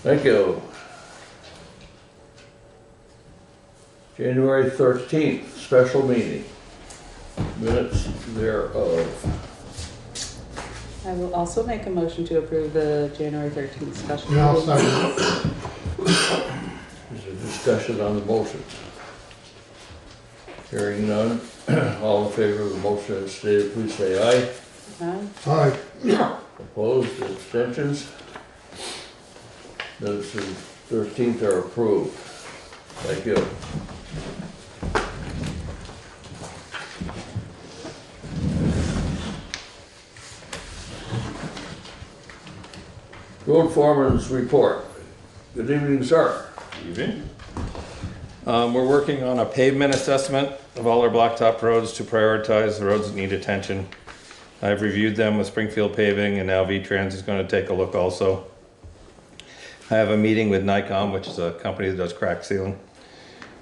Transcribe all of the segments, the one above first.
Thank you. January 13th, special meeting. Minutes thereof. I will also make a motion to approve the January 13th special Yeah, I'll meeting. second it. Is there discussion on the motion? Hearing none. All in favor of the motion as stated, please say aye. Aye. Aye. Opposed, abstentions? Minutes of 13th are approved. Thank you. Road foreman's report. Good evening, sir. Evening. We're working on a pavement assessment of all our blacktop roads to prioritize the roads that need attention. I've reviewed them with Springfield Paving, and now V-Trans is going to take a look also. I have a meeting with Nikon, which is a company that does crack sealing,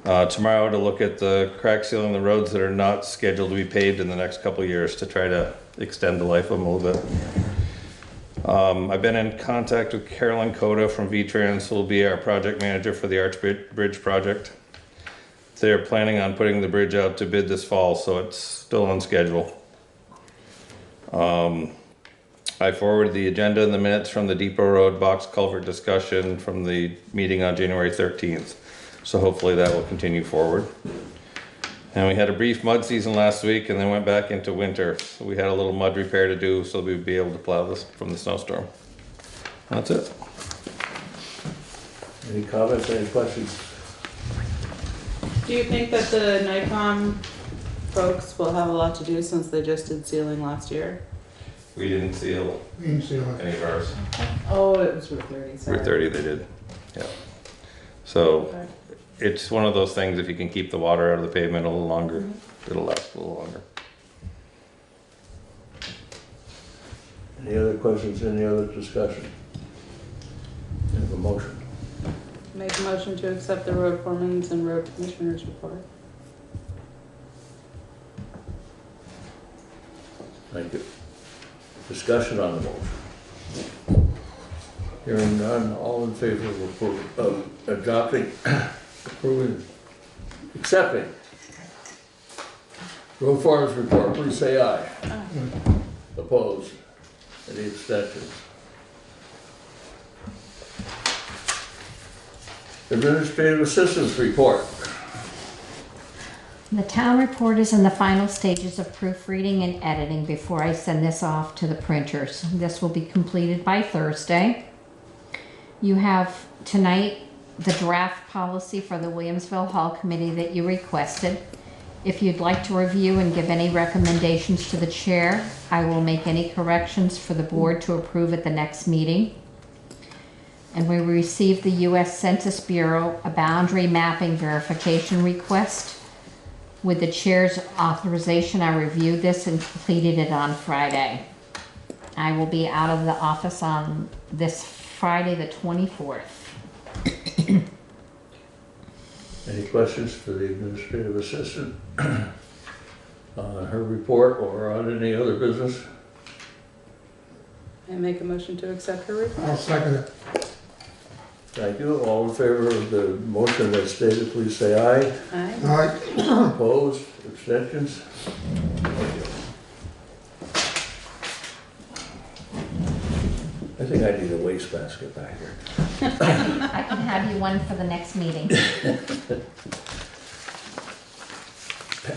tomorrow to look at the crack sealing the roads that are not scheduled to be paved in the next couple of years to try to extend the life of them a little bit. I've been in contact with Carolyn Coda from V-Trans, who will be our project manager for the Arch Bridge project. They're planning on putting the bridge out to bid this fall, so it's still on schedule. I forwarded the agenda and the minutes from the Depot Road box culvert discussion from the meeting on January 13th. So hopefully that will continue forward. And we had a brief mud season last week and then went back into winter. So we had a little mud repair to do so we'd be able to plow this from the snowstorm. That's it. Any comments, any questions? Do you think that the Nikon folks will have a lot to do since they just did sealing last year? We didn't seal We can seal it. any of ours. Oh, it was Route 30, sorry. Route 30 they did, yeah. So Okay. it's one of those things, if you can keep the water out of the pavement a little longer, it'll last a little longer. Any other questions, any other discussion? You have a motion. Make a motion to accept the road foreman's and road commissioner's report. Thank you. Discussion on the motion. Hearing none, all in favor of adopting, approving, accepting. Road foreman's report, please say aye. Opposed? Any abstentions? Administrative assistance report. The town report is in the final stages of proofreading and editing before I send this off to the printers. This will be completed by Thursday. You have tonight the draft policy for the Williamsville Hall Committee that you requested. If you'd like to review and give any recommendations to the chair, I will make any corrections for the board to approve at the next meeting. And we received the U.S. Census Bureau a boundary mapping verification request. With the chair's authorization, I reviewed this and completed it on Friday. I will be out of the office on this Friday, the 24th. Any questions for the administrative assistant on her report or on any other business? And make a motion to accept her report. I'll second it. Thank you. All in favor of the motion as stated, please say aye. Aye. Aye. Opposed? Abstentions? Thank you. I think I need a wastebasket back here. I can have you one for the next meeting.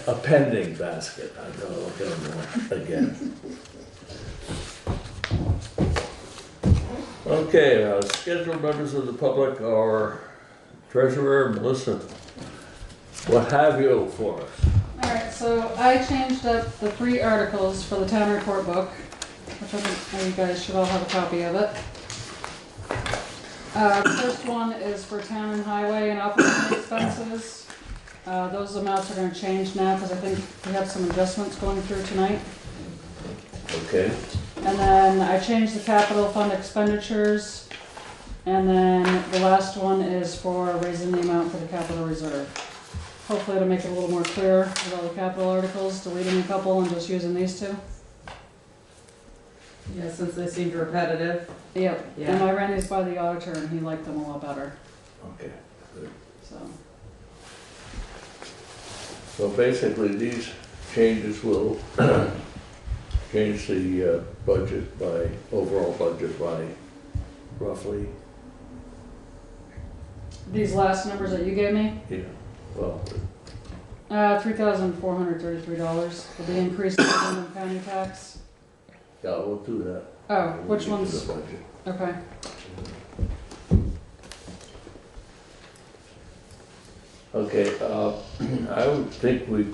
A pending basket. I gotta look at them again. Okay, scheduled members of the public are treasurer, Melissa, what have you for us? Alright, so I changed up the 3 articles for the town report book, which I think you guys should all have a copy of it. The first one is for town and highway and operating expenses. Those amounts are gonna change now because I think we have some adjustments going through tonight. Okay, And then I changed the capital fund expenditures. And then the last one is for raising the amount for the capital reserve. Hopefully it'll make it a little more clear with all the capital articles, deleting a couple and just using these two. Yeah, since they seemed repetitive. Yep, and Yeah. I ran these by the auditor and he liked them a lot better, Okay, good. so. So basically, these changes will change the budget by, overall budget by roughly, These last numbers that you gave me, yeah, well, $3,433 for the increase in the county tax. yeah, we'll do that. Oh, We'll which get to ones? the budget. Okay. Okay, I would think we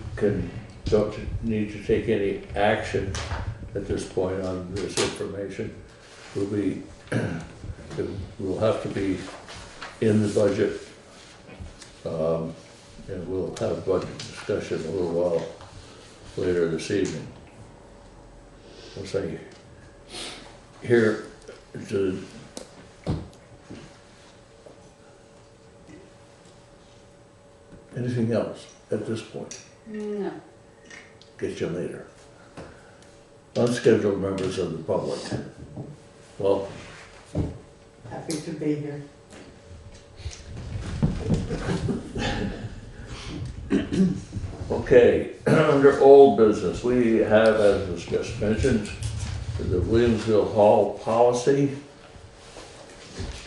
don't need to take any action at this point on this information. We'll be, it will have to be in the budget. And we'll have budget discussion a little while later this evening. Once I hear the anything else at this point? No. Get you later. Unscheduled members of the public. Well, Happy to be here. okay, under old business, we have, as was just mentioned, the Williamsville Hall policy.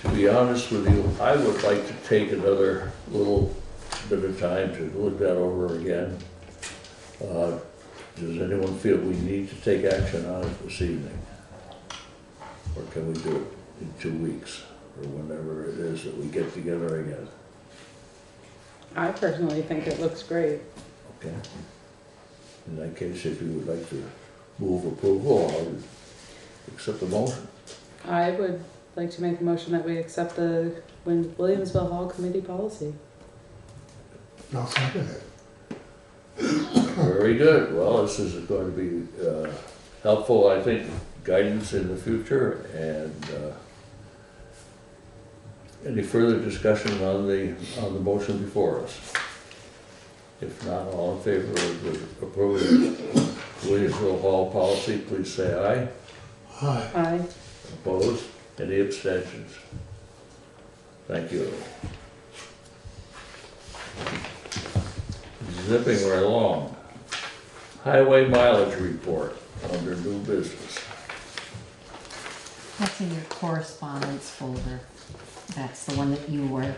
To be honest with you, I would like to take another little bit of time to look that over again. Does anyone feel we need to take action on it this evening? Or can we do it in 2 weeks, or whenever it is that we get together again? I personally think it looks great. Okay. In that case, if you would like to move approval, I'll accept the motion. I would like to make a motion that we accept the Williamsville Hall Committee policy. I'll second it. Very good. Well, this is going to be helpful, I think, guidance in the future. And any further discussion on the motion before us? If not, all in favor of the approving Williamsville Hall policy, please say aye. Aye. Aye. Opposed? Any abstentions? Thank you. Zipping right along. Highway mileage report under new business. That's in your correspondence folder. That's the one that you were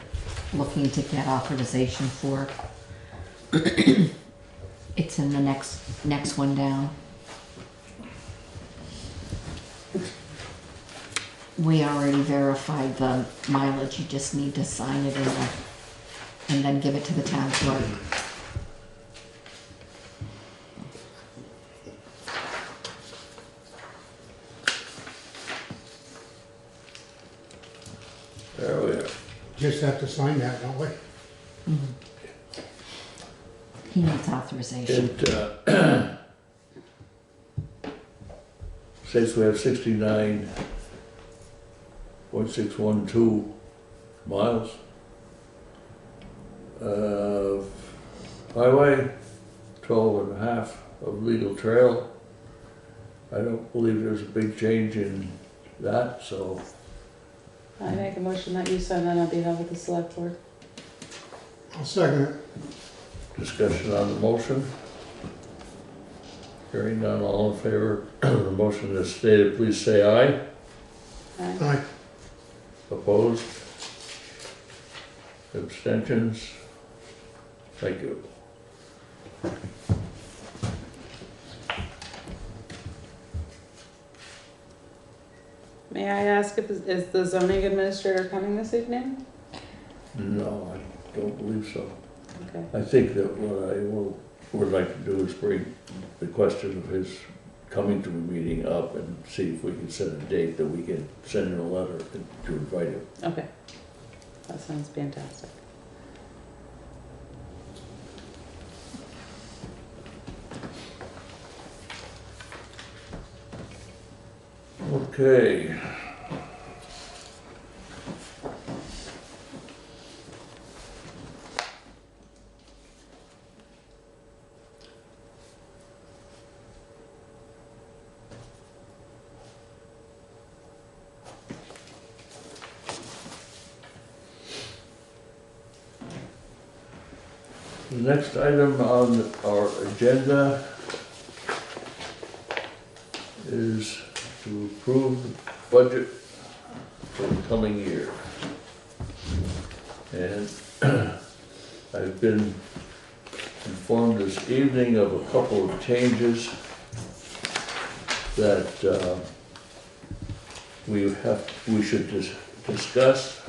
looking to get authorization for. It's in the next one down. We already verified the mileage, you just need to sign it and then give it to the town clerk. There we are. Just have to sign that, don't we? He needs authorization. It says we have 69.612 miles of highway, 12 and a half of legal trail. I don't believe there's a big change in that, so I make a motion that you sign that on behalf of the select board. I'll second it. discussion on the motion. Hearing none, all in favor of the motion as stated, please say aye. Aye. Aye. Opposed? Abstentions? Thank you. May I ask if, is the zoning administrator coming this evening? No, I don't believe so. Okay. I think that what would like to do is bring the question of his coming to a meeting up and see if we can set a date that we can send in a letter to invite him. Okay. That sounds fantastic. Okay. The next item on our agenda is to approve the budget for the coming year. And I've been informed this evening of a couple of changes that we should discuss.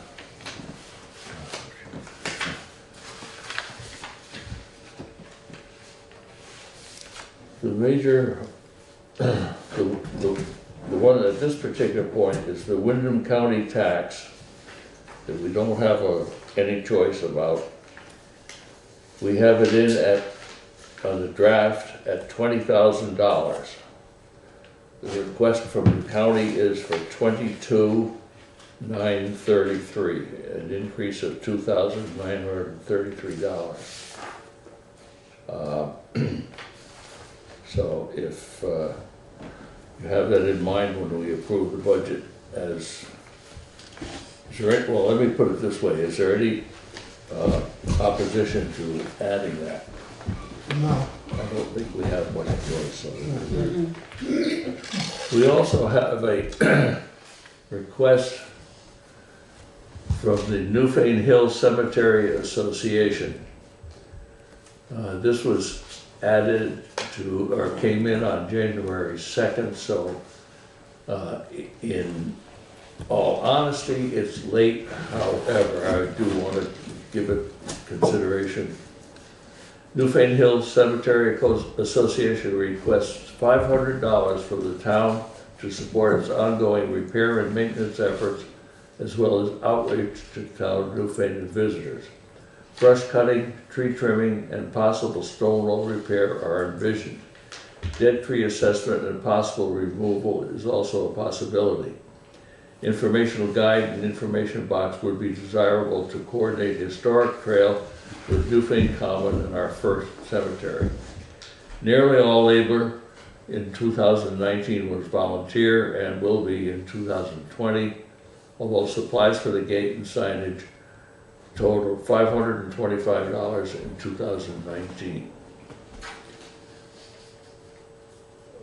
The major, the one at this particular point is the Windham County tax that we don't have any choice about. We have it in on the draft at $20,000. The request from the county is for $22,933, an increase of $2,933. So if you have that in mind when we approve the budget well, let me put it this way, is there any opposition to adding that? No. I don't think we have much choice on that. We also have a request from the Newfane Hill Cemetery Association. This was added to, or came in on January 2nd, so in all honesty, it's late. However, I do want to give it consideration. Newfane Hill Cemetery Association requests $500 from the town to support its ongoing repair and maintenance efforts, as well as outreach to town Newfane visitors. Brush cutting, tree trimming, and possible stone wall repair are envisioned. Dead tree assessment and possible removal is also a possibility. Informational guide and information box would be desirable to coordinate historic trail with Newfane Common and our first cemetery. Nearly all labor in 2019 was volunteer and will be in 2020, although supplies for the gate and signage total $525 in 2019.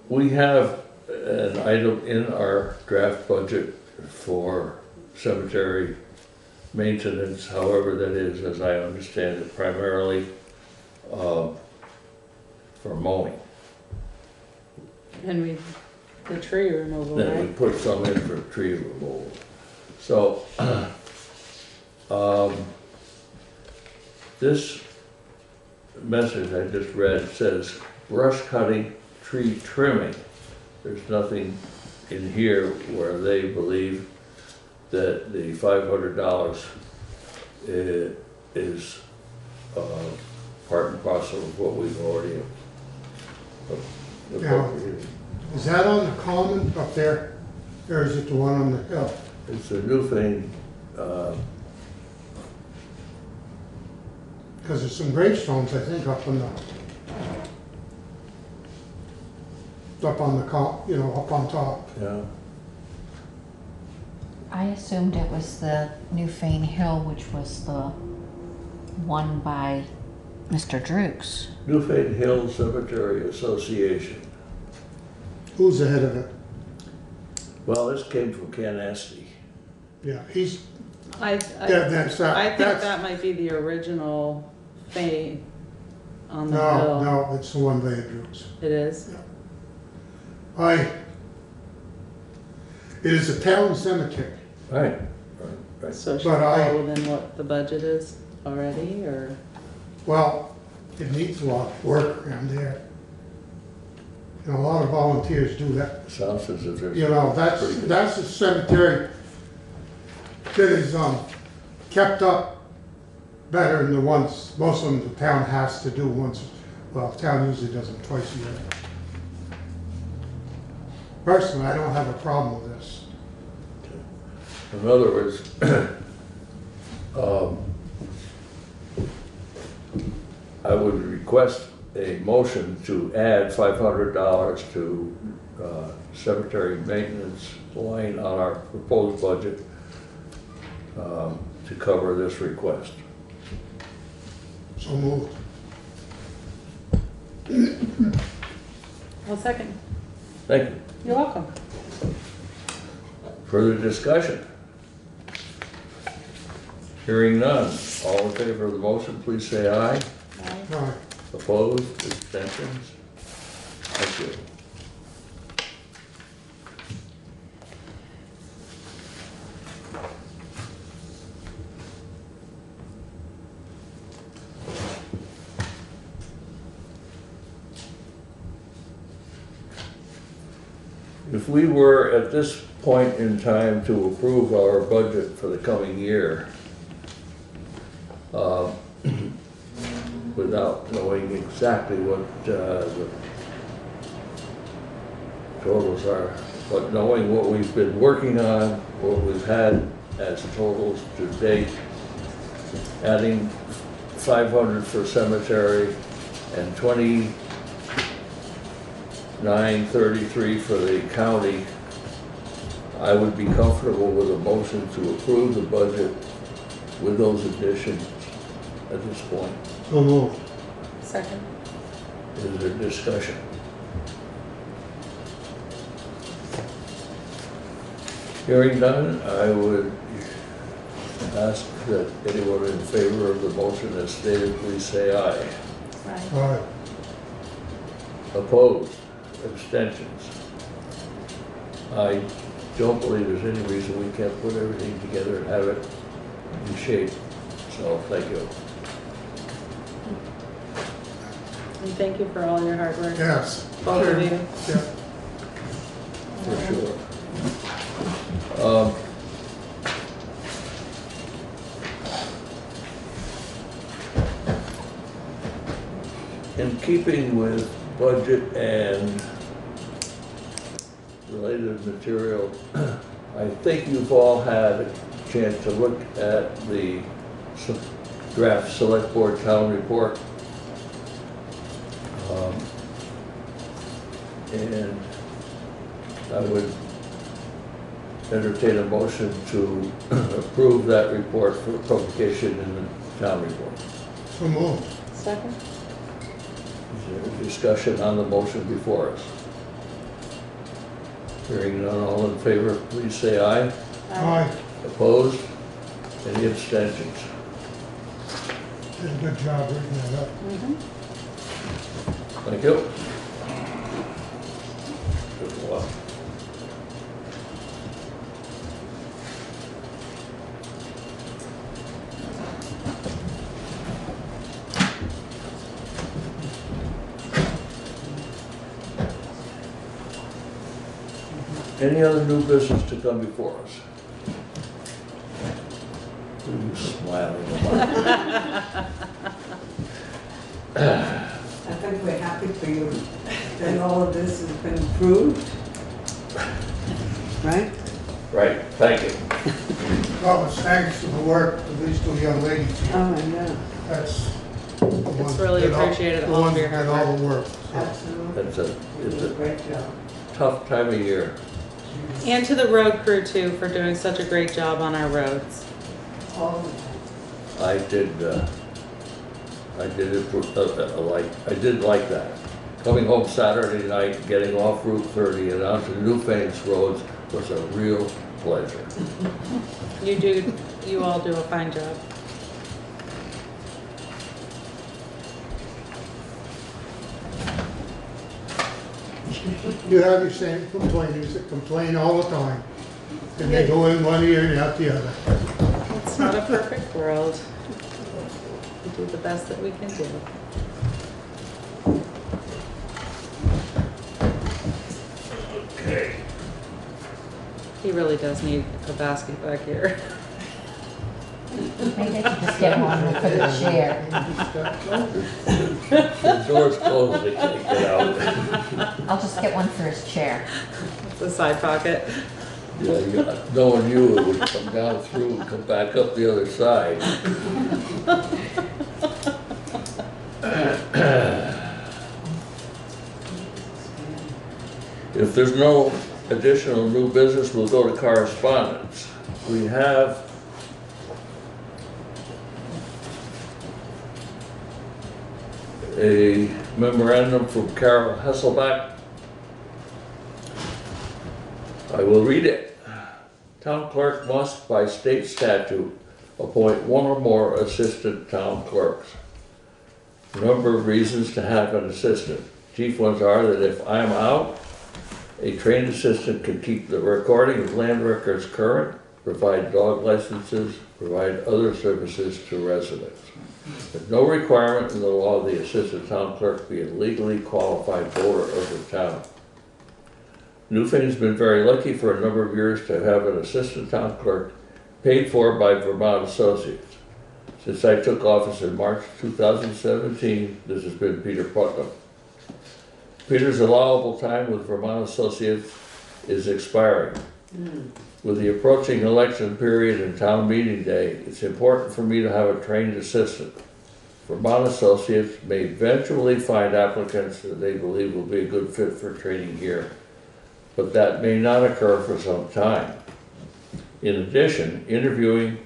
We have an item in our draft budget for cemetery maintenance, however that is, as I understand it, primarily for mowing. And the tree removal, Then we right? put some in for tree removal. So, this message I just read says brush cutting, tree trimming. There's nothing in here where they believe that the $500 is part and parcel of what we've already appropriated. Is that on the common up there, or is it the one on the hill? It's a Newfane, Because there's some gravestones, I think, up on the up on top. yeah. I assumed it was the Newfane Hill, which was the one by Mr. Drukes. Newfane Hill Cemetery Association. Who's the head of it? Well, this came from Canasty. Yeah, he's, I that's, think that's, that might be the original Fane on the no, hill. no, it's the one by Andrews. It is? It is a town cemetery. Right, right. So should But I- fall within what the budget is already, or? Well, it needs a lot of work around there. And a lot of volunteers do that. Sounds as if there's. You know, Pretty good. that's a cemetery that is kept up better than the ones, most of them the town has to do once, well, town usually does them twice a year. Personally, I don't have a problem with this. In other words, I would request a motion to add $500 to cemetery maintenance line on our proposed budget to cover this request. So moved. Well, second. Thank you. You're welcome. Further discussion? Hearing none. All in favor of the motion, please say aye. Aye. No, Opposed, abstentions? Thank you. If we were at this point in time to approve our budget for the coming year, without knowing exactly what the totals are, but knowing what we've been working on, what we've had as totals to date, adding 500 for cemetery and 2933 for the county, I would be comfortable with a motion to approve the budget with those additions at this point. so moved. Second. Is there discussion? Hearing none, I would ask that anyone in favor of the motion as stated, please say aye. Aye. All right, Opposed? Abstentions? I don't believe there's any reason we can't put everything together and have it in shape. So, thank you. And thank you for all your hard work. yes. Both of you. Yeah. For sure. In keeping with budget and related material, I think you've all had a chance to look at the draft select board town report. And I would entertain a motion to approve that report for publication in the town report. So moved. Second. Is there a discussion on the motion before us? Hearing none, all in favor, please say aye. Aye, Opposed? Any abstentions? did a good job reading that up. Mm-hmm. Thank you. Good luck. Any other new business to come before us? What are you smiling about? I think we're happy for you that all of this has been approved. Right? Right, thank you. Well, it's thanks to the work of these two young ladies. Oh, I know. That's. the ones that really did all- appreciated, the all of ones your that hard did all the work. So, Absolutely. It's a You did a great job. tough time of year. And to the road crew too for doing such a great job on our roads. All of it. I did like that. Coming home Saturday night, getting off Route 30 and onto New Phoenix roads was a real pleasure. You all do a fine job. You have your same complainers that complain all the time. And they go in one ear and out the other. It's not a perfect world. We do the best that we can do. Okay. He really does need a basket back here. Maybe I could just get one for the chair. The door's closed, they can't get out. I'll just get one for his chair. It's a side pocket. Yeah, knowing you, it would come down through and come back up the other side. If there's no additional new business, we'll go to correspondence. We have a memorandum from Carol Hasselbeck. I will read it. Town clerk must, by state statute, appoint one or more assistant town clerks. A number of reasons to have an assistant. Chief ones are that if I'm out, a trained assistant can keep the recording of land records current, provide dog licenses, provide other services to residents. There's no requirement in the law the assistant town clerk be a legally qualified voter of the town. Newfane's been very lucky for a number of years to have an assistant town clerk paid for by Vermont Associates. Since I took office in March 2017, this has been Peter Putnam. Peter's allowable time with Vermont Associates is expiring. With the approaching election period and town meeting day, it's important for me to have a trained assistant. Vermont Associates may eventually find applicants that they believe will be a good fit for training here, but that may not occur for some time. In addition, interviewing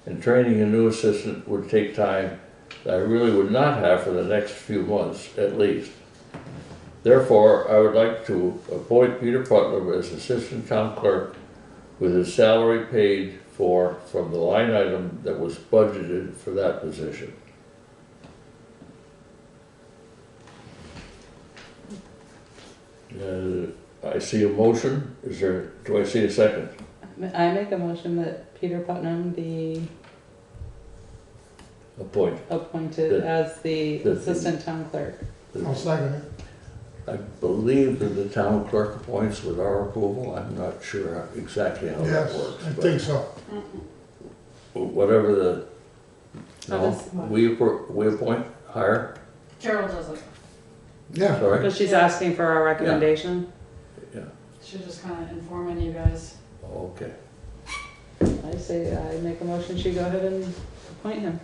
and training a new assistant would take time that I really would not have for the next few months at least. Therefore, I would like to appoint Peter Putnam as assistant town clerk with his salary paid for from the line item that was budgeted for that position. I see a motion. Do I see a second? I make a motion that Peter Putnam be appointed That- as the that- assistant town clerk. I'll second it. I believe that the town clerk appoints with our approval. I'm not sure exactly how that Yes, works. I but think so. Whatever the, How no, does- we appoint, hire, Carol does it. Yeah, sorry? But she's asking for our recommendation. Yeah, She's just kind of informing you guys. okay. I say I make a motion, she go ahead and appoint him.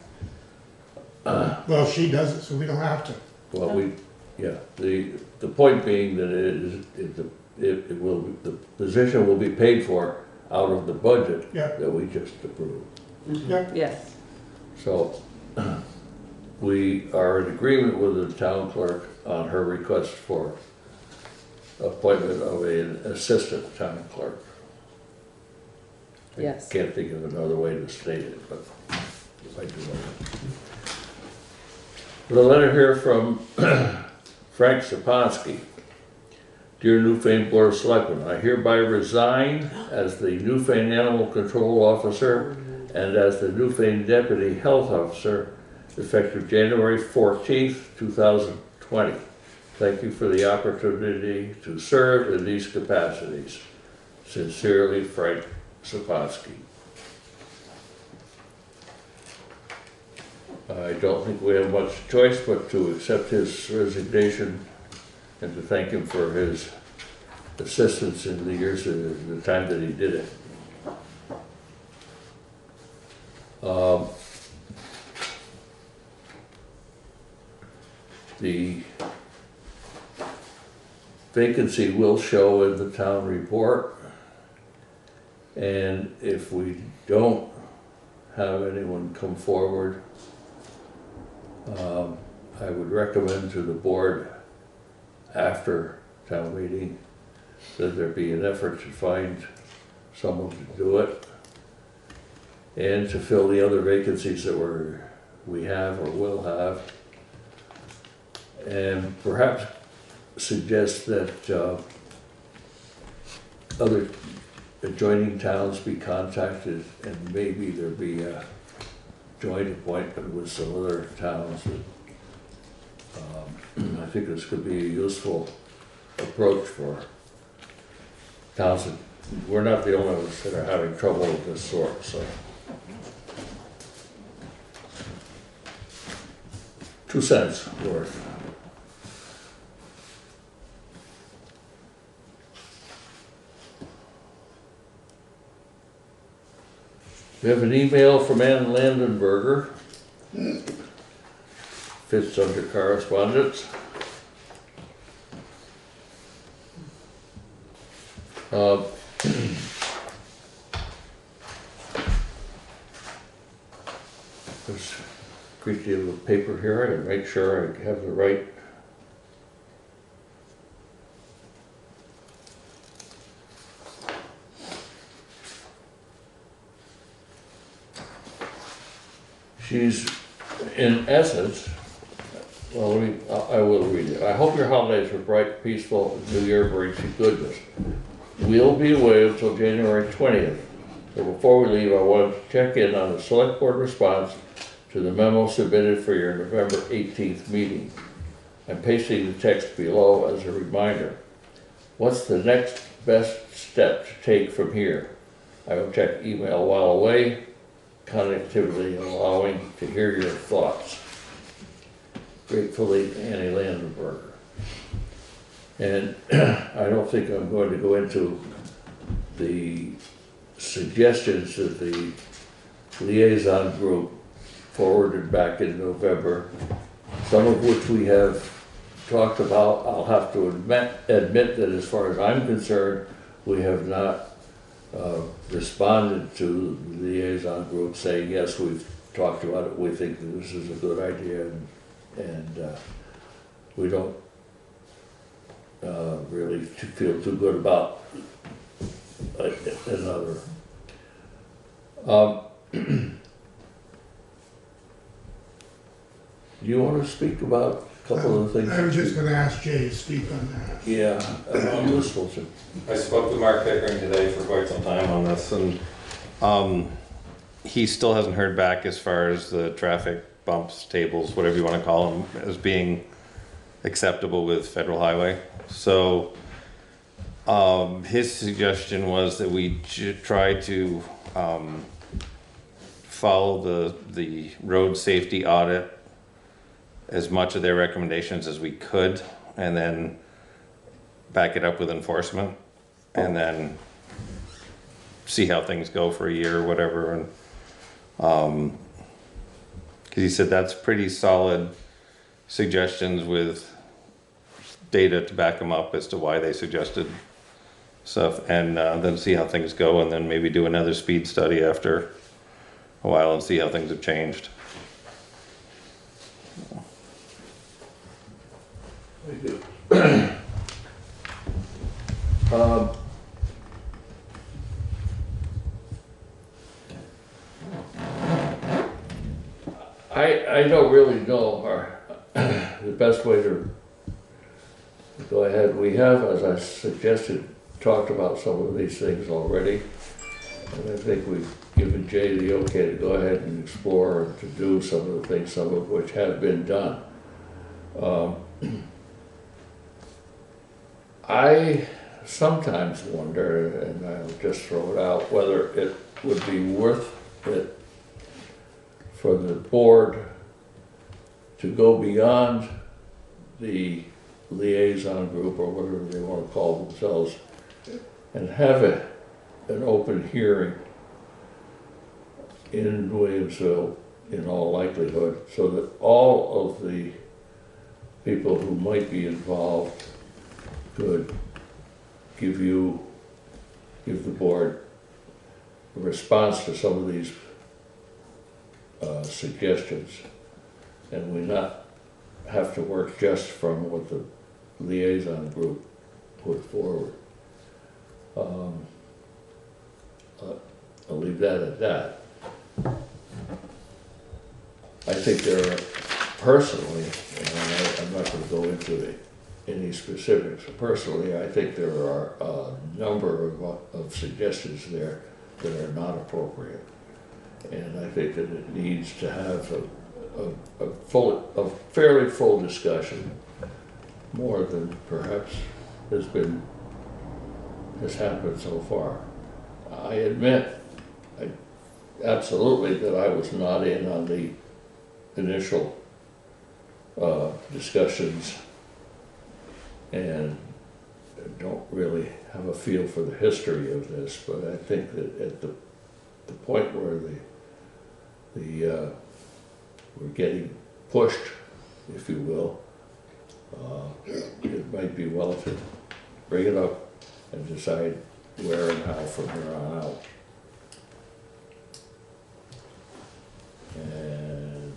well, she does it, so we don't have to. Well, the point being that it will, the position will be paid for out of the budget Yeah, that we just approved. yeah, Yes. So, we are in agreement with the town clerk on her request for appointment of an assistant town clerk. Yes. I can't think of another way to state it, but if I do that. With a letter here from Frank Saponsky. Dear Newfane Board of Selectmen, I hereby resign as the Newfane Animal Control Officer and as the Newfane Deputy Health Officer effective January 14th, 2020. Thank you for the opportunity to serve in these capacities. Sincerely, Frank Saponsky. I don't think we have much choice but to accept his resignation and to thank him for his assistance in the years, the time that he did it. The vacancy will show in the town report, and if we don't have anyone come forward, I would recommend to the board after town meeting that there be an effort to find someone to do it and to fill the other vacancies that we have or will have, and perhaps suggest that other adjoining towns be contacted and maybe there be a joint appointment with some other towns. I think this could be a useful approach for towns that, we're not the only ones that are having trouble of this sort, so. 2 cents worth. We have an email from Ann Landenberger. Fits under correspondence. There's appreciative of paper here and make sure I have the right. She's, in essence, well, I will read it. I hope your holidays were bright, peaceful, New Year brings you goodness. We'll be away until January 20th. So before we leave, I want to check in on the select board response to the memo submitted for your November 18th meeting. I'm pasting the text below as a reminder. What's the next best step to take from here? I will check email while away, connectivity allowing to hear your thoughts. Gratefully, Annie Landenberger. And I don't think I'm going to go into the suggestions that the liaison group forwarded back in November, some of which we have talked about. I'll have to admit that as far as I'm concerned, we have not responded to the liaison group saying, yes, we've talked about it, we think that this is a good idea, and we don't really feel too good about another. Do you want to speak about a couple of the things? I was just gonna ask Jay to speak on that. Yeah, I'm listening to. I spoke with Mark Pickering today for quite some time on this, and he still hasn't heard back as far as the traffic bumps, tables, whatever you want to call them, as being acceptable with federal highway. So his suggestion was that we should try to follow the road safety audit, as much of their recommendations as we could, and then back it up with enforcement, and then see how things go for a year or whatever. And because he said that's pretty solid suggestions with data to back them up as to why they suggested stuff, and then see how things go, and then maybe do another speed study after a while and see how things have changed. Thank you. I don't really know the best way to go ahead. We have, as I suggested, talked about some of these things already. And I think we've given Jay the okay to go ahead and explore and to do some of the things, some of which have been done. I sometimes wonder, and I'll just throw it out, whether it would be worth it for the board to go beyond the liaison group, or whatever they want to call themselves, and have an open hearing in Williamsville, in all likelihood, so that all of the people who might be involved could give the board a response to some of these suggestions, and we not have to work just from what the liaison group put forward. I'll leave that at that. I think there are, personally, and I'm not going to go into any specifics, personally, I think there are a number of suggestions there that are not appropriate. And I think that it needs to have a fairly full discussion, more than perhaps has happened so far. I admit, absolutely, that I was not in on the initial discussions, and don't really have a feel for the history of this, but I think that at the point where we're getting pushed, if you will, it might be well to bring it up and decide where and how from here on out. And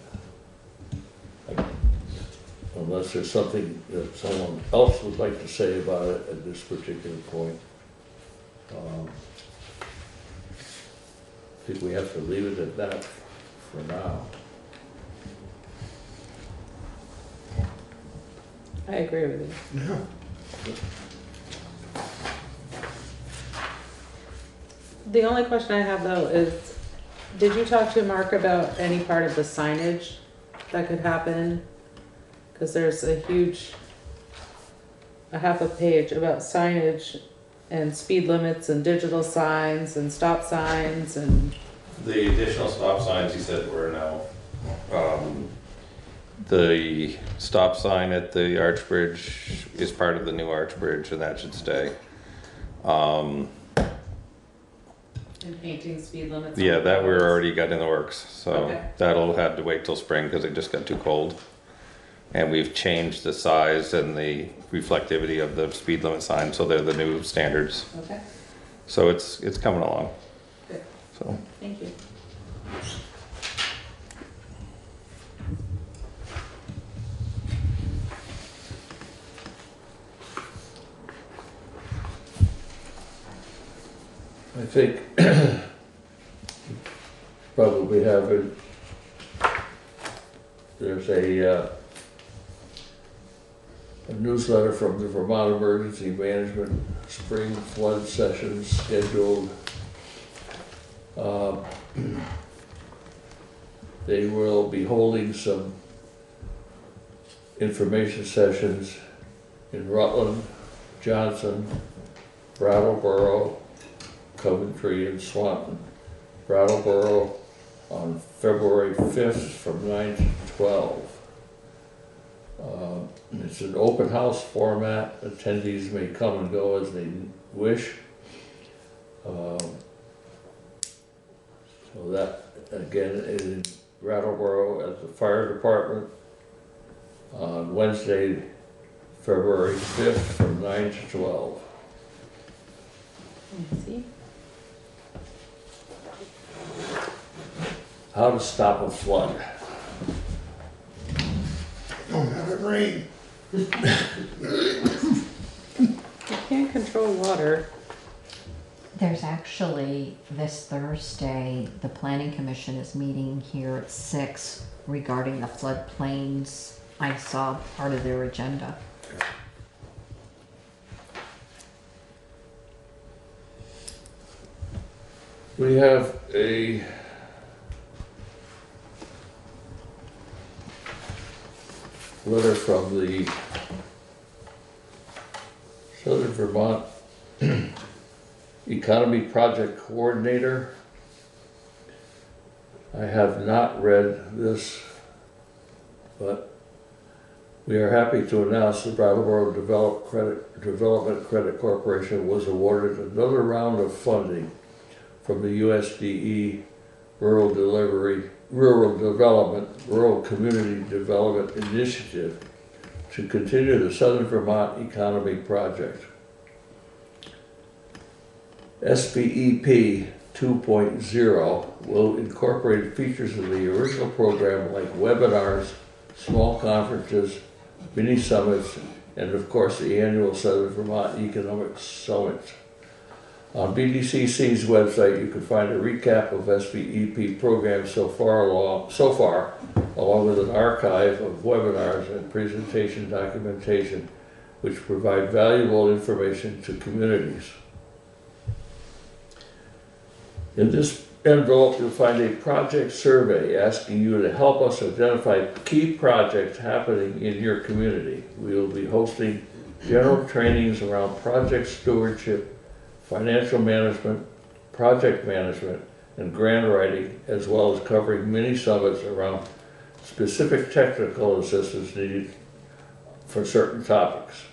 unless there's something that someone else would like to say about it at this particular point. I think we have to leave it at that for now. I agree with you. Yeah. The only question I have though is, did you talk to Mark about any part of the signage that could happen? Cause there's a half a page about signage and speed limits and digital signs and stop signs and, The additional stop signs, he said, were now, the stop sign at the arch bridge is part of the new arch bridge, and that should stay. and painting speed limits. Yeah, on that we're roads. already got in the works, so Okay. that'll have to wait till spring because it just got too cold. And we've changed the size and the reflectivity of the speed limit signs, so they're the new standards. Okay, So it's coming along. Good. So, thank you. I think probably have it, there's a newsletter from the Vermont Emergency Management Spring Flood Sessions scheduled. They will be holding some information sessions in Rutland, Johnson, Brattleboro, Coventry, and Swanton. Brattleboro on February 5th from 9 to 12. It's an open house format. Attendees may come and go as they wish. So that, again, is in Brattleboro at the fire department on Wednesday, February 5th from 9 to 12. See? How to stop a flood. Don't have it rain. You can't control water. There's actually, this Thursday, the planning commission is meeting here at 6 regarding the floodplains. I saw part of their agenda. We have a letter from the Southern Vermont Economy Project Coordinator. I have not read this, but we are happy to announce the Brattleboro Development Credit Corporation was awarded another round of funding from the USDE Rural Community Development Initiative to continue the Southern Vermont Economy Project. SBEP 2.0 will incorporate features of the original program like webinars, small conferences, mini summits, and of course the annual Southern Vermont Economic Summit. On BDCC's website, you can find a recap of SVEP programs so far, along with an archive of webinars and presentation documentation, which provide valuable information to communities. In this envelope, you'll find a project survey asking you to help us identify key projects happening in your community. We will be hosting general trainings around project stewardship, financial management, project management, and grant writing, as well as covering mini summits around specific technical assistance needed for certain topics.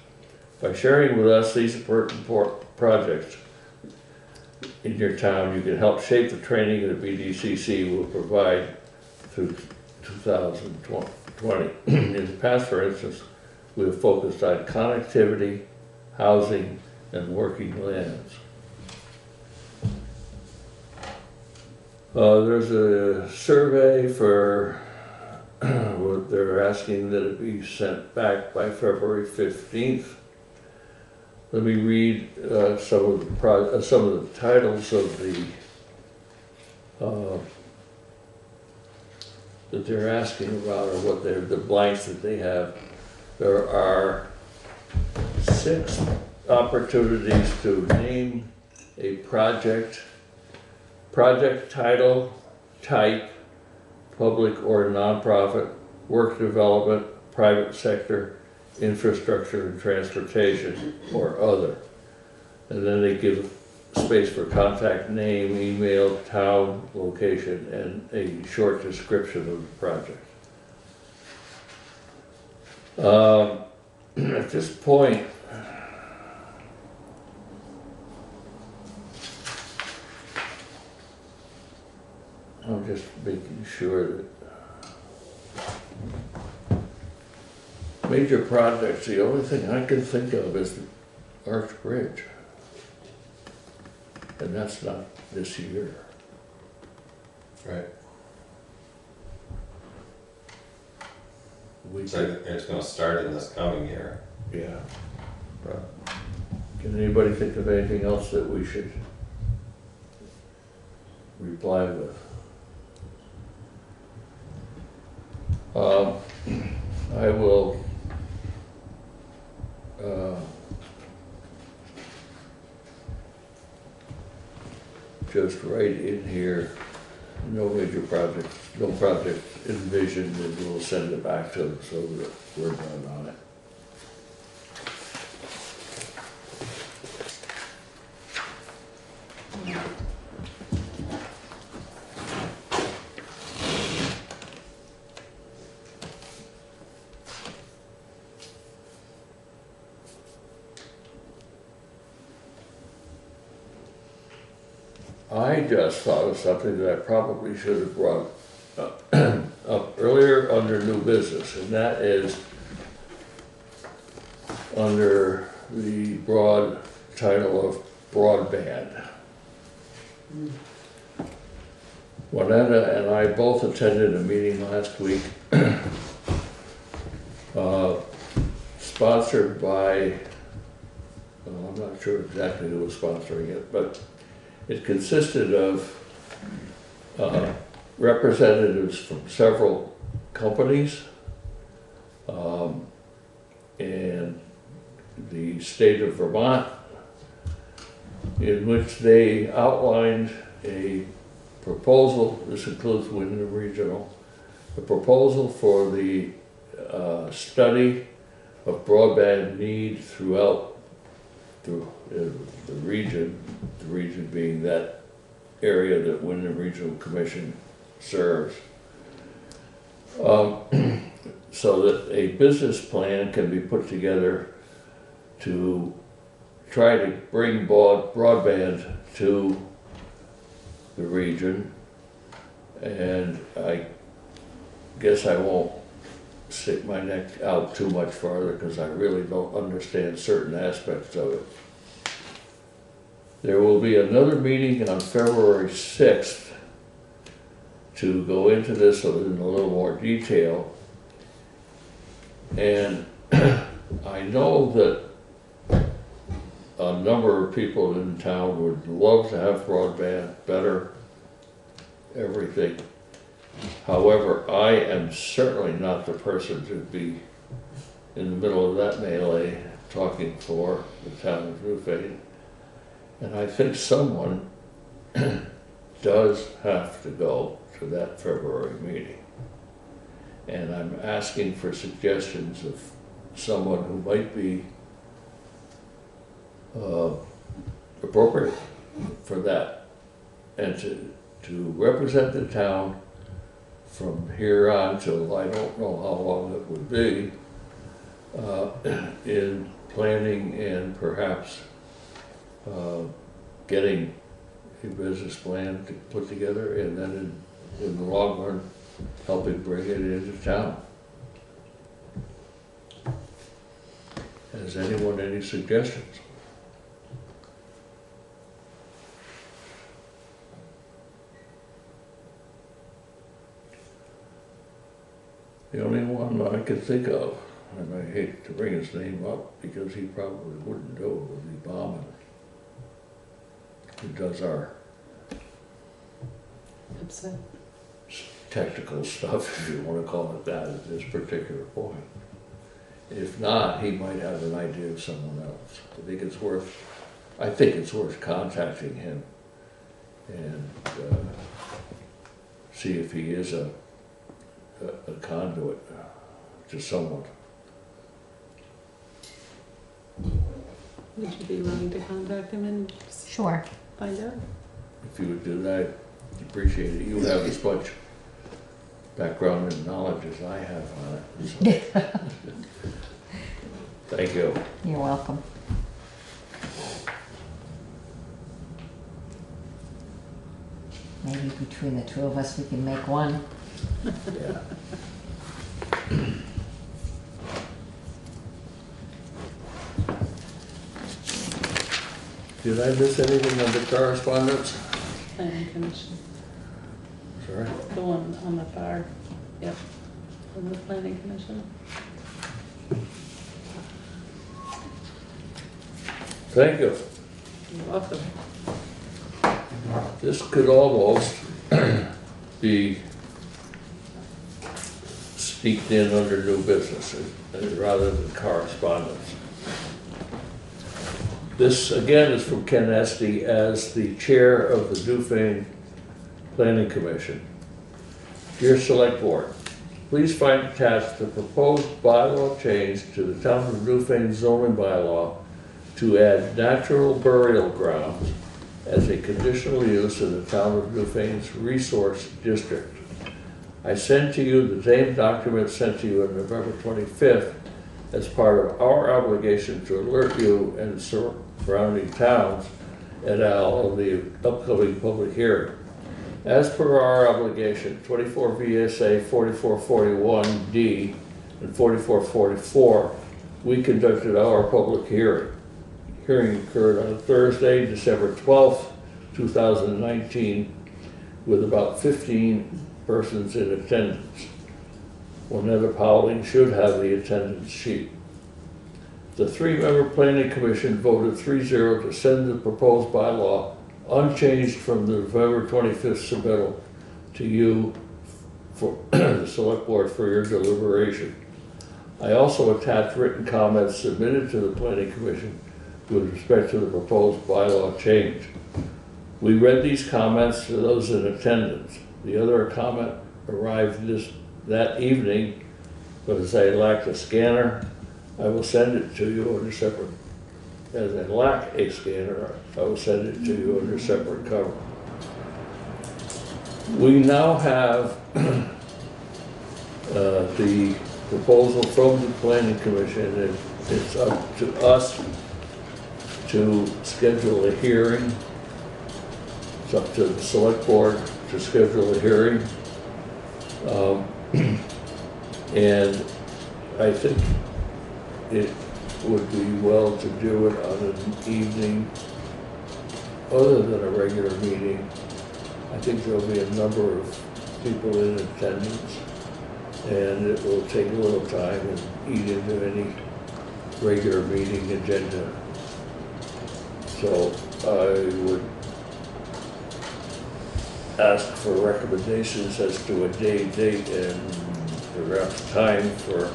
By sharing with us these important projects in your town, you can help shape the training that BDCC will provide through 2020. In the past, for instance, we have focused on connectivity, housing, and working lands. There's a survey for that they're asking that it be sent back by February 15th. Let me read some of the titles of the that they're asking about, or what they're, the blanks that they have. There are 6 opportunities to name a project title, type, public or nonprofit, work development, private sector, infrastructure and transportation, or other. And then they give space for contact name, email, town, location, and a short description of the project. At this point, I'm just making sure that major projects, the only thing I can think of is the Arch Bridge. And that's not this year. Right. We So it's gonna start in this coming year. yeah. Can anybody think of anything else that we should reply with? I will just write in here, no major project, no project envisioned, and we'll send it back to them so that we're done on it. I just thought of something that I probably should have brought up earlier under new business, and that is under the broad title of broadband. Juanetta and I both attended a meeting last week sponsored by, I'm not sure exactly who was sponsoring it, but it consisted of representatives from several companies and the state of Vermont, in which they outlined a proposal. This includes Wyndham Regional, a proposal for the study of broadband need throughout the region being that area that Wyndham Regional Commission serves, so that a business plan can be put together to try to bring broadband to the region. And I guess I won't stick my neck out too much farther because I really don't understand certain aspects of it. There will be another meeting on February 6th to go into this in a little more detail. And I know that a number of people in town would love to have broadband, better everything. However, I am certainly not the person to be in the middle of that melee talking for the town of Newfane. And I think someone does have to go to that February meeting. And I'm asking for suggestions of someone who might be appropriate for that, and to represent the town from here on till I don't know how long it would be, in planning and perhaps getting a business plan to put together, and then in the long run, helping bring it into town. Has anyone any suggestions? The only one I could think of, and I hate to bring his name up because he probably wouldn't do it, would be Bauman, who does our Upset. technical stuff, if you want to call it that, at this particular point. If not, he might have an idea of someone else. I think it's worth contacting him and see if he is a conduit to someone. Would you be willing to contact him and Sure. find out? If you would do that, I'd appreciate it. You have as much background and knowledge as I have on it. So. Thank you. You're welcome. Maybe between the two of us, we can make one. Yeah. Did I miss anything under correspondence? Planning commission, Sorry. the one on the far, yep, from the planning commission. Thank you. You're welcome. This could almost be sneaked in under new business rather than correspondence. This, again, is from Ken Esty as the chair of the Newfane Planning Commission. Dear Select Board, please find attached the proposed bylaw change to the Town of Newfane zoning bylaw to add natural burial grounds as a conditional use in the Town of Newfane's resource district. I sent to you the same document sent to you on November 25th as part of our obligation to alert you and surrounding towns et al. Of the upcoming public hearing. As per our obligation, 24 VSA 4441D and 4444, we conducted our public hearing. Hearing occurred on Thursday, December 12th, 2019, with about 15 persons in attendance. Juanetta Powling should have the attendance sheet. The three-member planning commission voted 3-0 to send the proposed bylaw unchanged from the November 25th submittal to you for the select board for your deliberation. I also attached written comments submitted to the planning commission with respect to the proposed bylaw change. We read these comments to those in attendance. The other comment arrived that evening, but as I lacked a scanner, I will send it to you under separate. As I lack a scanner, I will send it to you under separate cover. We now have the proposal from the Planning Commission, and it's up to us to schedule a hearing. It's up to the Select Board to schedule a hearing. And I think it would be well to do it on an evening other than a regular meeting. I think there'll be a number of people in attendance, and it will take a little time and eat into any regular meeting agenda. So I would ask for recommendations as to a date, and perhaps time for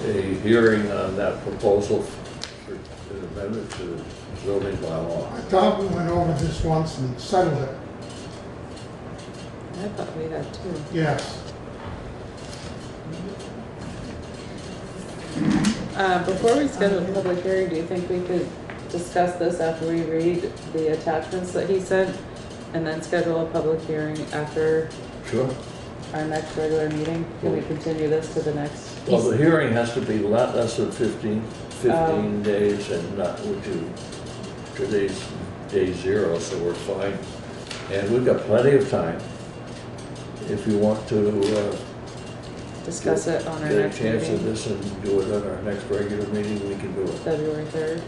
a hearing on that proposal for an amendment to the zoning bylaw. I thought we went over this once and settled it. I thought we had too. Yes. Before we schedule a public hearing, do you think we could discuss this after we read the attachments that he sent? And then schedule a public hearing after Sure. our next regular meeting? Can we continue this to the next? Well, the hearing has to be not less than 15 days, and not, today's day 0, so we're fine. And we've got plenty of time. If you want to Discuss it on our get a next chance of meeting, this and do it on our next regular meeting, we can do it. February 3rd.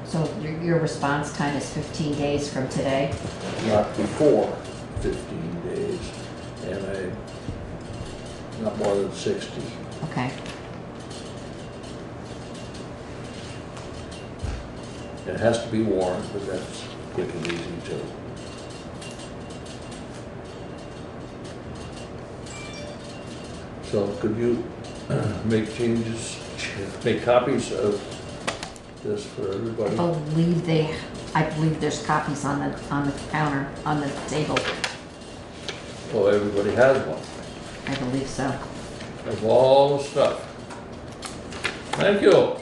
So your response time is 15 days from today? Not before 15 days, and not more than $760. Okay. It has to be warranted, but that's quick and easy too. So could you make changes, make copies of this for everybody? I believe there's copies on the counter, on the table. Oh, everybody has one, I believe so. of all the stuff. Thank you.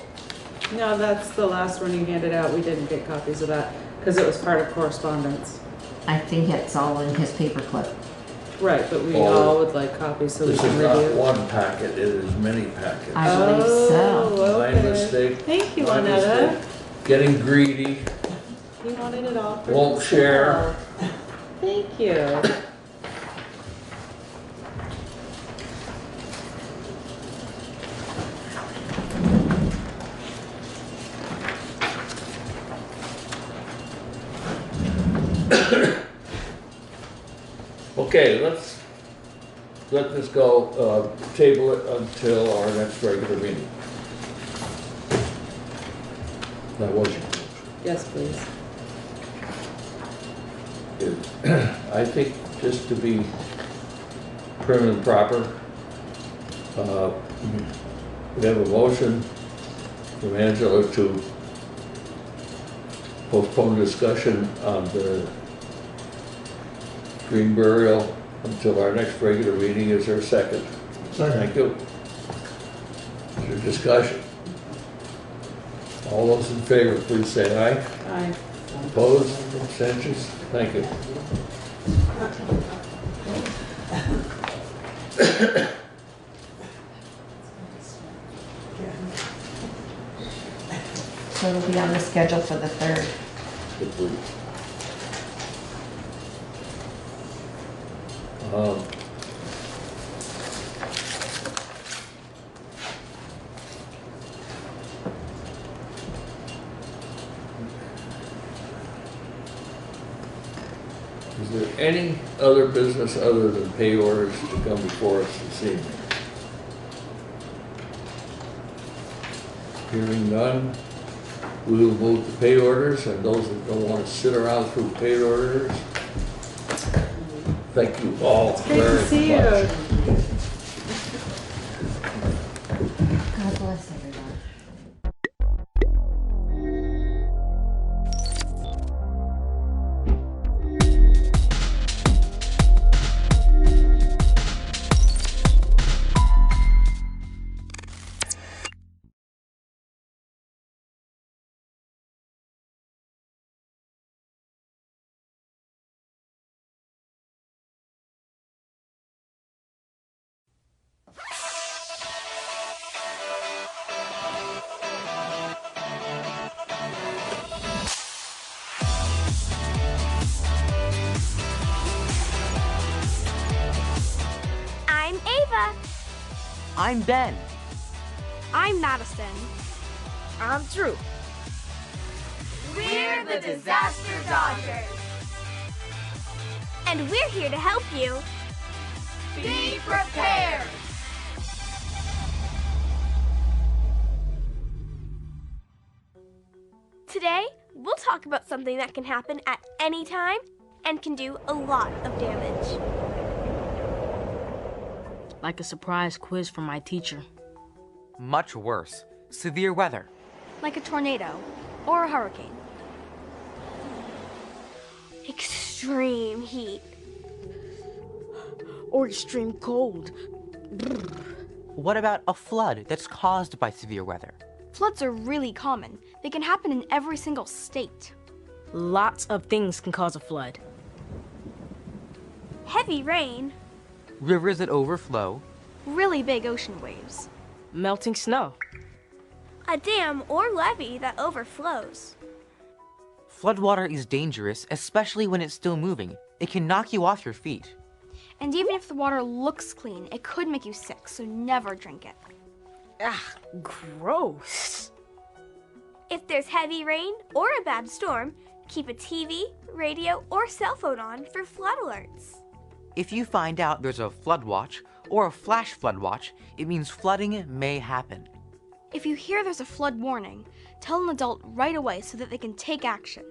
No, that's the last one you handed out. We didn't get copies of that because it was part of correspondence. I think it's all in his paperclip. Right, but we Oh, all would like copies so we This can is not review. one packet, it is many packets. I believe so. Oh, My okay. mistake. Thank you, My Anetta. mistake. Getting greedy. You wanted it all for Won't share. yourself. Thank you. Okay, let's let this go, table it until our next regular meeting. That was your motion. Yes, please. I think just to be prim and proper, we have a motion from Angela to postpone discussion on the green burial until our next regular meeting. Is there a second? Thank you. Is there discussion? All those in favor, please say aye. Aye. Opposed, abstentions? Thank you. So it'll be on the schedule for the 3rd. If we- Um, Is there any other business other than pay orders to come before us this evening? Hearing none, we will move to pay orders, and those that don't want to sit around through pay orders, thank you all Great very to see much. you. God bless everyone. I'm Ava. I'm Ben. I'm Madison. I'm Drew. We're the Disaster Dodgers. And we're here to help you. Be prepared. Today, we'll talk about something that can happen at any time and can do a lot of damage. Like a surprise quiz from my teacher. Much worse. Severe weather. Like a tornado or a hurricane. Extreme heat. Or extreme cold. What about a flood that's caused by severe weather? Floods are really common. They can happen in every single state. Lots of things can cause a flood. Heavy rain. Rivers that overflow. Really big ocean waves. Melting snow. A dam or levee that overflows. Floodwater is dangerous, especially when it's still moving. It can knock you off your feet. And even if the water looks clean, it could make you sick, so never drink it. Ah, gross. If there's heavy rain or a bad storm, keep a TV, radio, or cell phone on for flood alerts. If you find out there's a flood watch or a flash flood watch, it means flooding may happen. If you hear there's a flood warning, tell an adult right away so that they can take action.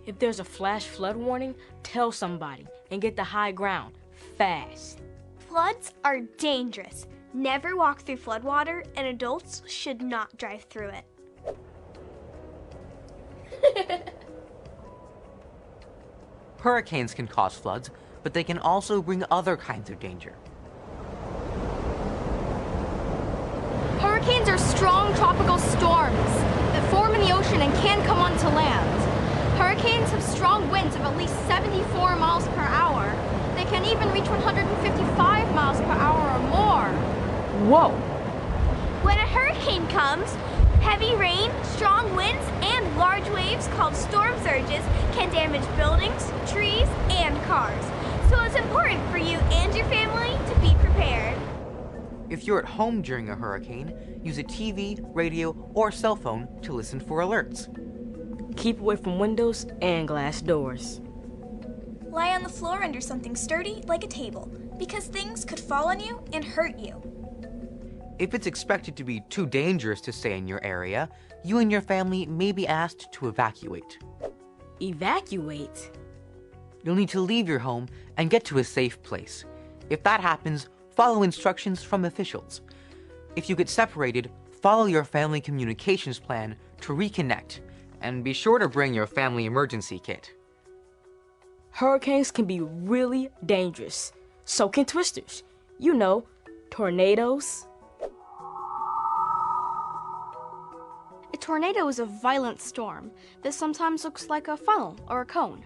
If there's a flash flood warning, tell somebody and get to high ground fast. Floods are dangerous. Never walk through floodwater, and adults should not drive through it. Hurricanes can cause floods, but they can also bring other kinds of danger. Hurricanes are strong tropical storms that form in the ocean and can come onto land. Hurricanes have strong winds of at least 74 miles per hour. They can even reach 155 miles per hour or more. Whoa! When a hurricane comes, heavy rain, strong winds, and large waves called storm surges can damage buildings, trees, and cars. So it's important for you and your family to be prepared. If you're at home during a hurricane, use a TV, radio, or cell phone to listen for alerts. Keep away from windows and glass doors. Lie on the floor under something sturdy like a table, because things could fall on you and hurt you. If it's expected to be too dangerous to stay in your area, you and your family may be asked to evacuate. Evacuate? You'll need to leave your home and get to a safe place. If that happens, follow instructions from officials. If you get separated, follow your family communications plan to reconnect, and be sure to bring your family emergency kit. Hurricanes can be really dangerous. So can twisters. You know, tornadoes. A tornado is a violent storm that sometimes looks like a funnel or a cone.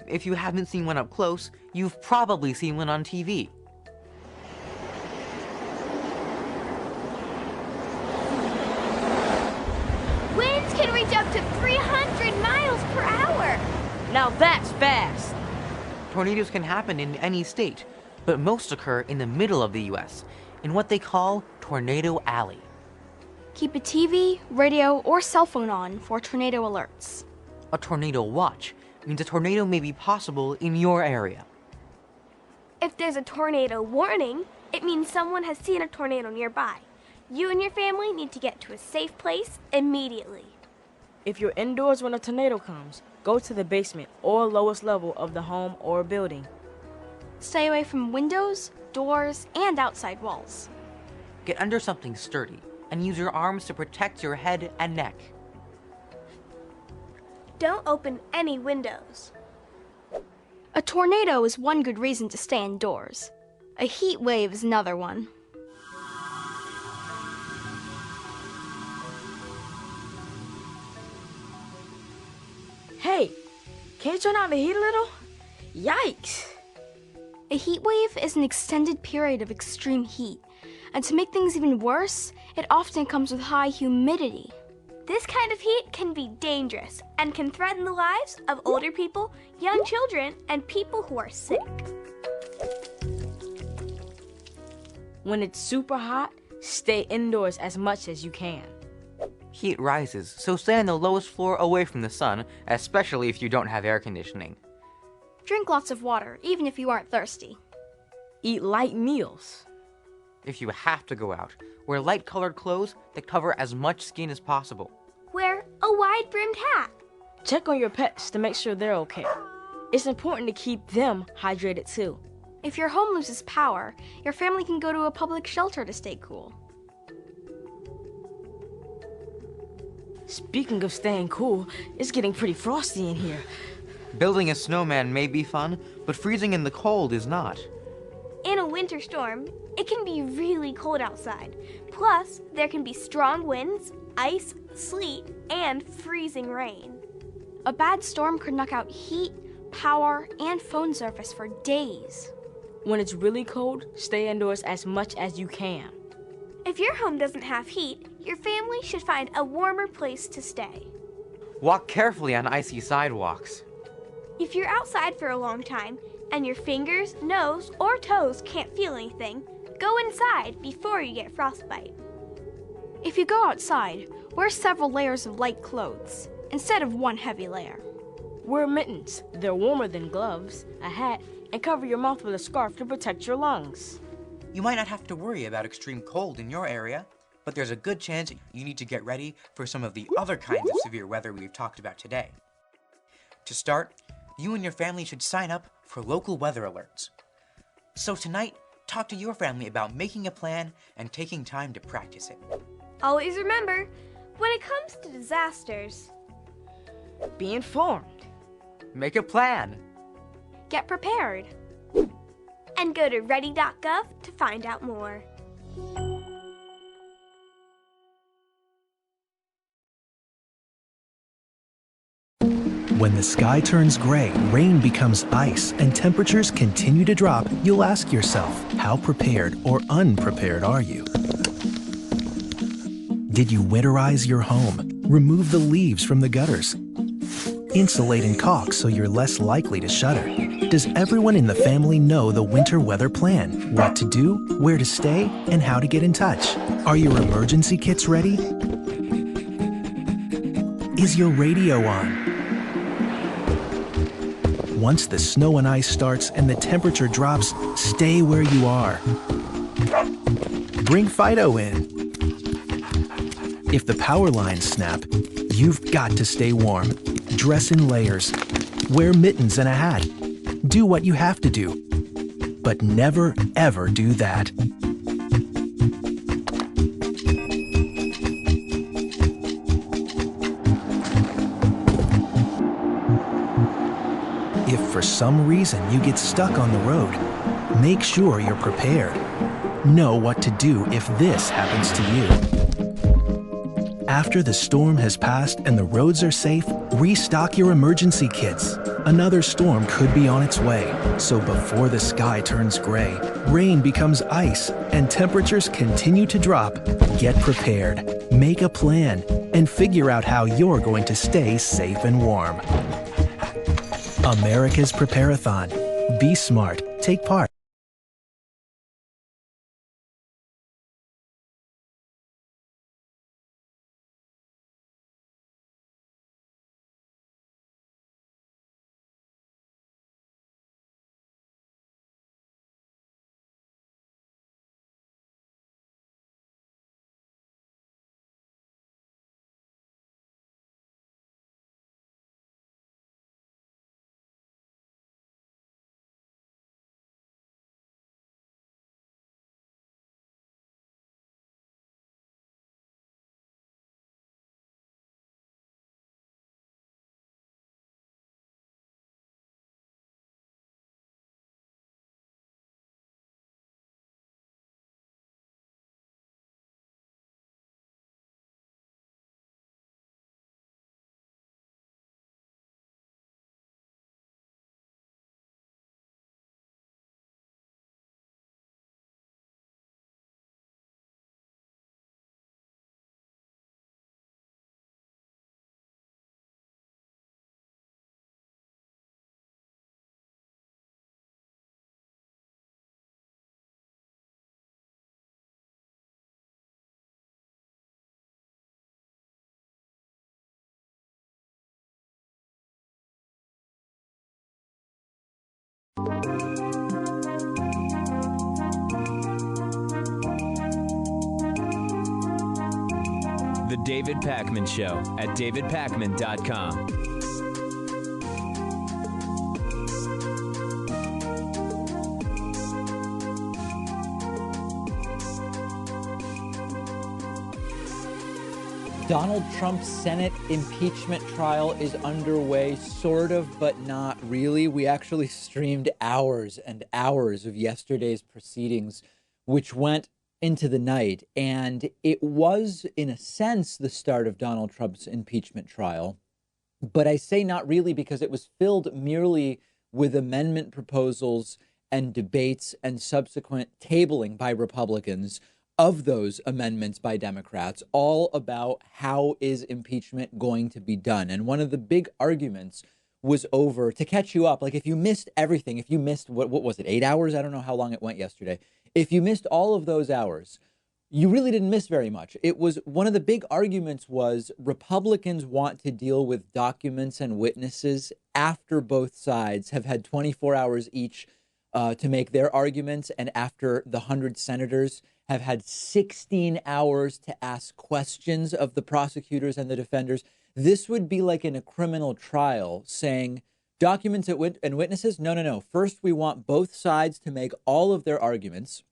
If you haven't seen one up close, you've probably seen one on TV. Winds can reach up to 300 miles per hour. Now that's fast. Tornadoes can happen in any state, but most occur in the middle of the US, in what they call Tornado Alley. Keep a TV, radio, or cell phone on for tornado alerts. A tornado watch means a tornado may be possible in your area. If there's a tornado warning, it means someone has seen a tornado nearby. You and your family need to get to a safe place immediately. If you're indoors when a tornado comes, go to the basement or lowest level of the home or building. Stay away from windows, doors, and outside walls. Get under something sturdy and use your arms to protect your head and neck. Don't open any windows. A tornado is one good reason to stay indoors. A heat wave is another one. Hey, can't you turn on the heat a little? Yikes! A heat wave is an extended period of extreme heat, and to make things even worse, it often comes with high humidity. This kind of heat can be dangerous and can threaten the lives of older people, young children, and people who are sick. When it's super hot, stay indoors as much as you can. Heat rises, so stay on the lowest floor away from the sun, especially if you don't have air conditioning. Drink lots of water, even if you aren't thirsty. Eat light meals. If you have to go out, wear light-colored clothes that cover as much skin as possible. Wear a wide-brimmed hat. Check on your pets to make sure they're okay. It's important to keep them hydrated too. If your home loses power, your family can go to a public shelter to stay cool. Speaking of staying cool, it's getting pretty frosty in here. Building a snowman may be fun, but freezing in the cold is not. In a winter storm, it can be really cold outside. Plus, there can be strong winds, ice, sleet, and freezing rain. A bad storm could knock out heat, power, and phone service for days. When it's really cold, stay indoors as much as you can. If your home doesn't have heat, your family should find a warmer place to stay. Walk carefully on icy sidewalks. If you're outside for a long time and your fingers, nose, or toes can't feel anything, go inside before you get frostbite. If you go outside, wear several layers of light clothes instead of one heavy layer. Wear mittens. They're warmer than gloves, a hat, and cover your mouth with a scarf to protect your lungs. You might not have to worry about extreme cold in your area, but there's a good chance you need to get ready for some of the other kinds of severe weather we've talked about today. To start, you and your family should sign up for local weather alerts. So tonight, talk to your family about making a plan and taking time to practice it. Always remember, when it comes to disasters, Be informed. Make a plan. get prepared. And go to ready.gov to find out more. When the sky turns gray, rain becomes ice, and temperatures continue to drop, you'll ask yourself, how prepared or unprepared are you? Did you winterize your home? Remove the leaves from the gutters? Insulate and caulk so you're less likely to shudder? Does everyone in the family know the winter weather plan? What to do, where to stay, and how to get in touch? Are your emergency kits ready? Is your radio on? Once the snow and ice starts and the temperature drops, stay where you are. Bring Fido in. If the power lines snap, you've got to stay warm. Dress in layers. Wear mittens and a hat. Do what you have to do. But never, ever do that. If for some reason you get stuck on the road, make sure you're prepared. Know what to do if this happens to you. After the storm has passed and the roads are safe, restock your emergency kits. Another storm could be on its way, so before the sky turns gray, rain becomes ice, and temperatures continue to drop, get prepared, make a plan, and figure out how you're going to stay safe and warm. America's Preparathon. Be smart. Take part. The David Pakman Show at davidpakman.com. Donald Trump's Senate impeachment trial is underway, sort of, but not really. We actually streamed hours and hours of yesterday's proceedings, which went into the night. And it was, in a sense, the start of Donald Trump's impeachment trial. But I say not really because it was filled merely with amendment proposals and debates and subsequent tabling by Republicans of those amendments by Democrats, all about how is impeachment going to be done. And one of the big arguments was over, to catch you up, like if you missed everything, if you missed, what was it, 8 hours? I don't know how long it went yesterday. If you missed all of those hours, you really didn't miss very much. It was one of the big arguments was Republicans want to deal with documents and witnesses after both sides have had 24 hours each to make their arguments, and after the 100 senators have had 16 hours to ask questions of the prosecutors and the defenders, this would be like in a criminal trial saying, documents and witnesses? No, no, no. First, we want both sides to make all of their arguments.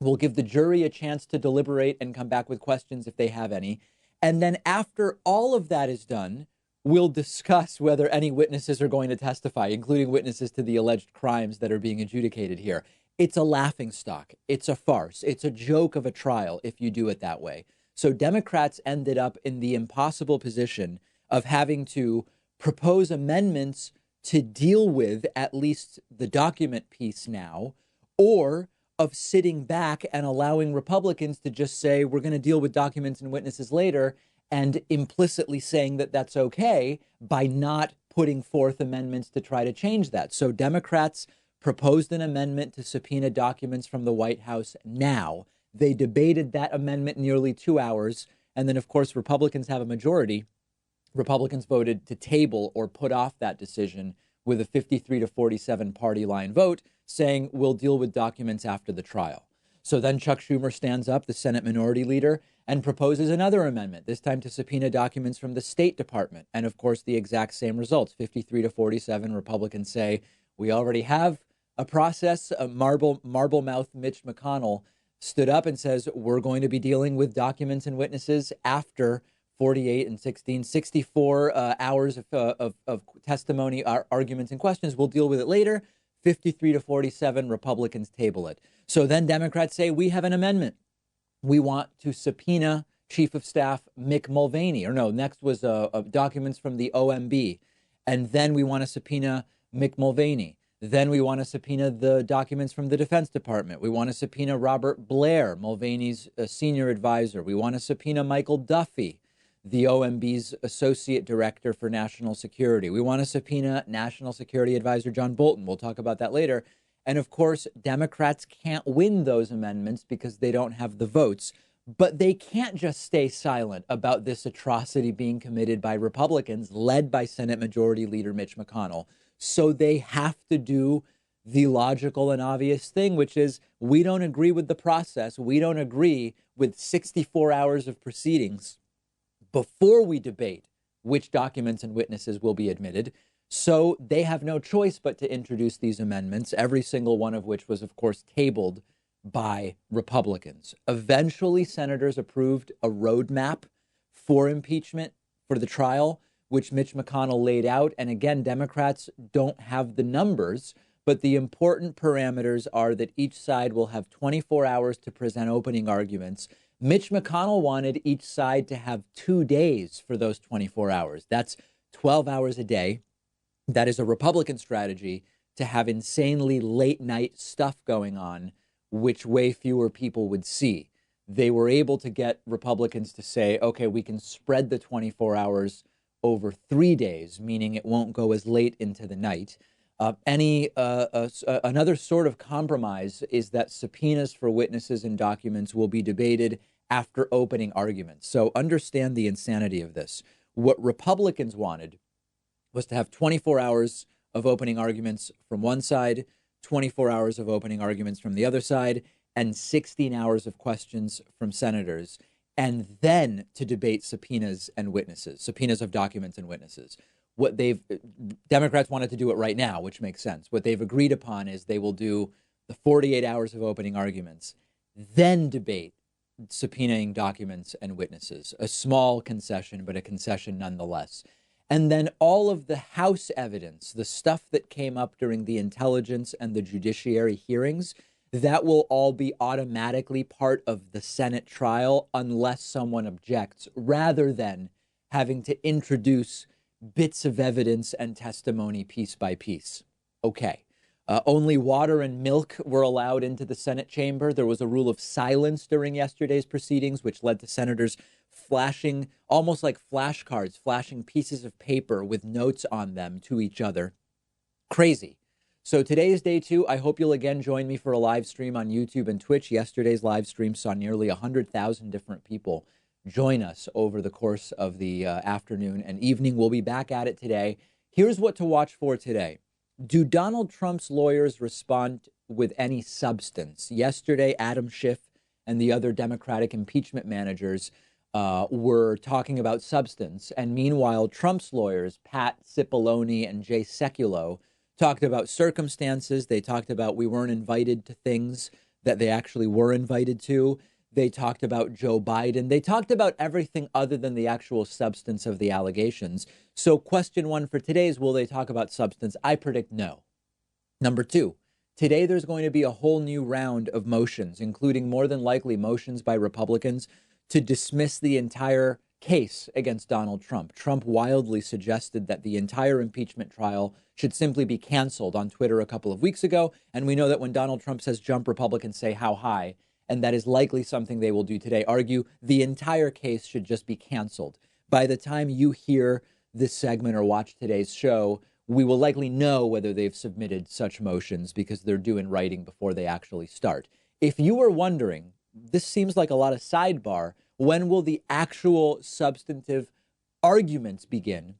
We'll give the jury a chance to deliberate and come back with questions if they have any. And then after all of that is done, we'll discuss whether any witnesses are going to testify, including witnesses to the alleged crimes that are being adjudicated here. It's a laughingstock. It's a farce. It's a joke of a trial if you do it that way. So Democrats ended up in the impossible position of having to propose amendments to deal with at least the document piece now, or of sitting back and allowing Republicans to just say, we're going to deal with documents and witnesses later, and implicitly saying that that's okay by not putting forth amendments to try to change that. So Democrats proposed an amendment to subpoena documents from the White House now. They debated that amendment nearly 2 hours. And then, of course, Republicans have a majority. Republicans voted to table or put off that decision with a 53-47 party line vote, saying we'll deal with documents after the trial. So then Chuck Schumer stands up, the Senate Minority Leader, and proposes another amendment, this time to subpoena documents from the State Department. And of course, the exact same results, 53-47. Republicans say, we already have a process. Marble-mouthed Mitch McConnell stood up and says, we're going to be dealing with documents and witnesses after 48 and 64 hours of testimony, arguments, and questions. We'll deal with it later. 53-47, Republicans table it. So then Democrats say, we have an amendment. We want to subpoena Chief of Staff Mick Mulvaney. Or no, next was documents from the OMB. And then we want to subpoena Mick Mulvaney. Then we want to subpoena the documents from the Defense Department. We want to subpoena Robert Blair, Mulvaney's senior advisor. We want to subpoena Michael Duffy, the OMB's Associate Director for National Security. We want to subpoena National Security Advisor John Bolton. We'll talk about that later. And of course, Democrats can't win those amendments because they don't have the votes. But they can't just stay silent about this atrocity being committed by Republicans, led by Senate Majority Leader Mitch McConnell. So they have to do the logical and obvious thing, which is we don't agree with the process. We don't agree with 64 hours of proceedings before we debate which documents and witnesses will be admitted. So they have no choice but to introduce these amendments, every single one of which was, of course, tabled by Republicans. Eventually, senators approved a roadmap for impeachment for the trial, which Mitch McConnell laid out. And again, Democrats don't have the numbers, but the important parameters are that each side will have 24 hours to present opening arguments. Mitch McConnell wanted each side to have 2 days for those 24 hours. That's 12 hours a day. That is a Republican strategy to have insanely late night stuff going on, which way fewer people would see. They were able to get Republicans to say, okay, we can spread the 24 hours over 3 days, meaning it won't go as late into the night. Another sort of compromise is that subpoenas for witnesses and documents will be debated after opening arguments. So understand the insanity of this. What Republicans wanted was to have 24 hours of opening arguments from one side, 24 hours of opening arguments from the other side, and 16 hours of questions from senators, and then to debate subpoenas and witnesses, subpoenas of documents and witnesses. Democrats wanted to do it right now, which makes sense. What they've agreed upon is they will do the 48 hours of opening arguments, then debate subpoenaing documents and witnesses. A small concession, but a concession nonetheless. And then all of the House evidence, the stuff that came up during the intelligence and the judiciary hearings, that will all be automatically part of the Senate trial unless someone objects, rather than having to introduce bits of evidence and testimony piece by piece. Okay. Only water and milk were allowed into the Senate chamber. There was a rule of silence during yesterday's proceedings, which led to senators flashing, almost like flashcards, flashing pieces of paper with notes on them to each other. Crazy. So today is day 2. I hope you'll again join me for a live stream on YouTube and Twitch. Yesterday's live stream saw nearly 100,000 different people join us over the course of the afternoon and evening. We'll be back at it today. Here's what to watch for today. Do Donald Trump's lawyers respond with any substance. Yesterday, Adam Schiff and the other Democratic impeachment managers were talking about substance. And meanwhile, Trump's lawyers, Pat Cipollone and Jay Sekulow, talked about circumstances. They talked about we weren't invited to things that they actually were invited to. They talked about Joe Biden. They talked about everything other than the actual substance of the allegations. So question one for today is, will they talk about substance? I predict no. Number two, today there's going to be a whole new round of motions, including more than likely motions by Republicans to dismiss the entire case against Donald Trump. Trump wildly suggested that the entire impeachment trial should simply be canceled on Twitter a couple of weeks ago. And we know that when Donald Trump says jump, Republicans say how high. And that is likely something they will do today, argue the entire case should just be canceled. By the time you hear this segment or watch today's show, we will likely know whether they've submitted such motions because they're due in writing before they actually start. If you were wondering, this seems like a lot of sidebar. When will the actual substantive arguments begin?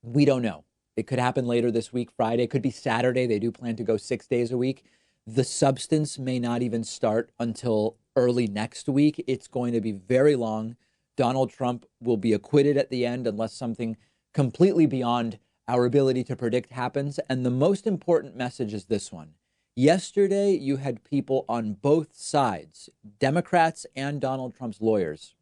We don't know. It could happen later this week, Friday. It could be Saturday. They do plan to go 6 days a week. The substance may not even start until early next week. It's going to be very long. Donald Trump will be acquitted at the end unless something completely beyond our ability to predict happens. And the most important message is this one. Yesterday, you had people on both sides, Democrats and Donald Trump's lawyers,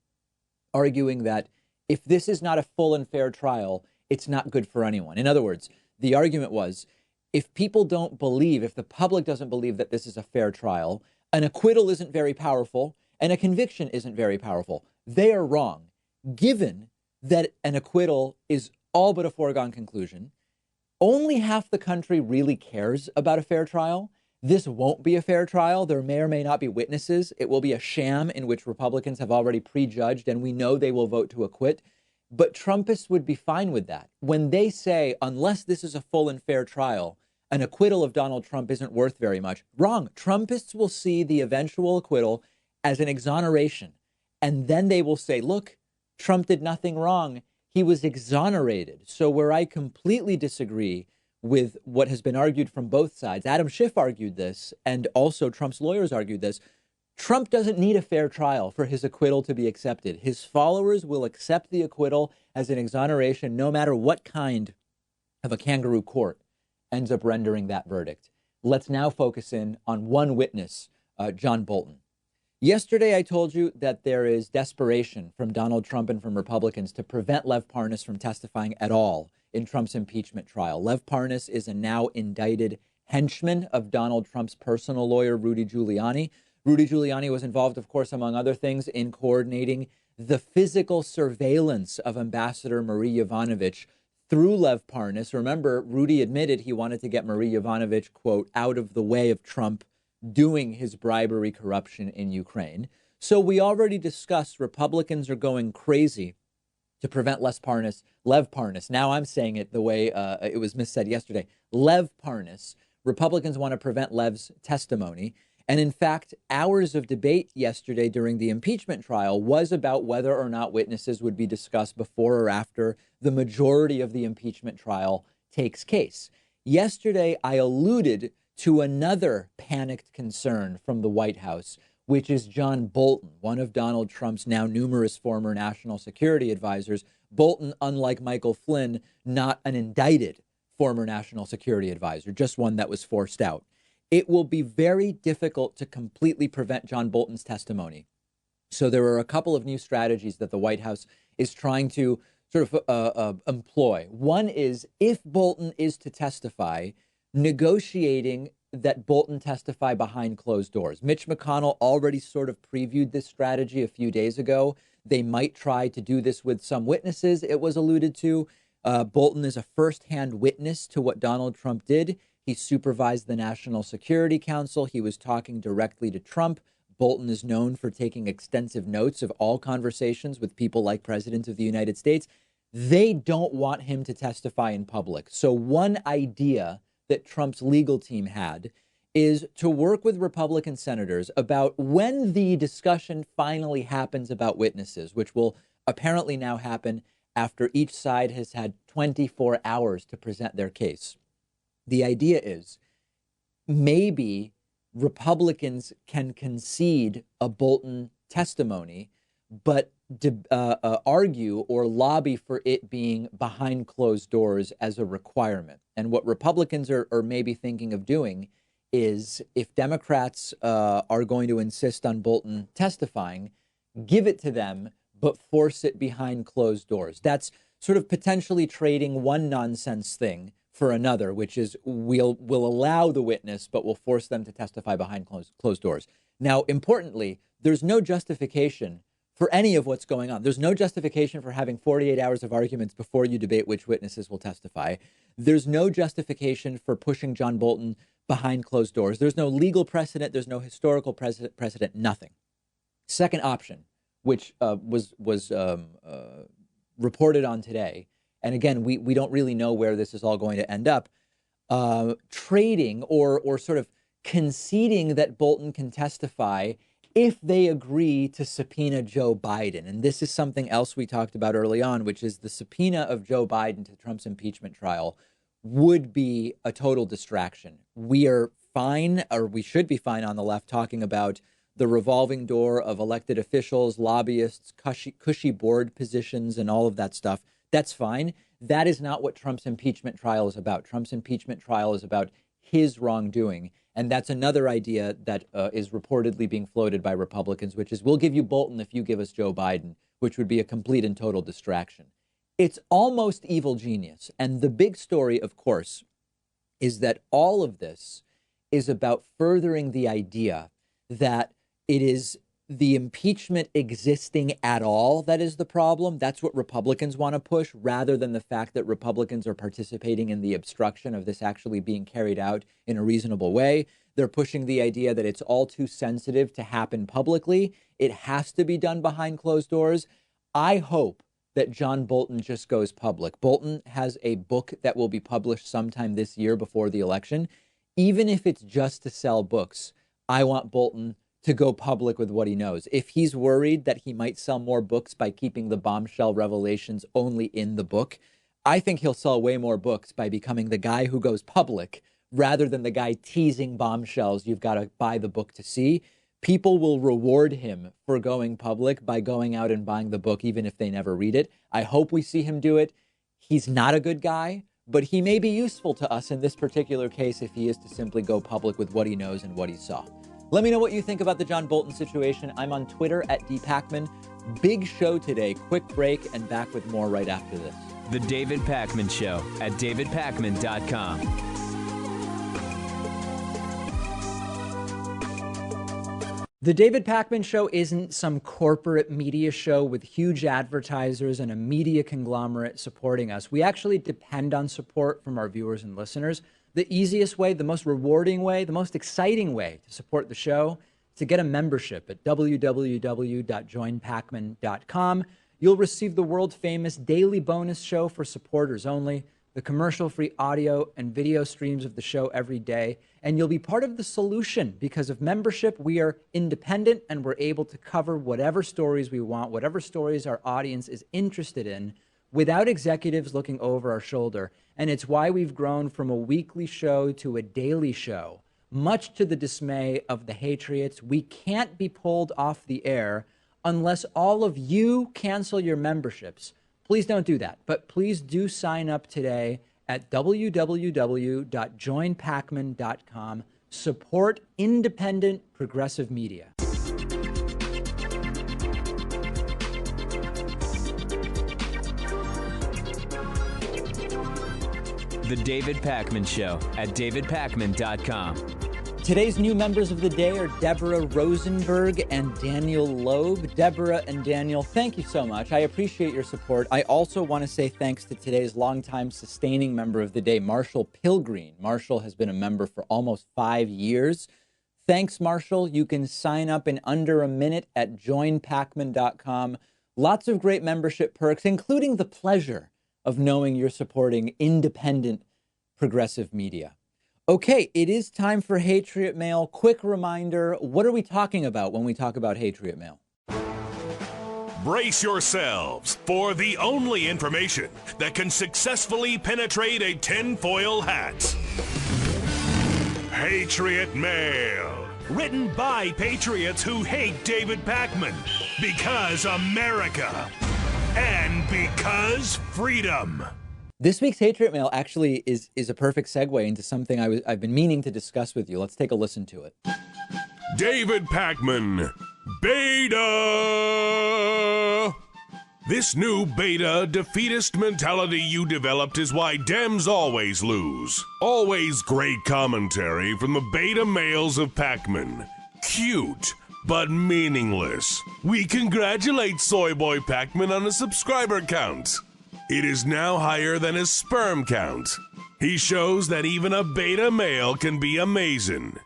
arguing that if this is not a full and fair trial, it's not good for anyone. In other words, the argument was, if people don't believe, if the public doesn't believe that this is a fair trial, an acquittal isn't very powerful and a conviction isn't very powerful. They are wrong, given that an acquittal is all but a foregone conclusion. Only half the country really cares about a fair trial. This won't be a fair trial. There may or may not be witnesses. It will be a sham in which Republicans have already prejudged, and we know they will vote to acquit. But Trumpists would be fine with that. When they say, unless this is a full and fair trial, an acquittal of Donald Trump isn't worth very much. Wrong. Trumpists will see the eventual acquittal as an exoneration. And then they will say, look, Trump did nothing wrong. He was exonerated. So where I completely disagree with what has been argued from both sides, Adam Schiff argued this, and also Trump's lawyers argued this, Trump doesn't need a fair trial for his acquittal to be accepted. His followers will accept the acquittal as an exoneration, no matter what kind of a kangaroo court ends up rendering that verdict. Let's now focus in on one witness, John Bolton. Yesterday, I told you that there is desperation from Donald Trump and from Republicans to prevent Lev Parnas from testifying at all in Trump's impeachment trial. Lev Parnas is a now indicted henchman of Donald Trump's personal lawyer, Rudy Giuliani. Rudy Giuliani was involved, of course, among other things, in coordinating the physical surveillance of Ambassador Marie Yovanovitch through Lev Parnas. Remember, Rudy admitted he wanted to get Marie Yovanovitch, quote, out of the way of Trump doing his bribery corruption in Ukraine. So we already discussed Republicans are going crazy to prevent Lev Parnas. Now I'm saying it the way it was missaid yesterday. Lev Parnas. Republicans want to prevent Lev's testimony. And in fact, hours of debate yesterday during the impeachment trial was about whether or not witnesses would be discussed before or after the majority of the impeachment trial takes case. Yesterday, I alluded to another panicked concern from the White House, which is John Bolton, one of Donald Trump's now numerous former national security advisors. Bolton, unlike Michael Flynn, not an indicted former national security advisor, just one that was forced out. It will be very difficult to completely prevent John Bolton's testimony. So there are a couple of new strategies that the White House is trying to sort of employ. One is, if Bolton is to testify, negotiating that Bolton testify behind closed doors. Mitch McConnell already sort of previewed this strategy a few days ago. They might try to do this with some witnesses, it was alluded to. Bolton is a firsthand witness to what Donald Trump did. He supervised the National Security Council. He was talking directly to Trump. Bolton is known for taking extensive notes of all conversations with people like President of the United States. They don't want him to testify in public. So one idea that Trump's legal team had is to work with Republican senators about when the discussion finally happens about witnesses, which will apparently now happen after each side has had 24 hours to present their case. The idea is maybe Republicans can concede a Bolton testimony, but argue or lobby for it being behind closed doors as a requirement. And what Republicans are maybe thinking of doing is, if Democrats are going to insist on Bolton testifying, give it to them, but force it behind closed doors. That's sort of potentially trading one nonsense thing for another, which is we'll allow the witness, but we'll force them to testify behind closed doors. Now, importantly, there's no justification for any of what's going on. There's no justification for having 48 hours of arguments before you debate which witnesses will testify. There's no justification for pushing John Bolton behind closed doors. There's no legal precedent. There's no historical precedent, nothing. Second option, which was reported on today, and again, we don't really know where this is all going to end up, trading or sort of conceding that Bolton can testify if they agree to subpoena Joe Biden. And this is something else we talked about early on, which is the subpoena of Joe Biden to Trump's impeachment trial would be a total distraction. We are fine, or we should be fine on the left, talking about the revolving door of elected officials, lobbyists, cushy board positions, and all of that stuff. That's fine. That is not what Trump's impeachment trial is about. Trump's impeachment trial is about his wrongdoing. And that's another idea that is reportedly being floated by Republicans, which is, we'll give you Bolton if you give us Joe Biden, which would be a complete and total distraction. It's almost evil genius. And the big story, of course, is that all of this is about furthering the idea that it is the impeachment existing at all that is the problem. That's what Republicans want to push, rather than the fact that Republicans are participating in the obstruction of this actually being carried out in a reasonable way. They're pushing the idea that it's all too sensitive to happen publicly. It has to be done behind closed doors. I hope that John Bolton just goes public. Bolton has a book that will be published sometime this year before the election. Even if it's just to sell books, I want Bolton to go public with what he knows. If he's worried that he might sell more books by keeping the bombshell revelations only in the book, I think he'll sell way more books by becoming the guy who goes public rather than the guy teasing bombshells you've got to buy the book to see. People will reward him for going public by going out and buying the book, even if they never read it. I hope we see him do it. He's not a good guy, but he may be useful to us in this particular case if he is to simply go public with what he knows and what he saw. Let me know what you think about the John Bolton situation. I'm on Twitter at @dpacman. Big show today. Quick break and back with more right after this. The David Pakman Show at davidpakman.com. The David Pakman Show isn't some corporate media show with huge advertisers and a media conglomerate supporting us. We actually depend on support from our viewers and listeners. The easiest way, the most rewarding way, the most exciting way to support the show is to get a membership at www.joinpakman.com. You'll receive the world-famous daily bonus show for supporters only, the commercial-free audio and video streams of the show every day, and you'll be part of the solution. Because of membership, we are independent and we're able to cover whatever stories we want, whatever stories our audience is interested in, without executives looking over our shoulder. And it's why we've grown from a weekly show to a daily show. Much to the dismay of the Hatriots, we can't be pulled off the air unless all of you cancel your memberships. Please don't do that, but please do sign up today at www.joinpakman.com. Support independent progressive media. The David Pakman Show at davidpakman.com. Today's new members of the day are Deborah Rosenberg and Daniel Loeb. Deborah and Daniel, thank you so much. I appreciate your support. I also want to say thanks to today's longtime sustaining member of the day, Marshall Pilgreen. Marshall has been a member for almost 5 years. Thanks, Marshall. You can sign up in under a minute at joinpakman.com. Lots of great membership perks, including the pleasure of knowing you're supporting independent progressive media. Okay, it is time for Hatriot Mail. Quick reminder, what are we talking about when we talk about Hatriot Mail? Brace yourselves for the only information that can successfully penetrate a tinfoil hat. Hatriot Mail. Written by patriots who hate David Pakman. Because America. And because freedom. This week's Patriot Mail actually is a perfect segue into something I've been meaning to discuss with you. Let's take a listen to it. David Pakman, Beta! This new beta defeatist mentality you developed is why Dems always lose. Always great commentary from the beta males of Pakman. Cute, but meaningless. We congratulate Soy Boy Pakman on a subscriber count. It is now higher than his sperm count. He shows that even a beta male can be amazing.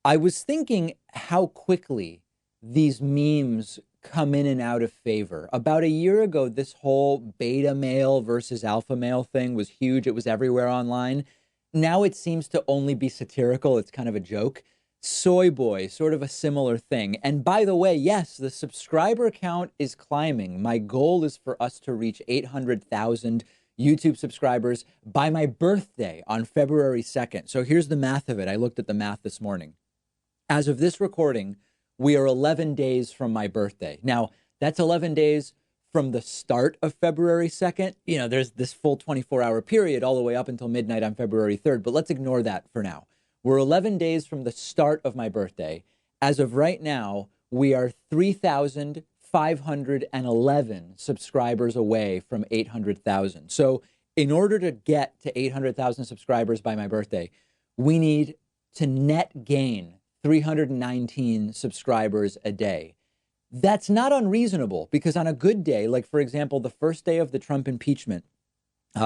I was thinking how quickly these memes come in and out of favor. About a year ago, this whole beta male versus alpha male thing was huge. It was everywhere online. Now it seems to only be satirical. It's kind of a joke. Soy Boy, sort of a similar thing. And by the way, yes, the subscriber count is climbing. My goal is for us to reach 800,000 YouTube subscribers by my birthday on February 2nd. So here's the math of it. I looked at the math this morning. As of this recording, we are 11 days from my birthday. Now, that's 11 days from the start of February 2nd. You know, there's this full 24-hour period all the way up until midnight on February 3rd, but let's ignore that for now. We're 11 days from the start of my birthday. As of right now, we are 3,511 subscribers away from 800,000. So in order to get to 800,000 subscribers by my birthday, we need to net gain 319 subscribers a day. That's not unreasonable because on a good day, like for example, the first day of the Trump impeachment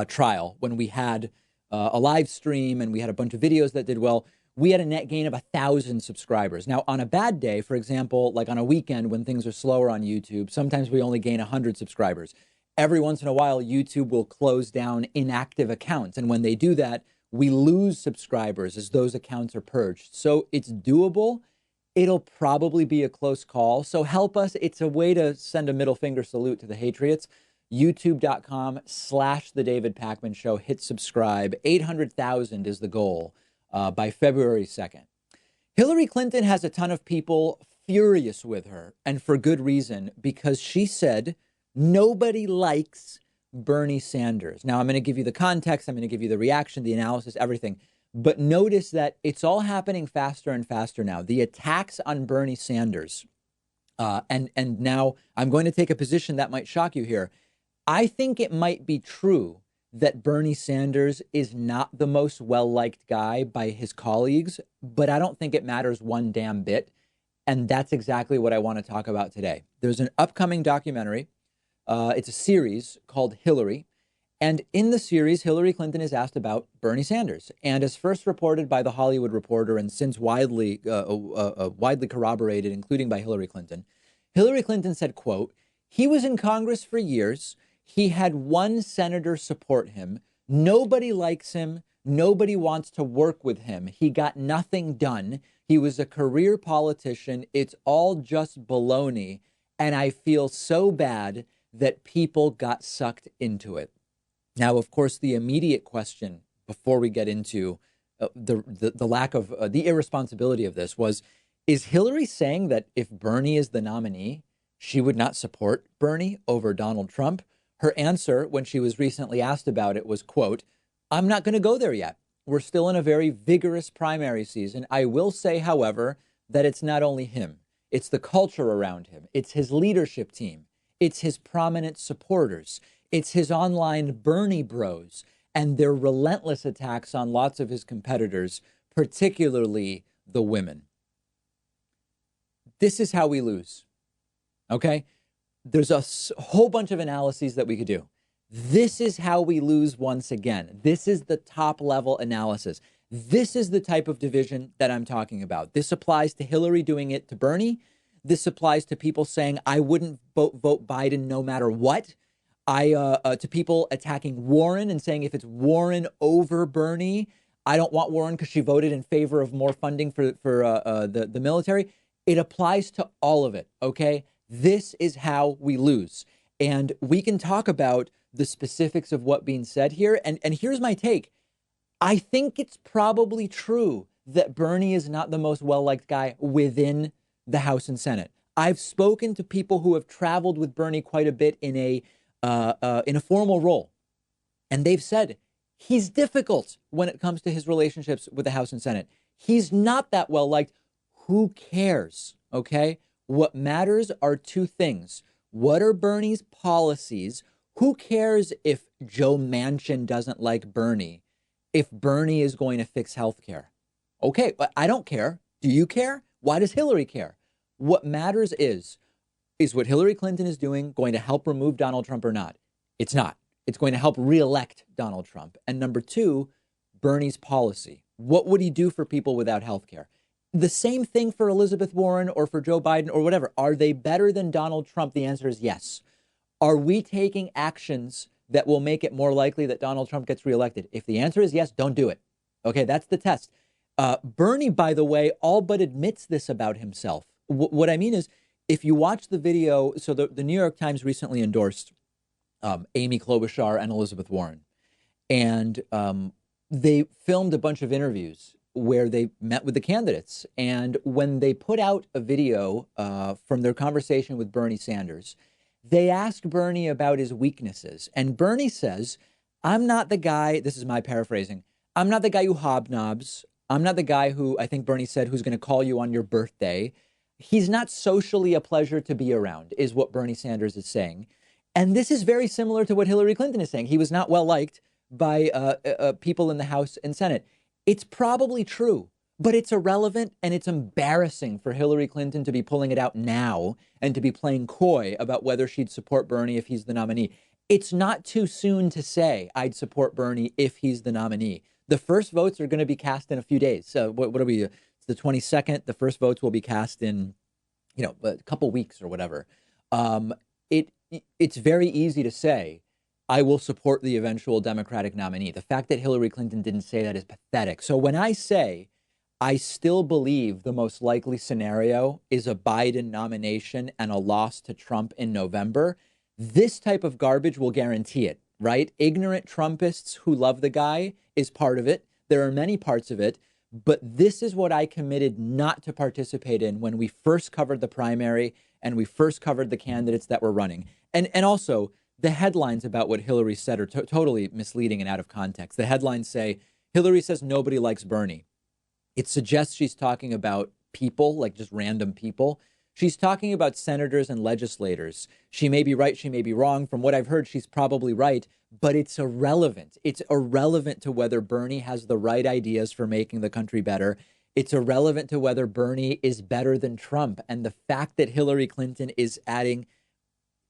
trial, when we had a live stream and we had a bunch of videos that did well, we had a net gain of 1,000 subscribers. Now, on a bad day, for example, like on a weekend when things are slower on YouTube, sometimes we only gain 100 subscribers. Every once in a while, YouTube will close down inactive accounts. And when they do that, we lose subscribers as those accounts are purged. So it's doable. It'll probably be a close call. So help us. It's a way to send a middle finger salute to the Hatriots. YouTube.com/The David Pakman Show. Hit subscribe. 800,000 is the goal by February 2nd. Hillary Clinton has a ton of people furious with her, and for good reason, because she said nobody likes Bernie Sanders. Now, I'm going to give you the context. I'm going to give you the reaction, the analysis, everything. But notice that it's all happening faster and faster now. The attacks on Bernie Sanders. And now I'm going to take a position that might shock you here. I think it might be true that Bernie Sanders is not the most well-liked guy by his colleagues, but I don't think it matters one damn bit. And that's exactly what I want to talk about today. There's an upcoming documentary. It's a series called Hillary. And in the series, Hillary Clinton is asked about Bernie Sanders. And as first reported by The Hollywood Reporter and since widely corroborated, including by Hillary Clinton said, quote, "He was in Congress for years. He had one senator support him. Nobody likes him. Nobody wants to work with him. He got nothing done. He was a career politician. It's all just baloney. And I feel so bad that people got sucked into it." Now, of course, the immediate question before we get into the lack of the irresponsibility of this was, is Hillary saying that if Bernie is the nominee, she would not support Bernie over Donald Trump? Her answer when she was recently asked about it was, quote, "I'm not going to go there yet. We're still in a very vigorous primary season. I will say, however, that it's not only him. It's the culture around him. It's his leadership team. It's his prominent supporters. It's his online Bernie bros and their relentless attacks on lots of his competitors, particularly the women." This is how we lose. Okay? There's a whole bunch of analyses that we could do. This is how we lose once again. This is the top level analysis. This is the type of division that I'm talking about. This applies to Hillary doing it to Bernie. This applies to people saying, I wouldn't vote Biden no matter what. To people attacking Warren and saying if it's Warren over Bernie, I don't want Warren because she voted in favor of more funding for the military. It applies to all of it, okay? This is how we lose. And we can talk about the specifics of what being said here. And here's my take. I think it's probably true that Bernie is not the most well-liked guy within the House and Senate. I've spoken to people who have traveled with Bernie quite a bit in a formal role, and they've said he's difficult when it comes to his relationships with the House and Senate. He's not that well-liked. Who cares? Okay? What matters are two things. What are Bernie's policies? Who cares if Joe Manchin doesn't like Bernie, if Bernie is going to fix healthcare? Okay, but I don't care. Do you care? Why does Hillary care? What matters is what Hillary Clinton is doing going to help remove Donald Trump or not? It's not. It's going to help reelect Donald Trump. And number two, Bernie's policy. What would he do for people without healthcare? The same thing for Elizabeth Warren or for Joe Biden or whatever. Are they better than Donald Trump? The answer is yes. Are we taking actions that will make it more likely that Donald Trump gets reelected? If the answer is yes, don't do it. Okay, that's the test. Bernie, by the way, all but admits this about himself. What I mean is, if you watch the video, so the New York Times recently endorsed Amy Klobuchar and Elizabeth Warren. And they filmed a bunch of interviews where they met with the candidates. And when they put out a video from their conversation with Bernie Sanders, they asked Bernie about his weaknesses. And Bernie says, I'm not the guy, this is my paraphrasing, I'm not the guy who hobnobs. I'm not the guy who, I think Bernie said, who's going to call you on your birthday. He's not socially a pleasure to be around, is what Bernie Sanders is saying. And this is very similar to what Hillary Clinton is saying. He was not well liked by people in the House and Senate. It's probably true, but it's irrelevant and it's embarrassing for Hillary Clinton to be pulling it out now and to be playing coy about whether she'd support Bernie if he's the nominee. It's not too soon to say I'd support Bernie if he's the nominee. The first votes are going to be cast in a few days. So what are we? It's the 22nd. The first votes will be cast in, a couple weeks or whatever. It's very easy to say, I will support the eventual Democratic nominee. The fact that Hillary Clinton didn't say that is pathetic. So when I say I still believe the most likely scenario is a Biden nomination and a loss to Trump in November, this type of garbage will guarantee it, right? Ignorant Trumpists who love the guy is part of it. There are many parts of it. But this is what I committed not to participate in when we first covered the primary and we first covered the candidates that were running. And also, the headlines about what Hillary said are totally misleading and out of context. The headlines say, Hillary says nobody likes Bernie. It suggests she's talking about people, like just random people. She's talking about senators and legislators. She may be right, she may be wrong. From what I've heard, she's probably right, but it's irrelevant. It's irrelevant to whether Bernie has the right ideas for making the country better. It's irrelevant to whether Bernie is better than Trump. And the fact that Hillary Clinton is adding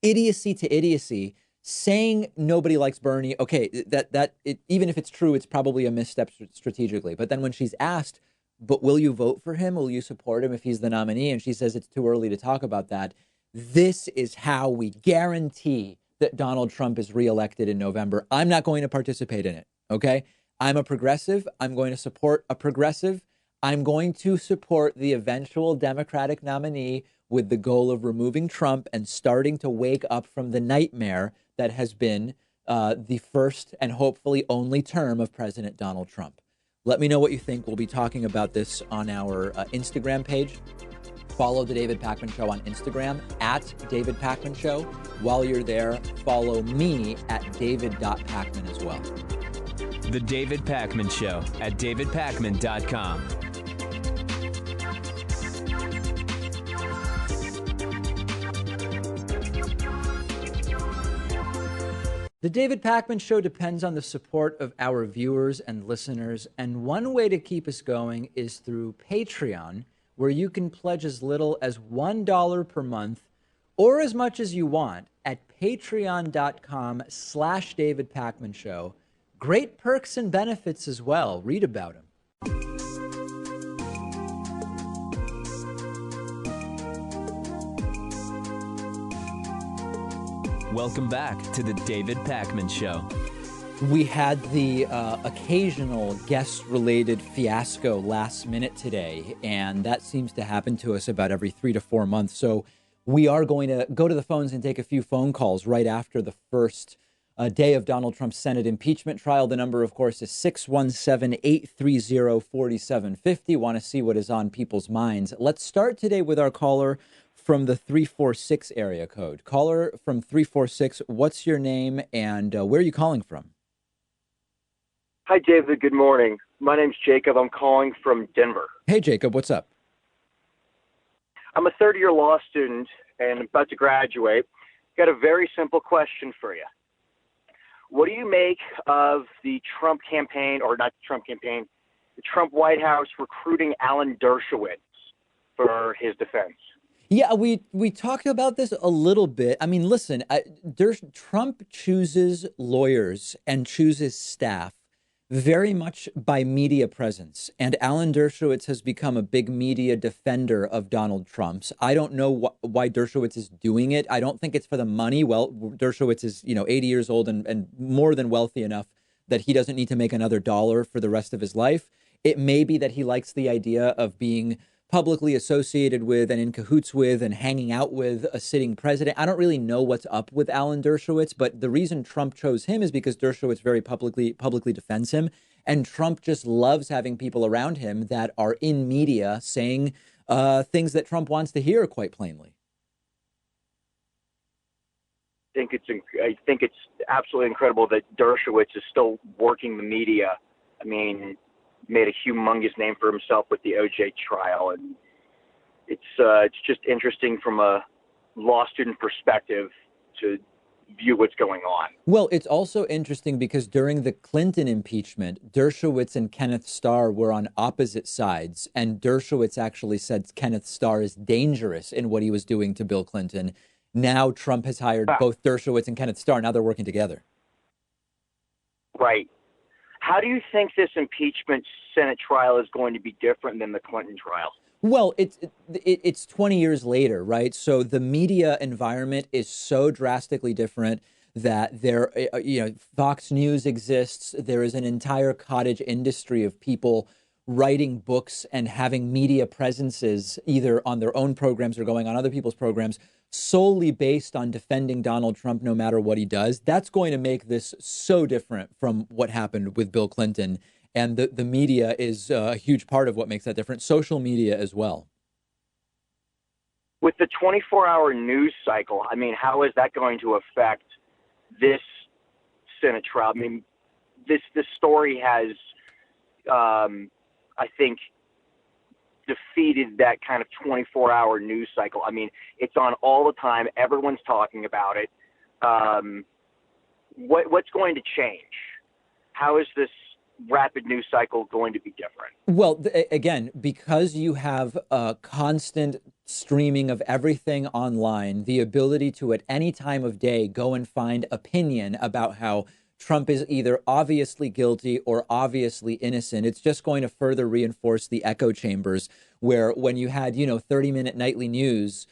idiocy to idiocy, saying nobody likes Bernie, okay, even if it's true, it's probably a misstep strategically. But then when she's asked, but will you vote for him? Will you support him if he's the nominee? And she says it's too early to talk about that. This is how we guarantee that Donald Trump is reelected in November. I'm not going to participate in it, okay? I'm a progressive. I'm going to support a progressive. I'm going to support the eventual Democratic nominee with the goal of removing Trump and starting to wake up from the nightmare that has been the first and hopefully only term of President Donald Trump. Let me know what you think. We'll be talking about this on our Instagram page. Follow The David Pakman Show on Instagram at David Pakman Show. While you're there, follow me at david.pakman as well. The David Pakman Show at davidpakman.com. The David Pakman Show depends on the support of our viewers and listeners, and one way to keep us going is through Patreon, where you can pledge as little as $1 per month or as much as you want at patreon.com/David Pakman Show. Great perks and benefits as well. Read about them. Welcome back to the David Pakman Show. We had the occasional guest-related fiasco last minute today, and that seems to happen to us about every 3 to 4 months. So we are going to go to the phones and take a few phone calls right after the first day of Donald Trump's Senate impeachment trial. The number, of course, is 617-830-4750. Want to see what is on people's minds. Let's start today with our caller from the 346 area code. Caller from 346, what's your name and where are you calling from? Hi, David. Good morning. My name's Jacob. I'm calling from Denver. Hey, Jacob, what's up? I'm a third-year law student and about to graduate. Got a very simple question for you. What do you make of the Trump campaign, or not the Trump campaign, the Trump White House recruiting Alan Dershowitz for his defense? Yeah, we talked about this a little bit. I mean, listen, Trump chooses lawyers and chooses staff very much by media presence. And Alan Dershowitz has become a big media defender of Donald Trump's. I don't know why Dershowitz is doing it. I don't think it's for the money. Well, Dershowitz is, 80 years old and more than wealthy enough that he doesn't need to make another dollar for the rest of his life. It may be that he likes the idea of being publicly associated with and in cahoots with and hanging out with a sitting president. I don't really know what's up with Alan Dershowitz, but the reason Trump chose him is because Dershowitz very publicly defends him. And Trump just loves having people around him that are in media saying things that Trump wants to hear, quite plainly. I think it's absolutely incredible that Dershowitz is still working the media. I mean, made a humongous name for himself with the OJ trial, and it's just interesting from a law student perspective to view what's going on. Well, it's also interesting because during the Clinton impeachment, Dershowitz and Kenneth Starr were on opposite sides, and Dershowitz actually said Kenneth Starr is dangerous in what he was doing to Bill Clinton. Now Trump has hired both Dershowitz and Kenneth Starr. Now they're working together. Right. How do you think this impeachment Senate trial is going to be different than the Clinton trial? Well, it's 20 years later, right? So the media environment is so drastically different that Fox News exists. There is an entire cottage industry of people writing books and having media presences either on their own programs or going on other people's programs solely based on defending Donald Trump no matter what he does. That's going to make this so different from what happened with Bill Clinton. And the media is a huge part of what makes that different. Social media as well. With the 24-hour news cycle, I mean, how is that going to affect this Senate trial? I mean, this story has, I think, defeated that kind of 24-hour news cycle. I mean, it's on all the time. Everyone's talking about it. What's going to change? How is this rapid news cycle going to be different? Well, again, because you have a constant streaming of everything online, the ability to at any time of day go and find opinion about how Trump is either obviously guilty or obviously innocent. It's just going to further reinforce the echo chambers where when you had, 30-minute nightly news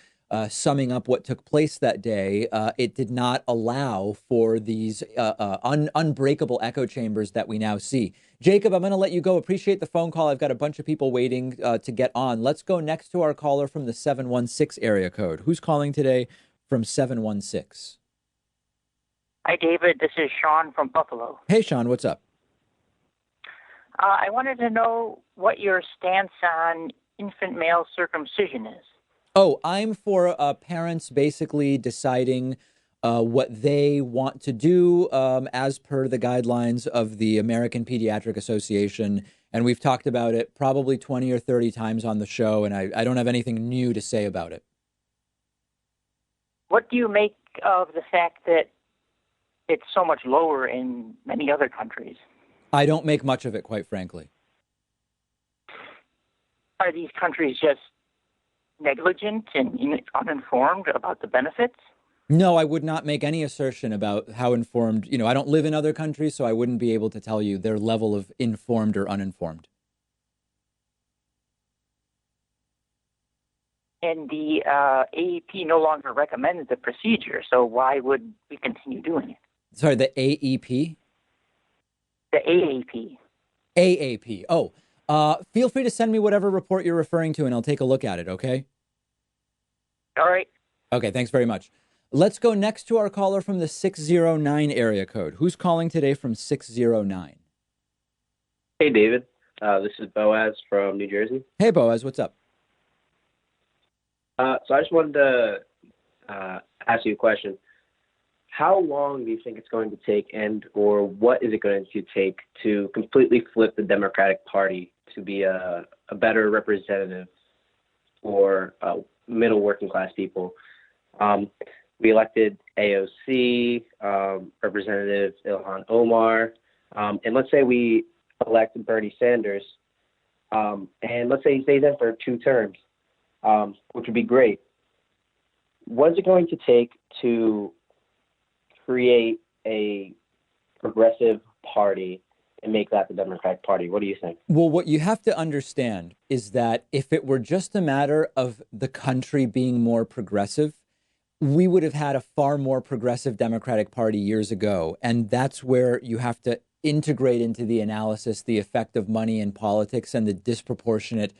summing up what took place that day, it did not allow for these unbreakable echo chambers that we now see. Jacob, I'm going to let you go. Appreciate the phone call. I've got a bunch of people waiting to get on. Let's go next to our caller from the 716 area code. Who's calling today from 716? Hi, David. This is Sean from Buffalo. Hey, Sean, what's up? I wanted to know what your stance on infant male circumcision is. Oh, I'm for parents basically deciding what they want to do as per the guidelines of the American Pediatric Association. And we've talked about it probably 20 or 30 times on the show, and I don't have anything new to say about it. What do you make of the fact that it's so much lower in many other countries? I don't make much of it, quite frankly. Are these countries just negligent and uninformed about the benefits? No, I would not make any assertion about how informed, I don't live in other countries, so I wouldn't be able to tell you their level of informed or uninformed. And the AEP no longer recommends the procedure, so why would we continue doing it? Sorry, the AEP? The AAP. AAP. Oh, feel free to send me whatever report you're referring to, and I'll take a look at it, okay? All right. Okay, thanks very much. Let's go next to our caller from the 609 area code. Who's calling today from 609? Hey, David. This is Boaz from New Jersey. Hey, Boaz, what's up? So I just wanted to ask you a question. How long do you think it's going to take, and or what is it going to take to completely flip the Democratic Party to be a better representative for middle working class people? We elected AOC, Representative Ilhan Omar, and let's say we elect Bernie Sanders, and let's say he stays in for 2 terms, which would be great. What is it going to take to create a progressive party and make that the Democratic Party? What do you think? Well, what you have to understand is that if it were just a matter of the country being more progressive, we would have had a far more progressive Democratic Party years ago. And that's where you have to integrate into the analysis the effect of money in politics and the disproportionate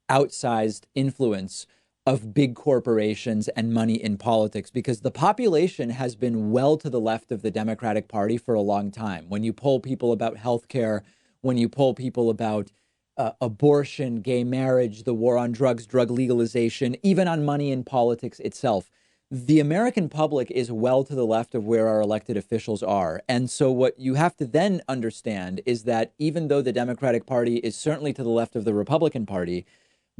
outsized influence of big corporations and money in politics, because the population has been well to the left of the Democratic Party for a long time. When you poll people about healthcare, when you poll people about abortion, gay marriage, the war on drugs, drug legalization, even on money in politics itself, the American public is well to the left of where our elected officials are. And so what you have to then understand is that even though the Democratic Party is certainly to the left of the Republican Party,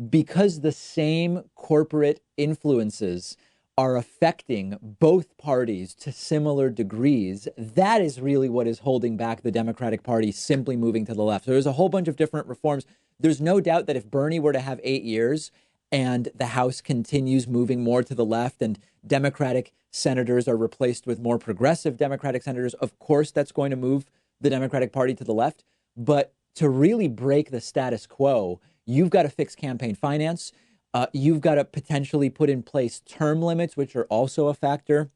because the same corporate influences are affecting both parties to similar degrees, that is really what is holding back the Democratic Party simply moving to the left. So there's a whole bunch of different reforms. There's no doubt that if Bernie were to have 8 years and the House continues moving more to the left and Democratic senators are replaced with more progressive Democratic senators, of course, that's going to move the Democratic Party to the left. But to really break the status quo, you've got to fix campaign finance. You've got to potentially put in place term limits, which are also a factor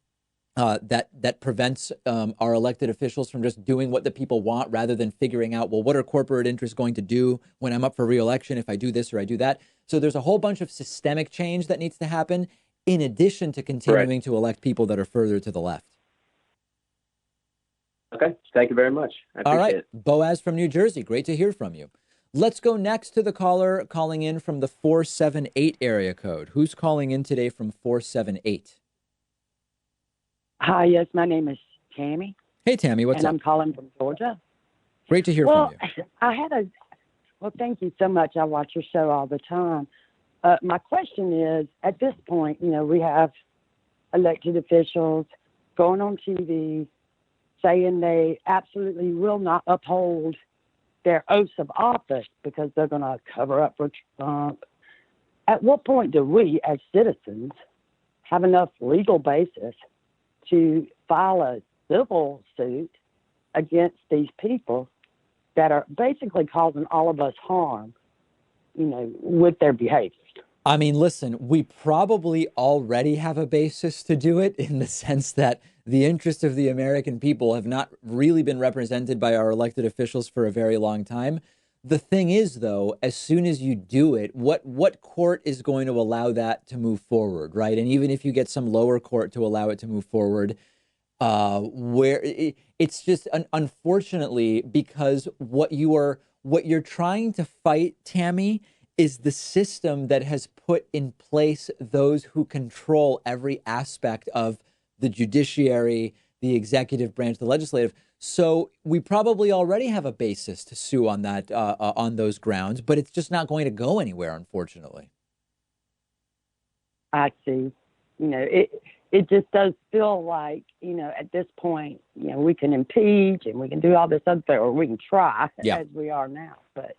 that prevents our elected officials from just doing what the people want rather than figuring out, well, what are corporate interests going to do when I'm up for reelection if I do this or I do that? So there's a whole bunch of systemic change that needs to happen in addition to continuing to elect people that are further to the left. Okay. Thank you very much. I appreciate All right. it. Boaz from New Jersey. Great to hear from you. Let's go next to the caller calling in from the 478 area code. Who's calling in today from 478? Hi, yes, my name is Tammy. Hey, Tammy, what's and up? I'm calling from Georgia. Great to hear from you. Well, thank you so much. I watch your show all the time. My question is, at this point, we have elected officials going on TV saying they absolutely will not uphold their oaths of office because they're going to cover up for Trump. At what point do we, as citizens, have enough legal basis to file a civil suit against these people that are basically causing all of us harm, with their behaviors? I mean, listen, we probably already have a basis to do it in the sense that the interests of the American people have not really been represented by our elected officials for a very long time. The thing is, though, as soon as you do it, what court is going to allow that to move forward, right? And even if you get some lower court to allow it to move forward, it's just unfortunately, because what you're trying to fight, Tammy, is the system that has put in place those who control every aspect of the judiciary, the executive branch, the legislative. So we probably already have a basis to sue on that, on those grounds, but it's just not going to go anywhere, unfortunately. I see. It just does feel like, at this point, we can impeach and we can do all this other thing, or we can try as we are now. But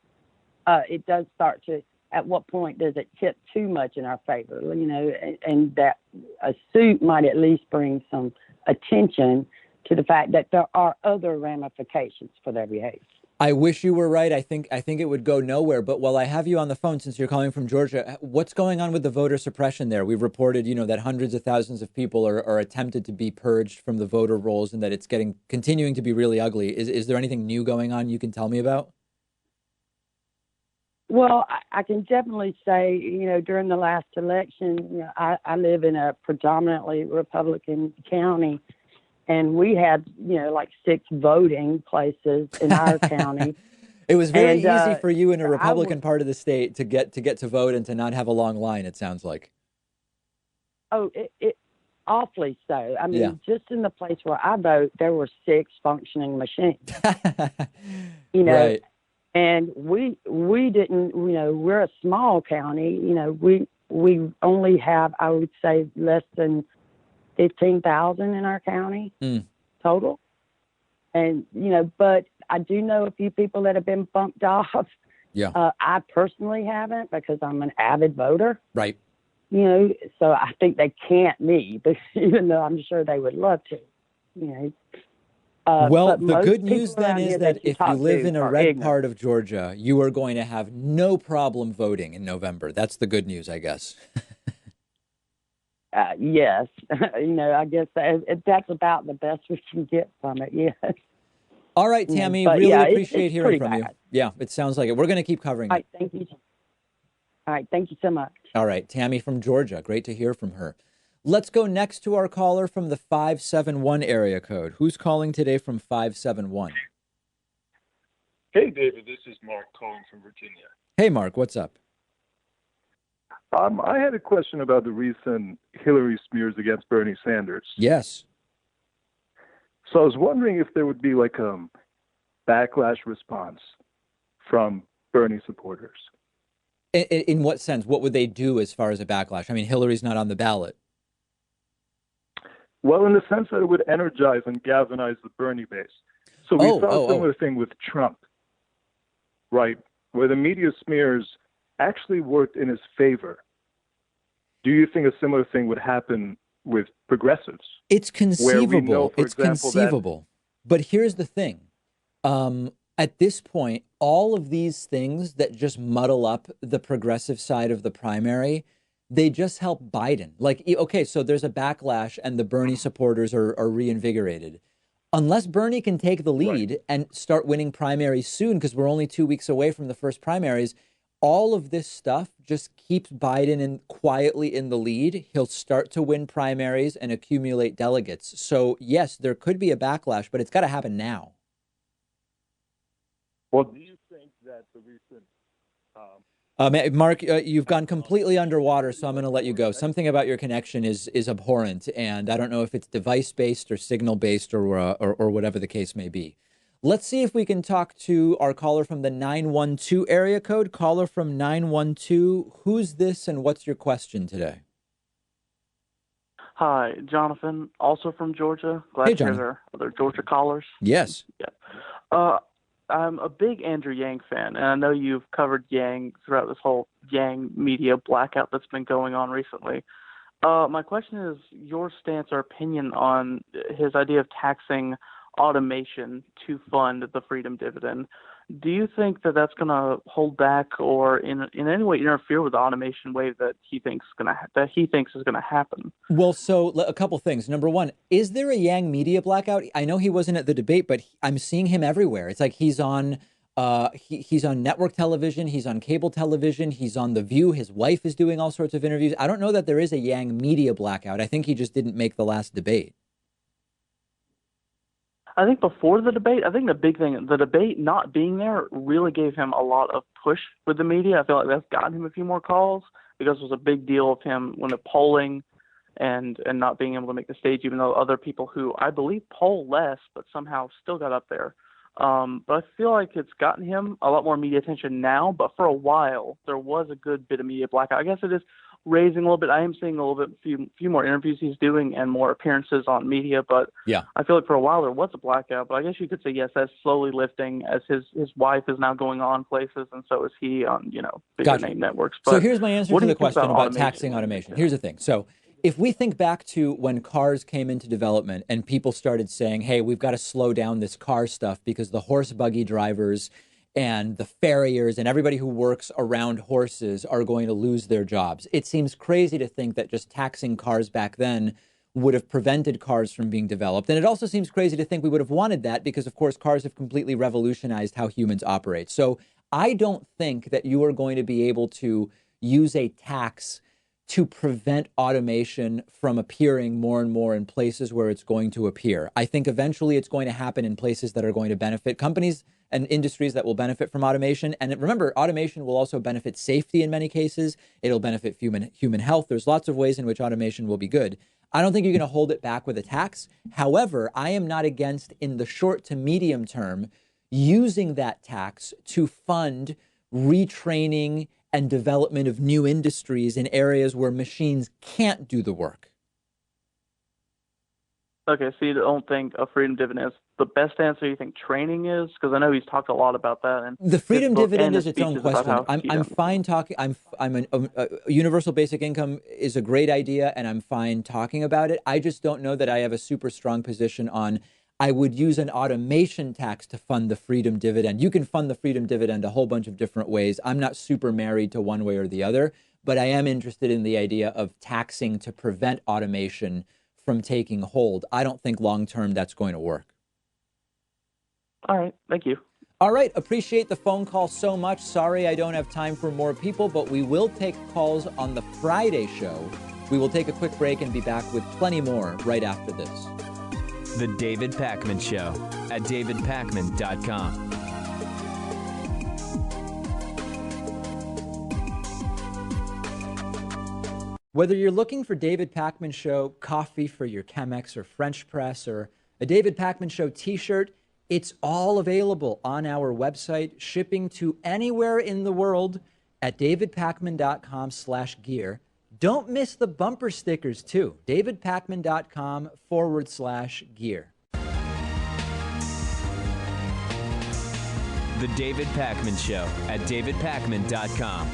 it does start to, at what point does it tip too much in our favor, and that a suit might at least bring some attention to the fact that there are other ramifications for their behavior. I wish you were right. I think it would go nowhere. But while I have you on the phone, since you're calling from Georgia, what's going on with the voter suppression there? We've reported, that hundreds of thousands of people are attempted to be purged from the voter rolls and that it's continuing to be really ugly. Is there anything new going on you can tell me about? Well, I can definitely say, during the last election, I live in a predominantly Republican county, and we had, like 6 voting places in our county. It was very And easy for you in a I Republican part of the state to get to vote and to not have a long line, it sounds like. Oh, it awfully so. I mean, Yeah. just in the place where I vote, there were 6 functioning machines. Right. And we didn't, we're a small county. We only have, I would say, less than 15,000 in our county total. And but I do know a few people that have been bumped off. Yeah. I personally haven't because I'm an avid voter. Right. So I think they can't me, but even though I'm sure they would love to. Well, but the most good news people then around is here that you if you talk live to in a are red ignorant. part of Georgia, you are going to have no problem voting in November. That's the good news, I guess. Yes, I guess that's about the best we can get from it. Yes. All right, Tammy, But really yeah, appreciate it's hearing pretty from you. bad. Yeah, it sounds like it. We're going to keep covering All it. right, thank you. All right, thank you so much. All right, Tammy from Georgia. Great to hear from her. Let's go next to our caller from the 571 area code. Who's calling today from 571? Hey, David, this is Mark calling from Virginia. Hey, Mark, what's up? I had a question about the recent Hillary smears against Bernie Sanders. Yes. So I was wondering if there would be like a backlash response from Bernie supporters. In what sense? What would they do as far as a backlash? I mean, Hillary's not on the ballot. Well, in the sense that it would energize and galvanize the Bernie base. So we saw a similar thing with Trump, right? Where the media smears actually worked in his favor. Do you think a similar thing would happen with progressives? It's conceivable. Where we know, for It's example, conceivable. But here's the thing. At this point, all of these things that just muddle up the progressive side of the primary, they just help Biden. Like, okay, so there's a backlash and the Bernie supporters are reinvigorated. Unless Bernie can take the lead and start winning primaries soon, because we're only 2 weeks away from the first primaries, all of this stuff just keeps Biden quietly in the lead. He'll start to win primaries and accumulate delegates. So, yes, there could be a backlash, but it's got to happen now. Well, do you think that the recent... Mark, you've gone completely underwater, so I'm going to let you go. Something about your connection is abhorrent, and I don't know if it's device-based or signal-based or whatever the case may be. Let's see if we can talk to our caller from the 912 area code. Caller from 912, who's this and what's your question today? Hi, Jonathan, also from Georgia. Glad to hear there are other Georgia callers. Yes. Yeah. I'm a big Andrew Yang fan, and I know you've covered Yang throughout this whole Yang media blackout that's been going on recently. My question is your stance or opinion on his idea of taxing automation to fund the freedom dividend. Do you think that that's going to hold back or in any way interfere with the automation wave that he thinks is going to happen? Well, so a couple things. Number one, is there a Yang media blackout? I know he wasn't at the debate, but I'm seeing him everywhere. It's like he's on he's on network television, he's on cable television, he's on The View. His wife is doing all sorts of interviews. I don't know that there is a Yang media blackout. I think he just didn't make the last debate. I think before the debate, I think the big thing, the debate not being there really gave him a lot of push with the media. I feel like that's gotten him a few more calls because it was a big deal of him when the polling and not being able to make the stage, even though other people who I believe poll less, but somehow still got up there. But I feel like it's gotten him a lot more media attention now, but for a while, there was a good bit of media blackout. I guess it is raising a little bit. I am seeing a little bit, few more interviews he's doing and more appearances on media, but yeah, I feel like for a while there was a blackout, but I guess you could say, yes, that's slowly lifting as his wife is now going on places and so is he on, bigger name networks. But so here's my answer to the question about taxing automation. Here's the thing. So if we think back to when cars came into development and people started saying, hey, we've got to slow down this car stuff because the horse buggy drivers and the farriers and everybody who works around horses are going to lose their jobs. It seems crazy to think that just taxing cars back then would have prevented cars from being developed. And it also seems crazy to think we would have wanted that because, of course, cars have completely revolutionized how humans operate. So I don't think that you are going to be able to use a tax to prevent automation from appearing more and more in places where it's going to appear. I think eventually it's going to happen in places that are going to benefit companies and industries that will benefit from automation. And remember, automation will also benefit safety in many cases. It'll benefit human health. There's lots of ways in which automation will be good. I don't think you're going to hold it back with a tax. However, I am not against, in the short to medium term, using that tax to fund retraining and development of new industries in areas where machines can't do the work. Okay, so you don't think a freedom dividend is the best answer? You think training is? Because I know he's talked a lot about that. And The freedom dividend is its own speeches about question. how, I'm fine talking. Universal basic income is a great idea, and I'm fine talking about it. I just don't know that I have a super strong position on. I would use an automation tax to fund the freedom dividend. You can fund the freedom dividend a whole bunch of different ways. I'm not super married to one way or the other, but I am interested in the idea of taxing to prevent automation from taking hold. I don't think long term that's going to work. All right, thank you. All right, appreciate the phone call so much. Sorry I don't have time for more people, but we will take calls on the Friday show. We will take a quick break and be back with plenty more right after this. The David Pakman Show at davidpakman.com. Whether you're looking for David Pakman Show coffee for your Chemex or French press or a David Pakman Show t-shirt, it's all available on our website, shipping to anywhere in the world at davidpakman.com/gear. Don't miss the bumper stickers too. davidpakman.com/gear. The David Pakman Show at davidpakman.com.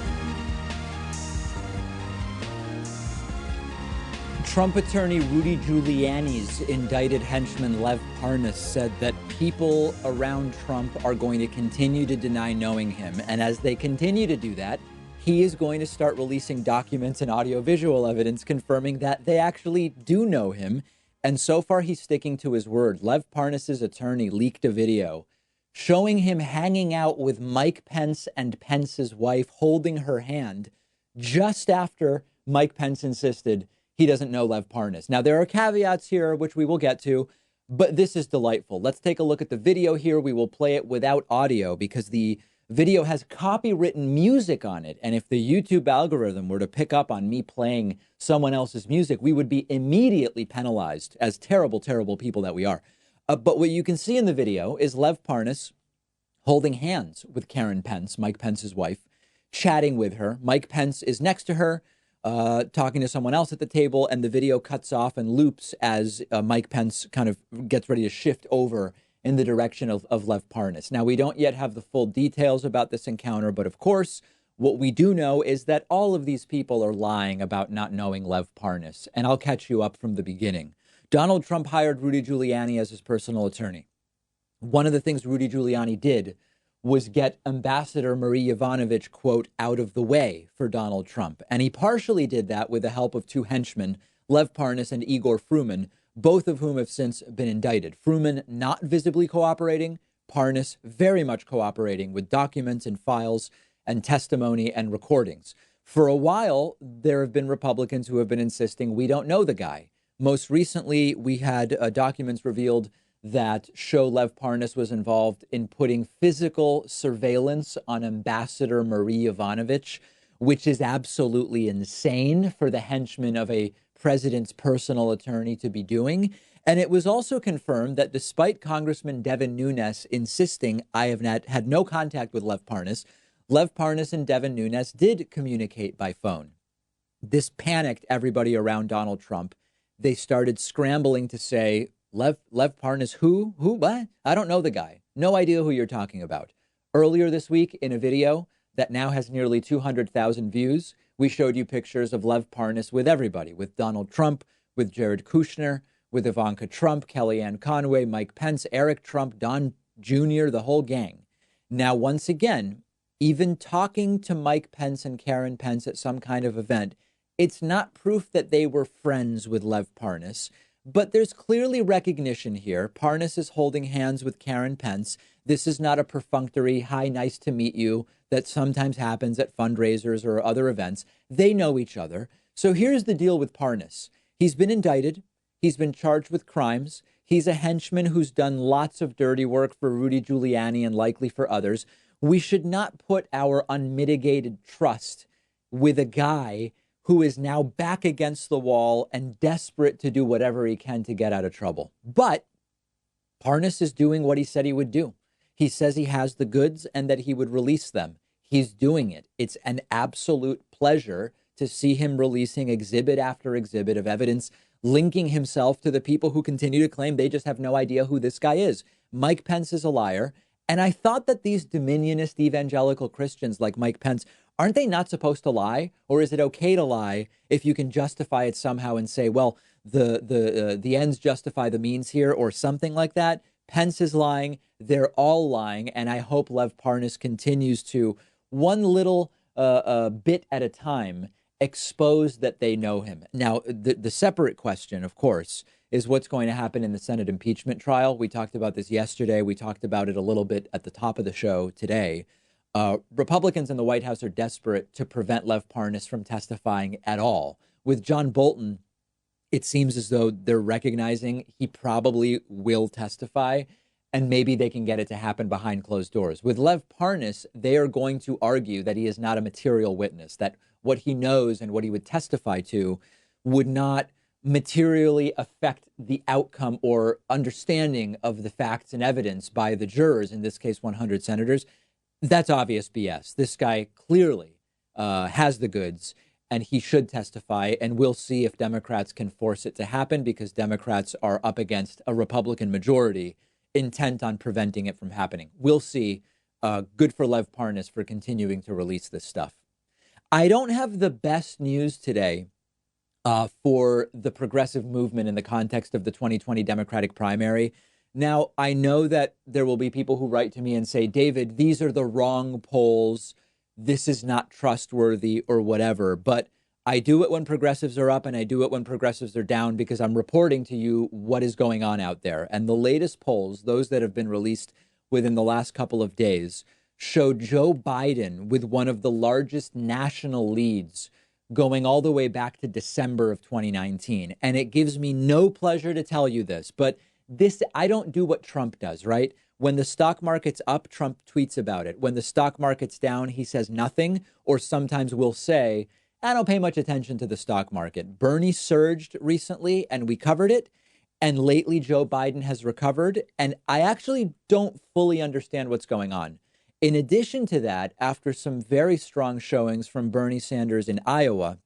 Trump attorney Rudy Giuliani's indicted henchman Lev Parnas said that people around Trump are going to continue to deny knowing him. And as they continue to do that, he is going to start releasing documents and audiovisual evidence confirming that they actually do know him. And so far, he's sticking to his word. Lev Parnas's attorney leaked a video showing him hanging out with Mike Pence and Pence's wife, holding her hand just after Mike Pence insisted he doesn't know Lev Parnas. Now, there are caveats here, which we will get to, but this is delightful. Let's take a look at the video here. We will play it without audio because the video has copywritten music on it. And if the YouTube algorithm were to pick up on me playing someone else's music, we would be immediately penalized as terrible, terrible people that we are. But what you can see in the video is Lev Parnas holding hands with Karen Pence, Mike Pence's wife, chatting with her. Mike Pence is next to her, talking to someone else at the table, and the video cuts off and loops as Mike Pence kind of gets ready to shift over in the direction of Lev Parnas. Now, we don't yet have the full details about this encounter, but of course, what we do know is that all of these people are lying about not knowing Lev Parnas, and I'll catch you up from the beginning. Donald Trump hired Rudy Giuliani as his personal attorney. One of the things Rudy Giuliani did was get Ambassador Marie Yovanovitch, quote, out of the way for Donald Trump. And he partially did that with the help of two henchmen, Lev Parnas and Igor Fruman, both of whom have since been indicted. Fruman not visibly cooperating, Parnas very much cooperating with documents and files and testimony and recordings. For a while, there have been Republicans who have been insisting we don't know the guy. Most recently, we had documents revealed that show Lev Parnas was involved in putting physical surveillance on Ambassador Marie Yovanovitch, which is absolutely insane for the henchman of a president's personal attorney to be doing. And it was also confirmed that despite Congressman Devin Nunes insisting I have had no contact with Lev Parnas and Devin Nunes did communicate by phone. This panicked everybody around Donald Trump. They started scrambling to say, Lev Parnas, who, what? I don't know the guy. No idea who you're talking about. Earlier this week, in a video that now has nearly 200,000 views, we showed you pictures of Lev Parnas with everybody, with Donald Trump, with Jared Kushner, with Ivanka Trump, Kellyanne Conway, Mike Pence, Eric Trump, Don Jr., the whole gang. Now, once again, even talking to Mike Pence and Karen Pence at some kind of event, it's not proof that they were friends with Lev Parnas. But there's clearly recognition here. Parnas is holding hands with Karen Pence. This is not a perfunctory, hi, nice to meet you, that sometimes happens at fundraisers or other events. They know each other. So here's the deal with Parnas. He's been indicted. He's been charged with crimes. He's a henchman who's done lots of dirty work for Rudy Giuliani and likely for others. We should not put our unmitigated trust with a guy who is now back against the wall and desperate to do whatever he can to get out of trouble. But Parnas is doing what he said he would do. He says he has the goods and that he would release them. He's doing it. It's an absolute pleasure to see him releasing exhibit after exhibit of evidence linking himself to the people who continue to claim they just have no idea who this guy is. Mike Pence is a liar. And I thought that these dominionist evangelical Christians like Mike Pence, aren't they not supposed to lie? Or is it okay to lie if you can justify it somehow and say, well, the ends justify the means here or something like that? Pence is lying. They're all lying. And I hope Lev Parnas continues to, one little bit at a time, expose that they know him. Now, the separate question, of course, is what's going to happen in the Senate impeachment trial. We talked about this yesterday. We talked about it a little bit at the top of the show today. Republicans in the White House are desperate to prevent Lev Parnas from testifying at all. With John Bolton, it seems as though they're recognizing he probably will testify, and maybe they can get it to happen behind closed doors. With Lev Parnas, they are going to argue that he is not a material witness, that what he knows and what he would testify to would not materially affect the outcome or understanding of the facts and evidence by the jurors, in this case, 100 senators. That's obvious BS. This guy clearly has the goods, and he should testify, and we'll see if Democrats can force it to happen, because Democrats are up against a Republican majority intent on preventing it from happening. We'll see. Good for Lev Parnas for continuing to release this stuff. I don't have the best news today for the progressive movement in the context of the 2020 Democratic primary. Now, I know that there will be people who write to me and say, David, these are the wrong polls. This is not trustworthy or whatever. But I do it when progressives are up and I do it when progressives are down, because I'm reporting to you what is going on out there. And the latest polls, those that have been released within the last couple of days, show Joe Biden with one of the largest national leads going all the way back to December of 2019. And it gives me no pleasure to tell you this, but I don't do what Trump does, right? When the stock market's up, Trump tweets about it. When the stock market's down, he says nothing, or sometimes will say, I don't pay much attention to the stock market. Bernie surged recently and we covered it. And lately, Joe Biden has recovered. And I actually don't fully understand what's going on. In addition to that, after some very strong showings from Bernie Sanders in Iowa,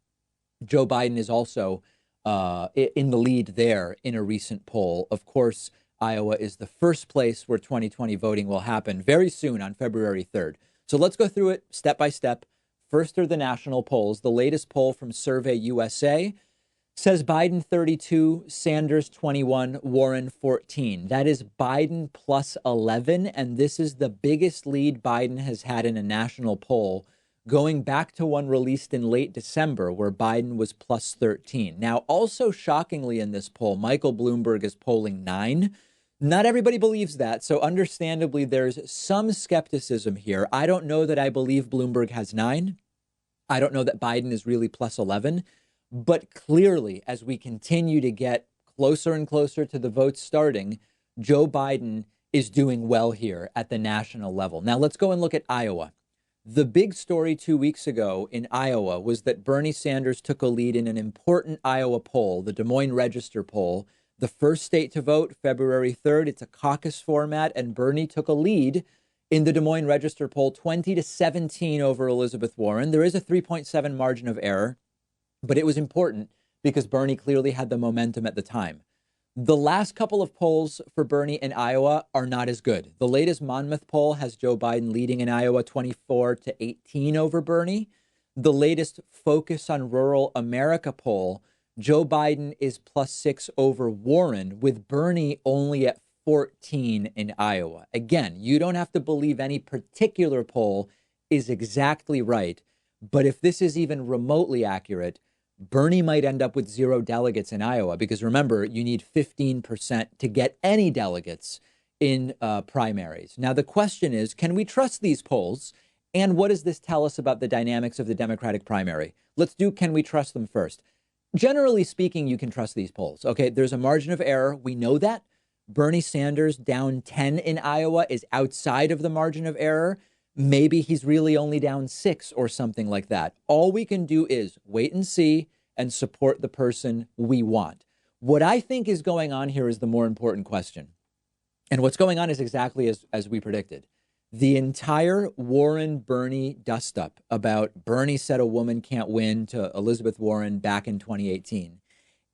Joe Biden is also in the lead there in a recent poll. Of course, Iowa is the first place where 2020 voting will happen very soon on February 3rd. So let's go through it step by step. First are the national polls. The latest poll from Survey USA says Biden 32, Sanders 21, Warren 14. That is Biden plus 11. And this is the biggest lead Biden has had in a national poll, going back to one released in late December where Biden was plus 13. Now, also shockingly in this poll, Michael Bloomberg is polling 9. Not everybody believes that. So understandably, there's some skepticism here. I don't know that I believe Bloomberg has 9. I don't know that Biden is really plus 11. But clearly, as we continue to get closer and closer to the votes starting, Joe Biden is doing well here at the national level. Now, let's go and look at Iowa. The big story 2 weeks ago in Iowa was that Bernie Sanders took a lead in an important Iowa poll, the Des Moines Register poll, the first state to vote, February 3rd. It's a caucus format, and Bernie took a lead in the Des Moines Register poll, 20-17 over Elizabeth Warren. There is a 3.7 margin of error, but it was important because Bernie clearly had the momentum at the time. The last couple of polls for Bernie in Iowa are not as good. The latest Monmouth poll has Joe Biden leading in Iowa 24-18 over Bernie. The latest Focus on Rural America poll, Joe Biden is plus 6 over Warren, with Bernie only at 14 in Iowa. Again, you don't have to believe any particular poll is exactly right. But if this is even remotely accurate, Bernie might end up with 0 delegates in Iowa because remember, you need 15% to get any delegates in primaries. Now, the question is, can we trust these polls? And what does this tell us about the dynamics of the Democratic primary? Let's do can we trust them first. Generally speaking, you can trust these polls. Okay, there's a margin of error. We know that. Bernie Sanders down 10 in Iowa is outside of the margin of error. Maybe he's really only down 6 or something like that. All we can do is wait and see and support the person we want. What I think is going on here is the more important question. And what's going on is exactly as we predicted. The entire Warren-Bernie dust-up about Bernie said a woman can't win to Elizabeth Warren back in 2018.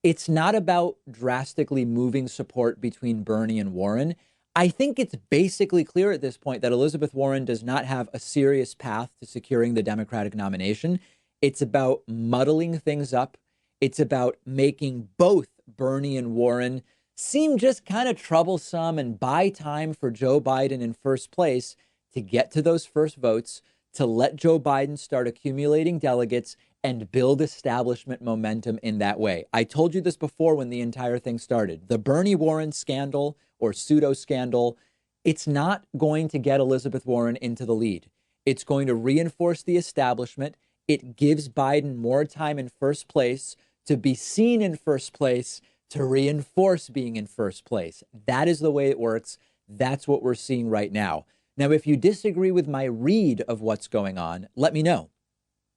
It's not about drastically moving support between Bernie and Warren. I think it's basically clear at this point that Elizabeth Warren does not have a serious path to securing the Democratic nomination. It's about muddling things up. It's about making both Bernie and Warren seem just kind of troublesome and buy time for Joe Biden in first place to get to those first votes, to let Joe Biden start accumulating delegates and build establishment momentum in that way. I told you this before when the entire thing started. The Bernie Warren scandal or pseudo scandal, it's not going to get Elizabeth Warren into the lead. It's going to reinforce the establishment. It gives Biden more time in first place to be seen in first place, to reinforce being in first place. That is the way it works. That's what we're seeing right now. Now, if you disagree with my read of what's going on, let me know.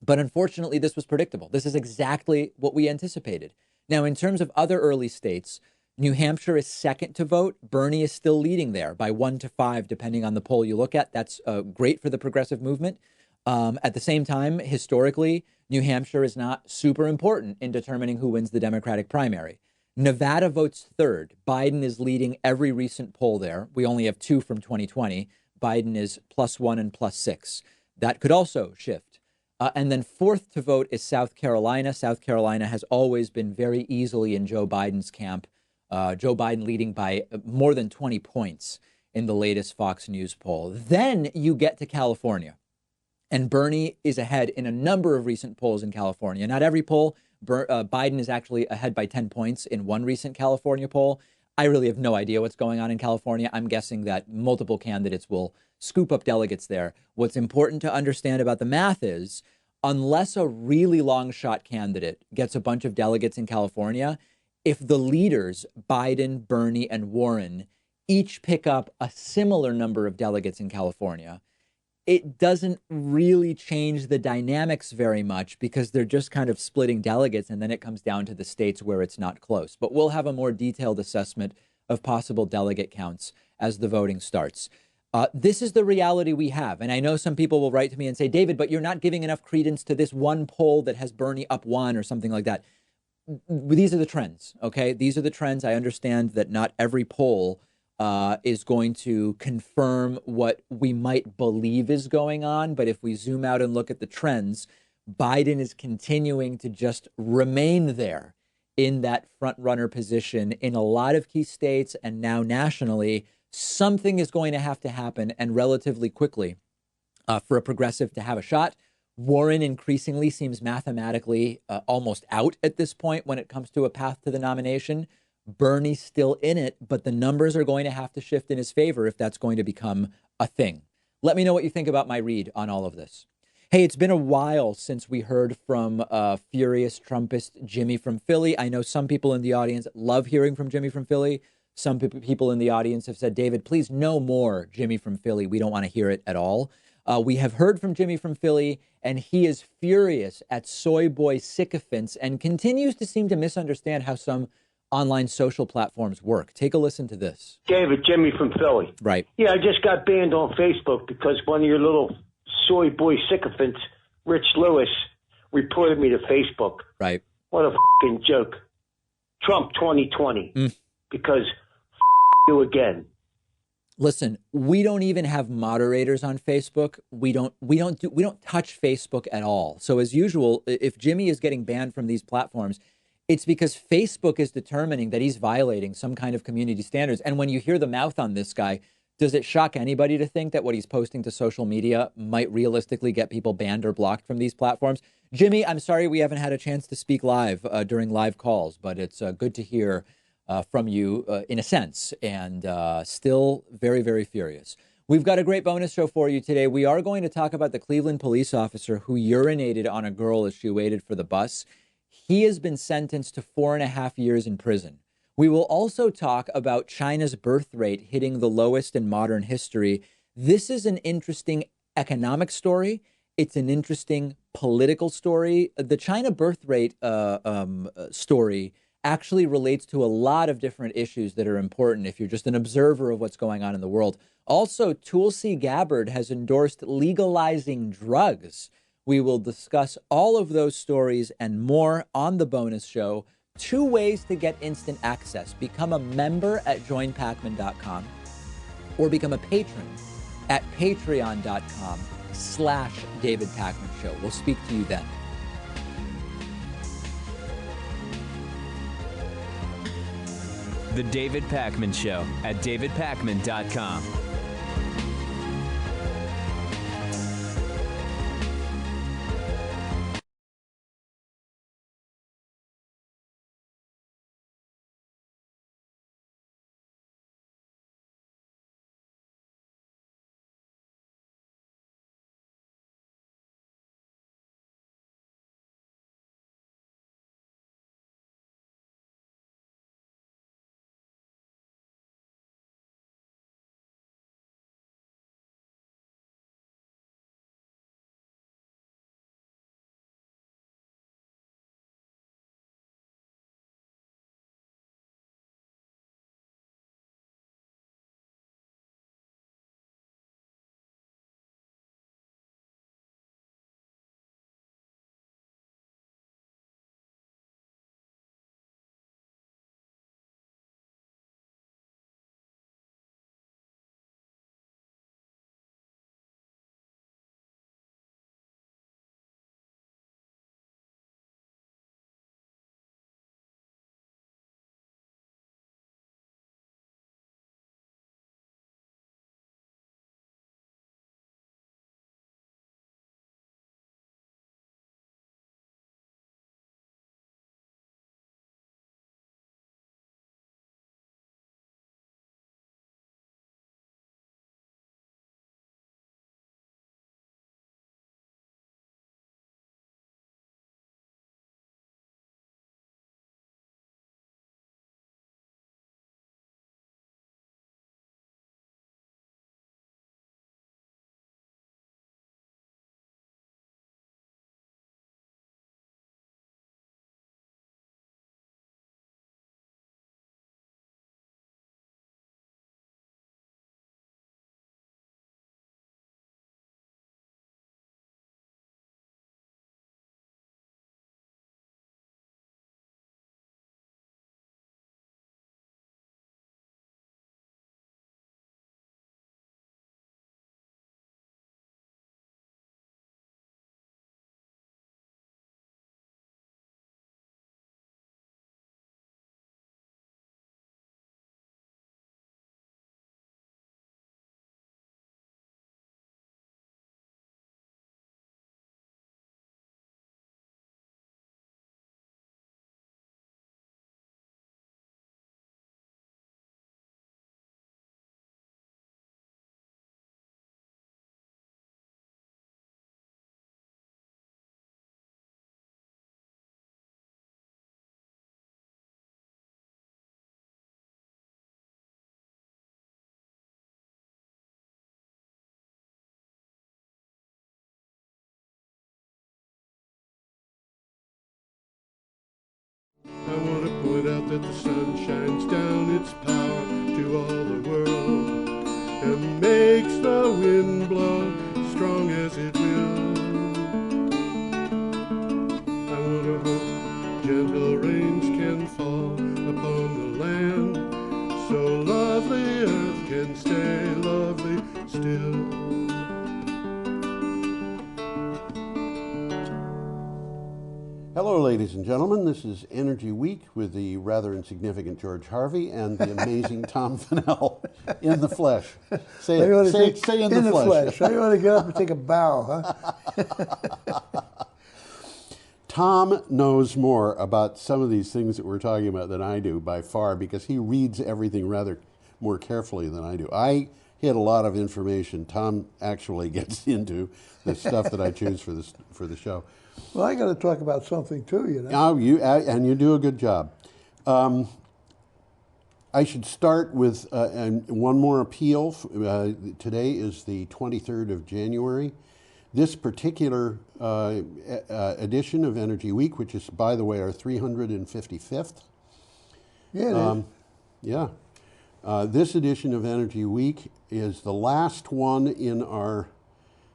But unfortunately, this was predictable. This is exactly what we anticipated. Now, in terms of other early states, New Hampshire is second to vote. Bernie is still leading there by 1 to 5, depending on the poll you look at. That's great for the progressive movement. At the same time, historically, New Hampshire is not super important in determining who wins the Democratic primary. Nevada votes third. Biden is leading every recent poll there. We only have 2 from 2020. Biden is +1 and +6. That could also shift. And then fourth to vote is South Carolina. South Carolina has always been very easily in Joe Biden's camp. Joe Biden leading by more than 20 points in the latest Fox News poll. Then you get to California. And Bernie is ahead in a number of recent polls in California. Not every poll. Biden is actually ahead by 10 points in one recent California poll. I really have no idea what's going on in California. I'm guessing that multiple candidates will scoop up delegates there. What's important to understand about the math is, unless a really long shot candidate gets a bunch of delegates in California, if the leaders, Biden, Bernie, and Warren, each pick up a similar number of delegates in California, it doesn't really change the dynamics very much because they're just kind of splitting delegates, and then it comes down to the states where it's not close. But we'll have a more detailed assessment of possible delegate counts as the voting starts. This is the reality we have. And I know some people will write to me and say, David, but you're not giving enough credence to this one poll that has Bernie up 1 or something like that. These are the trends, okay? These are the trends. I understand that not every poll is going to confirm what we might believe is going on. But if we zoom out and look at the trends, Biden is continuing to just remain there in that front runner position in a lot of key states and now nationally. Something is going to have to happen, and relatively quickly, for a progressive to have a shot. Warren increasingly seems mathematically almost out at this point when it comes to a path to the nomination. Bernie's still in it, but the numbers are going to have to shift in his favor if that's going to become a thing. Let me know what you think about my read on all of this. Hey, it's been a while since we heard from furious Trumpist Jimmy from Philly. I know some people in the audience love hearing from Jimmy from Philly. Some people in the audience have said, David, please no more Jimmy from Philly. We don't want to hear it at all. We have heard from Jimmy from Philly, and he is furious at soy boy sycophants and continues to seem to misunderstand how some online social platforms work. Take a listen to this. David, Jimmy from Philly. Right. Yeah, I just got banned on Facebook because one of your little soy boy sycophants, Rich Lewis, reported me to Facebook. Right. What a fucking joke. Trump 2020. Because you again. Listen, we don't even have moderators on Facebook. We don't touch Facebook at all. So as usual, if Jimmy is getting banned from these platforms, it's because Facebook is determining that he's violating some kind of community standards. And when you hear the mouth on this guy, Does it shock anybody to think that what he's posting to social media might realistically get people banned or blocked from these platforms? Jimmy, I'm sorry we haven't had a chance to speak live during live calls, but it's good to hear from you in a sense, and still very, very furious. We've got a great bonus show for you today. We are going to talk about the Cleveland police officer who urinated on a girl as she waited for the bus. He has been sentenced to 4.5 years in prison. We will also talk about China's birth rate hitting the lowest in modern history. This is an interesting economic story. It's an interesting political story. The China birth rate story actually relates to a lot of different issues that are important if you're just an observer of what's going on in the world. Also, Tulsi Gabbard has endorsed legalizing drugs. We will discuss all of those stories and more on the bonus show. 2 ways to get instant access. Become a member at joinpacman.com or become a patron at patreon.com/David Pakman Show. We'll speak to you then. The David Pakman Show at davidpakman.com. I want to point out that the sun shines down its power to all the world and makes the wind blow strong as it will. I want to hope gentle rains can fall upon the land so lovely earth can stay lovely still. Hello, ladies ladies and gentlemen. This is Energy Week with the rather insignificant George Harvey and the amazing Tom Fennell in the flesh. Say it. Say in the flesh. I ought to get up and take a bow, huh? Tom knows more about some of these things that we're talking about than I do by far, because he reads everything rather more carefully than I do. I hit a lot of information. Tom actually gets into the stuff that I choose for the show. Well, I got to talk about something too, you know. Oh, you do a good job. I should start with one more appeal. Today is the 23rd of January. This particular edition of Energy Week, which is, by the way, our 355th. Yeah, it is. Yeah. This edition of Energy Week is the last one in our,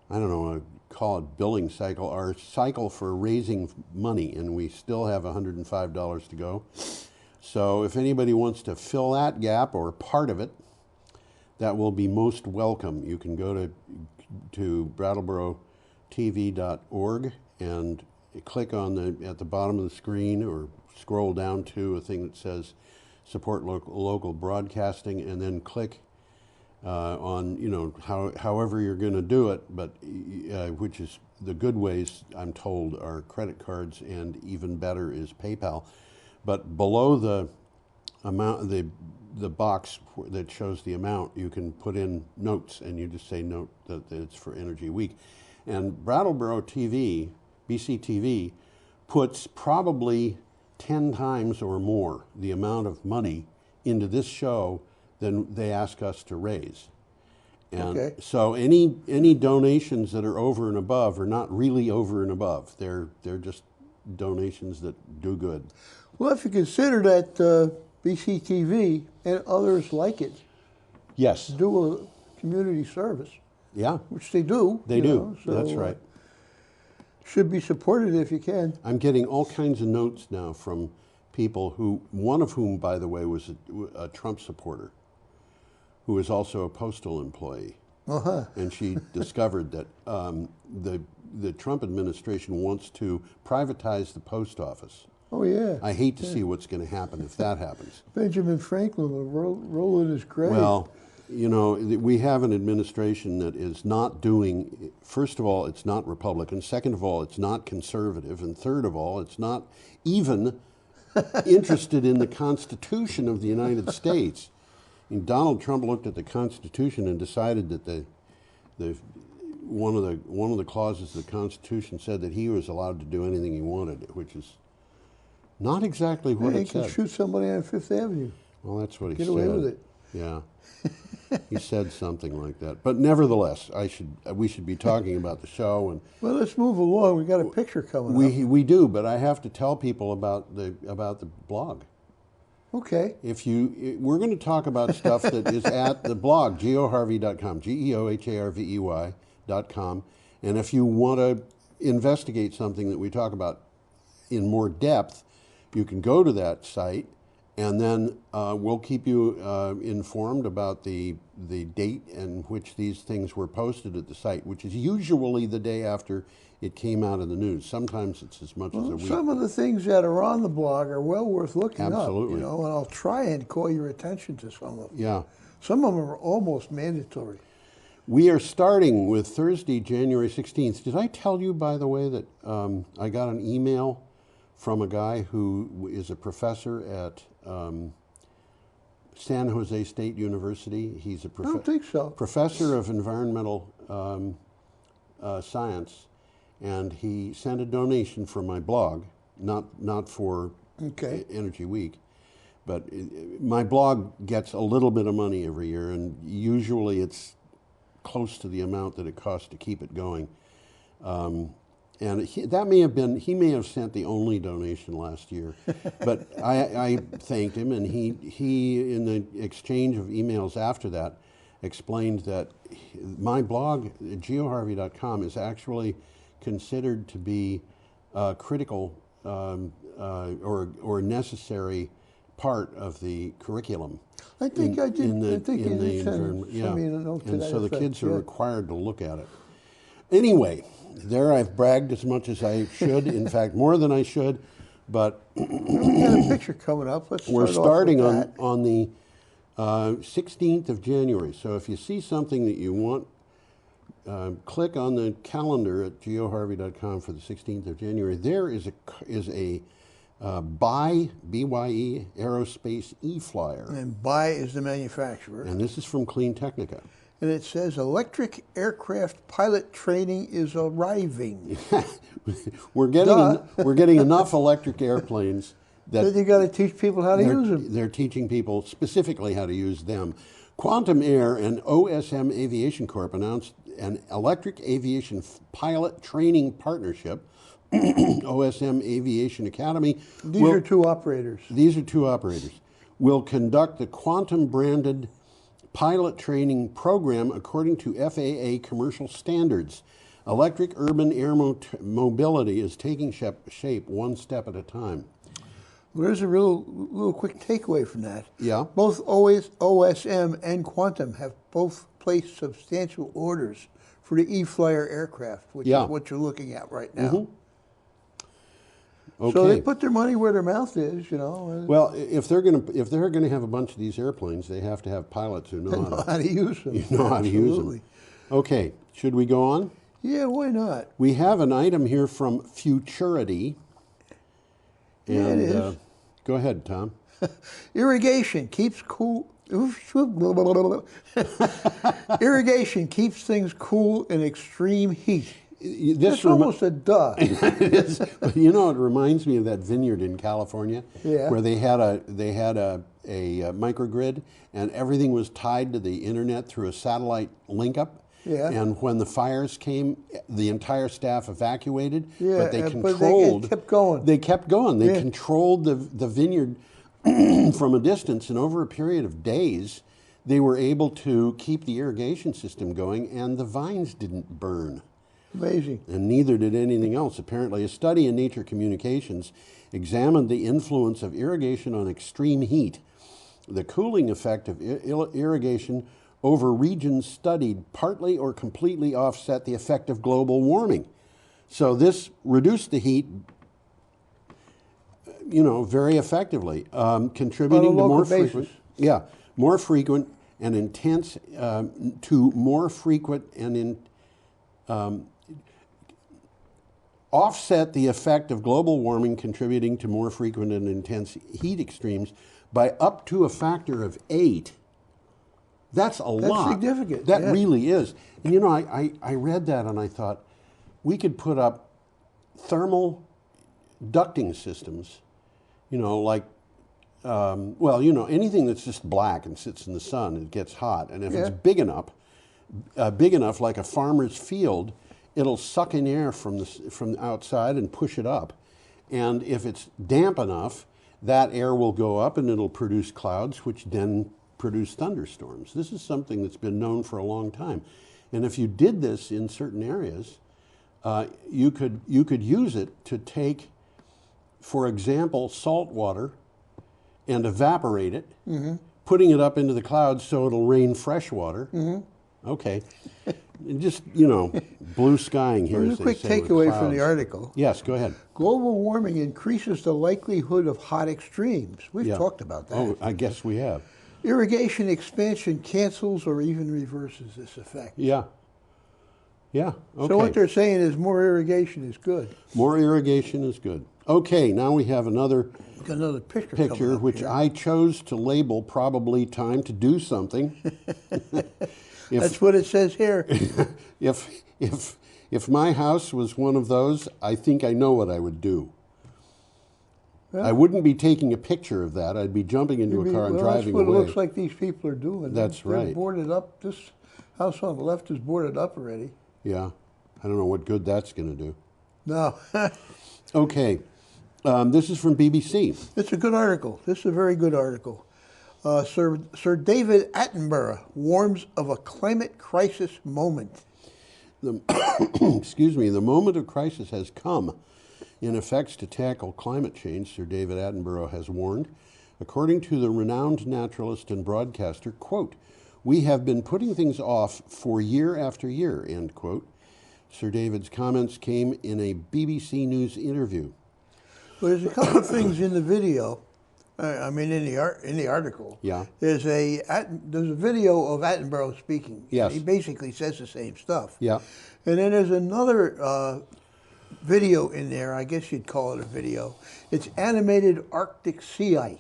I don't know, call it billing cycle, our cycle for raising money, and we still have $105 to go. So if anybody wants to fill that gap or part of it, that will be most welcome. You can go to BrattleboroTV.org and click on at the bottom of the screen, or scroll down to a thing that says support local broadcasting, and then click on, however you're going to do it, but which is the good ways, I'm told, are credit cards, and even better is PayPal. But below the amount, the box that shows the amount, you can put in notes, and you just say note that it's for Energy Week. And Brattleboro TV, BCTV, puts probably 10 times or more the amount of money into this show than they ask us to raise. And so any donations that are over and above are not really over and above. They're just donations that do good. Well, if you consider that BCTV and others like it, yes, do a community service. Yeah, which they do. They do. So, that's right. Should be supported if you can. I'm getting all kinds of notes now from people one of whom, by the way, was a Trump supporter, who is also a postal employee. Uh-huh. And she discovered that the Trump administration wants to privatize the post office. Oh, yeah. I hate to see what's going to happen if that happens. Benjamin Franklin will roll in his grave. Well, we have an administration that is not doing, first of all, it's not Republican. Second of all, it's not conservative. And third of all, it's not even interested in the Constitution of the United States. And Donald Trump looked at the Constitution and decided that one of the clauses of the Constitution said that he was allowed to do anything he wanted, which is not exactly what it said. He can shoot somebody on Fifth Avenue. Well, that's what he said. Get away with it. Yeah. He said something like that. But nevertheless, we should be talking about the show. And well, let's move along. We got a picture coming up. We do, but I have to tell people about the blog. Okay. We're going to talk about stuff that is at the blog, geoharvey.com, geoharvey.com. And if you want to investigate something that we talk about in more depth, you can go to that site, and then we'll keep you informed about the date in which these things were posted at the site, which is usually the day after it came out in the news. Sometimes it's as much as a week. Some of the things that are on the blog are well worth looking Absolutely. up. And I'll try and call your attention to some of them. Yeah. Some of them are almost mandatory. We are starting with Thursday, January 16th. Did I tell you, by the way, that I got an email from a guy who is a professor at San Jose State University. He's a I don't think so. professor of environmental science, and he sent a donation for my blog, not for Energy Week, but my blog gets a little bit of money every year, and usually it's close to the amount that it costs to keep it going. And he may have sent the only donation last year, but I thanked him, and he in the exchange of emails after that explained that my blog, geoharvey.com, is actually considered to be a critical or necessary part of the curriculum. I think I did. I think in the environment. yeah. I mean, a note to And that so the effect, kids are yeah. required to look at it. Anyway, there I've bragged as much as I should. In fact, more than I should. But We got a picture coming up. Let's we're start off with starting that. on the 16th of January. So if you see something that you want, click on the calendar at geoharvey.com for the 16th of January. There is a BYE Aerospace e-flyer. And BY is the manufacturer. And this is from Clean Technica. And it says electric aircraft pilot training is arriving. We're getting enough electric airplanes that you got to teach people how to use them. They're teaching people specifically how to use them. Quantum Air and OSM Aviation Corp announced an electric aviation pilot training partnership. OSM Aviation Academy. These are two operators. These are two operators. Will conduct the Quantum branded pilot training program according to FAA commercial standards. Electric urban air mobility is taking shape one step at a time. Well, there's a little quick takeaway from that. Yeah. Both OSM and Quantum have both placed substantial orders for the E-Flyer aircraft, which is what you're looking at right now. Mm-hmm. Okay. So they put their money where their mouth is, you know. Well, if they're gonna have a bunch of these airplanes, they have to have pilots who know how to use them. You know how to use them. Okay, should we go on? Yeah, why not? We have an item here from Futurity. Yeah, it is. Go ahead, Tom. Irrigation keeps cool. Irrigation keeps things cool in extreme heat. That's almost a duh. It is. You know, it reminds me of that vineyard in California, where they had a microgrid, and everything was tied to the internet through a satellite link up. Yeah. And when the fires came, the entire staff evacuated, but they But controlled. they kept going. They kept going. They controlled the vineyard from a distance, and over a period of days, they were able to keep the irrigation system going, and the vines didn't burn. Amazing. And neither did anything else. Apparently, a study in Nature Communications examined the influence of irrigation on extreme heat. The cooling effect of irrigation over regions studied partly or completely offset the effect of global warming. So this reduced the heat, very effectively, contributing to more frequent, more frequent and intense, offset the effect of global warming, contributing to more frequent and intense heat extremes by up to a factor of 8. That's a lot. That's significant. That really is. And I read that and I thought, we could put up thermal ducting systems, anything that's just black and sits in the sun, it gets hot. And if it's big enough like a farmer's field, it'll suck in air from outside and push it up. And if it's damp enough, that air will go up and it'll produce clouds, which then produce thunderstorms. This is something that's been known for a long time. And if you did this in certain areas, you could use it to take, for example, salt water and evaporate it, putting it up into the clouds so it'll rain fresh water. Okay. Just, blue skying here. Here's a quick takeaway from the article. Yes, go ahead. Global warming increases the likelihood of hot extremes. We've talked about that. Oh, I guess we have. Irrigation expansion cancels or even reverses this effect. Yeah. Yeah, okay. So what they're saying is more irrigation is good. More irrigation is good. Okay, now we have another picture which I chose to label probably time to do something. That's what it says here. If my house was one of those, I think I know what I would do. I wouldn't be taking a picture of that. I'd be jumping into a car and driving away. That's what it looks like these people are doing. That's right. They're boarded up. This house on the left is boarded up already. Yeah. I don't know what good that's going to do. No. Okay. This is from BBC. It's a good article. This is a very good article. Sir David Attenborough warns of a climate crisis moment. Excuse me. The moment of crisis has come. In effects to tackle climate change, Sir David Attenborough has warned, according to the renowned naturalist and broadcaster, quote, "We have been putting things off for year after year," end quote. Sir David's comments came in a BBC News interview. Well, there's a couple of things in the video. I mean, in the article. Yeah. There's a video of Attenborough speaking. Yes. He basically says the same stuff. Yeah. And then there's another video in there. I guess you'd call it a video. It's animated Arctic sea ice.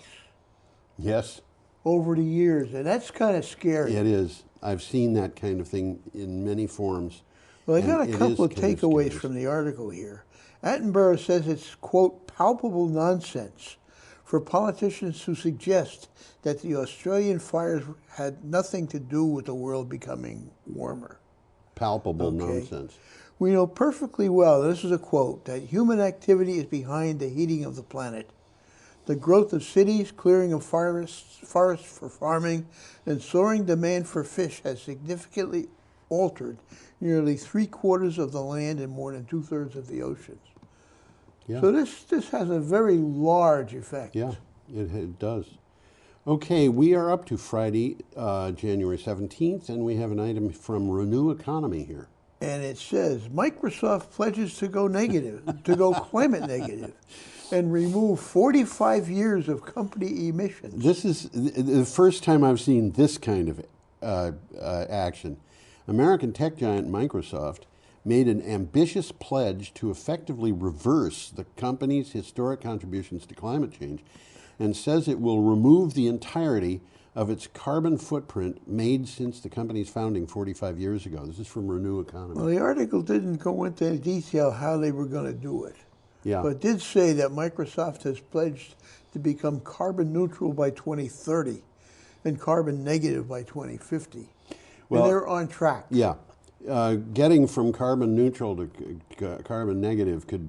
Yes. Over the years, and that's kind of scary. It is. I've seen that kind of thing in many forms. Well, I got a couple of takeaways from the article here. Attenborough says it's, quote, palpable nonsense for politicians who suggest that the Australian fires had nothing to do with the world becoming warmer. Palpable nonsense. We know perfectly well, this is a quote, that human activity is behind the heating of the planet. The growth of cities, clearing of forests for farming, and soaring demand for fish has significantly altered nearly 3/4 of the land and more than 2/3 of the oceans. Yeah. So this has a very large effect. Yeah, it does. Okay, we are up to Friday, January 17th, and we have an item from Renew Economy here. And it says, Microsoft pledges to go negative, to go climate negative, and remove 45 years of company emissions. This is the first time I've seen this kind of action. American tech giant Microsoft made an ambitious pledge to effectively reverse the company's historic contributions to climate change and says it will remove the entirety of its carbon footprint made since the company's founding 45 years ago. This is from Renew Economy. Well, the article didn't go into detail how they were going to do it. Yeah. But it did say that Microsoft has pledged to become carbon neutral by 2030 and carbon negative by 2050. Well, and they're on track. Yeah. Getting from carbon neutral to carbon negative could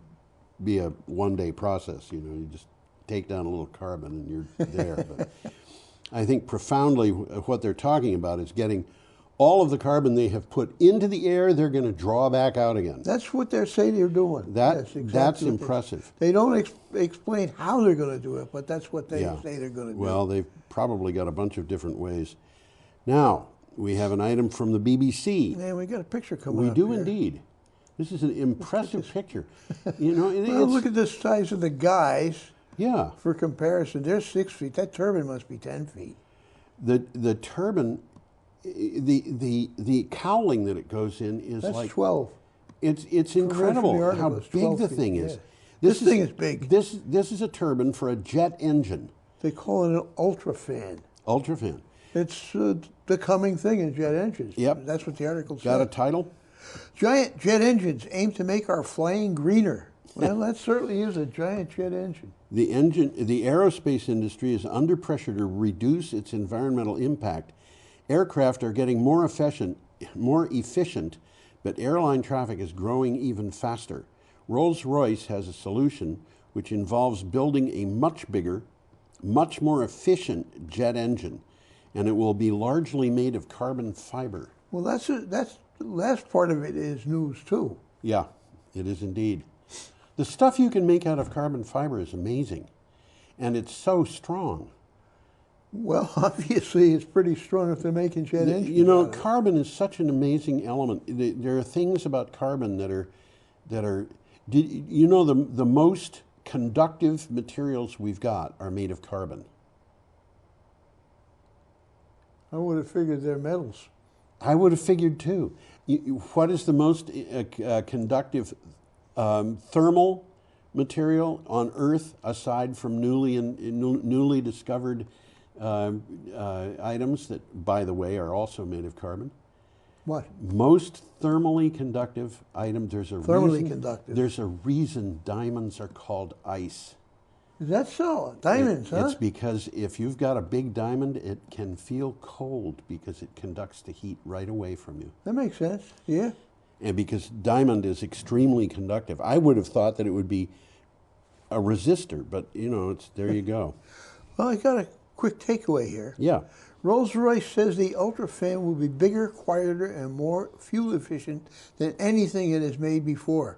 be a one-day process. You know, you just take down a little carbon and you're there. But I think profoundly what they're talking about is getting all of the carbon they have put into the air, they're going to draw back out again. That's what they're saying they're doing. That's impressive. They don't explain how they're going to do it, but that's what they say they're going to do. Well, they've probably got a bunch of different ways. Now, we have an item from the BBC. Yeah, we got a picture coming We up do here. indeed. This is an impressive picture. You know, well, look at the size of the guys. Yeah. For comparison, they're 6 feet. That turbine must be 10 feet. The turbine, the cowling that it goes in is That's like 12. It's incredible how big the thing is. Yeah. This thing is big. This is a turbine for a jet engine. They call it an ultrafan. Ultrafan. It's the coming thing in jet engines. Yep. That's what the article said. Got a title? Giant jet engines aim to make our flying greener. Well, that certainly is a giant jet engine. The aerospace industry is under pressure to reduce its environmental impact. Aircraft are getting more efficient, but airline traffic is growing even faster. Rolls-Royce has a solution which involves building a much bigger, much more efficient jet engine, and it will be largely made of carbon fiber. Well, that's the last part of it is news too. Yeah, it is indeed. The stuff you can make out of carbon fiber is amazing, and it's so strong. Well, obviously, it's pretty strong if they're making jet engines. You know, carbon is such an amazing element. There are things about carbon that are. You know, the most conductive materials we've got are made of carbon. I would have figured they're metals. I would have figured too. What is the most conductive thermal material on Earth aside from newly discovered items that, by the way, are also made of carbon? What? Most thermally conductive items. Conductive. There's a reason diamonds are called ice. Is that so? Diamonds, huh? It's because if you've got a big diamond, it can feel cold because it conducts the heat right away from you. That makes sense, yeah. And because diamond is extremely conductive. I would have thought that it would be a resistor, but you know, there you go. Well, I got a quick takeaway here. Yeah. Rolls-Royce says the Ultrafan will be bigger, quieter, and more fuel efficient than anything it has made before.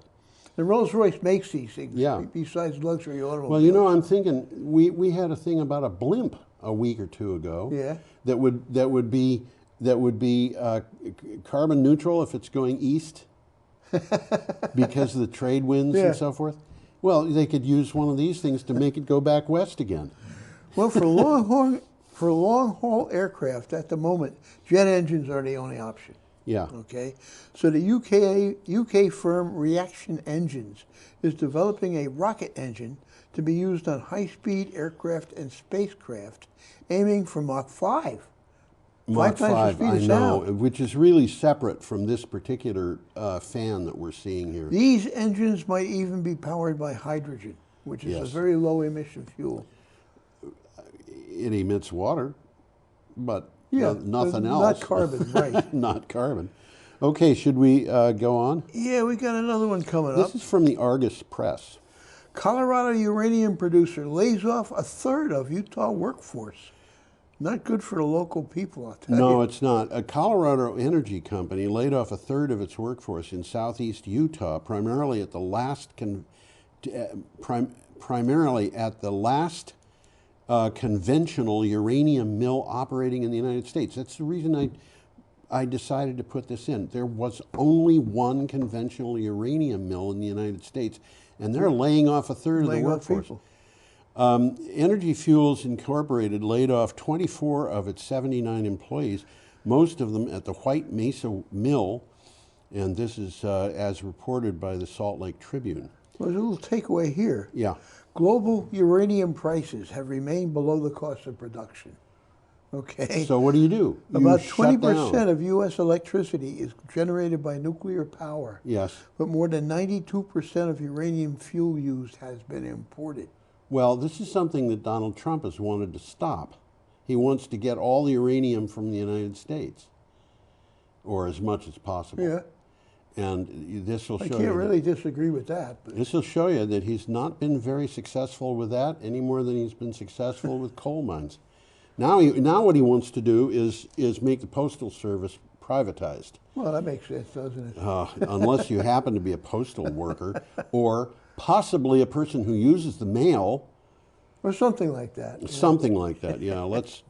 And Rolls-Royce makes these things, besides luxury automobiles. Well, you know, I'm thinking, we had a thing about a blimp a week or two ago. Yeah. That would be carbon neutral if it's going east because of the trade winds and so forth. Well, they could use one of these things to make it go back west again. Well, for long haul aircraft at the moment, jet engines are the only option. Yeah. Okay, so the UK firm Reaction Engines is developing a rocket engine to be used on high-speed aircraft and spacecraft, aiming for Mach 5. Mach 5 times the 5, speed I of know, sound. which is really separate from this particular fan that we're seeing here. These engines might even be powered by hydrogen, which is a Yes. very low-emission fuel. It emits water, but Yeah, nothing but else. not carbon, right. Not carbon. Okay, should we go on? Yeah, we got another one coming up. This is from the Argus Press. Colorado uranium producer lays off a third of Utah workforce. Not good for the local people, I'll tell you. No, it's not. A Colorado energy company laid off a third of its workforce in southeast Utah, primarily at the last conventional uranium mill operating in the United States. That's the reason I decided to put this in. There was only one conventional uranium mill in the United States, and they're laying off a third of the workforce. Energy Fuels Incorporated laid off 24 of its 79 employees, most of them at the White Mesa Mill, and this is as reported by the Salt Lake Tribune. Well, there's a little takeaway here. Yeah. Global uranium prices have remained below the cost of production. Okay. So what do? You About shut 20% down. of U.S. electricity is generated by nuclear power. Yes. But more than 92% of uranium fuel used has been imported. Well, this is something that Donald Trump has wanted to stop. He wants to get all the uranium from the United States, or as much as possible. Yeah. And this will show I you. can't really disagree with that. But This will show you that he's not been very successful with that any more than he's been successful with coal mines. Now what he wants to do is make the Postal Service privatized. well, that makes sense, doesn't it? Unless you happen to be a postal worker or possibly a person who uses the mail. Or something like that. Something like that, yeah. Let's.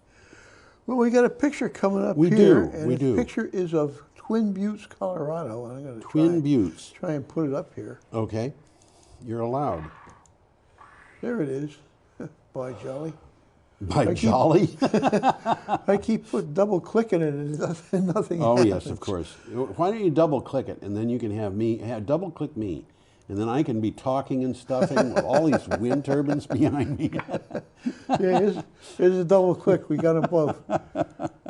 Well, we got a picture coming up We here. do, And we the do. picture is of Twin Buttes, Colorado. And I'm going to Twin Buttes. try and put it up here. Okay, you're allowed. There it is. By Jolly. By Jolly? I keep double clicking it and nothing Oh happens. yes, of course. Why don't you double click it, and then you can have me double click me, and then I can be talking and stuffing with all these wind turbines behind me. Yeah, here's a double click. We got them both.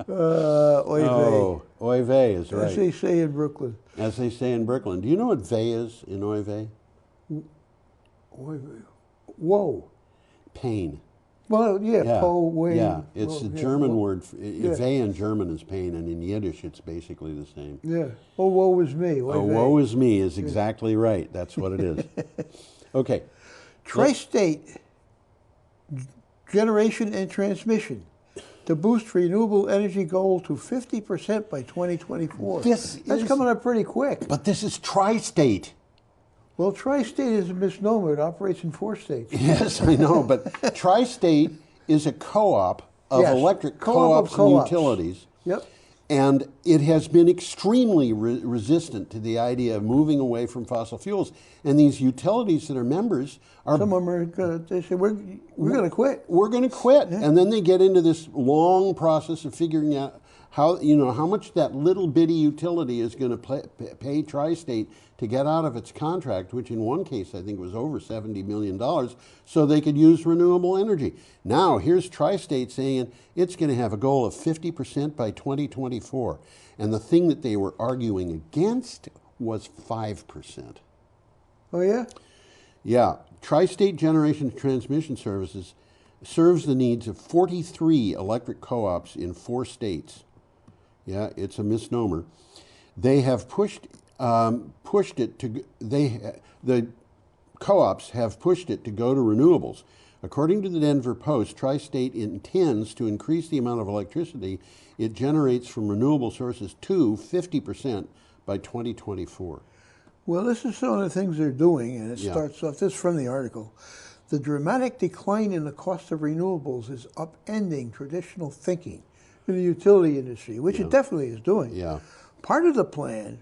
Oy vey. Oh, oy vey is right. As they say in Brooklyn. As they say in Brooklyn. Do you know what vey is in oy vey? Oy vey. Whoa. Pain. Well, yeah, po, way. Yeah, it's a German word. Yeah. Vey in German is pain, and in Yiddish it's basically the same. Yeah. Oh, woe is me. Oy Oh, vey. woe is me is exactly right. That's what it is. Okay. Tri-state generation and transmission to boost renewable energy goal to 50% by 2024. That's coming up pretty quick. But this is tri-state. Well, tri-state is a misnomer. It operates in 4 states. Yes, I know, but tri-state is a co-op of Yes, electric co-op of co-ops and co-ops. utilities. Yep. And it has been extremely resistant to the idea of moving away from fossil fuels. And these utilities that are members are... Some of them are going to say, we're going to quit. We're going to quit. And then they get into this long process of figuring out how much that little bitty utility is going to pay Tri-State to get out of its contract, which in one case I think was over $70 million, so they could use renewable energy. Now here's Tri-State saying it's going to have a goal of 50% by 2024. And the thing that they were arguing against was 5%. Oh, yeah? Yeah. Tri-State Generation Transmission Services serves the needs of 43 electric co-ops in 4 states. Yeah, it's a misnomer. They have pushed it to. The co-ops have pushed it to go to renewables. According to the Denver Post, Tri-State intends to increase the amount of electricity it generates from renewable sources to 50% by 2024. Well, this is some of the things they're doing, and it Yeah. starts off, this is from the article. The dramatic decline in the cost of renewables is upending traditional thinking in the utility industry, which it definitely is doing. Yeah. Part of the plan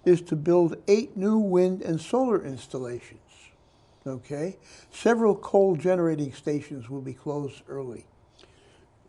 is to build 8 new wind and solar installations. Okay? Several coal generating stations will be closed early.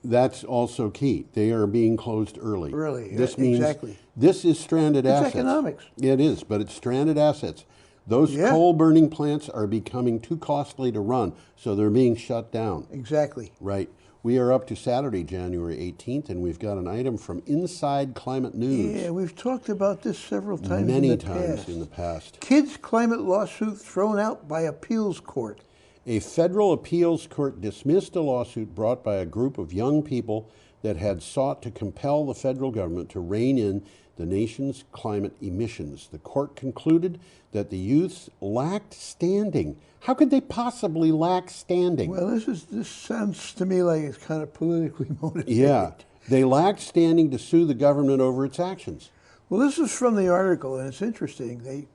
That's also key. They are being closed early. Early, This means exactly. this is stranded It's assets. economics. It is, but it's stranded assets. Those Yeah. coal burning plants are becoming too costly to run, so they're being shut down. Exactly. Right. We are up to Saturday, January 18th, and we've got an item from Inside Climate News. Yeah, we've talked about this several times Many in the times past. in the past. Kids' climate lawsuit thrown out by appeals court. A federal appeals court dismissed a lawsuit brought by a group of young people that had sought to compel the federal government to rein in the nation's climate emissions. The court concluded that the youths lacked standing. How could they possibly lack standing? Well, this sounds to me like it's kind of politically motivated. Yeah, they lacked standing to sue the government over its actions. Well, this is from the article, and it's interesting.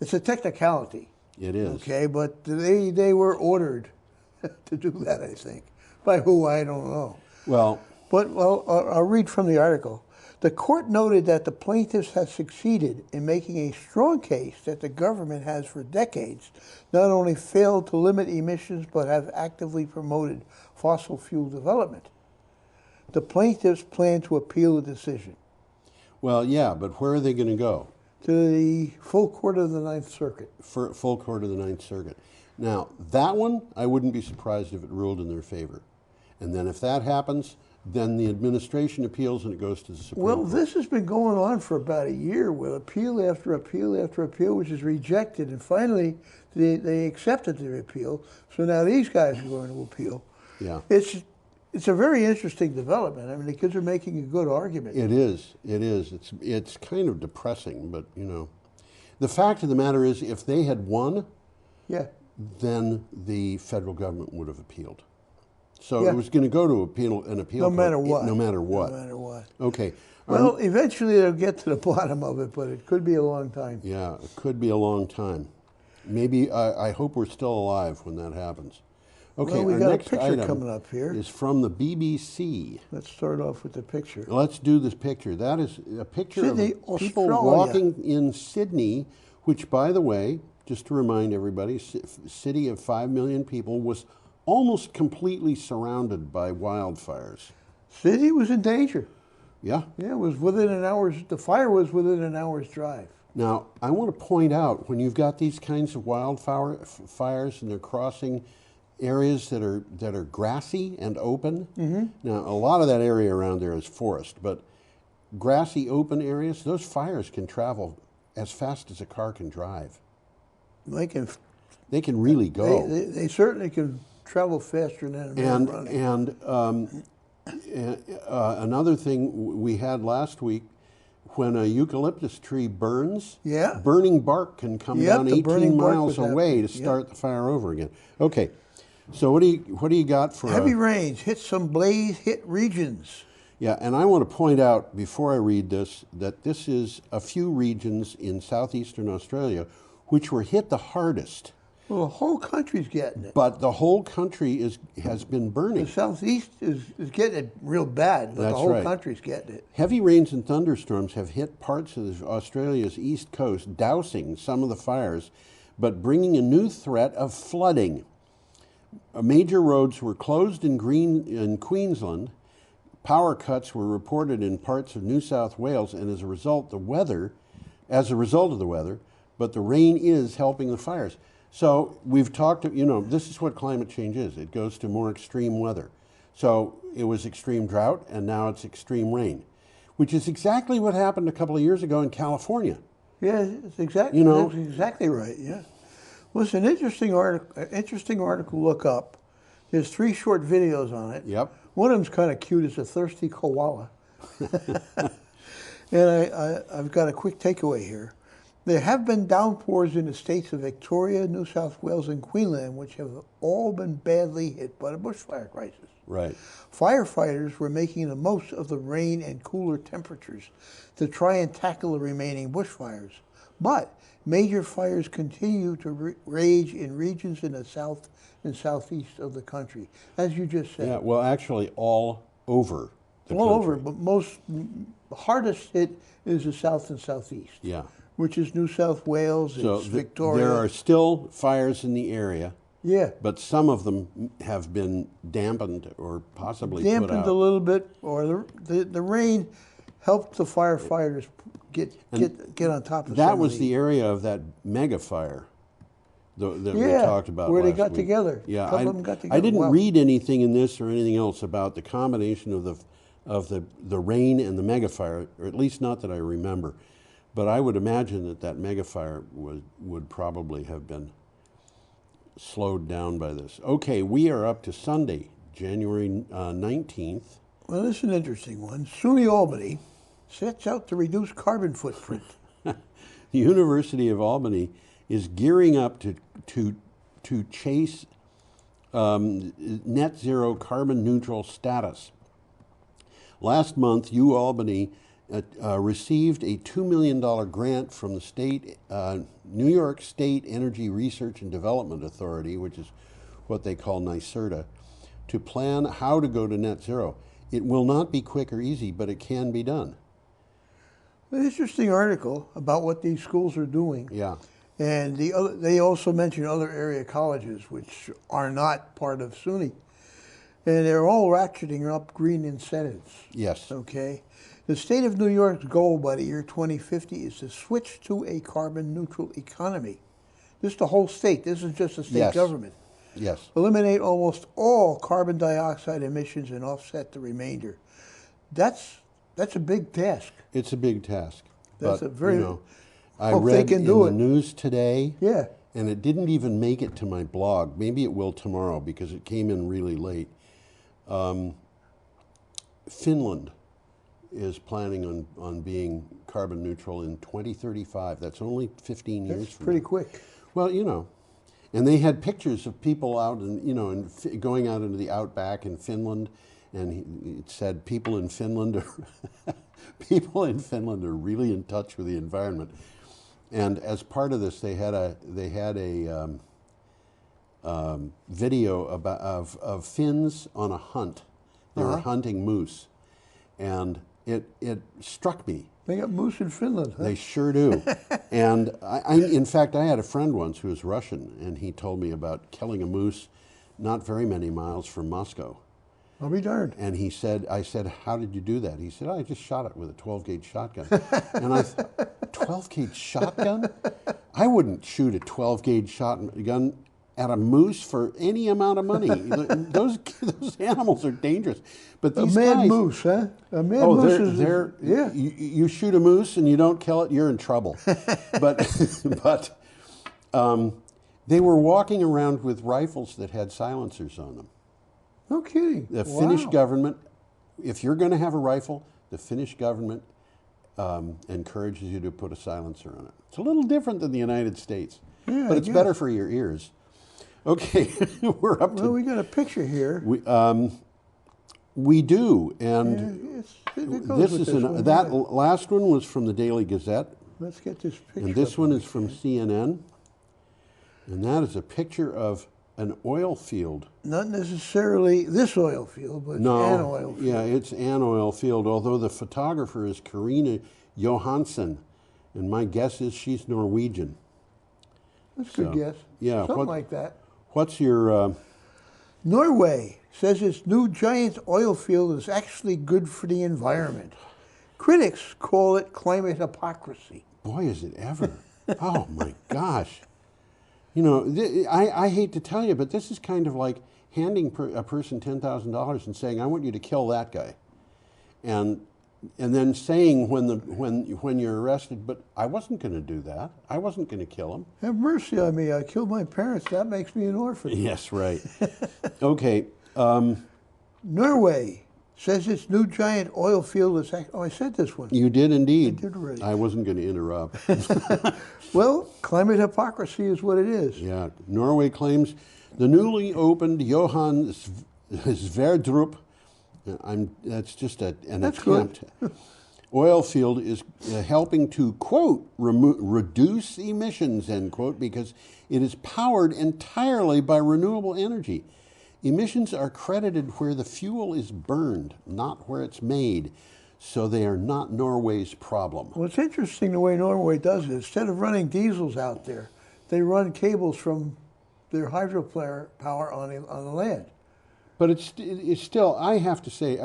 It's a technicality. It is. Okay, but they were ordered to do that, I think. By who, I don't know. Well, I'll read from the article. The court noted that the plaintiffs have succeeded in making a strong case that the government has for decades not only failed to limit emissions but have actively promoted fossil fuel development. The plaintiffs plan to appeal the decision. Well, yeah, but where are they going to go? To the full court of the Ninth Circuit. Full court of the Ninth Circuit. Now, that one, I wouldn't be surprised if it ruled in their favor. And then if that happens, then the administration appeals and it goes to the Supreme Court. Well, this has been going on for about a year with appeal after appeal after appeal, which is rejected. And finally, they accepted their appeal. So now these guys are going to appeal. Yeah. It's a very interesting development. I mean, the kids are making a good argument. It is. It is. It's kind of depressing, but, you know. The fact of the matter is, if they had won, yeah, then the federal government would have appealed. So Yeah. it was going to go to an appeal No court, matter what. No matter what. No matter what. Okay. Well, eventually they'll get to the bottom of it, but it could be a long time. Yeah, it could be a long time. Maybe, I hope we're still alive when that happens. Okay, Well, we our got a next picture item coming up here. is from the BBC. Let's start off with the picture. Let's do this picture. That is a picture Sydney, of people Australia. walking in Sydney, which, by the way, just to remind everybody, city of 5 million people, was almost completely surrounded by wildfires. Sydney was in danger. Yeah. Yeah, it was within an hour's, the fire was within an hour's drive. Now, I want to point out, when you've got these kinds of wildfires and they're crossing areas that are grassy and open. Mm-hmm. Now, a lot of that area around there is forest, but grassy open areas, those fires can travel as fast as a car can drive. They can really go. They certainly can travel faster than a man running. Another thing we had last week, when a eucalyptus tree burns, Yeah. burning bark can come Yep, down the 18 burning bark miles was away to happening. start the fire over again. Okay, so what do you got for Heavy rains hit some blaze-hit regions. Yeah, and I want to point out before I read this that this is a few regions in southeastern Australia which were hit the hardest. Well, the whole country's getting it. But the whole country has been burning. The southeast is getting it real bad, but That's the whole right. country's getting it. Heavy rains and thunderstorms have hit parts of Australia's east coast, dousing some of the fires, but bringing a new threat of flooding. Major roads were closed in Queensland. Power cuts were reported in parts of New South Wales, and as a result of the weather, but the rain is helping the fires. So we've talked, this is what climate change is. It goes to more extreme weather. So it was extreme drought, and now it's extreme rain, which is exactly what happened a couple of years ago in California. Yeah, it's exactly, that's exactly right, yeah. Well, it's an interesting article to look up. There's 3 short videos on it. Yep. One of them's kind of cute. It's a thirsty koala. And I've got a quick takeaway here. There have been downpours in the states of Victoria, New South Wales, and Queensland, which have all been badly hit by the bushfire crisis. Right. Firefighters were making the most of the rain and cooler temperatures to try and tackle the remaining bushfires. But major fires continue to rage in regions in the south and southeast of the country, as you just said. Yeah, well, actually all over the all country. over, but hardest hit is the south and southeast. Yeah. which is New South Wales, So it's Victoria. there are still fires in the area. Yeah. But some of them have been dampened or possibly Dampened put out. a little bit, or the rain helped the firefighters get on top of that some was of the area of that mega fire that we Yeah, talked about where they last got week. together. Yeah, A couple I, of them got I together. didn't Wow. read anything in this or anything else about the combination of the rain and the mega fire, or at least not that I remember. But I would imagine that mega fire would probably have been slowed down by this. Okay, we are up to Sunday, January 19th. Well, this is an interesting one. SUNY Albany sets out to reduce carbon footprint. The University of Albany is gearing up to chase net zero carbon neutral status. Last month, UAlbany received a $2 million grant from the state, New York State Energy Research and Development Authority, which is what they call NYSERDA, to plan how to go to net zero. It will not be quick or easy, but it can be done. An interesting article about what these schools are doing. Yeah. And they also mention other area colleges which are not part of SUNY. And they're all ratcheting up green incentives. Yes. Okay. The state of New York's goal by the year 2050 is to switch to a carbon neutral economy. This is the whole state. This is just the state Yes. government. Yes. Eliminate almost all carbon dioxide emissions and offset the remainder. That's a big task. It's a big task. That's but, a very. you know, I hope they read can in do the it. news today, Yeah. and it didn't even make it to my blog. Maybe it will tomorrow because it came in really late. Finland is planning on being carbon neutral in 2035. That's only 15 years That's from pretty now. quick. Well, you know, and they had pictures of people out and going out into the outback in Finland, and it said people in Finland are really in touch with the environment. And as part of this, they had a video of Finns on a hunt. They were hunting moose, and it struck me. They got moose in Finland, huh? They sure do. And in fact, I had a friend once who was Russian, and he told me about killing a moose not very many miles from Moscow. I'll be darned. And he said, I said, how did you do that? He said, I just shot it with a 12-gauge shotgun. And I thought, 12-gauge shotgun? I wouldn't shoot a 12-gauge shotgun at a moose for any amount of money. Those animals are dangerous. But these a mad guys, moose, huh? A mad moose is yeah. You shoot a moose and you don't kill it, you're in trouble. but they were walking around with rifles that had silencers on them. No kidding. The Finnish government, if you're going to have a rifle, the Finnish government encourages you to put a silencer on it. It's a little different than the United States, Yeah, but it's better for your ears. Okay, we're up to. Well, we got a picture here. We do, and it goes this with is this one, that yeah. last one was from the Daily Gazette, Let's get this picture. and this up one on is the from screen. CNN, and that is a picture of an oil field. Not necessarily this oil field, but an oil field. Yeah, it's an oil field, although the photographer is Karina Johansson, and my guess is she's Norwegian. That's a good guess. Yeah, Something like that. What's your... Norway says its new giant oil field is actually good for the environment. Critics call it climate hypocrisy. Boy, is it ever. Oh, my gosh. You know, I hate to tell you, but this is kind of like handing a person $10,000 and saying, I want you to kill that guy. And then saying when you're arrested, but I wasn't going to do that. I wasn't going to kill him. Have mercy on me. I killed my parents. That makes me an orphan. Yes, right. Okay. Norway says its new giant oil field is... Oh, I said this one. You did indeed. I did already. I wasn't going to interrupt. Well, climate hypocrisy is what it is. Yeah. Norway claims the newly opened Johan Sverdrup, that's just an That's attempt. Oil field is helping to, quote, reduce emissions, end quote, because it is powered entirely by renewable energy. Emissions are credited where the fuel is burned, not where it's made. So they are not Norway's problem. Well, it's interesting the way Norway does it. Instead of running diesels out there, they run cables from their hydropower power on the land. But it's still, I have to say,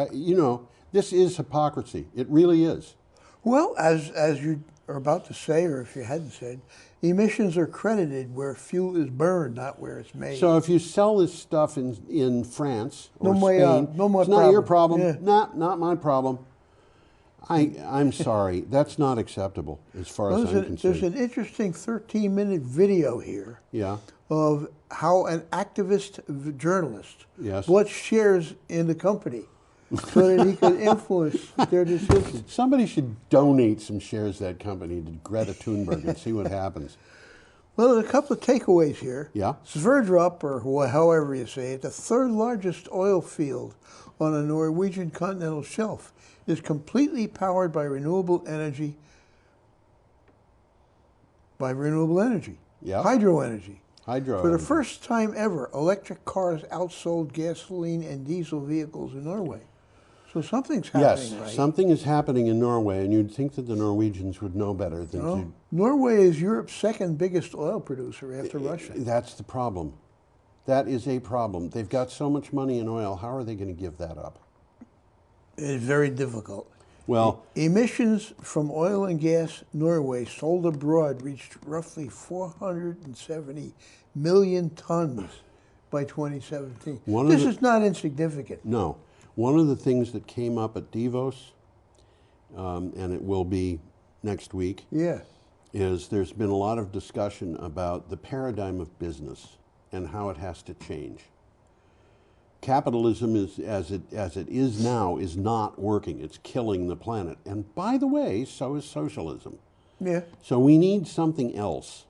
this is hypocrisy. It really is. Well, as you are about to say, or if you hadn't said, emissions are credited where fuel is burned, not where it's made. So if you sell this stuff in France or No more, Spain, no more it's not your problem. problem. Not my problem. I'm sorry. That's not acceptable as far as I'm concerned. There's an interesting 13-minute video here of how an activist journalist bought shares in the company so that he could influence their decisions. Somebody should donate some shares of that company to Greta Thunberg and see what happens. Well, there's a couple of takeaways here. Yeah. Sverdrup, or however you say it, the third largest oil field on the Norwegian continental shelf, is completely powered by renewable energy. Yeah. Hydro energy. Hydro. For the first time ever, electric cars outsold gasoline and diesel vehicles in Norway. So something's happening, right? Yes, something is happening in Norway, and you'd think that the Norwegians would know better than to. Norway is Europe's second biggest oil producer after Russia. That's the problem. That is a problem. They've got so much money in oil. How are they going to give that up? It's very difficult. Well, emissions from oil and gas Norway sold abroad reached roughly 470 million tons by 2017. This is not insignificant. No. One of the things that came up at Davos, and it will be next week, is there's been a lot of discussion about the paradigm of business and how it has to change. Capitalism, as it is now, is not working. It's killing the planet. And by the way, so is socialism. Yeah. So we need something else.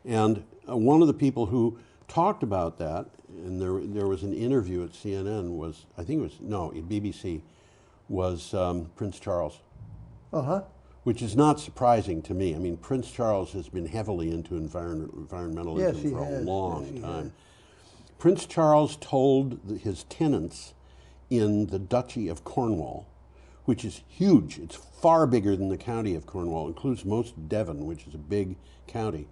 And one of the people who talked about that, and there was an interview at CNN, BBC, was Prince Charles. Which is not surprising to me. I mean, Prince Charles has been heavily into environmentalism for a long time. Prince Charles told his tenants in the Duchy of Cornwall, which is huge, it's far bigger than the county of Cornwall, includes most of Devon, which is a big county,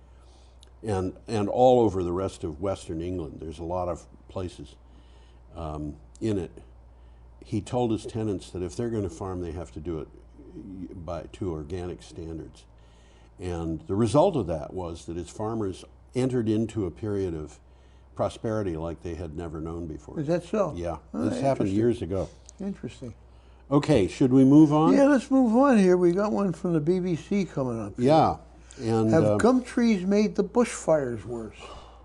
and all over the rest of Western England. There's a lot of places in it. He told his tenants that if they're going to farm, they have to do it to organic standards. And the result of that was that his farmers entered into a period of prosperity like they had never known before. Is that so? Yeah. This happened years ago. Interesting. Okay, should we move on? Yeah, let's move on here. We got one from the BBC coming up. Yeah. And have gum trees made the bushfires worse?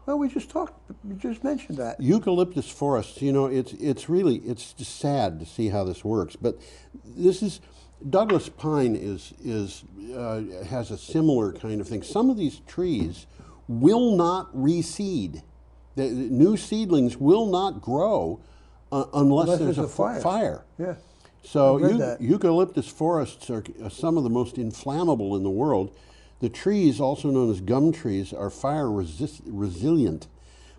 Well, we just mentioned that. Eucalyptus forests, it's just sad to see how this works. But Douglas pine has a similar kind of thing. Some of these trees will not reseed. The new seedlings will not grow unless there's a fire. Yeah. So eucalyptus forests are some of the most inflammable in the world. The trees, also known as gum trees, are fire resilient,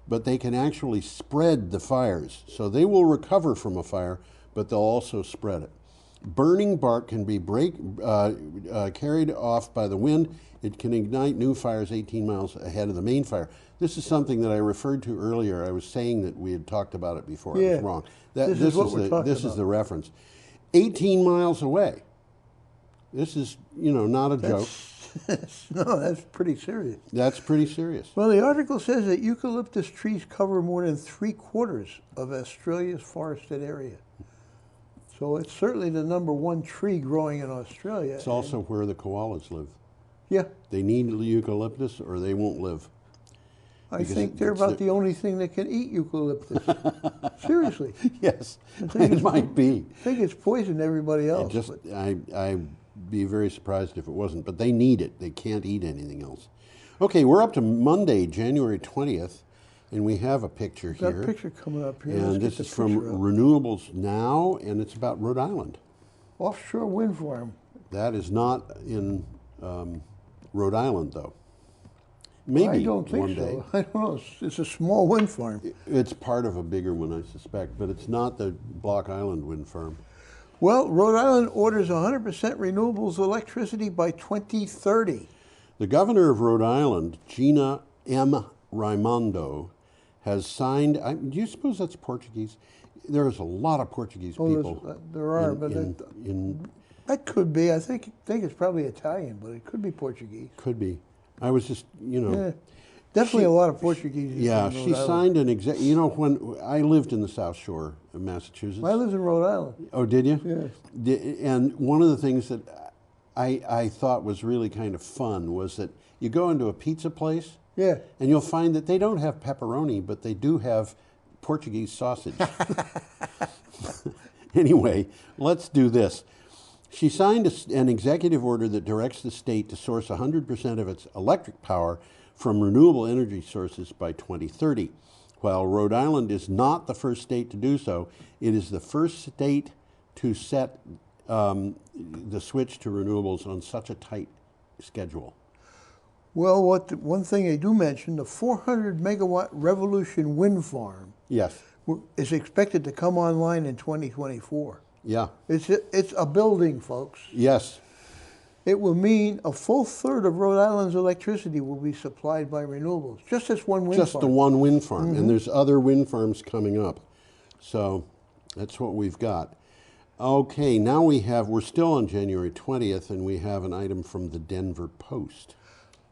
but they can actually spread the fires. So they will recover from a fire, but they'll also spread it. Burning bark can be carried off by the wind. It can ignite new fires 18 miles ahead of the main fire. This is something that I referred to earlier. I was saying that we had talked about it before. I was wrong. This is the reference. 18 miles away. This is, not a joke. No, that's pretty serious. That's pretty serious. Well, the article says that eucalyptus trees cover more than 3/4 of Australia's forested area. So it's certainly the #1 tree growing in Australia. It's also where the koalas live. Yeah. They need eucalyptus or they won't live. I think they're about the only thing that can eat eucalyptus. Seriously. Yes, it might be. I think it's poisoned everybody else. I'd be very surprised if it wasn't, but they need it. They can't eat anything else. Okay, we're up to Monday, January 20th, and we have a picture here. Got a picture coming up here. And this is from Renewables Now, and it's about Rhode Island. Offshore wind farm. That is not in Rhode Island, though. Maybe I don't think one day. so. I don't know. It's a small wind farm. It's part of a bigger one, I suspect, but it's not the Block Island wind farm. Well, Rhode Island orders 100% renewables electricity by 2030. The governor of Rhode Island, Gina M. Raimondo, has signed. Do you suppose that's Portuguese? There's a lot of Portuguese people. There are, in that could be. I think it's probably Italian, but it could be Portuguese. Could be. I was just, Yeah, definitely a lot of Portuguese. Yeah, in Rhode she Island. signed an when I lived in the South Shore of Massachusetts. I lived in Rhode Island. Oh, did you? Yeah. And one of the things that I thought was really kind of fun was that you go into a pizza place, yeah, and you'll find that they don't have pepperoni, but they do have Portuguese sausage. Anyway, let's do this. She signed an executive order that directs the state to source 100% of its electric power from renewable energy sources by 2030. While Rhode Island is not the first state to do so, it is the first state to set the switch to renewables on such a tight schedule. Well, one thing they do mention, the 400 megawatt Revolution wind farm, yes, is expected to come online in 2024. Yeah. It's a building, folks. Yes. It will mean a full third of Rhode Island's electricity will be supplied by renewables. Just this one wind farm. Just the one wind farm. Mhm. And there's other wind farms coming up. So that's what we've got. Okay, now we're still on January 20th, and we have an item from the Denver Post.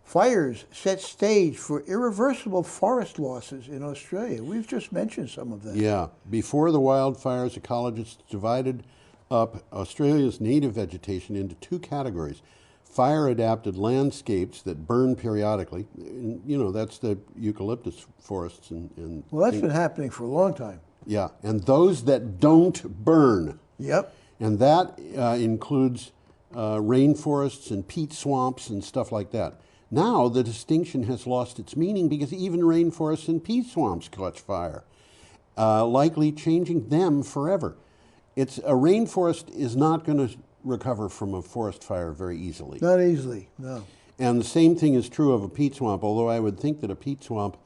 Fires set stage for irreversible forest losses in Australia. We've just mentioned some of that. Yeah. Before the wildfires, ecologists divided up Australia's native vegetation into two categories. Fire-adapted landscapes that burn periodically. You know, that's the eucalyptus forests. Well, that's been happening for a long time. Yeah, and those that don't burn. Yep. And that includes rainforests and peat swamps and stuff like that. Now the distinction has lost its meaning because even rainforests and peat swamps catch fire, likely changing them forever. A rainforest is not going to recover from a forest fire very easily. Not easily, no. And the same thing is true of a peat swamp, although I would think that a peat swamp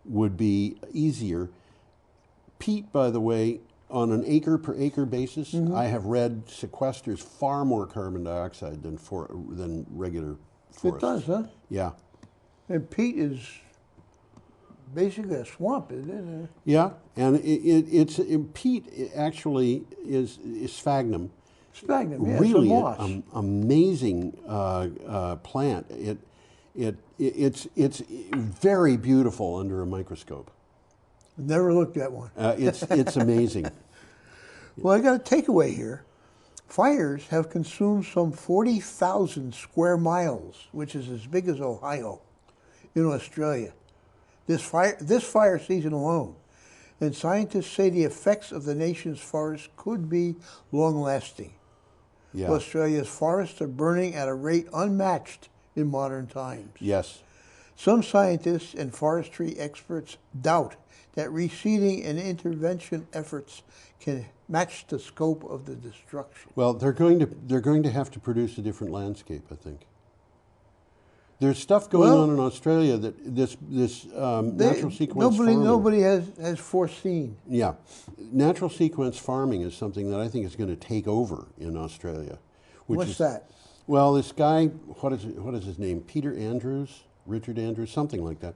would be easier. Peat, by the way, on an acre per acre basis, I have read sequesters far more carbon dioxide than regular forests. It does, huh? Yeah. And peat is basically a swamp, isn't it? Yeah, and peat actually is sphagnum. Sphagnum, yeah, really it's a moss. Amazing plant. It's very beautiful under a microscope. Never looked at one. It's amazing. Well, I got a takeaway here. Fires have consumed some 40,000 square miles, which is as big as Ohio, in Australia. This fire season alone. And scientists say the effects of the nation's forests could be long-lasting. Yeah. Australia's forests are burning at a rate unmatched in modern times. Yes. Some scientists and forestry experts doubt that reseeding and intervention efforts can match the scope of the destruction. Well, they're going to have to produce a different landscape, I think. There's stuff going on in Australia that this natural sequence farming. Nobody has foreseen. Yeah, natural sequence farming is something that I think is going to take over in Australia. What's that? Well, this guy, what is his name? Richard Andrews, something like that.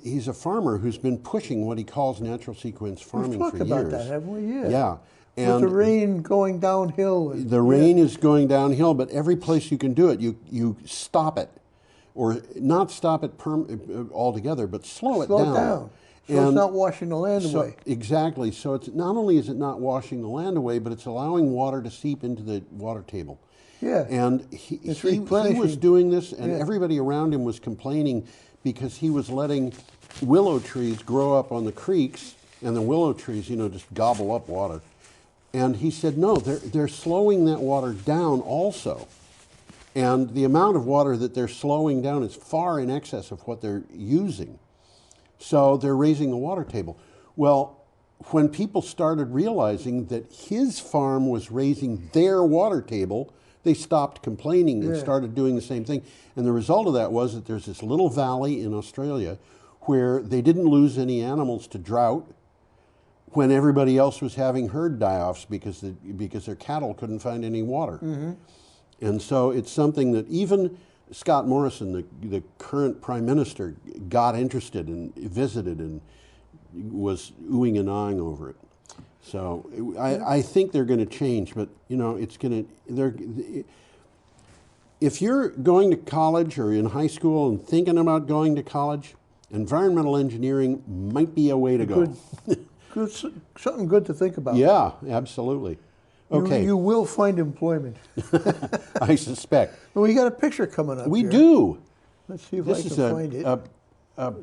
He's a farmer who's been pushing what he calls natural sequence farming for years. We've talked about that, haven't we? Yeah. Yeah. And with the rain going downhill. The rain is going downhill, but every place you can do it, you stop it. Or not stop it altogether, but slow it down. So it's not washing the land away. Exactly. So it's not only is it not washing the land away, but it's allowing water to seep into the water table. Yeah. And he was doing this, and everybody around him was complaining because he was letting willow trees grow up on the creeks, and the willow trees, just gobble up water. And he said, no, they're slowing that water down also. And the amount of water that they're slowing down is far in excess of what they're using. So they're raising the water table. Well, when people started realizing that his farm was raising their water table, they stopped complaining and started doing the same thing. And the result of that was that there's this little valley in Australia where they didn't lose any animals to drought, when everybody else was having herd die-offs because their cattle couldn't find any water. And so it's something that even Scott Morrison, the current prime minister, got interested and visited and was oohing and ahhing over it. So I think they're going to change, but you know, it's going to. If you're going to college or in high school and thinking about going to college, environmental engineering might be a way to go. Good, something good to think about. Yeah, absolutely. Okay. You will find employment. I suspect. Well, we got a picture coming up. We here. do. Let's see if This I can is find it. a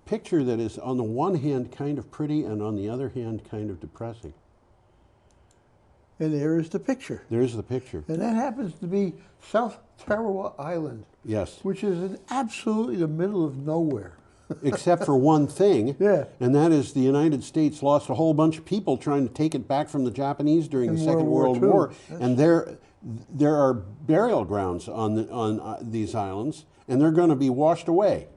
picture that is on the one hand kind of pretty and on the other hand kind of depressing. And there is the picture. There's the picture. And that happens to be South Tarawa Island. Yes. Which is in absolutely the middle of nowhere. Except for one thing, yeah. And that is the United States lost a whole bunch of people trying to take it back from the Japanese during the Second World War. And there are burial grounds on these islands, and they're going to be washed away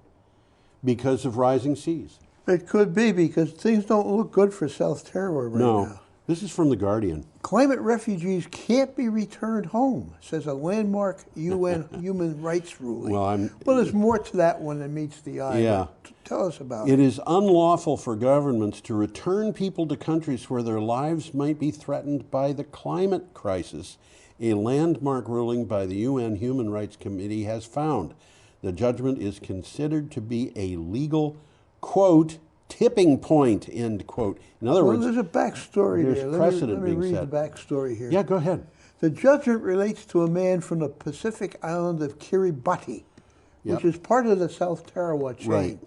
because of rising seas. It could be, because things don't look good for South Tarawa right now. This is from The Guardian. Climate refugees can't be returned home, says a landmark UN human rights ruling. Well, there's more to that one than meets the eye. Yeah. Tell us about it. It is unlawful for governments to return people to countries where their lives might be threatened by the climate crisis, a landmark ruling by the UN Human Rights Committee has found. The judgment is considered to be a legal, quote, tipping point, end quote. In other words, there's a backstory there's there. precedent Let me read being set. the backstory here. Yeah, go ahead. The judgment relates to a man from the Pacific island of Kiribati, which is part of the South Tarawa chain,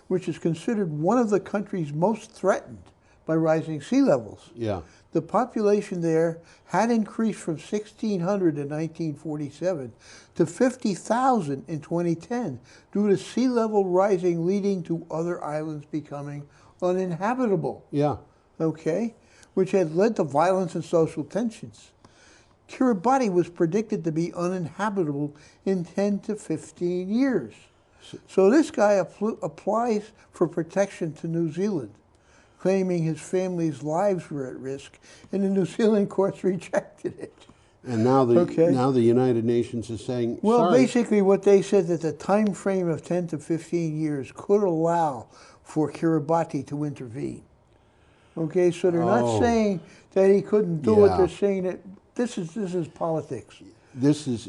which is considered one of the countries most threatened by rising sea levels. Yeah. The population there had increased from 1,600 in 1947 to 50,000 in 2010 due to sea level rising, leading to other islands becoming uninhabitable. Yeah. Okay? Which had led to violence and social tensions. Kiribati was predicted to be uninhabitable in 10 to 15 years. So this guy applies for protection to New Zealand, claiming his family's lives were at risk, and the New Zealand courts rejected it. And now the United Nations is saying, well, sorry. basically what they said, that the time frame of 10 to 15 years could allow for Kiribati to intervene. Okay, so they're not saying that he couldn't do it. They're saying that this is politics. This is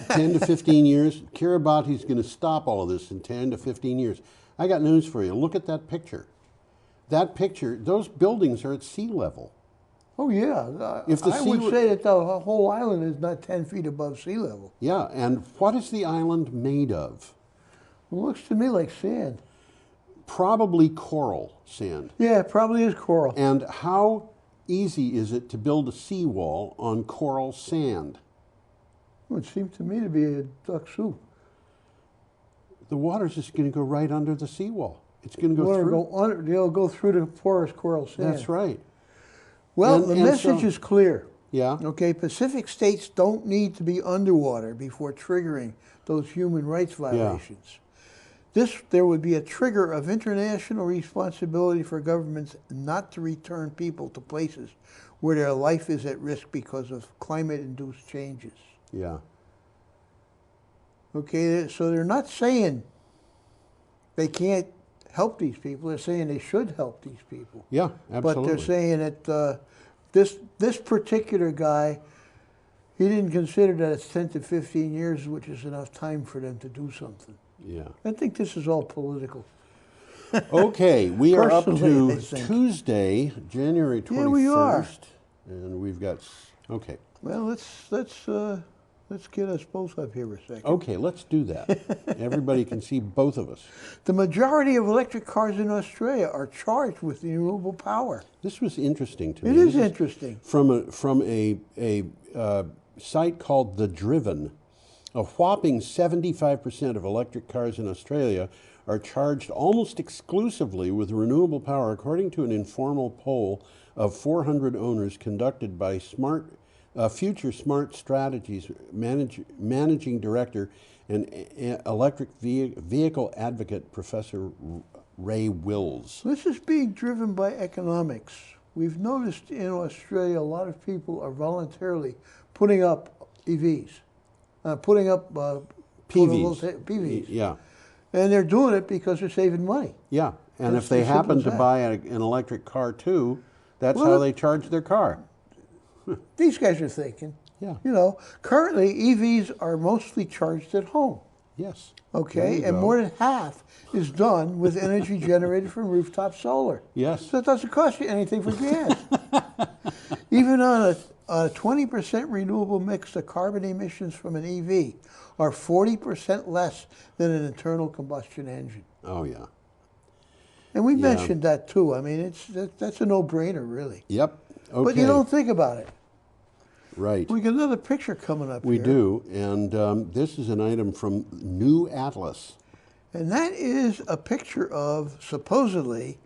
10 to 15 years. Kiribati's going to stop all of this in 10 to 15 years. I got news for you. Look at that picture. That picture, those buildings are at sea level. Oh, yeah. If the I would say that the whole island is not 10 feet above sea level. Yeah, and what is the island made of? It looks to me like sand. Probably coral sand. Yeah, it probably is coral. And how easy is it to build a seawall on coral sand? Well, it seems to me to be a duck soup. The water's just going to go right under the seawall. It's going to go through. They'll go through the porous coral sand. That's right. Well, the message is clear. Yeah. Okay, Pacific states don't need to be underwater before triggering those human rights violations. There would be a trigger of international responsibility for governments not to return people to places where their life is at risk because of climate-induced changes. Yeah. Okay, so they're not saying they can't help these people. They're saying they should help these people. Yeah, absolutely. But they're saying that this particular guy, he didn't consider that it's 10 to 15 years, which is enough time for them to do something. Yeah. I think this is all political. Okay, we are up Personally, to I think. Tuesday, January 21st. Yeah, we are. And we've got, okay. Well, let's get us both up here a second. Okay, let's do that. Everybody can see both of us. The majority of electric cars in Australia are charged with renewable power. This was interesting to me. It is interesting. From a site called The Driven. A whopping 75% of electric cars in Australia are charged almost exclusively with renewable power, according to an informal poll of 400 owners conducted by Future Smart Strategies Managing Director and electric vehicle advocate Professor Ray Wills. This is being driven by economics. we've noticed in Australia a lot of people are voluntarily putting up EVs, putting up PVs. Yeah. And they're doing it because they're saving money. Yeah, and It's if they as simple happen as to that. buy an electric car too, that's Well, how they charge their car. These guys are thinking. Yeah. You know, currently EVs are mostly charged at home. Yes. Okay, There you and go. more than half is done with energy generated from rooftop solar. Yes. So it doesn't cost you anything for gas. Even on a 20% renewable mix, the carbon emissions from an EV are 40% less than an internal combustion engine. Oh, yeah. And we Yeah. mentioned that too. I mean, that's a no-brainer, really. Yep. Okay. But you don't think about it. Right. We got another picture coming up We here. do, and this is an item from New Atlas. And that is a picture of, supposedly,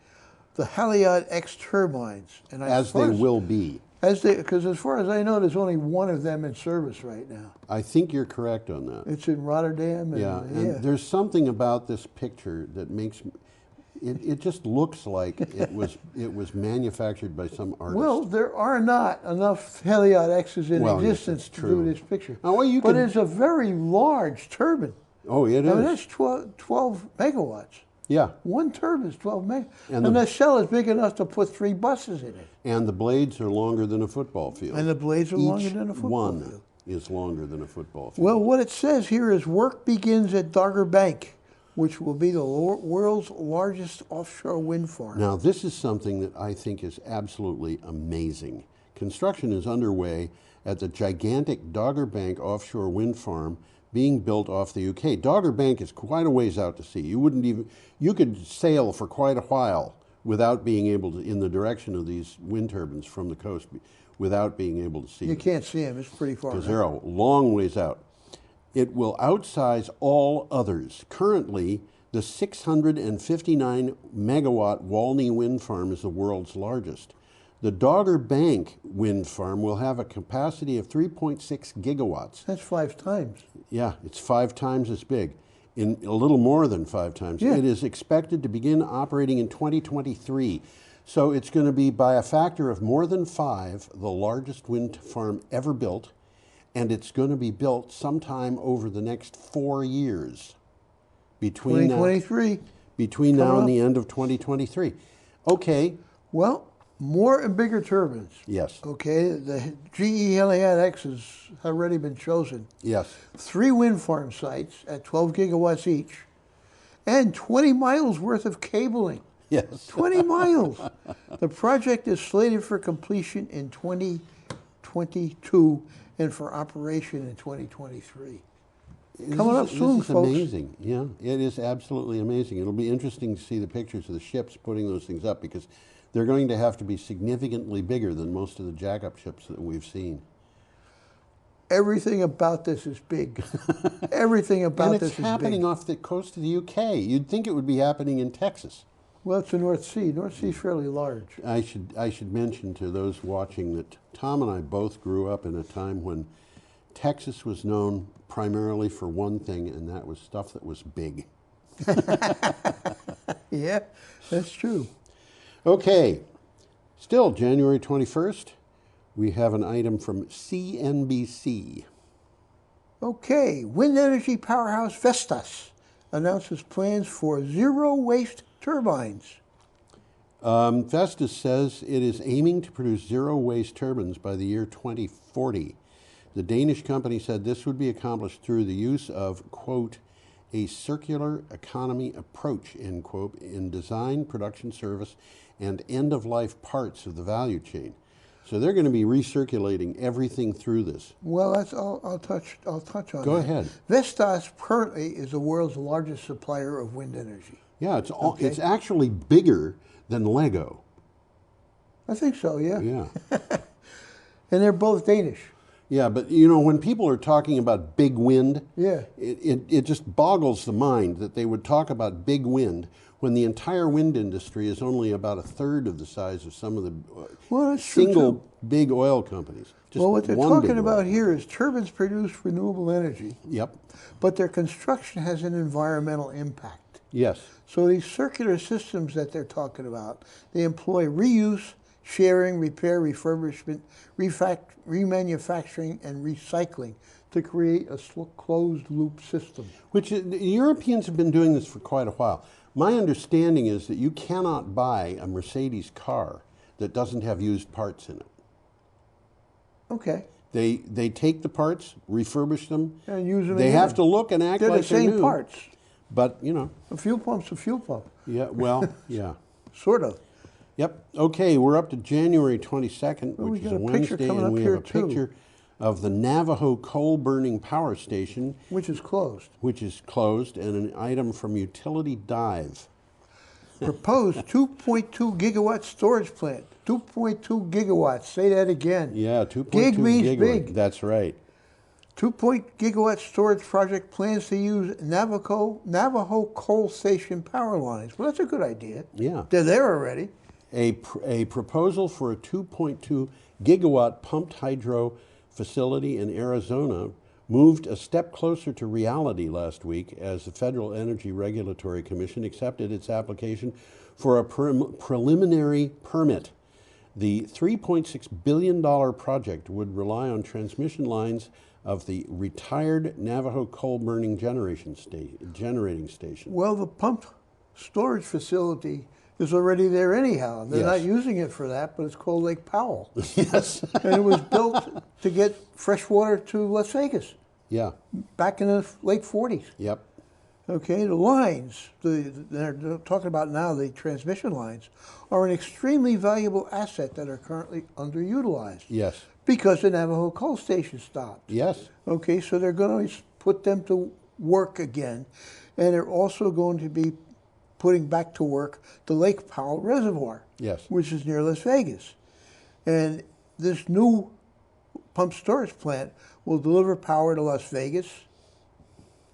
the Haliade X turbines. And As they will be. Because as far as I know, there's only one of them in service right now. I think you're correct on that. It's in Rotterdam. And, Yeah, and there's something about this picture that makes it just looks like it was manufactured by some artist. Well, there are not enough Haliade X's in Well, yes, existence that's to true. do this picture. Oh, well, you but can- it's a very large turbine. Oh, it I mean, is. that's 12 megawatts. Yeah, One turbine is 12 megawatts. And And the- the cell is big enough to put 3 buses in it. and the blades are longer than a football field. And the blades are longer than a football one field. is longer than a football field. Well, what it says here is work begins at Dogger Bank, which will be the world's largest offshore wind farm. Now, this is something that I think is absolutely amazing. Construction is underway at the gigantic Dogger Bank offshore wind farm being built off the UK. Dogger Bank is quite a ways out to sea. You could sail for quite a while without being able to, in the direction of these wind turbines from the coast, without being able to see You them. can't see them. It's pretty far. Because they're a long ways out. It will outsize all others. Currently, the 659 megawatt Walney wind farm is the world's largest. The Dogger Bank wind farm will have a capacity of 3.6 gigawatts. That's 5 times. Yeah, it's 5 times as big, in a little more than 5 times. Yeah. It is expected to begin operating in 2023. So it's going to be, by a factor of more than 5, the largest wind farm ever built, and it's going to be built sometime over the next 4 years. Between 2023. Between now Coming and up. the end of 2023. Okay. Well, more and bigger turbines. Yes. Okay, the GE Haliade X has already been chosen. Yes. 3 wind farm sites at 12 gigawatts each, and 20 miles worth of cabling. Yes. 20 miles. The project is slated for completion in 2022 and for operation in 2023. Coming up soon, this is folks. amazing. Yeah, it is absolutely amazing. It'll be interesting to see the pictures of the ships putting those things up, because they're going to have to be significantly bigger than most of the jack-up ships that we've seen. Everything about this is big. Everything about And this it's is happening big. off the coast of the UK. You'd think it would be happening in Texas. Well, it's the North Sea. North Sea is fairly large. I should mention to those watching that Tom and I both grew up in a time when Texas was known primarily for one thing, and that was stuff that was big. Yeah, that's true. Okay, still January 21st, we have an item from CNBC. Okay, wind energy powerhouse Vestas announces plans for zero waste turbines. Vestas says it is aiming to produce zero waste turbines by the year 2040. The Danish company said this would be accomplished through the use of, quote, a circular economy approach, end quote, in design, production, service, and end-of-life parts of the value chain. So they're going to be recirculating everything through this. Well, that's I'll touch on. Go that. ahead. Vestas currently is the world's largest supplier of wind energy. Yeah, Okay. it's actually bigger than Lego. I think so. Yeah. Yeah. And they're both Danish. Yeah, but you know, when people are talking about big wind, Yeah. it just boggles the mind that they would talk about big wind when the entire wind industry is only about a third of the size of some of the Well, that's true, single too. big oil companies. Just Well, what they're one big talking oil. about here is turbines produce renewable energy. Yep. But their construction has an environmental impact. Yes. So these circular systems that they're talking about, they employ reuse sharing, repair, refurbishment, remanufacturing, and recycling to create a closed-loop system. Which the Europeans have been doing this for quite a while. My understanding is that you cannot buy a Mercedes car that doesn't have used parts in it. Okay. They take the parts, refurbish them, and use them They again. have to look and act They're like the same new, parts. But, you know. A fuel pump's a fuel pump. Yeah, well, yeah. Sort of. Yep. Okay, we're up to January 22nd, Well, we which is got a a picture Wednesday, coming and up we here, have a too. picture of the Navajo coal-burning power station. Which is closed. Which is closed, and an item from Utility Dive. Proposed 2.2 gigawatt storage plant. 2.2 gigawatts. Say that again. Yeah, 2.2 Gig means gigawatt. big. That's right. 2.0 gigawatt storage project plans to use Navajo coal station power lines. Well, that's a good idea. Yeah. They're there already. A proposal for a 2.2 gigawatt pumped hydro facility in Arizona moved a step closer to reality last week as the Federal Energy Regulatory Commission accepted its application for a preliminary permit. The $3.6 billion project would rely on transmission lines of the retired Navajo coal-burning generating station. Well, the pumped storage facility is already there anyhow. They're Yes. not using it for that, but it's called Lake Powell. Yes. And it was built to get fresh water to Las Vegas. Yeah. Back in the late 40s. Yep. Okay, the lines, they're talking about now, the transmission lines, are an extremely valuable asset that are currently underutilized. Yes. Because the Navajo coal station stopped. Yes. Okay, so they're going to put them to work again. And they're also going to be putting back to work the Lake Powell Reservoir. Yes. Which is near Las Vegas. And this new pump storage plant will deliver power to Las Vegas,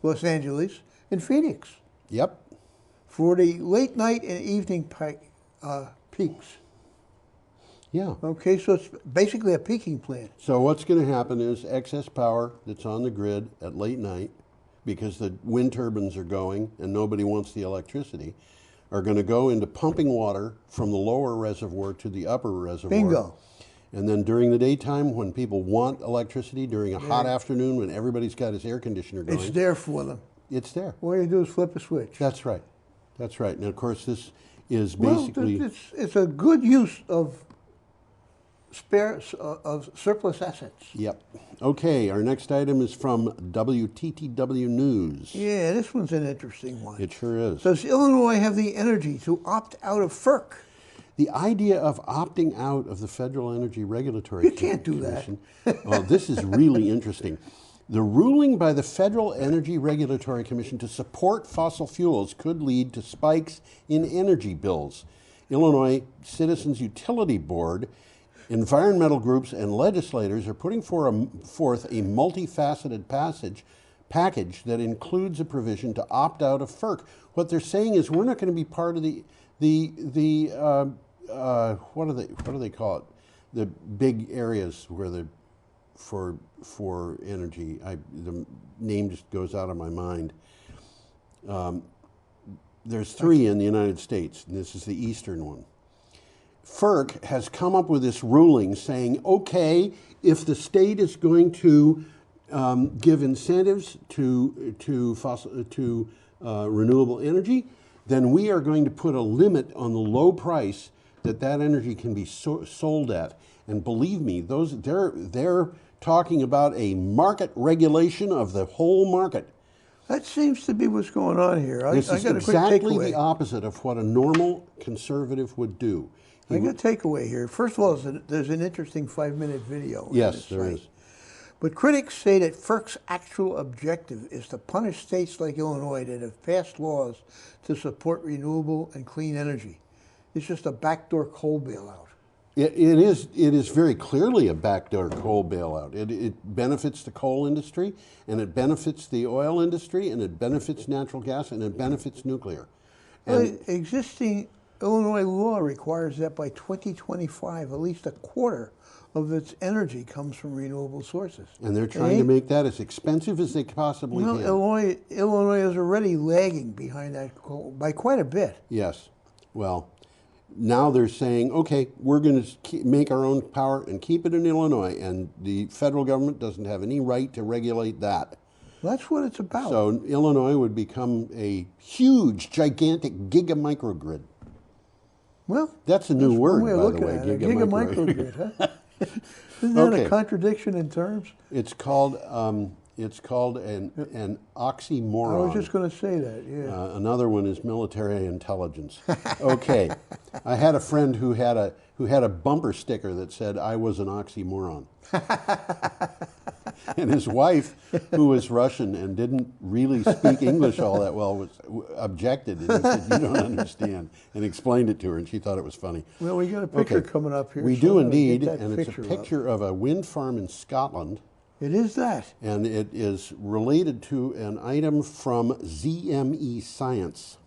Los Angeles, and Phoenix. Yep. For the late night and evening peaks. Yeah. Okay, so it's basically a peaking plant. So what's going to happen is excess power that's on the grid at late night, because the wind turbines are going and nobody wants the electricity, are going to go into pumping water from the lower reservoir to the upper reservoir. Bingo. And then during the daytime, when people want electricity, during a hot afternoon when everybody's got his air conditioner going. It's there for them. It's there. All you do is flip a switch. That's right. That's right. And of course, this is basically... Well, it's a good use of surplus assets. Yep. Okay, our next item is from WTTW News. Yeah, this one's an interesting one. It sure is. Does Illinois have the energy to opt out of FERC? The idea of opting out of the Federal Energy Regulatory Commission. You can't do that. Well, this is really interesting. The ruling by the Federal Energy Regulatory Commission to support fossil fuels could lead to spikes in energy bills. Illinois Citizens Utility Board, environmental groups, and legislators are putting forth a multifaceted package that includes a provision to opt out of FERC. What they're saying is we're not going to be part of what do they call it? The big areas where for energy. The name just goes out of my mind. There's 3 in the United States, and this is the eastern one. FERC has come up with this ruling saying, okay, if the state is going to give incentives to renewable energy, then we are going to put a limit on the low price that energy can be sold at. And believe me, they're talking about a market regulation of the whole market. That seems to be what's going on here. This is exactly the opposite of what a normal conservative would do. I got a takeaway here. First of all, there's an interesting 5-minute video. Yes, there is. But critics say that FERC's actual objective is to punish states like Illinois that have passed laws to support renewable and clean energy. It's just a backdoor coal bailout. It is very clearly a backdoor coal bailout. It benefits the coal industry, and it benefits the oil industry, and it benefits natural gas, and it benefits nuclear. Well, existing Illinois law requires that by 2025, at least a quarter of its energy comes from renewable sources. And they're trying to make that as expensive as they possibly can. Illinois is already lagging behind that coal by quite a bit. Yes. Well, now they're saying, okay, we're going to make our own power and keep it in Illinois, and the federal government doesn't have any right to regulate that. That's what it's about. So Illinois would become a huge, gigantic giga-microgrid. Well, that's a new word, way of by the looking way, at it. giga-microgrid. Giga-microgrid, huh? Isn't that Okay. a contradiction in terms? It's called an oxymoron. I was just going to say that, yeah. Another one is military intelligence. Okay, I had a friend who had a bumper sticker that said, "I was an oxymoron," and his wife, who was Russian and didn't really speak English all that well, objected, and he said, "You don't understand," and explained it to her, and she thought it was funny. Well, we got a picture coming up here. We so do I'm gonna indeed, get that and it's a up. picture of a wind farm in Scotland. It is that. And it is related to an item from ZME Science.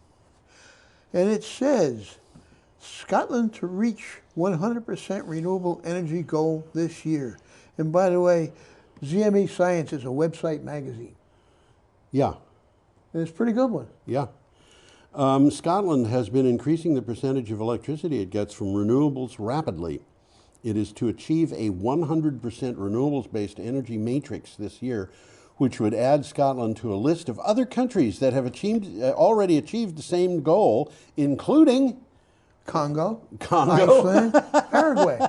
And it says, Scotland to reach 100% renewable energy goal this year. And by the way, ZME Science is a website magazine. Yeah. And it's a pretty good one. Yeah. Scotland has been increasing the percentage of electricity it gets from renewables rapidly. It is to achieve a 100% renewables-based energy matrix this year, which would add Scotland to a list of other countries that have already achieved the same goal, including Congo, Iceland, Paraguay.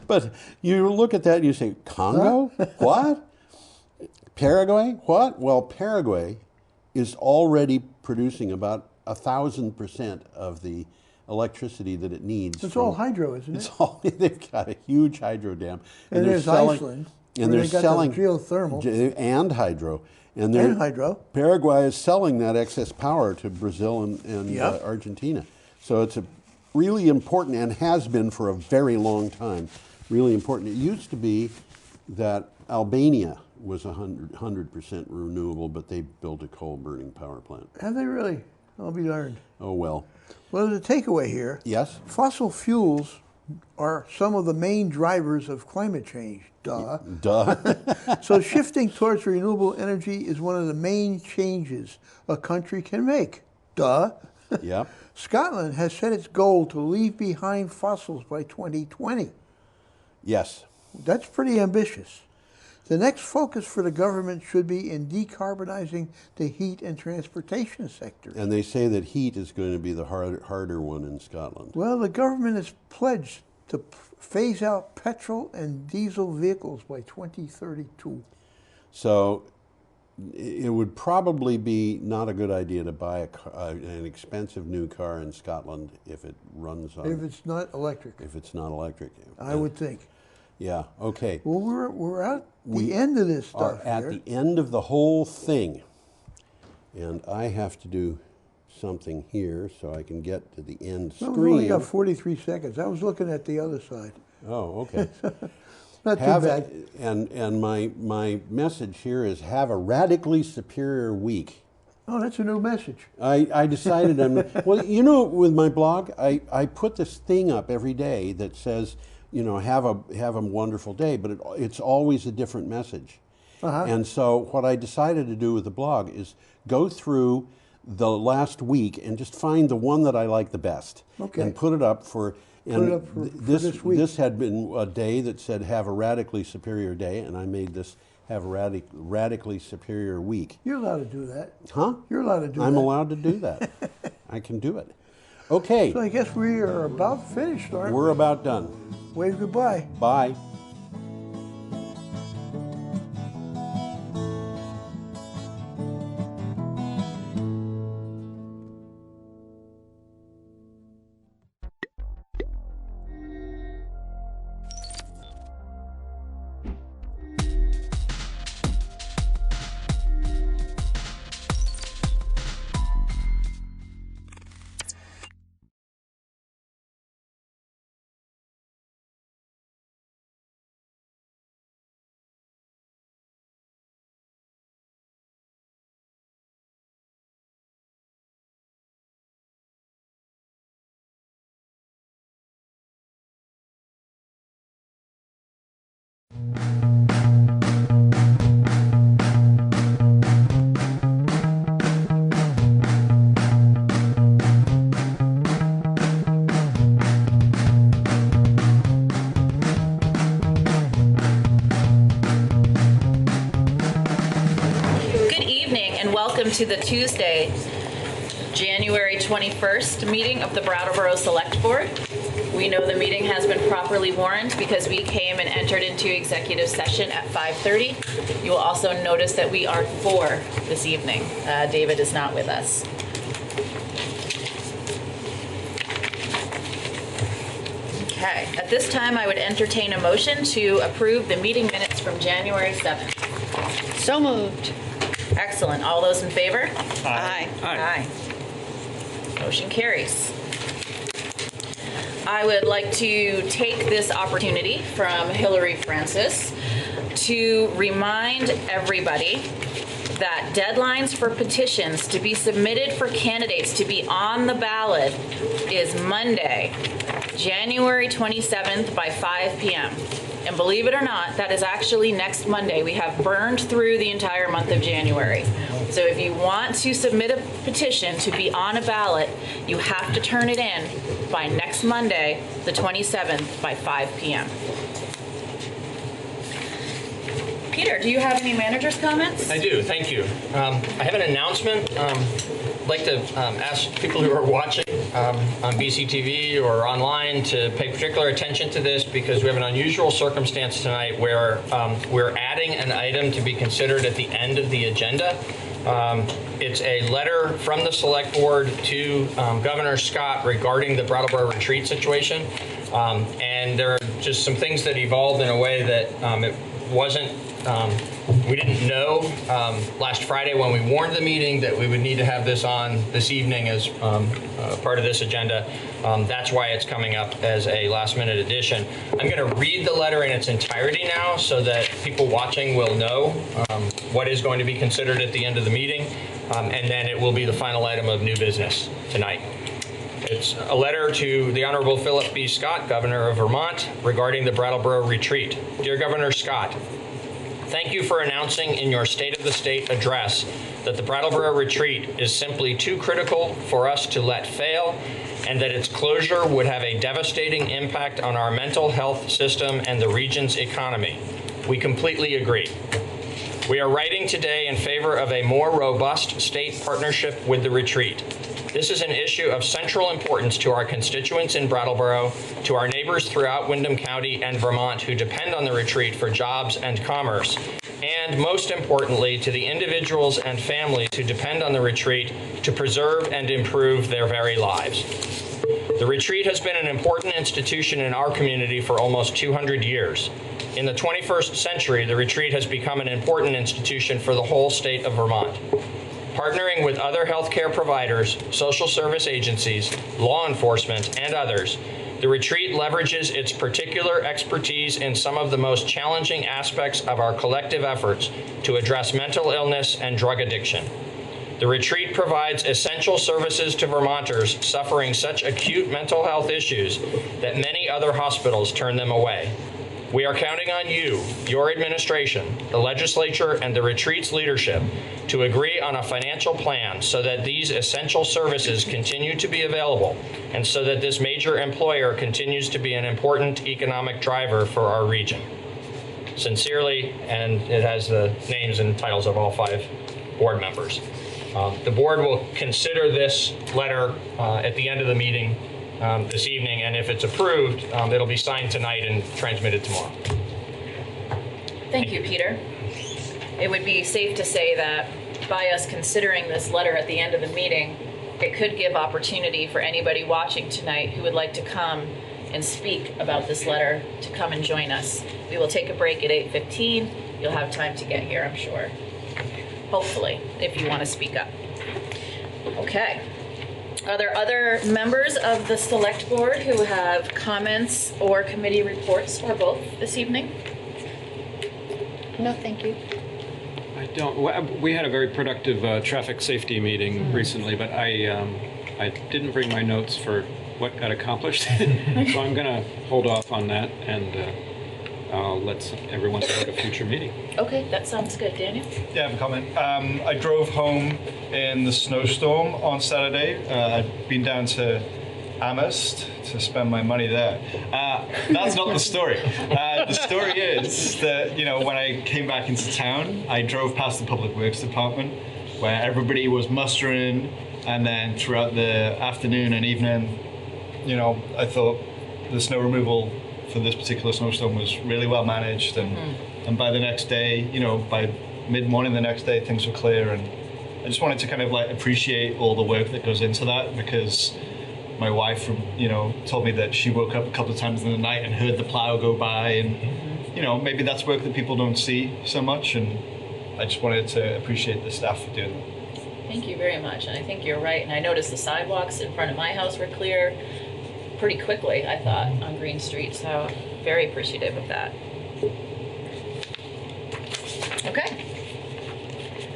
But you look at that and you say, Congo? Huh? What? Paraguay? What? Well, Paraguay is already producing about 1,000% of the electricity that it needs. It's all hydro, isn't it? It's all, they've got a huge hydro dam. And they're there's selling, Iceland, and where they're they got selling the geothermal. And hydro. And hydro. Paraguay is selling that excess power to Brazil and Yep. Argentina. So it's a really important, and has been for a very long time, really important. It used to be that Albania was 100% renewable, but they built a coal-burning power plant. Have they really? I'll be darned. Oh, well. Well, there's a takeaway here. Yes? Fossil fuels are some of the main drivers of climate change. Duh. Duh. So shifting towards renewable energy is one of the main changes a country can make. Duh. Yep. Scotland has set its goal to leave behind fossils by 2020. Yes. That's pretty ambitious. The next focus for the government should be in decarbonizing the heat and transportation sector. And they say that heat is going to be the harder one in Scotland. Well, the government has pledged to phase out petrol and diesel vehicles by 2032. So it would probably be not a good idea to buy an expensive new car in Scotland if it runs on... If it's not electric. If it's not electric. I would think. Yeah, okay. Well, we're at the end of this stuff are at here. the end of the whole thing. And I have to do something here so I can get to the end Well, screen. we've only got 43 seconds. I was looking at the other side. Oh, okay. Not too bad. And my message here is have a radically superior week. Oh, that's a new message. I decided well, you know, with my blog, I put this thing up every day that says, you know, have a wonderful day, but it's always a different message. And so what I decided to do with the blog is go through the last week and just find the one that I like the best. Okay. And put it up for... Put it up for this week. This had been a day that said have a radically superior day, and I made this have a radically superior week. You're allowed to do that. Huh? You're allowed to do that. I'm allowed to do that. I can do it. Okay. So I guess we are about finished, aren't we? We're about done. Wave goodbye. Bye. welcome to the Tuesday, January 21st meeting of the Brattleboro Select Board. We know the meeting has been properly warned because we came and entered into executive session at 5:30. You will also notice that we are 4 this evening. David is not with us. Okay, at this time I would entertain a motion to approve the meeting minutes from January 7th. So moved. Excellent. All those in favor? Aye. Aye. Motion carries. I would like to take this opportunity from Hillary Francis to remind everybody that deadlines for petitions to be submitted for candidates to be on the ballot is Monday, January 27th by 5 p.m. And believe it or not, that is actually next Monday. We have burned through the entire month of January. So if you want to submit a petition to be on a ballot, you have to turn it in by next Monday, the 27th by 5 p.m. Peter, do you have any manager's comments? I do, thank you. I have an announcement. I'd like to ask people who are watching on BCTV or online to pay particular attention to this because we have an unusual circumstance tonight where we're adding an item to be considered at the end of the agenda. It's a letter from the Select Board to Governor Scott regarding the Brattleboro retreat situation. And there are just some things that evolved in a way that it wasn't we didn't know last Friday when we warned the meeting that we would need to have this on this evening as part of this agenda. That's why it's coming up as a last-minute addition. I'm going to read the letter in its entirety now so that people watching will know what is going to be considered at the end of the meeting, and then it will be the final item of new business tonight. It's a letter to the Honorable Philip B. Scott, Governor of Vermont, regarding the Brattleboro retreat. Dear Governor Scott, thank you for announcing in your State of the State address that the Brattleboro retreat is simply too critical for us to let fail and that its closure would have a devastating impact on our mental health system and the region's economy. We completely agree. We are writing today in favor of a more robust state partnership with the retreat. This is an issue of central importance to our constituents in Brattleboro, to our neighbors throughout Windham County and Vermont who depend on the retreat for jobs and commerce, and most importantly, to the individuals and families who depend on the retreat to preserve and improve their very lives. The retreat has been an important institution in our community for almost 200 years. In the 21st century, the retreat has become an important institution for the whole state of Vermont. Partnering with other healthcare providers, social service agencies, law enforcement, and others, the retreat leverages its particular expertise in some of the most challenging aspects of our collective efforts to address mental illness and drug addiction. The retreat provides essential services to Vermonters suffering such acute mental health issues that many other hospitals turn them away. We are counting on you, your administration, the legislature, and the retreat's leadership to agree on a financial plan so that these essential services continue to be available and so that this major employer continues to be an important economic driver for our region. Sincerely, and it has the names and titles of all 5 board members. The board will consider this letter at the end of the meeting this evening, and if it's approved, it'll be signed tonight and transmitted tomorrow. Thank you, Peter. It would be safe to say that by us considering this letter at the end of the meeting, it could give opportunity for anybody watching tonight who would like to come and speak about this letter to come and join us. We will take a break at 8:15. You'll have time to get here, I'm sure. Hopefully, if you want to speak up. Okay. Are there other members of the Select Board who have comments or committee reports or both this evening? No, thank you. I don't. We had a very productive traffic safety meeting recently, but I didn't bring my notes for what got accomplished, so I'm going to hold off on that and I'll let everyone know at a future meeting. Okay, that sounds good. Daniel? Yeah, I have a comment. I drove home in the snowstorm on Saturday. I'd been down to Amherst to spend my money there. That's not the story. The story is that, when I came back into town, I drove past the Public Works Department where everybody was mustering, and then throughout the afternoon and evening, I thought the snow removal for this particular snowstorm was really well managed, and by the next day, by mid-morning the next day, things were clear, and I just wanted to kind of like appreciate all the work that goes into that, because my wife, told me that she woke up a couple of times in the night and heard the plow go by, and maybe that's work that people don't see so much, and I just wanted to appreciate the staff for doing that. Thank you very much, and I think you're right. And I noticed the sidewalks in front of my house were clear pretty quickly, I thought, on Green Street, so very appreciative of that. Okay.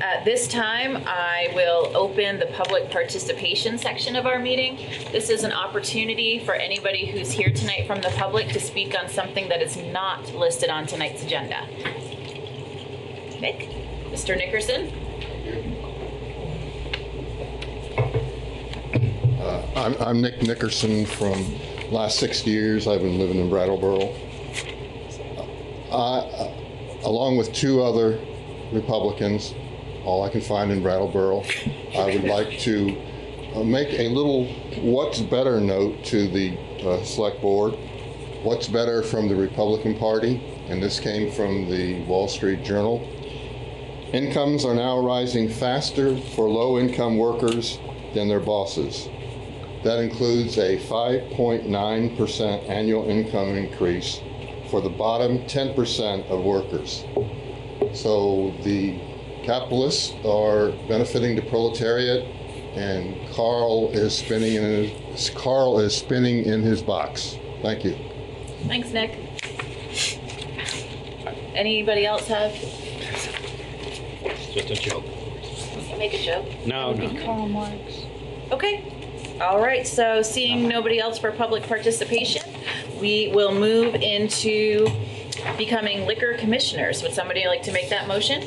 At this time, I will open the public participation section of our meeting. This is an opportunity for anybody who's here tonight from the public to speak on something that is not listed on tonight's agenda. Nick? Mr. Nickerson? I'm Nick Nickerson. From last 60 years, I've been living in Brattleboro. Along with two other Republicans, all I can find in Brattleboro, I would like to make a little what's better note to the select board. What's better from the Republican Party, and this came from the Wall Street Journal. Incomes are now rising faster for low-income workers than their bosses. That includes a 5.9% annual income increase for the bottom 10% of workers. So the capitalists are benefiting the proletariat, and Carl is spinning in his box. Thank you. Thanks, Nick. Anybody else have? Just a joke. You can make a joke. No. Karl Marx. Okay. All right. So seeing nobody else for public participation, we will move into becoming liquor commissioners. Would somebody like to make that motion?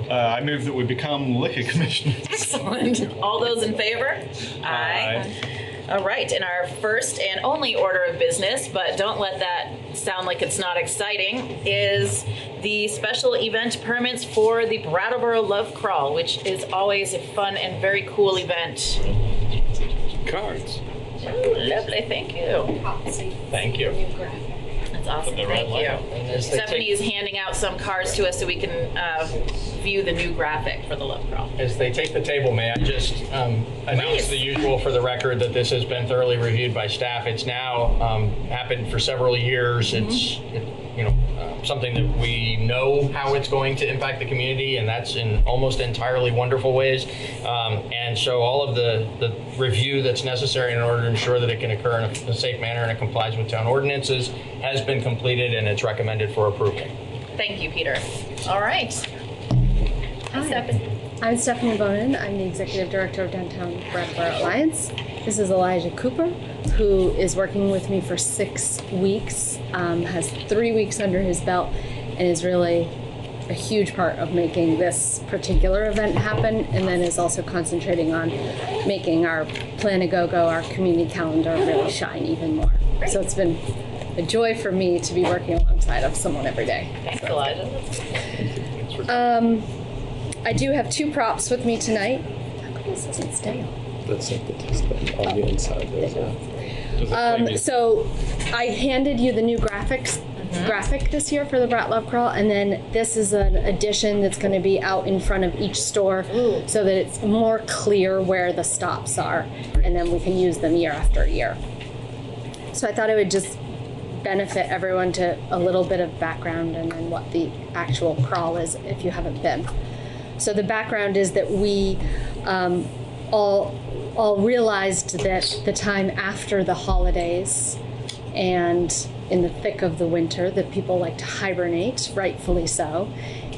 I move that we become liquor commissioners. Excellent. All those in favor? Aye. All right, and our first and only order of business, but don't let that sound like it's not exciting, is the special event permits for the Brattleboro Love Crawl, which is always a fun and very cool event. Cards. Ooh, lovely, thank you. Thank you. That's awesome, thank you. Stephanie is handing out some cards to us so we can view the new graphic for the Love Crawl. As they take the table, may I just announce the usual for the record that this has been thoroughly reviewed by staff. It's now happened for several years. It's something that we know how it's going to impact the community, and that's in almost entirely wonderful ways. And so all of the review that's necessary in order to ensure that it can occur in a safe manner and it complies with town ordinances has been completed, and it's recommended for approval. Thank you, Peter. All right. Hi, Stephanie. I'm Stephanie Bonin. I'm the Executive Director of Downtown Brattleboro Alliance. This is Elijah Cooper, who is working with me for 6 weeks, has 3 weeks under his belt, and is really a huge part of making this particular event happen, and then is also concentrating on making our Plan a Go-Go, our community calendar, really shine even more. So it's been a joy for me to be working alongside of someone every day. Thanks, Elijah. I do have 2 props with me tonight. How come this doesn't stay on? That's like the test bed on the inside. So I handed you the new graphic this year for the Bratt Love Crawl, and then this is an addition that's going to be out in front of each store so that it's more clear where the stops are, and then we can use them year after year. So I thought it would just benefit everyone to a little bit of background and then what the actual crawl is if you haven't been. So the background is that we all realized that the time after the holidays and in the thick of the winter that people like to hibernate, rightfully so,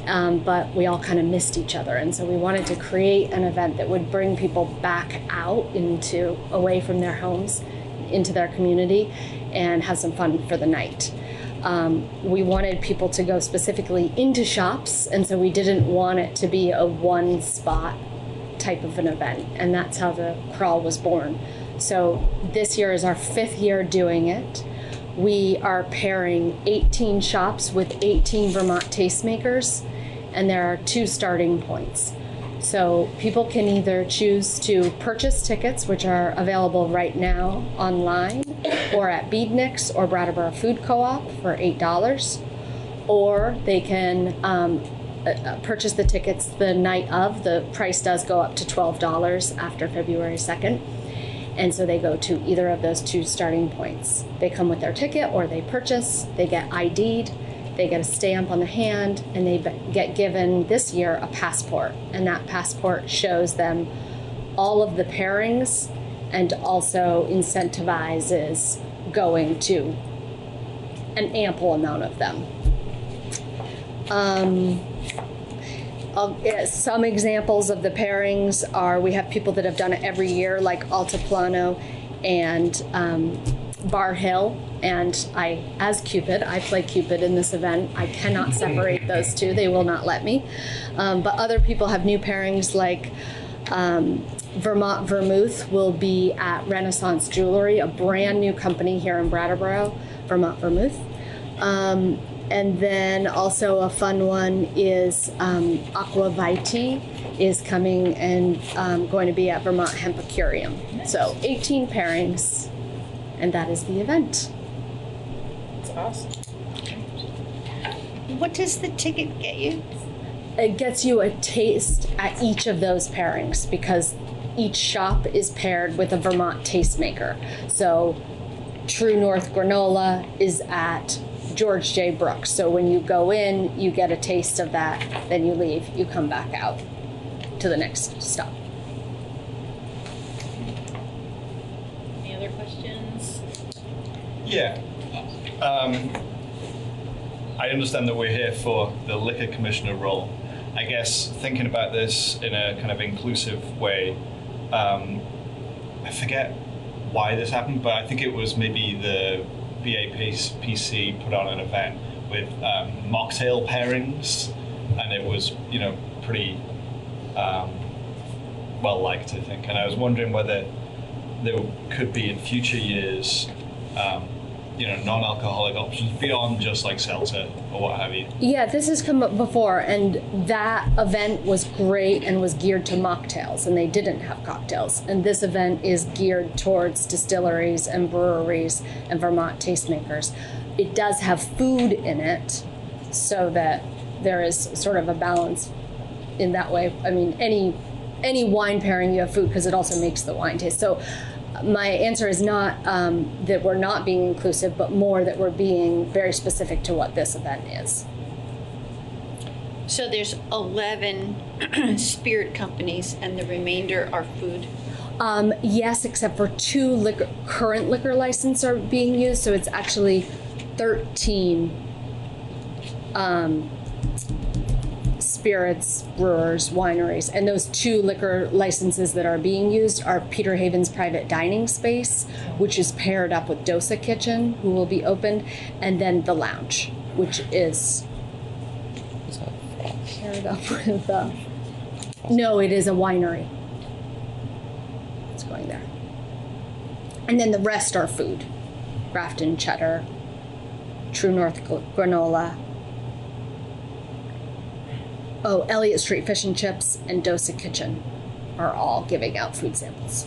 but we all kind of missed each other, and so we wanted to create an event that would bring people back out away from their homes into their community and have some fun for the night. We wanted people to go specifically into shops, and so we didn't want it to be a one spot type of an event, and that's how the crawl was born. So this year is our 5th year doing it. We are pairing 18 shops with 18 Vermont tastemakers, and there are 2 starting points. So people can either choose to purchase tickets, which are available right now online, or at Beadniks or Brattleboro Food Co-op for $8, or they can purchase the tickets the night of. The price does go up to $12 after February 2nd. And so they go to either of those two starting points. They come with their ticket or they purchase, they get ID'd, they get a stamp on the hand, and they get given this year a passport. And that passport shows them all of the pairings and also incentivizes going to an ample amount of them. Some examples of the pairings are, we have people that have done it every year, like Altiplano and Bar Hill. And I, as Cupid, I play Cupid in this event. I cannot separate those two. They will not let me. But other people have new pairings, like Vermont Vermouth will be at Renaissance Jewelry, a brand new company here in Brattleboro, Vermont Vermouth. And then also a fun one is Aqua Vitae is coming and going to be at Vermont Hempicurium. So 18 pairings, and that is the event. That's awesome. What does the ticket get you? It gets you a taste at each of those pairings, because each shop is paired with a Vermont tastemaker. So True North Granola is at George J. Brooks. So when you go in, you get a taste of that, then you leave, you come back out to the next stop. Any other questions? Yeah. I understand that we're here for the liquor commissioner role. I guess thinking about this in a kind of inclusive way, I forget why this happened, but I think it was maybe the BAPC put on an event with mocktail pairings, and it was, pretty well liked, I think. And I was wondering whether there could be in future years, non-alcoholic options beyond just like seltzer or what have you. Yeah, this has come up before, and that event was great and was geared to mocktails, and they didn't have cocktails. And this event is geared towards distilleries and breweries and Vermont tastemakers. It does have food in it, so that there is sort of a balance in that way. I mean, any wine pairing, you have food, because it also makes the wine taste. So my answer is not that we're not being inclusive, but more that we're being very specific to what this event is. So there's 11 spirit companies, and the remainder are food? Yes, except for 2 current liquor licenses are being used, so it's actually 13 spirits, brewers, wineries, and those 2 liquor licenses that are being used are Peter Haven's private dining space, which is paired up with Dosa Kitchen, who will be opened, and then the lounge, which is paired up with no, it is a winery. It's going there. And then the rest are food. Grafton Cheddar, True North Granola, Elliott Street Fish and Chips, and Dosa Kitchen are all giving out food samples.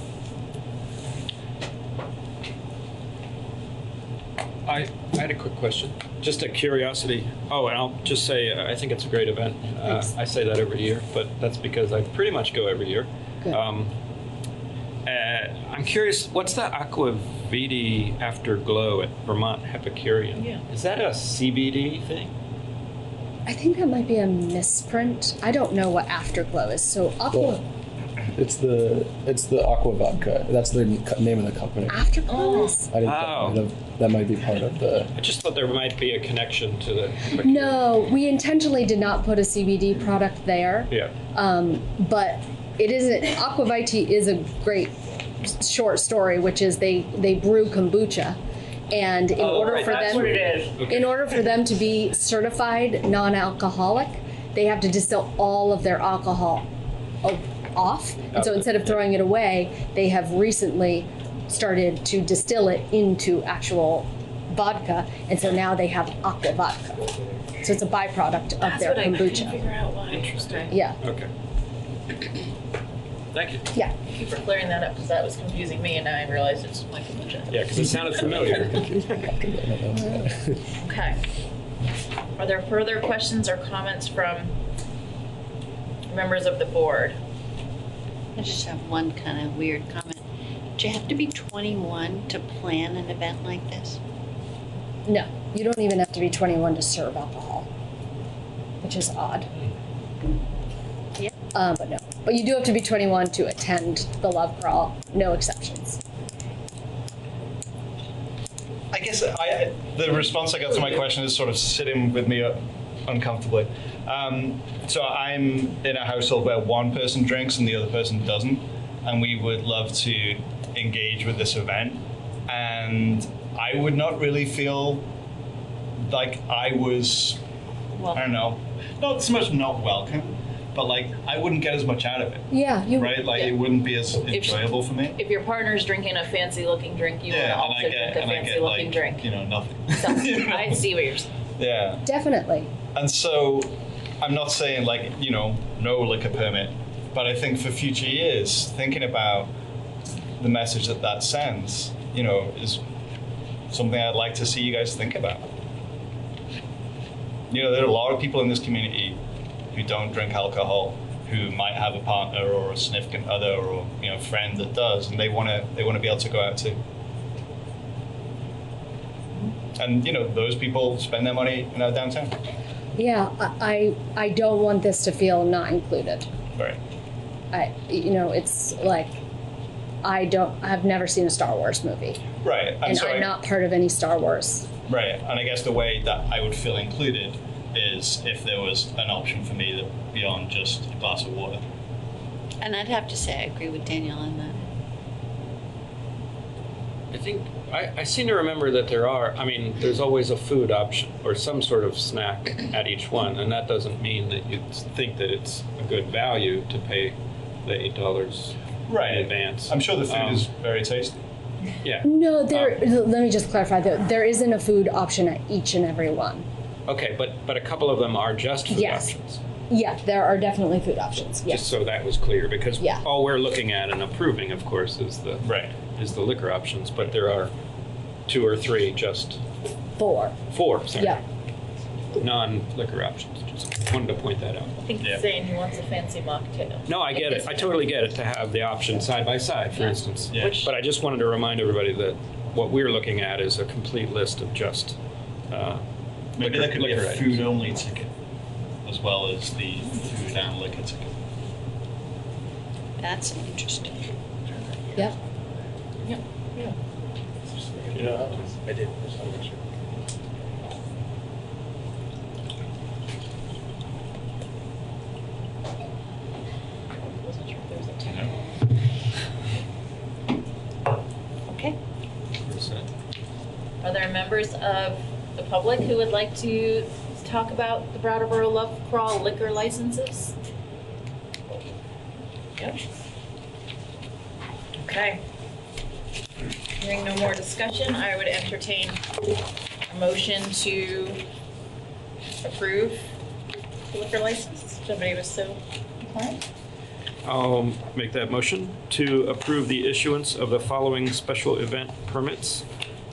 I had a quick question, just a curiosity. Oh, and I'll just say I think it's a great event. I say that every year, but that's because I pretty much go every year. Good. I'm curious, what's the Aqua Vitae Afterglow at Vermont Hempicurium? Yeah. Is that a CBD thing? I think that might be a misprint. I don't know what Afterglow is. So Aqua. Well, it's the Aqua Vodka. That's the name of the company. Afterglow is? I think that might be part of the. I just thought there might be a connection to the. No, we intentionally did not put a CBD product there. Yeah. But it isn't. Aqua Vitae is a great short story, which is they brew kombucha. And in order for them, what it is. Okay. In order for them to be certified non-alcoholic, they have to distill all of their alcohol off. And so instead of throwing it away, they have recently started to distill it into actual vodka. And so now they have aqua vodka. So it's a byproduct of their kombucha. Figure out why. Interesting. Yeah. Okay. Thank you. Yeah. Thank you for clearing that up because that was confusing me, and now I realize it's my kombucha. Yeah, because it sounded familiar. Okay. Are there further questions or comments from members of the board? I just have one kind of weird comment. Do you have to be 21 to plan an event like this? No, you don't even have to be 21 to serve alcohol, which is odd. Yeah. But no. But you do have to be 21 to attend the Love Crawl. No exceptions. I guess the response I got to my question is sort of sitting with me uncomfortably. So I'm in a household where one person drinks and the other person doesn't, and we would love to engage with this event. And I would not really feel like I was, I don't know, not so much not welcome, but like I wouldn't get as much out of it. Yeah, you right? Like it wouldn't be as enjoyable for me. If your partner's drinking a fancy-looking drink, you want to also drink a fancy-looking drink. You know, nothing. So, I see what you're saying. Yeah. Definitely. And so I'm not saying like, you know, no liquor permit, but I think for future years, thinking about the message that that sends, you know, is something I'd like to see you guys think about. You know, there are a lot of people in this community who don't drink alcohol, who might have a partner or a significant other or, you know, friend that does, and they want to be able to go out too. And, you know, those people spend their money, you know, downtown. Yeah, I don't want this to feel not included. Right. It's like I've never seen a Star Wars movie. Right. And I'm not part of any Star Wars. Right. And I guess the way that I would feel included is if there was an option for me that beyond just a glass of water. And I'd have to say I agree with Daniel on that. I think I seem to remember that there's always a food option or some sort of snack at each one, and that doesn't mean that you think that it's a good value to pay the $8 in advance. I'm sure the food is very tasty. Yeah. No, let me just clarify that there isn't a food option at each and every one. Okay, but a couple of them are just food options. Yeah, there are definitely food options. Yes. Just so that was clear, because all we're looking at and approving, of course, is the liquor options. But there are 2 or 3, just 4. 4, sorry. Yeah. Non-liquor options. Just wanted to point that out. I think he's saying he wants a fancy mocktail. No, I get it. I totally get it to have the option side by side, for instance. Yeah. But I just wanted to remind everybody that what we're looking at is a complete list of just Maybe liquor, there could be liquor a items. food-only ticket as well as the food and liquor ticket. That's interesting. Yep. Yep. Yeah, I did. Okay. Are there members of the public who would like to talk about the Brattleboro Love Crawl liquor licenses? Yep. Okay. Hearing no more discussion, I would entertain a motion to approve the liquor license. If somebody was so inclined. I'll make that motion to approve the issuance of the following special event permits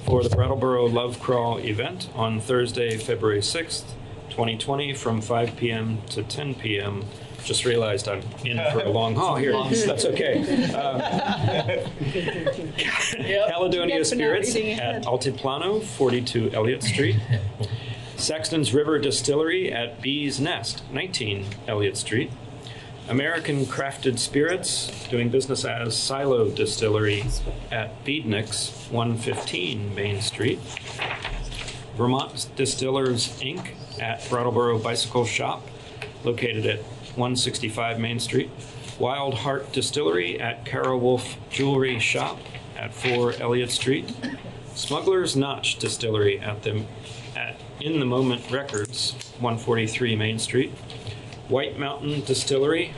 for the Brattleboro Love Crawl event on Thursday, February 6th, 2020 from 5 p.m. to 10 p.m. Just realized I'm in for a long haul here. That's okay. Caledonia Spirits at Altiplano, 42 Elliott Street. Saxton's River Distillery at Bee's Nest, 19 Elliott Street. American Crafted Spirits, doing business as Silo Distillery at Beadnick's, 115 Main Street. Vermont Distillers, Inc. at Brattleboro Bicycle Shop, located at 165 Main Street. Wild Heart Distillery at Cara Wolf Jewelry Shop at 4 Elliott Street. Smuggler's Notch Distillery at In the Moment Records, 143 Main Street. White Mountain Distillery,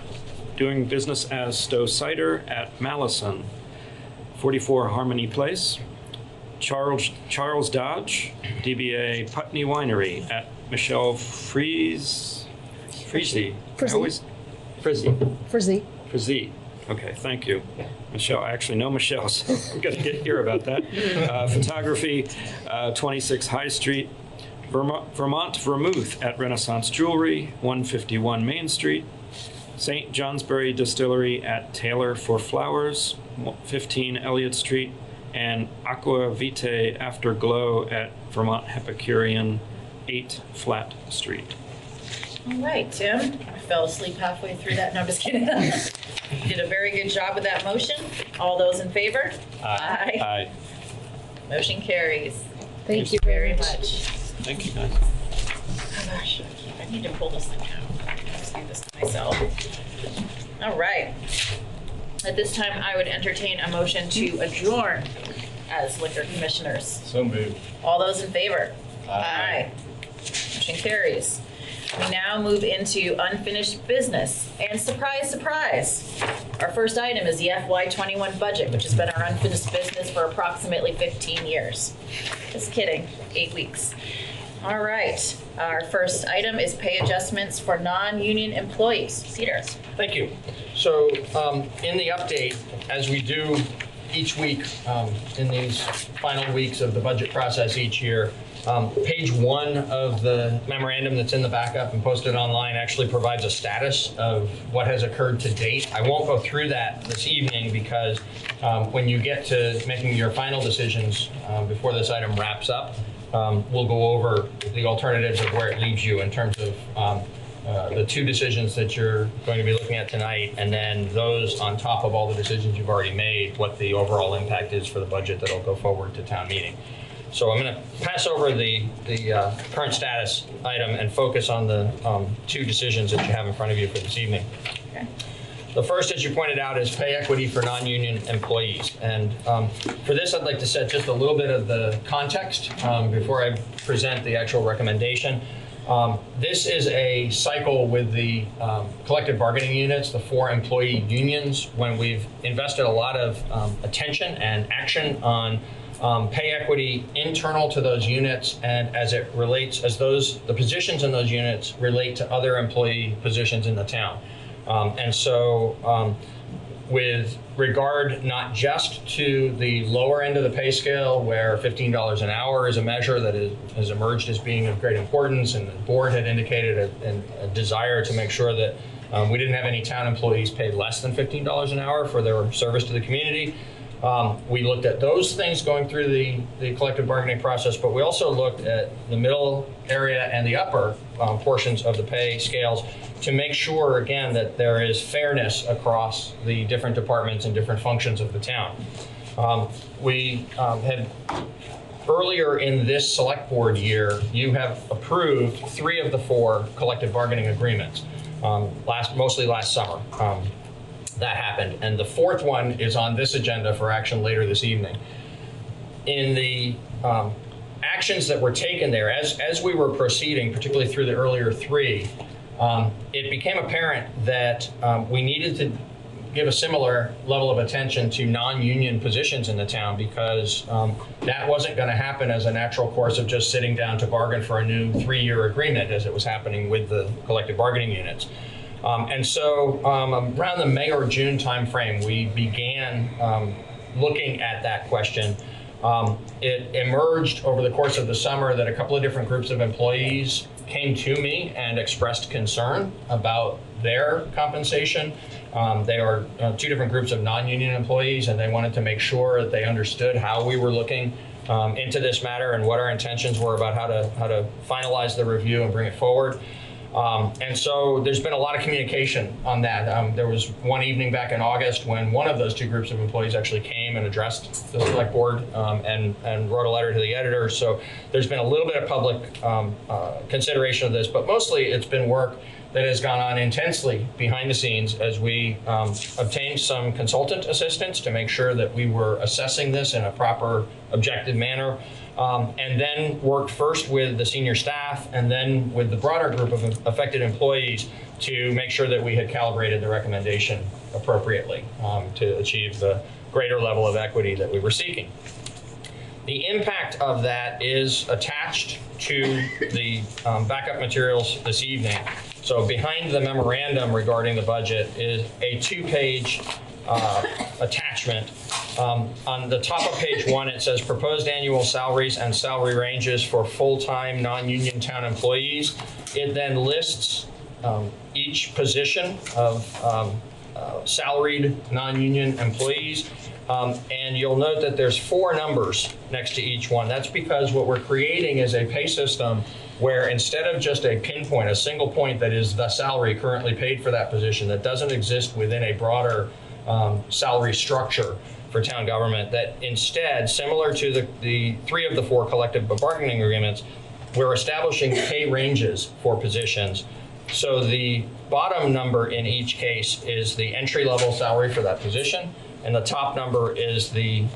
doing business as Stowe Cider at Malison, 44 Harmony Place. Charles Dodge, DBA Putney Winery at Michelle Freese. Frizzy. Frizzy. Frizzy. Okay, thank you. Michelle, I actually know Michelle, so I'm going to hear about that. Photography, 26 High Street. Vermont Vermouth at Renaissance Jewelry, 151 Main Street. St. Johnsbury Distillery at Taylor for Flowers, 15 Elliott Street. And Aqua Vitae Afterglow at Vermont Epicurean, 8 Flat Street. All right, Tim. I fell asleep halfway through that. No, I'm just kidding. You did a very good job with that motion. All those in favor? Aye. Aye. Motion carries. Thank you very much. Thank you, guys. Oh gosh, I need to pull this thing out. I'll just do this to myself. All right. At this time, I would entertain a motion to adjourn as liquor commissioners. So moved. All those in favor? Aye. Motion carries. We now move into unfinished business. And surprise, surprise, our first item is the FY21 budget, which has been our unfinished business for approximately 15 years. Just kidding, 8 weeks. All right, our first item is pay adjustments for non-union employees. Peter. Thank you. So in the update, as we do each week in these final weeks of the budget process each year, page 1 of the memorandum that's in the backup and posted online actually provides a status of what has occurred to date. I won't go through that this evening because when you get to making your final decisions before this item wraps up, we'll go over the alternatives of where it leaves you in terms of the 2 decisions that you're going to be looking at tonight, and then those on top of all the decisions you've already made, what the overall impact is for the budget that'll go forward to town meeting. So I'm going to pass over the current status item and focus on the 2 decisions that you have in front of you for this evening. Okay. The first, as you pointed out, is pay equity for non-union employees. And for this, I'd like to set just a little bit of the context before I present the actual recommendation. This is a cycle with the collective bargaining units, the 4 employee unions, when we've invested a lot of attention and action on pay equity internal to those units, and as it relates, as the positions in those units relate to other employee positions in the town. And so with regard not just to the lower end of the pay scale, where $15 an hour is a measure that has emerged as being of great importance, and the board had indicated a desire to make sure that we didn't have any town employees paid less than $15 an hour for their service to the community. We looked at those things going through the collective bargaining process, but we also looked at the middle area and the upper portions of the pay scales to make sure, again, that there is fairness across the different departments and different functions of the town. We had earlier in this select board year, you have approved 3 of the 4 collective bargaining agreements, mostly last summer. That happened, and the 4th one is on this agenda for action later this evening. In the actions that were taken there, as we were proceeding, particularly through the earlier 3, it became apparent that we needed to give a similar level of attention to non-union positions in the town, because that wasn't going to happen as a natural course of just sitting down to bargain for a new 3-year agreement, as it was happening with the collective bargaining units. And so around the May or June timeframe, we began looking at that question. It emerged over the course of the summer that a couple of different groups of employees came to me and expressed concern about their compensation. They are 2 different groups of non-union employees, and they wanted to make sure that they understood how we were looking into this matter and what our intentions were about how to finalize the review and bring it forward. And so there's been a lot of communication on that. There was one evening back in August when one of those 2 groups of employees actually came and addressed the select board and wrote a letter to the editor. So there's been a little bit of public consideration of this, but mostly it's been work that has gone on intensely behind the scenes as we obtained some consultant assistance to make sure that we were assessing this in a proper, objective manner. And then worked first with the senior staff and then with the broader group of affected employees to make sure that we had calibrated the recommendation appropriately to achieve the greater level of equity that we were seeking. The impact of that is attached to the backup materials this evening. So behind the memorandum regarding the budget is a 2-page attachment. On the top of page 1, it says proposed annual salaries and salary ranges for full-time non-union town employees. It then lists each position of salaried non-union employees. And you'll note that there's 4 numbers next to each one. That's because what we're creating is a pay system where instead of just a pinpoint, a single point that is the salary currently paid for that position that doesn't exist within a broader salary structure for town government, that instead, similar to the 3 of the 4 collective bargaining agreements, we're establishing pay ranges for positions. So the bottom number in each case is the entry-level salary for that position, and the top number is the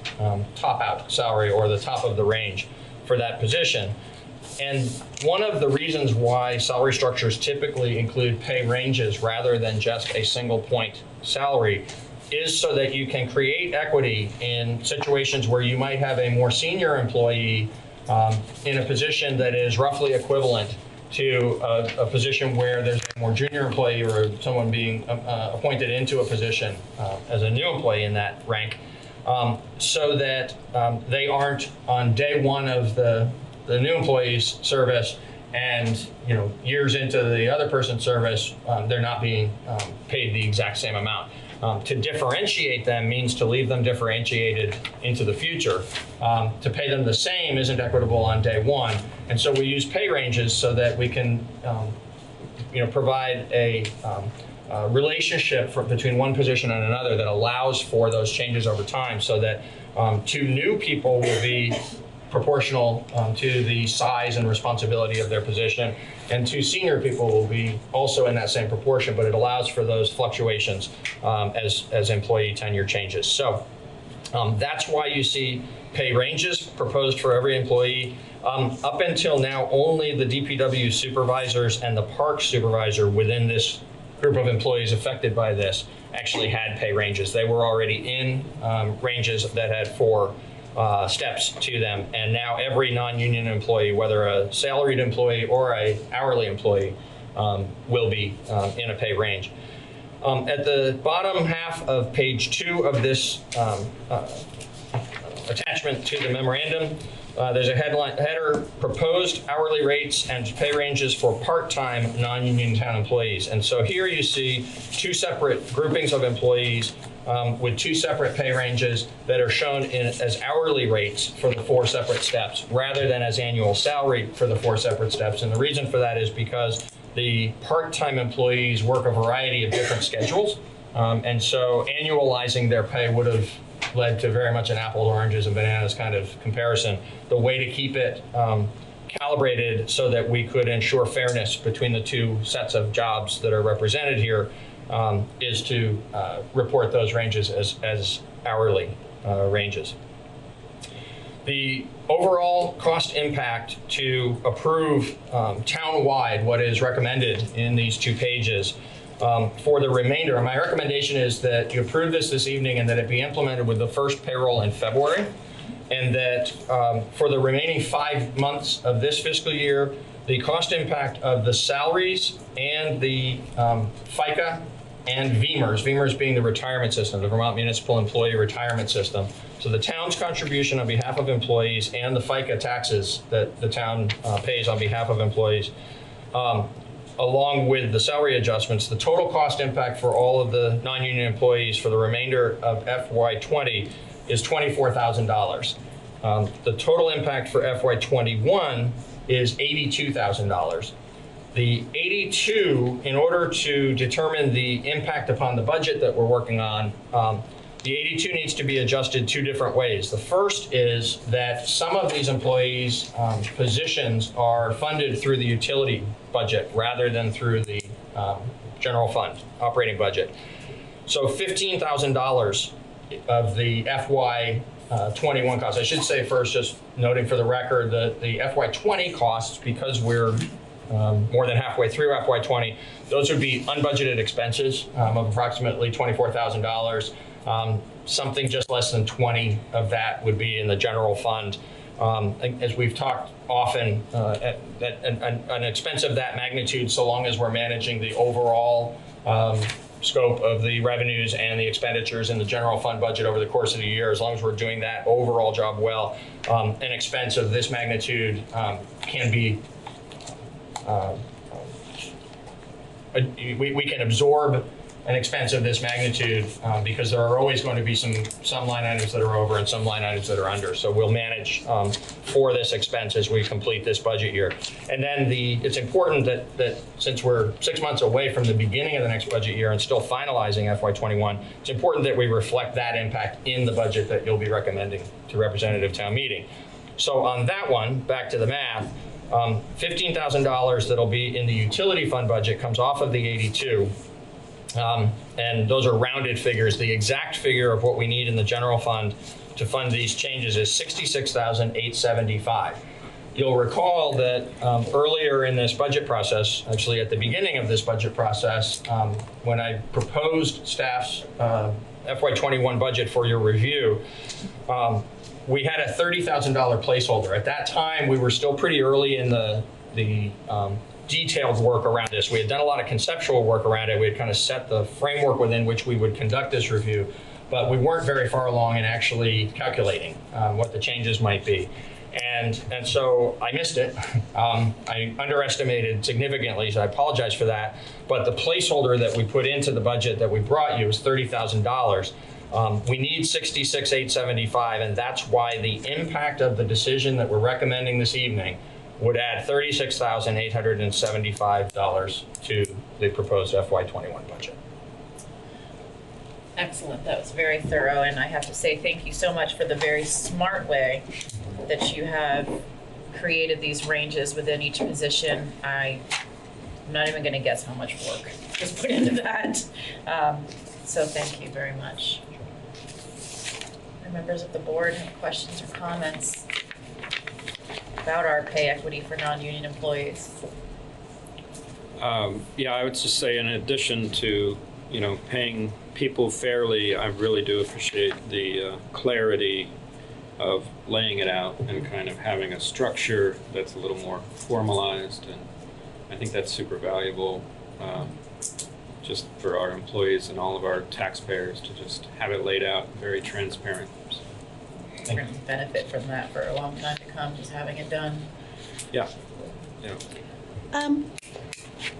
top-out salary, or the top of the range for that position. And one of the reasons why salary structures typically include pay ranges rather than just a single point salary is so that you can create equity in situations where you might have a more senior employee in a position that is roughly equivalent to a position where there's a more junior employee or someone being appointed into a position as a new employee in that rank, so that they aren't on day 1 of the new employee's service, and years into the other person's service, they're not being paid the exact same amount. To differentiate them means to leave them differentiated into the future. To pay them the same isn't equitable on day 1, and so we use pay ranges so that we can provide a relationship between one position and another that allows for those changes over time, so that 2 new people will be proportional to the size and responsibility of their position, and 2 senior people will be also in that same proportion, but it allows for those fluctuations as employee tenure changes. So that's why you see pay ranges proposed for every employee. Up until now, only the DPW supervisors and the park supervisor within this group of employees affected by this actually had pay ranges. They were already in ranges that had 4 steps to them, and now every non-union employee, whether a salaried employee or a hourly employee, will be in a pay range. At the bottom half of page 2 of this attachment to the memorandum, there's a header: proposed hourly rates and pay ranges for part-time non-union town employees. And so here you see 2 separate groupings of employees with 2 separate pay ranges that are shown as hourly rates for the 4 separate steps, rather than as annual salary for the 4 separate steps. And the reason for that is because the part-time employees work a variety of different schedules, and so annualizing their pay would have led to very much an apples, oranges, and bananas kind of comparison. The way to keep it calibrated so that we could ensure fairness between the 2 sets of jobs that are represented here is to report those ranges as hourly ranges. The overall cost impact to approve town-wide what is recommended in these 2 pages for the remainder, my recommendation is that you approve this evening and that it be implemented with the first payroll in February, and that for the remaining 5 months of this fiscal year, the cost impact of the salaries and the FICA and VEMRS being the retirement system, the Vermont Municipal Employee Retirement System. So the town's contribution on behalf of employees and the FICA taxes that the town pays on behalf of employees, along with the salary adjustments, the total cost impact for all of the non-union employees for the remainder of FY20 is $24,000. The total impact for FY21 is $82,000. The 82, in order to determine the impact upon the budget that we're working on, the 82 needs to be adjusted 2 different ways. The first is that some of these employees' positions are funded through the utility budget rather than through the general fund operating budget. So $15,000 of the FY21 costs. I should say first, just noting for the record, that the FY20 costs, because we're more than halfway through FY20, those would be unbudgeted expenses of approximately $24,000. Something just less than 20 of that would be in the general fund. As we've talked often, an expense of that magnitude, so long as we're managing the overall scope of the revenues and the expenditures in the general fund budget over the course of the year, as long as we're doing that overall job well, an expense of this magnitude can be, we can absorb an expense of this magnitude because there are always going to be some line items that are over and some line items that are under. So we'll manage for this expense as we complete this budget year. And then it's important that since we're 6 months away from the beginning of the next budget year and still finalizing FY21, it's important that we reflect that impact in the budget that you'll be recommending to representative town meeting. So on that one, back to the math, $15,000 that'll be in the utility fund budget comes off of the 82. And those are rounded figures. The exact figure of what we need in the general fund to fund these changes is $66,875. You'll recall that earlier in this budget process, actually at the beginning of this budget process, when I proposed staff's FY21 budget for your review, we had a $30,000 placeholder. At that time, we were still pretty early in the detailed work around this. We had done a lot of conceptual work around it. We had kind of set the framework within which we would conduct this review, but we weren't very far along in actually calculating what the changes might be. And so I missed it. I underestimated significantly, so I apologize for that. But the placeholder that we put into the budget that we brought you was $30,000. We need $66,875, and that's why the impact of the decision that we're recommending this evening would add $36,875 to the proposed FY21 budget. Excellent. That was very thorough, and I have to say thank you so much for the very smart way that you have created these ranges within each position. I'm not even going to guess how much work was put into that. So thank you very much. Are members of the board have questions or comments about our pay equity for non-union employees? Yeah, I would just say, in addition to paying people fairly, I really do appreciate the clarity of laying it out and kind of having a structure that's a little more formalized, and I think that's super valuable just for our employees and all of our taxpayers to just have it laid out very transparent. We're going to benefit from that for a long time to come, just having it done. Yeah.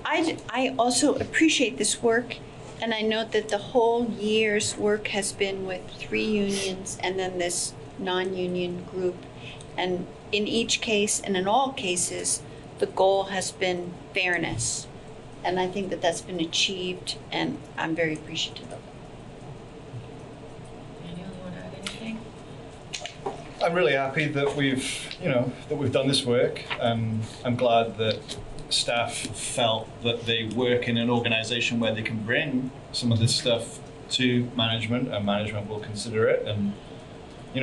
I also appreciate this work, and I note that the whole year's work has been with 3 unions and then this non-union group. And in each case, and in all cases, the goal has been fairness. And I think that that's been achieved, and I'm very appreciative of it. Daniel, you want to add anything? I'm really happy that we've done this work. I'm glad that staff felt that they work in an organization where they can bring some of this stuff to management, and management will consider it. And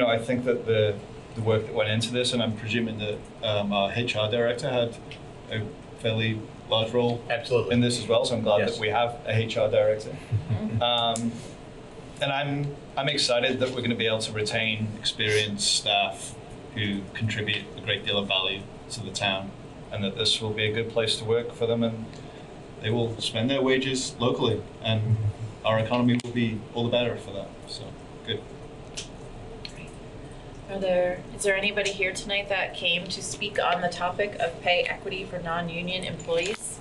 I think that the work that went into this, and I'm presuming that our HR director had a fairly large role in this as well. So I'm glad that we have a HR director. And I'm excited that we're going to be able to retain experienced staff who contribute a great deal of value to the town, and that this will be a good place to work for them, and they will spend their wages locally, and our economy will be all the better for that. So good. Is there anybody here tonight that came to speak on the topic of pay equity for non-union employees?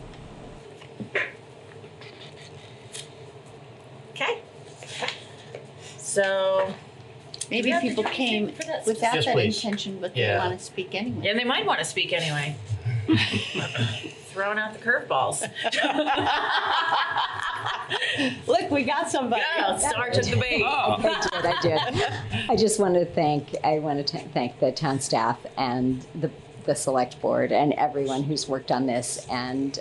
Okay. So maybe people came without that intention, but they want to speak anyway. Yeah, they might want to speak anyway. Throwing out the curveballs. Look, we got somebody. Yeah, start the debate. I did. I just want to thank the town staff and the select board and everyone who's worked on this, and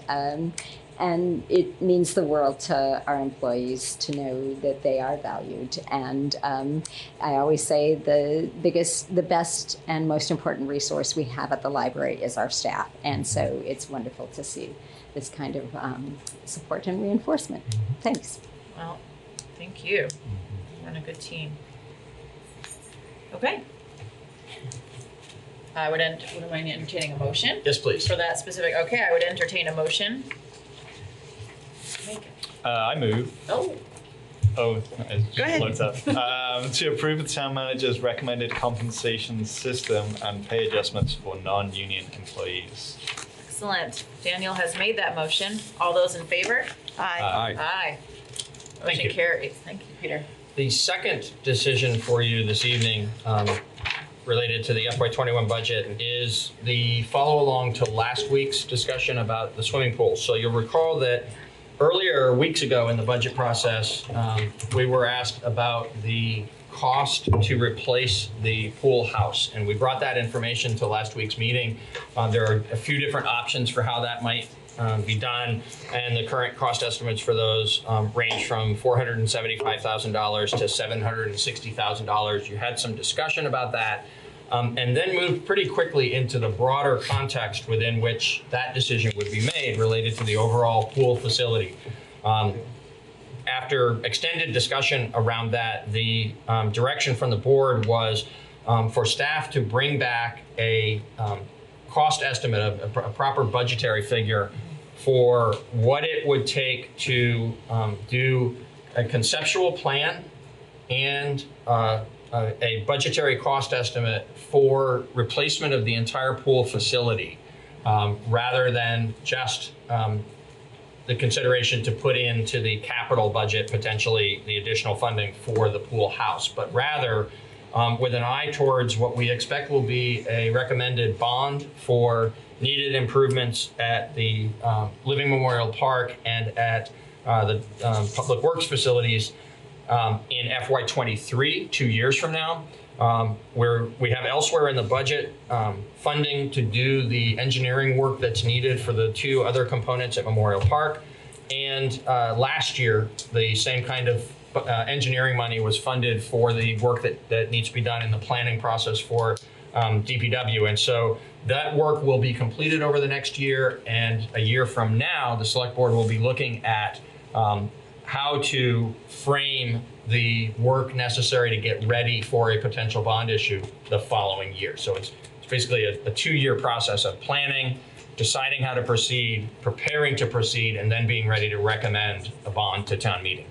it means the world to our employees to know that they are valued. And I always say the best and most important resource we have at the library is our staff. And so it's wonderful to see this kind of support and reinforcement. Thanks. Well, thank you. We're on a good team. Okay. Would I entertaining a motion? Yes, please. For that specific, okay, I would entertain a motion. I move. Oh. Oh, it Go ahead. loads up. To approve the town manager's recommended compensation system and pay adjustments for non-union employees. Excellent. Daniel has made that motion. All those in favor? Aye. Aye. Thank Motion you. carries. Thank you, Peter. The second decision for you this evening related to the FY21 budget is the follow-along to last week's discussion about the swimming pool. So you'll recall that earlier, weeks ago in the budget process, we were asked about the cost to replace the pool house, and we brought that information to last week's meeting. There are a few different options for how that might be done, and the current cost estimates for those range from $475,000 to $760,000. You had some discussion about that, and then moved pretty quickly into the broader context within which that decision would be made related to the overall pool facility. After extended discussion around that, the direction from the board was for staff to bring back a cost estimate, a proper budgetary figure for what it would take to do a conceptual plan and a budgetary cost estimate for replacement of the entire pool facility, rather than just the consideration to put into the capital budget potentially the additional funding for the pool house, but rather with an eye towards what we expect will be a recommended bond for needed improvements at the Living Memorial Park and at the Public Works facilities in FY23, 2 years from now, where we have elsewhere in the budget funding to do the engineering work that's needed for the two other components at Memorial Park. And last year, the same kind of engineering money was funded for the work that needs to be done in the planning process for DPW. And so that work will be completed over the next year, and a year from now, the select board will be looking at how to frame the work necessary to get ready for a potential bond issue the following year. So it's basically a 2-year process of planning, deciding how to proceed, preparing to proceed, and then being ready to recommend a bond to town meeting.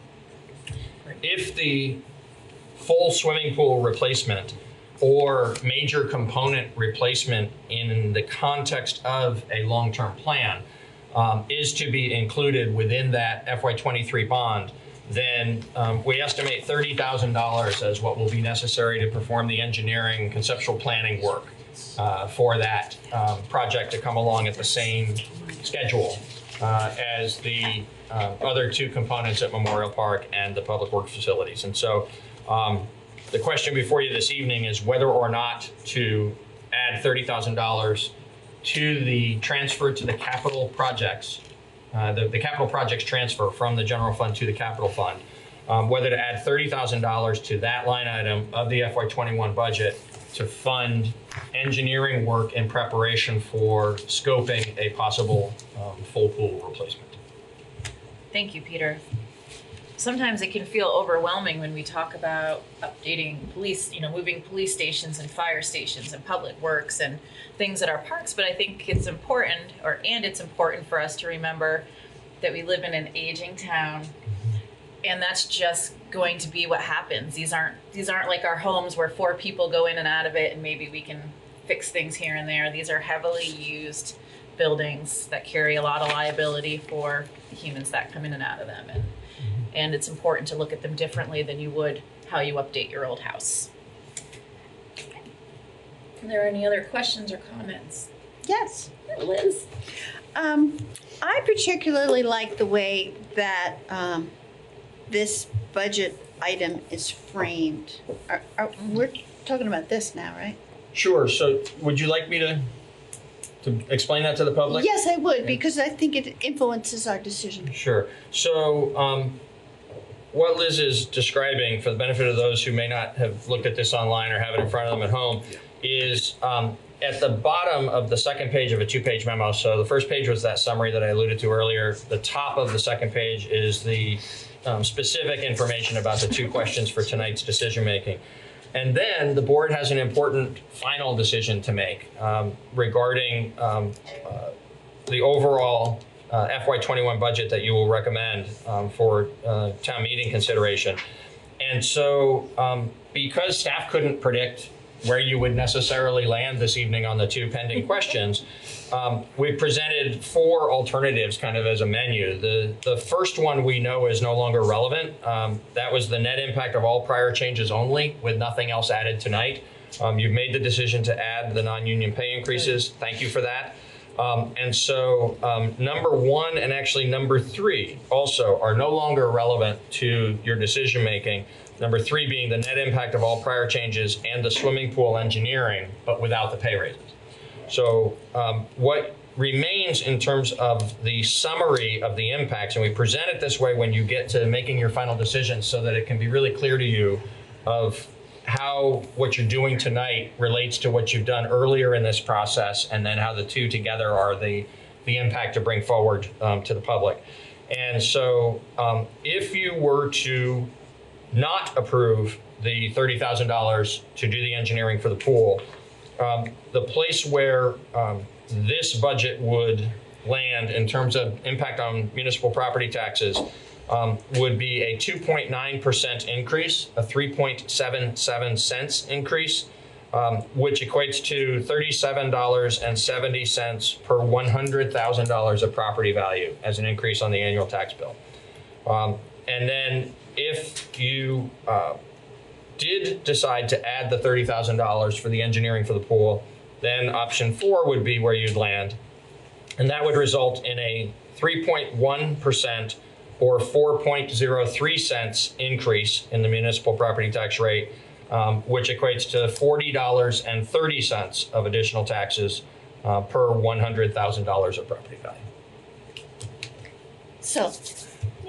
If the full swimming pool replacement or major component replacement in the context of a long-term plan is to be included within that FY23 bond, then we estimate $30,000 as what will be necessary to perform the engineering conceptual planning work for that project to come along at the same schedule as the other two components at Memorial Park and the Public Works facilities. And so the question before you this evening is whether or not to add $30,000 to the transfer to the capital projects, the capital projects transfer from the general fund to the capital fund, whether to add $30,000 to that line item of the FY21 budget to fund engineering work in preparation for scoping a possible full pool replacement. Thank you, Peter. Sometimes it can feel overwhelming when we talk about updating police, moving police stations and fire stations and public works and things at our parks. But I think it's important, it's important for us to remember that we live in an aging town, and that's just going to be what happens. These aren't like our homes where 4 people go in and out of it and maybe we can fix things here and there. These are heavily used buildings that carry a lot of liability for the humans that come in and out of them. And it's important to look at them differently than you would how you update your old house. Are there any other questions or comments? Yes. Liz? I particularly like the way that this budget item is framed. We're talking about this now, right? Sure. So would you like me to explain that to the public? Yes, I would, because I think it influences our decision. Sure. So what Liz is describing, for the benefit of those who may not have looked at this online or have it in front of them at home, is at the bottom of the second page of a 2-page memo. So the first page was that summary that I alluded to earlier. The top of the second page is the specific information about the 2 questions for tonight's decision making. And then the board has an important final decision to make regarding the overall FY21 budget that you will recommend for town meeting consideration. And so because staff couldn't predict where you would necessarily land this evening on the two pending questions, we presented 4 alternatives kind of as a menu. The first one we know is no longer relevant. That was the net impact of all prior changes only, with nothing else added tonight. You've made the decision to add the non-union pay increases. Thank you for that. And so number 1 and actually number 3 also are no longer relevant to your decision making. Number 3 being the net impact of all prior changes and the swimming pool engineering, but without the pay raises. So what remains in terms of the summary of the impacts, and we present it this way when you get to making your final decision so that it can be really clear to you of how what you're doing tonight relates to what you've done earlier in this process, and then how the two together are the impact to bring forward to the public. And so if you were to not approve the $30,000 to do the engineering for the pool, the place where this budget would land in terms of impact on municipal property taxes would be a 2.9% increase, a 3.77 cents increase, which equates to $37.70 per $100,000 of property value as an increase on the annual tax bill. And then if you did decide to add the $30,000 for the engineering for the pool, then option 4 would be where you'd land. And that would result in a 3.1% or 4.03 cents increase in the municipal property tax rate, which equates to $40.30 of additional taxes per $100,000 of property value. So,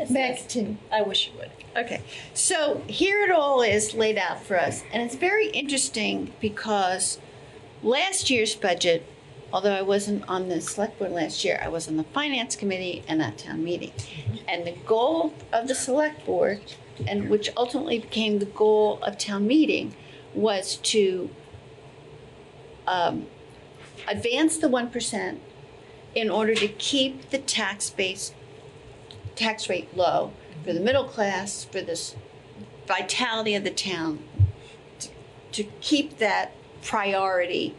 back to, I wish you would. Okay, so here it all is laid out for us, and it's very interesting because last year's budget, although I wasn't on the select board last year, I was on the finance committee and at town meeting. And the goal of the select board, and which ultimately became the goal of town meeting, was to advance the 1% in order to keep the tax rate low for the middle class, for this vitality of the town, to keep that priority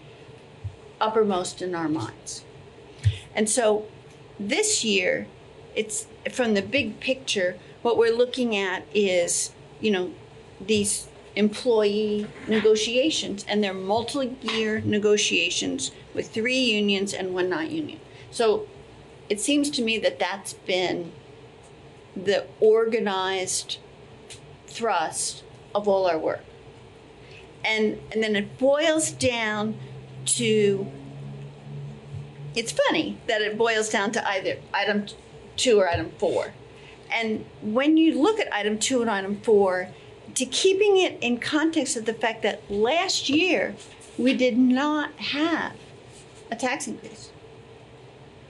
uppermost in our minds. And so this year, it's from the big picture, what we're looking at is, these employee negotiations, and they're multi-year negotiations with 3 unions and 1 not union. So it seems to me that that's been the organized thrust of all our work. And then it boils down to, it's funny that it boils down to either item 2 or item 4. And when you look at item 2 and item 4, to keeping it in context of the fact that last year we did not have a tax increase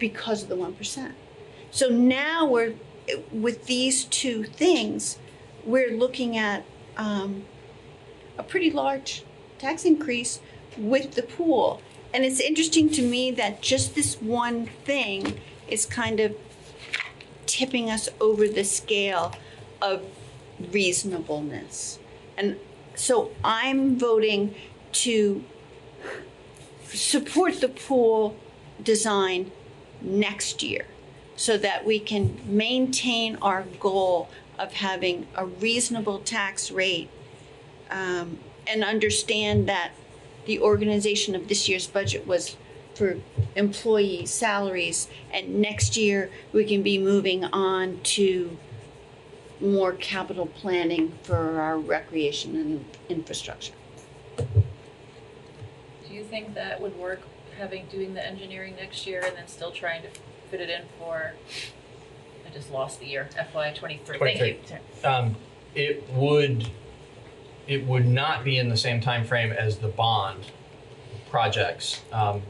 because of the 1%. So now we're, with these 2 things, we're looking at a pretty large tax increase with the pool. And it's interesting to me that just this one thing is kind of tipping us over the scale of reasonableness. And so I'm voting to support the pool design next year so that we can maintain our goal of having a reasonable tax rate, and understand that the organization of this year's budget was for employee salaries, and next year we can be moving on to more capital planning for our recreation and infrastructure. Do you think that would work, doing the engineering next year and then still trying to fit it in for, I just lost the year, FY23. Thank you. It would not be in the same time frame as the bond projects. I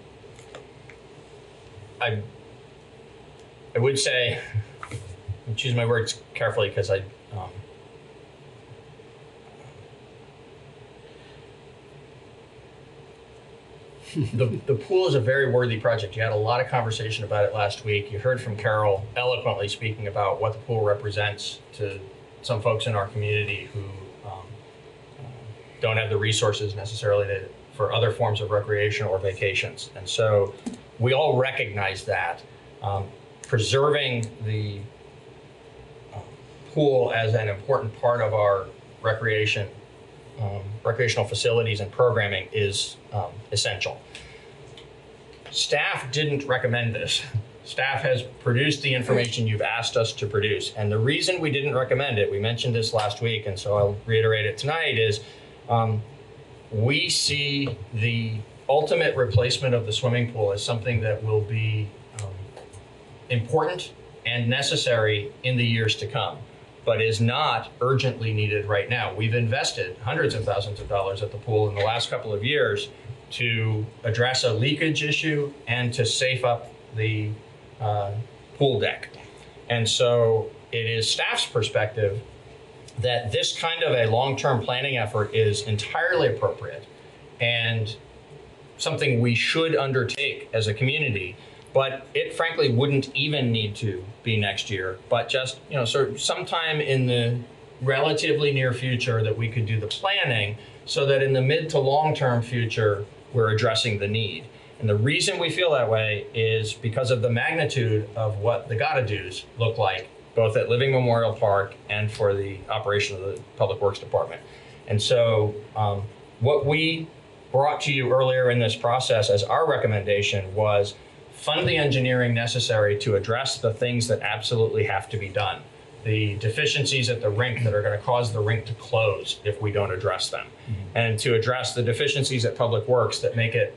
would say, and choose my words carefully because the pool is a very worthy project. You had a lot of conversation about it last week. You heard from Carol eloquently speaking about what the pool represents to some folks in our community who don't have the resources necessarily for other forms of recreation or vacations. And so we all recognize that. Preserving the pool as an important part of our recreational facilities and programming is essential. Staff didn't recommend this. Staff has produced the information you've asked us to produce. And the reason we didn't recommend it, we mentioned this last week, and so I'll reiterate it tonight, is we see the ultimate replacement of the swimming pool as something that will be important and necessary in the years to come, but is not urgently needed right now. We've invested hundreds of thousands of dollars at the pool in the last couple of years to address a leakage issue and to safe up the pool deck. And so it is staff's perspective that this kind of a long-term planning effort is entirely appropriate and something we should undertake as a community, but it frankly wouldn't even need to be next year, but just, sort of sometime in the relatively near future that we could do the planning so that in the mid to long-term future, we're addressing the need. And the reason we feel that way is because of the magnitude of what the gotta-dos look like, both at Living Memorial Park and for the operation of the Public Works Department. And so what we brought to you earlier in this process as our recommendation was fund the engineering necessary to address the things that absolutely have to be done. The deficiencies at the rink that are going to cause the rink to close if we don't address them. And to address the deficiencies at Public Works that make it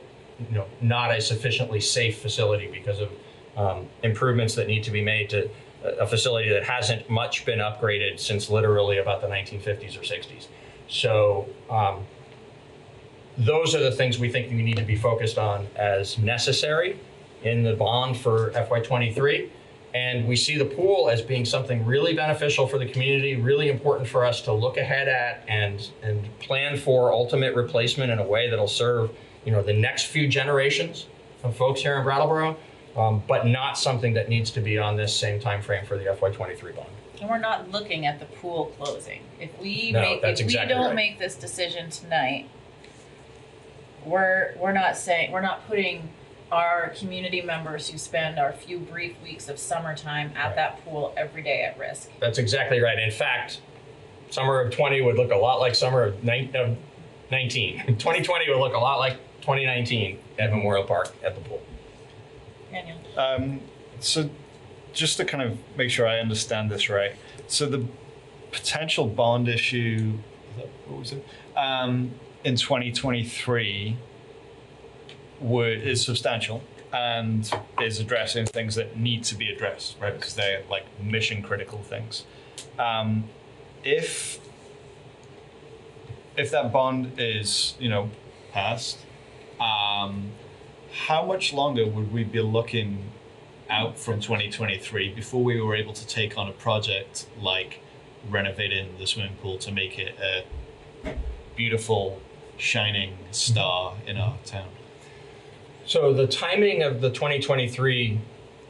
not a sufficiently safe facility because of improvements that need to be made to a facility that hasn't much been upgraded since literally about the 1950s or 60s. So those are the things we think we need to be focused on as necessary in the bond for FY23. And we see the pool as being something really beneficial for the community, really important for us to look ahead at and plan for ultimate replacement in a way that'll serve the next few generations of folks here in Brattleboro, but not something that needs to be on this same time frame for the FY23 bond. And we're not looking at the pool closing. If we exactly don't right. make this decision tonight, we're not putting our community members who spend our few brief weeks of summertime at that pool every day at risk. That's exactly right. In fact, summer of 20 would look a lot like summer of 19. 2020 would look a lot like 2019 at Memorial Park at the pool. Daniel. So just to kind of make sure I understand this right. So the potential bond issue, what was it? In 2023 is substantial and is addressing things that need to be addressed, right? Because they're like mission critical things. If that bond is, passed, how much longer would we be looking out from 2023 before we were able to take on a project like renovating the swimming pool to make it a beautiful, shining star in our town? So the timing of the 2023,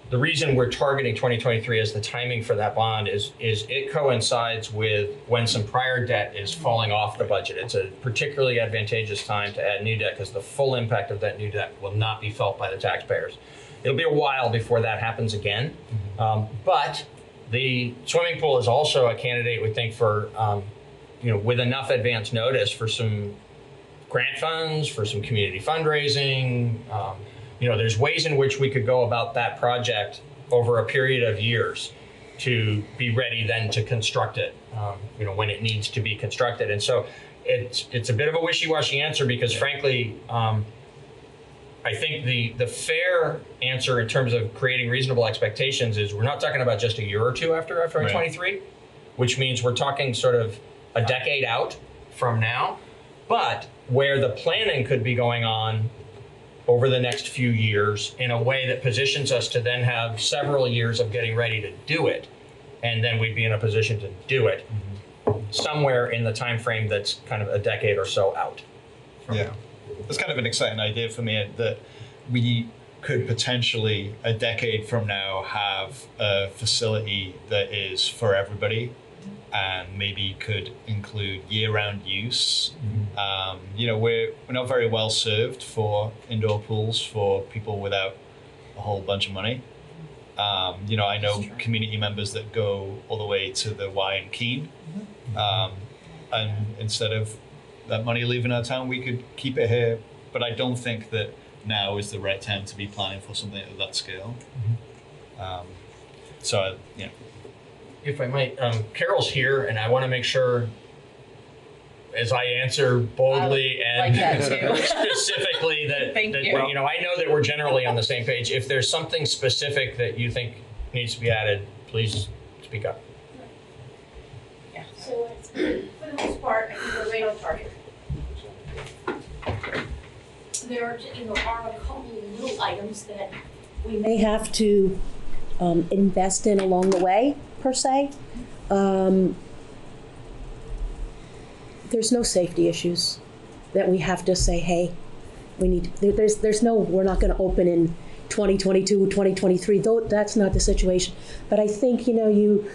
the reason we're targeting 2023 as the timing for that bond is it coincides with when some prior debt is falling off the budget. It's a particularly advantageous time to add new debt because the full impact of that new debt will not be felt by the taxpayers. It'll be a while before that happens again. But the swimming pool is also a candidate, we think, for, with enough advance notice for some grant funds, for some community fundraising. There's ways in which we could go about that project over a period of years to be ready then to construct it, when it needs to be constructed. And so it's a bit of a wishy-washy answer because frankly, I think the fair answer in terms of creating reasonable expectations is we're not talking about just a year or two after FY23, right, which means we're talking sort of a decade out from now, but where the planning could be going on over the next few years in a way that positions us to then have several years of getting ready to do it. And then we'd be in a position to do it somewhere in the time frame that's kind of a decade or so out from now. that's kind of an exciting idea for me, that we could potentially, a decade from now, have a facility that is for everybody and maybe could include year-round use. We're not very well served for indoor pools for people without a whole bunch of money. I know community members that go all the way to the Y in Keene, and instead of that money leaving our town, we could keep it here. But I don't think that now is the right time to be planning for something of that scale. If I might, Carol's here, and I want to make sure, as I answer boldly and specifically, that Thank you. I know that we're generally on the same page. If there's something specific that you think needs to be added, please speak up. So for the most part, I think we're right on target. There are a couple little items that we may have to invest in along the way, per se. There's no safety issues that we have to say, hey, we need. There's no. We're not going to open in 2022, 2023. Though that's not the situation. But I think you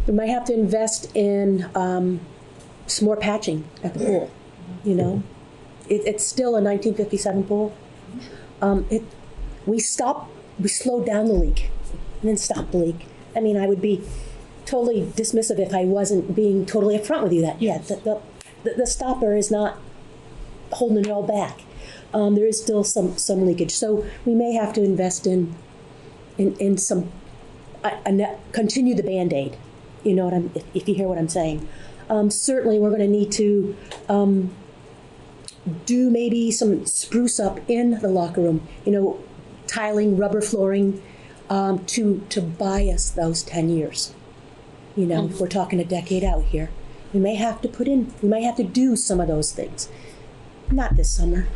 might have to invest in some more patching at the pool. It's still a 1957 pool. We slowed down the leak and then stopped the leak. I mean, I would be totally dismissive if I wasn't being totally upfront with you that, the stopper is not holding it all back. There is still some leakage. So we may have to invest in some, continue the Band-Aid. You know if you hear what I'm saying. Certainly we're going to need to do maybe some spruce up in the locker room, tiling, rubber flooring, to buy us those 10 years. If we're talking a decade out here, we may have to do some of those things. Not this summer,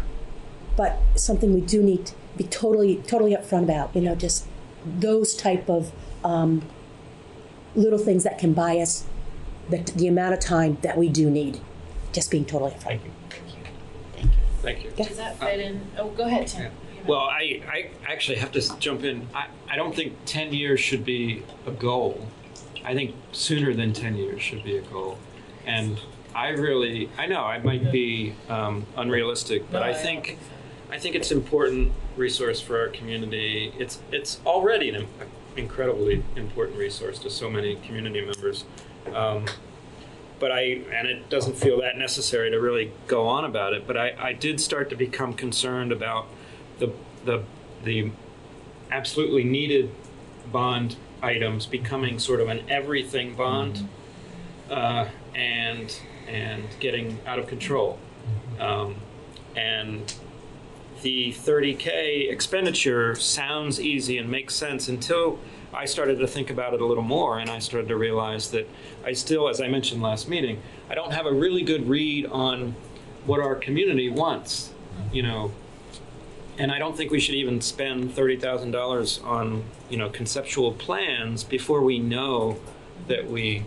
but something we do need to be totally upfront about, just those type of little things that can buy us the amount of time that we do need. Just being totally upfront. Thank you. Does that fit in? Oh, go ahead, Tim. Well, I actually have to jump in. I don't think 10 years should be a goal. I think sooner than 10 years should be a goal. And I know I might be unrealistic, but I think it's an important resource for our community. It's already an incredibly important resource to so many community members. And it doesn't feel that necessary to really go on about it, but I did start to become concerned about the absolutely needed bond items becoming sort of an everything bond, and getting out of control. And the $30K expenditure sounds easy and makes sense until I started to think about it a little more, and I started to realize that I still, as I mentioned last meeting, I don't have a really good read on what our community wants, and I don't think we should even spend $30,000 on, conceptual plans before we know that we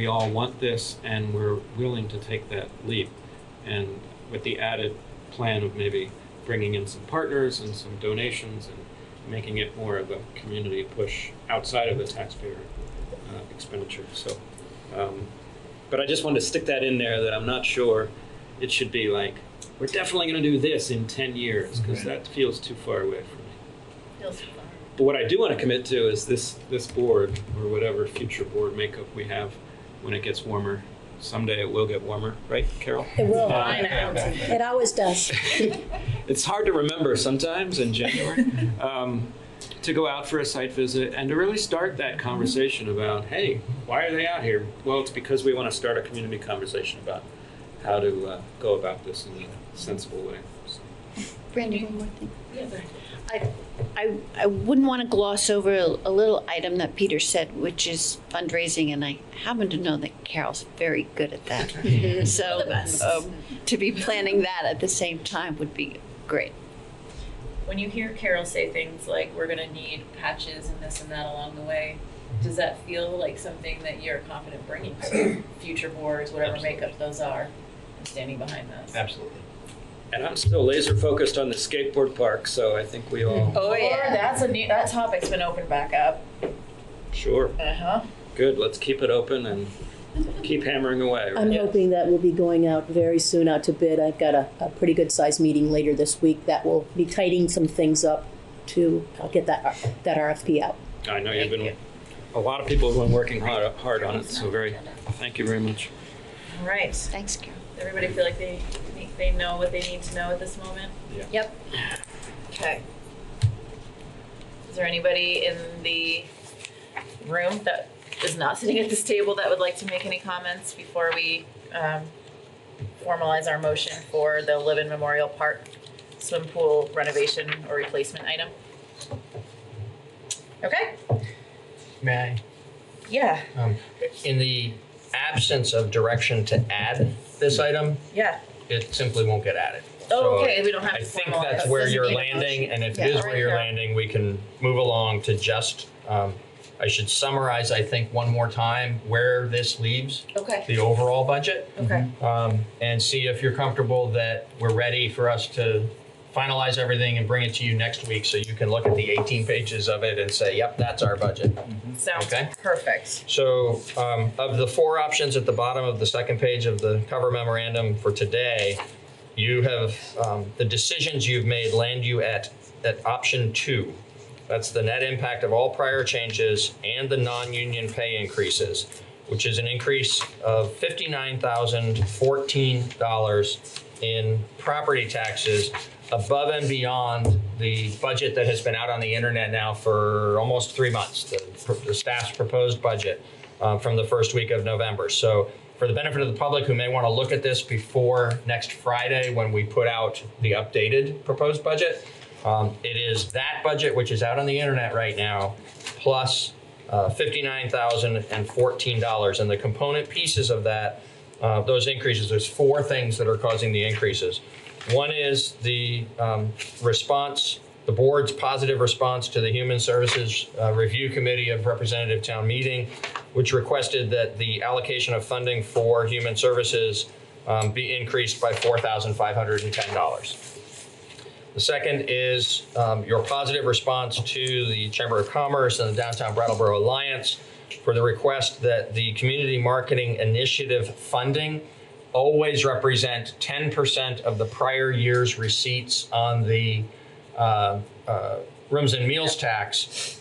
all want this and we're willing to take that leap, and with the added plan of maybe bringing in some partners and some donations and making it more of a community push outside of the taxpayer expenditure. So, but I just wanted to stick that in there, that I'm not sure it should be like, we're definitely going to do this in 10 years, because that feels too far away from me. But what I do want to commit to is this board, or whatever future board makeup we have when it gets warmer. Someday it will get warmer, right, Carol? It will. I know. It always does. It's hard to remember sometimes in January, to go out for a site visit and to really start that conversation about, hey, why are they out here? Well, it's because we want to start a community conversation about how to go about this in a sensible way. So. Brandy, one more thing. Yeah, I wouldn't want to gloss over a little item that Peter said, which is fundraising, and I happen to know that Carol's very good at that. So to be planning that at the same time would be great. When you hear Carol say things like, we're going to need patches and this and that along the way, does that feel like something that you're confident bringing to future boards, whatever makeup those are, and standing behind those? Absolutely. And I'm still laser focused on the skateboard park, so I think we all. Oh yeah, that topic's been opened back up. Sure. Uh-huh. Good. Let's keep it open and keep hammering away. I'm hoping that we'll be going out very soon out to bid. I've got a pretty good sized meeting later this week that will be tidying some things up to get that RFP out. I know you've been. A lot of people have been working hard on it, so thank you very much. All right. Thanks, Carol. Everybody feel like they know what they need to know at this moment? Yeah. Yep. Okay. Is there anybody in the room that is not sitting at this table that would like to make any comments before we formalize our motion for the Live in Memorial Park swim pool renovation or replacement item? Okay. May I? Yeah. In the absence of direction to add this item, Yeah. it simply won't get added. Oh, okay. We don't have I to think formalize. that's where Doesn't you're need a landing, motion. and if Yeah, it is all where right, you're Carol. landing, we can move along to just, I should summarize, I think, one more time where this leaves Okay. the overall budget. Okay. And see if you're comfortable that we're ready for us to finalize everything and bring it to you next week so you can look at the 18 pages of it and say, yep, that's our budget. Sounds Okay. perfect. So of the four options at the bottom of the second page of the cover memorandum for today, you have the decisions you've made land you at option 2. That's the net impact of all prior changes and the non-union pay increases, which is an increase of $59,014 in property taxes above and beyond the budget that has been out on the internet now for almost 3 months, the staff's proposed budget from the first week of November. So for the benefit of the public who may want to look at this before next Friday when we put out the updated proposed budget, it is that budget which is out on the internet right now, plus $59,014. And the component pieces of that, those increases, there's 4 things that are causing the increases. One is the response, the board's positive response to the Human Services Review Committee of Representative Town Meeting, which requested that the allocation of funding for human services be increased by $4,510. The second is your positive response to the Chamber of Commerce and the Downtown Brattleboro Alliance for the request that the Community Marketing Initiative funding always represent 10% of the prior year's receipts on the rooms and meals tax.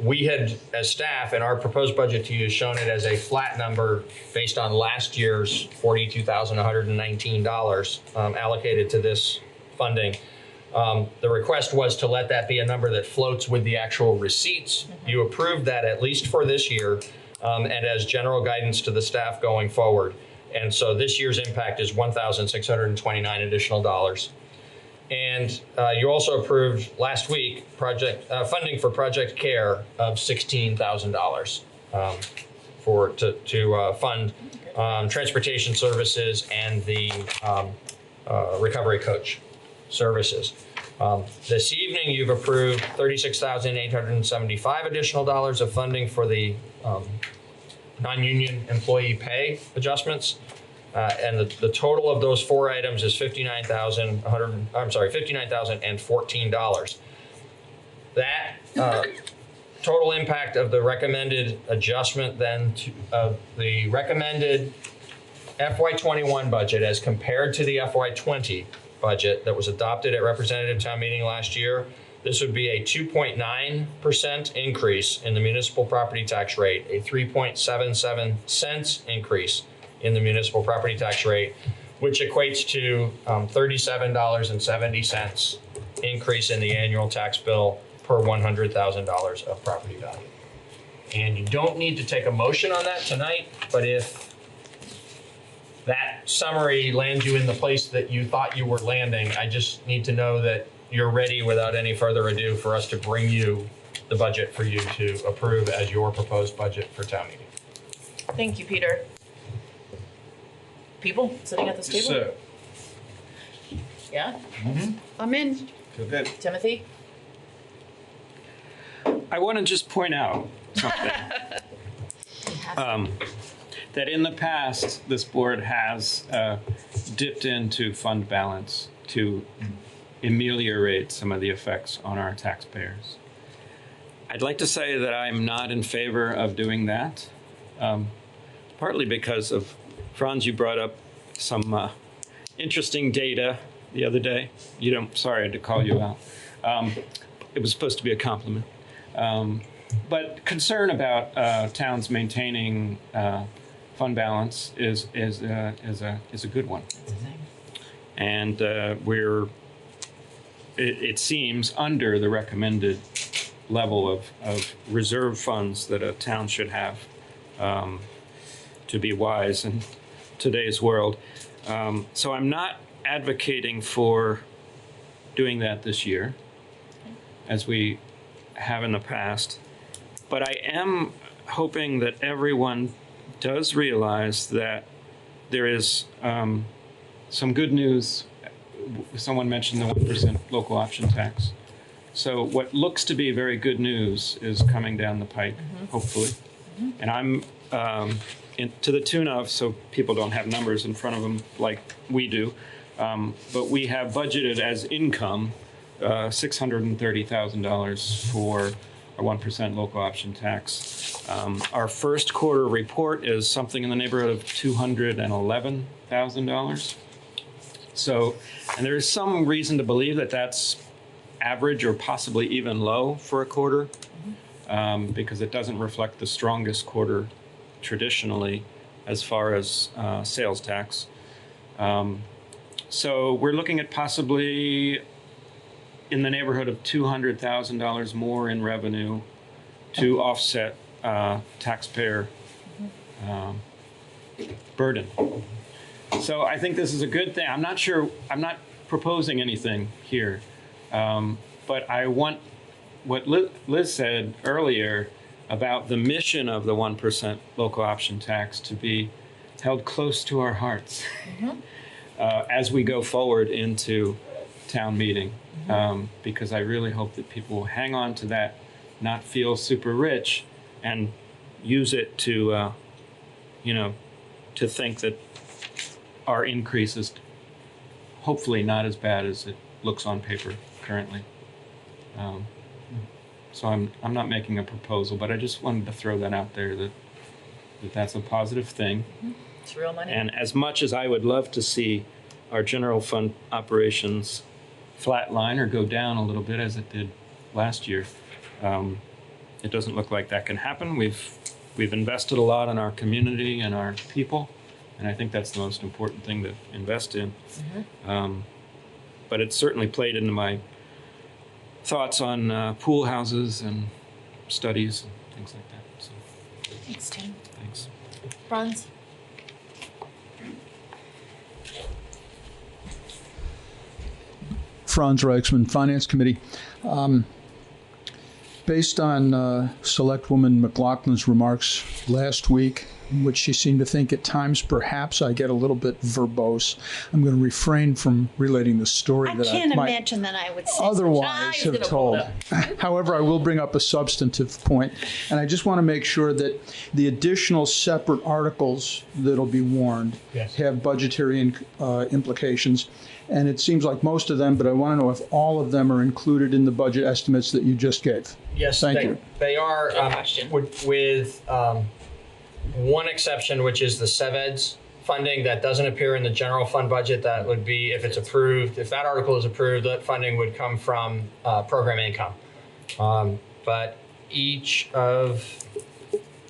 We had, as staff, in our proposed budget to you, shown it as a flat number based on last year's $42,119 allocated to this funding. The request was to let that be a number that floats with the actual receipts. You approved that at least for this year and as general guidance to the staff going forward. And so this year's impact is $1,629 additional dollars. And you also approved last week funding for Project Care of $16,000 to fund transportation services and the recovery coach services. This evening, you've approved $36,875 additional dollars of funding for the non-union employee pay adjustments. And the total of those 4 items is $59,014. That total impact of the recommended adjustment then to the recommended FY21 budget as compared to the FY20 budget that was adopted at Representative Town Meeting last year, this would be a 2.9% increase in the municipal property tax rate, a 3.77 cents increase in the municipal property tax rate, which equates to $37.70 increase in the annual tax bill per $100,000 of property value. And you don't need to take a motion on that tonight, but if that summary lands you in the place that you thought you were landing, I just need to know that you're ready without any further ado for us to bring you the budget for you to approve as your proposed budget for town meeting. Thank you, Peter. People sitting at this table? So, Yeah? I'm in. feel good. Timothy? I want to just point out something. That in the past, this board has dipped into fund balance to ameliorate some of the effects on our taxpayers. I'd like to say that I'm not in favor of doing that, partly because of, Franz, you brought up some interesting data the other day. Sorry I had to call you out. It was supposed to be a compliment. But concern about towns maintaining fund balance is a good one. And it seems under the recommended level of reserve funds that a town should have to be wise in today's world. So I'm not advocating for doing that this year, as we have in the past. But I am hoping that everyone does realize that there is some good news. Someone mentioned the 1% local option tax. So what looks to be very good news is coming down the pike, hopefully. And I'm to the tune of, so people don't have numbers in front of them like we do, but we have budgeted as income $630,000 for a 1% local option tax. Our first quarter report is something in the neighborhood of $211,000. So, and there is some reason to believe that that's average or possibly even low for a quarter, because it doesn't reflect the strongest quarter traditionally as far as sales tax. So we're looking at possibly in the neighborhood of $200,000 more in revenue to offset taxpayer burden. So I think this is a good thing. I'm not sure, I'm not proposing anything here, but I want what Liz said earlier about the mission of the 1% local option tax to be held close to our hearts as we go forward into town meeting, because I really hope that people will hang on to that, not feel super rich, and use it to, to think that our increase is hopefully not as bad as it looks on paper currently. So I'm not making a proposal, but I just wanted to throw that out there, that that's a positive thing. It's real money. And as much as I would love to see our general fund operations flatline or go down a little bit as it did last year, it doesn't look like that can happen. We've invested a lot in our community and our people, and I think that's the most important thing to invest in. But it certainly played into my thoughts on pool houses and studies and things like that. So. Thanks, Tim. Thanks. Franz? Franz Reichsman, Finance Committee. Based on Selectwoman McLaughlin's remarks last week, in which she seemed to think at times perhaps I get a little bit verbose, I'm going to refrain from relating the story that I can't imagine that I would say otherwise have told. However, I will bring up a substantive point, and I just want to make sure that the additional separate articles that'll be warned have budgetary implications. And it seems like most of them, but I want to know if all of them are included in the budget estimates that you just gave. Yes, Thank you. They are, with one exception, which is the SEVEDS funding that doesn't appear in the general fund budget. That would be, if it's approved, if that article is approved, that funding would come from program income. But each of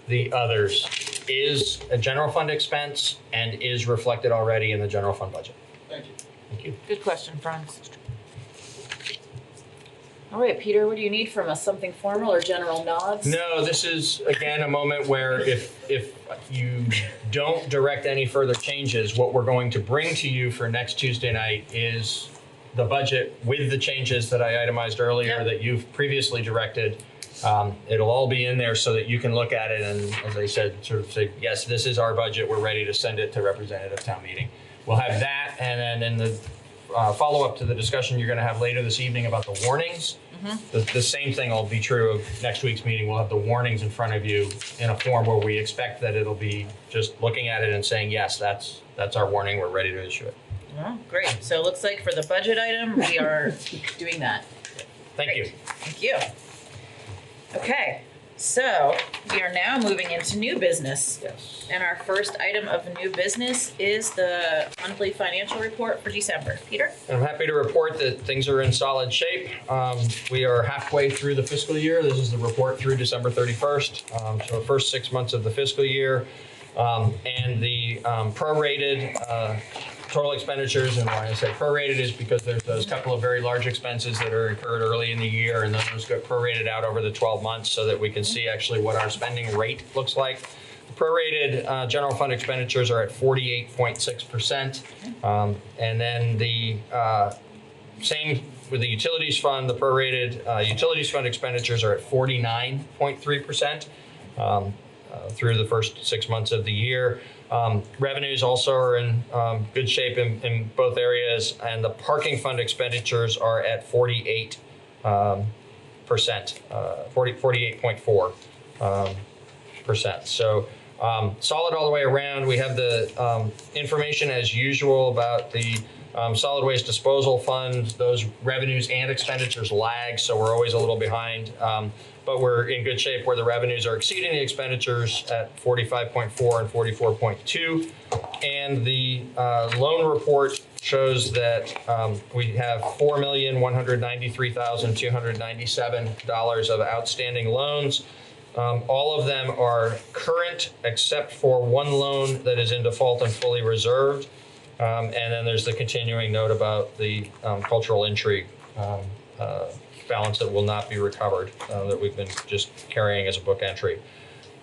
the others is a general fund expense and is reflected already in the general fund budget. Thank you. Thank you. Good question, Franz. All right, Peter, what do you need from us? Something formal or general nods? No, this is, again, a moment where if you don't direct any further changes, what we're going to bring to you for next Tuesday night is the budget with the changes that I itemized earlier that you've previously directed. It'll all be in there so that you can look at it and, as I said, sort of say, yes, this is our budget. We're ready to send it to representative town meeting. We'll have that, and then in the follow-up to the discussion you're going to have later this evening about the warnings, the same thing will be true of next week's meeting. We'll have the warnings in front of you in a form where we expect that it'll be just looking at it and saying, yes, that's our warning. We're ready to issue it. Well, great. So it looks like for the budget item, we are doing that. Thank you. Thank you. Okay, so we are now moving into new business. Yes. And our first item of new business is the monthly financial report for December. Peter? I'm happy to report that things are in solid shape. We are halfway through the fiscal year. This is the report through December 31st. So the first 6 months of the fiscal year. And the prorated total expenditures, and when I say prorated is because there's those couple of very large expenses that are incurred early in the year, and then those get prorated out over the 12 months so that we can see actually what our spending rate looks like. The prorated general fund expenditures are at 48.6%, and then the same with the utilities fund. The prorated utilities fund expenditures are at 49.3%. Through the first 6 months of the year. Revenues also are in good shape in both areas, and the parking fund expenditures are at 48.4%. So solid all the way around. We have the information as usual about the solid waste disposal fund. Those revenues and expenditures lag, so we're always a little behind. But we're in good shape where the revenues are exceeding the expenditures at 45.4 and 44.2. And the loan report shows that we have $4,193,297 of outstanding loans. All of them are current except for one loan that is in default and fully reserved. And then there's the continuing note about the cultural intrigue balance that will not be recovered, that we've been just carrying as a book entry.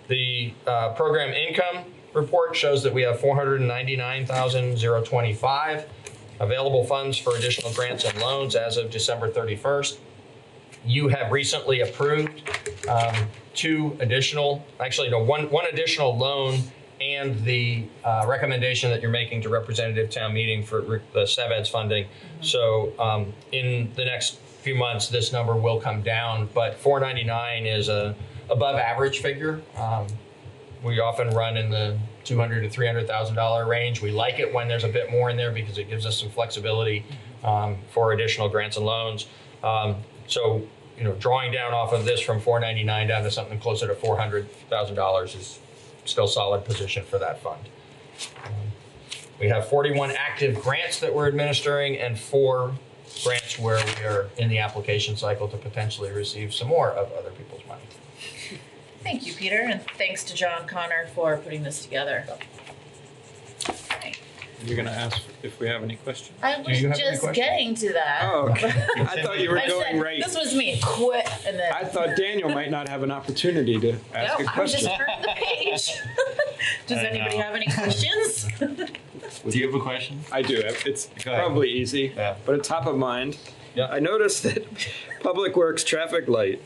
The program income report shows that we have $499,025 available funds for additional grants and loans as of December 31st. You have recently approved one additional loan and the recommendation that you're making to representative town meeting for the SEVEDS funding. So in the next few months, this number will come down, but 499 is a above average figure. We often run in the $200,000 to $300,000 range. We like it when there's a bit more in there because it gives us some flexibility for additional grants and loans. So, drawing down off of this from 499 down to something closer to $400,000 is still solid position for that fund. We have 41 active grants that we're administering and 4 grants where we are in the application cycle to potentially receive some more of other people's money. Thank you, Peter, and thanks to John Connor for putting this together. You're going to ask if we have any questions? I was just getting to that. Oh, okay. I thought you were going right. This was me. Quit, and then I thought Daniel might not have an option to ask a question. I just turned the page. Does anybody have any questions? Do you have a question? I do. It's probably easy, but it's top of mind. Yeah. I noticed that Public Works traffic light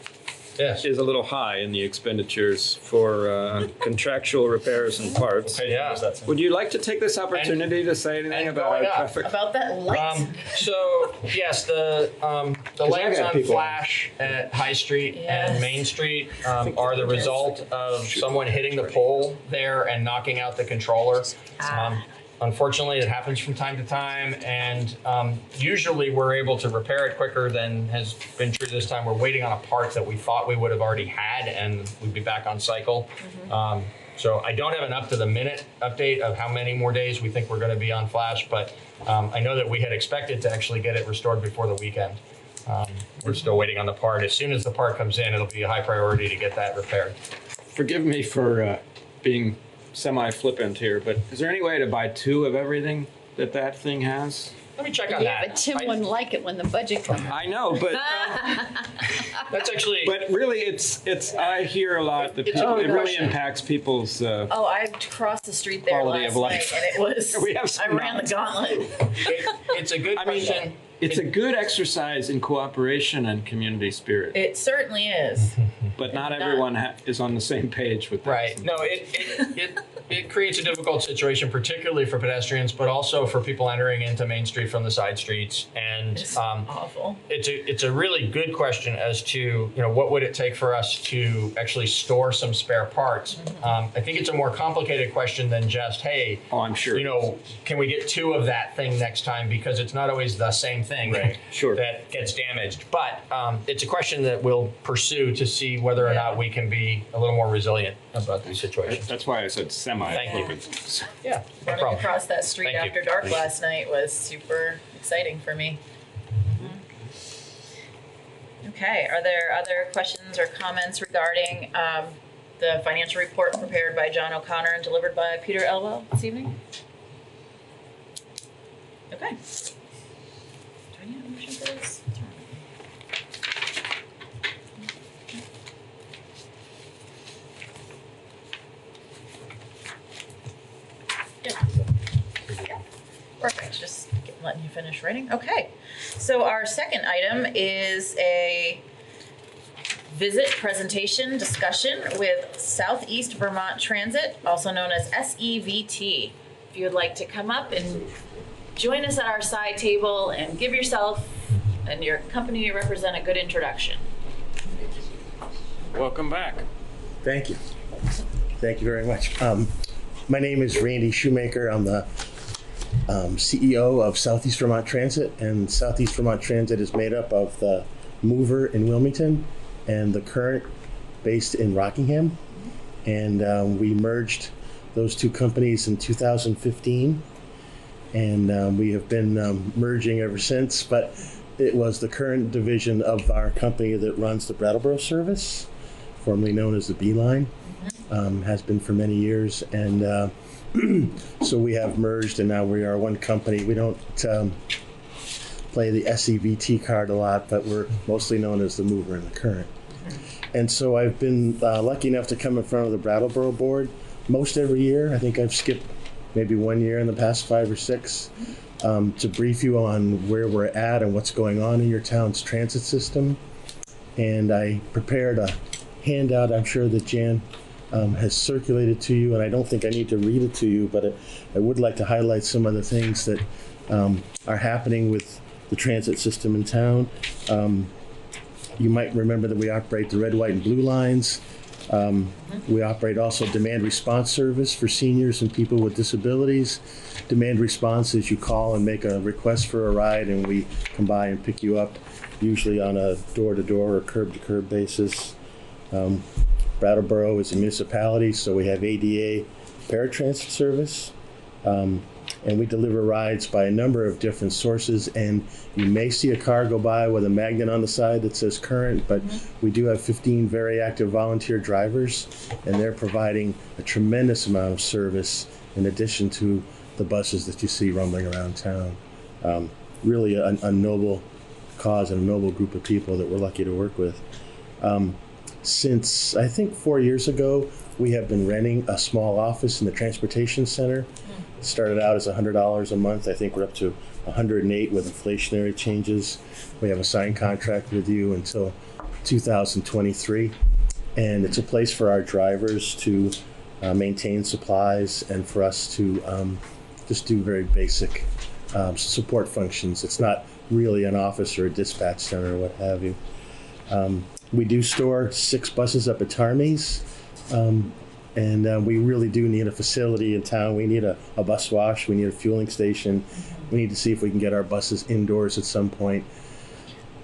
is a little high in the expenditures for contractual repairs and parts. Okay, yeah. Would you like to take this opportunity to say anything about our traffic? About that light? So yes, the lights on Flash at High Street and Main Street are the result of someone hitting the pole there and knocking out the controller. Unfortunately, it happens from time to time, and usually we're able to repair it quicker than has been true this time. We're waiting on a part that we thought we would have already had, and we'd be back on cycle. So I don't have an up-to-the-minute update of how many more days we think we're going to be on Flash, but I know that we had expected to actually get it restored before the weekend. We're still waiting on the part. As soon as the part comes in, it'll be a high priority to get that repaired. Forgive me for being semi-flippant here, but is there any way to buy 2 of everything that thing has? Let me check on that. Yeah, but Tim wouldn't like it when the budget comes. I know, but that's actually. But really, it's. I hear a lot that it really impacts people's. I crossed the street there last night, and it was. I ran the gauntlet. It's a good question. It's a good exercise in cooperation and community spirit. It certainly is. But not everyone is on the same page with that. Right. No, it creates a difficult situation, particularly for pedestrians, but also for people entering into Main Street from the side streets. And It's awful. It's a really good question as to, what would it take for us to actually store some spare parts? I think it's a more complicated question than just, hey, I'm sure. Can we get 2 of that thing next time? Because it's not always the same thing that gets damaged. But it's a question that we'll pursue to see whether or not we can be a little more resilient about these situations. That's why I said semi. Thank you. Yeah, no Running problem. across that street Thank you. after dark last night was super exciting for me. Okay, are there other questions or comments regarding the financial report prepared by John O'Connor and delivered by Peter Elwell this evening? Okay. Do I need a motion for this? Perfect, just letting you finish writing. Okay, so our second item is a visit, presentation, discussion with Southeast Vermont Transit, also known as SEVT. If you would like to come up and join us at our side table and give yourself and your company you represent a good introduction. Welcome back. Thank you. Thank you very much. My name is Randy Shoemaker. I'm the CEO of Southeast Vermont Transit, and Southeast Vermont Transit is made up of the mover in Wilmington and the current based in Rockingham. And we merged those 2 companies in 2015, and we have been merging ever since, but it was the current division of our company that runs the Brattleboro service, formerly known as the B Line, has been for many years, and so we have merged, and now we are one company. We don't play the SEVT card a lot, but we're mostly known as the mover and the current. And so I've been lucky enough to come in front of the Brattleboro board most every year. I think I've skipped maybe 1 year in the past 5 or 6 to brief you on where we're at and what's going on in your town's transit system. And I prepared a handout I'm sure that Jan has circulated to you, and I don't think I need to read it to you, but I would like to highlight some of the things that are happening with the transit system in town. You might remember that we operate the red, white, and blue lines. We operate also demand response service for seniors and people with disabilities. Demand response is you call and make a request for a ride, and we come by and pick you up, usually on a door-to-door or curb-to-curb basis. Brattleboro is a municipality, so we have ADA paratransit service, and we deliver rides by a number of different sources, and you may see a car go by with a magnet on the side that says current, but we do have 15 very active volunteer drivers, and they're providing a tremendous amount of service in addition to the buses that you see rumbling around town. Really a noble cause and a noble group of people that we're lucky to work with. Since I think 4 years ago, we have been renting a small office in the transportation center. It started out as $100 a month. I think we're up to $108 with inflationary changes. We have a signed contract with you until 2023. And it's a place for our drivers to maintain supplies and for us to just do very basic support functions. It's not really an office or a dispatch center or what have you. We do store 6 buses up at Tarmies, and we really do need a facility in town. We need a bus wash. We need a fueling station. We need to see if we can get our buses indoors at some point.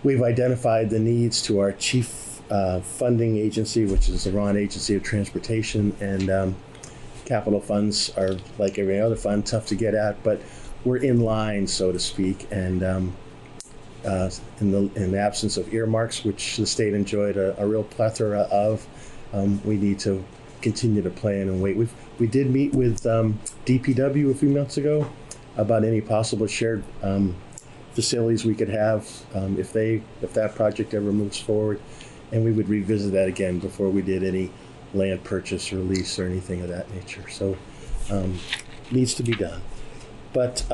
We've identified the needs to our chief funding agency, which is the Ron Agency of Transportation, and capital funds are, like every other fund, tough to get at, but we're in line, so to speak, and in the absence of earmarks, which the state enjoyed a real plethora of, we need to continue to plan and wait. We did meet with DPW a few months ago about any possible shared facilities we could have if that project ever moves forward, and we would revisit that again before we did any land purchase or lease or anything of that nature. So needs to be done. But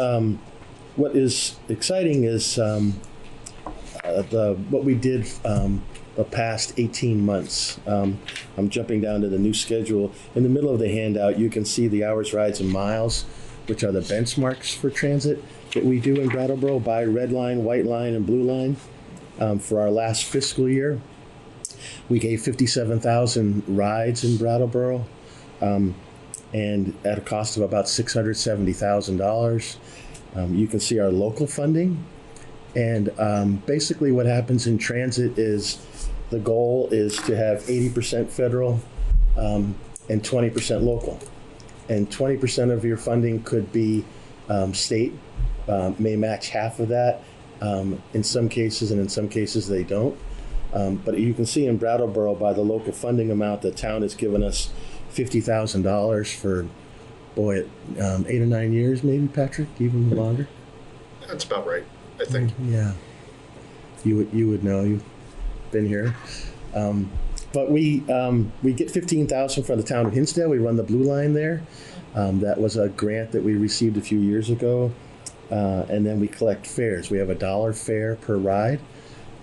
what is exciting is what we did the past 18 months. I'm jumping down to the new schedule. In the middle of the handout, you can see the hours, rides, and miles, which are the benchmarks for transit that we do in Brattleboro by red line, white line, and blue line. For our last fiscal year, we gave 57,000 rides in Brattleboro, and at a cost of about $670,000. You can see our local funding. And basically what happens in transit is the goal is to have 80% federal and 20% local. And 20% of your funding could be state, may match half of that in some cases, and in some cases they don't. But you can see in Brattleboro by the local funding amount, the town has given us $50,000 for, 8 or 9 years, maybe, Patrick, even longer. That's about right, I think. Yeah, you would know. You've been here. But we get $15,000 from the town of Hinsdale. We run the Blue Line there. That was a grant that we received a few years ago. And then we collect fares. We have $1 fare per ride.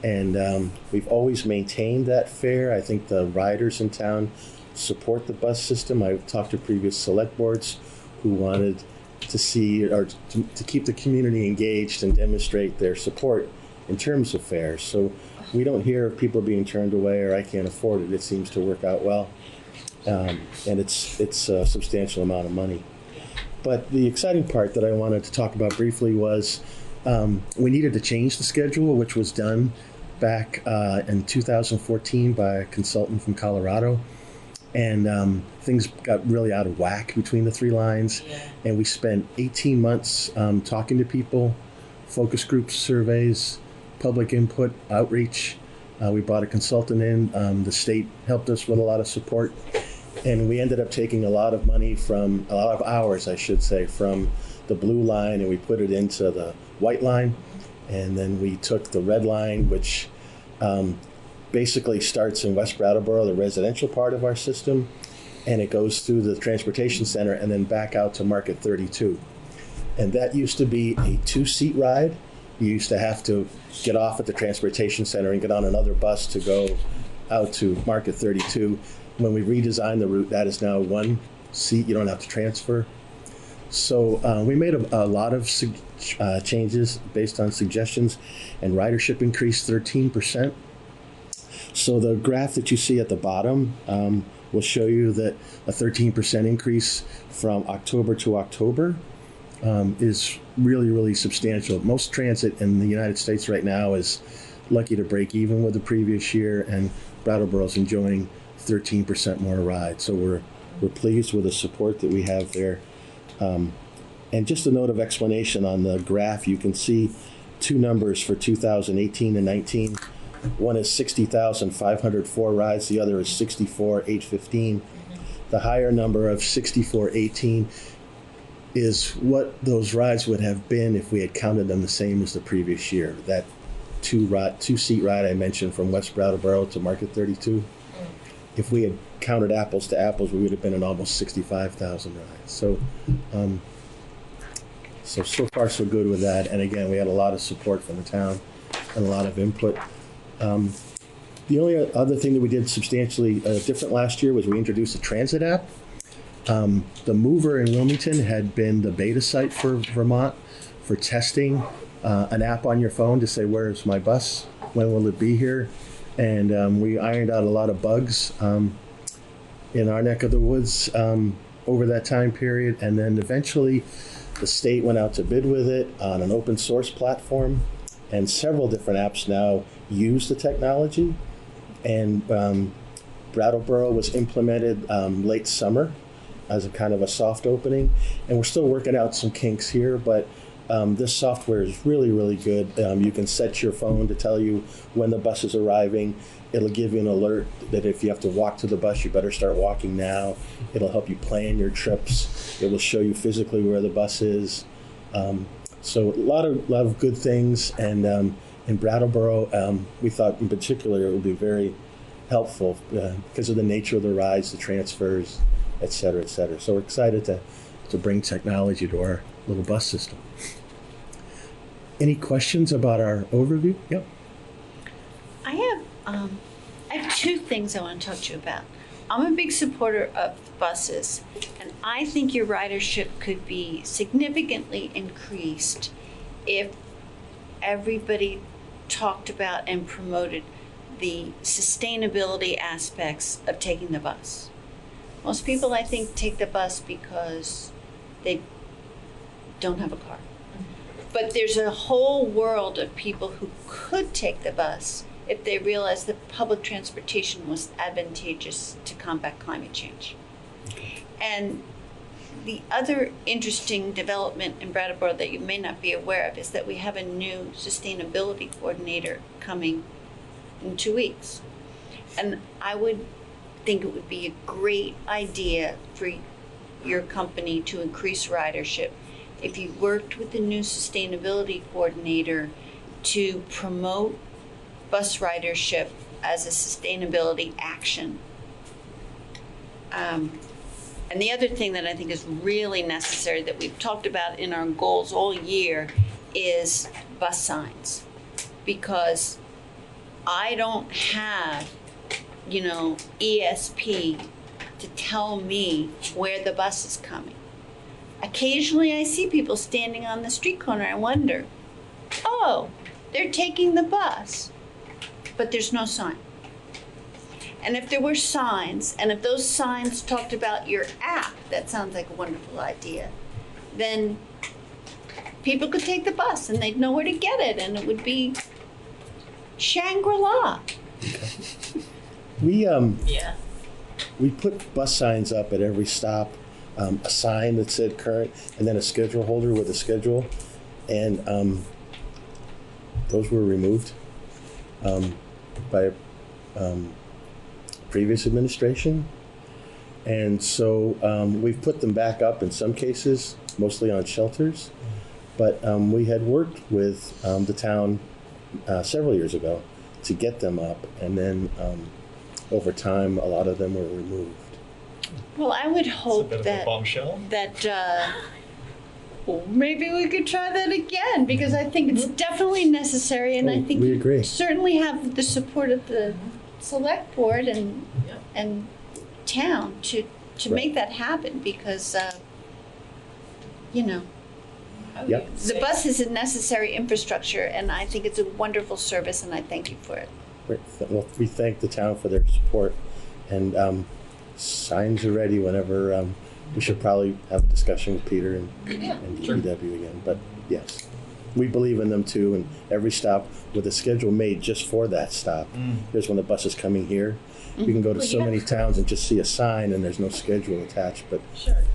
And we've always maintained that fare. I think the riders in town support the bus system. I've talked to previous select boards who wanted to see or to keep the community engaged and demonstrate their support in terms of fares. So we don't hear of people being turned away or I can't afford it. It seems to work out well. And it's a substantial amount of money. But the exciting part that I wanted to talk about briefly was we needed to change the schedule, which was done back in 2014 by a consultant from Colorado. And things got really out of whack between the three lines. Yeah. And we spent 18 months talking to people, focus groups, surveys, public input, outreach. We brought a consultant in. The state helped us with a lot of support. And we ended up taking a lot of money from, a lot of hours, I should say, from the blue line, and we put it into the white line. And then we took the red line, which basically starts in West Brattleboro, the residential part of our system, and it goes through the transportation center and then back out to Market 32. And that used to be a 2-seat ride. You used to have to get off at the transportation center and get on another bus to go out to Market 32. When we redesigned the route, that is now 1 seat. You don't have to transfer. So we made a lot of changes based on suggestions, and ridership increased 13%. So the graph that you see at the bottom will show you that a 13% increase from October to October is really, really substantial. Most transit in the United States right now is lucky to break even with the previous year, and Brattleboro's enjoying 13% more rides. So we're pleased with the support that we have there. And just a note of explanation on the graph, you can see two numbers for 2018 and 19. One is 60,504 rides, the other is 64,815. The higher number of 64,18 is what those rides would have been if we had counted them the same as the previous year. That two-seat ride I mentioned from West Brattleboro to Market 32. If we had counted apples to apples, we would have been at almost 65,000 rides. So far so good with that. And again, we had a lot of support from the town and a lot of input. The only other thing that we did substantially different last year was we introduced a transit app. The Mover in Wilmington had been the beta site for Vermont for testing an app on your phone to say, where's my bus? When will it be here? And we ironed out a lot of bugs in our neck of the woods over that time period. And then eventually the state went out to bid with it on an open source platform. And several different apps now use the technology. And Brattleboro was implemented late summer as a kind of a soft opening. And we're still working out some kinks here, but this software is really, really good. You can set your phone to tell you when the bus is arriving. It'll give you an alert that if you have to walk to the bus, you better start walking now. It'll help you plan your trips. It will show you physically where the bus is. So a lot of good things. And in Brattleboro, we thought in particular it would be very helpful because of the nature of the rides, the transfers, et cetera, et cetera. So we're excited to bring technology to our little bus system. Any questions about our overview? Yep. I have two things I want to talk to you about. I'm a big supporter of buses, and I think your ridership could be significantly increased if everybody talked about and promoted the sustainability aspects of taking the bus. Most people, I think, take the bus because they don't have a car. But there's a whole world of people who could take the bus if they realized that public transportation was advantageous to combat climate change. And the other interesting development in Brattleboro that you may not be aware of is that we have a new sustainability coordinator coming in 2 weeks. And I would think it would be a great idea for your company to increase ridership if you worked with the new sustainability coordinator to promote bus ridership as a sustainability action. And the other thing that I think is really necessary that we've talked about in our goals all year is bus signs. Because I don't have, ESP to tell me where the bus is coming. Occasionally I see people standing on the street corner and wonder, oh, they're taking the bus, but there's no sign. And if there were signs, and if those signs talked about your app, that sounds like a wonderful idea, then people could take the bus and they'd know where to get it, and it would be Shangri-La. We put bus signs up at every stop, a sign that said current, and then a schedule holder with a schedule, and those were removed by previous administration, and so we've put them back up in some cases, mostly on shelters, but we had worked with the town several years ago to get them up, and then over time a lot of them were removed. Well, I would hope that maybe we could try that again, because I think it's definitely necessary, and I think we agree. you certainly have the support of the select board and town to make that happen, because the bus is a necessary infrastructure, and I think it's a wonderful service, and I thank you for it. Well, we thank the town for their support, and signs are ready whenever. We should probably have a discussion with Peter and DPW again, but yes, we believe in them too, and every stop with a schedule made just for that stop. Here's when the bus is coming here. You can go to so many towns and just see a sign and there's no schedule attached, but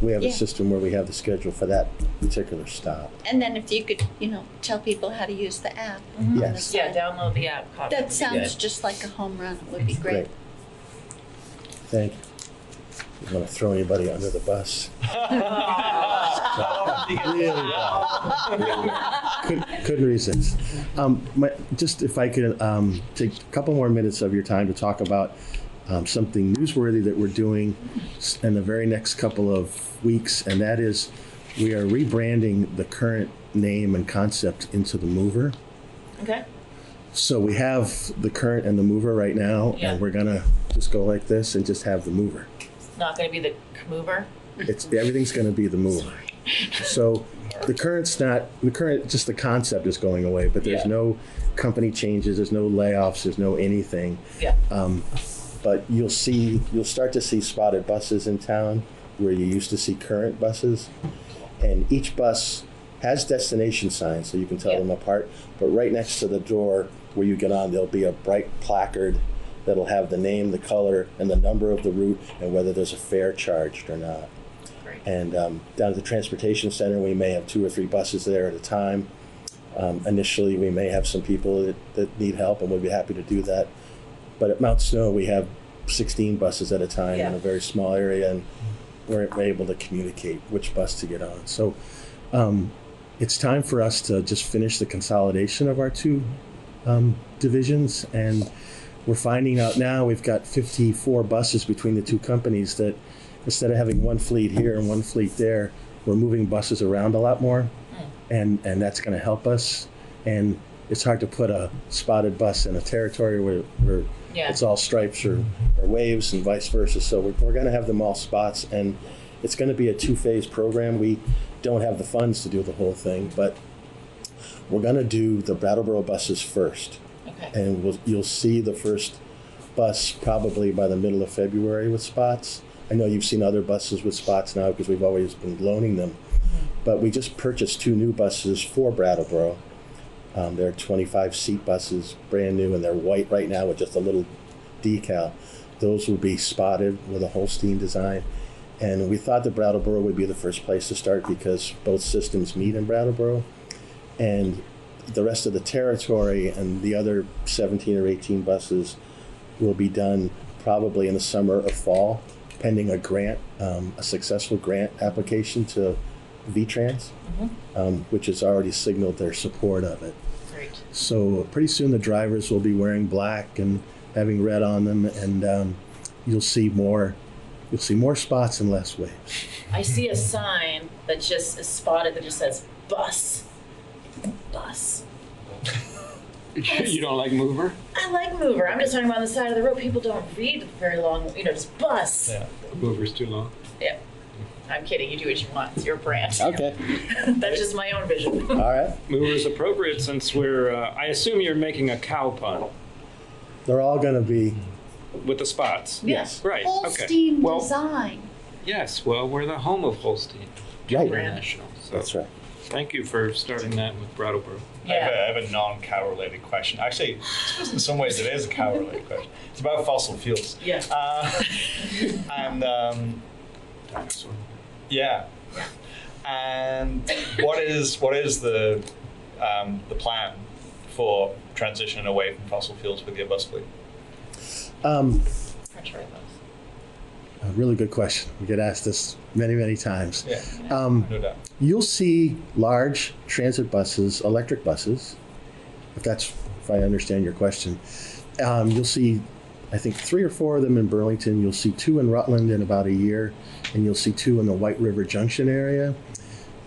we have a system where we have the schedule for that particular stop. And then if you could, tell people how to use the app. Yes. Yeah, download the app. That sounds just like a home run. It would be great. Thank you. You want to throw anybody under the bus? Couldn't resist. Just if I could take a couple more minutes of your time to talk about something newsworthy that we're doing in the very next couple of weeks, and that is we are rebranding the current name and concept into the Mover. Okay. So we have the current and the Mover right now, and we're gonna just go like this and just have the Mover. Not going to be the mover? Everything's going to be the Mover. So the current's not, just the concept is going away, but there's no company changes, there's no layoffs, there's no anything. Yeah. But you'll start to see spotted buses in town where you used to see current buses. And each bus has destination signs so you can tell them apart. But right next to the door where you get on, there'll be a bright placard that'll have the name, the color, and the number of the route, and whether there's a fare charged or not. Great. And down at the transportation center, we may have 2 or 3 buses there at a time. Initially, we may have some people that need help, and we'll be happy to do that. But at Mount Snow, we have 16 buses at a time in a very small area, and we're able to communicate which bus to get on. So it's time for us to just finish the consolidation of our 2 divisions, and we're finding out now we've got 54 buses between the 2 companies that instead of having one fleet here and one fleet there, we're moving buses around a lot more, and that's going to help us. And it's hard to put a spotted bus in a territory where Yeah. It's all stripes or waves and vice versa. So we're going to have them all spots, and it's going to be a 2-phase program. We don't have the funds to do the whole thing, but we're going to do the Brattleboro buses first. Okay. And you'll see the first bus probably by the middle of February with spots. I know you've seen other buses with spots now because we've always been loaning them. But we just purchased 2 new buses for Brattleboro. They're 25-seat buses, brand new, and they're white right now with just a little decal. Those will be spotted with a Holstein design. And we thought that Brattleboro would be the first place to start because both systems meet in Brattleboro. And the rest of the territory and the other 17 or 18 buses will be done probably in the summer or fall, pending a grant, a successful grant application to VTrans, which has already signaled their support of it. Great. So pretty soon the drivers will be wearing black and having red on them, and you'll see more spots and less waves. I see a sign that just is spotted that just says bus. Bus. You don't like mover? I like mover. I'm just talking about on the side of the road. People don't read very long, just bus. Yeah. Mover's too long. Yeah. I'm kidding. You do what you want. It's your brand. Okay. That's just my own vision. All right. Mover is appropriate since we're, I assume you're making a cow pun. They're all going to be with the spots. Yes. Right. Holstein okay. Well, design. yes. Well, we're the home of Holstein Right. International. So That's right. Thank you for starting that with Brattleboro. Yeah. I have a non-cow related question. Actually, in some ways it is a cow related question. It's about fossil fuels. Yeah. Dinosaur. Yeah. And what is the plan for transition away from fossil fuels with your bus fleet? A really good question. We get asked this many, many times. Yeah, no doubt. You'll see large transit buses, electric buses, if I understand your question. You'll see, I think, 3 or 4 of them in Burlington. You'll see 2 in Rutland in about a year, and you'll see 2 in the White River Junction area.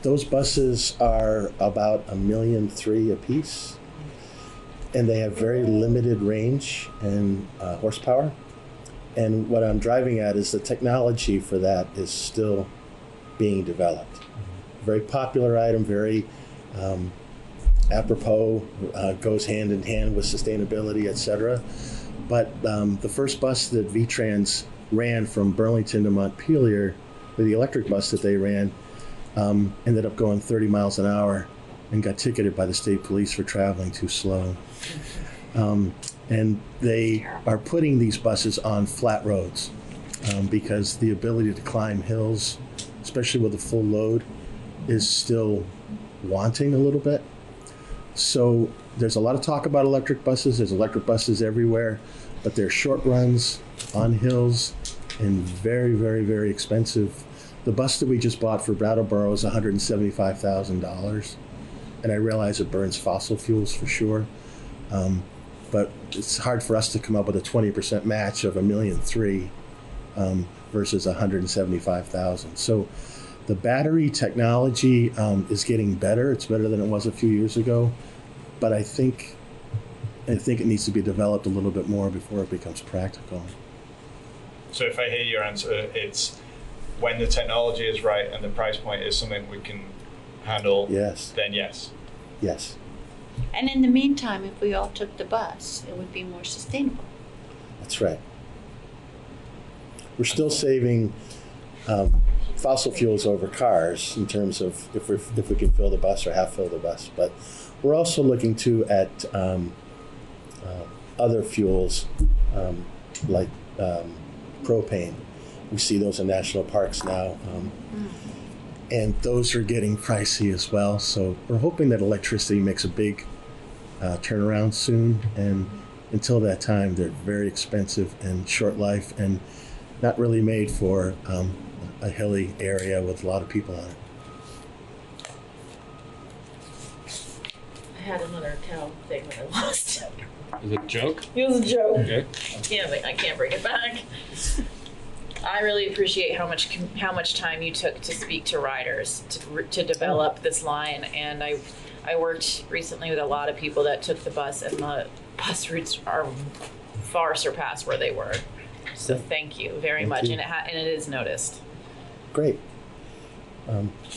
Those buses are about $1.3 million a piece, and they have very limited range and horsepower. And what I'm driving at is the technology for that is still being developed. Very popular item, very apropos, goes hand in hand with sustainability, etc. But the first bus that VTrans ran from Burlington to Montpelier, the electric bus that they ran, ended up going 30 miles an hour and got ticketed by the state police for traveling too slow. And they are putting these buses on flat roads because the ability to climb hills, especially with a full load, is still wanting a little bit. So there's a lot of talk about electric buses. There's electric buses everywhere, but they're short runs on hills and very, very, very expensive. The bus that we just bought for Brattleboro is $175,000, and I realize it burns fossil fuels for sure. But it's hard for us to come up with a 20% match of $1.3 million versus $175,000. So the battery technology is getting better. It's better than it was a few years ago, but I think it needs to be developed a little bit more before it becomes practical. So if I hear your answer, it's when the technology is right and the price point is something we can handle. Yes. Then yes. Yes. And in the meantime, if we all took the bus, it would be more sustainable. That's right. We're still saving fossil fuels over cars in terms of if we can fill the bus or half fill the bus. But we're also looking too at other fuels like propane. We see those in national parks now. And those are getting pricey as well. So we're hoping that electricity makes a big turnaround soon. And until that time, they're very expensive and short life and not really made for a hilly area with a lot of people on it. I had another cow thing that I lost. Is it a joke? It was a joke. Okay. I can't bring it back. I really appreciate how much time you took to speak to riders to develop this line, and I worked recently with a lot of people that took the bus, and the bus routes are far surpass where they were. So thank you very Thank much, you. and it is noticed. Great.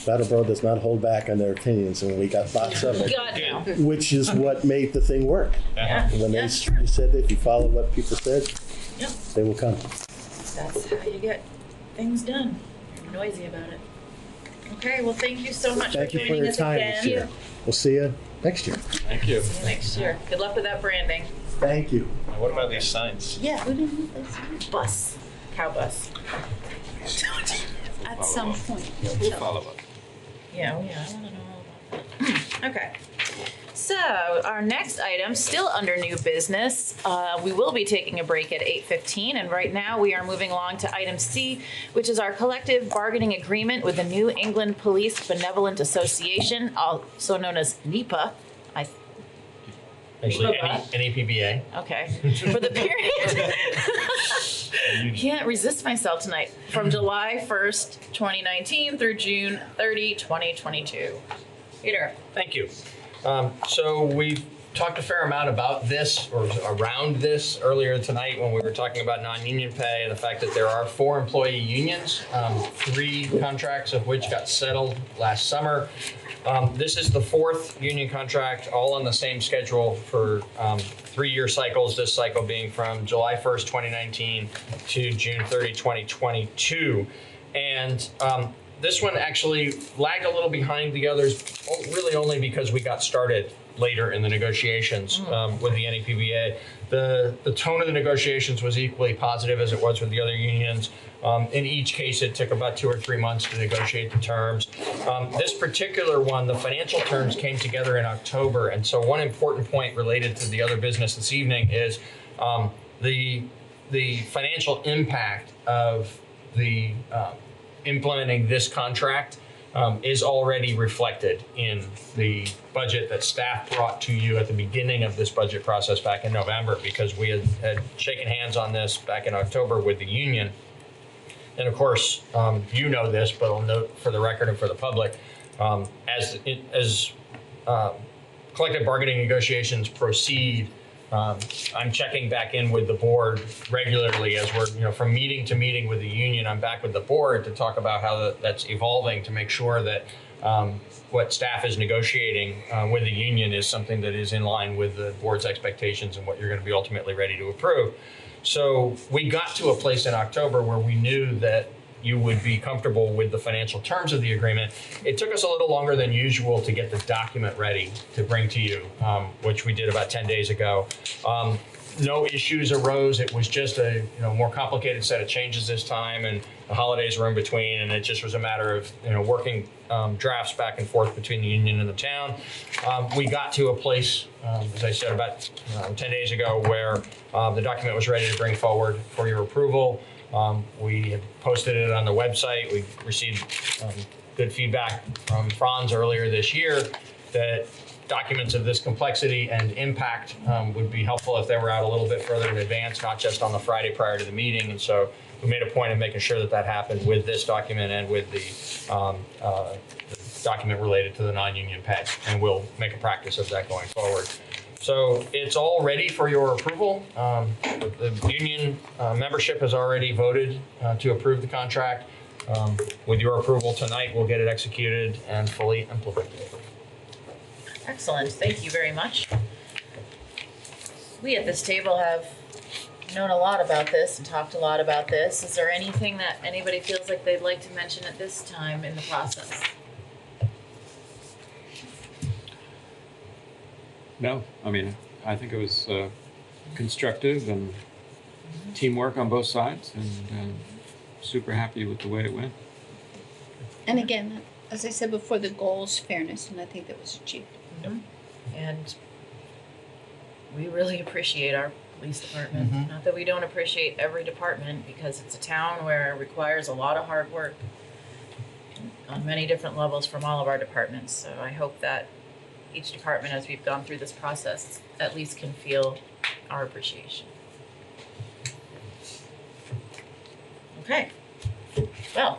Brattleboro does not hold back on their opinions, and we got lots of it. God, no. Which is what made the thing work. Yeah, When they that's you said if you follow what people said, Yep. they will come. That's how you get things done. You're noisy about it. Okay, well, thank you so much Thank for you for joining your us time again. this year. We'll see you next year. Thank you. See you next year. Good luck with that branding. Thank you. What about these signs? Yeah, who didn't this? Bus. Cow bus. At some point. We'll follow up. Yeah, I want to know all about that. Okay. So our next item, still under new business, we will be taking a break at 8:15, and right now we are moving along to item C, which is our collective bargaining agreement with the New England Police Benevolent Association, also known as NEPA. Actually, NEPBA. Okay. For the period. Can't resist myself tonight. From July 1st, 2019 through June 30, 2022. Peter. Thank you. So we talked a fair amount about this or around this earlier tonight when we were talking about non-union pay and the fact that there are 4 employee unions, 3 contracts of which got settled last summer. This is the 4th union contract, all on the same schedule for 3-year cycles, this cycle being from July 1st, 2019 to June 30, 2022. And this one actually lagged a little behind the others, really only because we got started later in the negotiations with the NEPBA. The tone of the negotiations was equally positive as it was with the other unions. In each case, it took about 2 or 3 months to negotiate the terms. This particular one, the financial terms came together in October, and so one important point related to the other business this evening is the financial impact of the implementing this contract is already reflected in the budget that staff brought to you at the beginning of this budget process back in November, because we had shaken hands on this back in October with the union. And of course, you know this, but I'll note for the record and for the public, as collective bargaining negotiations proceed, I'm checking back in with the board regularly as we're, from meeting to meeting with the union. I'm back with the board to talk about how that's evolving, to make sure that what staff is negotiating with the union is something that is in line with the board's expectations and what you're going to be ultimately ready to approve. So we got to a place in October where we knew that you would be comfortable with the financial terms of the agreement. It took us a little longer than usual to get the document ready to bring to you, which we did about 10 days ago. No issues arose. It was just a more complicated set of changes this time, and the holidays were in between, and it just was a matter of working drafts back and forth between the union and the town. We got to a place, as I said, about 10 days ago, where the document was ready to bring forward for your approval. We had posted it on the website. We received good feedback from Franz earlier this year that documents of this complexity and impact would be helpful if they were out a little bit further in advance, not just on the Friday prior to the meeting. And so we made a point of making sure that that happened with this document and with the document related to the non-union pay. And we'll make a practice of that going forward. So it's all ready for your approval. The union membership has already voted to approve the contract. With your approval tonight, we'll get it executed and fully implemented. Excellent. Thank you very much. We at this table have known a lot about this and talked a lot about this. Is there anything that anybody feels like they'd like to mention at this time in the process? No, I mean, I think it was constructive and teamwork on both sides, and super happy with the way it went. And again, as I said before, the goal is fairness, and I think that was achieved. Mm-hmm. And we really appreciate our police department. Mm-hmm. Not that we don't appreciate every department, because it's a town where it requires a lot of hard work on many different levels from all of our departments. So I hope that each department, as we've gone through this process, at least can feel our appreciation. Okay. Well,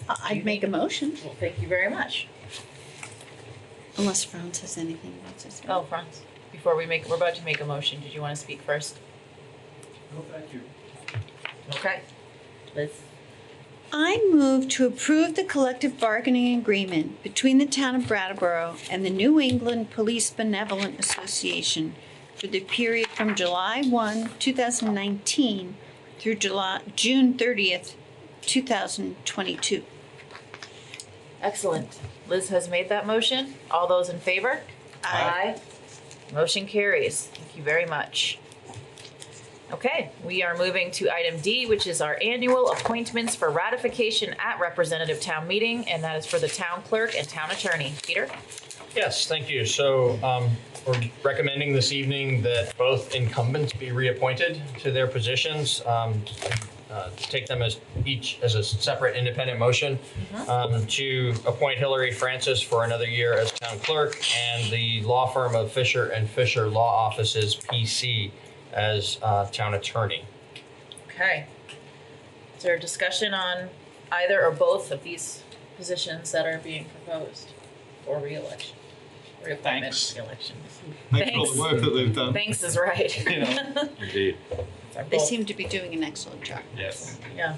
I'd make a motion. Well, thank you very much. Unless Franz has anything else to say. Oh, Franz. before we're about to make a motion, did you want to speak first? No, thank you. Okay. Liz? I move to approve the collective bargaining agreement between the town of Brattleboro and the New England Police Benevolent Association for the period from July 1, 2019 through June 30th, 2022. Excellent. Liz has made that motion. All those in favor? Aye. Motion carries. Thank you very much. Okay, we are moving to item D, which is our annual appointments for ratification at representative town meeting, and that is for the town clerk and town attorney. Peter? Yes, thank you. So we're recommending this evening that both incumbents be reappointed to their positions. Take them as each as a separate independent motion to appoint Hillary Francis for another year as town clerk and the law firm of Fisher and Fisher Law Offices PC as town attorney. Okay. Is there a discussion on either or both of these positions that are being proposed for re-election? Reappointment, re-election. Thanks for all the work that they've done. Thanks is right. You know. Indeed. They seem to be doing an excellent job. Yes. Yeah,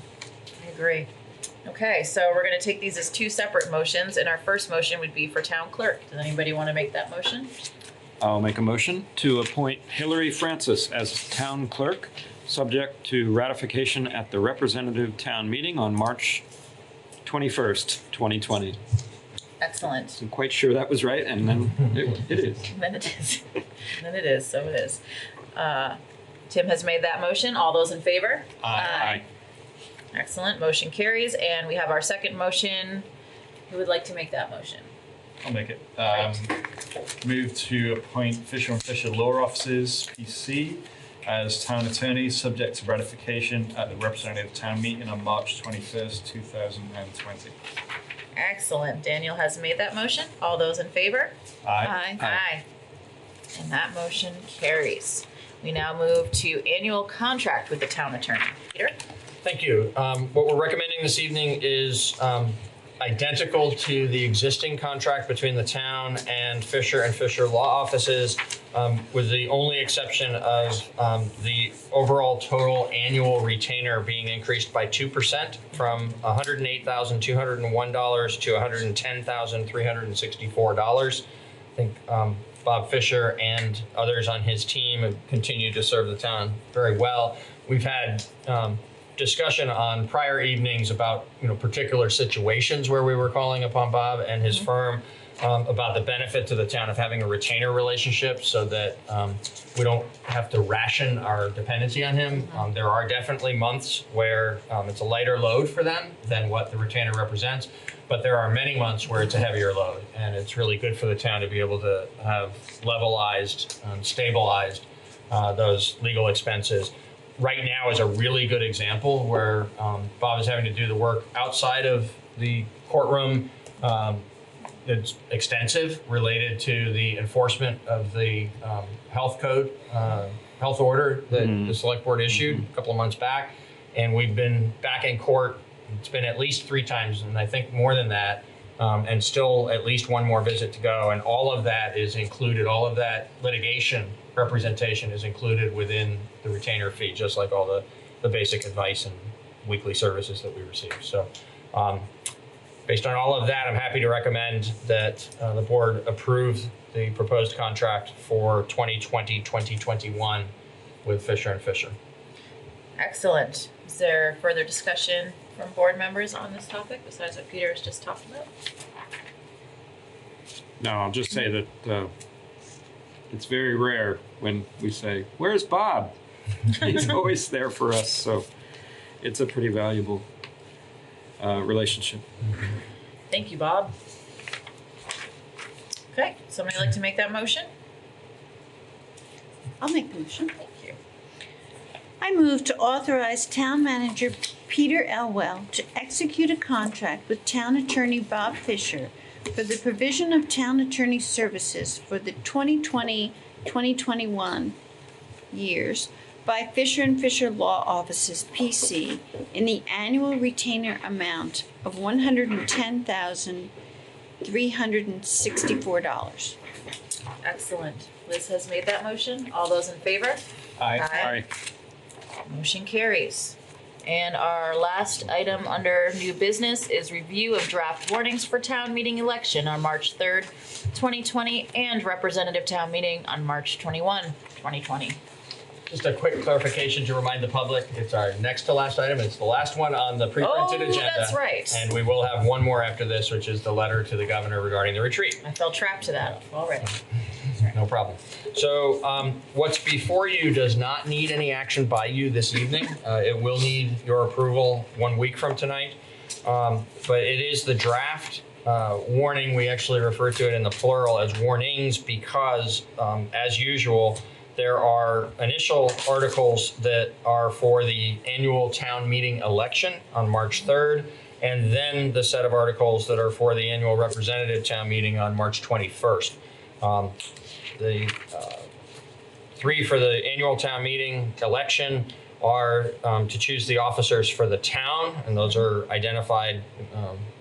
I agree. Okay, so we're going to take these as two separate motions, and our first motion would be for town clerk. Does anybody want to make that motion? I'll make a motion to appoint Hillary Francis as town clerk, subject to ratification at the representative town meeting on March 21st, 2020. Excellent. I'm quite sure that was right, and then it is. And then it is. And then it is, so it is. Tim has made that motion. All those in favor? Aye. Excellent. Motion carries. And we have our second motion. Who would like to make that motion? I'll make it. Move to appoint Fisher and Fisher Law Offices PC as town attorney, subject to ratification at the representative town meeting on March 21st, 2020. Excellent. Daniel has made that motion. All those in favor? Aye. Aye. And that motion carries. We now move to annual contract with the town attorney. Peter? Thank you. What we're recommending this evening is identical to the existing contract between the town and Fisher Law Offices, with the only exception of the overall total annual retainer being increased by 2% from $108,201 to $110,364. I think Bob Fisher and others on his team have continued to serve the town very well. We've had discussion on prior evenings about particular situations where we were calling upon Bob and his firm about the benefit to the town of having a retainer relationship, so that we don't have to ration our dependency on him. There are definitely months where it's a lighter load for them than what the retainer represents, but there are many months where it's a heavier load, and it's really good for the town to be able to have levelized and stabilized those legal expenses. Right now is a really good example where Bob is having to do the work outside of the courtroom. It's extensive, related to the enforcement of the health code, health order that the select board issued a couple of months back. And we've been back in court. It's been at least 3 times, and I think more than that, and still at least one more visit to go. And all of that is included, all of that litigation representation is included within the retainer fee, just like all the basic advice and weekly services that we receive. So based on all of that, I'm happy to recommend that the board approve the proposed contract for 2020-2021 with Fisher and Fisher. Excellent. Is there further discussion from board members on this topic besides what Peter has just talked about? No, I'll just say that it's very rare when we say, "Where's Bob?" He's always there for us, so it's a pretty valuable relationship. Thank you, Bob. Okay, somebody like to make that motion? I'll make the motion. Thank you. I move to authorize Town Manager Peter Elwell to execute a contract with Town Attorney Bob Fisher for the provision of town attorney services for the 2020-2021 years by Fisher and Fisher Law Offices, PC, in the annual retainer amount of $110,364. Excellent. Liz has made that motion. All those in favor? Aye. Motion carries. And our last item under new business is review of draft warnings for town meeting election on March 3rd, 2020, and representative town meeting on March 21, 2020. Just a quick clarification to remind the public, it's our next to last item. It's the last one on the pre-printed agenda. That's right. And we will have one more after this, which is the letter to the governor regarding the retreat. I fell trap to that already. No problem. So what's before you does not need any action by you this evening. It will need your approval 1 week from tonight. But it is the draft warning. We actually refer to it in the plural as warnings because, as usual, there are initial articles that are for the annual town meeting election on March 3rd, and then the set of articles that are for the annual representative town meeting on March 21st. The three for the annual town meeting election are to choose the officers for the town, and those are identified,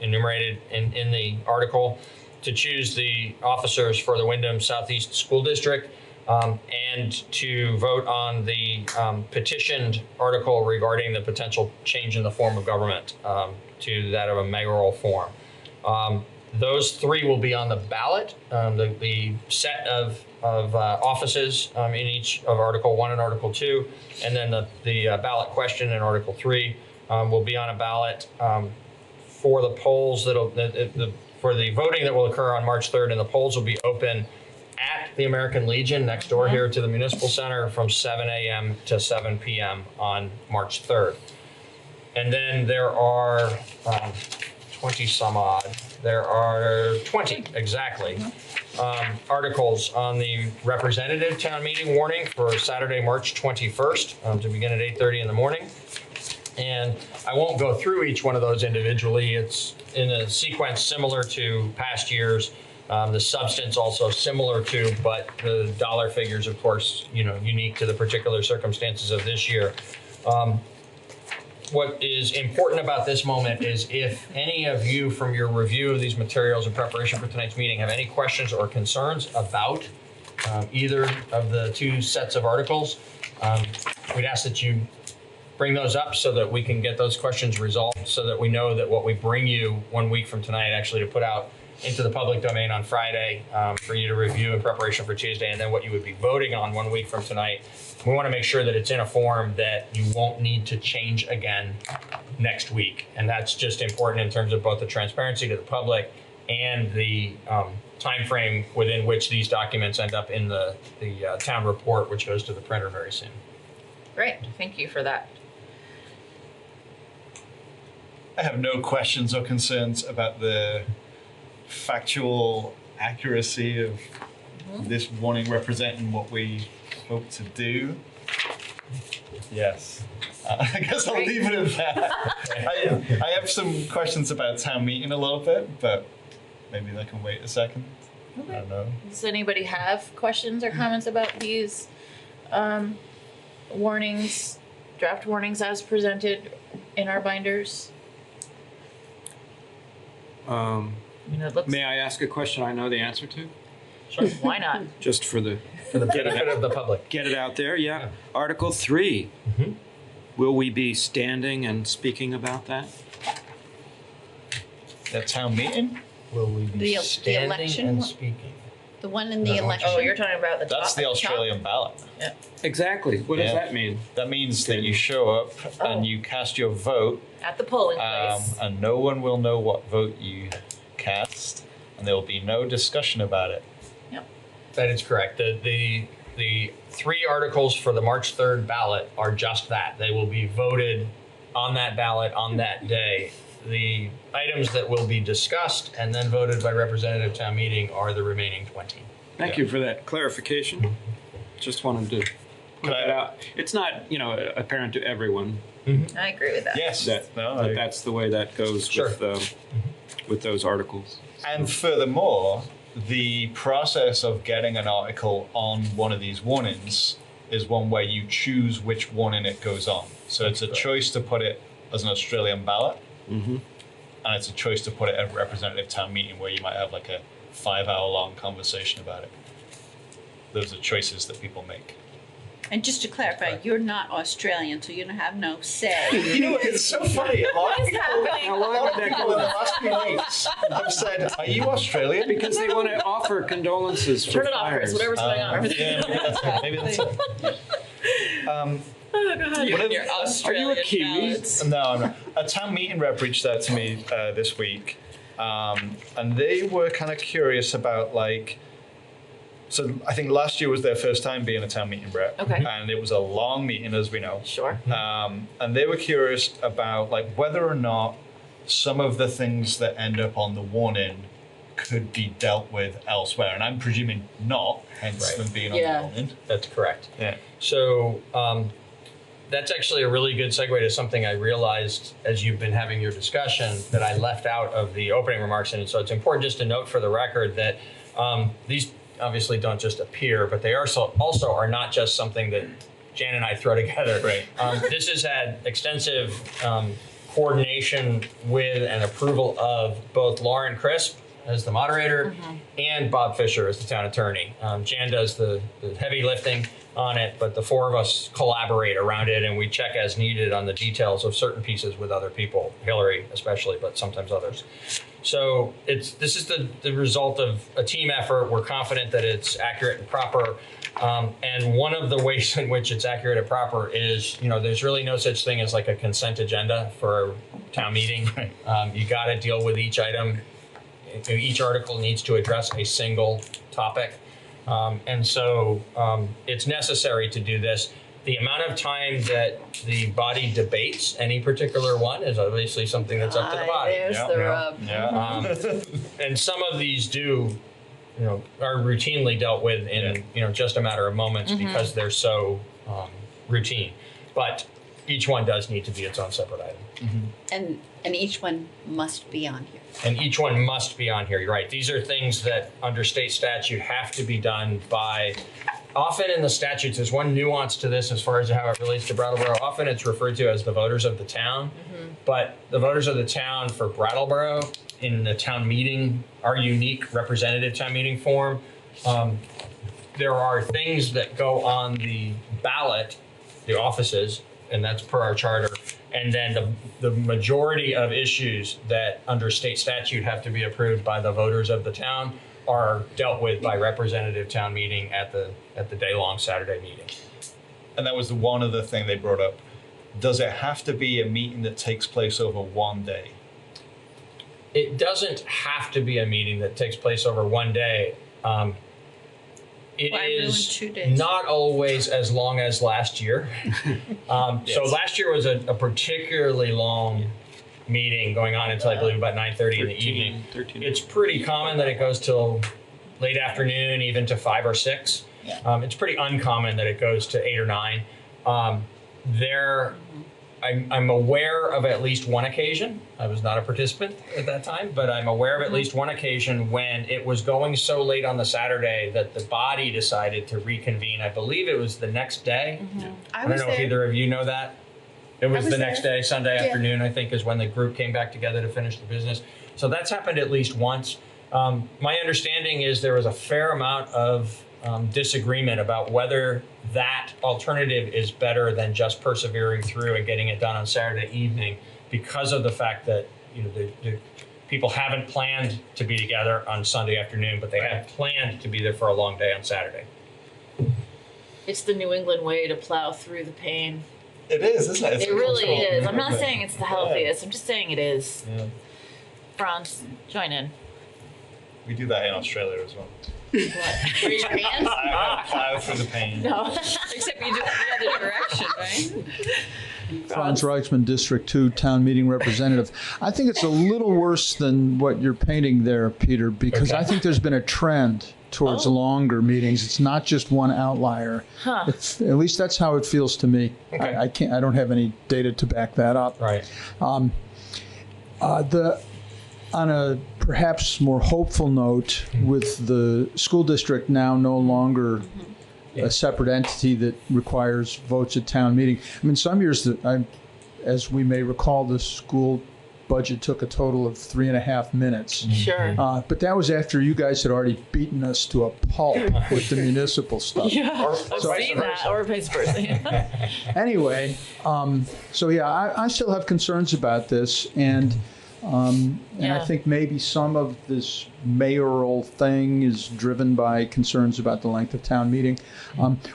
enumerated in the article, to choose the officers for the Wyndham Southeast School District, and to vote on the petitioned article regarding the potential change in the form of government to that of a mayoral form. Those three will be on the ballot. The set of offices in each of Article 1 and Article 2, and then the ballot question in Article 3 will be on a ballot for the polls for the voting that will occur on March 3rd, and the polls will be open at the American Legion next door here to the Municipal Center from 7 a.m. to 7 p.m. on March 3rd. And then there are 20 some odd. There are 20 exactly articles on the representative town meeting warning for Saturday, March 21st to begin at 8:30 in the morning. And I won't go through each one of those individually. It's in a sequence similar to past years. The substance also similar to, but the dollar figures, of course, unique to the particular circumstances of this year. What is important about this moment is if any of you from your review of these materials in preparation for tonight's meeting have any questions or concerns about either of the two sets of articles, we'd ask that you bring those up so that we can get those questions resolved, so that we know that what we bring you 1 week from tonight actually to put out into the public domain on Friday for you to review in preparation for Tuesday, and then what you would be voting on 1 week from tonight. We want to make sure that it's in a form that you won't need to change again next week. And that's just important in terms of both the transparency to the public and the time frame within which these documents end up in the town report, which goes to the printer very soon. Great, thank you for that. I have no questions or concerns about the factual accuracy of this warning representing what we hope to do. Yes. I guess I'll leave it at that. I have some questions about town meeting a little bit, but maybe they can wait a second. Okay. I don't know. Does anybody have questions or comments about these warnings, draft warnings as presented in our binders? May I ask a question I know the answer to? Sure. Why not? Just for the benefit of the public. Get it out there, yeah. Article 3. Will we be standing and speaking about that? At town meeting? Will we be The standing election and one? speaking? The one in the election. Oh, you're talking about the top. That's the Australian ballot. Yeah. Exactly. What does that mean? That means that you show up and you cast your vote. At the polling place. And no one will know what vote you cast, and there will be no discussion about it. Yep. That is correct. The three articles for the March 3rd ballot are just that. They will be voted on that ballot on that day. The items that will be discussed and then voted by representative town meeting are the remaining 20. Thank you for that clarification. Just wanted to put that out. It's not, apparent to everyone. I agree with that. Yes. That that's the way that goes with those articles. And furthermore, the process of getting an article on one of these warnings is one where you choose which warning it goes on. So it's a choice to put it as an Australian ballot, and it's a choice to put it at a representative town meeting where you might have like a 5-hour long conversation about it. those are choices that people make. And just to clarify, you're not Australian, so you don't have no say. You know, it's so funny. A lot of What is people, happening? a lot of people in the last few weeks have said, "Are you Australian?" Because they want to offer condolences for Turn it off, Chris. fires. Whatever's going on. Yeah, maybe that's it. Oh God, you're Australian. Are you a Kiwi? ballads. No, I'm not. A town meeting rep reached out to me this week, and they were kind of curious about like. So I think last year was their first time being a town meeting rep, Okay. and it was a long meeting, as we know. Sure. And they were curious about like whether or not some of the things that end up on the warning could be dealt with elsewhere, and I'm presuming not, hence them being on the warning. That's correct. Yeah. So that's actually a really good segue to something I realized as you've been having your discussion that I left out of the opening remarks. And so it's important just to note for the record that these obviously don't just appear, but they also are not just something that Jan and I throw together. Right. This has had extensive coordination with and approval of both Lauren Crisp as the moderator and Bob Fisher as the town attorney. Jan does the heavy lifting on it, but the four of us collaborate around it, and we check as needed on the details of certain pieces with other people, Hillary especially, but sometimes others. So this is the result of a team effort. We're confident that it's accurate and proper. And one of the ways in which it's accurate and proper is, there's really no such thing as like a consent agenda for a town meeting. You got to deal with each item. Each article needs to address a single topic. And so it's necessary to do this. The amount of time that the body debates any particular one is obviously something that's up to the body. There's the rub. And some of these are routinely dealt with in just a matter of moments because they're so routine. But each one does need to be its own separate item. And each one must be on here. And each one must be on here. You're right. These are things that under state statute have to be done by. Often in the statutes, there's one nuance to this as far as how it relates to Brattleboro. Often it's referred to as the voters of the town, but the voters of the town for Brattleboro in the town meeting, our unique representative town meeting form, there are things that go on the ballot, the offices, and that's per our charter. And then the majority of issues that under state statute have to be approved by the voters of the town are dealt with by representative town meeting at the day-long Saturday meeting. And that was the one other thing they brought up. Does it have to be a meeting that takes place over one day? It doesn't have to be a meeting that takes place over one day. It is 2 days? not always as long as last year. So last year was a particularly long meeting going on until I believe about 9:30 in the evening. It's pretty common that it goes till late afternoon, even to 5 or 6. It's pretty uncommon that it goes to 8 or 9. I'm aware of at least one occasion. I was not a participant at that time, but I'm aware of at least one occasion when it was going so late on the Saturday that the body decided to reconvene. I believe it was the next day. I don't know if either of you know that. It was the next day, Sunday afternoon, I think, is when the group came back together to finish the business. So that's happened at least once. My understanding is there was a fair amount of disagreement about whether that alternative is better than just persevering through and getting it done on Saturday evening because of the fact that the people haven't planned to be together on Sunday afternoon, but they have planned to be there for a long day on Saturday. It's the New England way to plow through the pain. It is, isn't it? It really is. I'm not saying it's the healthiest. I'm just saying it is. Yeah. Franz, join in. We do that in Australia as well. What? Raise your hands? I plow through the pain. No, except you do it the other direction, right? Franz Reichman, District 2 Town Meeting Representative. I think it's a little worse than what you're painting there, Peter, because I think there's been a trend towards longer meetings. It's not just one outlier. At least that's how it feels to me. I don't have any data to back that up. Right. On a perhaps more hopeful note, with the school district now no longer a separate entity that requires votes at town meeting. I mean, some years as we may recall, the school budget took a total of 3.5 minutes. Sure. But that was after you guys had already beaten us to a pulp with the municipal stuff. Yeah, I've seen that, or vice versa. Anyway, so yeah, I still have concerns about this, and I think maybe some of this mayoral thing is driven by concerns about the length of town meeting.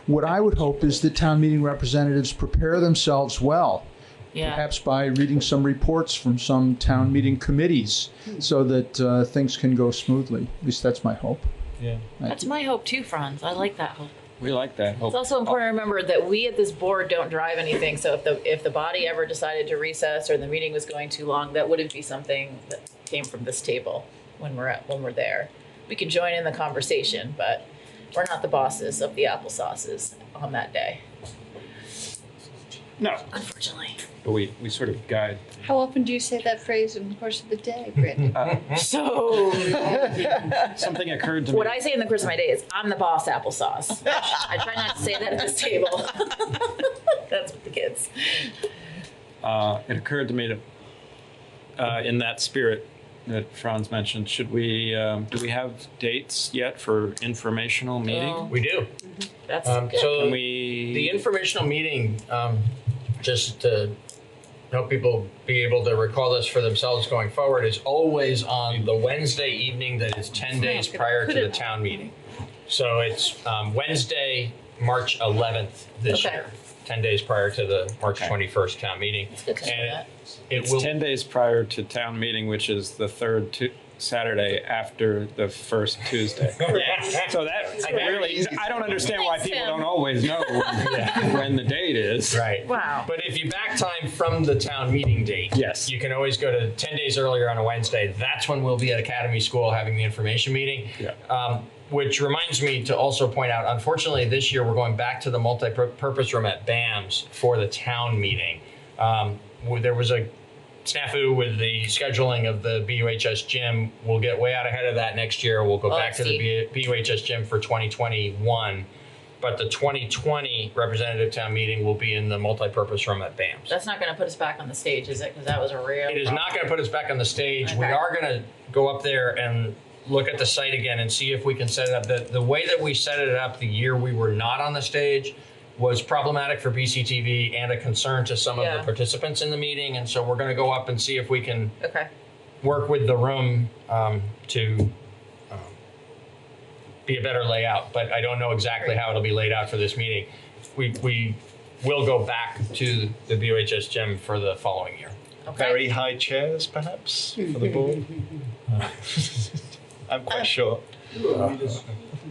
What I would hope is that town meeting representatives prepare themselves well. Perhaps by reading some reports from some town meeting committees so that things can go smoothly. At least that's my hope. Yeah. That's my hope too, Franz. I like that hope. We like that hope. It's also important to remember that we at this board don't drive anything. So if the body ever decided to recess or the meeting was going too long, that wouldn't be something that came from this table when we're there. We can join in the conversation, but we're not the bosses of the applesauces on that day. No. Unfortunately. But we sort of guide. How often do you say that phrase in the course of the day, Brittany? So something occurred to me. What I say in the course of my day is, I'm the boss applesauce. I try not to say that at this table. That's with the kids. It occurred to me to, in that spirit that Franz mentioned, should we do we have dates yet for informational meeting? We do. That's good. So we the informational meeting, just to help people be able to recall this for themselves going forward, is always on the Wednesday evening that is 10 days prior to the town meeting. So it's Wednesday, March 11th this year, 10 days prior to the March 21st town meeting. And it's 10 days prior to town meeting, which is the third Saturday after the first Tuesday. So that really, I don't understand why people don't always know when the date is. Right. Wow. But if you back time from the town meeting date, yes, you can always go to 10 days earlier on a Wednesday. That's when we'll be at Academy School having the information meeting. Yeah. Which reminds me to also point out, unfortunately, this year we're going back to the multi-purpose room at BAMS for the town meeting. There was a snafu with the scheduling of the BUHS gym. We'll get way out ahead of that next year. We'll go back to the BUHS gym for 2021. But the 2020 representative town meeting will be in the multi-purpose room at BAMS. That's not going to put us back on the stage, is it? Because that was a real It is not going to put us back on the stage. Okay. We are going to go up there and look at the site again and see if we can set it up. The way that we set it up the year we were not on the stage was problematic for BCTV and a concern to some of the participants in the meeting. And so we're going to go up and see if we can work with the room to be a better layout. But I don't know exactly how it'll be laid out for this meeting. We will go back to the BUHS gym for the following year. Very high chairs, perhaps, for the board. I'm quite sure.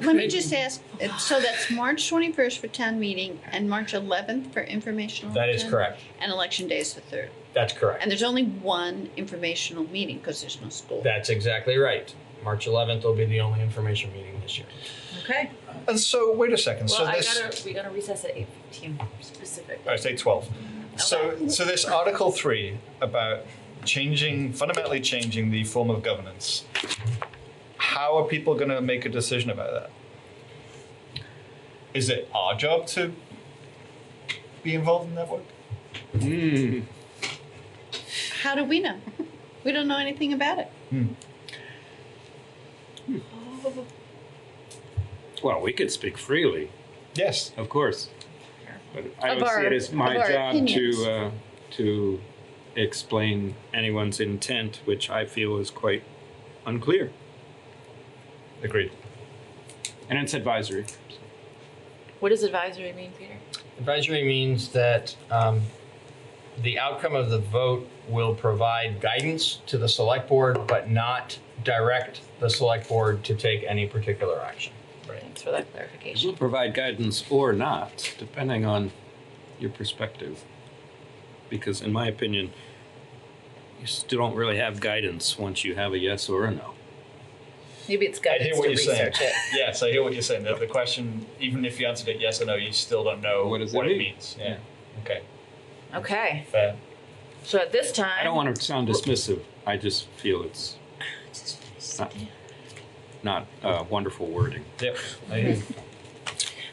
Let me just ask, so that's March 21st for town meeting and March 11th for informational? That is correct. And election day is the 3rd? That's correct. And there's only one informational meeting because there's no school? That's exactly right. March 11th will be the only information meeting this year. Okay. And so, wait a second. Well, So we got to recess at 8:15 specific. I say 12. So this Article 3 about fundamentally changing the form of governance. How are people going to make a decision about that? Is it our job to be involved in that work? How do we know? We don't know anything about it. Well, we could speak freely. Yes, of course. But I Of don't see our- it as my of our job opinions. to explain anyone's intent, which I feel is quite unclear. Agreed. And it's advisory. What does advisory mean, Peter? Advisory means that the outcome of the vote will provide guidance to the select board, but not direct the select board to take any particular action. Thanks for that clarification. Will provide guidance or not, depending on your perspective. Because in my opinion, you still don't really have guidance once you have a yes or a no. Maybe it's I guidance hear to what you're saying. research it. Yes, I hear what you're saying. The question, even if you answered it yes or no, you still don't know what it means. Yeah. Okay. Okay. Fair. So at this time, I don't want to sound dismissive. I just feel it's not wonderful wording. Yep.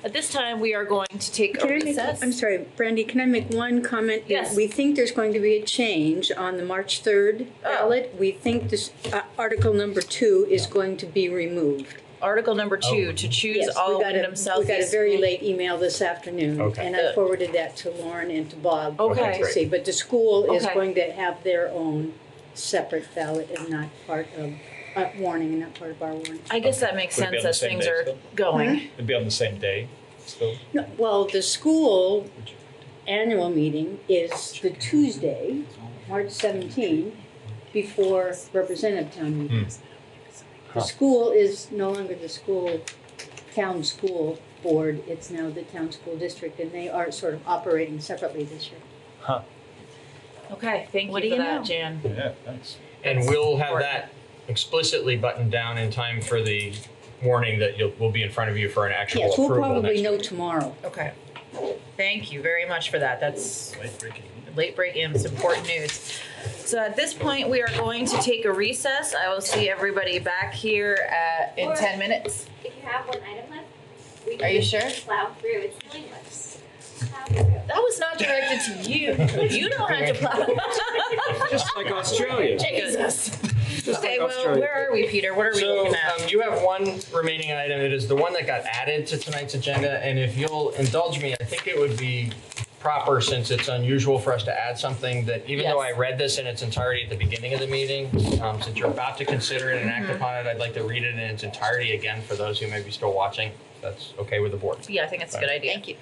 At this time, we are going to take a recess. I'm sorry, Brandy, can I make one comment? Yes. We think there's going to be a change on the March 3rd ballot. We think this Article number 2 is going to be removed. Article number 2, to choose all Wyndham Southeast. We got a very late email this afternoon, Okay. and I forwarded that to Lauren and to Bob Okay. to see. But the school is Okay. going to have their own separate ballot and not part of warning, and not part of our warning. I guess that makes Would it be sense on the as same things day are still? going. It'd be on the same day still. No, well, the school annual meeting is the Tuesday, March 17, before representative town meeting. The school is no longer the town school board, it's now the town school district, and they are sort of operating separately this year. Huh. Okay, thank What you do for you that, know? Jan. Yeah, thanks. And we'll have that explicitly buttoned down in time for the warning that we'll be in front of you for an actual Yes, we'll approval probably next know week. tomorrow. Okay. Thank you very much for that. That's late breaking, it's important news. So at this point, we are going to take a recess. I will see everybody back here in 10 minutes. If you have one item left, we can Are you sure? plow through. It's meaningless. That was not directed to you. You don't have to plow. Just like Australia. Jesus. Just Okay, like well, Australia. where are we, Peter? What are we So looking at? you have one remaining item. It is the one that got added to tonight's agenda. And if you'll indulge me, I think it would be proper, since it's unusual for us to add something, that even though I read this in its entirety at the beginning of the meeting, since you're about to consider it and act upon it, I'd like to read it in its entirety again for those who may be still watching. If that's okay with the board. Yeah, I think it's a good idea. Thank you.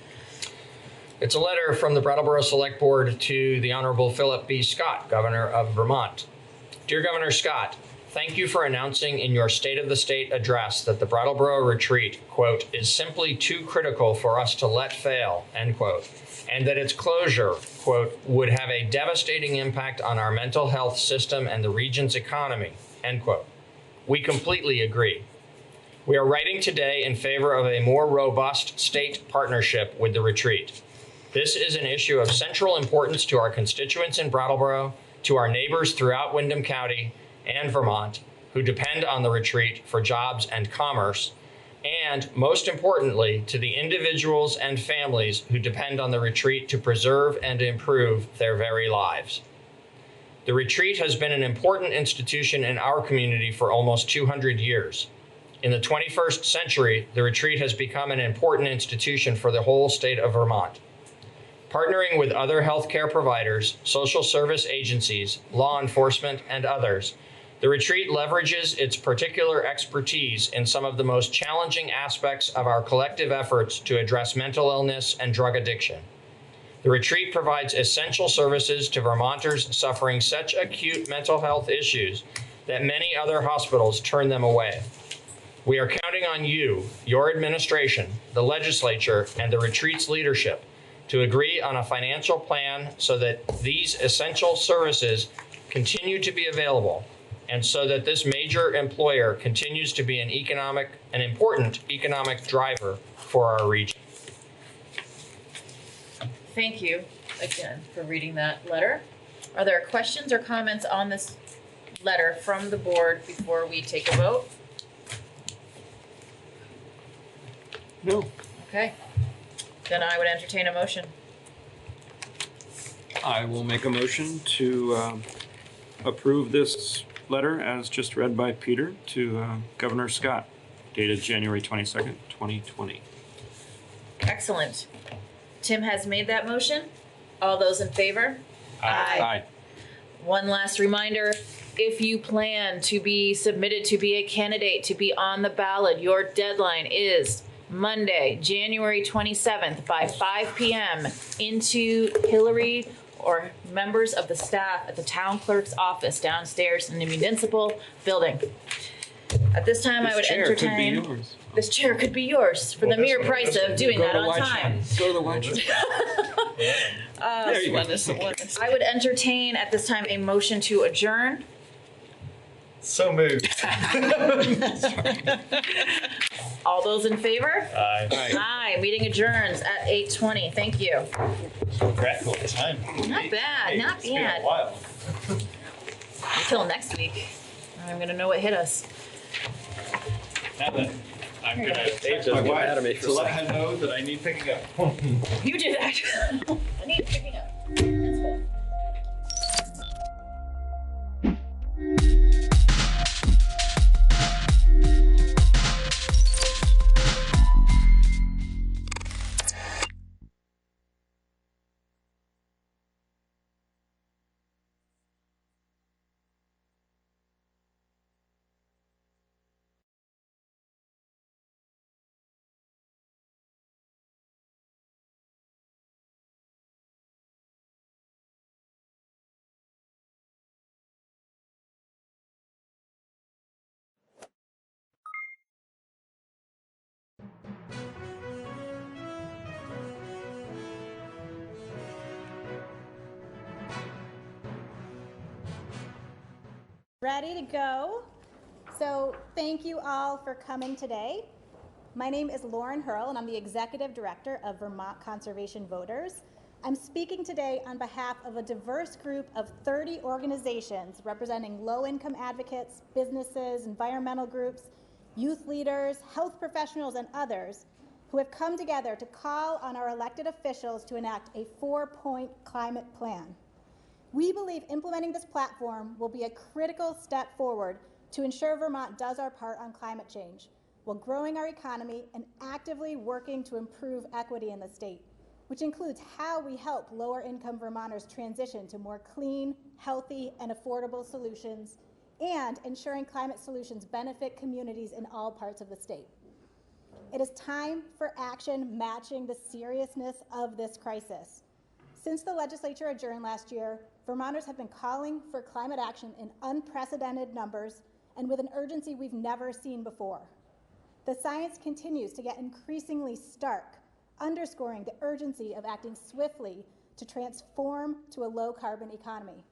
It's a letter from the Brattleboro Select Board to the Honorable Philip B. Scott, Governor of Vermont. Dear Governor Scott, thank you for announcing in your State of the State address that the Brattleboro retreat, quote, is simply too critical for us to let fail, end quote, and that its closure, quote, would have a devastating impact on our mental health system and the region's economy, end quote. We completely agree. We are writing today in favor of a more robust state partnership with the retreat. This is an issue of central importance to our constituents in Brattleboro, to our neighbors throughout Windham County and Vermont, who depend on the retreat for jobs and commerce, and most importantly, to the individuals and families who depend on the retreat to preserve and improve their very lives. The retreat has been an important institution in our community for almost 200 years. In the 21st century, the retreat has become an important institution for the whole state of Vermont. Partnering with other healthcare providers, social service agencies, law enforcement, and others, the retreat leverages its particular expertise in some of the most challenging aspects of our collective efforts to address mental illness and drug addiction. The retreat provides essential services to Vermonters suffering such acute mental health issues that many other hospitals turn them away. We are counting on you, your administration, the legislature, and the retreat's leadership to agree on a financial plan so that these essential services continue to be available, and so that this major employer continues to be an important economic driver for our region. Thank you again for reading that letter. Are there questions or comments on this letter from the board before we take a vote? No. Okay. Then I would entertain a motion. I will make a motion to approve this letter as just read by Peter to Governor Scott, dated January 22nd, 2020. Excellent. Tim has made that motion. All those in favor? Aye. One last reminder, if you plan to be submitted to be a candidate, to be on the ballot, your deadline is Monday, January 27th by 5 p.m. into Hillary or members of the staff at the town clerk's office downstairs in the municipal building. At this time, I would entertain. This chair could be yours. This chair could be yours for the mere price of doing that on time. Go to the wine shop. There you go. I would entertain at this time a motion to adjourn. So moved. All those in favor? Aye. Aye. Meeting adjourns at 8:20. Thank you. Crackle time. Not bad. Not It's been a bad. while. Until next week. I'm gonna know what hit us. Now that I'm gonna Dave text doesn't my get mad at me wife for to let saying. her know that I need picking up. You did that. I need picking up. That's cool. Ready to go. So thank you all for coming today. My name is Lauren Hurl, and I'm the Executive Director of Vermont Conservation Voters. I'm speaking today on behalf of a diverse group of 30 organizations representing low-income advocates, businesses, environmental groups, youth leaders, health professionals, and others who have come together to call on our elected officials to enact a 4-point climate plan. We believe implementing this platform will be a critical step forward to ensure Vermont does our part on climate change, while growing our economy and actively working to improve equity in the state, which includes how we help lower-income Vermonters transition to more clean, healthy, and affordable solutions, and ensuring climate solutions benefit communities in all parts of the state. It is time for action matching the seriousness of this crisis. Since the legislature adjourned last year, Vermonters have been calling for climate action in unprecedented numbers and with an urgency we've never seen before. The science continues to get increasingly stark, underscoring the urgency of acting swiftly to transform to a low-carbon economy.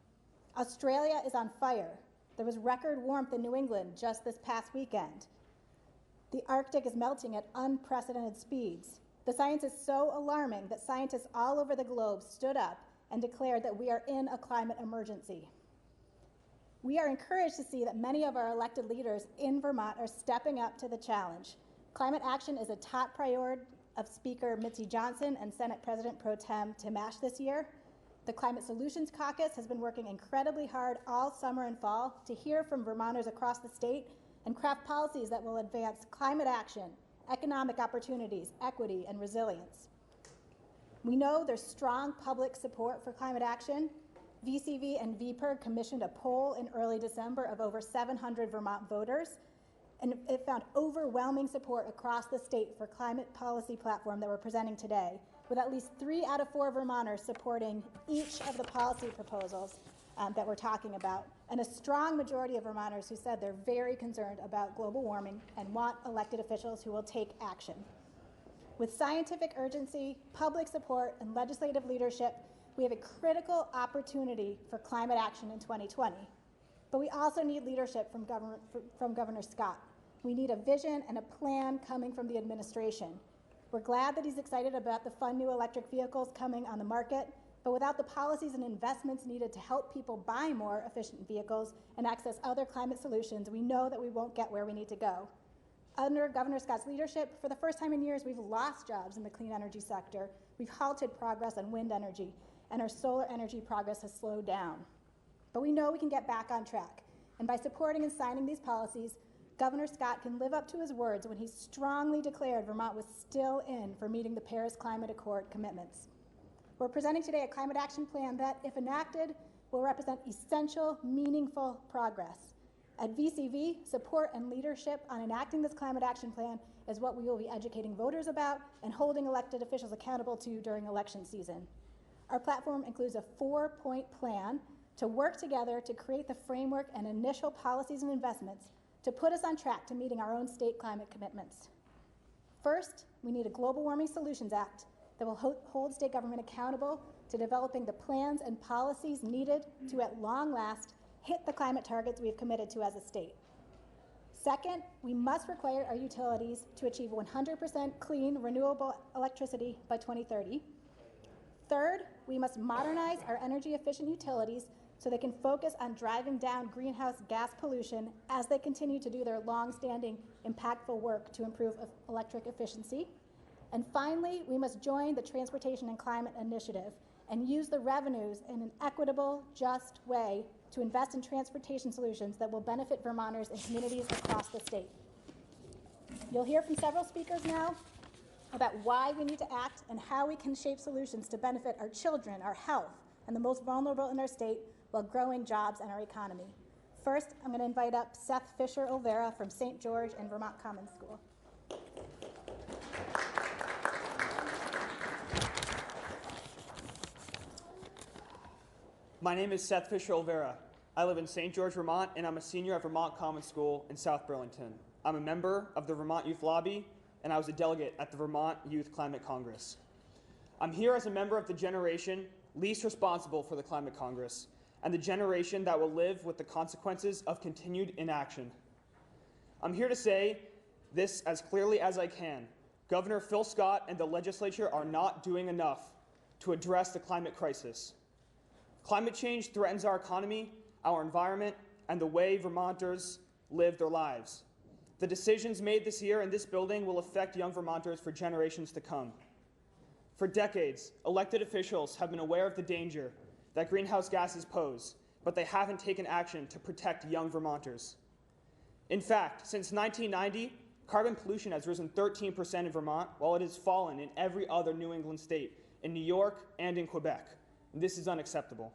Australia is on fire. There was record warmth in New England just this past weekend. The Arctic is melting at unprecedented speeds. The science is so alarming that scientists all over the globe stood up and declared that we are in a climate emergency. We are encouraged to see that many of our elected leaders in Vermont are stepping up to the challenge. Climate action is a top priority of Speaker Mitzi Johnson and Senate President Pro Tem Tim Ash this year. The Climate Solutions Caucus has been working incredibly hard all summer and fall to hear from Vermonters across the state and craft policies that will advance climate action, economic opportunities, equity, and resilience. We know there's strong public support for climate action. VCV and VPIRG commissioned a poll in early December of over 700 Vermont voters, and it found overwhelming support across the state for climate policy platform that we're presenting today, with at least 3 out of 4 Vermonters supporting each of the policy proposals that we're talking about, and a strong majority of Vermonters who said they're very concerned about global warming and want elected officials who will take action. With scientific urgency, public support, and legislative leadership, we have a critical opportunity for climate action in 2020. But we also need leadership from Governor Scott. We need a vision and a plan coming from the administration. We're glad that he's excited about the fun new electric vehicles coming on the market, but without the policies and investments needed to help people buy more efficient vehicles and access other climate solutions, we know that we won't get where we need to go. Under Governor Scott's leadership, for the first time in years, we've lost jobs in the clean energy sector. We've halted progress on wind energy, and our solar energy progress has slowed down. But we know we can get back on track. And by supporting and signing these policies, Governor Scott can live up to his words when he strongly declared Vermont was still in for meeting the Paris Climate Accord commitments. We're presenting today a climate action plan that, if enacted, will represent essential, meaningful progress. At VCV, support and leadership on enacting this climate action plan is what we will be educating voters about and holding elected officials accountable to during election season. Our platform includes a 4-point plan to work together to create the framework and initial policies and investments to put us on track to meeting our own state climate commitments. First, we need a Global Warming Solutions Act that will hold state government accountable to developing the plans and policies needed to, at long last, hit the climate targets we have committed to as a state. Second, we must require our utilities to achieve 100% clean, renewable electricity by 2030. Third, we must modernize our energy-efficient utilities so they can focus on driving down greenhouse gas pollution as they continue to do their long-standing, impactful work to improve electric efficiency. And finally, we must join the Transportation and Climate Initiative and use the revenues in an equitable, just way to invest in transportation solutions that will benefit Vermonters and communities across the state. You'll hear from several speakers now about why we need to act and how we can shape solutions to benefit our children, our health, and the most vulnerable in our state while growing jobs and our economy. First, I'm going to invite up Seth Fisher-Olvera from St. George and Vermont Common School. My name is Seth Fisher-Olvera. I live in St. George, Vermont, and I'm a senior at Vermont Common School in South Burlington. I'm a member of the Vermont Youth Lobby, and I was a delegate at the Vermont Youth Climate Congress. I'm here as a member of the generation least responsible for the Climate Congress, and the generation that will live with the consequences of continued inaction. I'm here to say this as clearly as I can. Governor Phil Scott and the legislature are not doing enough to address the climate crisis. Climate change threatens our economy, our environment, and the way Vermonters live their lives. The decisions made this year in this building will affect young Vermonters for generations to come. For decades, elected officials have been aware of the danger that greenhouse gases pose, but they haven't taken action to protect young Vermonters. In fact, since 1990, carbon pollution has risen 13% in Vermont, while it has fallen in every other New England state, in New York and in Quebec. This is unacceptable.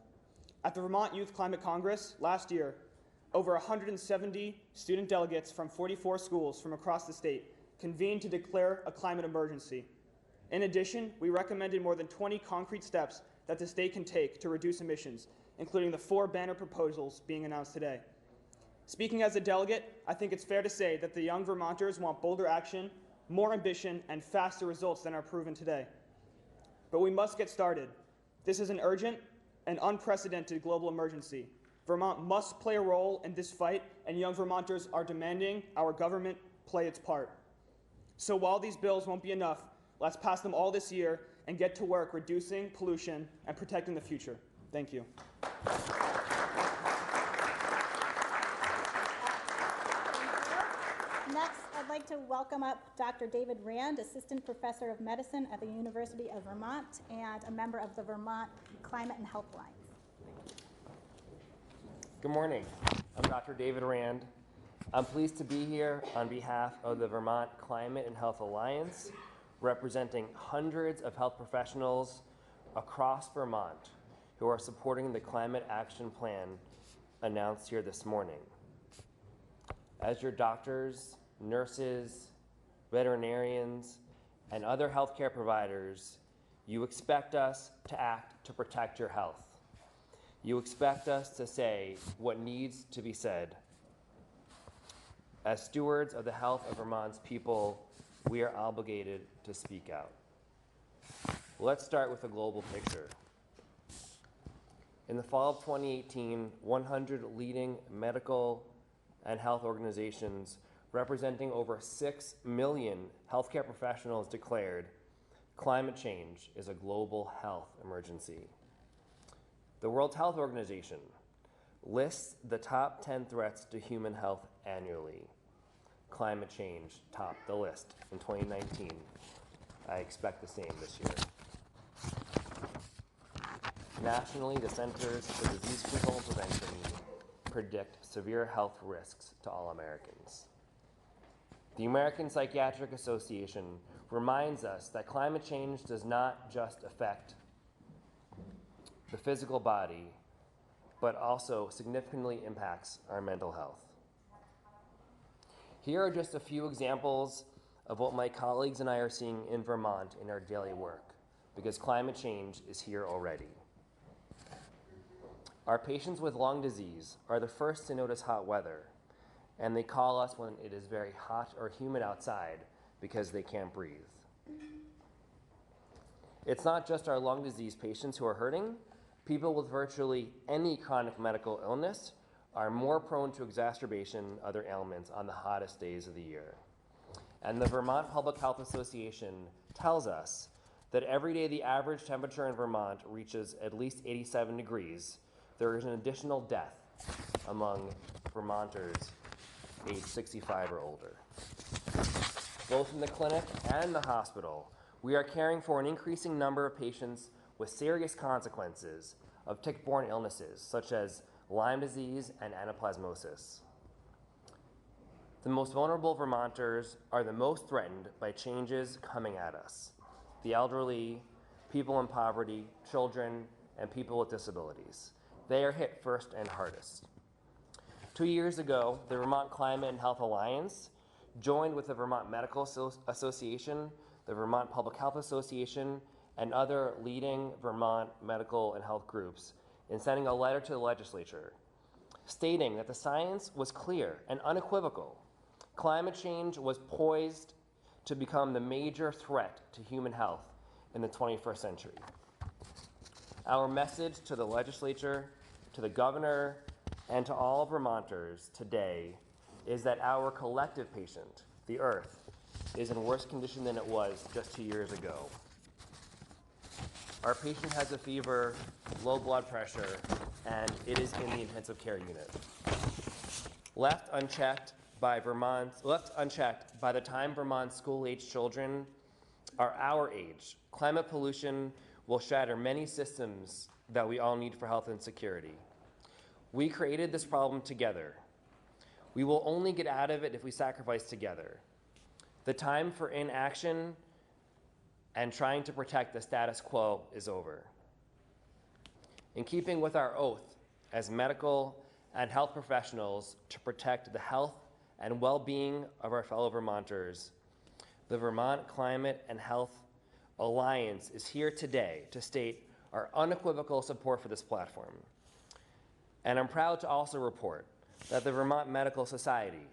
At the Vermont Youth Climate Congress last year, over 170 student delegates from 44 schools from across the state convened to declare a climate emergency. In addition, we recommended more than 20 concrete steps that the state can take to reduce emissions, including the 4 banner proposals being announced today. Speaking as a delegate, I think it's fair to say that the young Vermonters want bolder action, more ambition, and faster results than are proven today. But we must get started. This is an urgent and unprecedented global emergency. Vermont must play a role in this fight, and young Vermonters are demanding our government play its part. So while these bills won't be enough, let's pass them all this year and get to work reducing pollution and protecting the future. Thank you. Next, I'd like to welcome up Dr. David Rand, Assistant Professor of Medicine at the University of Vermont and a member of the Vermont Climate and Health Alliance. Good morning. I'm Dr. David Rand. I'm pleased to be here on behalf of the Vermont Climate and Health Alliance, representing hundreds of health professionals across Vermont who are supporting the Climate Action Plan announced here this morning. As your doctors, nurses, veterinarians, and other healthcare providers, you expect us to act to protect your health. You expect us to say what needs to be said. As stewards of the health of Vermont's people, we are obligated to speak out. Let's start with a global picture. In the fall of 2018, 100 leading medical and health organizations representing over 6 million healthcare professionals declared climate change is a global health emergency. The World Health Organization lists the top 10 threats to human health annually. Climate change topped the list in 2019. I expect the same this year. Nationally, the Centers for Disease Control and Prevention predict severe health risks to all Americans. The American Psychiatric Association reminds us that climate change does not just affect the physical body, but also significantly impacts our mental health. Here are just a few examples of what my colleagues and I are seeing in Vermont in our daily work, because climate change is here already. Our patients with lung disease are the first to notice hot weather, and they call us when it is very hot or humid outside because they can't breathe. It's not just our lung disease patients who are hurting. People with virtually any chronic medical illness are more prone to exacerbation other ailments on the hottest days of the year. And the Vermont Public Health Association tells us that every day the average temperature in Vermont reaches at least 87 degrees, there is an additional death among Vermonters age 65 or older. Both in the clinic and the hospital, we are caring for an increasing number of patients with serious consequences of tick-borne illnesses, such as Lyme disease and anaplasmosis. The most vulnerable Vermonters are the most threatened by changes coming at us: the elderly, people in poverty, children, and people with disabilities. They are hit first and hardest. 2 years ago, the Vermont Climate and Health Alliance joined with the Vermont Medical Association, the Vermont Public Health Association, and other leading Vermont medical and health groups in sending a letter to the legislature stating that the science was clear and unequivocal. Climate change was poised to become the major threat to human health in the 21st century. Our message to the legislature, to the governor, and to all Vermonters today is that our collective patient, the Earth, is in worse condition than it was just 2 years ago. Our patient has a fever, low blood pressure, and it is in the intensive care unit. Left unchecked by the time Vermont's school-age children are our age, climate pollution will shatter many systems that we all need for health and security. We created this problem together. We will only get out of it if we sacrifice together. The time for inaction and trying to protect the status quo is over. In keeping with our oath as medical and health professionals to protect the health and well-being of our fellow Vermonters, the Vermont Climate and Health Alliance is here today to state our unequivocal support for this platform. And I'm proud to also report that the Vermont Medical Society,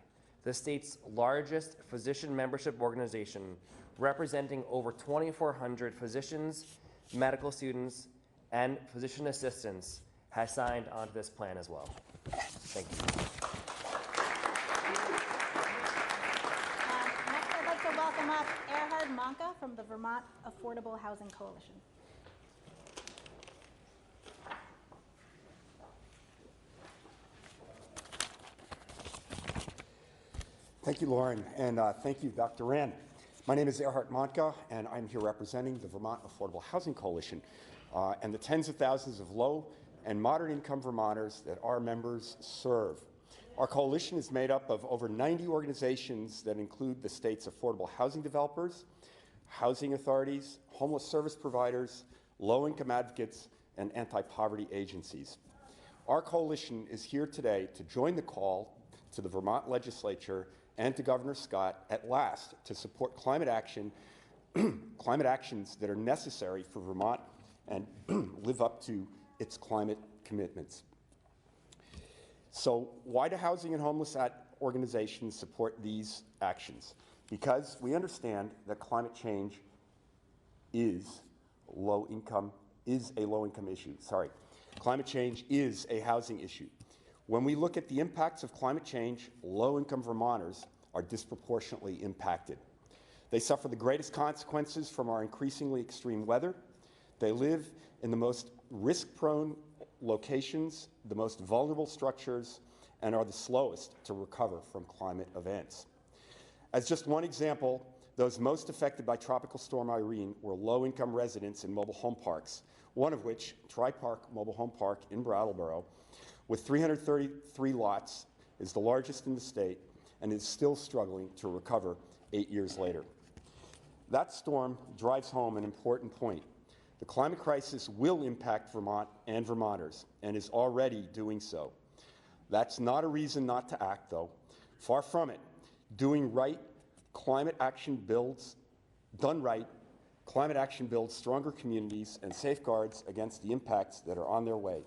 the state's largest physician membership organization, representing over 2,400 physicians, medical students, and physician assistants, has signed onto this plan as well. Thank you. Next, I'd like to welcome up Erhard Manka from the Vermont Affordable Housing Coalition. Thank you, Lauren, and thank you, Dr. Rand. My name is Erhard Manka, and I'm here representing the Vermont Affordable Housing Coalition and the tens of thousands of low and moderate income Vermonters that our members serve. Our coalition is made up of over 90 organizations that include the state's affordable housing developers, housing authorities, homeless service providers, low-income advocates, and anti-poverty agencies. Our coalition is here today to join the call to the Vermont legislature and to Governor Scott at last to support climate action, climate actions that are necessary for Vermont and live up to its climate commitments. So why do housing and homeless organizations support these actions? Because we understand that climate change is a low-income issue. Climate change is a housing issue. When we look at the impacts of climate change, low-income Vermonters are disproportionately impacted. They suffer the greatest consequences from our increasingly extreme weather. They live in the most risk-prone locations, the most vulnerable structures, and are the slowest to recover from climate events. As just one example, those most affected by Tropical Storm Irene were low-income residents in mobile home parks, one of which, Tri-Park Mobile Home Park in Brattleboro, with 333 lots, is the largest in the state and is still struggling to recover 8 years later. That storm drives home an important point. The climate crisis will impact Vermont and Vermonters, and is already doing so. That's not a reason not to act, though. Far from it. Done right, climate action builds stronger communities and safeguards against the impacts that are on their way.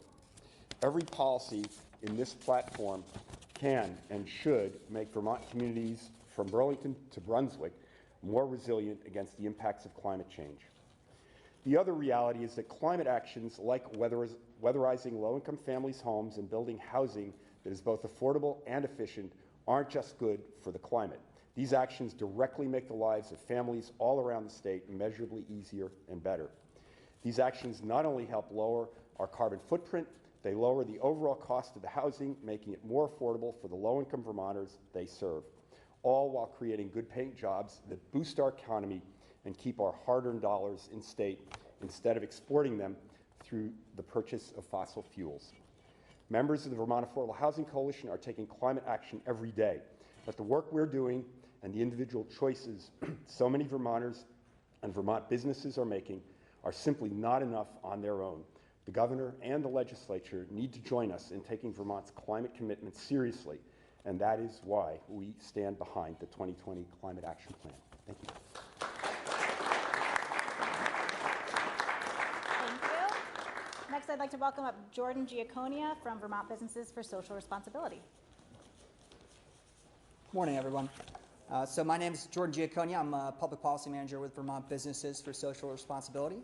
Every policy in this platform can and should make Vermont communities from Burlington to Brunswick more resilient against the impacts of climate change. The other reality is that climate actions like weatherizing low-income families' homes and building housing that is both affordable and efficient aren't just good for the climate. These actions directly make the lives of families all around the state immeasurably easier and better. These actions not only help lower our carbon footprint, They lower the overall cost of the housing, making it more affordable for the low-income Vermonters they serve, all while creating good-paying jobs that boost our economy and keep our hard-earned dollars in state instead of exporting them through the purchase of fossil fuels. Members of the Vermont Affordable Housing Coalition are taking climate action every day, but the work we're doing and the individual choices so many Vermonters and Vermont businesses are making are simply not enough on their own. The governor and the legislature need to join us in taking Vermont's climate commitments seriously, and that is why we stand behind the 2020 Climate Action Plan. Thank you. Thank you. Next, I'd like to welcome up Jordan Giaconia from Vermont Businesses for Social Responsibility. Morning, everyone. So my name is Jordan Giaconia. I'm a public policy manager with Vermont Businesses for Social Responsibility.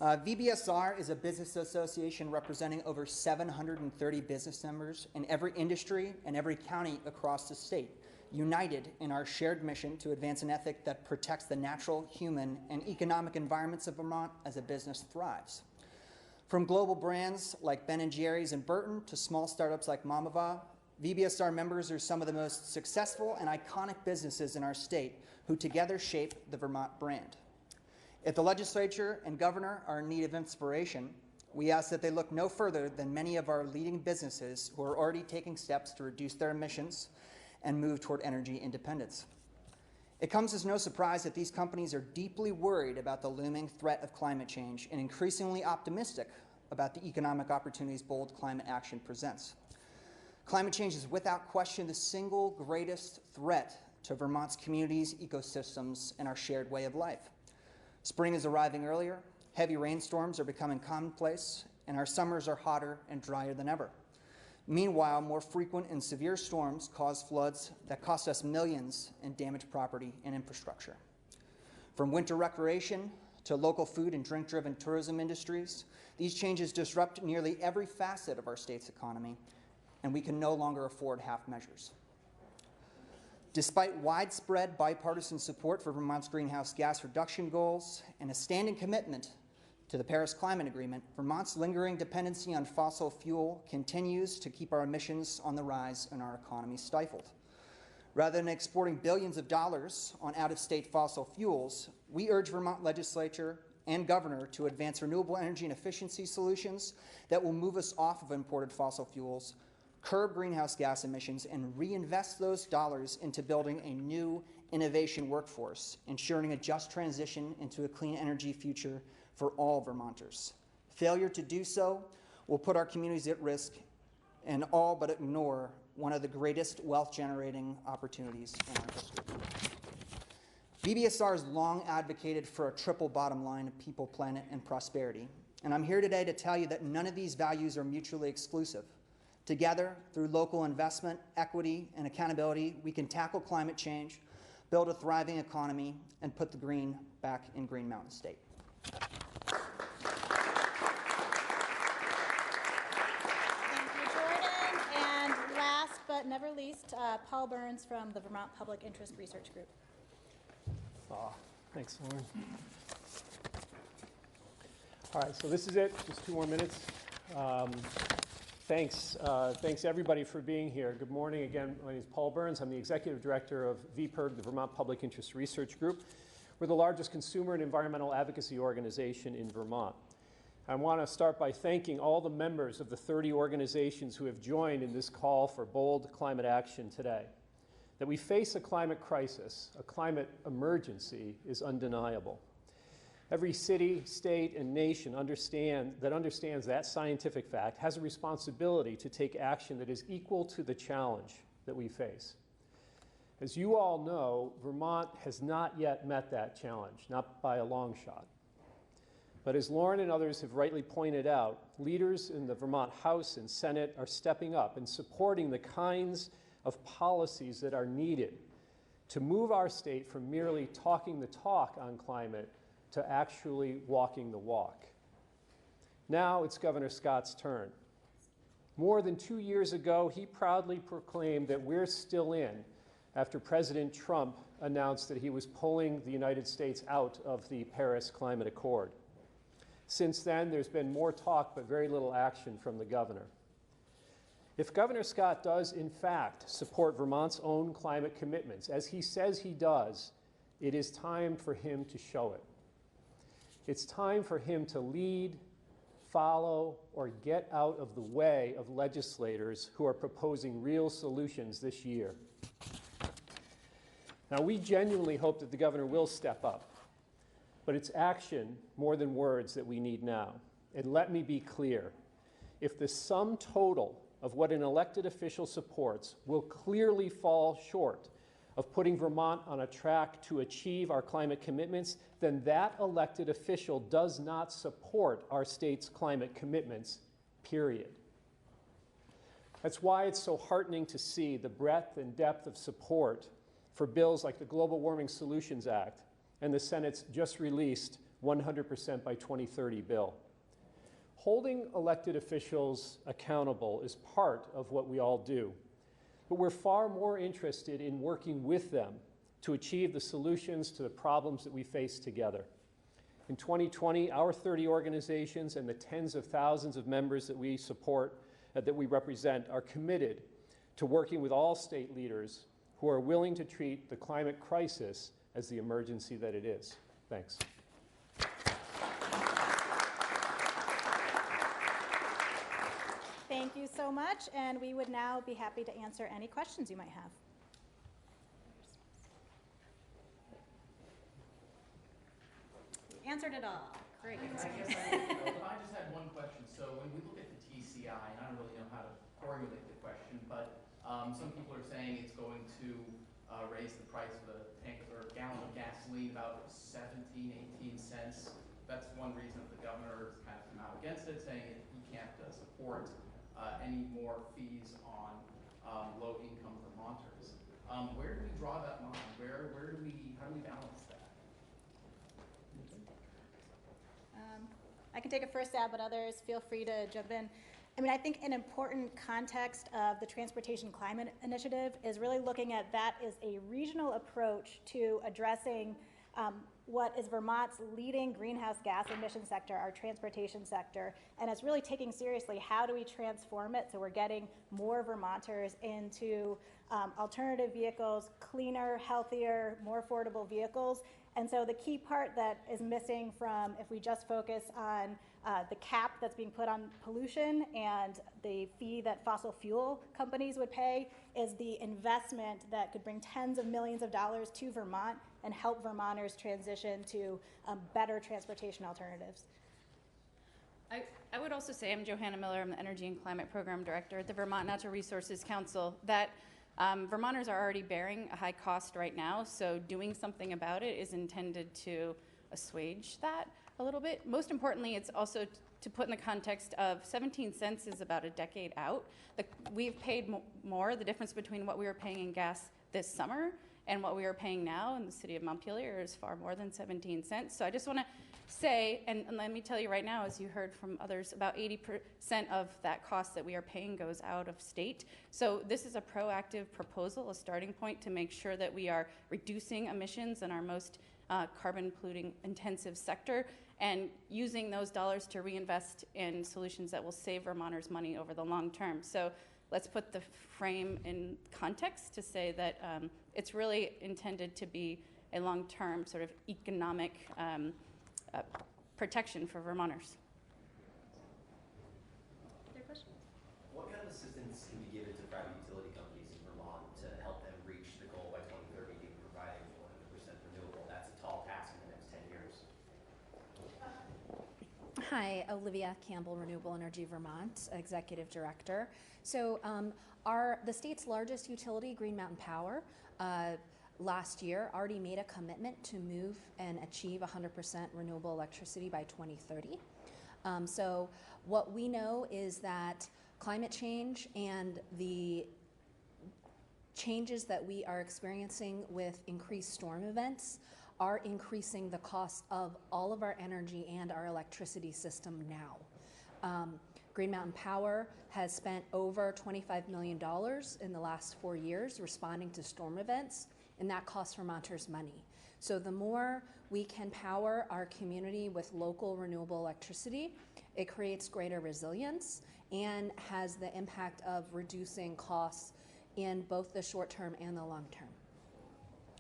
VBSR is a business association representing over 730 business members in every industry and every county across the state, united in our shared mission to advance an ethic that protects the natural, human, and economic environments of Vermont as a business thrives. From global brands like Ben & Jerry's and Burton to small startups like Mamava, VBSR members are some of the most successful and iconic businesses in our state who together shape the Vermont brand. If the legislature and governor are in need of inspiration, we ask that they look no further than many of our leading businesses who are already taking steps to reduce their emissions and move toward energy independence. It comes as no surprise that these companies are deeply worried about the looming threat of climate change and increasingly optimistic about the economic opportunities bold climate action presents. Climate change is without question the single greatest threat to Vermont's communities, ecosystems, and our shared way of life. Spring is arriving earlier, heavy rainstorms are becoming commonplace, and our summers are hotter and drier than ever. Meanwhile, more frequent and severe storms cause floods that cost us millions and damage property and infrastructure. From winter recreation to local food and drink-driven tourism industries, these changes disrupt nearly every facet of our state's economy, and we can no longer afford half measures. Despite widespread bipartisan support for Vermont's greenhouse gas reduction goals and a standing commitment to the Paris Climate Agreement, Vermont's lingering dependency on fossil fuel continues to keep our emissions on the rise and our economy stifled. Rather than exporting billions of dollars on out-of-state fossil fuels, we urge Vermont legislature and governor to advance renewable energy and efficiency solutions that will move us off of imported fossil fuels, curb greenhouse gas emissions, and reinvest those dollars into building a new innovation workforce, ensuring a just transition into a clean energy future for all Vermonters. Failure to do so will put our communities at risk and all but ignore one of the greatest wealth-generating opportunities in our history. VBSR has long advocated for a triple bottom line of people, planet, and prosperity, and I'm here today to tell you that none of these values are mutually exclusive. Together, through local investment, equity, and accountability, we can tackle climate change, build a thriving economy, and put the green back in Green Mountain State. Thank you, Jordan. And last but never least, Paul Burns from the Vermont Public Interest Research Group. Thanks, Lauren. All right, so this is it. Just 2 more minutes. Thanks everybody for being here. Good morning again. My name is Paul Burns. I'm the Executive Director of VPIRG, the Vermont Public Interest Research Group. We're the largest consumer and environmental advocacy organization in Vermont. I want to start by thanking all the members of the 30 organizations who have joined in this call for bold climate action today. That we face a climate crisis, a climate emergency, is undeniable. Every city, state, and nation understands that scientific fact has a responsibility to take action that is equal to the challenge that we face. As you all know, Vermont has not yet met that challenge, not by a long shot. But as Lauren and others have rightly pointed out, leaders in the Vermont House and Senate are stepping up and supporting the kinds of policies that are needed to move our state from merely talking the talk on climate to actually walking the walk. Now it's Governor Scott's turn. More than 2 years ago, he proudly proclaimed that we're still in after President Trump announced that he was pulling the United States out of the Paris Climate Accord. Since then, there's been more talk but very little action from the governor. If Governor Scott does, in fact, support Vermont's own climate commitments, as he says he does, it is time for him to show it. It's time for him to lead, follow, or get out of the way of legislators who are proposing real solutions this year. Now, we genuinely hope that the governor will step up, but it's action more than words that we need now. And let me be clear, if the sum total of what an elected official supports will clearly fall short of putting Vermont on a track to achieve our climate commitments, then that elected official does not support our state's climate commitments, period. That's why it's so heartening to see the breadth and depth of support for bills like the Global Warming Solutions Act and the Senate's just released 100% by 2030 bill. Holding elected officials accountable is part of what we all do, but we're far more interested in working with them to achieve the solutions to the problems that we face together. In 2020, our 30 organizations and the tens of thousands of members that we support, that we represent, are committed to working with all state leaders who are willing to treat the climate crisis as the emergency that it is. Thanks. Thank you so much, and we would now be happy to answer any questions you might have. You answered it all. Great. I just had one question. So when we look at the TCI, and I don't really know how to formulate the question, but some people are saying it's going to raise the price of a tank or a gallon of gasoline about 17, 18 cents. That's one reason that the governor has kind of come out against it, saying he can't support any more fees on low-income Vermonters. Where do we draw that line? How do we balance that? I can take a first stab, but others feel free to jump in. I mean, I think an important context of the Transportation Climate Initiative is really looking at that as a regional approach to addressing what is Vermont's leading greenhouse gas emission sector, our transportation sector, and it's really taking seriously how do we transform it so we're getting more Vermonters into alternative vehicles, cleaner, healthier, more affordable vehicles. And so the key part that is missing from if we just focus on the cap that's being put on pollution and the fee that fossil fuel companies would pay is the investment that could bring tens of millions of dollars to Vermont and help Vermonters transition to better transportation alternatives. I would also say, I'm Johanna Miller, I'm the Energy and Climate Program Director at the Vermont Natural Resources Council, that Vermonters are already bearing a high cost right now, so doing something about it is intended to assuage that a little bit. Most importantly, it's also to put in the context of 17 cents is about a decade out. We've paid more, the difference between what we were paying in gas this summer and what we are paying now in the city of Montpelier is far more than 17 cents. So I just want to say, and let me tell you right now, as you heard from others, about 80% of that cost that we are paying goes out of state. So this is a proactive proposal, a starting point to make sure that we are reducing emissions in our most carbon polluting intensive sector and using those dollars to reinvest in solutions that will save Vermonters money over the long term. So let's put the frame in context to say that it's really intended to be a long-term sort of economic protection for Vermonters. What kind of assistance can be given to private utility companies in Vermont to help them reach the goal by 2030 to be providing 100% renewable? That's a tall task in the next 10 years. Hi, Olivia Campbell, Renewable Energy Vermont, Executive Director. So the state's largest utility, Green Mountain Power, last year already made a commitment to move and achieve 100% renewable electricity by 2030. So what we know is that climate change and the changes that we are experiencing with increased storm events are increasing the cost of all of our energy and our electricity system now. Green Mountain Power has spent over $25 million in the last 4 years responding to storm events, and that costs Vermonters money. So the more we can power our community with local renewable electricity, it creates greater resilience and has the impact of reducing costs in both the short term and the long term.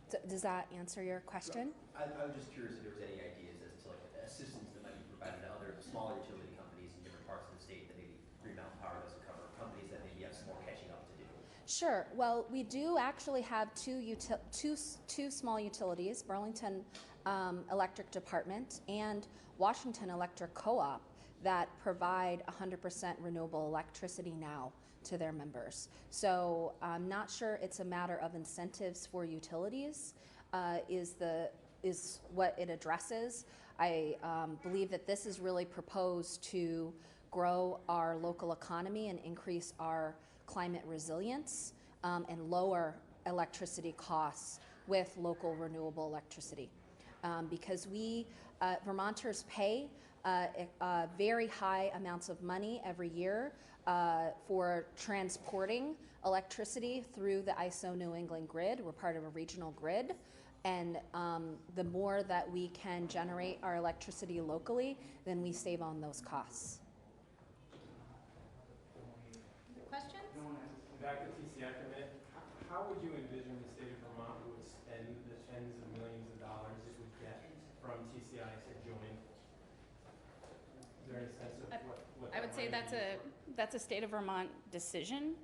So does that answer your question? I was just curious if there was any ideas as to like assistance that might be provided to other smaller utility companies in different parts of the state that maybe Green Mountain Power doesn't cover, companies that maybe have some more catching up to do. Sure. Well, we do actually have two small utilities, Burlington Electric Department and Washington Electric Co-op, that provide 100% renewable electricity now to their members. So I'm not sure it's a matter of incentives for utilities is what it addresses. I believe that this is really proposed to grow our local economy and increase our climate resilience and lower electricity costs with local renewable electricity. Because Vermonters pay very high amounts of money every year for transporting electricity through the ISO New England grid. We're part of a regional grid. And the more that we can generate our electricity locally, then we save on those costs. Questions? Back to TCI for a minute. How would you envision the state of Vermont would spend the tens of millions of dollars it would get from TCI to join? Is there any sense of what I would say that's a state of Vermont decision,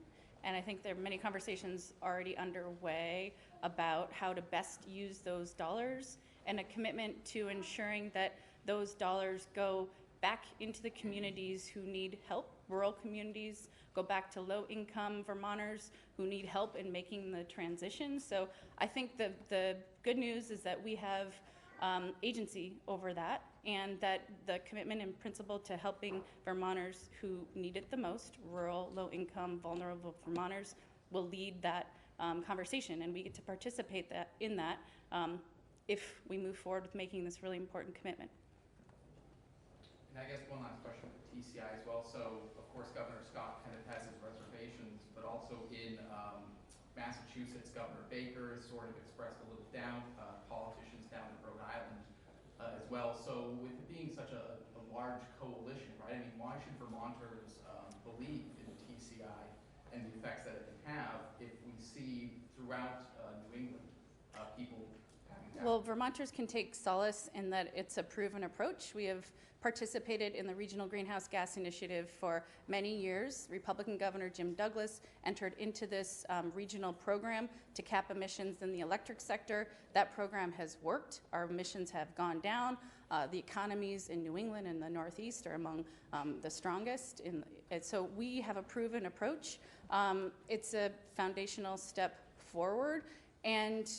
and I think there are many conversations already underway about how to best use those dollars and a commitment to ensuring that those dollars go back into the communities who need help, rural communities, go back to low-income Vermonters who need help in making the transition. So I think the good news is that we have agency over that, and that the commitment and principle to helping Vermonters who need it the most, rural, low-income, vulnerable Vermonters, will lead that conversation, and we get to participate in that if we move forward with making this really important commitment. And I guess one last question for TCI as well. So, of course, Governor Scott kind of has his reservations, but also in Massachusetts, Governor Baker has sort of expressed a little doubt, politicians down in Rhode Island as well. So with it being such a large coalition, right, I mean, why should Vermonters believe in TCI and the effects that it can have if we see throughout New England people having that? Well, Vermonters can take solace in that it's a proven approach. We have participated in the Regional Greenhouse Gas Initiative for many years. Republican Governor Jim Douglas entered into this regional program to cap emissions in the electric sector. That program has worked. Our emissions have gone down. The economies in New England and the Northeast are among the strongest. And so we have a proven approach. It's a foundational step forward, and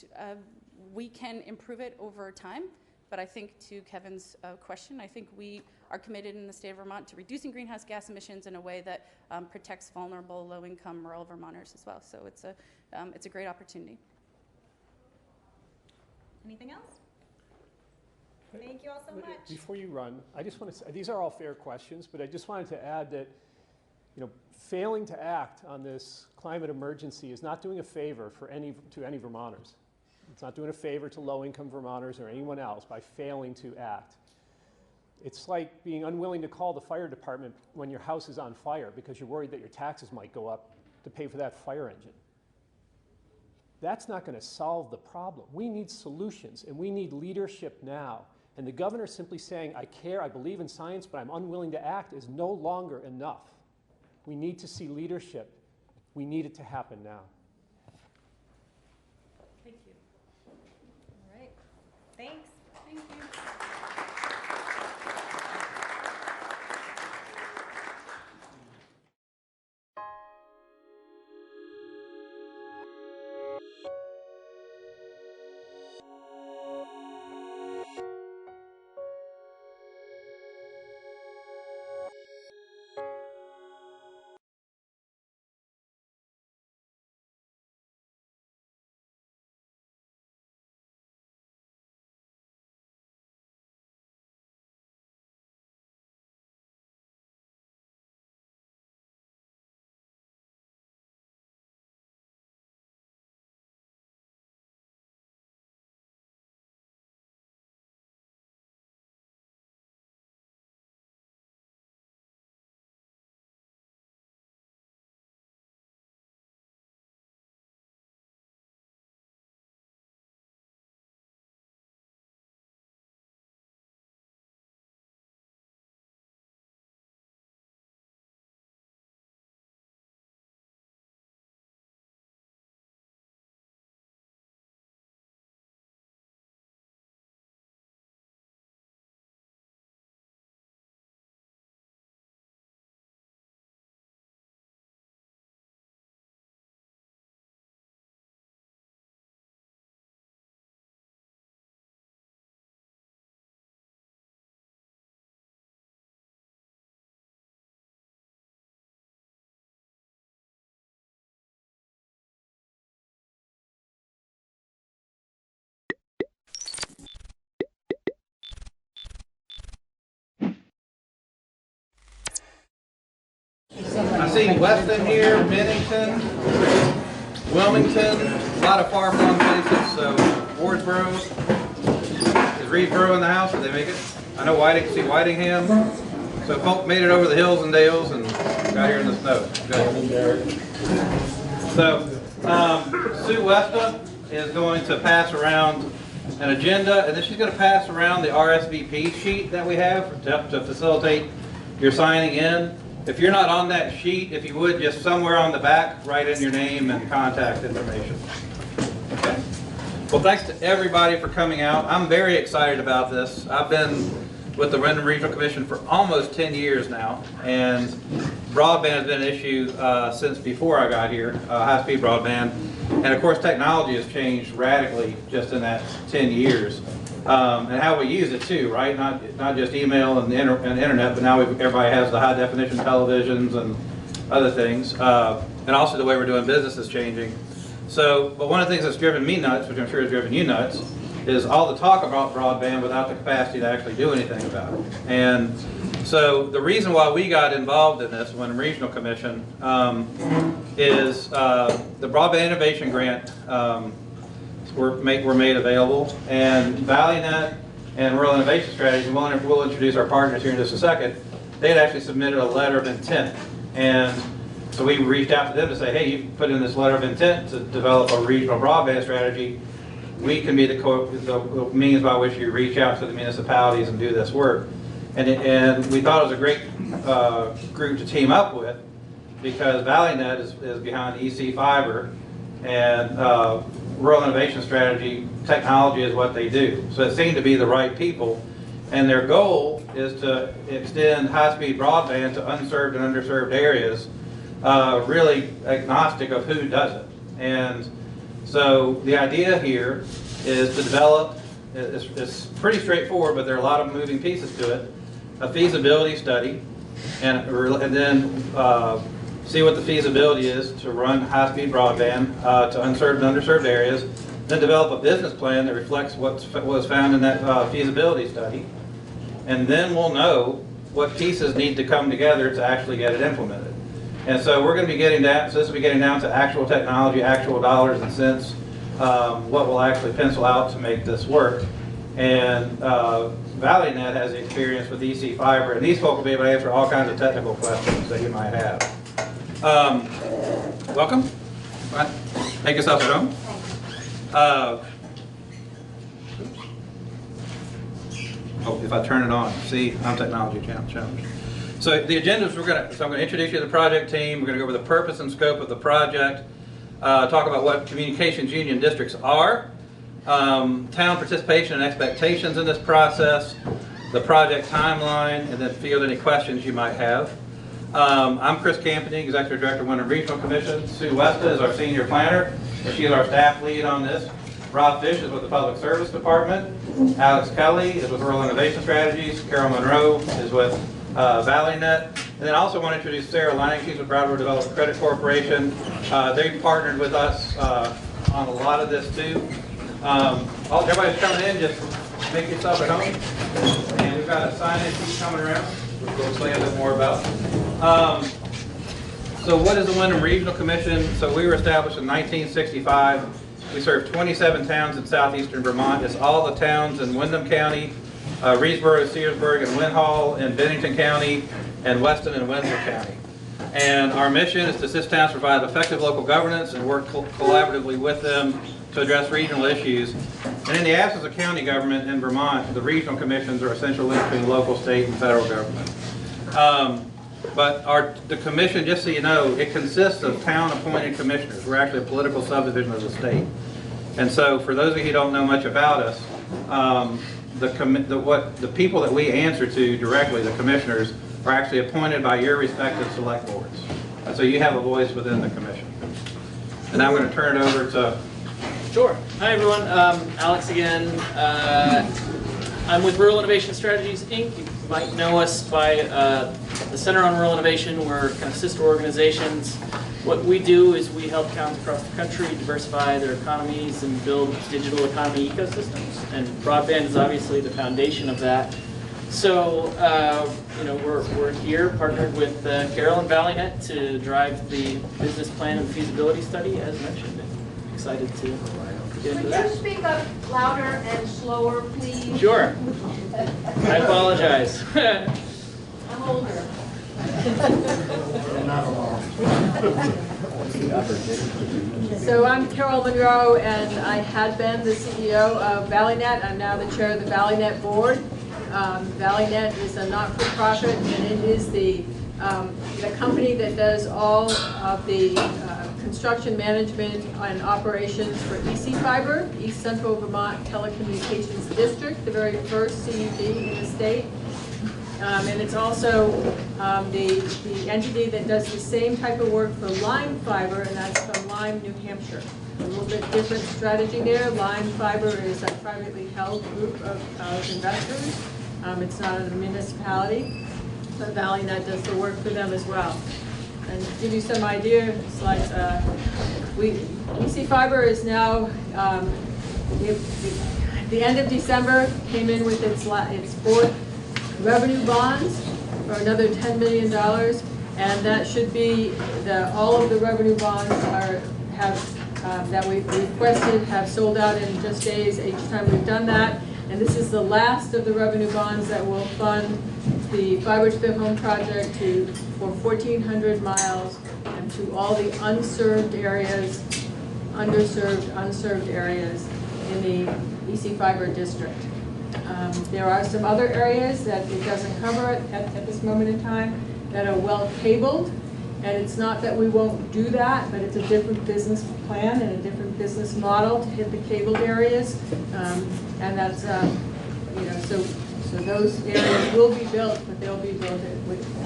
we can improve it over time. But I think to Kevin's question, I think we are committed in the state of Vermont to reducing greenhouse gas emissions in a way that protects vulnerable, low-income rural Vermonters as well. So it's a great opportunity. Anything else? Thank you all so much. Before you run, I just want to say, these are all fair questions, but I just wanted to add that, failing to act on this climate emergency is not doing a favor to any Vermonters. It's not doing a favor to low-income Vermonters or anyone else by failing to act. It's like being unwilling to call the fire department when your house is on fire because you're worried that your taxes might go up to pay for that fire engine. That's not going to solve the problem. We need solutions, and we need leadership now. And the governor simply saying, I care, I believe in science, but I'm unwilling to act is no longer enough. We need to see leadership. We need it to happen now. Thank you. All right. Thanks. Thank you. see Weston here, Bennington, Wilmington, a lot of far-flung places. So Wardsboro, is Reedsboro in the house? Did they make it? I know Whiting, see Whitingham. So folk made it over the hills and dales and got here in the snow. Good. So Sue Westa is going to pass around an agenda, and then she's going to pass around the RSVP sheet that we have to facilitate your signing in. If you're not on that sheet, if you would, just somewhere on the back, write in your name and contact information. Okay. Well, thanks to everybody for coming out. I'm very excited about this. I've been with the Wyndham Regional Commission for almost 10 years now, and broadband has been an issue since before I got here, high-speed broadband. And of course, technology has changed radically just in that 10 years. And how we use it too, right? Not just email and the internet, but now everybody has the high-definition televisions and other things. And also the way we're doing business is changing. So, but one of the things that's driven me nuts, which I'm sure has driven you nuts, is all the talk about broadband without the capacity to actually do anything about it. And so the reason why we got involved in this Wyndham Regional Commission is the Broadband Innovation Grant were made available, and ValleyNet and Rural Innovation Strategies, we'll introduce our partners here in just a second, they had actually submitted a letter of intent. And so we reached out to them to say, hey, you put in this letter of intent to develop a regional broadband strategy. We can be the means by which you reach out to the municipalities and do this work. And we thought it was a great group to team up with, because ValleyNet is behind EC Fiber, and Rural Innovation Strategy technology is what they do. So it seemed to be the right people. And their goal is to extend high-speed broadband to unserved and underserved areas, really agnostic of who does it. And so the idea here is to develop, it's pretty straightforward, but there are a lot of moving pieces to it, a feasibility study, and then see what the feasibility is to run high-speed broadband to unserved and underserved areas, then develop a business plan that reflects what was found in that feasibility study, and then we'll know what pieces need to come together to actually get it implemented. And so we're going to be getting down, so this will be getting down to actual technology, actual dollars and cents, what will actually pencil out to make this work. And ValleyNet has experience with EC Fiber, and these folks will be able to answer all kinds of technical questions that you might have. Welcome. Make yourself at home. Oh, if I turn it on, see, I'm technology challenged. So the agenda is I'm going to introduce you to the project team. We're going to go over the purpose and scope of the project, talk about what communications union districts are, town participation and expectations in this process, the project timeline, and then field any questions you might have. I'm Chris Campany, Executive Director of Wyndham Regional Commission. Sue Westa is our Senior Planner, and she is our staff lead on this. Rob Fish is with the Public Service Department. Alex Kelly is with Rural Innovation Strategies. Carol Monroe is with ValleyNet. And then I also want to introduce Sarah Lang. She's with Broward Development Credit Corporation. They've partnered with us on a lot of this too. Everybody's coming in, just make yourself at home. And we've got a sign-in sheet coming around, which we'll explain a bit more about. So what is the Wyndham Regional Commission? So we were established in 1965. We serve 27 towns in southeastern Vermont. It's all the towns in Wyndham County, Reedsboro, Searsburg, and Winhall in Bennington County, and Weston and Windsor County. And our mission is to assist towns provide effective local governance and work collaboratively with them to address regional issues. And in the absence of county government in Vermont, the regional commissions are essential link between local, state, and federal government. But the commission, just so you know, it consists of town-appointed commissioners. We're actually a political subdivision of the state. And so for those of you who don't know much about us, the people that we answer to directly, the commissioners, are actually appointed by your respective select boards. So you have a voice within the commission. And now I'm going to turn it over to... Sure. Hi, everyone. Alex again. I'm with Rural Innovation Strategies, Inc. You might know us by the Center on Rural Innovation. We're kind of sister organizations. What we do is we help towns across the country diversify their economies and build digital economy ecosystems. And broadband is obviously the foundation of that. So, we're here partnered with Carol and ValleyNet to drive the business plan and feasibility study as mentioned. Excited to get into that. Could you speak up louder and slower, please? Sure. I apologize. I'm older. So I'm Carol Monroe, and I had been the CEO of ValleyNet. I'm now the chair of the ValleyNet board. ValleyNet is a not-for-profit, and it is the company that does all of the construction management and operations for EC Fiber, East Central Vermont Telecommunications District, the very first CUD in the state. And it's also the entity that does the same type of work for Lime Fiber, and that's from Lyme, New Hampshire. A little bit different strategy there. Lime Fiber is a privately held group of investors. It's not a municipality, but ValleyNet does the work for them as well. And to give you some idea, it's like EC Fiber is now, at the end of December, came in with its fourth revenue bonds for another $10 million, and that should be all of the revenue bonds that we've requested have sold out in just days each time we've done that. And this is the last of the revenue bonds that will fund the fiber to the home project for 1,400 miles and to all the unserved areas, unserved areas in the EC Fiber district. There are some other areas that it doesn't cover at this moment in time that are well cabled, and it's not that we won't do that, but it's a different business plan and a different business model to hit the cabled areas, and that's so those areas will be built, but they'll be built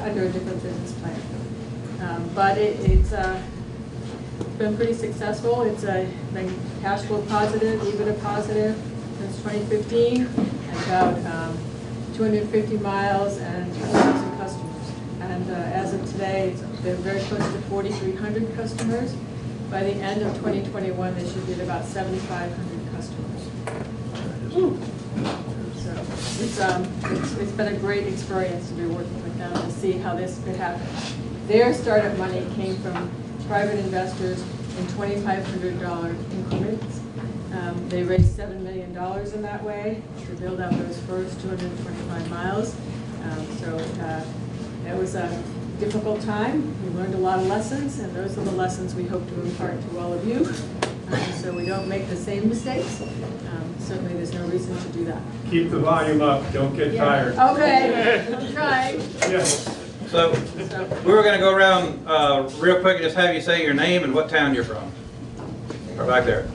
under a different business plan. But it's been pretty successful. It's been cash flow positive, EBITDA positive since 2015. About 250 miles and 2,000 customers. And as of today, they're very close to 4,300 customers. By the end of 2021, they should be at about 7,500 customers. So it's been a great experience to be working with them to see how this could happen. Their startup money came from private investors in $2,500 increments. They raised $7 million in that way to build out those first 225 miles. It was a difficult time. We learned a lot of lessons, and those are the lessons we hope to impart to all of you, so we don't make the same mistakes. Certainly, there's no reason to do that. Keep the volume up. Don't get tired. Okay, I'm trying. Yes. So we were going to go around real quick and just have you say your name and what town you're from. Right back there.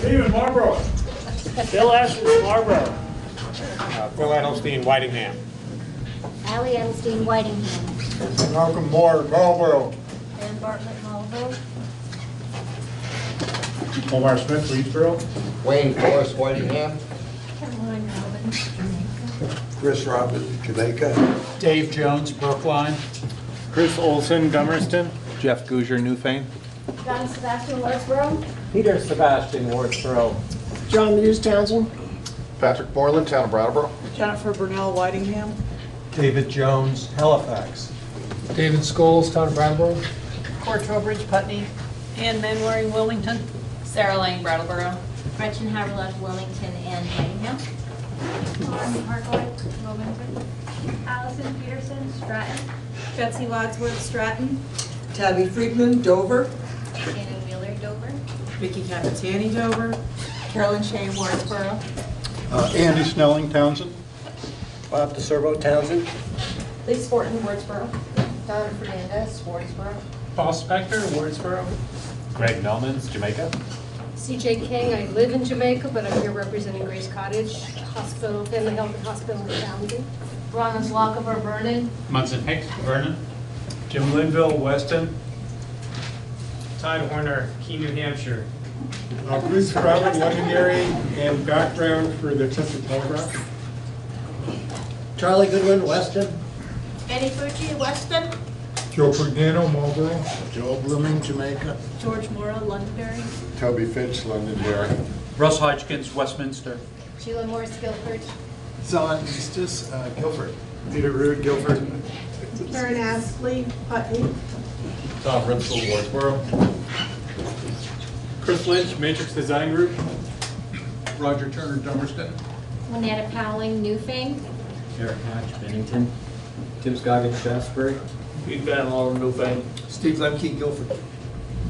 Stephen Marlboro. Bill Ashton, Marlboro. Phil Edelstein, Whitingham. Allie Edelstein, Whitingham. Malcolm Moore, Marlboro. Dan Bartlett, Marlboro. Omar Smith, Leedsboro. Wayne Forrest, Whitingham. Caroline Robin, Jamaica. Chris Roberts, Jamaica. Dave Jones, Brookline. Chris Olson, Dummerston. Jeff Gouger, Newfane. John Sebastian, Wardsboro. Peter Sebastian, Wardsboro. John Muse, Townsend. Patrick Borland, Town of Brattleboro. Jennifer Burnell, Whitingham. David Jones, Halifax. David Scholes, Town of Brattleboro. Court Trowbridge, Putney. Ann Manwaring, Wilmington. Sarah Lang, Brattleboro. Gretchen Haverlund, Wilmington and Whitingham. Lauren Harcourt, Wilmington. Allison Peterson, Stratton. Betsy Wadsworth, Stratton. Tabby Friedman, Dover. Shannon Wheeler, Dover. Vicky Capitani, Dover. Carolyn Shea, Wardsboro. Andy Snelling, Townsend. Bob DeServo, Townsend. Lisa Fortin, Wardsboro. Donna Fernandez, Wardsboro. Paul Spector, Wardsboro. Greg Melmans, Jamaica. CJ King, I live in Jamaica, but I'm here representing Grace Cottage Hospital, Family Health and Hospital in Townsend. Rhonda Zlockover, Vernon. Munson Hicks, Vernon. Jim Linville, Weston. Todd Horner, Key, New Hampshire. Bruce Crowder, Londonderry, and background for the Chester Telegraph. Charlie Goodwin, Weston. Benny Fucci, Weston. Joe Perdano, Marlboro. Joe Blooming, Jamaica. George Morrow, Londonderry. Toby Fitch, Londonderry. Russ Hodgkins, Westminster. Sheila Morris, Guilford. Zon Eustis, Guilford. Peter Root, Guilford. Karen Astley, Putney. Tom Ritzel, Wardsboro. Chris Lynch, Matrix Design Group. Roger Turner, Dummerston. Lynetta Powling, Newfane. Eric Hatch, Bennington. Tim Scoggins, Shaftesbury. Pete Van Lower, Newfane. Steve Lemke, Guilford.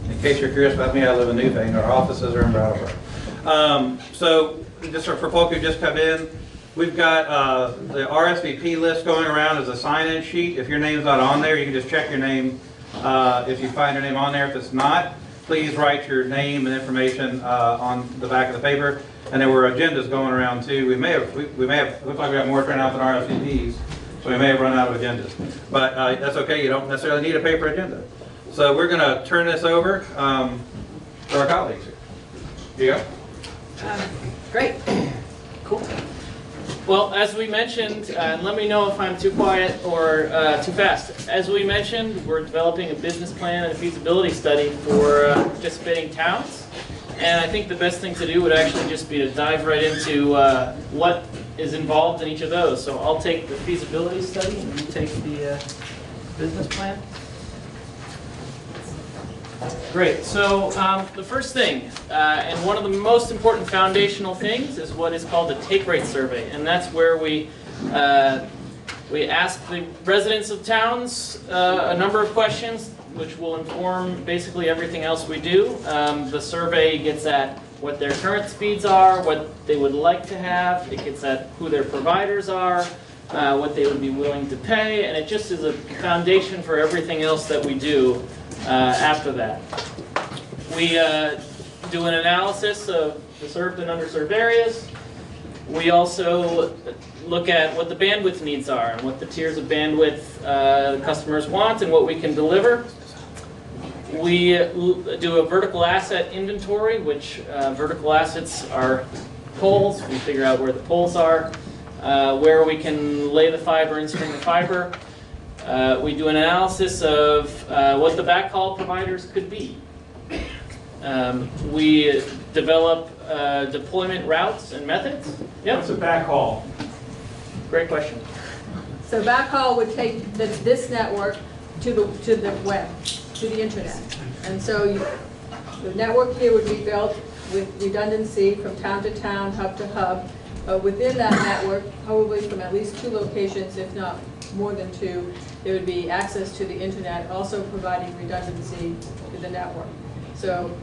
In case you're curious about me, I live in Newfane. Our offices are in Brattleboro. So just for folk who just come in, we've got the RSVP list going around as a sign-in sheet. If your name's not on there, you can just check your name if you find your name on there. If it's not, please write your name and information on the back of the paper. And there were agendas going around too. We may have looks like we got more turnout than RSVPs, so we may have run out of agendas. But that's okay. You don't necessarily need a paper agenda. So we're going to turn this over to our colleagues here. Here you go. Great. Cool. Well, as we mentioned, and let me know if I'm too quiet or too fast. As we mentioned, we're developing a business plan and a feasibility study for participating towns. And I think the best thing to do would actually just be to dive right into what is involved in each of those. So I'll take the feasibility study and you take the business plan. Great. So the first thing, and one of the most important foundational things, is what is called the take rate survey, and that's where we ask the residents of towns a number of questions, which will inform basically everything else we do. The survey gets at what their current speeds are, what they would like to have. It gets at who their providers are, what they would be willing to pay, and it just is a foundation for everything else that we do after that. We do an analysis of the served and underserved areas. We also look at what the bandwidth needs are and what the tiers of bandwidth the customers want and what we can deliver. We do a vertical asset inventory, which vertical assets are poles. We figure out where the poles are, where we can lay the fiber and string the fiber. We do an analysis of what the backhaul providers could be. We develop deployment routes and methods. Yep. What's a backhaul? Great question. So backhaul would take this network to the web, to the internet. And so the network here would be built with redundancy from town to town, hub to hub. Within that network, probably from at least 2 locations, if not more than 2, there would be access to the internet, also providing redundancy to the network. So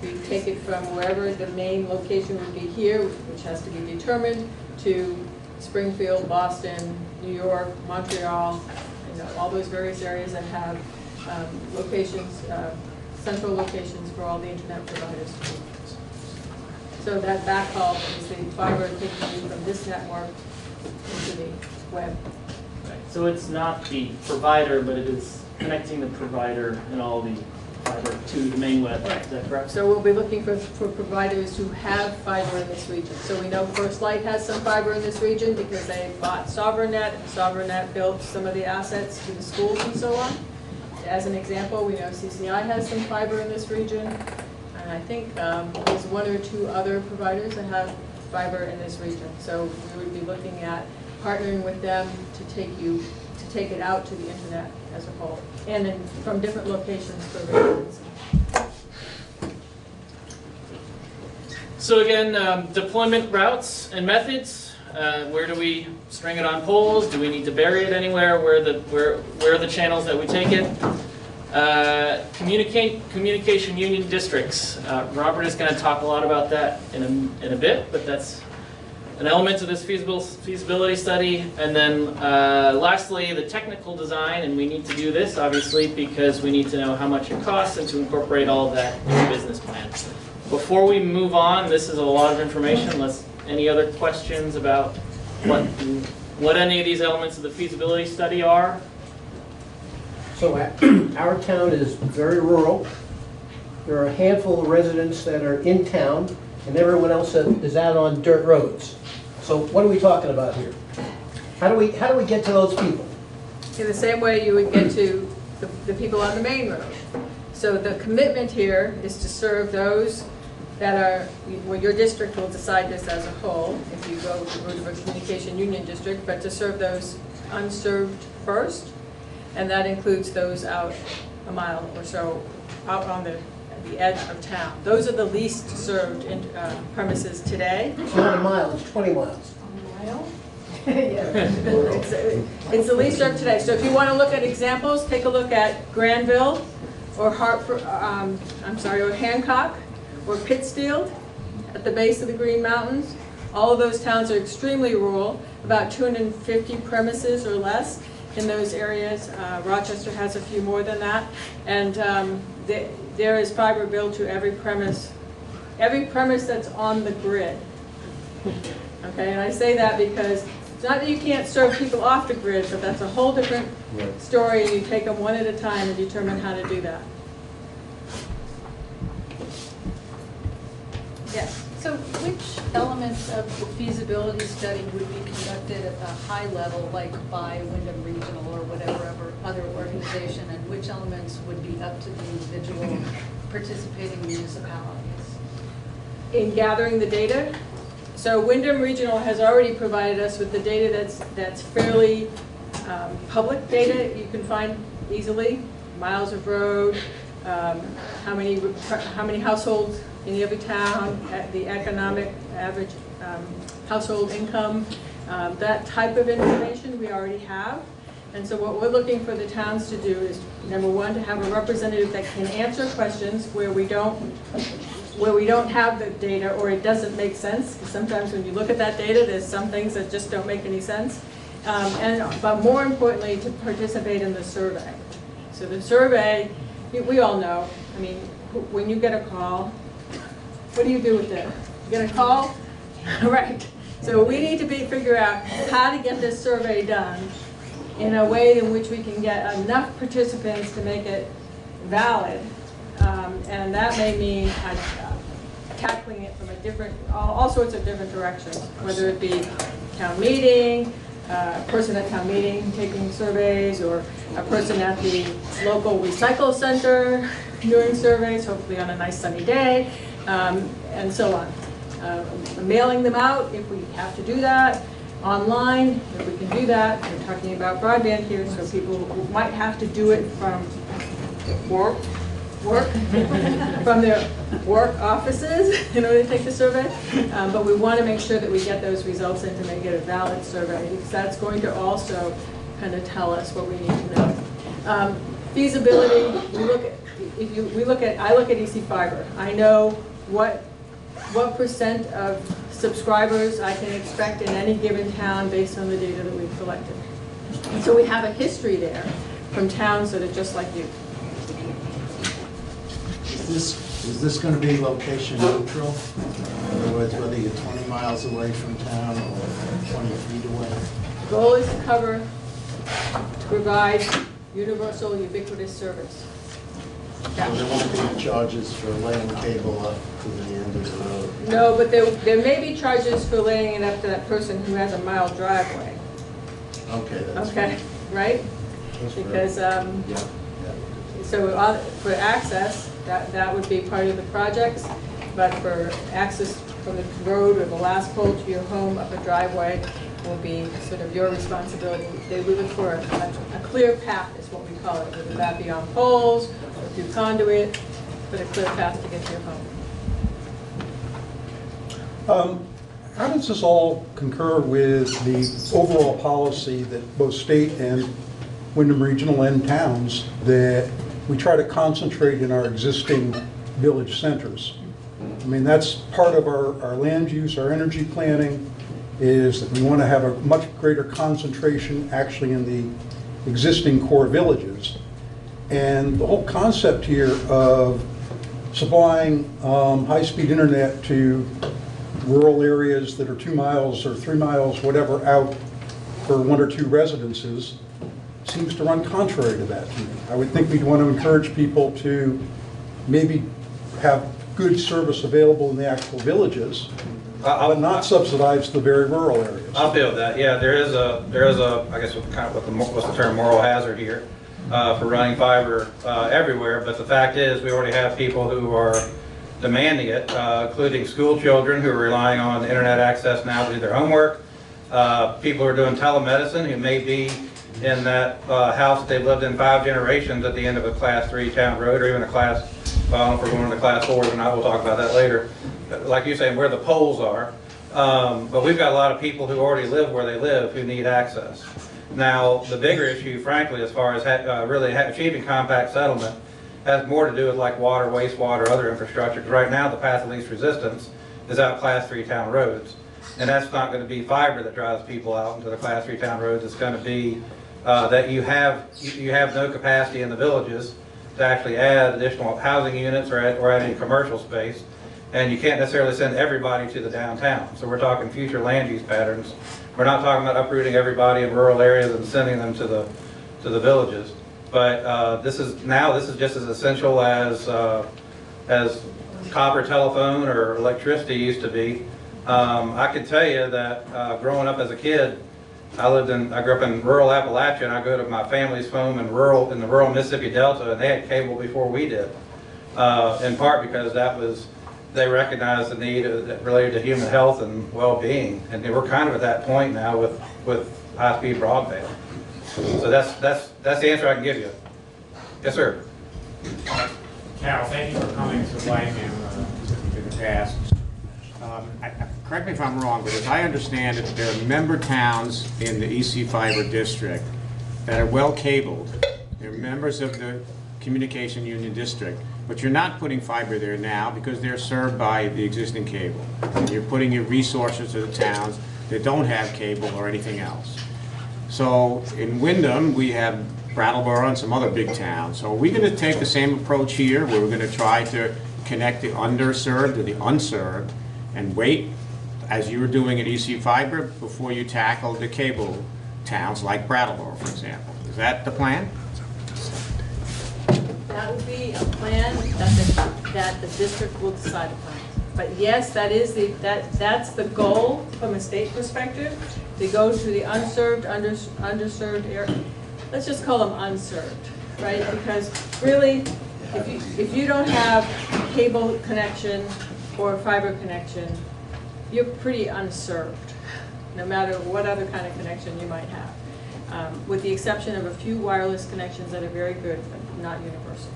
we take it from wherever the main location would be here, which has to be determined, to Springfield, Boston, New York, Montreal, all those various areas that have locations, central locations for all the internet providers. So that backhaul is the fiber taking you from this network into the web. Right. So it's not the provider, but it is connecting the provider and all the fiber to the main web. Right. Is that correct? So we'll be looking for providers who have fiber in this region. So we know First Light has some fiber in this region because they bought SovereignNet, and SovereignNet built some of the assets to the schools and so on. As an example, we know CCI has some fiber in this region. And I think there's 1 or 2 other providers that have fiber in this region. So we would be looking at partnering with them to take it out to the internet as a whole, and from different locations for redundancy. So again, deployment routes and methods. Where do we string it on poles? Do we need to bury it anywhere? Where are the channels that we take it? Communication union districts. Robert is going to talk a lot about that in a bit, but that's an element of this feasibility study. And then lastly, the technical design, and we need to do this obviously because we need to know how much it costs and to incorporate all of that in the business plan. Before we move on, this is a lot of information. Any other questions about what any of these elements of the feasibility study are? So our town is very rural. There are a handful of residents that are in town, and everyone else is out on dirt roads. So what are we talking about here? How do we get to those people? In the same way you would get to the people on the main road. So the commitment here is to serve those that are, well, your district will decide this as a whole, if you go the route of a communication union district, but to serve those unserved first, and that includes those out a mile or so out on the edge of town. Those are the least served premises today. It's not a mile, it's 20 miles. A mile? Yeah. It's the least served today. So if you want to look at examples, take a look at Granville or Hartford, or Hancock or Pittsfield at the base of the Green Mountains. All of those towns are extremely rural, about 250 premises or less in those areas. Rochester has a few more than that. And there is fiber built to every premise that's on the grid. Okay, and I say that because it's not that you can't serve people off the grid, but that's a whole different story, and you take them one at a time and determine how to do that. Yes? So which elements of the feasibility study would be conducted at the high level, like by Wyndham Regional or whatever other organization, and which elements would be up to the individual participating municipalities? In gathering the data, so Wyndham Regional has already provided us with the data that's fairly public data you can find easily, miles of road, how many households in every town, the economic average household income, that type of information we already have. And so what we're looking for the towns to do is, number one, to have a representative that can answer questions where we don't have the data or it doesn't make sense. Because sometimes when you look at that data, there's some things that just don't make any sense. But more importantly, to participate in the survey. So the survey, we all know, I mean, when you get a call, what do you do with it? You get a call? Right. So we need to figure out how to get this survey done in a way in which we can get enough participants to make it valid. And that may mean tackling it from all sorts of different directions, whether it be town meeting, a person at town meeting taking surveys, or a person at the local recycle center doing surveys, hopefully on a nice sunny day, and so on. Mailing them out if we have to do that, online if we can do that. We're talking about broadband here, so people who might have to do it from work from their work offices in order to take the survey. But we want to make sure that we get those results in to make it a valid survey, because that's going to also kind of tell us what we need to know. Feasibility, I look at EC Fiber. I know what percent of subscribers I can expect in any given town based on the data that we've collected. And so we have a history there from towns that are just like you. Is this going to be location neutral? In other words, whether you're 20 miles away from town or 20 feet away? The goal is to provide universal, ubiquitous service. So there won't be charges for laying cable up to the end of the road? No, but there may be charges for laying it up to that person who has a mile driveway. Okay, that's okay, right? Because so for access, that would be part of the project, but for access from the road or the last pole to your home up a driveway will be sort of your responsibility. They would look for a clear path, is what we call it, whether that be on poles or through conduit, but a clear path to get to your home. How does this all concur with the overall policy that both state and Wyndham Regional and towns that we try to concentrate in our existing village centers? I mean, that's part of our land use, our energy planning, is that we want to have a much greater concentration actually in the existing core villages. And the whole concept here of supplying high-speed internet to rural areas that are 2 miles or 3 miles, whatever, out for 1 or 2 residences seems to run contrary to that to me. I would think we'd want to encourage people to maybe have good service available in the actual villages, but not subsidize the very rural areas. I'll deal with that. Yeah, there is a I guess what's the term, moral hazard here for running fiber everywhere. But the fact is, we already have people who are demanding it, including school children who are relying on internet access now to do their homework, people who are doing telemedicine who may be in that house that they've lived in 5 generations at the end of a class 3 town road, or even a class, well, I don't know if we're going to class 4s or not, we'll talk about that later. Like you're saying, where the poles are. But we've got a lot of people who already live where they live who need access. Now, the bigger issue, frankly, as far as really achieving compact settlement, has more to do with like water, wastewater, other infrastructure. Because right now, the path of least resistance is out class 3 town roads. And that's not going to be fiber that drives people out into the class 3 town roads. It's going to be that you have no capacity in the villages to actually add additional housing units or add any commercial space. And you can't necessarily send everybody to the downtown. So we're talking future land use patterns. We're not talking about uprooting everybody in rural areas and sending them to the villages. But this is just as essential as copper telephone or electricity used to be. I can tell you that growing up as a kid, I grew up in rural Appalachia, and I go to my family's home in the rural Mississippi Delta, and they had cable before we did. In part because they recognized the need related to human health and well-being, and we're kind of at that point now with high-speed broadband. So that's the answer I can give you. Yes, sir. Carol, thank you for coming to Whiteham in the past. Correct me if I'm wrong, but as I understand it, there are member towns in the EC Fiber District that are well cabled. They're members of the Communication Union District, but you're not putting fiber there now because they're served by the existing cable. You're putting your resources to the towns that don't have cable or anything else. So in Wyndham, we have Brattleboro and some other big towns. So are we going to take the same approach here, where we're going to try to connect the underserved to the unserved and wait, as you were doing at EC Fiber, before you tackle the cable towns like Brattleboro, for example? Is that the plan? That would be a plan that the district will decide upon. But yes, that's the goal from a state perspective, to go to the unserved, underserved area. Let's just call them unserved, right? Because really, if you don't have cable connection or fiber connection, you're pretty unserved, no matter what other kind of connection you might have, with the exception of a few wireless connections that are very good, but not universal.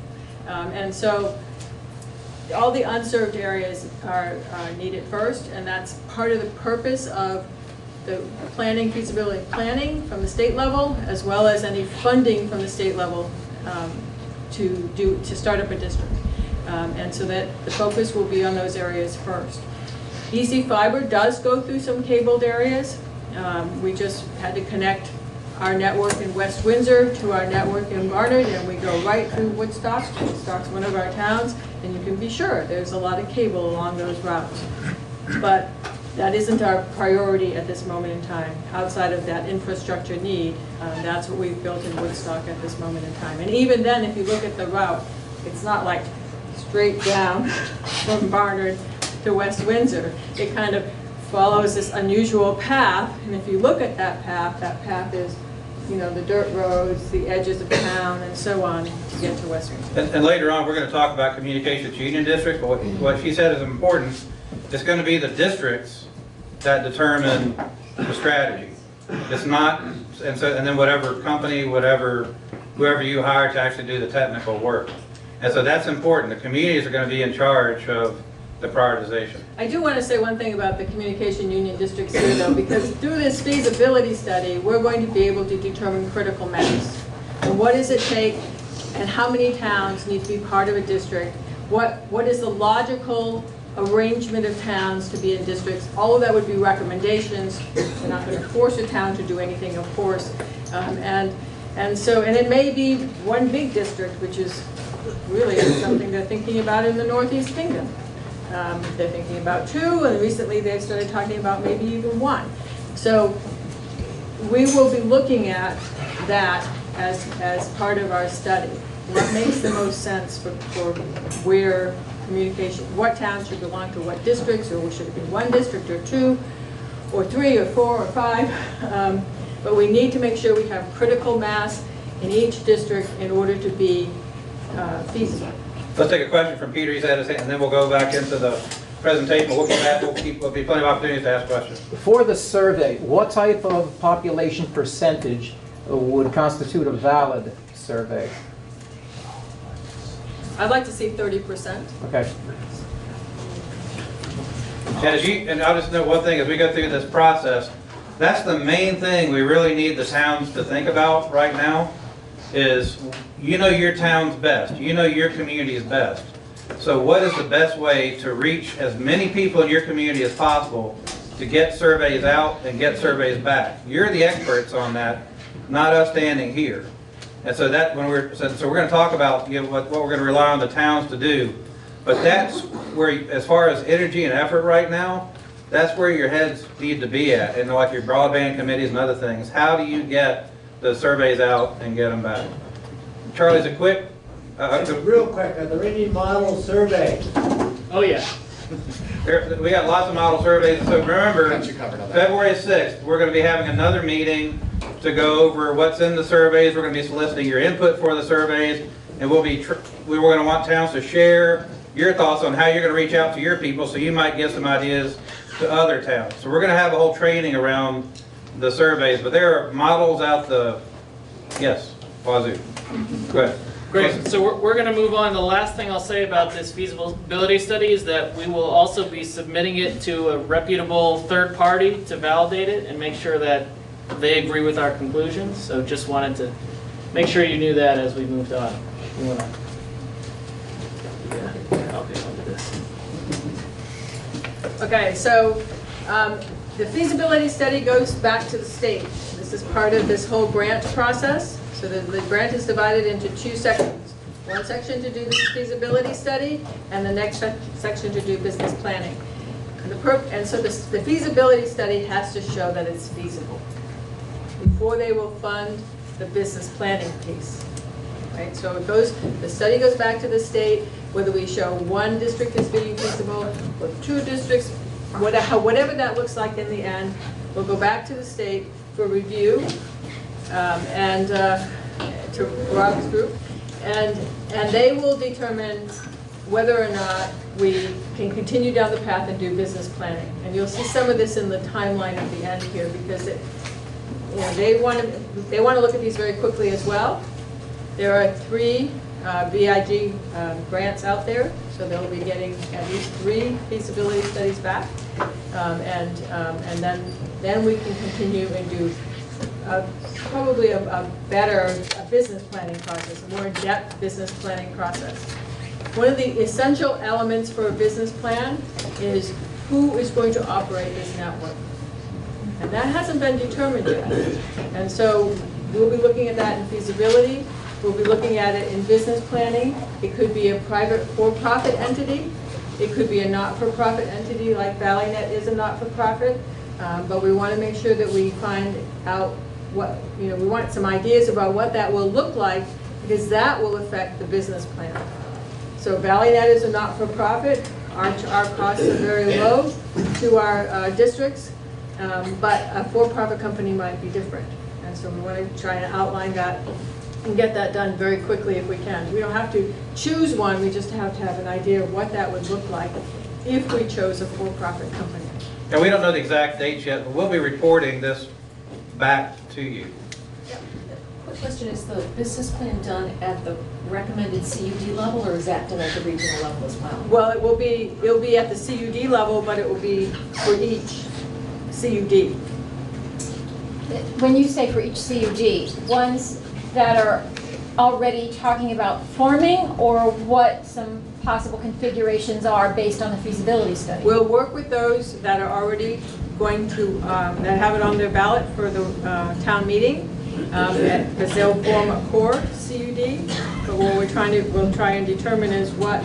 And so all the unserved areas are needed first, and that's part of the purpose of the planning, feasibility planning from the state level, as well as any funding from the state level to start up a district. And so that the focus will be on those areas first. EC Fiber does go through some cabled areas. We just had to connect our network in West Windsor to our network in Barnard, and we go right through Woodstock. Woodstock's one of our towns, and you can be sure there's a lot of cable along those routes. But that isn't our priority at this moment in time. Outside of that infrastructure need, that's what we've built in Woodstock at this moment in time. And even then, if you look at the route, it's not like straight down from Barnard to West Windsor. It kind of follows this unusual path, and if you look at that path is, you know, the dirt roads, the edges of town, and so on to get to West Windsor. And later on, we're going to talk about Communications Union Districts, but what she said is important. It's going to be the districts that determine the strategy. It's not, and then whatever company, whoever you hire to actually do the technical work. And so that's important. The communities are going to be in charge of the prioritization. I do want to say one thing about the Communication Union Districts here, though, because through this feasibility study, we're going to be able to determine critical mass. And what does it take, and how many towns need to be part of a district? What is the logical arrangement of towns to be in districts? All of that would be recommendations. We're not going to force a town to do anything, of course. And it may be one big district, which is really something they're thinking about in the Northeast Kingdom. They're thinking about 2, and recently they've started talking about maybe even 1. So we will be looking at that as part of our study. What makes the most sense for where communication, what towns should belong to what districts, or should it be 1 district or 2 or 3 or 4 or 5? But we need to make sure we have critical mass in each district in order to be feasible. Let's take a question from Peter, he's had his hand, and then we'll go back into the presentation. We'll get back, there'll be plenty of opportunities to ask questions. For the survey, what type of population percentage would constitute a valid survey? I'd like to see 30%. Okay. And I'll just note one thing, as we go through this process, that's the main thing we really need the towns to think about right now, is you know your town's best, you know your community's best. So what is the best way to reach as many people in your community as possible to get surveys out and get surveys back? You're the experts on that, not us standing here. And so that when we're going to talk about what we're going to rely on the towns to do. But that's where, as far as energy and effort right now, that's where your heads need to be at, and like your broadband committees and other things. How do you get the surveys out and get them back? Charlie's a quick. Real quick, are there any model surveys? Oh yeah. We got lots of model surveys. So remember, February 6th, we're going to be having another meeting to go over what's in the surveys. We're going to be soliciting your input for the surveys, and we're going to want towns to share your thoughts on how you're going to reach out to your people, so you might give some ideas to other towns. So we're going to have a whole training around the surveys, but there are models out the, yes, Wazoo. Go ahead. Great, so we're going to move on. The last thing I'll say about this feasibility study is that we will also be submitting it to a reputable third party to validate it and make sure that they agree with our conclusions. So just wanted to make sure you knew that as we moved on. I'll be on to this. Okay, so the feasibility study goes back to the state. This is part of this whole grant process. So the grant is divided into two sections. One section to do the feasibility study, and the next section to do business planning. And so the feasibility study has to show that it's feasible before they will fund the business planning piece. Right? So the study goes back to the state, whether we show one district as being feasible or two districts, whatever that looks like in the end, we'll go back to the state for review and to Rob's group, and they will determine whether or not we can continue down the path and do business planning. And you'll see some of this in the timeline at the end here, because they want to look at these very quickly as well. There are 3 VIG grants out there, so they'll be getting at least 3 feasibility studies back, and then we can continue and do probably a better business planning process, a more in-depth business planning process. One of the essential elements for a business plan is who is going to operate this network. And that hasn't been determined yet. And so we'll be looking at that in feasibility. We'll be looking at it in business planning. It could be a private for-profit entity. It could be a not-for-profit entity like ValleyNet is a not-for-profit. But we want to make sure that we find out what, we want some ideas about what that will look like, because that will affect the business plan. So ValleyNet is a not-for-profit. Our costs are very low to our districts, but a for-profit company might be different. And so we want to try and outline that and get that done very quickly if we can. We don't have to choose one, we just have to have an idea of what that would look like if we chose a for-profit company. And we don't know the exact dates yet, but we'll be reporting this back to you. Quick question, is the business plan done at the recommended CUD level, or is that done at the regional level as well? Well, it'll be at the CUD level, but it will be for each CUD. When you say for each CUD, ones that are already talking about forming, or what some possible configurations are based on the feasibility study? We'll work with those that are already going to, that have it on their ballot for the town meeting, because they'll form a core CUD. But what we'll try and determine is what,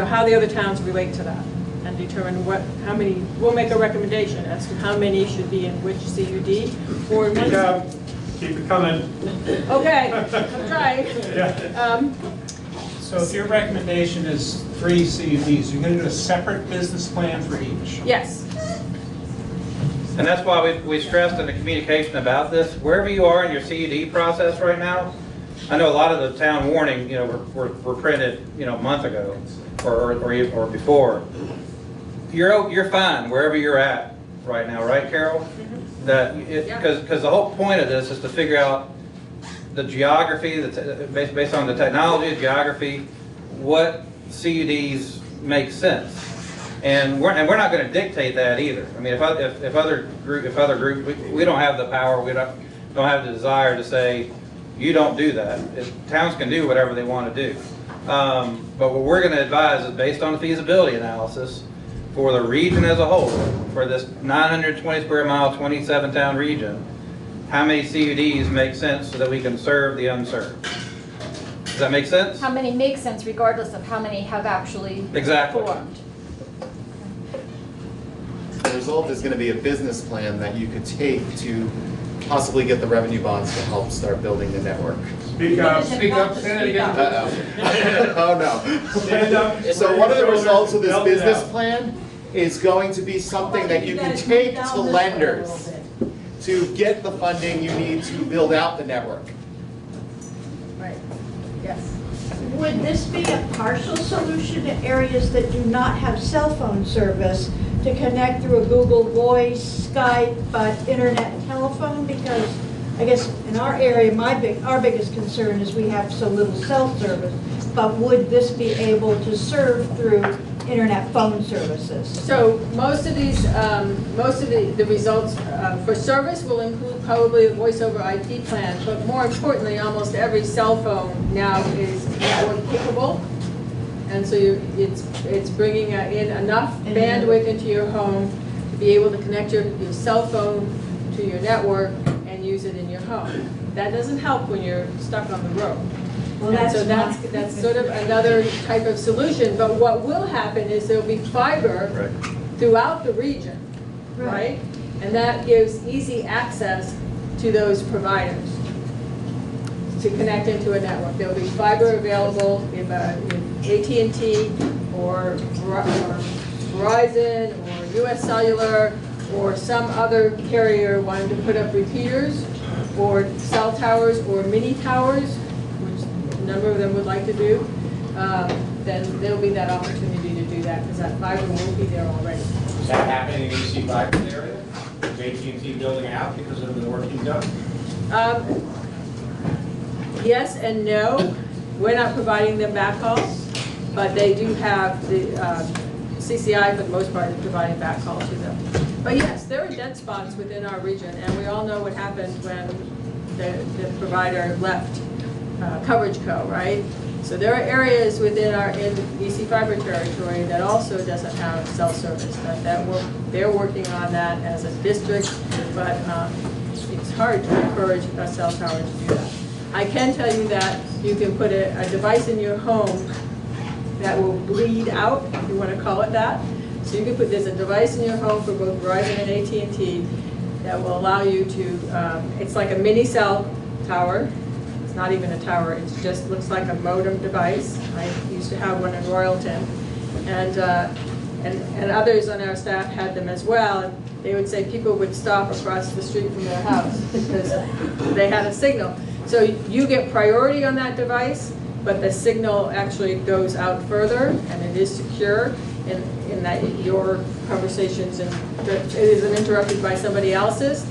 how the other towns relate to that, and determine how many, we'll make a recommendation as to how many should be in which CUD. Or in one. Keep it coming. Okay, I'm trying. Yeah. So if your recommendation is 3 CUDs, you're going to do a separate business plan for each? Yes. And that's why we stressed in the communication about this. Wherever you are in your CUD process right now, I know a lot of the town warning, you know, were printed, you know, a month ago or before. You're fine wherever you're at right now, right, Carol? That because the whole point of this is to figure out the geography, based on the technology, geography, what CUDs make sense. And we're not going to dictate that either. I mean, if other groups, we don't have the power, we don't have the desire to say, you don't do that. Towns can do whatever they want to do. But what we're going to advise is based on the feasibility analysis for the region as a whole, for this 920 square mile, 27 town region, how many CUDs make sense so that we can serve the unserved. Does that make sense? How many make sense regardless of how many have actually Exactly. formed? The result is going to be a business plan that you could take to possibly get the revenue bonds to help start building the network. Speak up, say that again. Uh-oh. Oh, no. Stand up. So one of the results of this business plan is going to be something that you can take to lenders to get the funding you need to build out the network. Right, yes. Would this be a partial solution to areas that do not have cell phone service to connect through a Google Voice, Skype, but internet and telephone? Because I guess in our area, our biggest concern is we have so little cell service. But would this be able to serve through internet phone services? So most of these, most of the results for service will include probably a voice over IP plan, but more importantly, almost every cell phone now is network capable. And so it's bringing in enough bandwidth into your home to be able to connect your cell phone to your network and use it in your home. That doesn't help when you're stuck on the road. Well, that's sort of another type of solution. But what will happen is there'll be fiber throughout the region, right? And that gives easy access to those providers to connect into a network. There'll be fiber available if AT&T or Verizon or US Cellular or some other carrier wanted to put up repeaters or cell towers or mini towers, which a number of them would like to do, then there'll be that opportunity to do that because that fiber will be there already. Is that happening in the EC fiber area? Is AT&T building out because of the work you've done? Yes and no. We're not providing them backhauls, but they do have the CCI for the most part is providing backhaul to them. But yes, there are dead spots within our region, and we all know what happened when the provider left Coverage Co., right? So there are areas within our EC fiber territory that also doesn't have cell service. They're working on that as a district, but it's hard to encourage a cell tower to do that. I can tell you that you can put a device in your home that will bleed out, if you want to call it that. So you can there's a device in your home for both Verizon and AT&T that will allow you to, it's like a mini cell tower. It's not even a tower, it just looks like a modem device. I used to have one in Royalton. And others on our staff had them as well. And they would say people would stop across the street from their house because they had a signal. So you get priority on that device, but the signal actually goes out further and it is secure in that your conversations and it isn't interrupted by somebody else's.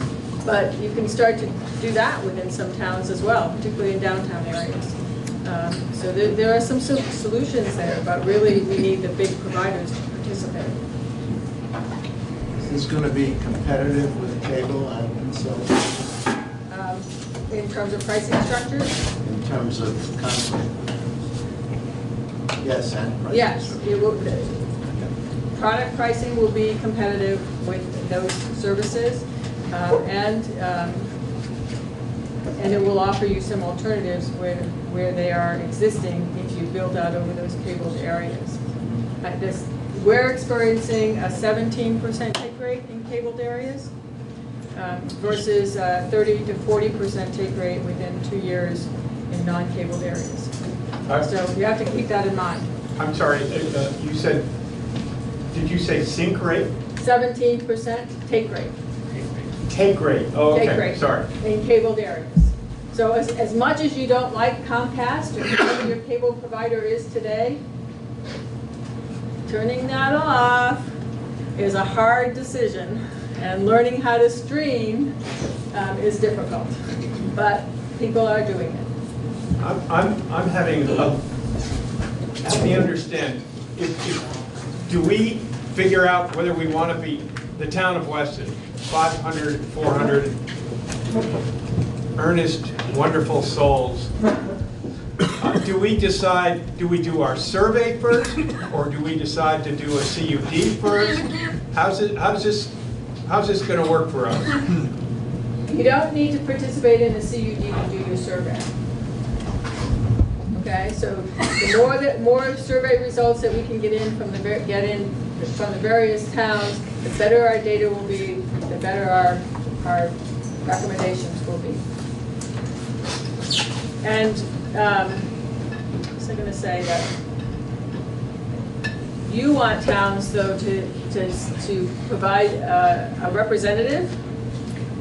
But you can start to do that within some towns as well, particularly in downtown areas. So there are some solutions there, but really we need the big providers to participate. Is this going to be competitive with cable and so in terms of pricing structures? in terms of content? Yes, and pricing. Yes, it will, product pricing will be competitive with those services, and it will offer you some alternatives where they are existing if you build out over those cabled areas. We're experiencing a 17% take rate in cabled areas versus 30 to 40% take rate within 2 years in non-cabled areas. So you have to keep that in mind. I'm sorry, you said, did you say sync rate? 17% take rate. Take rate, oh, Take okay, rate sorry. in cabled areas. So as much as you don't like Comcast or whoever your cable provider is today, turning that off is a hard decision, and learning how to stream is difficult, but people are doing it. I'm having help me understand, do we figure out whether we want to be the town of Weston, 500, 400 earnest, wonderful souls? Do we decide, do we do our survey first, or do we decide to do a CUD first? How's this going to work for us? You don't need to participate in the CUD to do your survey. Okay, so the more survey results that we can get in from the various towns, the better our data will be, the better our recommendations will be. And what was I going to say? That you want towns, though, to provide a representative.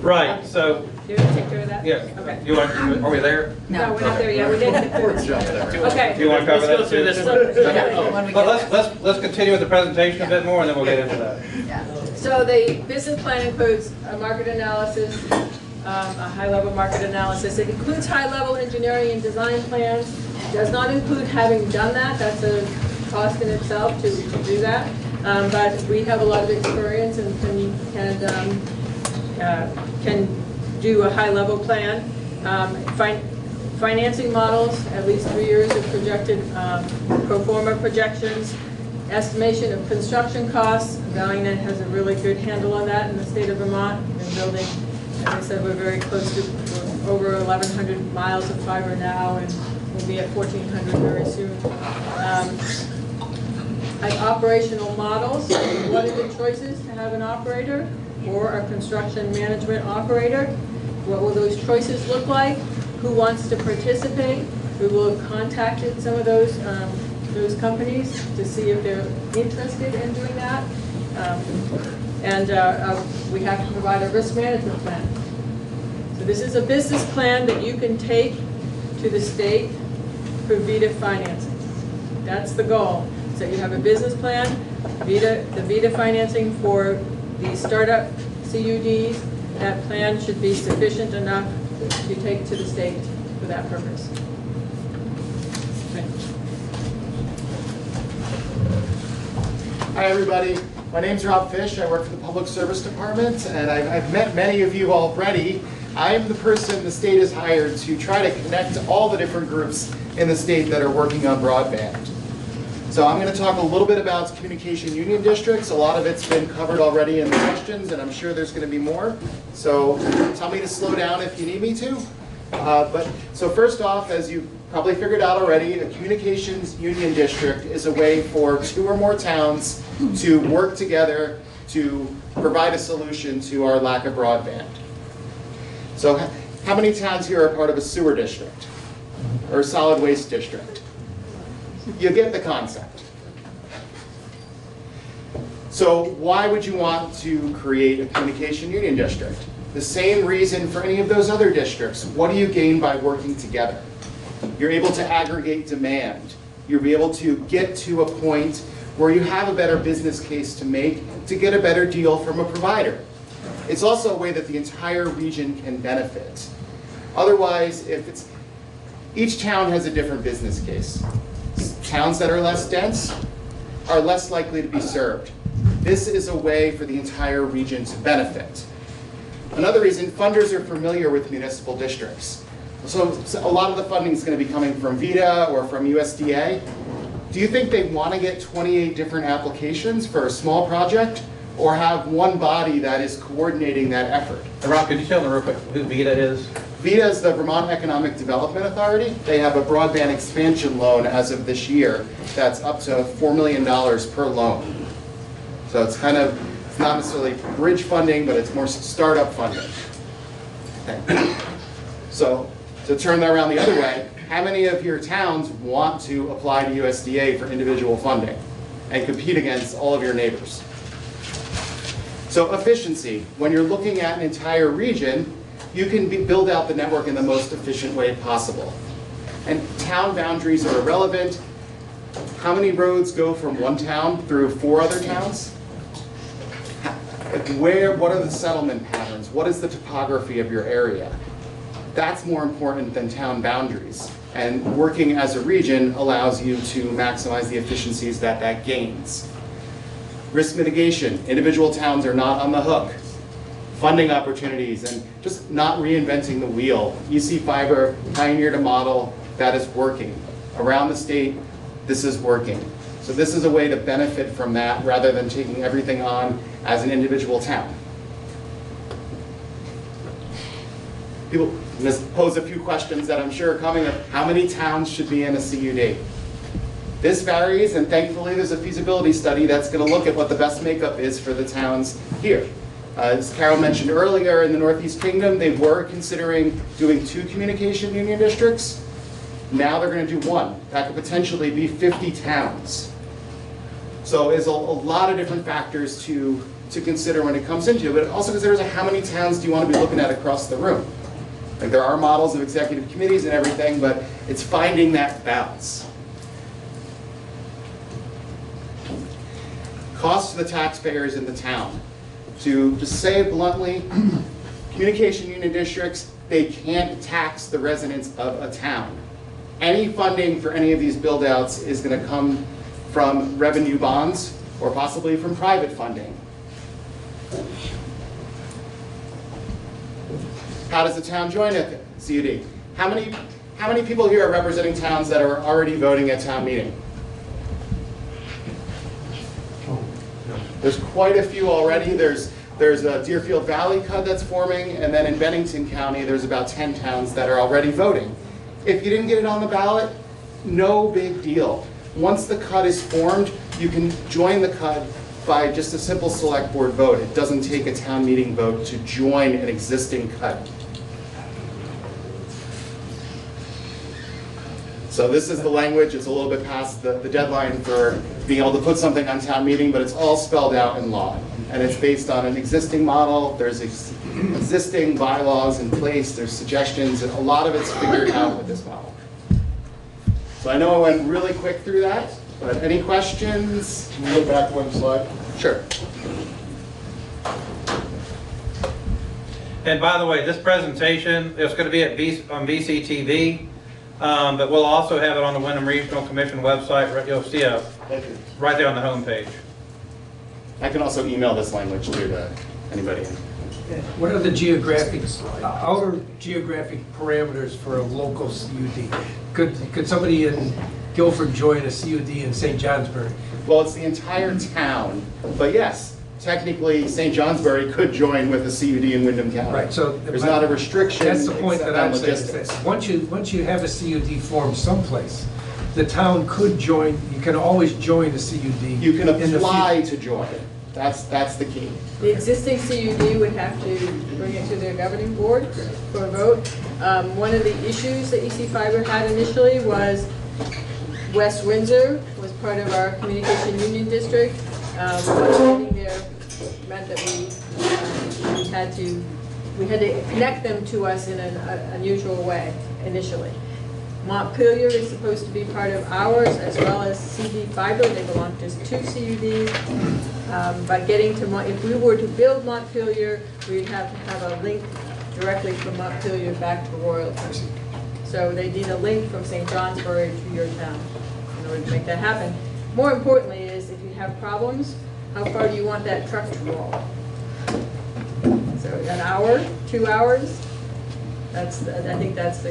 Right. So. You're going to take care of that? Yeah. Okay. You want? Are we there? No, we're not there yet. We didn't. Okay. Do you want to cover that? Let's go through this. Let's continue with the presentation a bit more, and then we'll get into that. Yeah. So the business plan includes a market analysis, a high-level market analysis. It includes high-level engineering and design plans. It does not include having done that. That's a cost in itself to do that. But we have a lot of experience and can do a high-level plan. Financing models, at least 3 years of projected pro forma projections. Estimation of construction costs. Valiant has a really good handle on that in the state of Vermont. We've been building, as I said, we're very close to over 1,100 miles of fiber now, and we'll be at 1,400 very soon. Operational models. What are the choices to have an operator or a construction management operator? What will those choices look like? Who wants to participate? We will have contacted some of those companies to see if they're interested in doing that. We have to provide a risk management plan. So this is a business plan that you can take to the state for VITA financing. That's the goal. So you have a business plan, the VITA financing for the startup CUDs. That plan should be sufficient enough to take to the state for that purpose. Hi, everybody. My name's Rob Fish. I work for the Public Service Department, and I've met many of you already. I am the person the state has hired to try to connect all the different groups in the state that are working on broadband. So I'm going to talk a little bit about communication union districts. A lot of it's been covered already in the questions, and I'm sure there's going to be more. So tell me to slow down if you need me to. So first off, as you probably figured out already, a communications union district is a way for 2 or more towns to work together to provide a solution to our lack of broadband. So how many towns here are part of a sewer district or a solid waste district? You get the concept. So why would you want to create a communication union district? The same reason for any of those other districts. What do you gain by working together? You're able to aggregate demand. You'll be able to get to a point where you have a better business case to make to get a better deal from a provider. It's also a way that the entire region can benefit. Otherwise, each town has a different business case. Towns that are less dense are less likely to be served. This is a way for the entire region to benefit. Another reason, funders are familiar with municipal districts. So a lot of the funding is going to be coming from VITA or from USDA. Do you think they want to get 28 different applications for a small project, or have one body that is coordinating that effort? Rob, could you tell them real quick who VITA is? VITA is the Vermont Economic Development Authority. They have a broadband expansion loan as of this year that's up to $4 million per loan. So it's not necessarily bridge funding, but it's more startup funding. Okay. So to turn that around the other way, how many of your towns want to apply to USDA for individual funding and compete against all of your neighbors? So efficiency, when you're looking at an entire region, you can build out the network in the most efficient way possible. And town boundaries are irrelevant. How many roads go from one town through 4 other towns? What are the settlement patterns? What is the topography of your area? That's more important than town boundaries. And working as a region allows you to maximize the efficiencies that gains. Risk mitigation, individual towns are not on the hook. Funding opportunities and just not reinventing the wheel. EC Fiber pioneered a model that is working. Around the state, this is working. So this is a way to benefit from that rather than taking everything on as an individual town. People, I'm going to pose a few questions that I'm sure are coming up. How many towns should be in a CUD? This varies, and thankfully there's a feasibility study that's going to look at what the best makeup is for the towns here. As Carol mentioned earlier, in the Northeast Kingdom, they were considering doing 2 communication union districts. Now they're going to do 1. That could potentially be 50 towns. So there's a lot of different factors to consider when it comes into it, but it also considers how many towns do you want to be looking at across the room. Like, there are models of executive committees and everything, but it's finding that balance. Cost to the taxpayers in the town. To say it bluntly, communication union districts, they can't tax the residents of a town. Any funding for any of these build-outs is going to come from revenue bonds or possibly from private funding. How does the town join a CUD? How many people here are representing towns that are already voting at town meeting? There's quite a few already. There's a Deerfield Valley CUD that's forming, and then in Bennington County, there's about 10 towns that are already voting. If you didn't get it on the ballot, no big deal. Once the CUD is formed, you can join the CUD by just a simple select board vote. It doesn't take a town meeting vote to join an existing CUD. So this is the language. It's a little bit past the deadline for being able to put something on town meeting, but it's all spelled out in law. And it's based on an existing model. There's existing bylaws in place. There's suggestions, and a lot of it's figured out with this model. So I know I went really quick through that, but any questions? Can we go back 1 slide? Sure. And by the way, this presentation is going to be on VCTV, but we'll also have it on the Wyndham Regional Commission website. You'll see it right there on the home page. I can also email this language to anybody. What are the outer geographic parameters for a local CUD? Could somebody in Guilford join a CUD in St. Johnsbury? Well, it's the entire town, but yes, technically St. Johnsbury could join with a CUD in Wyndham County. Right, so there's not a restriction. That's the point that I'm saying. Is logistics. that once you have a CUD formed someplace, the town could join. You can always join a CUD. You can apply to join. That's the key. The existing CUD would have to bring it to their governing board for a vote. One of the issues that EC Fiber had initially was West Windsor was part of our communication union district. Getting there meant that we had to connect them to us in an unusual way initially. Montpelier is supposed to be part of ours as well as CD Fiber. They belong to 2 CUDs. By getting to, if we were to build Montpelier, we'd have to have a link directly from Montpelier back to Royalton. So they need a link from St. Johnsbury to your town in order to make that happen. More importantly is if you have problems, how far do you want that truck to roll? So an hour, 2 hours? I think that's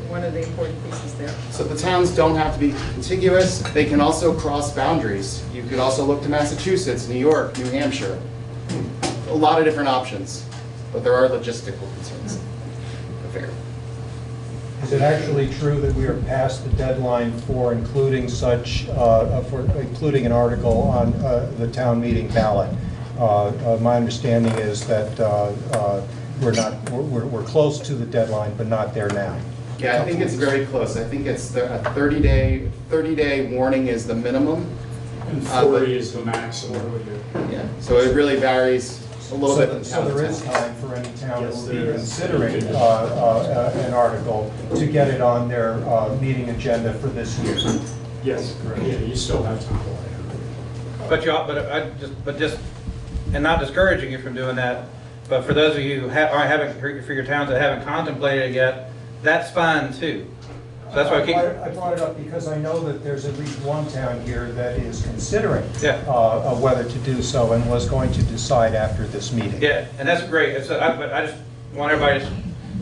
one of the important pieces there. So the towns don't have to be contiguous. They can also cross boundaries. You could also look to Massachusetts, New York, New Hampshire. A lot of different options, but there are logistical concerns. Fair. Is it actually true that we are past the deadline for including including an article on the town meeting ballot? My understanding is that we're close to the deadline, but not there now. Yeah, I think it's very close. I think it's a 30-day warning is the minimum. And 40 is the maximum. Yeah, so it really varies. a little bit from So town to there is town. time for any town that Yes, will be there is. considering an article to get it on their meeting agenda for this year. Yes, correct. Yeah, you still have time. But just, and not discouraging you from doing that, but for those of you who haven't, for your towns that haven't contemplated it yet, that's fine too. So that's why I brought it up because I know that there's at least one town here that is considering Yeah. whether to do so and was going to decide after this meeting. Yeah, and that's great. But I just want everybody to,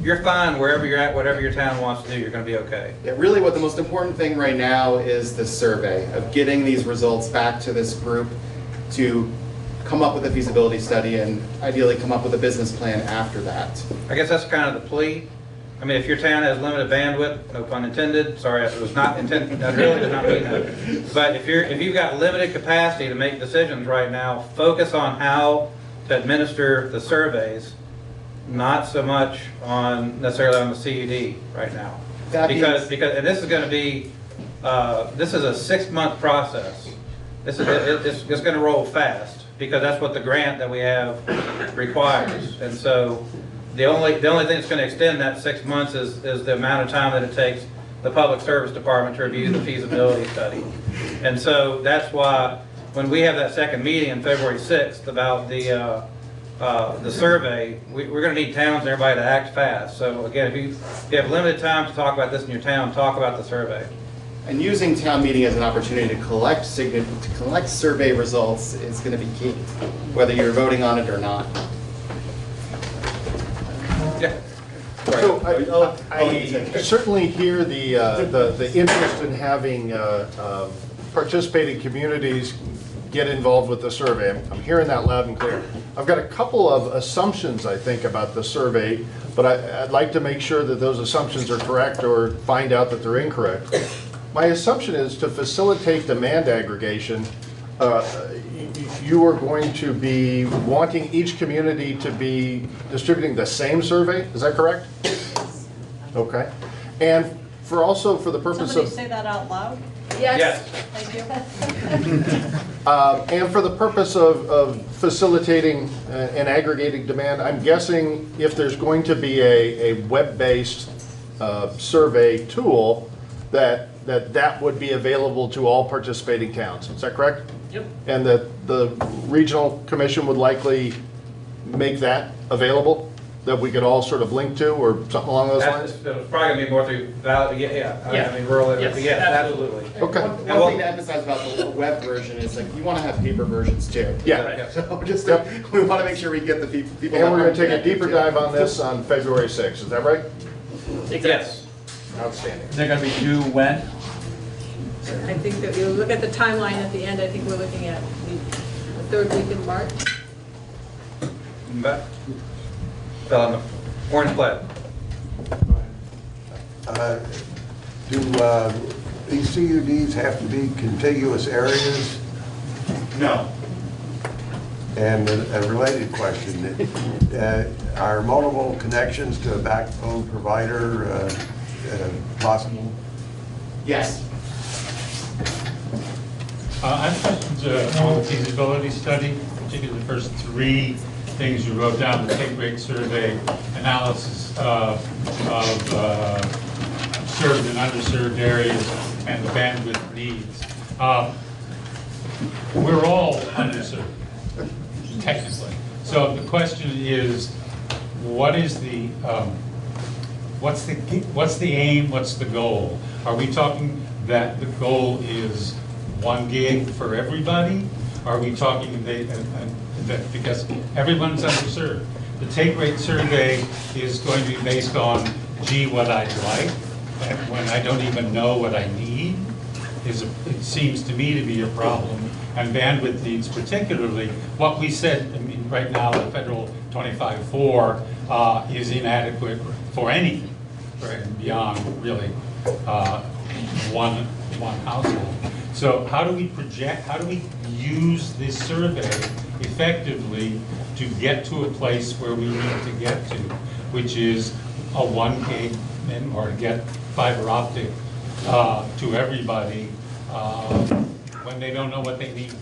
you're fine wherever you're at, whatever your town wants to do, you're going to be okay. Yeah, really what the most important thing right now is the survey of getting these results back to this group to come up with a feasibility study and ideally come up with a business plan after that. I guess that's kind of the plea. I mean, if your town has limited bandwidth, no pun intended, sorry, it was not intended, I really did not mean that. But if you've got limited capacity to make decisions right now, focus on how to administer the surveys, not so much on necessarily on the CUD right now. Because and this is going to be, this is a 6-month process. It's going to roll fast because that's what the grant that we have requires. And so the only thing that's going to extend that 6 months is the amount of time that it takes the Public Service Department to review the feasibility study. And so that's why when we have that second meeting on February 6th about the survey, we're going to need towns and everybody to act fast. So again, if you have limited time to talk about this in your town, talk about the survey. And using town meeting as an opportunity to collect survey results is going to be key, whether you're voting on it or not. Yeah. So I certainly hear the interest in having participating communities get involved with the survey. I'm hearing that loud and clear. I've got a couple of assumptions, I think, about the survey, but I'd like to make sure that those assumptions are correct or find out that they're incorrect. My assumption is to facilitate demand aggregation, you are going to be wanting each community to be distributing the same survey, is that correct? Okay. And for the purpose Somebody of... say that out loud? Yes. Thank you. And for the purpose of facilitating and aggregating demand, I'm guessing if there's going to be a web-based survey tool, that would be available to all participating towns. Is that correct? Yep. And that the regional commission would likely make that available, that we could all sort of link to, or something along those lines? It's probably going to be more through valid, I mean, rural areas, but yes, absolutely. Okay. One thing to emphasize about the web version is like you want to have paper versions too. Yeah. So we want to make sure we get the people. And we're going to take a deeper dive on this on February 6th, is that right? Yes. Outstanding. They're going to be due when? I think that you look at the timeline at the end, I think we're looking at the third week in March. But, fill in the orange flag. Do these CUDs have to be contiguous areas? No. And a related question, are multiple connections to a backbone provider possible? Yes. I have questions on the feasibility study, particularly the first 3 things you wrote down, the take rate survey, analysis of served and underserved areas, and the bandwidth needs. We're all underserved, technically. So the question is, what is the what's the aim? What's the goal? Are we talking that the goal is 1 gig for everybody? Are we talking that because everyone's underserved? The take rate survey is going to be based on, gee, what I'd like, and when I don't even know what I need, it seems to me to be a problem. And bandwidth needs, particularly, what we said, I mean, right now, the federal 25.4 is inadequate for anything, right, and beyond really one household. So how do we project, how do we use this survey effectively to get to a place where we need to get to, which is a 1 gig or to get fiber optic to everybody when they don't know what they need?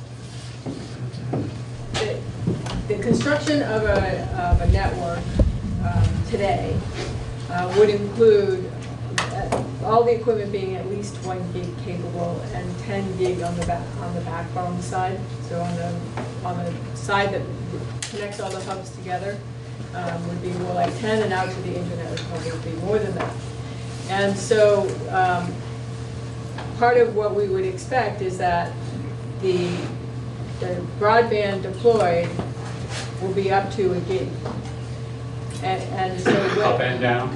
the construction of a network today would include all the equipment being at least 1 gig capable and 10 gig on the backbone side. So on the side that connects all the hubs together would be more like 10, and out to the internet would probably be more than that. And so part of what we would expect is that the broadband deployed will be up to a gig. And so Up and down?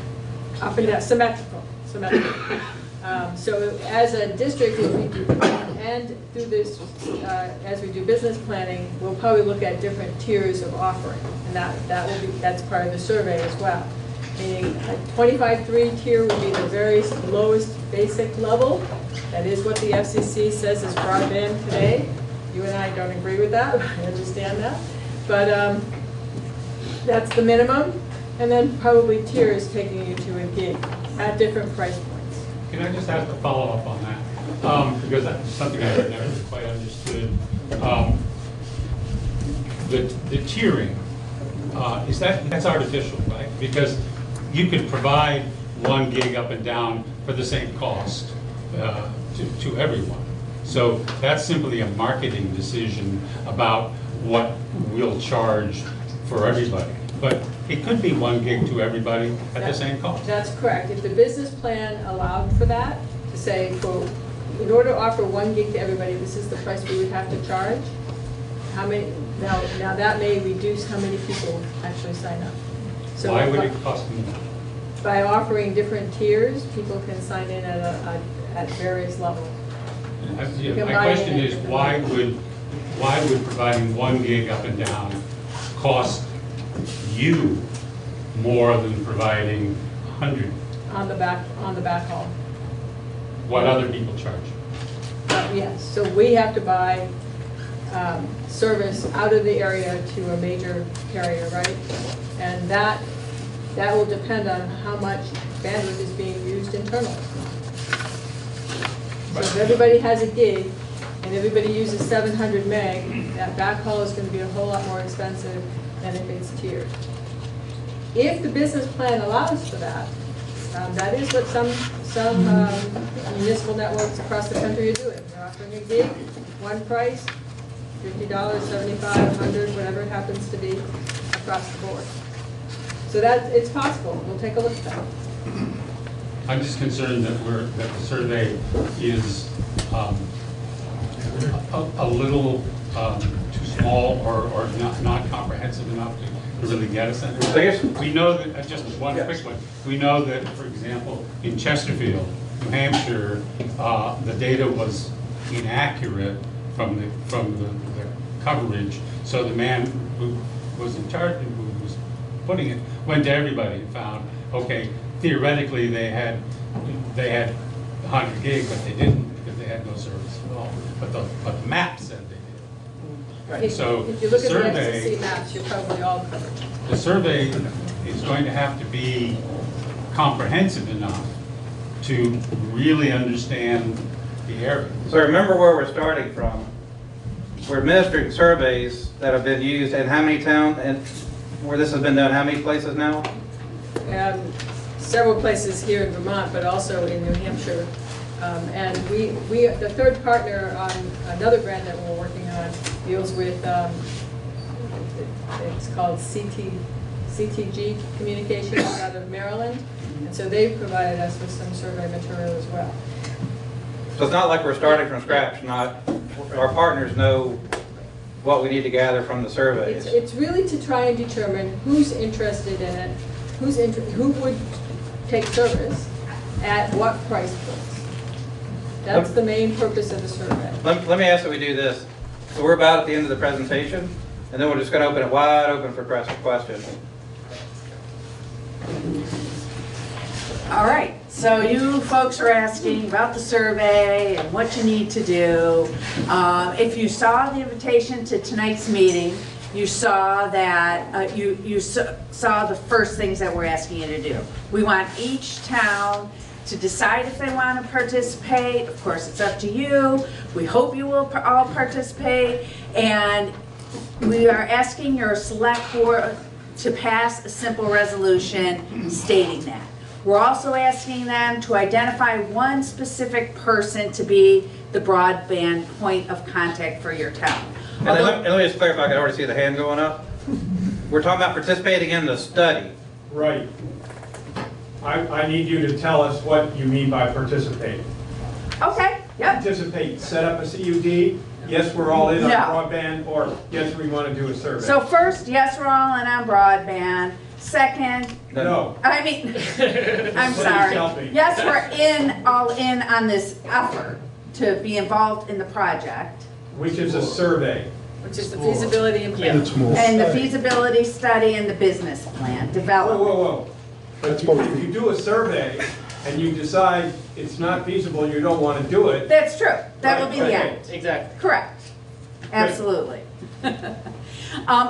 Up and down, symmetrical. So as a district, if we do, and through this, as we do business planning, we'll probably look at different tiers of offering, and that's part of the survey as well. Meaning a 25.3 tier would be the very lowest basic level. That is what the FCC says is broadband today. You and I don't agree with that. I understand that, but that's the minimum. And then probably tiers taking you to a gig at different price points. Can I just ask a follow-up on that? Because that's something I've never quite understood. The tiering, that's artificial, right? Because you could provide 1 gig up and down for the same cost to everyone. So that's simply a marketing decision about what we'll charge for everybody. But it could be 1 gig to everybody at the same cost. That's correct. If the business plan allowed for that, to say, quote, in order to offer 1 gig to everybody, this is the price we would have to charge. How many? Now that may reduce how many people actually sign up. So why would it cost more? By offering different tiers, people can sign in at various levels. My question is, why would providing 1 gig up and down cost you more than providing 100? On the backhaul. What other people charge? Yes, so we have to buy service out of the area to a major carrier, right? And that will depend on how much bandwidth is being used internally. So if everybody has a gig and everybody uses 700 meg, that backhaul is going to be a whole lot more expensive than if it's tiered. If the business plan allows for that, that is what some municipal networks across the country are doing. They're offering a gig, one price, $50, $75, $100, whatever it happens to be, across the board. So it's possible. We'll take a look at that. I'm just concerned that the survey is a little too small or not comprehensive enough to really get us there. We know that, just one quick one, we know that, for example, in Chesterfield, New Hampshire, the data was inaccurate from the coverage, so the man who was in charge, who was putting it, went to everybody and found, okay, theoretically they had 100 gig, but they didn't because they had no service at all. But the map said they did. Right. So if you look the at survey, the FCC maps, you're probably all covered. The survey is going to have to be comprehensive enough to really understand the area. So remember where we're starting from. We're administering surveys that have been used in how many towns, and where this has been done, how many places now? Several places here in Vermont, but also in New Hampshire. And the third partner on another grant that we're working on deals with, it's called CTG Communications out of Maryland. And so they've provided us with some survey material as well. So it's not like we're starting from scratch, our partners know what we need to gather from the surveys. It's really to try and determine who's interested in it, who would take service, at what price points. That's the main purpose of the survey. Let me ask that we do this. So we're about at the end of the presentation, and then we're just going to open it wide open for questions. All right, so you folks are asking about the survey and what you need to do. If you saw the invitation to tonight's meeting, you saw that you saw the first things that we're asking you to do. We want each town to decide if they want to participate. Of course, it's up to you. We hope you will all participate. And we are asking your select board to pass a simple resolution stating that. We're also asking them to identify one specific person to be the broadband point of contact for your town. And let me just clarify, I can already see the hand going up. We're talking about participating in the study. Right. I need you to tell us what you mean by participating. Okay, yep. Participate, set up a CUD, yes, we're all in on No. broadband, or yes, we want to do a survey. So first, yes, we're all in on broadband. Second, No. I mean, I'm Please sorry. help me. Yes, we're all in on this effort to be involved in the project. Which is a survey. Which is the feasibility and plan. And the feasibility study and the business plan Whoa, development. whoa, whoa. But if you do a survey and you decide it's not feasible, you don't want to do it. That's true. That will be the Right, end. Exactly. Correct. Absolutely.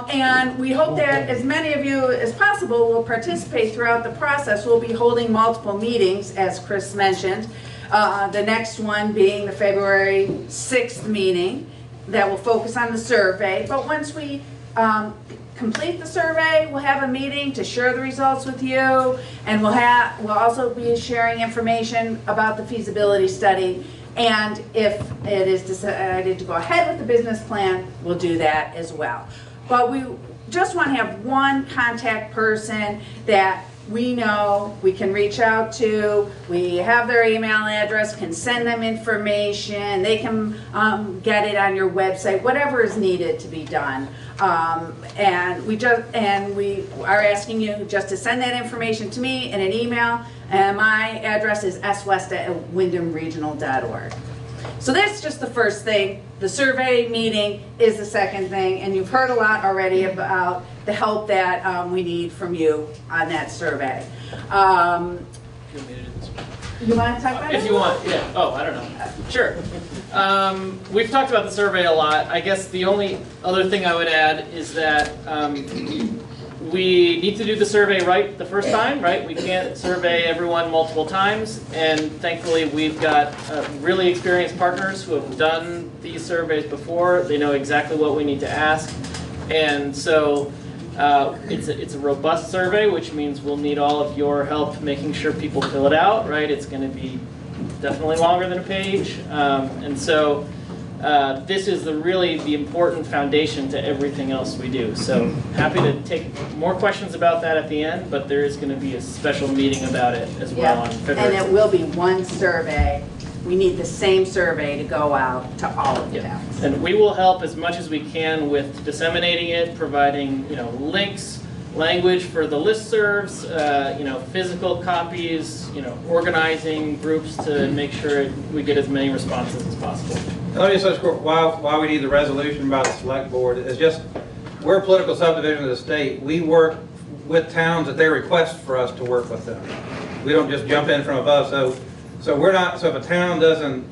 And we hope that as many of you as possible will participate throughout the process. We'll be holding multiple meetings, as Chris mentioned. The next one being the February 6th meeting that will focus on the survey. But once we complete the survey, we'll have a meeting to share the results with you, and we'll also be sharing information about the feasibility study. And if it is decided to go ahead with the business plan, we'll do that as well. But we just want to have one contact person that we know we can reach out to. We have their email address, can send them information, they can get it on your website, whatever is needed to be done. And we are asking you just to send that information to me in an email, and my address is swest@wyndhamregional.org. So that's just the first thing. The survey meeting is the second thing, and you've heard a lot already about the help that we need from you on that survey. You want to talk about it? If you want, yeah. Oh, I don't know. Sure. We've talked about the survey a lot. I guess the only other thing I would add is that we need to do the survey right the first time, right? We can't survey everyone multiple times, and thankfully we've got really experienced partners who have done these surveys before. They know exactly what we need to ask, and so it's a robust survey, which means we'll need all of your help making sure people fill it out, right? It's going to be definitely longer than a page, and so this is really the important foundation to everything else we do. So happy to take more questions about that at the end, but there is going to be a special meeting about it as well on February. And it will be one survey. We need the same survey to go out to all of the towns. And we will help as much as we can with disseminating it, providing links, language for the listservs, physical copies, organizing groups to make sure we get as many responses as possible. Let me just underscore why we need the resolution by the select board is just, we're a political subdivision of the state. We work with towns that they request for us to work with them. We don't just jump in from above. So we're not, so if a town doesn't,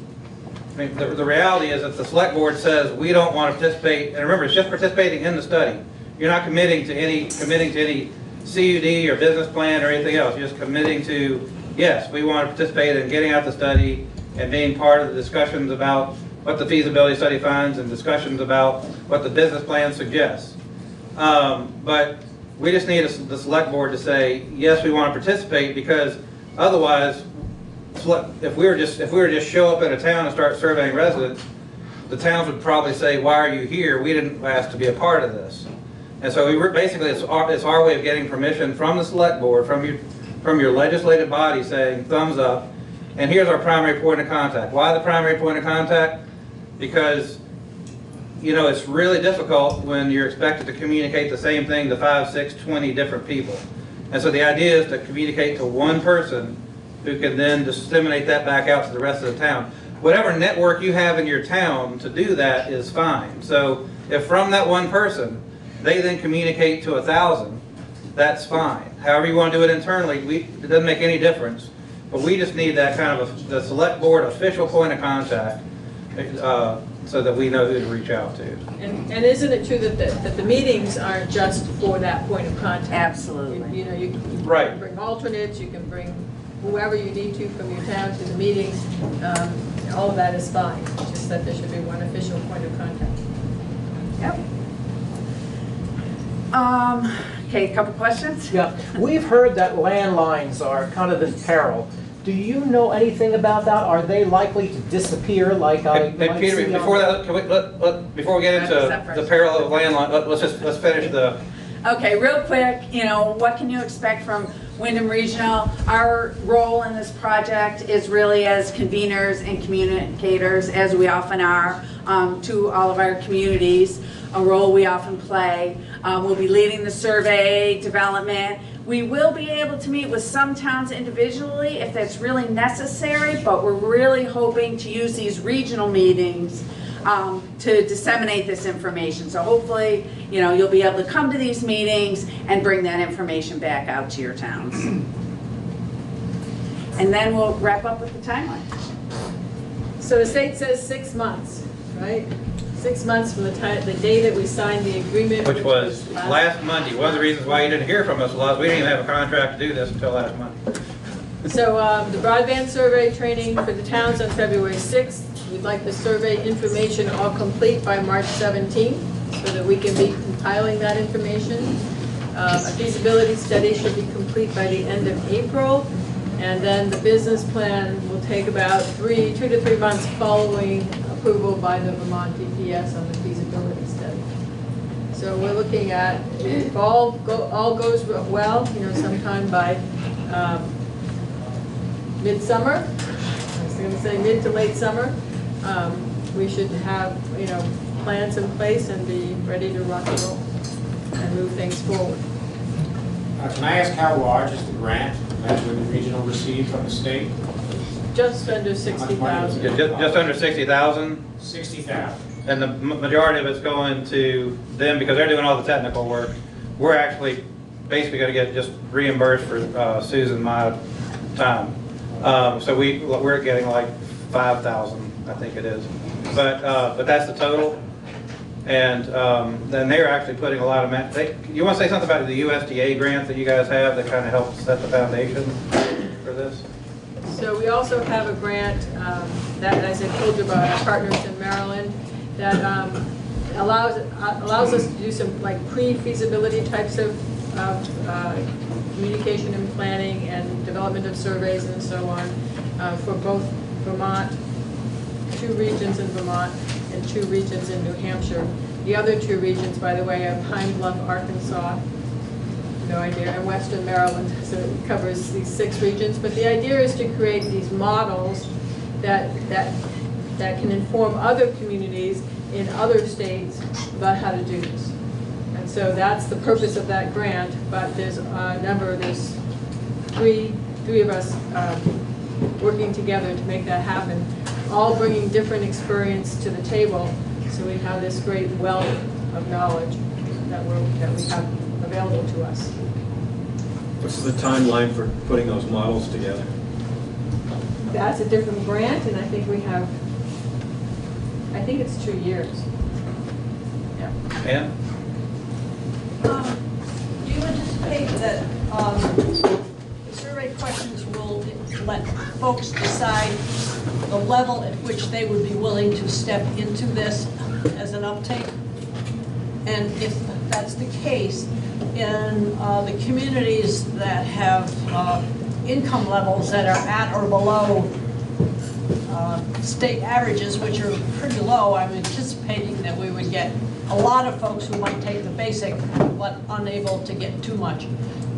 the reality is that the select board says we don't want to participate, and remember, it's just participating in the study. You're not committing to any CUD or business plan or anything else. You're just committing to, yes, we want to participate in getting out the study and being part of the discussions about what the feasibility study finds and discussions about what the business plan suggests. But we just need the select board to say, yes, we want to participate, because otherwise, if we were just show up in a town and start surveying residents, the towns would probably say, why are you here? We didn't ask to be a part of this. And so basically it's our way of getting permission from the select board, from your legislative body saying thumbs up, and here's our primary point of contact. Why the primary point of contact? Because it's really difficult when you're expected to communicate the same thing to 5, 6, 20 different people. And so the idea is to communicate to one person who can then disseminate that back out to the rest of the town. Whatever network you have in your town to do that is fine. So if from that one person, they then communicate to 1,000, that's fine. However you want to do it internally, it doesn't make any difference. But we just need that kind of the select board official point of contact so that we know who to reach out to. And isn't it true that the meetings aren't just for that point of contact? Absolutely. You can Right. bring alternates, you can bring whoever you need to from your town to the meetings. All of that is fine, just that there should be one official point of contact. Yep. Okay, a couple questions? Yeah, we've heard that landlines are kind of in peril. Do you know anything about that? Are they likely to disappear like I Hey, might Peter, see on- before that, can we, before we get into the peril of landline, let's finish the, Okay, real quick, what can you expect from Wyndham Regional? Our role in this project is really as conveners and communicators, as we often are, to all of our communities, a role we often play. We'll be leading the survey development. We will be able to meet with some towns individually if that's really necessary, but we're really hoping to use these regional meetings to disseminate this information. So hopefully, you'll be able to come to these meetings and bring that information back out to your towns. And then we'll wrap up with the timeline. So the state says 6 months, right? 6 months from the day that we signed the agreement. which was last Monday. One of the reasons why you didn't hear from us a lot, we didn't even have a contract to do this until last Monday. So the broadband survey training for the towns on February 6th. We'd like the survey information all complete by March 17th so that we can be compiling that information. A feasibility study should be complete by the end of April. And then the business plan will take about 2 to 3 months following approval by the Vermont DPS on the feasibility study. So we're looking at, if all goes well, sometime by midsummer, I was going to say mid to late summer, we should have, plans in place and be ready to rock and roll and move things forward. Can I ask how large is the grant that Wyndham Regional received from the state? Just under 60,000. Just under 60,000. 60,000. And the majority of it's going to them because they're doing all the technical work. We're actually basically going to get just reimbursed for Susan, my time. So we're getting like 5,000, I think it is. But that's the total. And then they're actually putting a lot of, you want to say something about the USDA grant that you guys have that kind of helps set the foundation for this? So we also have a grant that, as I told you about, our partners in Maryland, that allows us to do some like pre-feasibility types of communication and planning and development of surveys and so on for both Vermont, 2 regions in Vermont and 2 regions in New Hampshire. The other 2 regions, by the way, are Pine Bluff, Arkansas, no idea, and Western Maryland. So it covers these 6 regions. But the idea is to create these models that can inform other communities in other states about how to do this. And so that's the purpose of that grant. But there's there's three of us working together to make that happen, all bringing different experience to the table. So we have this great wealth of knowledge that we have available to us. What's the timeline for putting those models together? That's a different grant, and I think it's 2 years. Yeah. And? Do you anticipate that the survey questions will let folks decide the level at which they would be willing to step into this as an uptake? And if that's the case, in the communities that have income levels that are at or below state averages, which are pretty low, I'm anticipating that we would get a lot of folks who might take the basic but unable to get too much.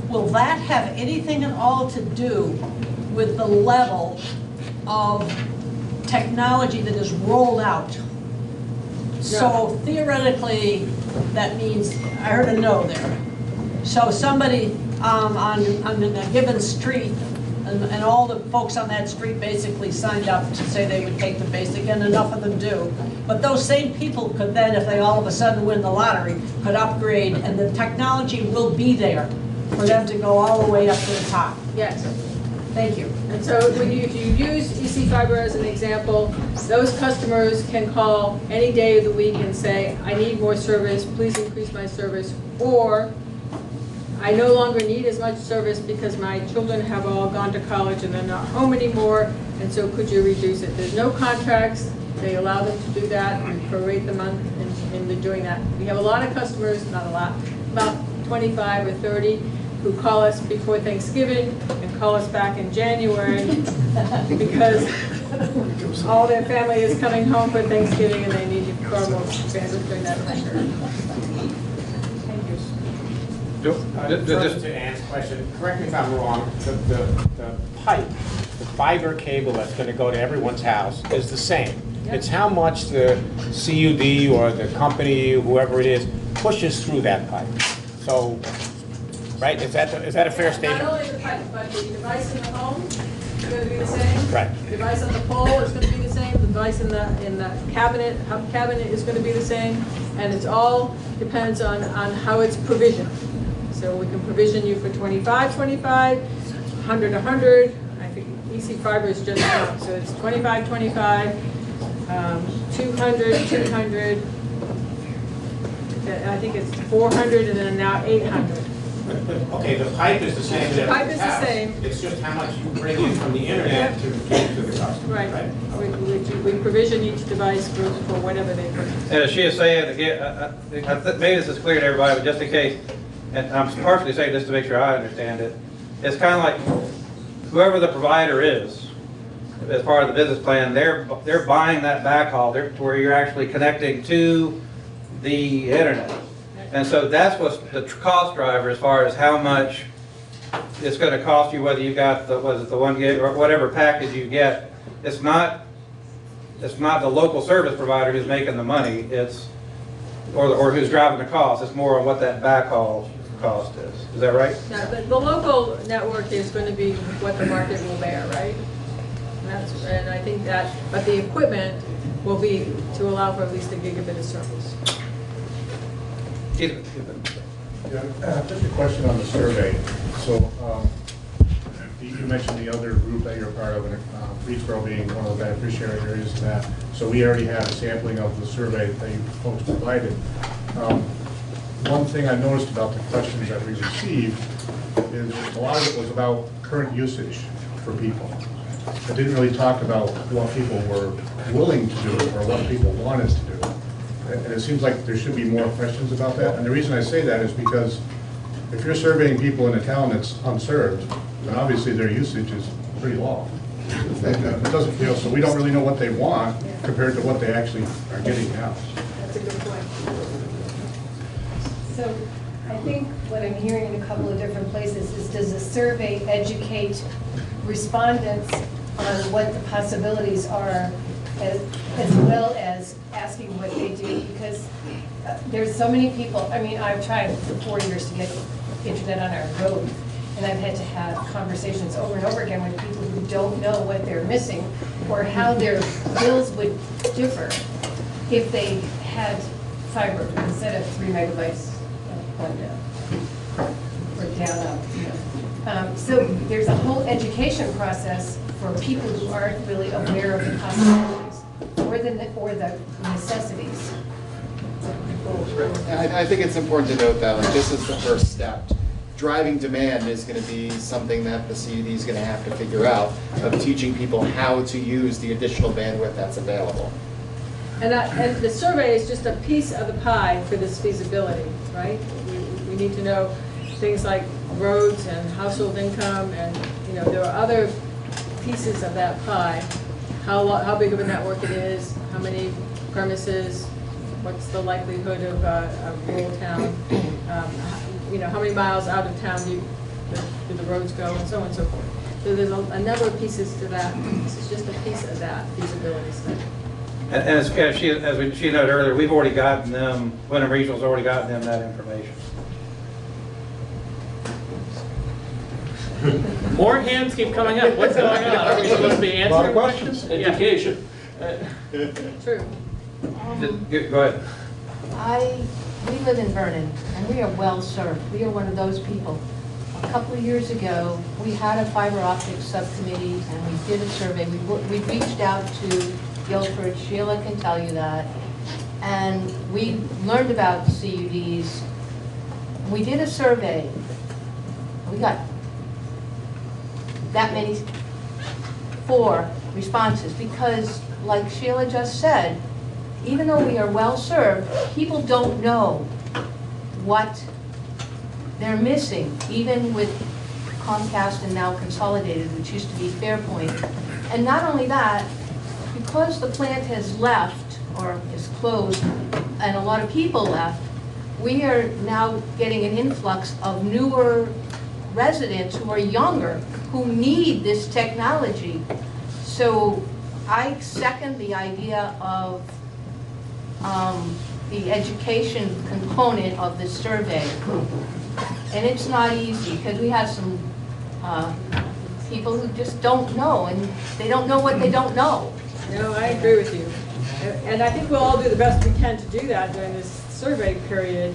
Will that have anything at all to do with the level of technology that is rolled out? So theoretically, that means, I heard a no there. So somebody on a given street, and all the folks on that street basically signed up to say they would take the basic, and enough of them do. But those same people could then, if they all of a sudden win the lottery, could upgrade, and the technology will be there for them to go all the way up to the top. Yes. Thank you. And so if you use EC Fiber as an example, those customers can call any day of the week and say, I need more service, please increase my service, or I no longer need as much service because my children have all gone to college and they're not home anymore, and so could you reduce it? There's no contracts. They allow them to do that and prorate the month in doing that. We have a lot of customers, not a lot, about 25 or 30 who call us before Thanksgiving and call us back in January because all their family is coming home for Thanksgiving and they need far more bandwidth during that time period. Thank you. Further to Ann's question, correct me if I'm wrong, the pipe, the fiber cable that's going to go to everyone's house is the same. It's how much the CUD or the company, whoever it is, pushes through that pipe. So, right, is that a fair statement? Not only the pipe, but the device in the home is going to be the same. Right. The device on the pole is going to be the same. The device in the cabinet, hub cabinet is going to be the same. And it's all depends on how it's provisioned. So we can provision you for 25, 100, 100. I think EC Fiber is just out. So it's 25, 25, 200, 200. I think it's 400 and then now 800. Okay, the pipe is the same. The pipe is the same. It's just how much you bring in from the internet to give to the customer. Right. We provision each device for whatever they purchase. And as she is saying, again, maybe this is clear to everybody, but just in case, and I'm partially saying this to make sure I understand it, it's kind of like whoever the provider is, as part of the business plan, they're buying that backhaul to where you're actually connecting to the internet. And so that's what's the cost driver as far as how much it's going to cost you, whether you got the 1 gig or whatever package you get. It's not the local service provider who's making the money. It's or who's driving the cost. It's more on what that backhaul cost is. Is that right? Now, the local network is going to be what the market will bear, right? And I think that, but the equipment will be to allow for at least a gigabit of service. Yeah, just a question on the survey. So you mentioned the other group that you're part of, and Greensboro being one of the beneficiary areas of that. So we already have a sampling of the survey that you folks provided. One thing I noticed about the questions that we received is a lot of it was about current usage for people. It didn't really talk about what people were willing to do or what people want us to do. And it seems like there should be more questions about that. And the reason I say that is because if you're surveying people in a town that's unserved, then obviously their usage is pretty low. It doesn't feel, so we don't really know what they want compared to what they actually are getting now. That's a good point. So I think what I'm hearing in a couple of different places is, does the survey educate respondents on what the possibilities are, as well as asking what they do? Because there's so many people, I mean, I've tried for 4 years to get internet on our road, and I've had to have conversations over and over again with people who don't know what they're missing or how their bills would differ if they had fiber instead of 3 megabytes one down or down up. You know. So there's a whole education process for people who aren't really aware of the possibilities or the necessities. I think it's important to note that this is the first step. Driving demand is going to be something that the CUD is going to have to figure out, of teaching people how to use the additional bandwidth that's available. And the survey is just a piece of the pie for this feasibility, right? We need to know things like roads and household income, and there are other pieces of that pie. How big of a network it is, how many premises, what's the likelihood of a rural town, how many miles out of town do the roads go, and so on and so forth. So there's a number of pieces to that. This is just a piece of that feasibility study. And as she noted earlier, we've already gotten them, Wyndham Regional's already gotten them that information. More hands keep coming up. What's going on? Are we supposed to be answering questions? Education. True. Go ahead. We live in Vernon, and we are well served. We are one of those people. A couple of years ago, we had a fiber optics subcommittee, and we did a survey. We reached out to Guilford. Sheila can tell you that. And we learned about CUDs. We did a survey. We got that many, 4 responses, because like Sheila just said, even though we are well served, people don't know what they're missing, even with Comcast and now Consolidated, which used to be Fairpoint. And not only that, because the plant has left or is closed and a lot of people left, we are now getting an influx of newer residents who are younger, who need this technology. So I second the idea of the education component of this survey. And it's not easy, because we have some people who just don't know, and they don't know what they don't know. No, I agree with you. And I think we'll all do the best we can to do that during this survey period.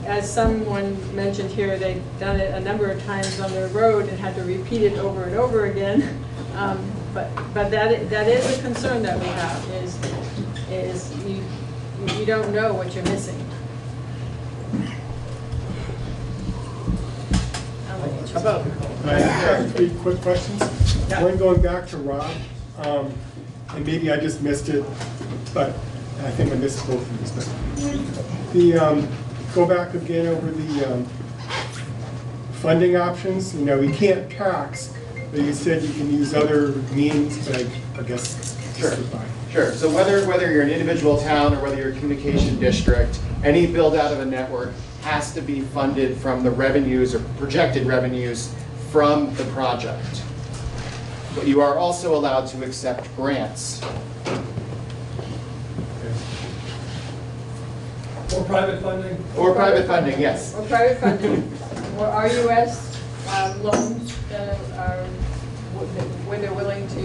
As someone mentioned here, they've done it a number of times on their road and had to repeat it over and over again. But that is a concern that we have, is you don't know what you're missing. How about, I have 3 quick questions. One going back to Rob, and maybe I just missed it, but I think I missed both of these. But go back again over the funding options. You know, we can't tax, but you said you can use other means, but I guess. Sure. So whether you're an individual town or whether you're a communication district, any build out of a network has to be funded from the revenues or projected revenues from the project. But you are also allowed to accept grants. Or private funding? Or private funding, yes. Or private funding, or RUS loans where they're willing to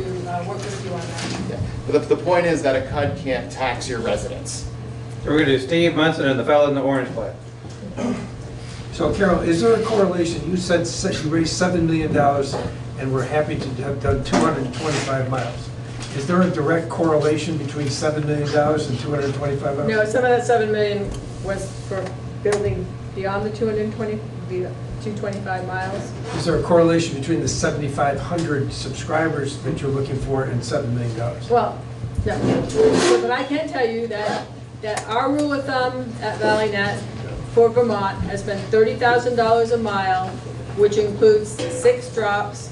work with you on that. Yeah. But the point is that a CUD can't tax your residents. So we're going to do Steve Munson and the fellow in the orange flag. So Carol, is there a correlation? You said you raised $7 million and we're happy to have done 225 miles. Is there a direct correlation between $7 million and 225 miles? No, some of that $7 million was for building beyond the 225 miles. Is there a correlation between the 7,500 subscribers that you're looking for and $7 million? Well, no. But I can tell you that our rule of thumb at ValleyNet for Vermont has been $30,000 a mile, which includes 6 drops,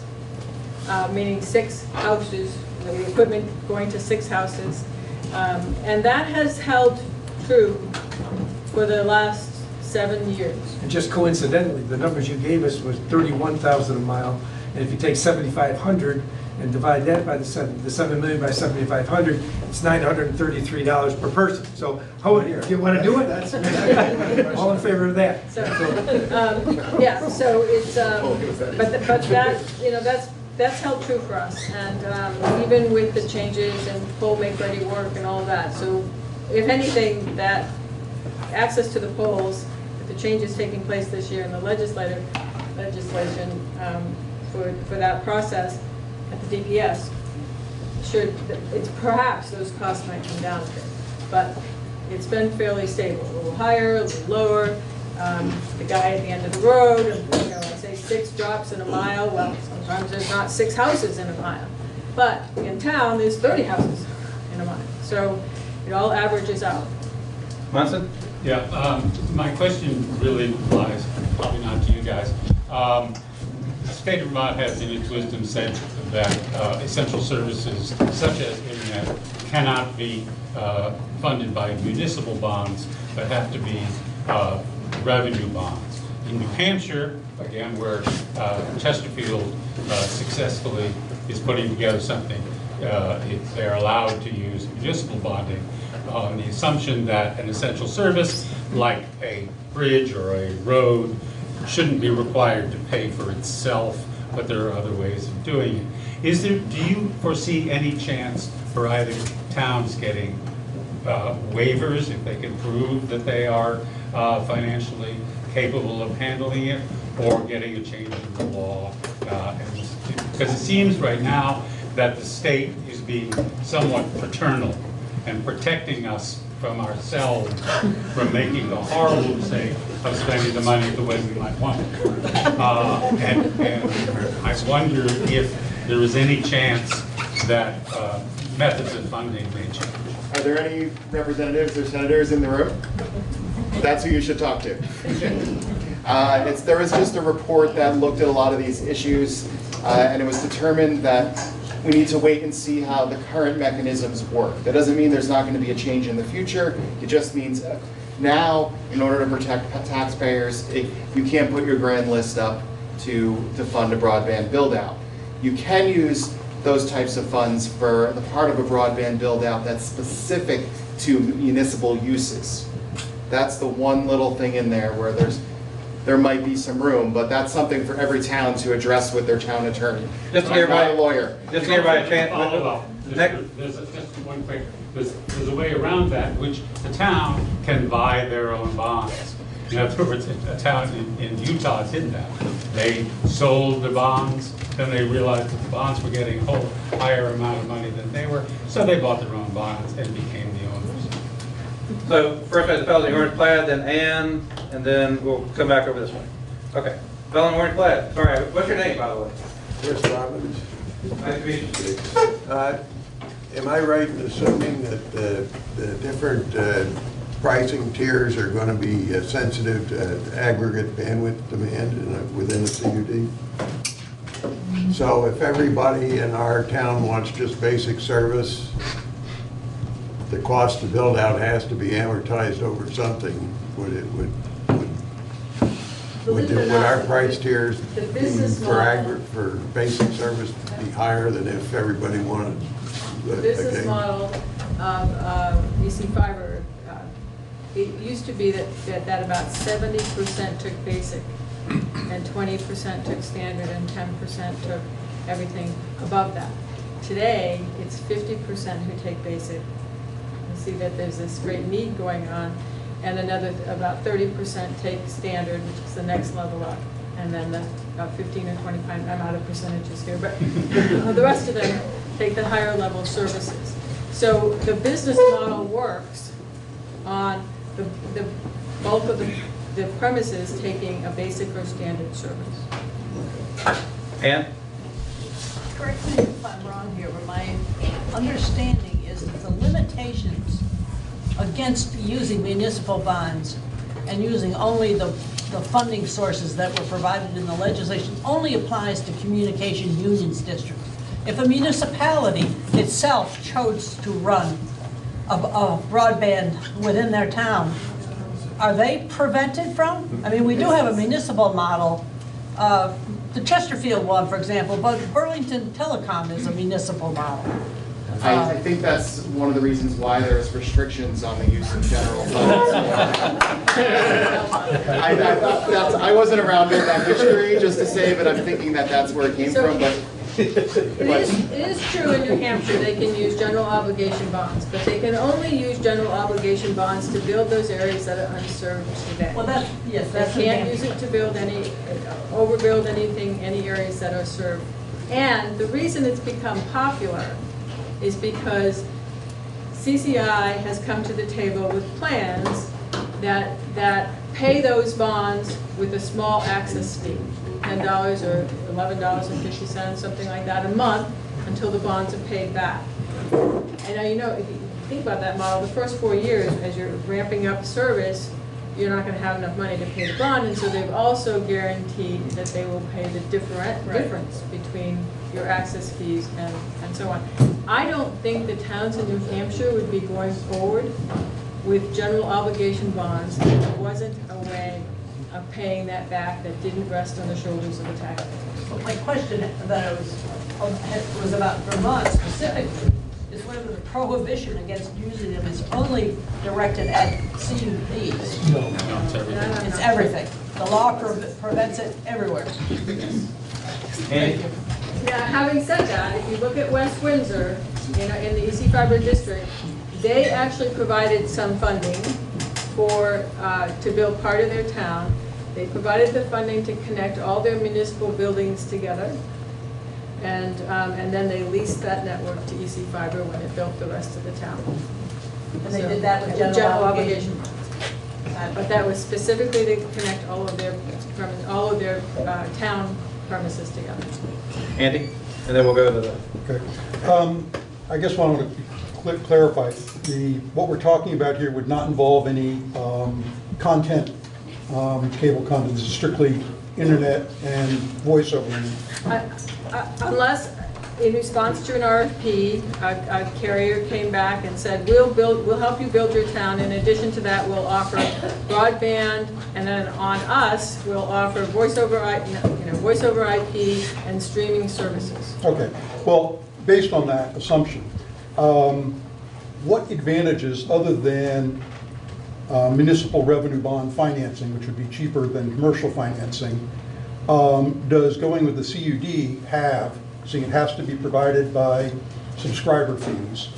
meaning 6 houses, the equipment going to 6 houses. And that has held true for the last 7 years. And just coincidentally, the numbers you gave us was 31,000 a mile, and if you take 7,500 and divide that by the 7 million by 7,500, it's $933 per person. So, how do you want to do it? All in favor of that? So, yeah. So it's but that that's held true for us, and even with the changes and poll make ready work and all of that. So, if anything, that access to the polls, the changes taking place this year in the legislation for that process at the DPS, it's perhaps those costs might come down a bit, but it's been fairly stable, a little higher, a little lower. The guy at the end of the road, I say 6 drops in a mile. Well, sometimes there's not 6 houses in a mile, but in town there's 30 houses in a mile. So it all averages out. Munson? Yeah, my question really applies, probably not to you guys. The state of Vermont has in its wisdom said that essential services such as internet cannot be funded by municipal bonds, but have to be revenue bonds. In New Hampshire, again, where Chesterfield successfully is putting together something, they're allowed to use municipal bonding on the assumption that an essential service like a bridge or a road shouldn't be required to pay for itself, but there are other ways of doing it. Do you foresee any chance for either towns getting waivers if they can prove that they are financially capable of handling it, or getting a change in the law? Because it seems right now that the state is being somewhat paternal and protecting us from ourselves from making the horrible mistake of spending the money the way we might want it. And I wonder if there is any chance that methods of funding may change. Are there any representatives or senators in the room? That's who you should talk to. There was just a report that looked at a lot of these issues, and it was determined that we need to wait and see how the current mechanisms work. That doesn't mean there's not going to be a change in the future. It just means now, in order to protect taxpayers, you can't put your grand list up to fund a broadband build-out. You can use those types of funds for the part of a broadband build-out that's specific to municipal uses. That's the one little thing in there where there might be some room, but that's something for every town to address with their town attorney. Just to I'm give not everybody- a lawyer. Just to give everybody a chance. Follow up. There's just one quick, there's a way around that, which the town can buy their own bonds. In other words, a town in Utah did that. They sold the bonds, then they realized that the bonds were getting a whole higher amount of money than they were, so they bought their own bonds and became the owners. So first we have the fellow in the orange plaid, then Ann, and then we'll come back over this way. Okay, fellow in the orange plaid. Sorry, what's your name, by the way? Chris Robbins. Nice to meet you. Am I right in assuming that the different pricing tiers are going to be sensitive to aggregate bandwidth demand within the CUD? So if everybody in our town wants just basic service, the cost to build out has to be amortized over something. Would our price tiers for basic service be higher than if everybody wanted The business model of EC Fiber, it used to be that about 70% took basic, and 20% took standard, and 10% took everything above that. Today, it's 50% who take basic. You see that there's this great need going on, and another about 30% take standard, which is the next level up, and then about 15 or 25, I'm out of percentages here, but the rest of them take the higher level services. So the business model works on the bulk of the premises taking a basic or standard service. Ann? Correct me if I'm wrong here, but my understanding is that the limitations against using municipal bonds and using only the funding sources that were provided in the legislation only applies to communication unions districts. If a municipality itself chose to run a broadband within their town, are they prevented from? I mean, we do have a municipal model, the Chesterfield one, for example, but Burlington Telecom is a municipal model. I think that's one of the reasons why there's restrictions on the use of general funds. I wasn't around during that history, just to say, but I'm thinking that that's where it came from. But It is true in New Hampshire, they can use general obligation bonds, but they can only use general obligation bonds to build those areas that are unserved today. Well, that's They in can't Hampshire. use it to build overbuild anything, any areas that are served. And the reason it's become popular is because CCI has come to the table with plans that pay those bonds with a small access fee, $10 or $11.50, something like that, a month until the bonds are paid back. And now, you know, if you think about that model, the first 4 years, as you're ramping up service, you're not going to have enough money to pay the bond, and so they've also guaranteed that they will pay the difference between your access fees and so on. I don't think the towns in New Hampshire would be going forward with general obligation bonds if there wasn't a way of paying that back that didn't rest on the shoulders of the taxpayers. But my question that was about Vermont specifically is whether the prohibition against using them is only directed at CUPs. No, it's everything. It's everything. The law prevents it everywhere. Andy? Yeah, having said that, if you look at West Windsor, in the EC Fiber District, they actually provided some funding to build part of their town. They provided the funding to connect all their municipal buildings together. And then they leased that network to EC Fiber when it built the rest of the town. And they did that with general obligation. But that was specifically to connect all of their town premises together. Andy? And then we'll go to the... Okay. I guess I want to clarify. What we're talking about here would not involve any content cable content? Is it strictly internet and voice over internet? Unless, in response to an RFP, a carrier came back and said, we'll help you build your town. In addition to that, we'll offer broadband, and then on us, we'll offer voice over IP and streaming services. Okay, well, based on that assumption, what advantages other than municipal revenue bond financing, which would be cheaper than commercial financing, does going with the CUD have, seeing it has to be provided by subscriber fees,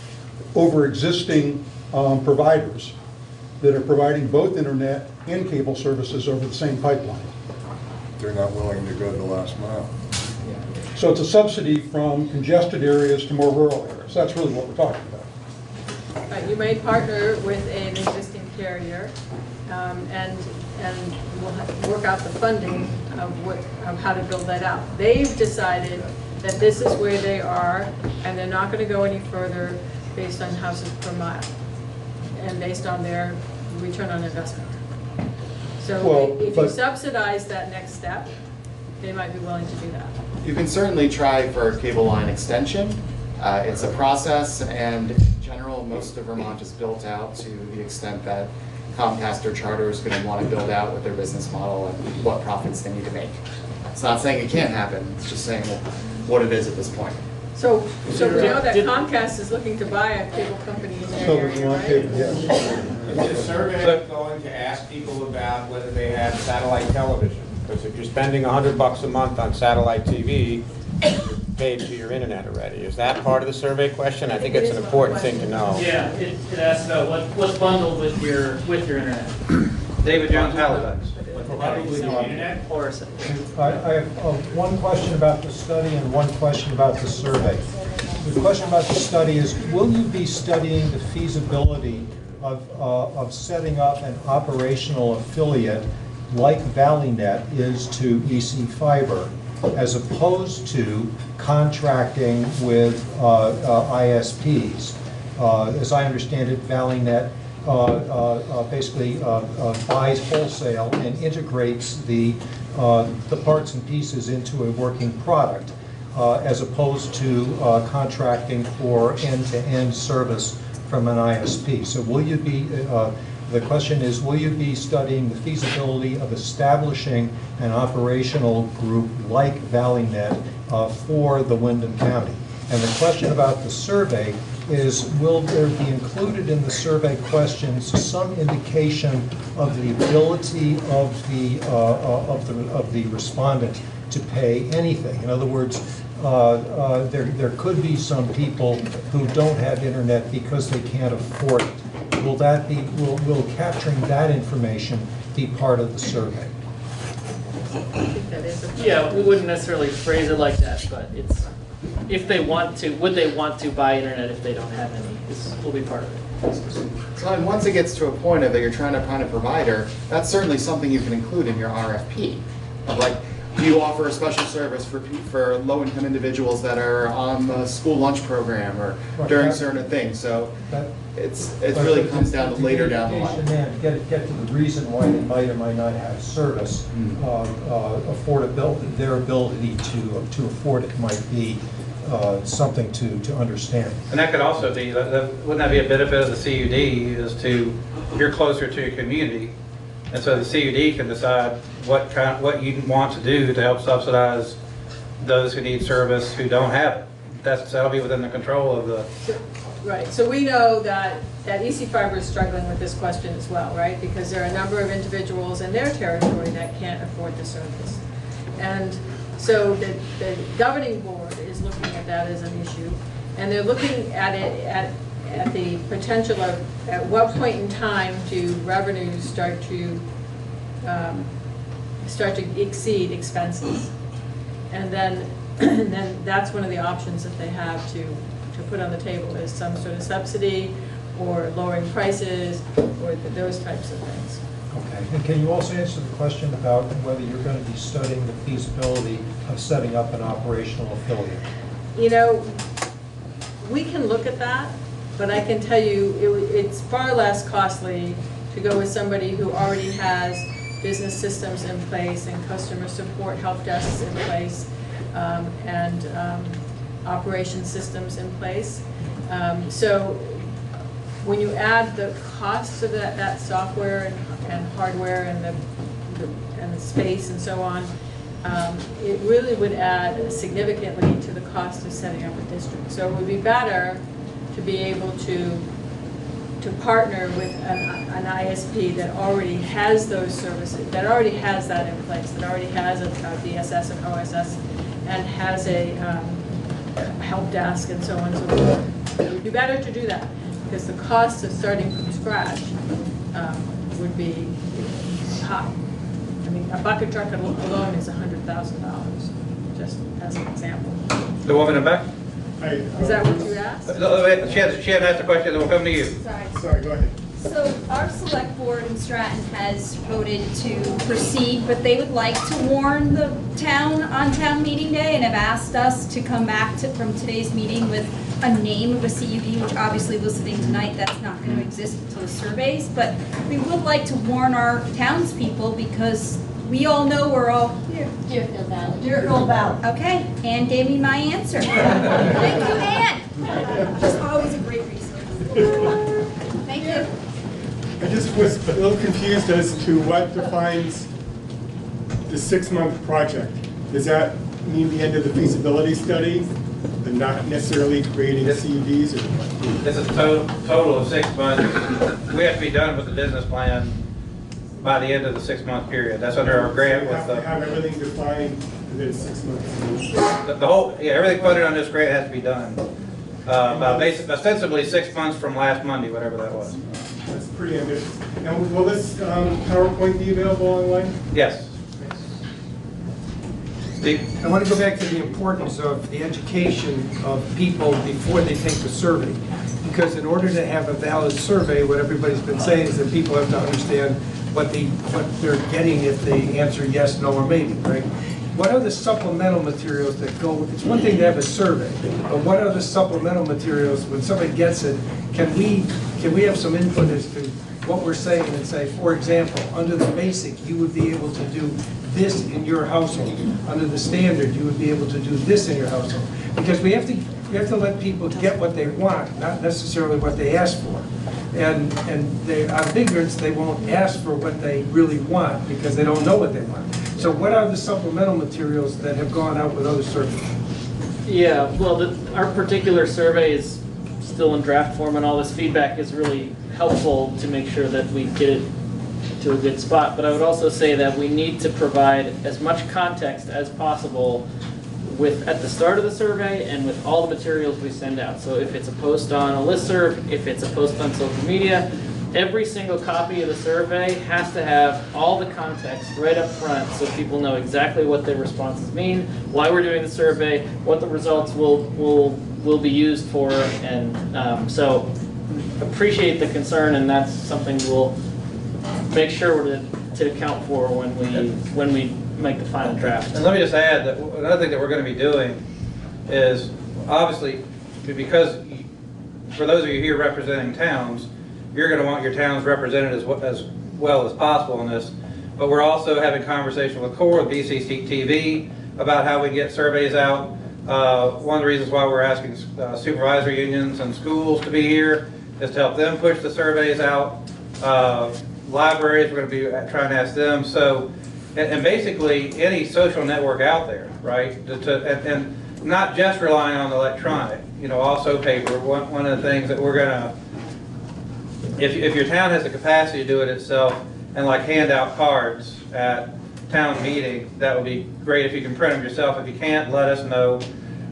over existing providers that are providing both internet and cable services over the same pipeline? They're not willing to go the last mile. So it's a subsidy from congested areas to more rural areas. That's really what we're talking about. You may partner with an existing carrier, and we'll work out the funding of how to build that out. They've decided that this is where they are, and they're not going to go any further based on houses per mile and based on their return on investment. So if you subsidize that next step, they might be willing to do that. You can certainly try for a cable line extension. It's a process, and in general, most of Vermont is built out to the extent that Comcast or Charter is going to want to build out with their business model and what profits they need to make. It's not saying it can't happen, it's just saying what it is at this point. So we know that Comcast is looking to buy a cable company in their area, right? Is this survey going to ask people about whether they have satellite television? Because if you're spending $100 a month on satellite TV, you're paid for your internet already. Is that part of the survey question? I think it's an important thing to know. Yeah, it asks about what's bundled with your internet. David Jones, Halifax. Probably the internet. I have one question about the study and one question about the survey. The question about the study is, will you be studying the feasibility of setting up an operational affiliate like ValleyNet is to EC Fiber, as opposed to contracting with ISPs? As I understand it, ValleyNet basically buys wholesale and integrates the parts and pieces into a working product, as opposed to contracting for end-to-end service from an ISP. So will you be, the question is, will you be studying the feasibility of establishing an operational group like ValleyNet for the Windham County? And the question about the survey is, will there be included in the survey questions some indication of the ability of the respondent to pay anything? In other words, there could be some people who don't have internet because they can't afford it. Will that be, will capturing that information be part of the survey? Yeah, we wouldn't necessarily phrase it like that, but it's, if they want to, would they want to buy internet if they don't have any? This will be part of it. So and once it gets to a point of that you're trying to find a provider, that's certainly something you can include in your RFP. Like, do you offer a special service for low-income individuals that are on the school lunch program or during certain things? So it really comes down to later down the line. Get to the reason why they might or might not have service. Affordability, their ability to afford it might be something to understand. And that could also be, wouldn't that be a benefit of the CUD, is to, you're closer to your community, and so the CUD can decide what you want to do to help subsidize those who need service who don't have it. That'll be within the control of the... Right, so we know that EC Fiber is struggling with this question as well, right? Because there are a number of individuals in their territory that can't afford the service. And so the governing board is looking at that as an issue, and they're looking at it at the potential of, at what point in time do revenues start to exceed expenses. And then that's one of the options that they have to put on the table, is some sort of subsidy or lowering prices or those types of things. Okay, and can you also answer the question about whether you're going to be studying the feasibility of setting up an operational affiliate? You know, we can look at that, but I can tell you it's far less costly to go with somebody who already has business systems in place and customer support help desks in place, and operation systems in place. So when you add the costs of that software and hardware and the space and so on, it really would add significantly to the cost of setting up a district. So it would be better to be able to partner with an ISP that already has those services, that already has that in place, that already has a BSS and OSS, and has a help desk and so on and so forth. It would be better to do that, because the cost of starting from scratch would be high. I mean, a bucket truck alone is $100,000, just as an example. The woman in the back? Is that what you asked? She had asked a question, then we'll come to you. Sorry, go ahead. So our select board in Stratton has voted to proceed, but they would like to warn the town on town meeting day and have asked us to come back from today's meeting with a name of a CUD, which obviously listening tonight, that's not going to exist until the surveys, but we would like to warn our townspeople because we all know we're all here. Deerfield Valley. Deerfield Valley. Okay, Ann gave me my answer. Thank you, Ann. Just always a great resource. Thank you. I just was a little confused as to what defines the 6-month project. Does that mean the end of the feasibility study, and not necessarily creating CUDs, or what? This is a total of 6 months. We have to be done with the business plan by the end of the 6-month period. That's under our grant with the... have everything defined within 6 months. The whole, everything funded on this grant has to be done. Ostensibly 6 months from last Monday, whatever that was. That's pretty ambitious. And will this PowerPoint be available online? Yes. Steve? I want to go back to the importance of the education of people before they take the survey. Because in order to have a valid survey, what everybody's been saying is that people have to understand what they're getting if they answer yes, no, or maybe, right? What are the supplemental materials that go, it's one thing to have a survey, but what are the supplemental materials, when somebody gets it, can we have some input as to what we're saying and say, for example, under the basic, you would be able to do this in your household. Under the standard, you would be able to do this in your household. Because we have to let people get what they want, not necessarily what they ask for. And they, out of ignorance, they won't ask for what they really want because they don't know what they want. So what are the supplemental materials that have gone out with other surveys? Yeah, well, our particular survey is still in draft form, and all this feedback is really helpful to make sure that we get it to a good spot. But I would also say that we need to provide as much context as possible at the start of the survey and with all the materials we send out. So if it's a post on a listserv, if it's a post on social media, every single copy of the survey has to have all the context right up front so people know exactly what their responses mean, why we're doing the survey, what the results will be used for, and so appreciate the concern, and that's something we'll make sure to account for when we make the final draft. And let me just add that another thing that we're going to be doing is, obviously, because for those of you here representing towns, you're going to want your towns represented as well as possible in this. But we're also having conversation with CORE, with BCC-TV, about how we get surveys out. One of the reasons why we're asking supervisor unions and schools to be here is to help them push the surveys out. Libraries, we're going to be trying to ask them. So, and basically any social network out there, right? And not just relying on the electronic, also paper. One of the things that we're going to, if your town has the capacity to do it itself and like hand out cards at town meeting, that would be great if you can print them yourself. If you can't, let us know.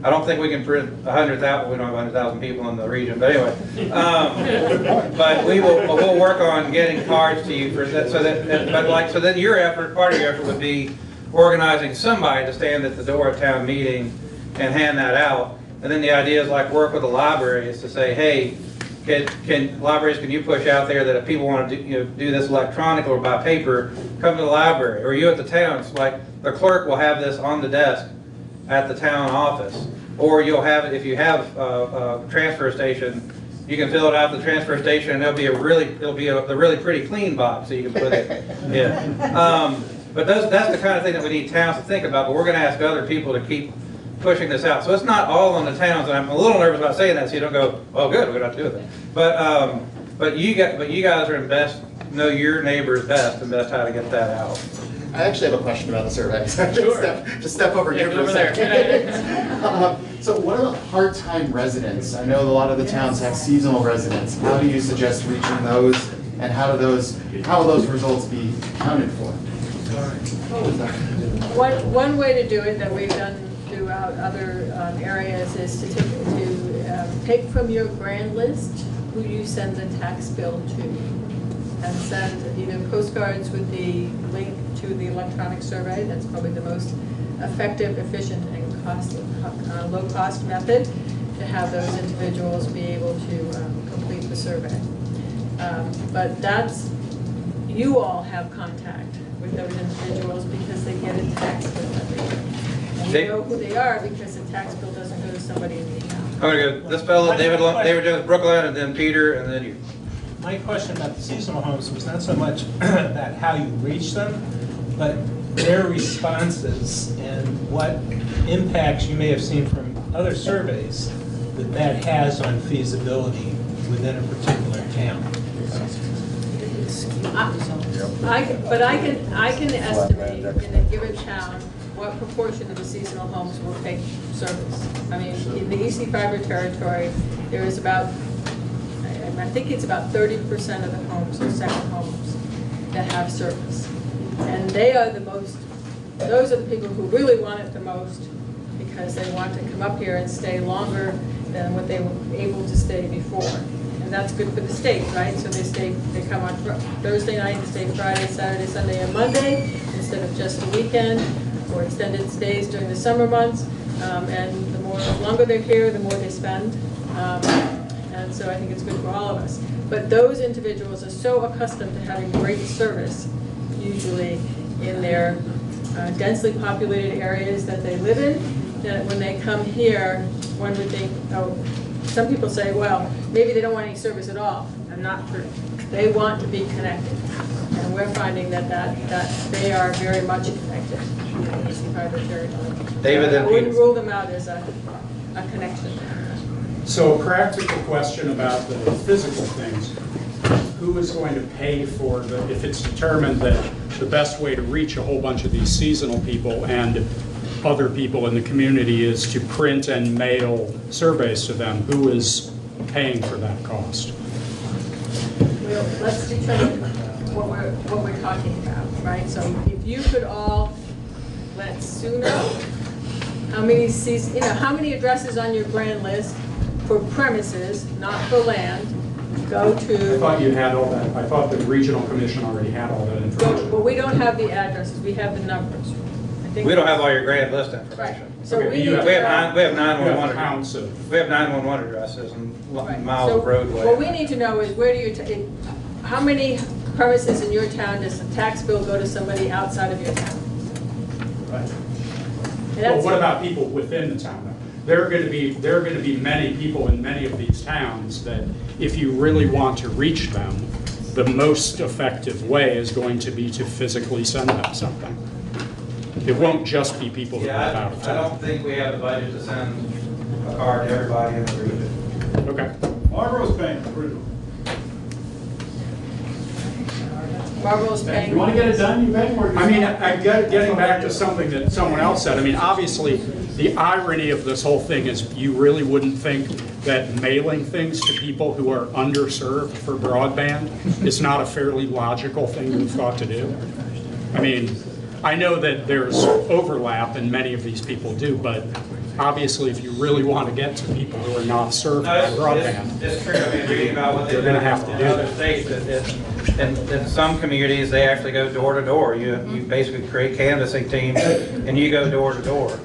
I don't think we can print 100,000. We don't have 100,000 people in the region, but anyway. But we'll work on getting cards to you for that, so then your effort, part of your effort, would be organizing somebody to stand at the door of town meeting and hand that out. And then the idea is like work with the libraries to say, hey, libraries, can you push out there that if people want to do this electronically or by paper, come to the library, or you at the town. It's like the clerk will have this on the desk at the town office, or you'll have it if you have a transfer station You can fill it out at the transfer station, and it'll be a really pretty clean box, so you can put it in. But that's the kind of thing that we need towns to think about, but we're gonna ask other people to keep pushing this out. So it's not all on the towns, and I'm a little nervous about saying that, so you don't go, oh good, we don't have to do it. But you guys are know your neighbors best and best how to get that out. I actually have a question about the survey. Sure. Just step over here for a second. So what about part-time residents? I know a lot of the towns have seasonal residents. How do you suggest reaching those, and how will those results be accounted for? One way to do it that we've done throughout other areas is to take from your grand list who you send the tax bill to, and send either postcards with the link to the electronic survey. That's probably the most effective, efficient, and low-cost method to have those individuals be able to complete the survey. But you all have contact with those individuals because they get a tax bill every year. And you know who they are because the tax bill doesn't go to somebody in the account. I'm gonna go this fellow, David Jones, Brookline, and then Peter, and then you. My question about the seasonal homes was not so much about how you reach them, but their responses and what impacts you may have seen from other surveys that has on feasibility within a particular town. I can estimate in a given town what proportion of the seasonal homes will take service. I mean, in the EC Fiber territory, there is about, I think it's about 30% of the homes are second homes that have service. And they are the most, those are the people who really want it the most because they want to come up here and stay longer than what they were able to stay before. And that's good for the state, right? So they come on Thursday night and stay Friday, Saturday, Sunday, and Monday instead of just the weekend, or extended stays during the summer months. And the longer they're here, the more they spend. And so I think it's good for all of us. But those individuals are so accustomed to having great service, usually in their densely populated areas that they live in, that when they come here, one would think, oh, some people say, well, maybe they don't want any service at all. And not true. They want to be connected. And we're finding that they are very much connected in the EC Fiber territory. David, I wouldn't rule them out as a connection. So a practical question about the physical things. Who is going to pay for if it's determined that the best way to reach a whole bunch of these seasonal people and other people in the community is to print and mail surveys to them, who is paying for that cost? Well, let's determine what we're talking about, right? So if you could all let Sue know how many addresses on your grand list for premises, not for land, go to. I thought you had all that. I thought the regional commission already had all that information. Well, we don't have the addresses. We have the numbers. We don't have all your grand list information. Right. So Okay, we you have 911 counts we have 911 addresses and miles So of roadway. what we need to know is how many premises in your town does the tax bill go to somebody outside of your town? Right. Well, what about people within the town? There are going to be many people in many of these towns that if you really want to reach them, the most effective way is going to be to physically send them something. It won't just be people who live out of I town. don't think we have the budget to send a card to everybody in the region. Okay. Marlboro's paying for it. Marlboro's paying. You want to get it done, you pay for it. I mean, getting back to something that someone else said, I mean, obviously, the irony of this whole thing is you really wouldn't think that mailing things to people who are underserved for broadband is not a fairly logical thing we've thought to do. I mean, I know that there's overlap and many of these people do, but obviously if you really want to get to people who are not served by broadband, It's true. I've been reading about what they're going to have to do other that. states. In some communities, they actually go door to door. You basically create canvassing teams and you go door to door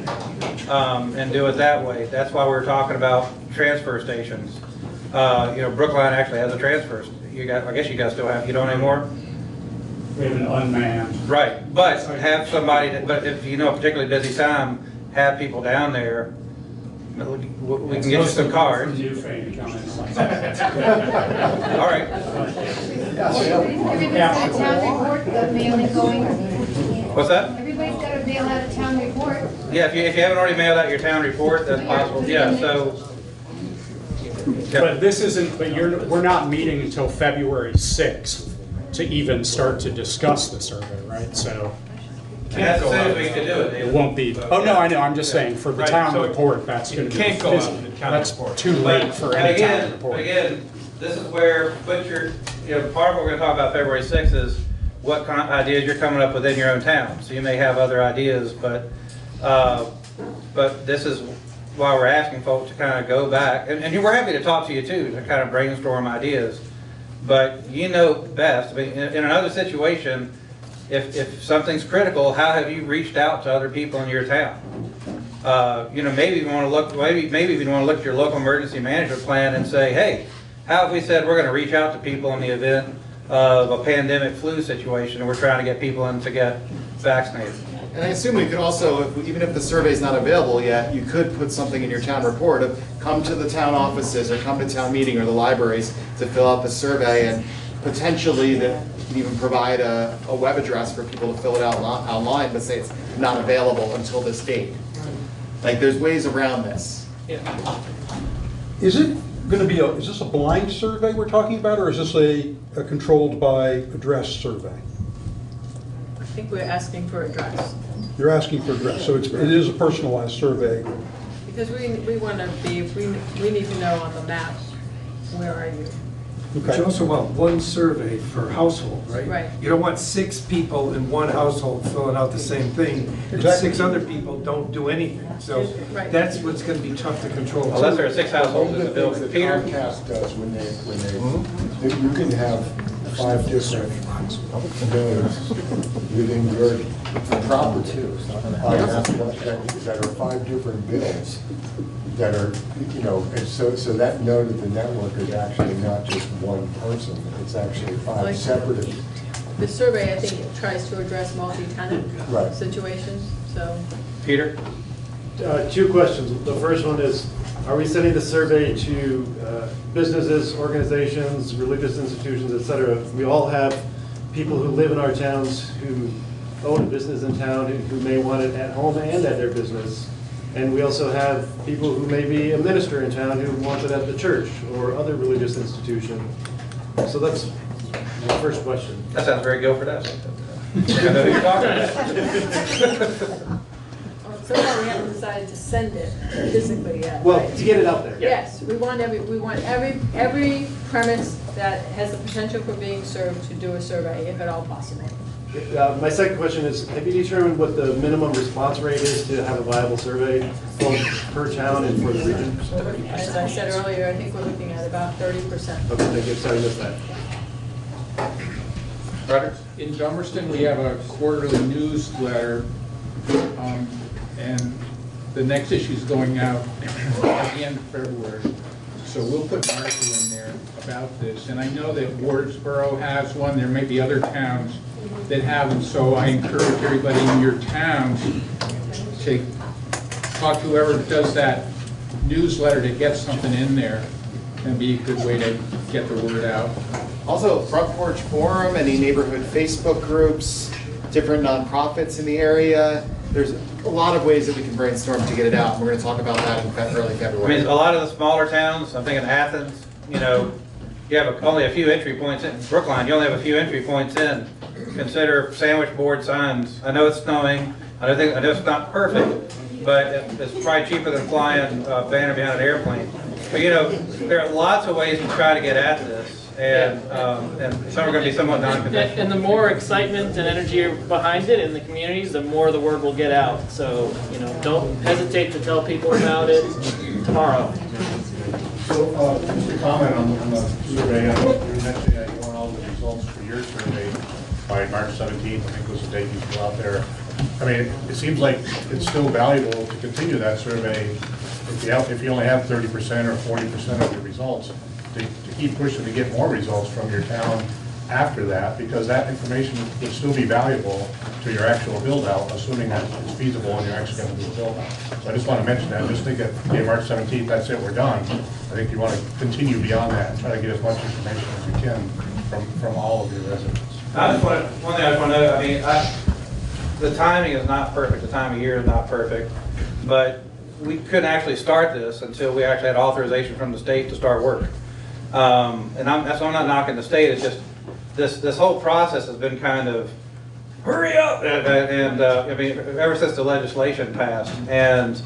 and do it that way. That's why we were talking about transfer stations. Brookline actually has a transfer. I guess you guys still have. You don't anymore. We have an unmanned. Right, but have somebody. But if you know a particularly busy time, have people down there We can get you some cards. New fame coming. All right. Everybody's got a town report, the mailing going. What's that? Everybody's got to mail out a town report. Yeah, if you haven't already mailed out your town report, that's possible. Yeah, so. But this isn't, we're not meeting until February 6th to even start to discuss the survey, right? So That's as soon as we can do it. it won't be, oh, no, I know, I'm just saying, for the Right, town so report, that's going to be. can't go out in the town That's report. too late for And any town again, report. again, this is where, part of what we're gonna talk about February 6th is what kind of ideas you're coming up with in your own town. So you may have other ideas, but this is why we're asking folks to kind of go back, and we're happy to talk to you too, to kind of brainstorm ideas. But you know best, I mean, in another situation, if something's critical, how have you reached out to other people in your town? Maybe you want to look, maybe you want to look at your local emergency management plan and say, hey, how have we said we're going to reach out to people in the event of a pandemic flu situation and we're trying to get people in to get vaccinated? And I assume we could also, even if the survey's not available yet, you could put something in your town report of come to the town offices or come to town meeting or the libraries to fill out the survey, and potentially that you can even provide a web address for people to fill it out online, but say it's not available until this date. Like, there's ways around this. Is it going to be, is this a blind survey we're talking about, or is this a controlled by address survey? I think we're asking for address, You're asking for address, so it is a personalized survey. because we want to be, we need to know on the map, where are you? But you also want one survey per household, right? Right. You don't want 6 people in one household filling out the same thing, and Exactly. 6 other people don't do anything. So Right. that's what's going to be tough to control. Unless there are 6 households in the building. That Peter? Comcast does when they, you can have 5 different nodes within your property. That are 5 different bills that are, and so that node of the network is actually not just one person, it's actually 5 Like- separate. The survey, I think, tries to address multi-tenant Right. situations, so. Peter? 2 questions. The first one is, are we sending the survey to businesses, organizations, religious institutions, et cetera? We all have people who live in our towns who own a business in town who may want it at home and at their business. And we also have people who may be a minister in town who wants it at the church or other religious institution. So that's my first question. That sounds very Guilford-esque. I know who you're talking about. So far, we haven't decided to send it physically yet. Well, right? to get it out there. Yes, we want every premise that has the potential for being served to do a survey, if at all possible. My second question is, have you determined what the minimum response rate is to have a viable survey, both per town and for the region? As I said earlier, I think we're looking at about 30%. Okay, thank you, sorry, I missed that. Roger? In Dummerston, we have a quarterly newsletter, and the next issue is going out at the end of February. So we'll put an article in there about this. And I know that Wardsboro has one, there may be other towns that have them, so I encourage everybody in your towns to talk to whoever does that newsletter to get something in there. That'd be a good way to get the word out. Also, Front Porch Forum, any neighborhood Facebook groups, different nonprofits in the area. There's a lot of ways that we can brainstorm to get it out. We're going to talk about that in early I February. mean, a lot of the smaller towns, I'm thinking Athens, you have only a few entry points in. Brookline, you only have a few entry points in. Consider sandwich board signs. I know it's snowing. I know it's not perfect, but it's probably cheaper than flying a banner behind an airplane. But there are lots of ways to try to get at this, and some are going to be somewhat non-conventional. And the more excitement and energy behind it in the communities, the more the word will get out. So, don't hesitate to tell people about it tomorrow. So, just a comment on the survey. You mentioned that you want all the results for your survey by March 17th. I think was the date you put out there. I mean, it seems like it's still valuable to continue that survey if you only have 30% or 40% of your results, to keep pushing to get more results from your town after that, because that information would still be valuable to your actual build-out, assuming that it's feasible and you're actually going to do a build-out. So I just want to mention that, just think that, okay, March 17th, that's it, we're done. I think you want to continue beyond that and try to get as much information as you can from all of your residents. I just want one thing I just want to know, I mean, the timing is not perfect, the time of year is not perfect, but we couldn't actually start this until we actually had authorization from the state to start work. And that's why I'm not knocking the state, it's just, this whole process has been kind of, hurry up, and I mean, ever since the legislation passed, and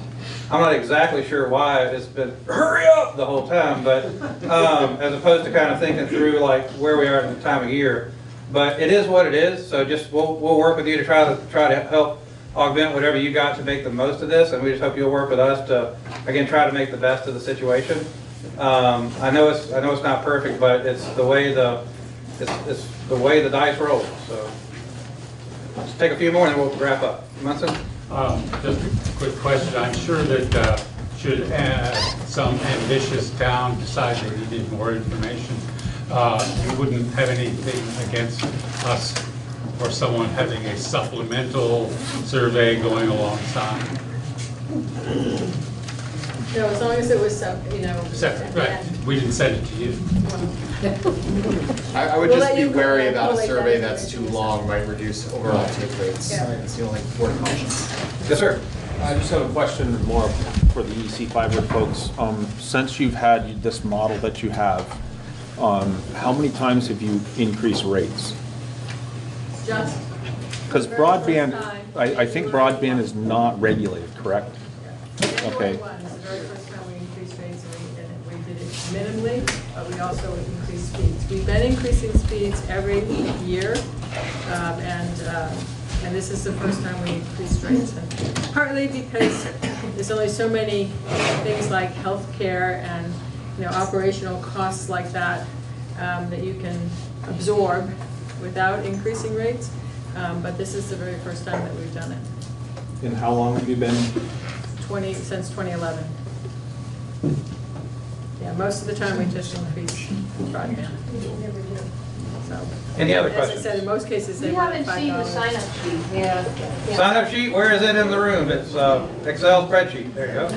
I'm not exactly sure why it's been hurry up the whole time, but as opposed to kind of thinking through like where we are in the time of year. But it is what it is, so just we'll work with you to try to help augment whatever you got to make the most of this, and we just hope you'll work with us to again try to make the best of the situation. I know it's not perfect, but it's the way the dice roll. So let's take a few more and then we'll wrap up. Munson? Just a quick question. I'm sure that should some ambitious town decide they needed more information, you wouldn't have anything against us or someone having a supplemental survey going alongside. No, as long as it was, Separate, right. We didn't send it to you. I would We'll just let be you wary about a collate that survey that's too information. long, might reduce overall take rates. Yeah. It's the only word of caution. Yes, sir. I just have a question more for the EC Fiber folks. Since you've had this model that you have, how many times have you increased rates? Just. Because broadband, I think broadband is not regulated, correct? Okay. January 1 is the very first time we increased rates, and we did it minimally, but we also increased speeds. We've been increasing speeds every year, and this is the first time we increased rates. And partly because there's only so many things like healthcare and operational costs like that that you can absorb without increasing rates. But this is the very first time that we've done it. And how long have you been? Since 2011. Yeah, most of the time we just increase broadband. So, Any other as questions? I said, in most cases they We want haven't $5. seen the sign-up sheet. Yeah. Sign up sheet, where is it in the room? It's Excel spreadsheet. There you go.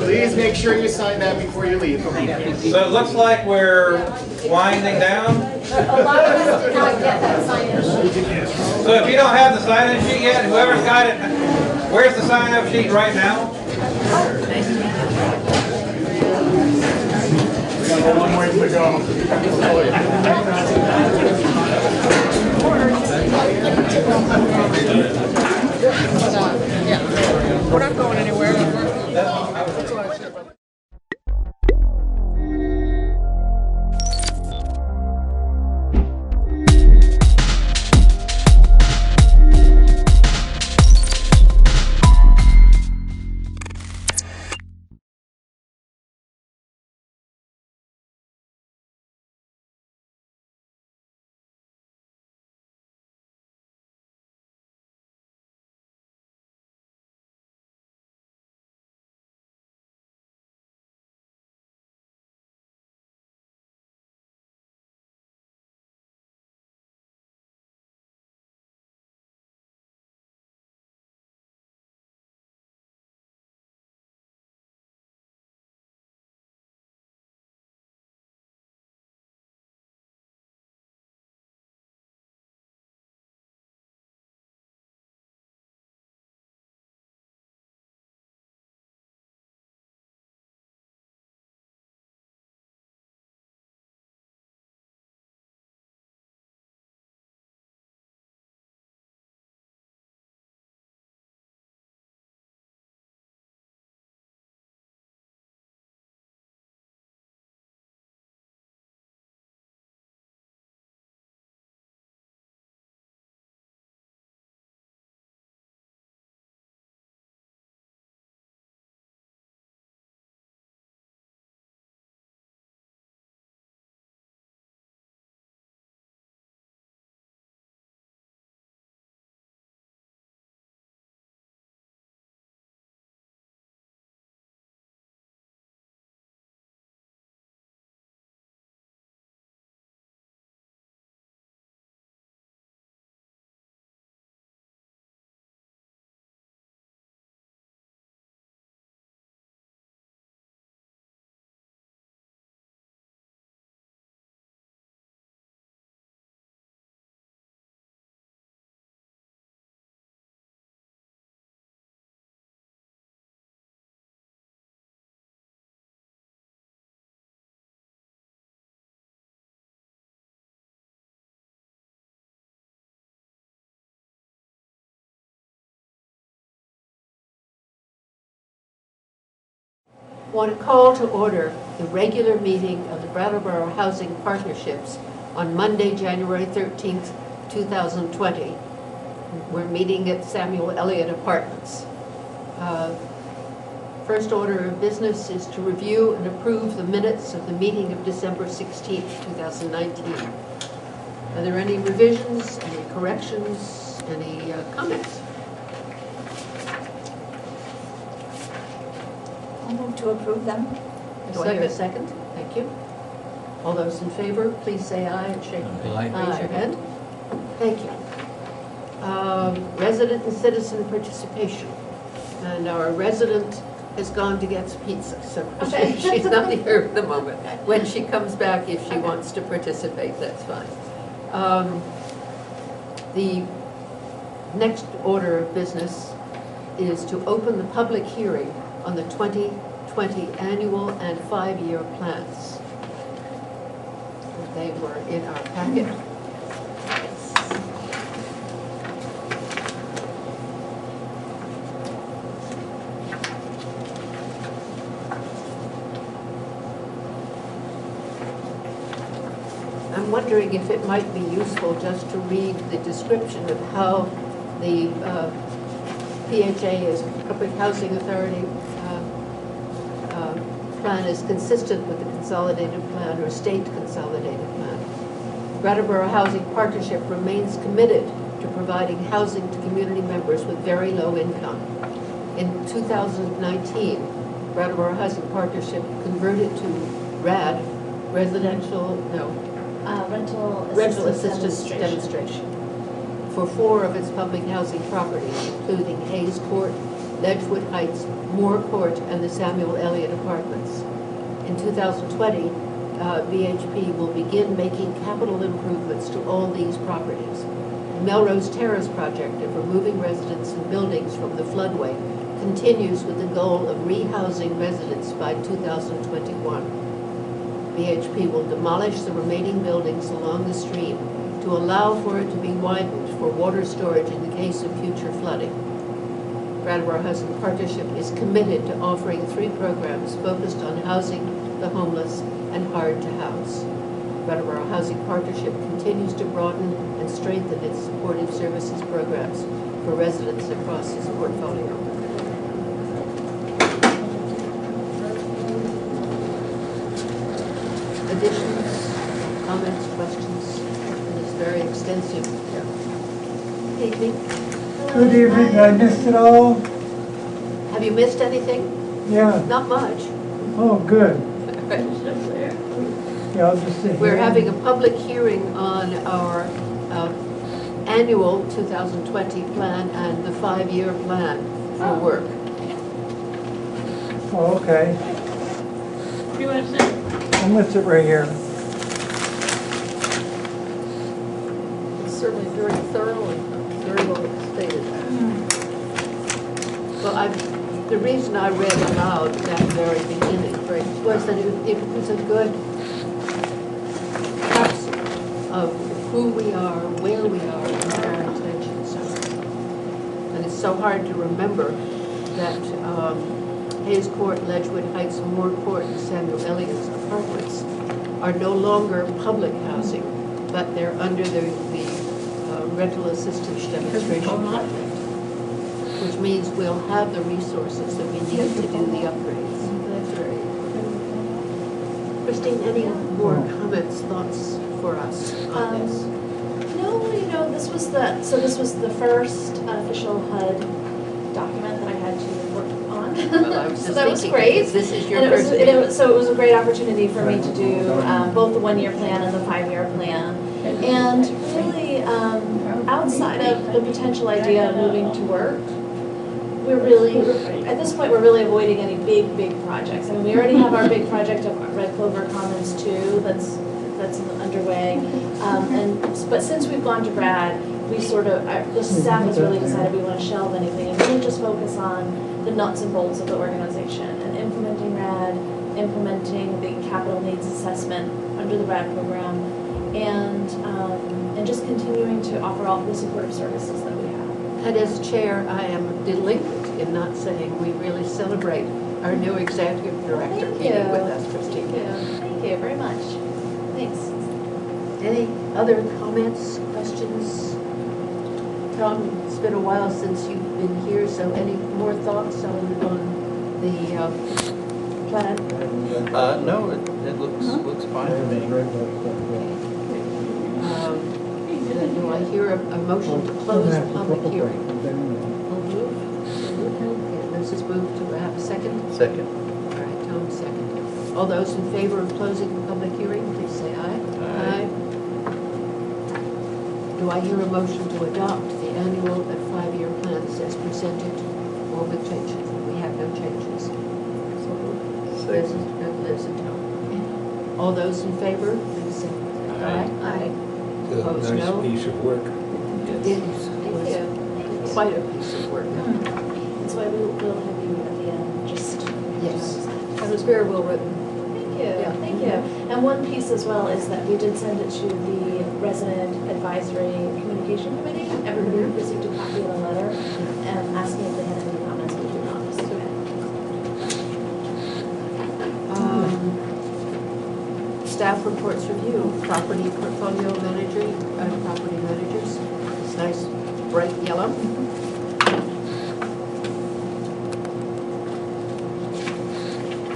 Please make sure you sign that before you leave. So it looks like we're winding down. A lot of us did not get that sign-up sheet. So if you don't have the sign-in sheet yet, whoever's got it, where's the sign-up sheet right now? We got a long ways to go. We're not going anywhere. Want to call to order the regular meeting of the Brattleboro Housing Partnerships on Monday, January 13th, 2020. We're meeting at Samuel Elliott Apartments. First order of business is to review and approve the minutes of the meeting of December 16th, 2019. Are there any revisions, any corrections, any comments? I'll move to approve them. Do I hear a second? Thank you. All those in favor, please say aye and shake. Aye. Raise your hand. Thank you. Resident and citizen participation. And our resident has gone to get some pizza, so Okay. she's not here at the moment. When she comes back, if she wants to participate, that's fine. The next order of business is to open the public hearing on the 2020 annual and 5-year plans. They were in our packet. I'm wondering if it might be useful just to read the description of how the PHA is Public Housing Authority plan is consistent with the consolidated plan or state consolidated plan. Brattleboro Housing Partnership remains committed to providing housing to community members with very low income. In 2019, Brattleboro Housing Partnership converted to RAD, rental assistance demonstration for 4 of its public housing properties, including Hayes Court, Ledgewood Heights, Moore Court, and the Samuel Elliott Apartments. In 2020, BHP will begin making capital improvements to all these properties. The Melrose Terrace project of removing residents and buildings from the floodway continues with the goal of rehousing residents by 2021. BHP will demolish the remaining buildings along the stream to allow for it to be widened for water storage in the case of future flooding. Brattleboro Housing Partnership is committed to offering 3 programs focused on housing the homeless and hard to house. Brattleboro Housing Partnership continues to broaden and strengthen its supportive services programs for residents across its portfolio. Additions, comments, questions? It is very extensive. Evening. Good evening, I missed it all. Have you missed anything? Yeah. Not much. Oh, good. Yeah, I'll just sit We're here. having a public hearing on our annual 2020 plan and the 5-year plan for work. Oh, okay. Do you want to sit? I'm gonna sit right here. It's certainly very thorough and very well stated. Well, the reason I read aloud that very beginning was that it was a good capsule of who we are, where we are, and where our intentions are. And it's so hard to remember that Hayes Court, Ledgewood Heights, Moore Court, and Samuel Elliott's apartments are no longer public housing, but they're under the rental assistance demonstration project, which means we'll have the resources that we need to do the upgrades. That's right. Christine, any more comments, thoughts for us on this? No, this was the first official HUD document that I had to work on. Well, I was So just that was thinking, great. because this is your And first so it was a great opportunity for me to do both the 1-year plan and the 5-year plan. And really, outside of the potential idea of moving to work, at this point, we're really avoiding any big projects. I mean, we already have our big project of Red Clover Commons 2 that's underway. But since we've gone to Brad, the staff has really decided we want to shelve anything and really just focus on the nuts and bolts of the organization and implementing RAD, implementing the capital needs assessment under the RAD program, and just continuing to offer all the supportive services that we have. And as chair, I am delinquent in not saying we really celebrate our new executive director Thank meeting you. with us, Christine. Thank you very much. Thanks. Any other comments, questions? Tom, it's been a while since you've been here, so any more thoughts on the plan? No, it looks fine to me. Then do I hear a motion to close the public hearing? I'll move. Okay, this is moved to have a second? Second. All right, Tom, second. All those in favor of closing the public hearing, please say aye. Aye. Do I hear a motion to adopt the annual and 5-year plans as presented or with changes? We have no changes. Liz and Tom. All those in favor, please say aye. Aye. Opposed, Nice no? piece of work. It was quite a piece of work. That's why we'll have you at the end, just. Yes, it was very well written. Thank you, Yeah. thank you. And one piece as well is that we did send it to the Resident Advisory Communication Committee. Everybody received a copy of the letter asking if they had any comments, we do not. So, Staff reports review, property portfolio manager, property managers. It's nice bright yellow.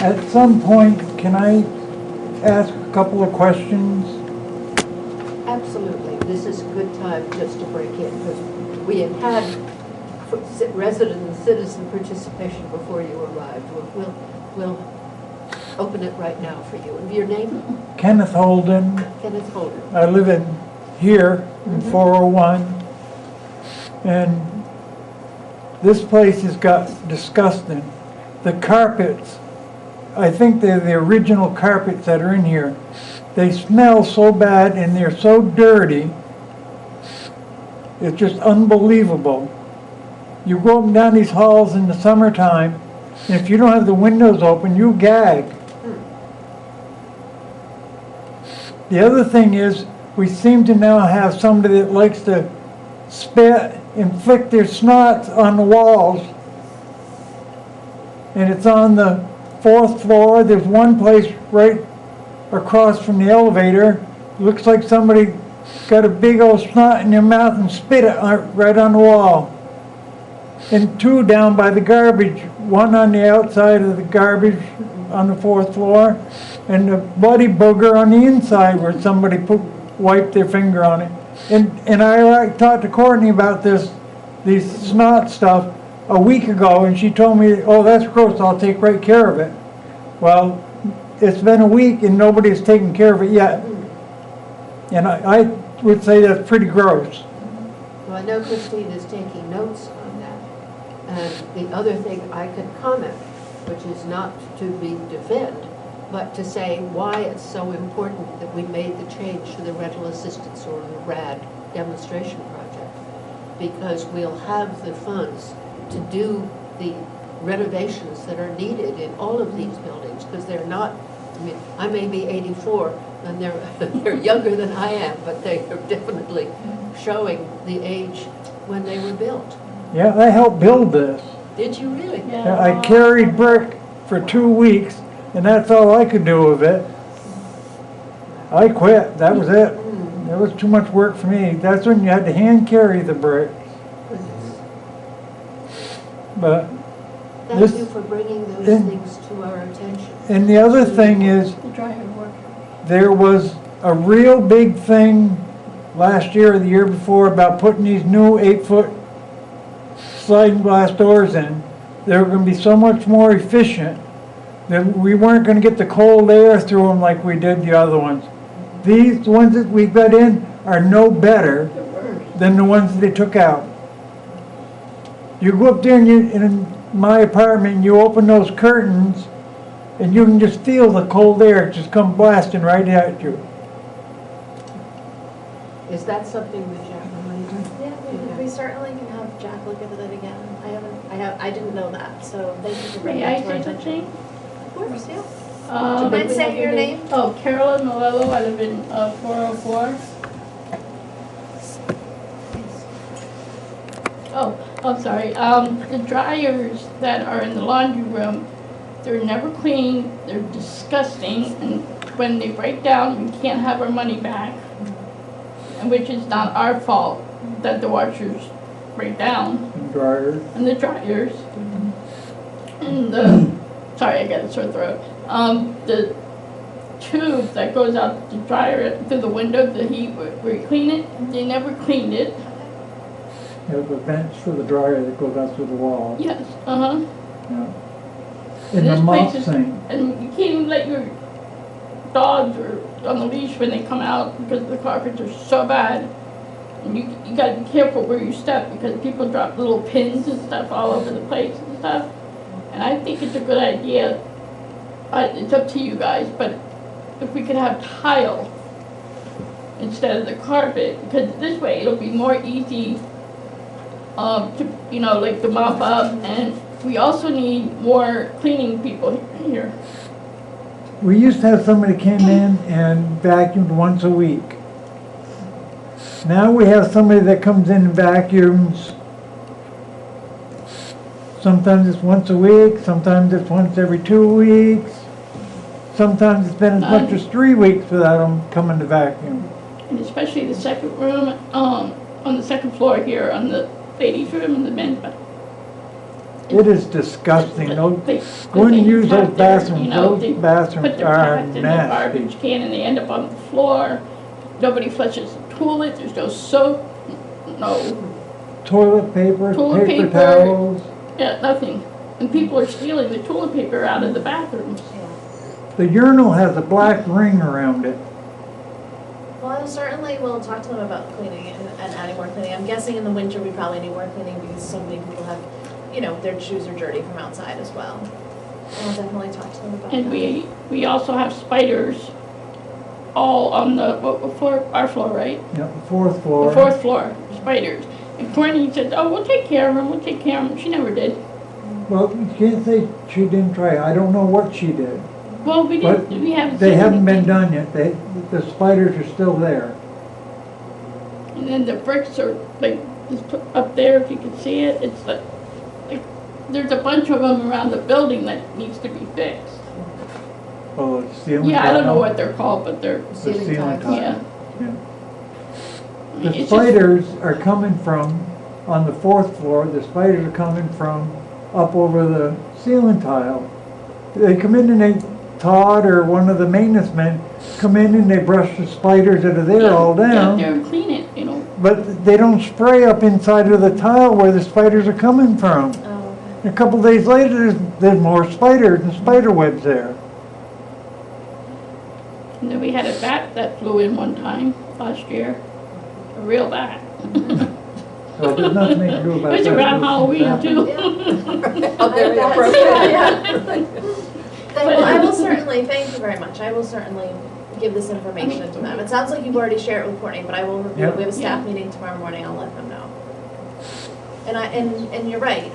At some point, can I ask a couple of questions? Absolutely. This is a good time just to break in, because we had had resident and citizen participation before you arrived. We'll open it right now for you. And your name? Kenneth Holden. Kenneth Holden. I live here in 401. And this place has got disgusting. The carpets, I think they're the original carpets that are in here. They smell so bad and they're so dirty. It's just unbelievable. You go up and down these halls in the summertime, and if you don't have the windows open, you gag. The other thing is, we seem to now have somebody that likes to spit and flick their snots on the walls. And it's on the 4th floor. There's one place right across from the elevator. Looks like somebody got a big old snot in their mouth and spit it right on the wall. And 2 down by the garbage, one on the outside of the garbage on the 4th floor, and the bloody booger on the inside where somebody wiped their finger on it. And I talked to Courtney about these snot stuff a week ago, and she told me, oh, that's gross, I'll take right care of it. Well, it's been a week and nobody's taken care of it yet. And I would say that's pretty gross. Well, I know Christine is taking notes on that. And the other thing I could comment, which is not to be defend, but to say why it's so important that we made the change to the rental assistance or the RAD demonstration project. Because we'll have the funds to do the renovations that are needed in all of these buildings, because they're not, I mean, I may be 84 and they're younger than I am, but they are definitely showing the age when they were built. Yeah, I helped build this. Did you really? Yeah, I carried brick for 2 weeks, and that's all I could do with it. I quit, that was it. That was too much work for me. That's when you had to hand carry the brick. But Thank you for bringing those things to our attention. And the other thing is, there was a real big thing last year or the year before about putting these new 8-foot sliding glass doors in. They were going to be so much more efficient that we weren't going to get the cold air through them like we did the other ones. These ones that we got in are no better than the ones that they took out. You go up there and in my apartment, and you open those curtains, and you can just feel the cold air just come blasting right at you. Is that something that Jack wanted to do? Yeah, we certainly can have Jack look at it again. I didn't know that, so thank you for bringing May I it to our say attention. something? Of course, yeah. Do you mind saying your name? Oh, Carolyn Malello, I live in 404. Oh, I'm sorry. The dryers that are in the laundry room, They're never clean, they're disgusting, and when they break down, we can't have our money back. And which is not our fault that the washers break down. Dryers. And the dryers. And the, sorry, I got a sore throat. The tube that goes out the dryer through the window, the heat, where you clean it, they never cleaned it. You have the vents for the dryer that goes out through the wall. Yes, Yeah. In the this mop place is, sink. and you can't even let your dogs or on the leash when they come out because the carpets are so bad. And you gotta be careful where you step because people drop little pins and stuff all over the place and stuff. And I think it's a good idea. It's up to you guys, but if we could have tile instead of the carpet, because this way it'll be more easy to, you know, like to mop up, and we also need more cleaning people here. We used to have somebody came in and vacuumed once a week. Now we have somebody that comes in and vacuums. Sometimes it's once a week, sometimes it's once every 2 weeks. Sometimes it's been as much as 3 weeks without them coming to vacuum. And especially the second room, on the second floor here, on the ladies' room and the men's bathroom. It is disgusting. Those, They going to use those have their, bathrooms, you know, those they bathrooms put their are cats in the nasty. garbage can and they end up on the floor. Nobody flushes the toilet, there's no soap, no Toilet paper, toilet paper paper. towels. Yeah, nothing. And people are stealing the toilet paper out of the bathrooms. The urinal has a black ring around it. Well, certainly we'll talk to them about cleaning and adding more cleaning. I'm guessing in the winter we probably need more cleaning because so many people have, you know, their shoes are dirty from outside as well. And I'll definitely talk to them about that. And we also have spiders all on the, what floor? Our floor, right? Yeah, the fourth floor. The fourth floor, spiders. And Courtney said, oh, we'll take care of them, we'll take care of them. She never did. Well, you can't say she didn't try. I don't know what she did. Well, we But didn't, we haven't they seen haven't been anything. done yet. The spiders are still there. And then the bricks are like, just put up there, if you can see it, it's like, there's a bunch of them around the building that needs to be fixed. Oh, the ceiling Yeah, I don't know tile? what they're called, but they're. The ceiling tile. Yeah. The It's spiders are coming from, on the fourth floor, the spiders are coming from up over the ceiling tile. They come in and Todd or one of the maintenance men come in and they brush the spiders that are there all down. Get there and clean it, you know. But they don't spray up inside of the tile where the spiders are coming from. Oh, A couple days later, there's more spiders and spider webs there. And then we had a bat that flew in one time last year, a real bat. Well, there's nothing they can do about It was that. around Halloween too. Oh, very appropriate. Well, I will certainly, thank you very much. I will certainly give this information to them. It sounds like you've already shared it with Courtney, but I will review it. We have a staff meeting tomorrow morning. I'll let them know. And you're right.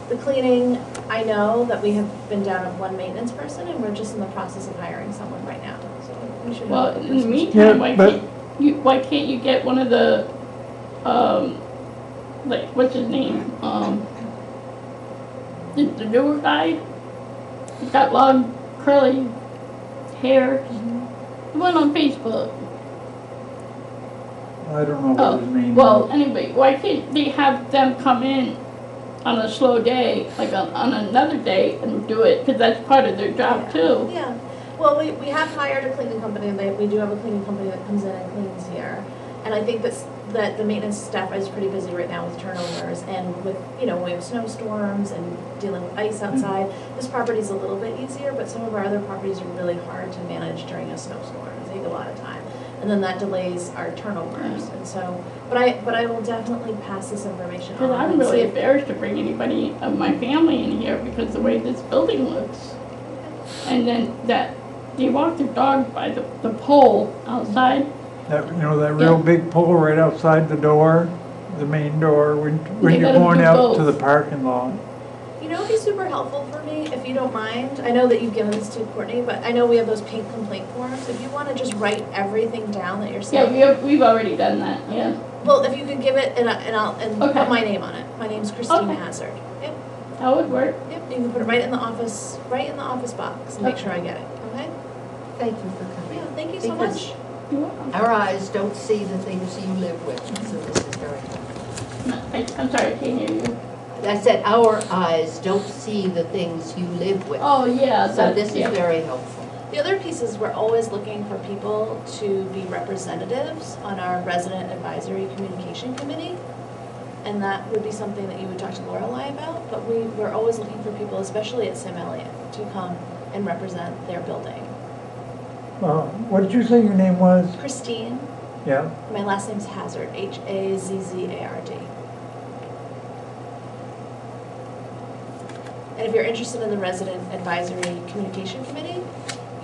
The cleaning, I know that we have been down at one maintenance person and we're just in the process of hiring someone right now. So we should Well, have in the meantime, why can't you get one of the, like, what's his name? The newer guy? He's got long curly hair. The one on Facebook. I don't know what his name Well, is. anyway, why can't they have them come in on a slow day, like on another day, and do it? Because that's part of their job too. Yeah, well, we have hired a cleaning company, and we do have a cleaning company that comes in and cleans here. And I think that the maintenance staff is pretty busy right now with turnovers and with, you know, we have snowstorms and dealing with ice outside. This property's a little bit easier, but some of our other properties are really hard to manage during a snowstorm. They take a lot of time. And then that delays our turnovers. And so, but I will definitely pass this information on. Because I'm and really see- embarrassed to bring anybody of my family in here because the way this building looks. And then that, they walk their dog by the pole outside. That, you know, that real big pole right outside the door, the main door, when you're going out to the parking lot. You know, it'd be super helpful for me, if you don't mind. I know that you've given this to Courtney, but I know we have those pink complaint forms. If you want to just write everything down that you're saying. Yeah, we've already done that, yeah. Well, if you could give it and I'll Okay. put my name on it. My name's Christina Hazard. Yep. How would work? Yep, you can put it right in the office box and make sure I get it, okay? Thank you for coming. Yeah, thank you so Because much. our eyes don't see the things you live with, so this is very helpful. I'm sorry, I can't hear you. I said our eyes don't see the things you live with. Oh, yeah. So this is very helpful. The other piece is we're always looking for people to be representatives on our resident advisory communication committee. And that would be something that you would talk to Lorelei about, but we're always looking for people, especially at Sam Elliott, to come and represent their building. What did you say your name was? Christine, Yeah. my last name's Hazard, Hazzard. And if you're interested in the resident advisory communication committee,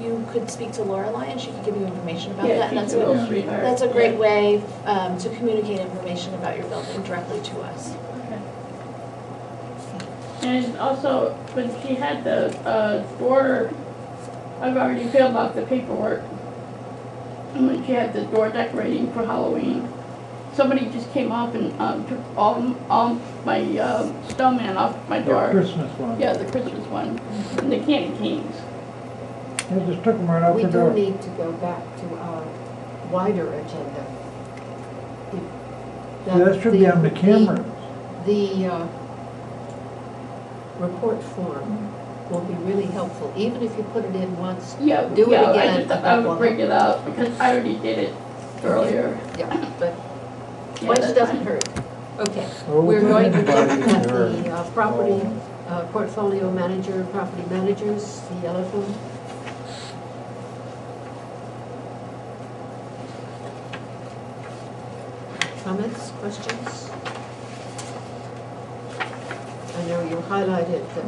you could speak to Lorelei and she could give you information about that. And that's a great way to communicate information about your building directly to us. And also, when she had the door, I've already filled out the paperwork. And when she had the door decorating for Halloween, somebody just came up and took all my snowman off my door. The Christmas one. Yeah, the Christmas one. And the candy canes. They just took them right out We the door. do need to go back to our wider agenda. See, that should be on the cameras. The report form will be really helpful, even if you put it in once, Yeah, do it yeah, again. I would bring it up because I already did it earlier. Yeah, but Yeah, once that's doesn't fine. hurt. Okay, Oh, we're going to look everybody at heard. the property portfolio manager, property managers, the yellow phone. Comments, questions? I know you highlighted that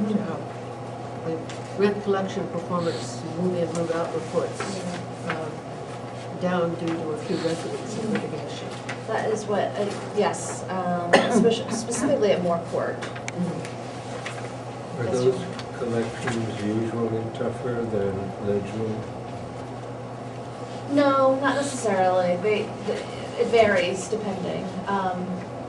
the rent collection performance, move-in, move-out reports down due to a few residents in litigation. That is what, yes, specifically at Moore Court. Are those collections usually tougher than Ledgewood? No, not necessarily. It varies depending.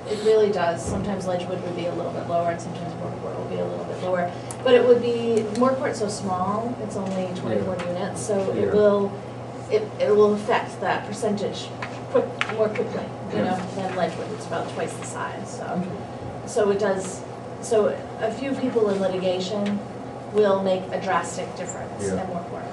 It really does. Sometimes Ledgewood would be a little bit lower and sometimes Moore Court will be a little bit lower. But it would be, Moore Court's so small, it's only 24 units, so it will affect that percentage more quickly, than Ledgewood. It's about twice the size, so it does. So a few people in litigation will make a drastic difference in Moore Court.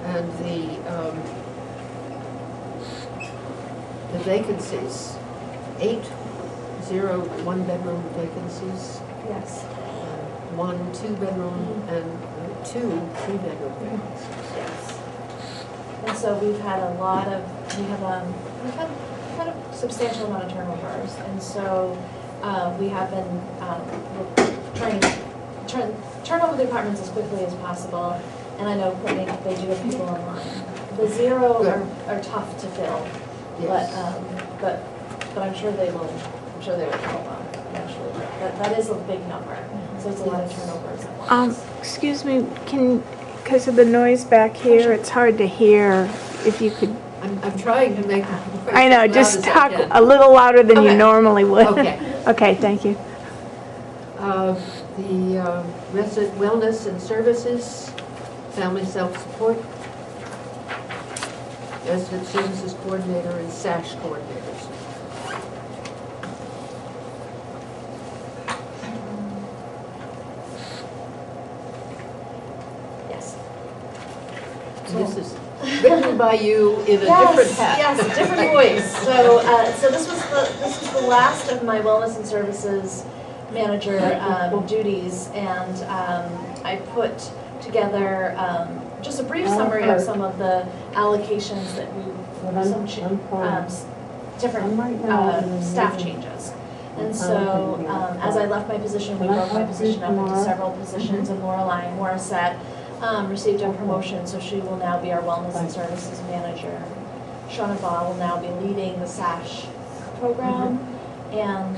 And the vacancies, 8 one-bedroom vacancies. Yes. 1 2-bedroom and 2 3-bedroom vacancies. Yes. And so we've had a lot of, we've had a substantial amount of turnovers, and so we have been trying to turn over the apartments as quickly as possible. And I know Courtney, they do have people online. The 0 are tough to fill, but I'm sure they will. I'm sure they will fill them eventually. That is a big number, so it's a lot of turnovers at once. Excuse me, because of the noise back here, it's hard to hear. If you could. I'm trying to make. I know, just talk a little louder than you normally would. Okay. Okay, thank you. The resident wellness and services, family self-support, resident services coordinator, and SASH coordinators. Yes. This is written by you in a different hat. Yes, different voice. So this was the last of my wellness and services manager duties, and I put together just a brief summary of some of the allocations that different staff changes. And so as I left my position, we broke my position up into several positions, and Lorelei Morissette received a promotion, so she will now be our wellness and services manager. Shauna Baugh will now be leading the SASH program, and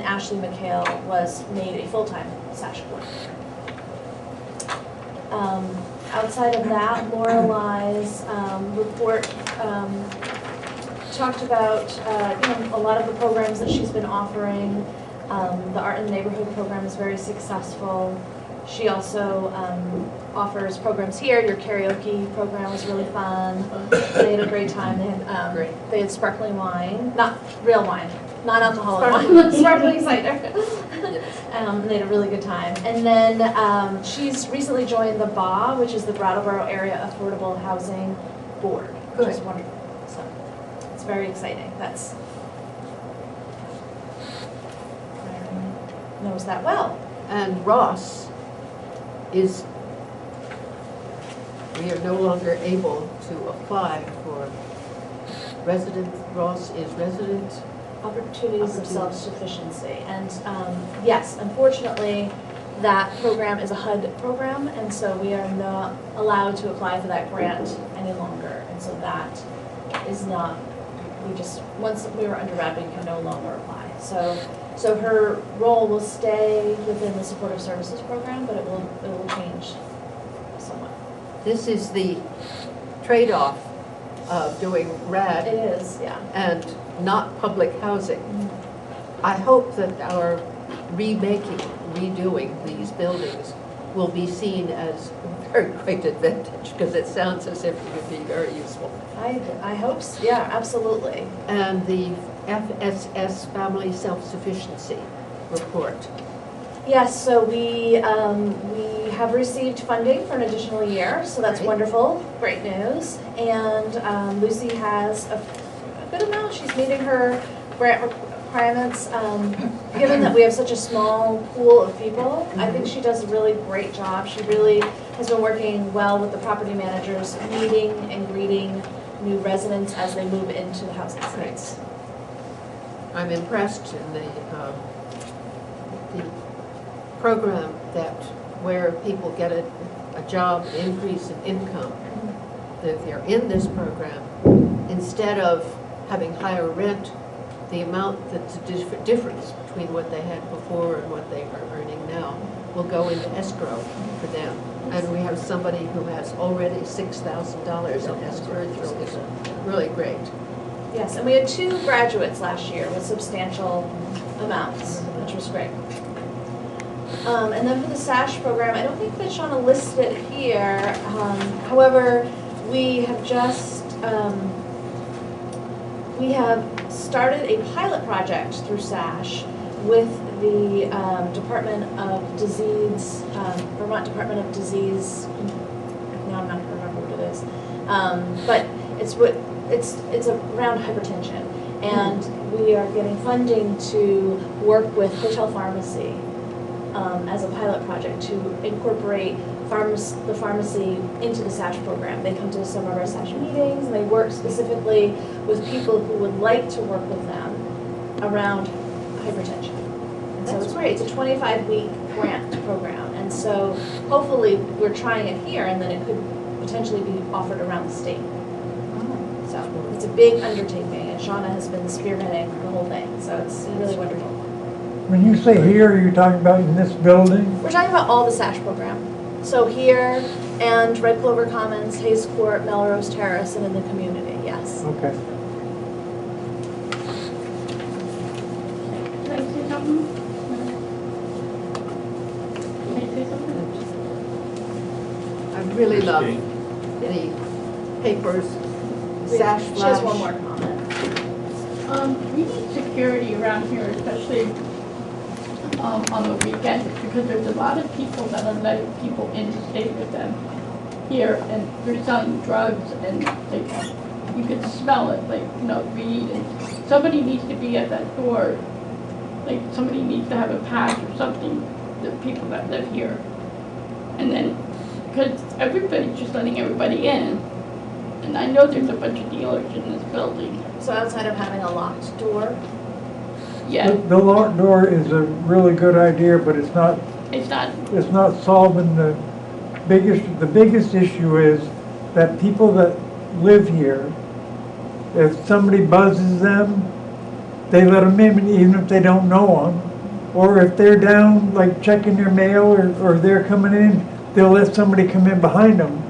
Ashley McHale was made a full-time SASH coordinator. Outside of that, Lorelai's report talked about a lot of the programs that she's been offering. The Art in the Neighborhood program is very successful. She also offers programs here. Your karaoke program was really fun. They had a great time. They had sparkling wine, not real wine, not alcoholic wine, sparkling cider. They had a really good time. And then she's recently joined the BA, which is the Brattleboro Area Affordable Housing Board, which is wonderful. So it's very exciting. That's knows that well. And Ross is, we are no longer able to apply for resident, Ross is resident Opportunities of self-sufficiency. And yes, unfortunately, that program is a HUD program, and so we are not allowed to apply for that grant any longer. And so that is not, once we were underwrap, we can no longer apply. So her role will stay within the supportive services program, but it will change somewhat. This is the trade-off of doing RAD. It is, yeah. And not public housing. I hope that our redoing these buildings will be seen as a very great advantage, because it sounds as if it would be very useful. I hope so, yeah, absolutely. And the FSS Family Self-Sufficiency Report. Yes, so we have received funding for an additional year, so that's wonderful, great news. And Lucy has a good amount, she's meeting her grant requirements. Given that we have such a small pool of people, I think she does a really great job. She really has been working well with the property managers, meeting and greeting new residents as they move into the housing sites. I'm impressed in the program that where people get a job, increase in income, if they're in this program, instead of having higher rent, the amount that's the difference between what they had before and what they are earning now will go into escrow for them. And we have somebody who has already $6,000 in escrow, which is really great. Yes, and we had 2 graduates last year with substantial amounts, which was great. And then for the SASH program, I don't think that Shauna listed it here. However, we have just, we have started a pilot project through SASH with the Department of Disease, Vermont Department of Disease, now I'm not going to remember what it is, but it's around hypertension, and we are getting funding to work with Hotel Pharmacy as a pilot project to incorporate the pharmacy into the SASH program. They come to some of our SASH meetings, and they work specifically with people who would like to work with them around hypertension. And so it's great. It's a 25-week grant program, and so hopefully we're trying it here, and then it could potentially be offered around the state. So it's a big undertaking, and Shauna has been spearheading the whole thing, so it's really wonderful. When you say here, you're talking about in this building? We're talking about all the SASH program. So here, and Red Clover Commons, Hayes Court, Melrose Terrace, and in the community, yes. Okay. Can I say something? Can I say something? I really love the papers, SASH She has flash. one more comment. We need security around here, especially on the weekends, because there's a lot of people that are letting people in to stay with them here, and they're selling drugs, and you can smell it, weed, and somebody needs to be at that door, somebody needs to have a pass or something, the people that live here. And then, because everybody's just letting everybody in, and I know there's a bunch of dealers in this building. So outside of having a locked door? Yeah. The locked door is a really good idea, but it's not solving the biggest issue is that people that live here, if somebody buzzes them, they let them in even if they don't know them. Or if they're down, checking their mail, or they're coming in, they'll let somebody come in behind them,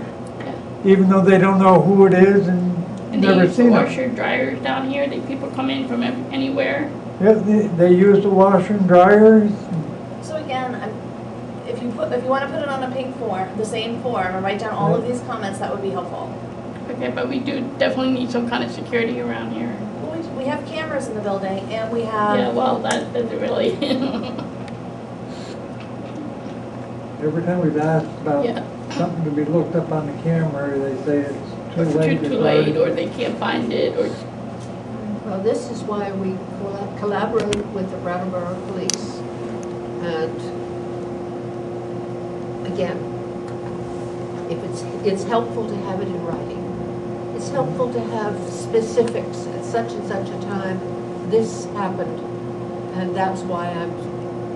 even though they don't know who it is and And they never use the seen washer them. dryers down here, people come in from anywhere. Yeah, they use the washer and dryers. So again, if you want to put it on a pink form, the same form, and write down all of these comments, that would be helpful. Okay, but we do definitely need some kind of security around here. Well, we have cameras in the building, and we have. Yeah, well, that doesn't really. Every time we've asked about Yeah. something to be looked up on the camera, they say it's too late. Too late, or they can't find it, or. Well, this is why we collaborate with the Brattleboro Police. And again, if it's helpful to have it in writing. It's helpful to have specifics at such and such a time. This happened, and that's why I'm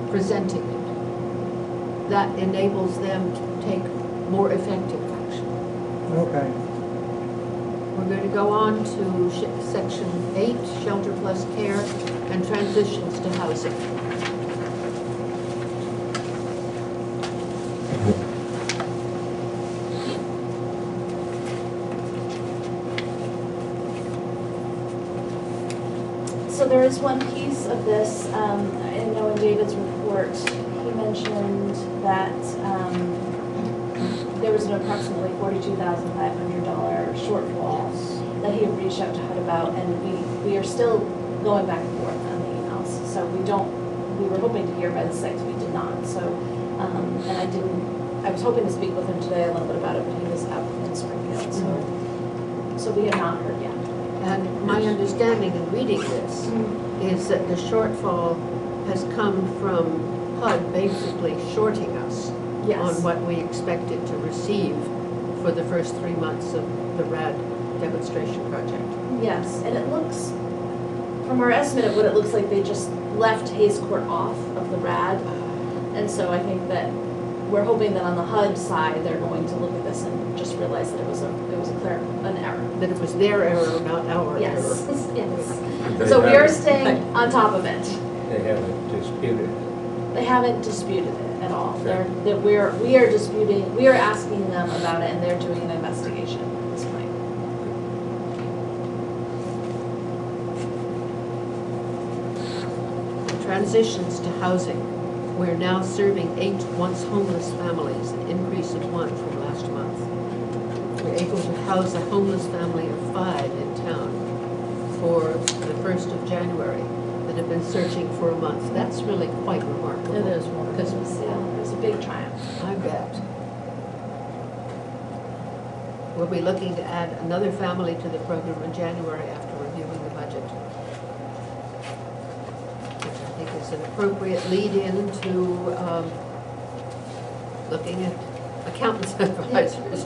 presenting it. That enables them to take more effective action. Okay. We're going to go on to section 8, shelter plus care and transitions to housing. So there is one piece of this, I know in David's report, he mentioned that there was an approximately $42,500 shortfall that he had reached out to HUD about, and we are still going back and forth on the emails. So we were hoping to hear by the 6th, we did not. So, and I was hoping to speak with him today a little bit about it, but he was out in Springfield, so we have not heard yet. And my understanding in reading this is that the shortfall has come from HUD basically shorting us on what we expected to receive for the first 3 months of the RAD demonstration project. Yes, and it looks, from our estimate of what it looks like, they just left Hayes Court off of the RAD. And so I think that we're hoping that on the HUD side, they're going to look at this and just realize that it was an error. That it was their error, not our error. Yes, yes. So we are staying on top of it. They haven't disputed. They haven't disputed it at all. We are disputing, we are asking them about it, and they're doing an investigation at this point. Transitions to housing. We're now serving 8 once homeless families, an increase of 1 from last month. We're able to house a homeless family of 5 in town for the 1st of January that have been searching for a month. That's really quite remarkable. It is remarkable. Because it was a big triumph. I bet. We'll be looking to add another family to the program in January after reviewing the budget, which I think is an appropriate lead-in to looking at accountants advisors.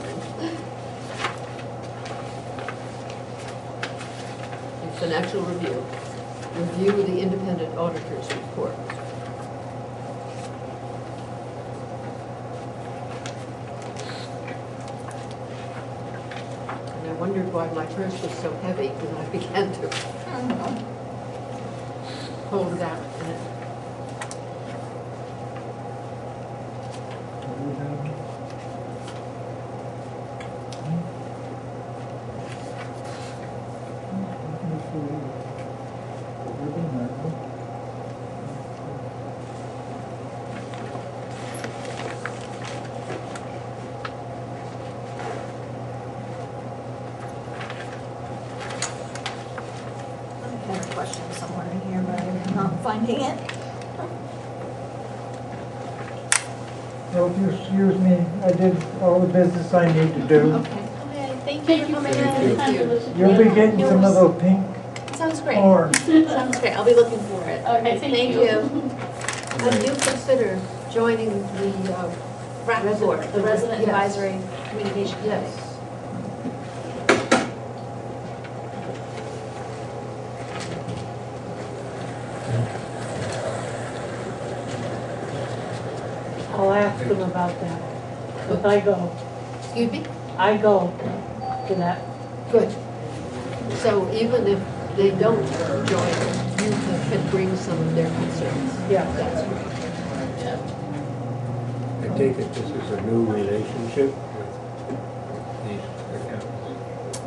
Financial review. Review the independent auditor's report. And I wondered why my purse was so heavy when I began to hold that in it. I have a question somewhere in here, but I'm not finding it. So if you excuse me, I did all the business I need to do. Okay, thank you for coming in. Thank you. You'll be getting some of those pink Sounds great. corn. Sounds great. I'll be looking for it. Okay, thank you. Would you consider joining the RAC board, the Resident Yes. Advisory Communication Committee. Yes. I'll ask them about that. If I go, Excuse me? I go to that. Good. So even if they don't join, you can bring some of their concerns. Yeah. That's right. take it this is a new relationship with these accountants?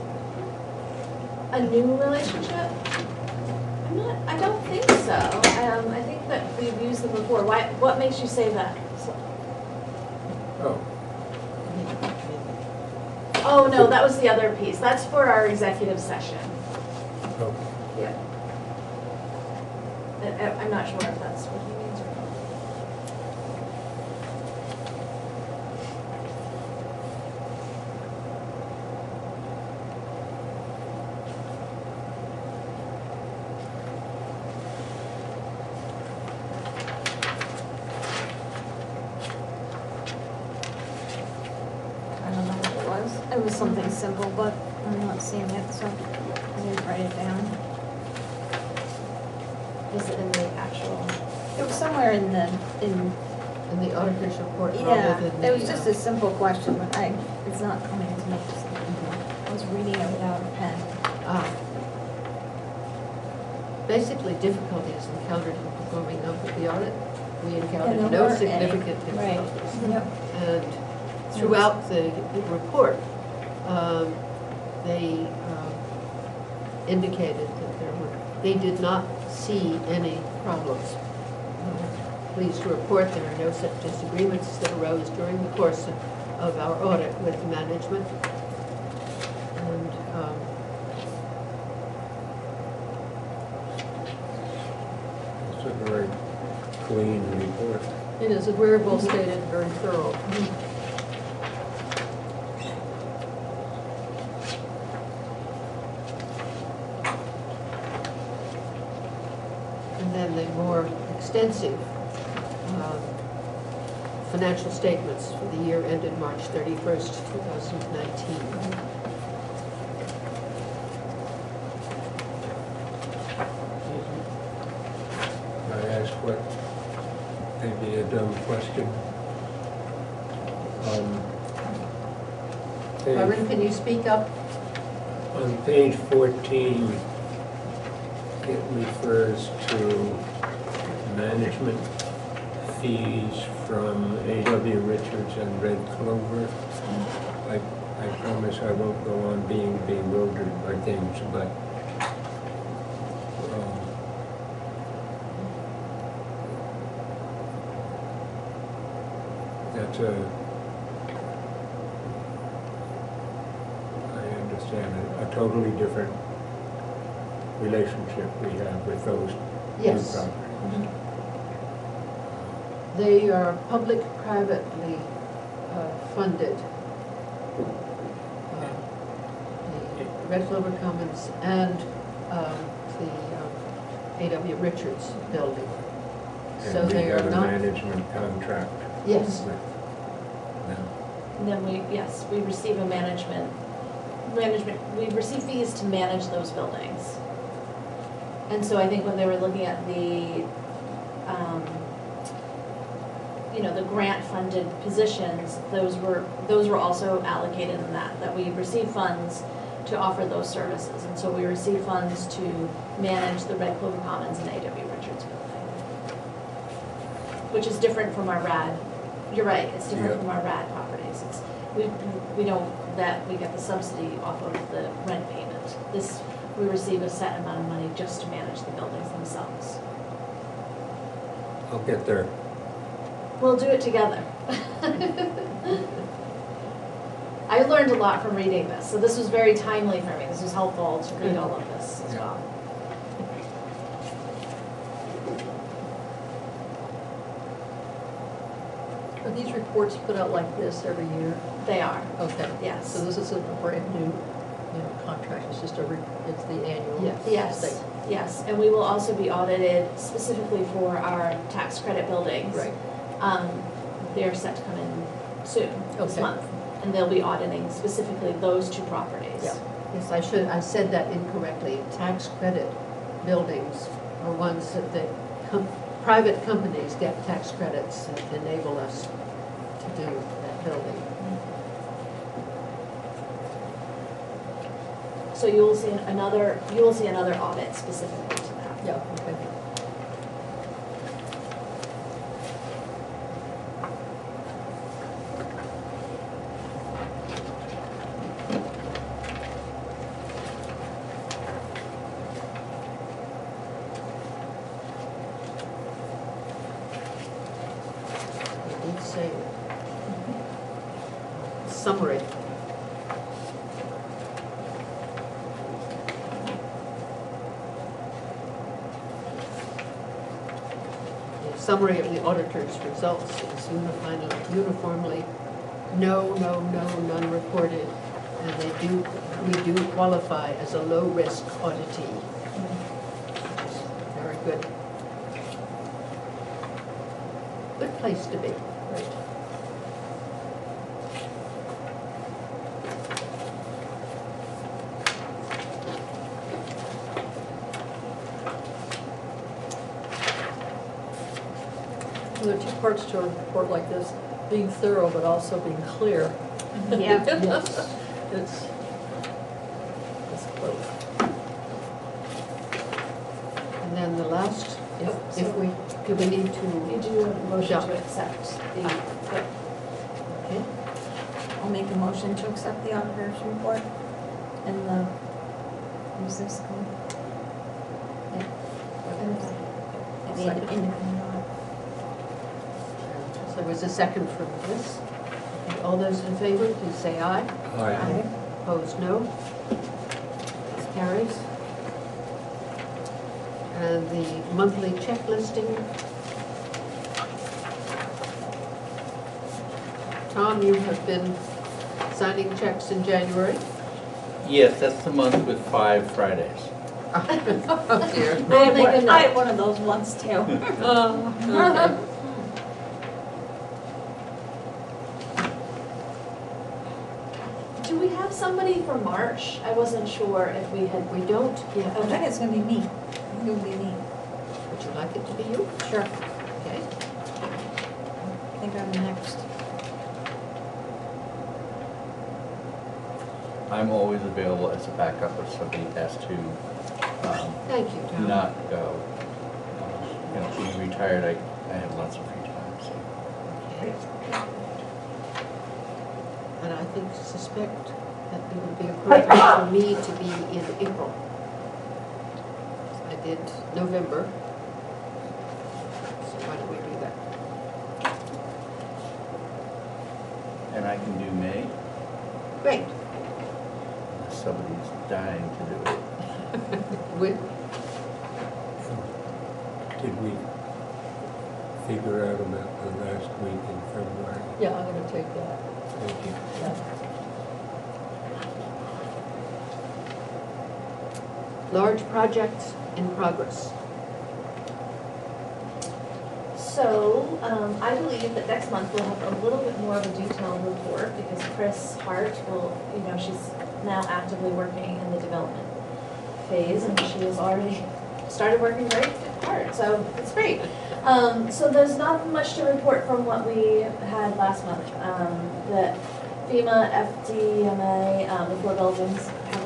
A new relationship? I don't think so. I think that we've used them before. What makes you say that? Oh. Oh, no, that was the other piece. That's for our executive session. Okay. Yeah. I'm not sure if that's what he means or not. I don't know what it was. It was something simple, but I'm not seeing it, so I didn't write it down. Was it in the actual? It was somewhere in the the auditor's report rather Yeah, than the... it was just a simple question, but it's not coming to me. I was reading it without a pen. Basically, difficulties encountered in performing the audit. We And encountered there no weren't any. significant Right. difficulties. Yep. And throughout the report, they indicated that they did not see any problems. Pleased to report there are no such disagreements that arose during the course of our audit with the management. And It's a very clean report. it is very well stated, very thorough. And then the more extensive financial statements for the year ended March 31st, 2019. I ask what, maybe a dumb question. Byron, can you speak up? On page 14, it refers to management fees from A.W. Richards and Red Clover. I promise I won't go on being bewildered by things, but that's I understand, a totally different relationship we have with those Yes. two properties. They are public-privately funded. The Red Clover Commons and the A.W. Richards building. So And we they have are a not... management contract. Yes. with them. And then we receive we receive fees to manage those buildings. And so I think when they were looking at the, the grant-funded positions, those were also allocated in that we receive funds to offer those services. And so we receive funds to manage the Red Clover Commons and A.W. Richards building, which is different from our RAD. You're right, it's different from our RAD properties. We don't, we get the subsidy off of the rent payment. This, we receive a set amount of money just to manage the buildings themselves. I'll get there. We'll do it together. I learned a lot from reading this, so this was very timely for me. This was helpful to read all of this as well. Are these reports put out like this every year? They are. Okay. Yes. So this isn't a brand new, contract, it's just it's the annual? Yes, yes, and we will also be audited specifically for our tax credit buildings. Right. They're set to come in soon, this Okay. month, and they'll be auditing specifically those two properties. Yeah. Yes, I said that incorrectly. Tax credit buildings are ones that private companies get tax credits that enable us to do that building. So you will see another audit specifically to that. Yeah, okay. summary. The summary of the auditor's results is uniformly no, no, no, none reported, and we do qualify as a low-risk auditee. Very good. Good place to be. Right. There are two parts to a report like this, being thorough but also being clear. Yeah. Yes. It's both. And then the last, if we, do we need to? You do a motion jump? to accept the, Okay. I'll make a motion to accept the auditor's report and the, who's this called? Yeah. The independent audit. So there was a second from this. Okay, all those in favor, please say aye. Aye. Opposed, no. This carries. And the monthly check listing. Tom, you have been signing checks in January? Yes, that's the month with 5 Fridays. Oh dear. I had one of those once too. Okay. Do we have somebody for March? I wasn't sure if we had. We don't yet. I think it's gonna be me. It would be me. Would you like it to be you? Sure. Okay. I think I'm next. I'm always available as a backup if somebody has to Thank you, Tom. not go. You know, being retired, I have lots of free time, so. Okay. And I suspect that it would be appropriate for me to be in April. I did November. So why don't we do that? And I can do May, Great. unless somebody's dying to do it. Did we figure out about the last week in February? Yeah, I'm gonna take that. Thank you. Large projects in progress. So, I believe that next month we'll have a little bit more of a detailed report because Chris Hart will, she's now actively working in the development phase and she has already started working very hard, so it's great. So there's not much to report from what we had last month. The FEMA, FDMA, the 4 buildings have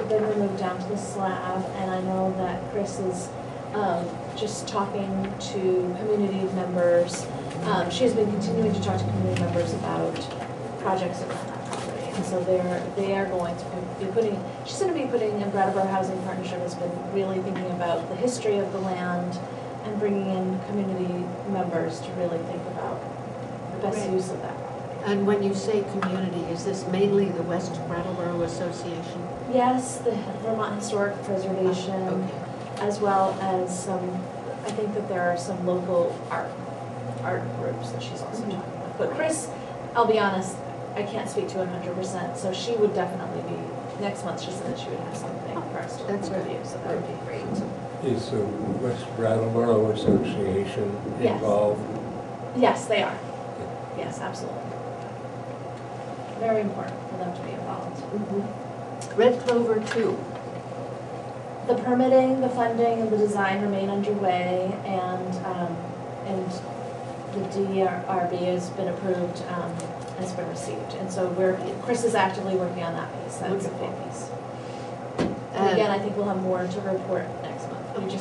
been removed down to the slab, and I know that Chris is just talking to community members. She's been continuing to talk to community members about projects around that property. And so they are going to be putting, she's going to be putting, and Brattleboro Housing Partnership has been really thinking about the history of the land and bringing in community members to really think about the best Right. use of that. And when you say community, is this mainly the West Brattleboro Association? Yes, the Vermont Historic Preservation, as well as some, I think that there are some local art groups that she's also talking about. But Chris, I'll be honest, I can't speak to 100%, so she would definitely be, next month she said that she would have something for us to review, so that would be great. Is the West Brattleboro Association Yes. involved? Yes, they are. Yes, absolutely. Very important for them to be involved. Red Clover 2. The permitting, the funding, and the design remain underway, and the DRB has been approved, has been received. And so Chris is actively working on that piece. That's a big piece. And again, I think we'll have more to report next month.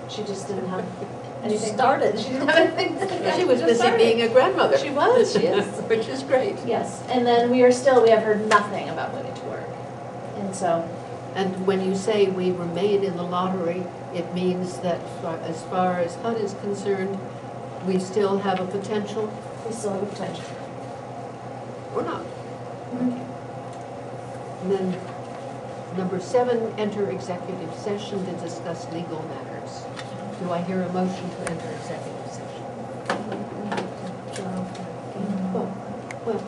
She just didn't have anything. Started. She didn't have anything to say. She was busy being a grandmother. She was, yes. Which is great. Yes, and then we have heard nothing about moving to work. And so. And when you say we remain in the lottery, it means that as far as HUD is concerned, we still have a potential? We still have a potential. Or not? And then number 7, enter executive session to discuss legal matters. Do I hear a motion to enter executive session? Well,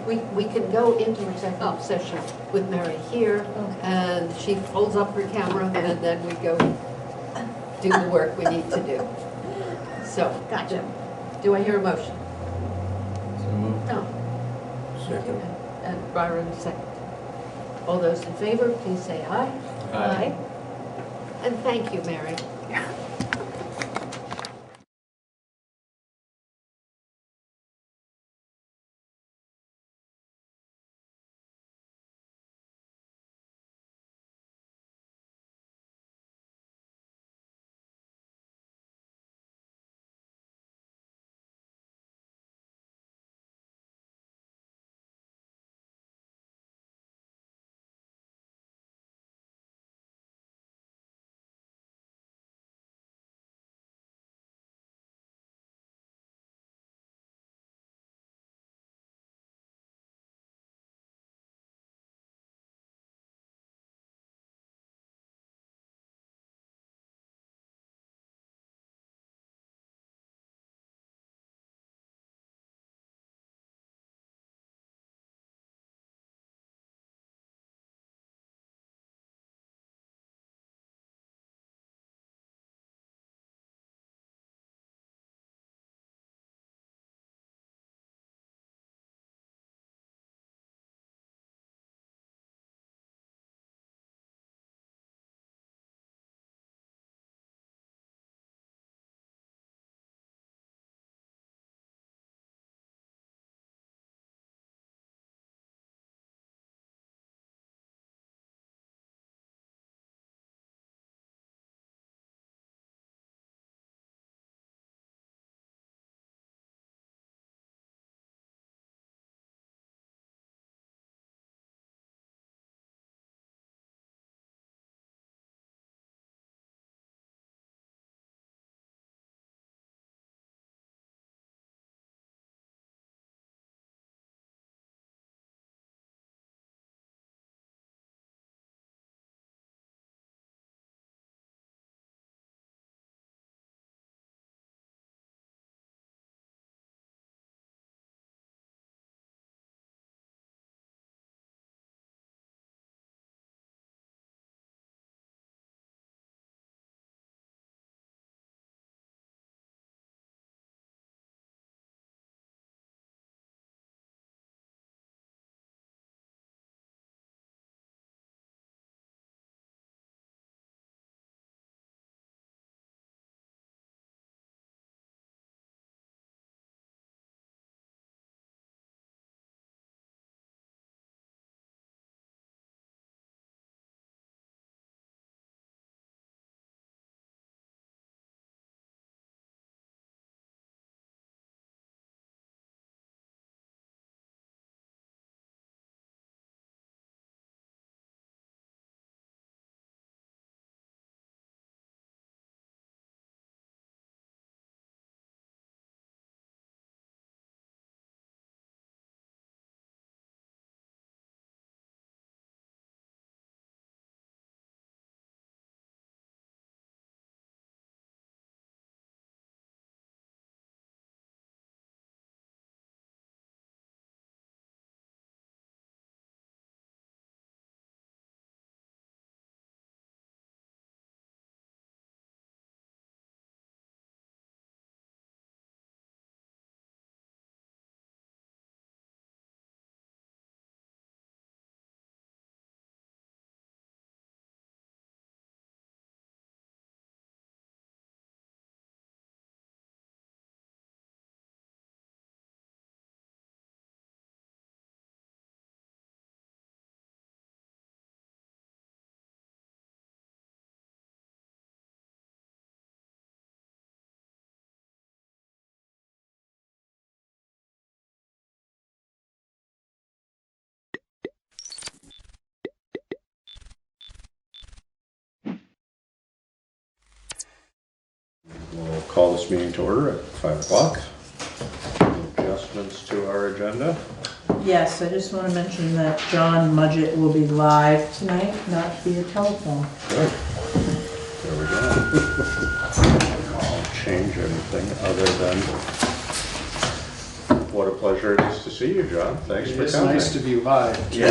we can go into executive session with Mary here, and she holds up her camera, and then we go do the work we need to do. So, Gotcha. do I hear a motion? So moved. No. Second. And Byron, second. All those in favor, please say aye. Aye. And thank you, Mary. We'll call this meeting to order at 5 o'clock. Adjustments to our agenda. Yes, I just want to mention that John Mudgett will be live tonight, not via telephone. Good. There we go. I'll change anything other than what a pleasure it is to see you, John. Thanks for coming. It's nice to be live. Yeah.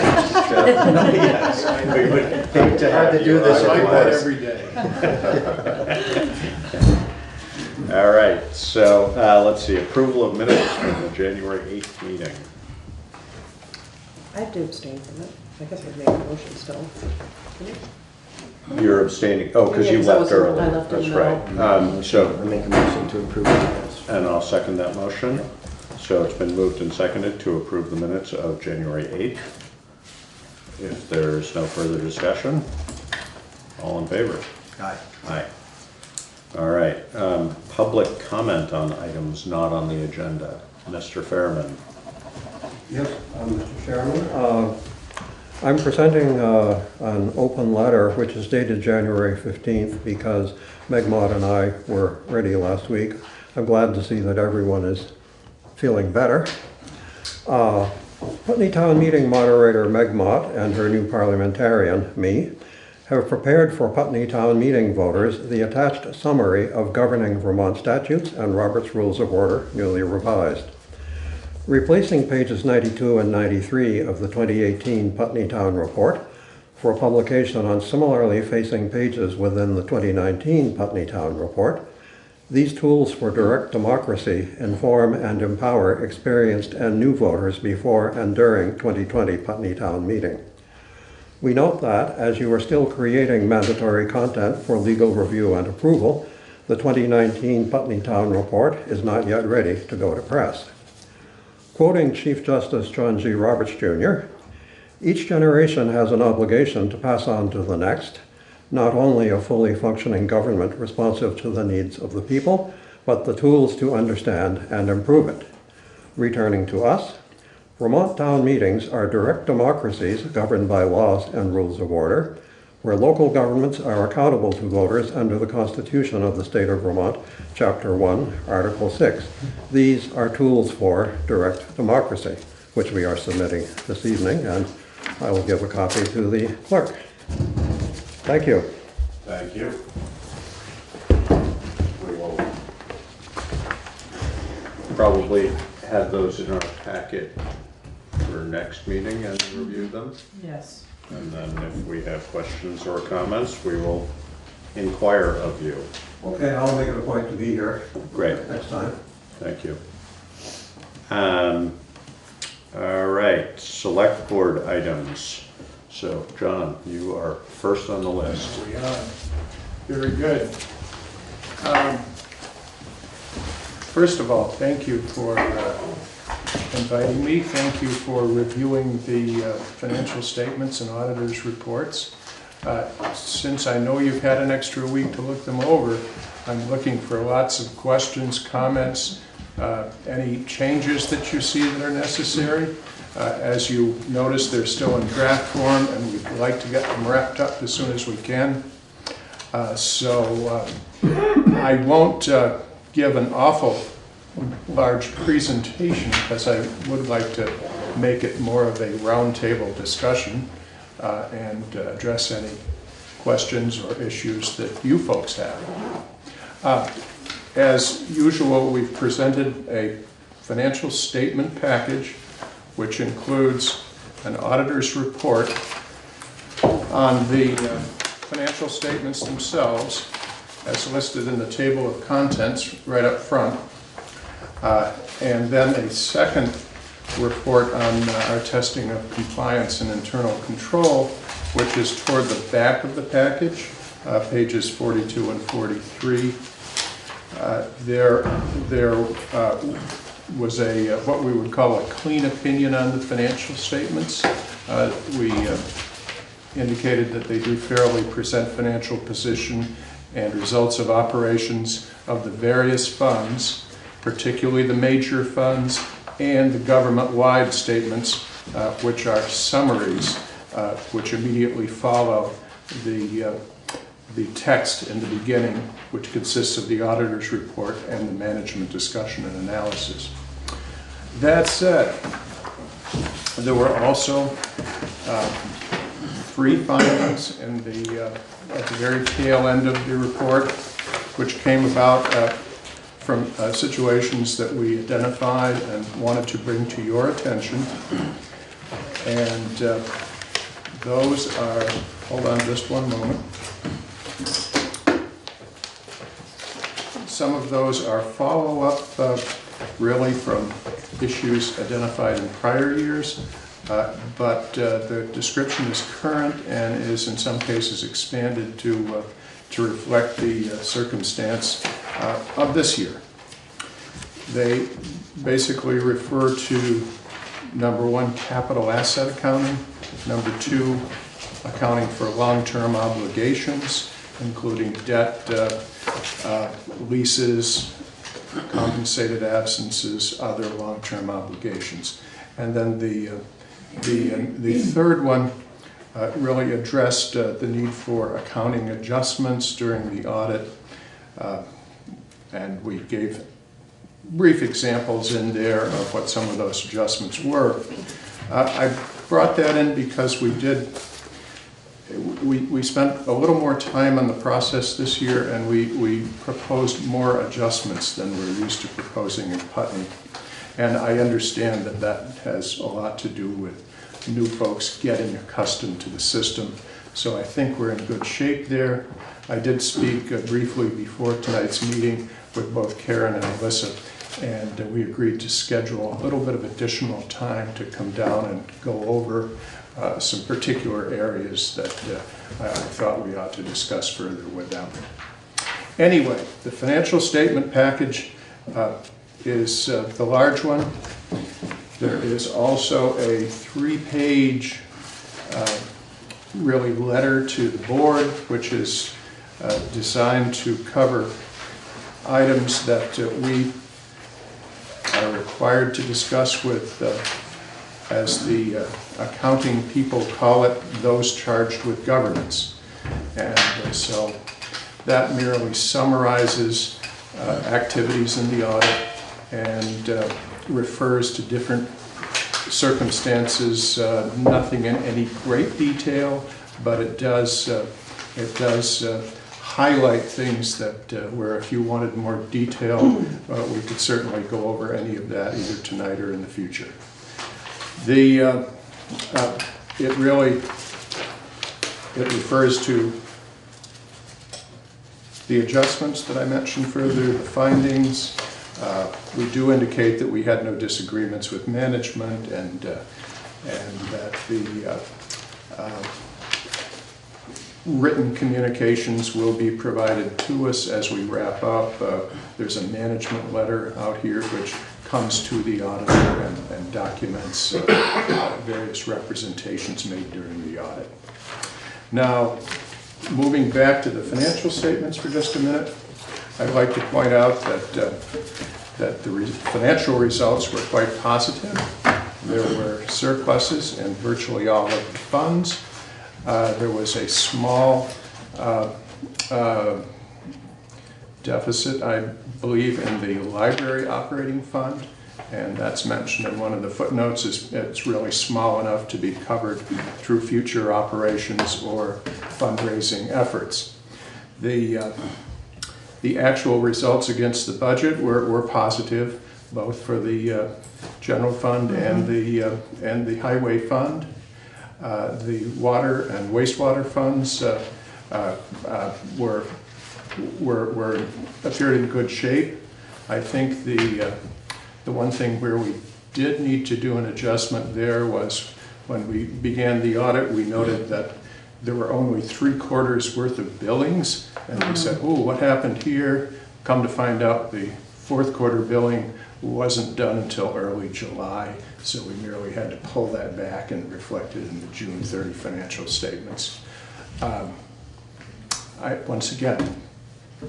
Yes. We would hate to have to do this every day. All right, so let's see, approval of minutes from the January 8th meeting. I have to abstain from it. I guess I'd make a motion still. You're abstaining, oh, because Yeah, you 'cause I left was- early. I left in That's the right. So I make a motion to approve the minutes. And I'll second that motion. So it's been moved and seconded to approve the minutes of January 8th. If there's no further discussion, all in favor? Aye. Aye. All right, public comment on items not on the agenda. Mr. Fairman. Yes, Mr. Chairman. I'm presenting an open letter which is dated January 15th because Meg Mott and I were ready last week. I'm glad to see that everyone is feeling better. Putney Town Meeting moderator Meg Mott and her new parliamentarian, me, have prepared for Putney Town Meeting voters the attached summary of governing Vermont statutes and Robert's Rules of Order, newly revised. Replacing pages 92 and 93 of the 2018 Putney Town Report for publication on similarly facing pages within the 2019 Putney Town Report, these tools for direct democracy inform and empower experienced and new voters before and during 2020 Putney Town Meeting. We note that, as you are still creating mandatory content for legal review and approval, the 2019 Putney Town Report is not yet ready to go to press. Quoting Chief Justice John G. Roberts, Jr., each generation has an obligation to pass on to the next, not only a fully functioning government responsive to the needs of the people, but the tools to understand and improve it. Returning to us, Vermont town meetings are direct democracies governed by laws and rules of order, where local governments are accountable to voters under the Constitution of the State of Vermont, Chapter 1, Article 6. These are tools for direct democracy, which we are submitting this evening, and I will give a copy to the clerk. Thank you. Thank you. We will probably have those in our packet for next meeting and review them. Yes. And then if we have questions or comments, we will inquire of you. Okay, I'll make it a point to be here. Great. Next time. Thank you. All right, select board items. So, John, you are first on the list. We are. Very good. First of all, thank you for inviting me. Thank you for reviewing the financial statements and auditors' reports. Since I know you've had an extra week to look them over, I'm looking for lots of questions, comments, any changes that you see that are necessary. As you notice, they're still in draft form, and we'd like to get them wrapped up as soon as we can. I won't give an awful large presentation because I would like to make it more of a roundtable discussion and address any questions or issues that you folks have. As usual, we've presented a financial statement package which includes an auditor's report on the financial statements themselves as listed in the table of contents right up front. And then a second report on our testing of compliance and internal control, which is toward the back of the package, pages 42 and 43. There was a what we would call a clean opinion on the financial statements. We indicated that they do fairly present financial position and results of operations of the various funds, particularly the major funds and the government-wide statements, which are summaries, which immediately follow the text in the beginning, which consists of the auditor's report and the management discussion and analysis. That said, There were also 3 findings in at the very tail end of the report, which came about from situations that we identified and wanted to bring to your attention. And those are, hold on just one moment. Some of those are follow-up really from issues identified in prior years, but the description is current and is in some cases expanded to reflect the circumstance of this year. They basically refer to number 1, capital asset accounting, number 2, accounting for long-term obligations, including debt, leases, compensated absences, other long-term obligations. And then the third one really addressed the need for accounting adjustments during the audit, and we gave brief examples in there of what some of those adjustments were. I brought that in because we spent a little more time on the process this year, and we proposed more adjustments than we're used to proposing in Putney. And I understand that that has a lot to do with new folks getting accustomed to the system. So I think we're in good shape there. I did speak briefly before tonight's meeting with both Karen and Alyssa, and we agreed to schedule a little bit of additional time to come down and go over some particular areas that I thought we ought to discuss further with them. Anyway, the financial statement package is the large one. There is also a 3-page really letter to the board, which is designed to cover items that we are required to discuss with, as the accounting people call it, those charged with governance. And so that merely summarizes activities in the audit and refers to different circumstances, nothing in any great detail, but it does highlight things that where if you wanted more detail, we could certainly go over any of that either tonight or in the future. It refers to the adjustments that I mentioned further, the findings. We do indicate that we had no disagreements with management, and that the written communications will be provided to us as we wrap up. There's a management letter out here which comes to the auditor and documents various representations made during the audit. Now, moving back to the financial statements for just a minute, I'd like to point out that the financial results were quite positive. There were surpluses in virtually all of the funds. There was a small deficit, I believe, in the library operating fund, and that's mentioned in one of the footnotes. It's really small enough to be covered through future operations or fundraising efforts. The actual results against the budget were positive, both for the general fund and the highway fund. The water and wastewater funds appeared in good shape. I think the one thing where we did need to do an adjustment there was when we began the audit, we noted that there were only 3/4 worth of billings, and we said, oh, what happened here? Come to find out, the 4th quarter billing wasn't done until early July, so we merely had to pull that back and reflect it in the June 30 financial statements. Once again,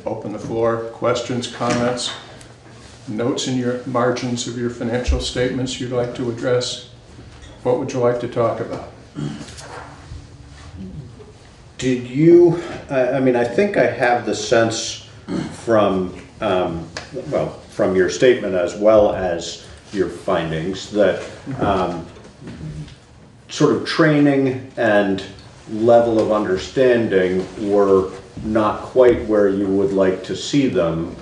open the floor, questions, comments, notes in your margins of your financial statements you'd like to address. What would you like to talk about? Did you, I mean, I think I have the sense from, from your statement as well as your findings that sort of training and level of understanding were not quite where you would like to see them.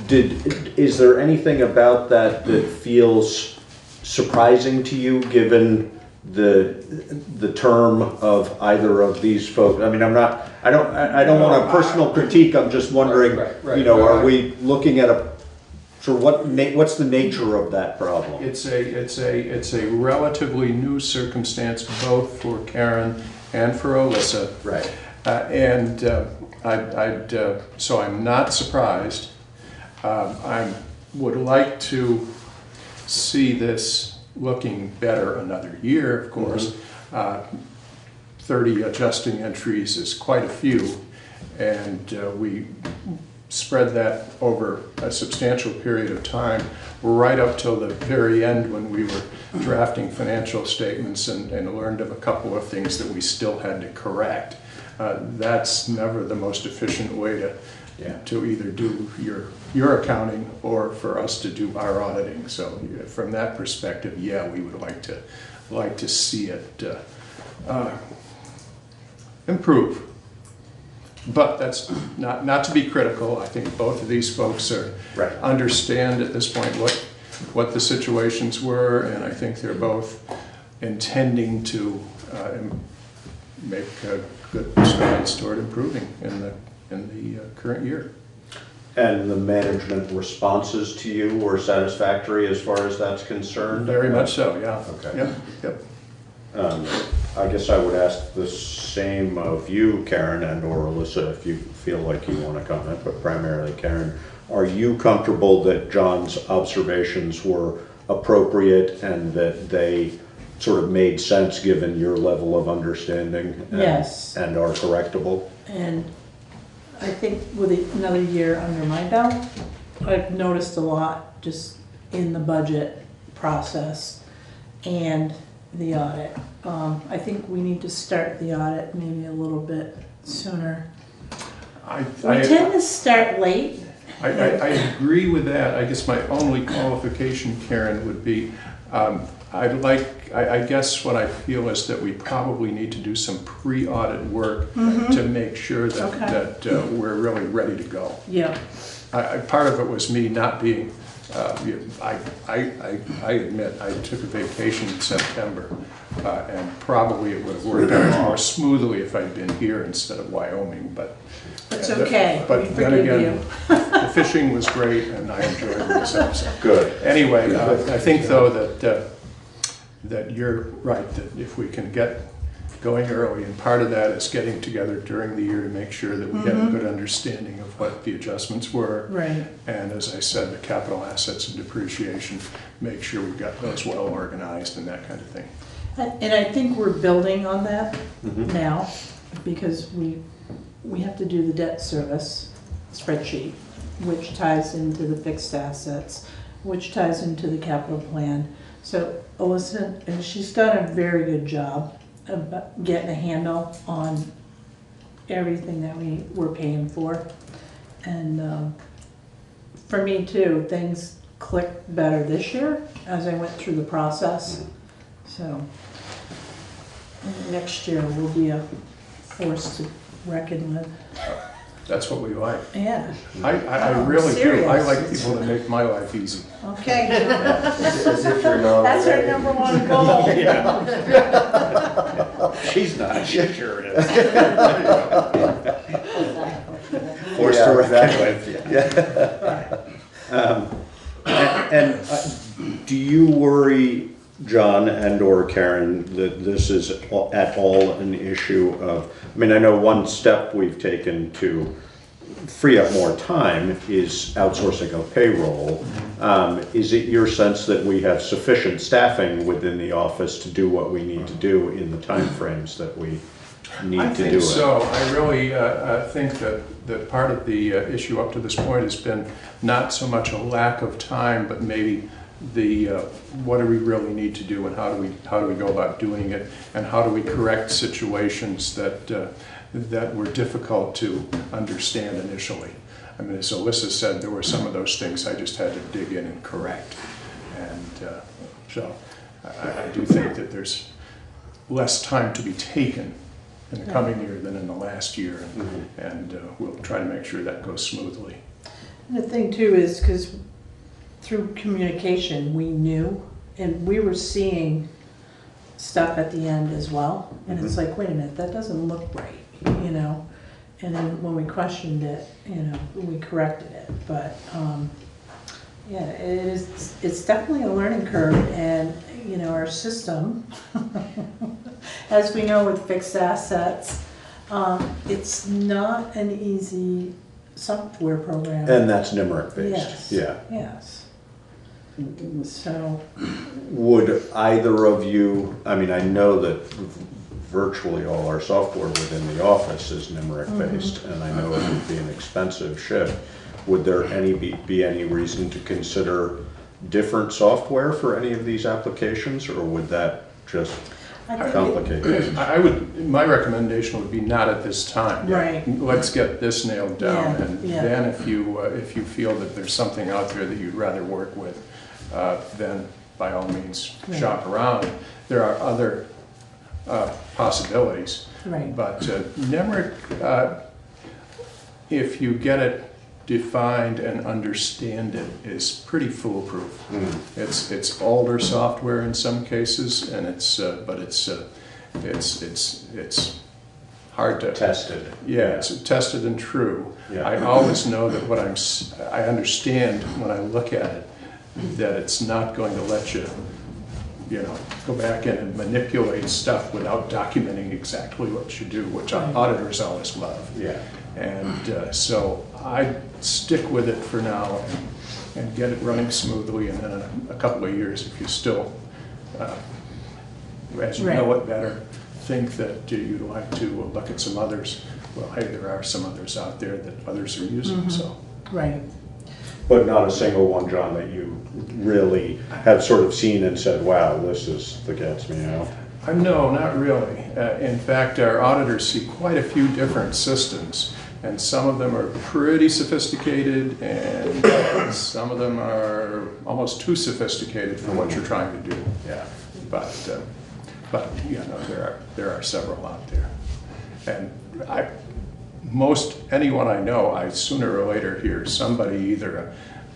Is there anything about that that feels surprising to you, given the term of either of these folks? I mean, I don't want a personal critique. I'm just wondering, you know, are we looking at a sort of what's the nature of that problem? It's a relatively new circumstance both for Karen and for Alyssa. Right. So I'm not surprised. I would like to see this looking better another year, of course. 30 adjusting entries is quite a few, and we spread that over a substantial period of time, right up till the very end when we were drafting financial statements and learned of a couple of things that we still had to correct. That's never the most efficient way to either do your accounting or for us to do our auditing. So from that perspective, yeah, we would like to see it improve. But that's not to be critical. I think both of these folks understand at this point what the situations were, and I think they're both intending to make good strides toward improving in the current year. And the management responses to you were satisfactory as far as that's concerned? Very much so, yeah. Okay. Yep. I guess I would ask the same of you, Karen, and or Alyssa, if you feel like you want to comment, but primarily Karen. Are you comfortable that John's observations were appropriate and that they sort of made sense given your level of understanding? Yes. And are correctable? And I think with another year under my belt, I've noticed a lot just in the budget process and the audit. I think we need to start the audit maybe a little bit sooner. We tend to start late. I agree with that. I guess my only qualification, Karen, would be I guess what I feel is that we probably need to do some pre-audit work to make sure that we're really ready to go. Yeah. Part of it was me not being, I admit I took a vacation in September, and probably it would have worked out more smoothly if I'd been here instead of Wyoming, but it's okay. But then again, the fishing was great and I enjoyed myself. So. Good. Anyway, I think though that you're right, that if we can get going early, and part of that is getting together during the year to make sure that we get a good understanding of what the adjustments were. Right. And as I said, the capital assets and depreciation, make sure we've got those well organized and that kind of thing. And I think we're building on that now, because we have to do the debt service spreadsheet, which ties into the fixed assets, which ties into the capital plan. So Alyssa, and she's done a very good job of getting a handle on everything that we were paying for. And for me too, things clicked better this year as I went through the process. So next year will be a force to reckon with. That's what we like. Yeah. I really do. I like people that make my life easy. Okay. As if you're not. That's our #1 goal. She's not. She sure is. Forced to reckon with. And do you worry, John and or Karen, that this is at all an issue of, I mean, I know one step we've taken to free up more time is outsourcing of payroll. Is it your sense that we have sufficient staffing within the office to do what we need to do in the timeframes that we need to do it? I think so. I really think that part of the issue up to this point has been not so much a lack of time, but maybe the what do we really need to do, and how do we go about doing it, and how do we correct situations that were difficult to understand initially. I mean, as Alyssa said, there were some of those things I just had to dig in and correct, and so I do think that there's less time to be taken in the coming year than in the last year, and we'll try to make sure that goes smoothly. And the thing too is, because through communication, we knew, and we were seeing stuff at the end as well, and it's like, wait a minute, that doesn't look right, you know? And then when we questioned it, you know, we corrected it, but, yeah, it's definitely a learning curve, and, you know, our system, as we know with fixed assets, it's not an easy software program. And that's NIMRIC based. Yes. Yeah. Yes. So. Would either of you, I mean, I know that virtually all our software within the office is NIMRIC based, and I know it would be an expensive shift. Would there be any reason to consider different software for any of these applications, or would that just complicate things? My recommendation would be not at this time. Right. Let's get this nailed down, Yeah, and yeah. then if you feel that there's something out there that you'd rather work with, then by all means shop around. There are other possibilities. Right. But NIMRIC, if you get it defined and understand it, is pretty foolproof. It's older software in some cases, and it's hard to tested. Yeah, it's tested and true. Yeah. I always know that what I understand when I look at it, that it's not going to let you, you know, go back in and manipulate stuff without documenting exactly what you do, which auditors always love. Yeah. And so I stick with it for now and get it running smoothly, and then in a couple of years, if you still, as you know it better, think that you'd like to look at some others, well, hey, there are some others out there that others are using, so. Right. But not a single one, John, that you really have sort of seen and said, wow, this is the cat's meow. No, not really. In fact, our auditors see quite a few different systems, and some of them are pretty sophisticated, and some of them are almost too sophisticated for what you're trying to do. Yeah. But you know, there are several out there, and most anyone I know, I sooner or later hear somebody, either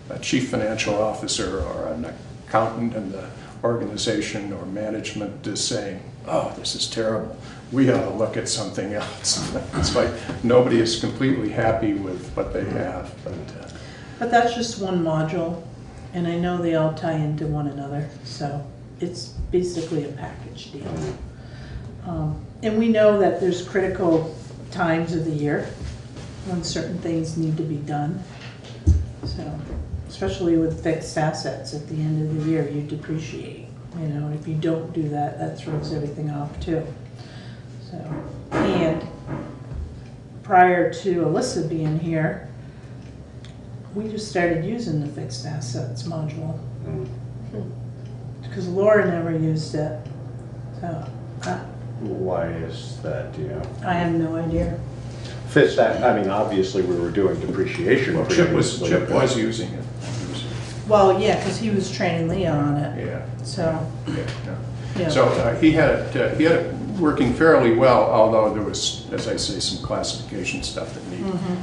a chief financial officer or an accountant in the organization or management, is saying, oh, this is terrible. We ought to look at something else. It's like nobody is completely happy with what they have. But that's just one module, and I know they all tie into one another, so it's basically a package deal. And we know that there's critical times of the year when certain things need to be done. So, especially with fixed assets, at the end of the year, you depreciate. You know, and if you don't do that, that throws everything off too. So, and prior to Alyssa being here, we just started using the fixed assets module because Laura never used it. So, Why is that, do you know? I have no idea. Fits that, I mean, obviously we were doing depreciation. Well, Chip was using it. Well, yeah, because he was training Leah on it. Yeah. So. Yeah. So he had it working fairly well, although there was, as I say, some classification stuff that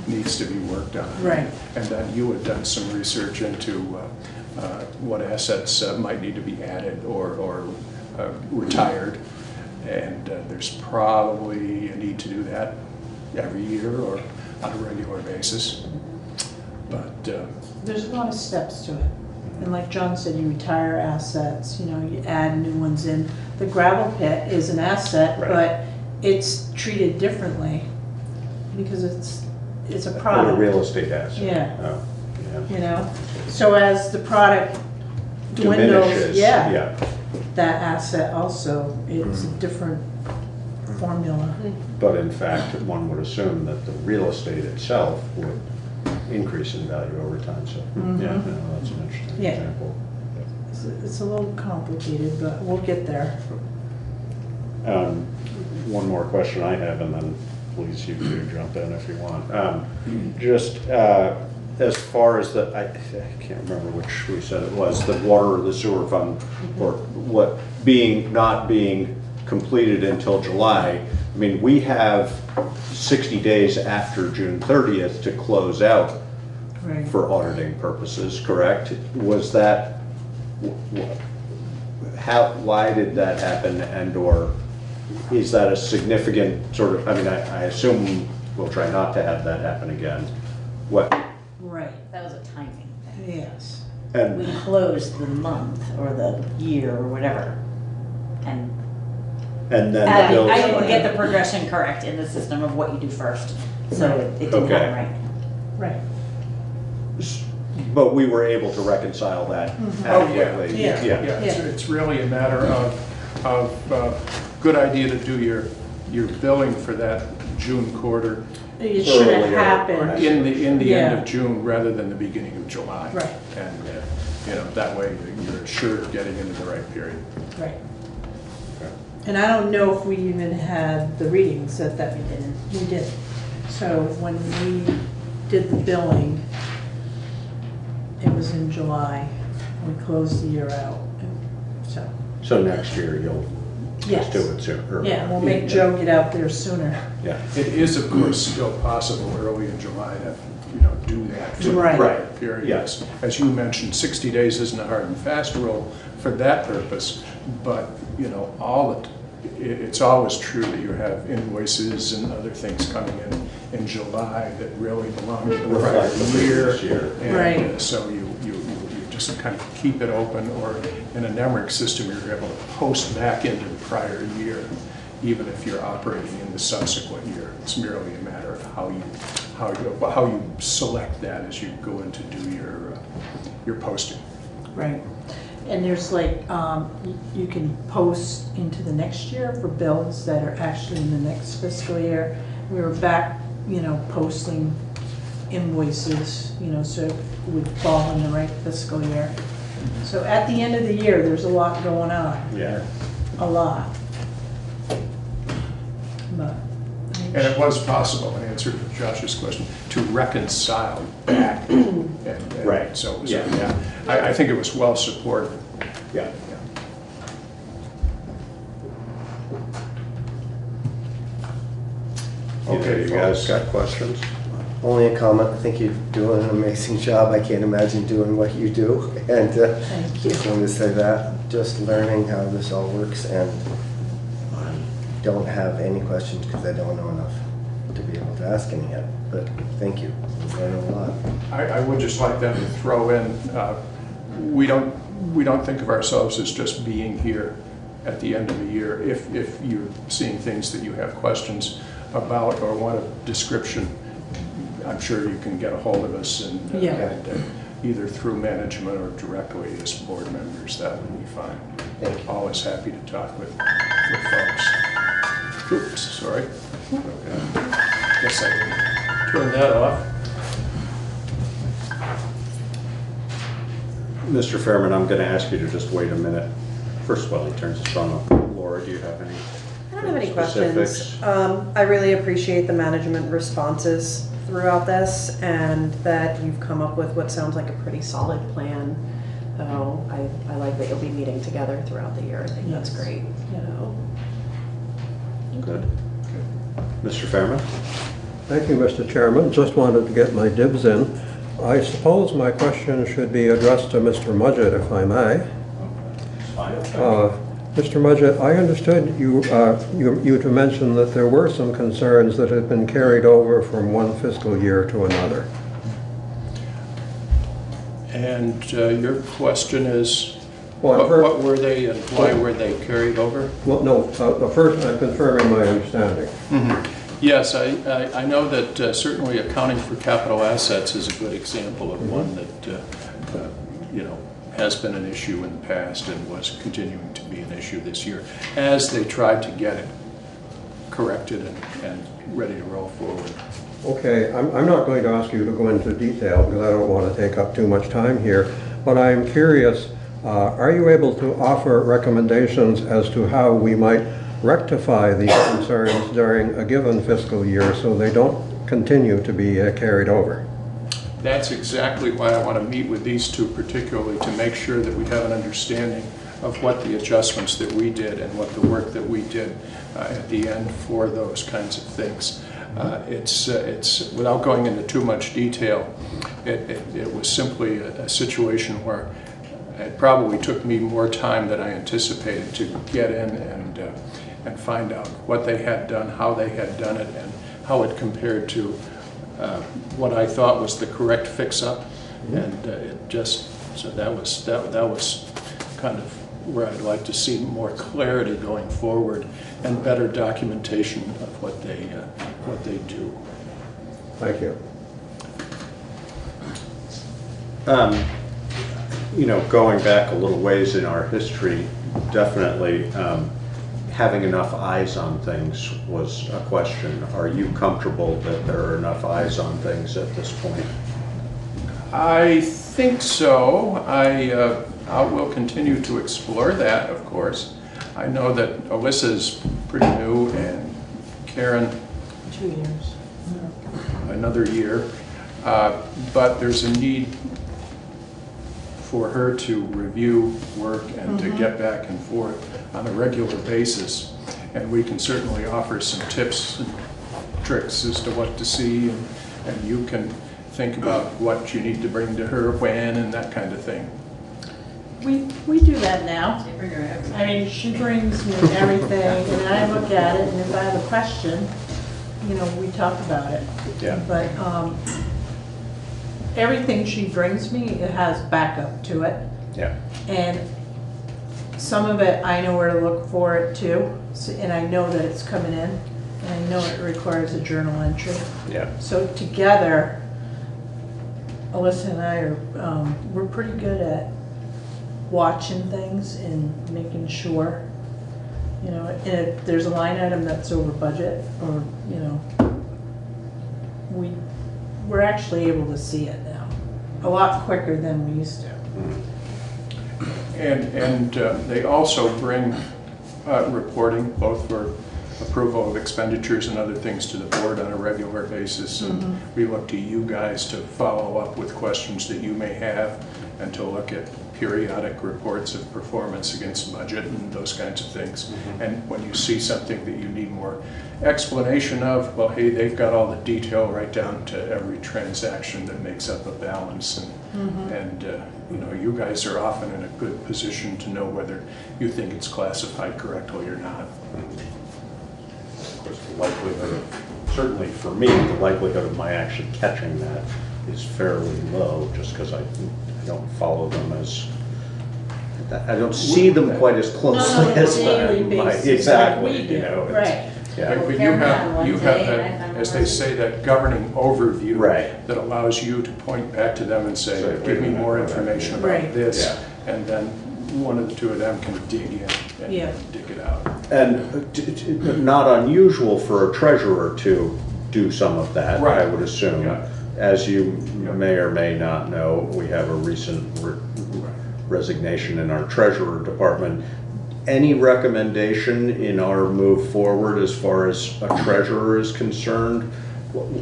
needs to be worked on. Right. And then you had done some research into what assets might need to be added or retired, and there's probably a need to do that every year or on a regular basis. But there's a lot of steps to it. And like John said, you retire assets, you know, you add new ones in. The gravel pit is an asset, but it's treated differently because it's a product. A real estate asset. Yeah. Oh, yeah. You know, so as the product dwindles, that asset also, it's a different formula. But in fact, one would assume that the real estate itself would increase in value over time. So yeah, no, that's an interesting example. It's a little complicated, but we'll get there. One more question I have, and then please you do jump in if you want. As far as the, I can't remember which we said it was, the water or the sewer fund, or what not being completed until July. I mean, we have 60 days after June 30th to close out Right. for auditing purposes, correct? Was that, why did that happen, and or is that a significant sort of, I mean, I assume we'll try not to have that happen again. What? Right, that was a timing thing. Yes. And We closed the month or the year or whatever. And then the I bills. didn't get the progression correct in the system of what you do first. So it didn't Okay. happen right. Right. But we were able to reconcile that adequately. Yeah, it's really a matter of good idea to do your billing for that June quarter. It should have earlier, happened. In the end Yeah. of June rather than the beginning of July. Right. And, that way you're assured of getting into the right period. Right. And I don't know if we even had the readings that we didn't. We did. So when we did the billing, it was in July. We closed the year out. So. So next year you'll Yes. just do it sooner. Yeah, we'll make Joe get out there sooner. Yeah. It is, of course, still possible early in July to, do that for the Right. prior period. Yes. As you mentioned, 60 days isn't a hard and fast rule for that purpose, but, it's always true that you have invoices and other things coming in July that really belong to the prior Reflect the year. previous year. And Right. so you just kind of keep it open, or in a NEMRIC system, you're able to post back into the prior year, even if you're operating in the subsequent year. It's merely a matter of how you select that as you go in to do your posting. Right. And there's you can post into the next year for bills that are actually in the next fiscal year. We were back, posting invoices, so it would fall in the right fiscal year. So at the end of the year, there's a lot going on. Yeah. A lot. But. And it was possible, in answer to Josh's question, to reconcile back. Right. So yeah, I think it was well supported. Yeah. Okay, you guys got questions? Only a comment. I think you're doing an amazing job. I can't imagine doing what you do. And Thank you. just wanted to say that. Just learning how this all works, and don't have any questions because I don't know enough to be able to ask any yet. But thank you. I'm learning a lot. I would just like them to throw in, we don't think of ourselves as just being here at the end of the year. If you're seeing things that you have questions about or want a description, I'm sure you can get a hold of us and either through management or directly as board members. That would be fine. Thank you. Always happy to talk with folks. Oops, sorry. Okay. Guess I can turn that off. Mr. Fairman, I'm going to ask you to just wait a minute. First, while he turns his phone off. Laura, do you have any? I don't have any specifics? questions. I really appreciate the management responses throughout this, and that you've come up with what sounds like a pretty solid plan. So I like that you'll be meeting together throughout the year. I think that's great. Good. Mr. Fairman? Thank you, Mr. Chairman. Just wanted to get my dibs in. I suppose my question should be addressed to Mr. Mudgett, if I may. Mr. Mudgett, I understood you to mention that there were some concerns that had been carried over from one fiscal year to another. And your question is, what were they and why were they carried over? Well, no, first I'm confirming my understanding. Yes, I know that certainly accounting for capital assets is a good example of one that has been an issue in the past and was continuing to be an issue this year as they tried to get it corrected and ready to roll forward. Okay, I'm not going to ask you to go into detail because I don't want to take up too much time here, but I'm curious, are you able to offer recommendations as to how we might rectify these concerns during a given fiscal year so they don't continue to be carried over? That's exactly why I want to meet with these two particularly, to make sure that we have an understanding of what the adjustments that we did and what the work that we did at the end for those kinds of things. It's without going into too much detail, it was simply a situation where it probably took me more time than I anticipated to get in and find out what they had done, how they had done it, and how it compared to what I thought was the correct fix-up. And it just, so that was kind of where I'd like to see more clarity going forward and better documentation of what they do. Thank you. You know, going back a little ways in our history, definitely having enough eyes on things was a question. Are you comfortable that there are enough eyes on things at this point? I think so. I will continue to explore that, of course. I know that Alyssa's pretty new and Karen 2 years. another year, but there's a need for her to review work and to get back and forth on a regular basis. And we can certainly offer some tips and tricks as to what to see, and you can think about what you need to bring to her when and that kind of thing. We do that now. I mean, she brings me everything, and I look at it, and if I have a question, you know, we talk about it. Yeah. But everything she brings me, it has backup to it. Yeah. And some of it, I know where to look for it too, and I know that it's coming in, and I know it requires a journal entry. Yeah. So together, Alyssa and I are, we're pretty good at watching things and making sure, you know, and if there's a line item that's over budget, or, you know, we're actually able to see it now, a lot quicker than we used to. And they also bring reporting, both for approval of expenditures and other things, to the board on a regular basis. And we look to you guys to follow up with questions that you may have, and to look at periodic reports of performance against budget and those kinds of things. And when you see something that you need more explanation of, well, hey, they've got all the detail right down to every transaction that makes up a balance. And you know, you guys are often in a good position to know whether you think it's classified correctly or not. Of course, the likelihood of, certainly for me, the likelihood of my actually catching that is fairly low, just because I don't follow them as, I don't see them quite as closely as I might. Exactly, you know. Right. Yeah, but you have that, as they say, that governing overview that allows you to point back to them and say, give me more information about this, and then one of the two of them can dig in and dig it out. And not unusual for a treasurer to do some of that, I would assume. Yeah. As you may or may not know, we have a recent resignation in our treasurer department. Any recommendation in our move forward as far as a treasurer is concerned?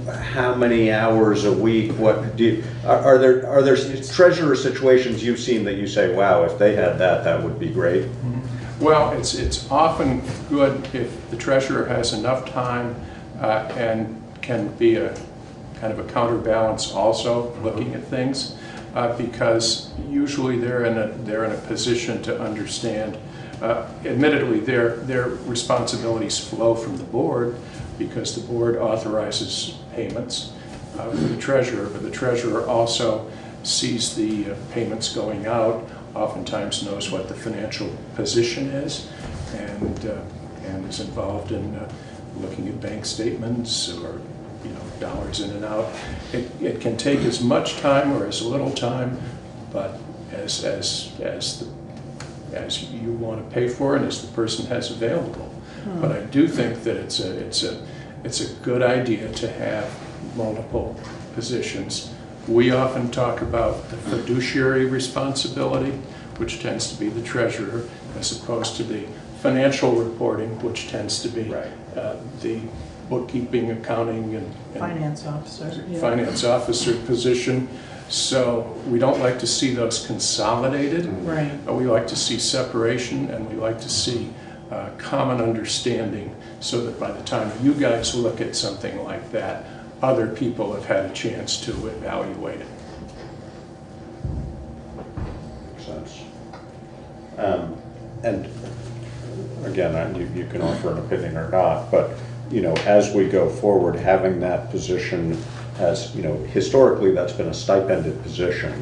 How many hours a week? What do you, are there treasurer situations you've seen that you say, wow, if they had that, that would be great? Well, it's often good if the treasurer has enough time and can be a kind of a counterbalance also looking at things, because usually they're in a position to understand. Admittedly, their responsibilities flow from the board, because the board authorizes payments for the treasurer, but the treasurer also sees the payments going out, oftentimes knows what the financial position is, and is involved in looking at bank statements or, you know, dollars in and out. It can take as much time or as little time, but as you want to pay for and as the person has available. But I do think that it's a good idea to have multiple positions. We often talk about the fiduciary responsibility, which tends to be the treasurer, as opposed to the financial reporting, which tends to be the bookkeeping, accounting, and finance officer. Finance officer position. So we don't like to see those consolidated. Right. We like to see separation, and we like to see common understanding, so that by the time you guys look at something like that, other people have had a chance to evaluate it. Makes sense. And again, you can offer an opinion or not, but as we go forward, having that position as, historically that's been a stipended position.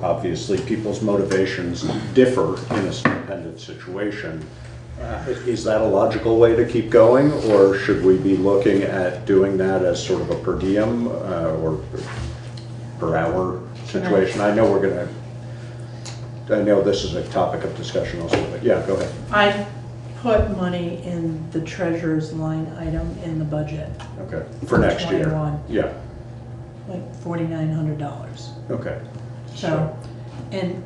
Obviously people's motivations differ in a stipended situation. Is that a logical way to keep going, or should we be looking at doing that as sort of a per diem or per hour situation? I know I know this is a topic of discussion also, but yeah, go ahead. I put money in the treasurer's line item in the budget. Okay, for next year. 21. Yeah. Like $4,900. Okay. So, and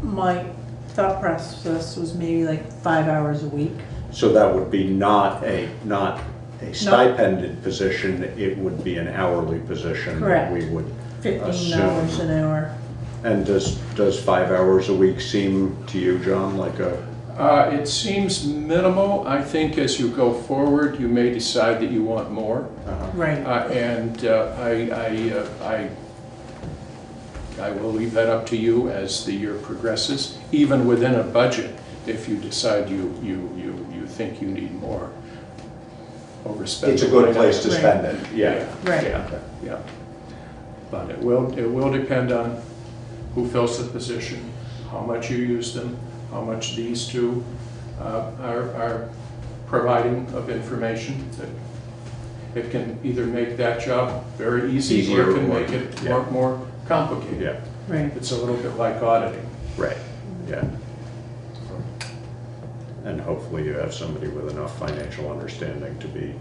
my thought process was maybe like 5 hours a week. So that would be not a stipended position, it would be an hourly position. Correct. We would $15 assume. an hour. And does 5 hours a week seem to you, John, like a? It seems minimal. I think as you go forward, you may decide that you want more. Right. I will leave that up to you as the year progresses, even within a budget, if you decide you think you need more. Overspend. It's a good place to spend it, yeah. Right. Yeah. But it will depend on who fills the position, how much you use them, how much these two are providing of information. That it can either make that job very easy, or it can make it more complicated. Yeah. Right. It's a little bit like auditing. Right, yeah. And hopefully you have somebody with enough financial understanding to be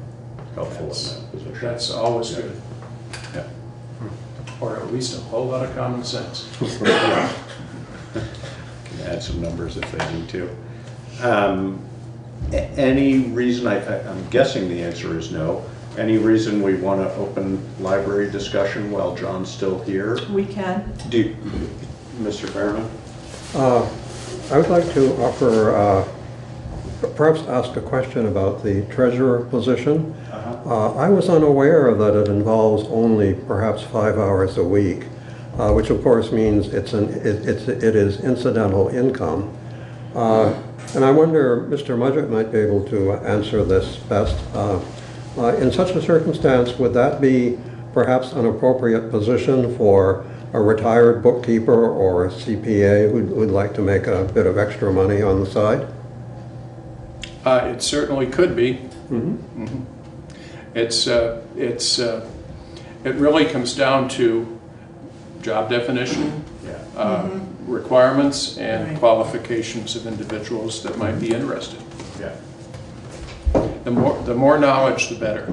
helpful in that position. That's always good. Yeah. Or at least a whole lot of common sense. Can add some numbers if they need to. Any reason, I'm guessing the answer is no. Any reason we want to open library discussion while John's still here? We can. Mr. Fairman? I would like to offer, perhaps ask a question about the treasurer position. I was unaware that it involves only perhaps 5 hours a week, which of course means it is incidental income. And I wonder, Mr. Mudgett might be able to answer this best. In such a circumstance, would that be perhaps an appropriate position for a retired bookkeeper or a CPA who would like to make a bit of extra money on the side? It certainly could be. It really comes down to job definition, requirements, and qualifications of individuals that might be interested. Yeah. The more knowledge, the better.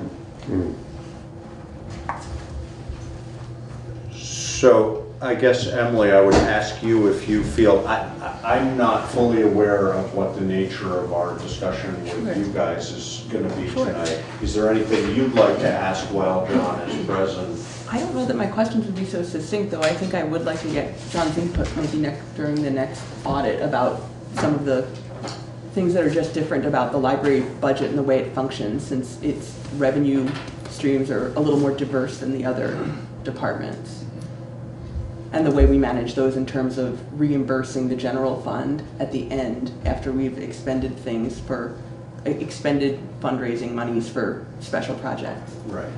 So I guess, Emily, I would ask you if you feel, I'm not fully aware of what the nature of our discussion with you guys is going to be tonight. Is there anything you'd like to ask while John is present? I don't know that my questions would be so succinct, though. I think I would like to get John's input maybe during the next audit about some of the things that are just different about the library budget and the way it functions, since its revenue streams are a little more diverse than the other departments. And the way we manage those in terms of reimbursing the general fund at the end after we've expended things for, expended fundraising monies for special projects. Right.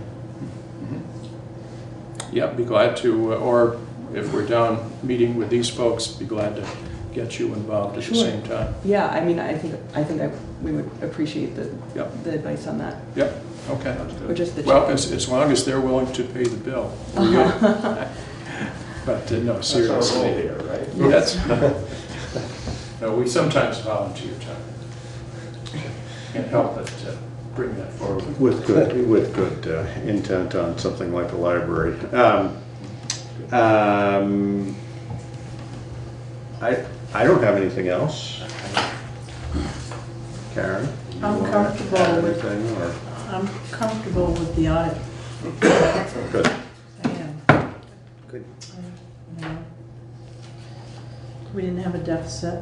Yeah, be glad to, or if we're down meeting with these folks, be glad to get you involved at the same time. Yeah, I mean, I think we would appreciate the advice on that. Yep. Okay. Or just the well, as long as they're willing to pay the bill. We're good. But no, seriously. That's our role here, right? Yes. No, we sometimes volunteer time. Can't help but bring that forward. With good intent on something like a library. I don't have anything else. Karen? I'm comfortable with the audit. Good. I am. Good. No. We didn't have a deficit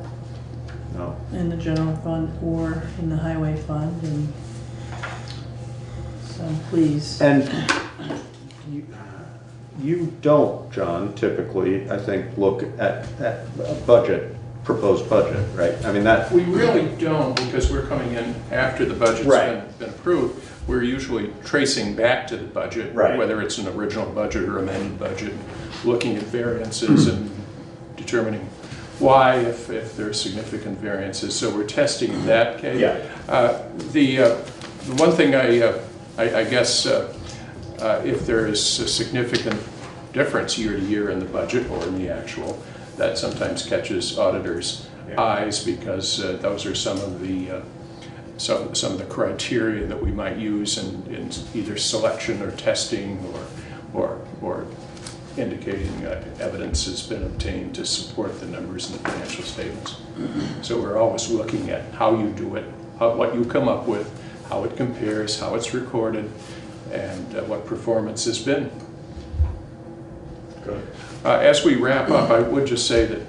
No. in the general fund or in the highway fund, and so please. And you don't, John, typically, I think, look at a budget, proposed budget, right? I mean, that. We really don't, because we're coming in after the budget's been approved. We're usually tracing back to the budget, whether it's an original budget or amended budget, looking at variances and determining why, if there are significant variances. So we're testing in that case. The one thing I guess if there is a significant difference year to year in the budget or in the actual, that sometimes catches auditors' eyes, because those are some of the criteria that we might use in either selection or testing or indicating evidence has been obtained to support the numbers in the financial statements. So we're always looking at how you do it, what you come up with, how it compares, how it's recorded, and what performance has been. Good. As we wrap up, I would just say that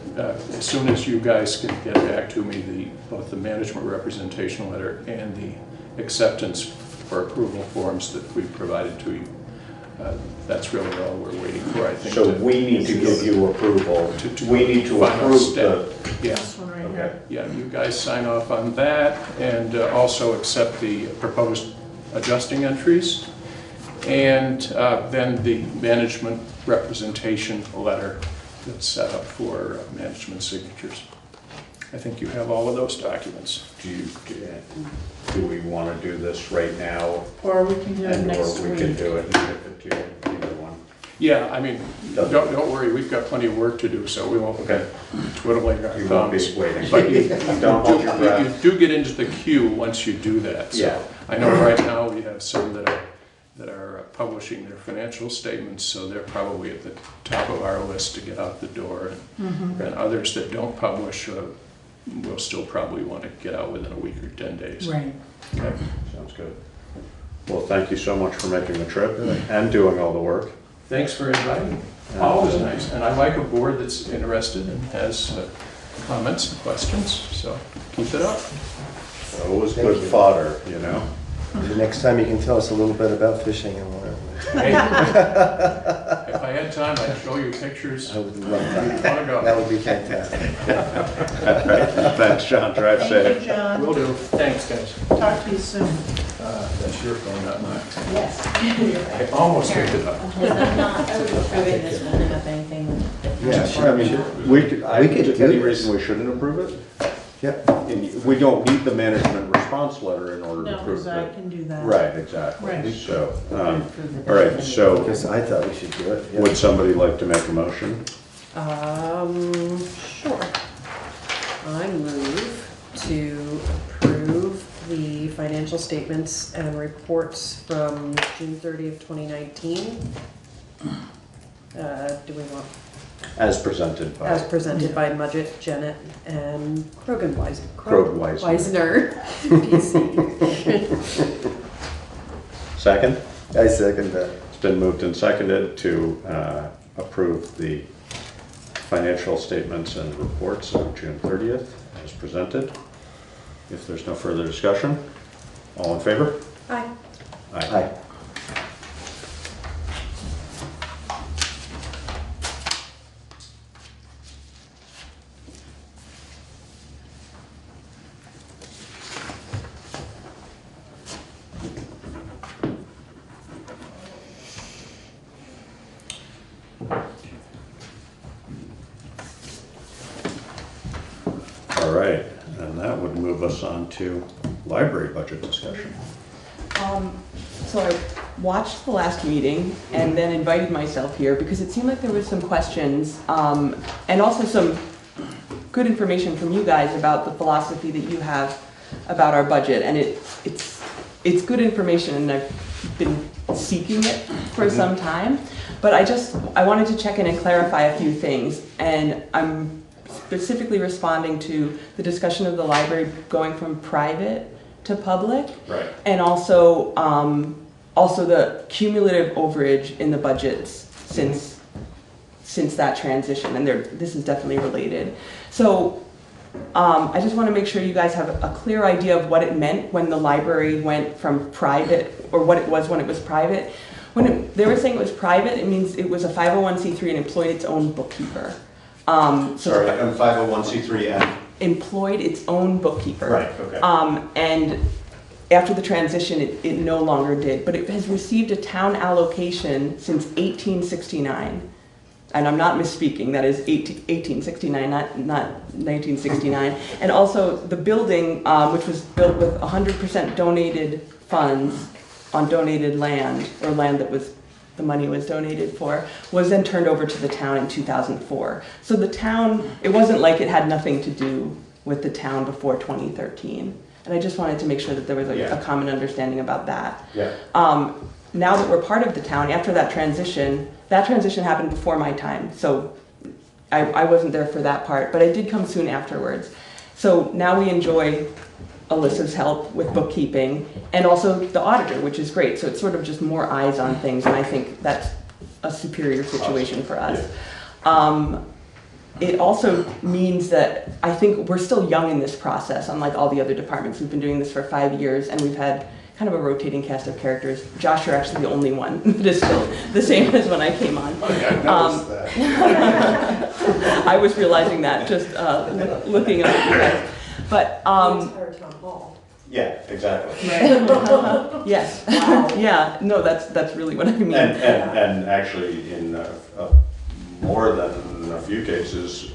as soon as you guys can get back to me both the management representation letter and the acceptance for approval forms that we provided to you, that's really all we're waiting for, I think. So we need to give you approval. We need to approve This one right here. Yeah, you guys sign off on that, and also accept the proposed adjusting entries, and then the management representation letter that's set up for management signatures. I think you have all of those documents. Do we want to do this right now? Or we can do it next Or we week. can do it and give it to you, either one. Yeah, I mean, don't worry, we've got plenty of work to do, so we won't be twiddling our thumbs. You won't be waiting. But Don't hold your breath. you do get into the queue once you do that. So Yeah. I know right now we have some that are publishing their financial statements, so they're probably at the top of our list to get out the door. And others that don't publish will still probably want to get out within a week or 10 days. Right. Okay. Sounds good. Well, thank you so much for making the trip and doing all the work. Thanks for inviting me. Always nice. And I like a board that's interested and has comments and questions, so keep it up. Always good fodder, you know? The next time you can tell us a little bit about fishing and whatever. Hey, if I had time, I'd show you pictures. I would love that. You'd want to go. That would be fantastic. Thanks, John. Drive safe. Thank you, John. Will do. Thanks, guys. Talk to you soon. That's your phone, not mine. Yes. I almost picked it up. I would approve it this morning of anything. Yeah, sure. I mean, we could do any reason we shouldn't approve it? Yep. And we don't need the management response letter in order to No, approve because I it. can do that. Right, exactly. Right. So, all right, so Because I thought we should do it. Yeah. would somebody like to make a motion? Sure. I move to approve the financial statements and reports from June 30th, 2019. Do we want, As presented by. as presented by Mudgett, Janet, and Krogweiser. Weisner, PC. Second? I second that. It's been moved and seconded to approve the financial statements and reports of June 30th as presented. If there's no further discussion, all in favor? Aye. Aye. All right, and that would move us on to library budget discussion. So I watched the last meeting and then invited myself here because it seemed like there was some questions and also some good information from you guys about the philosophy that you have about our budget. And it's good information, and I've been seeking it for some time. But I wanted to check in and clarify a few things. And I'm specifically responding to the discussion of the library going from private to public. Right. And also the cumulative overage in the budgets since since that transition, and this is definitely related. So I just want to make sure you guys have a clear idea of what it meant when the library went from private, or what it was when it was private. When they were saying it was private, it means it was a 501c3 and employed its own bookkeeper. Sorry, I'm 501c3 and? Employed its own bookkeeper. Right, okay. And after the transition, it no longer did, but it has received a town allocation since 1869. And I'm not misspeaking, that is 1869, not 1969. And also the building, which was built with 100% donated funds on donated land, or land that the money was donated for, was then turned over to the town in 2004. So the town, it wasn't like it had nothing to do with the town before 2013. And I just wanted to make sure that there was a common understanding about that. Yeah. Now that we're part of the town, after that transition happened before my time, so I wasn't there for that part, but I did come soon afterwards. So now we enjoy Alyssa's help with bookkeeping, and also the auditor, which is great. So it's sort of just more eyes on things, and I think that's a superior situation for us. It also means that I think we're still young in this process, unlike all the other departments. We've been doing this for 5 years, and we've had kind of a rotating cast of characters. Josh, you're actually the only one that is still the same as when I came on. Okay, I noticed that. I was realizing that just looking at you guys. But yeah, exactly. Yes. Yeah. No, that's really what I mean. And actually, in more than a few cases,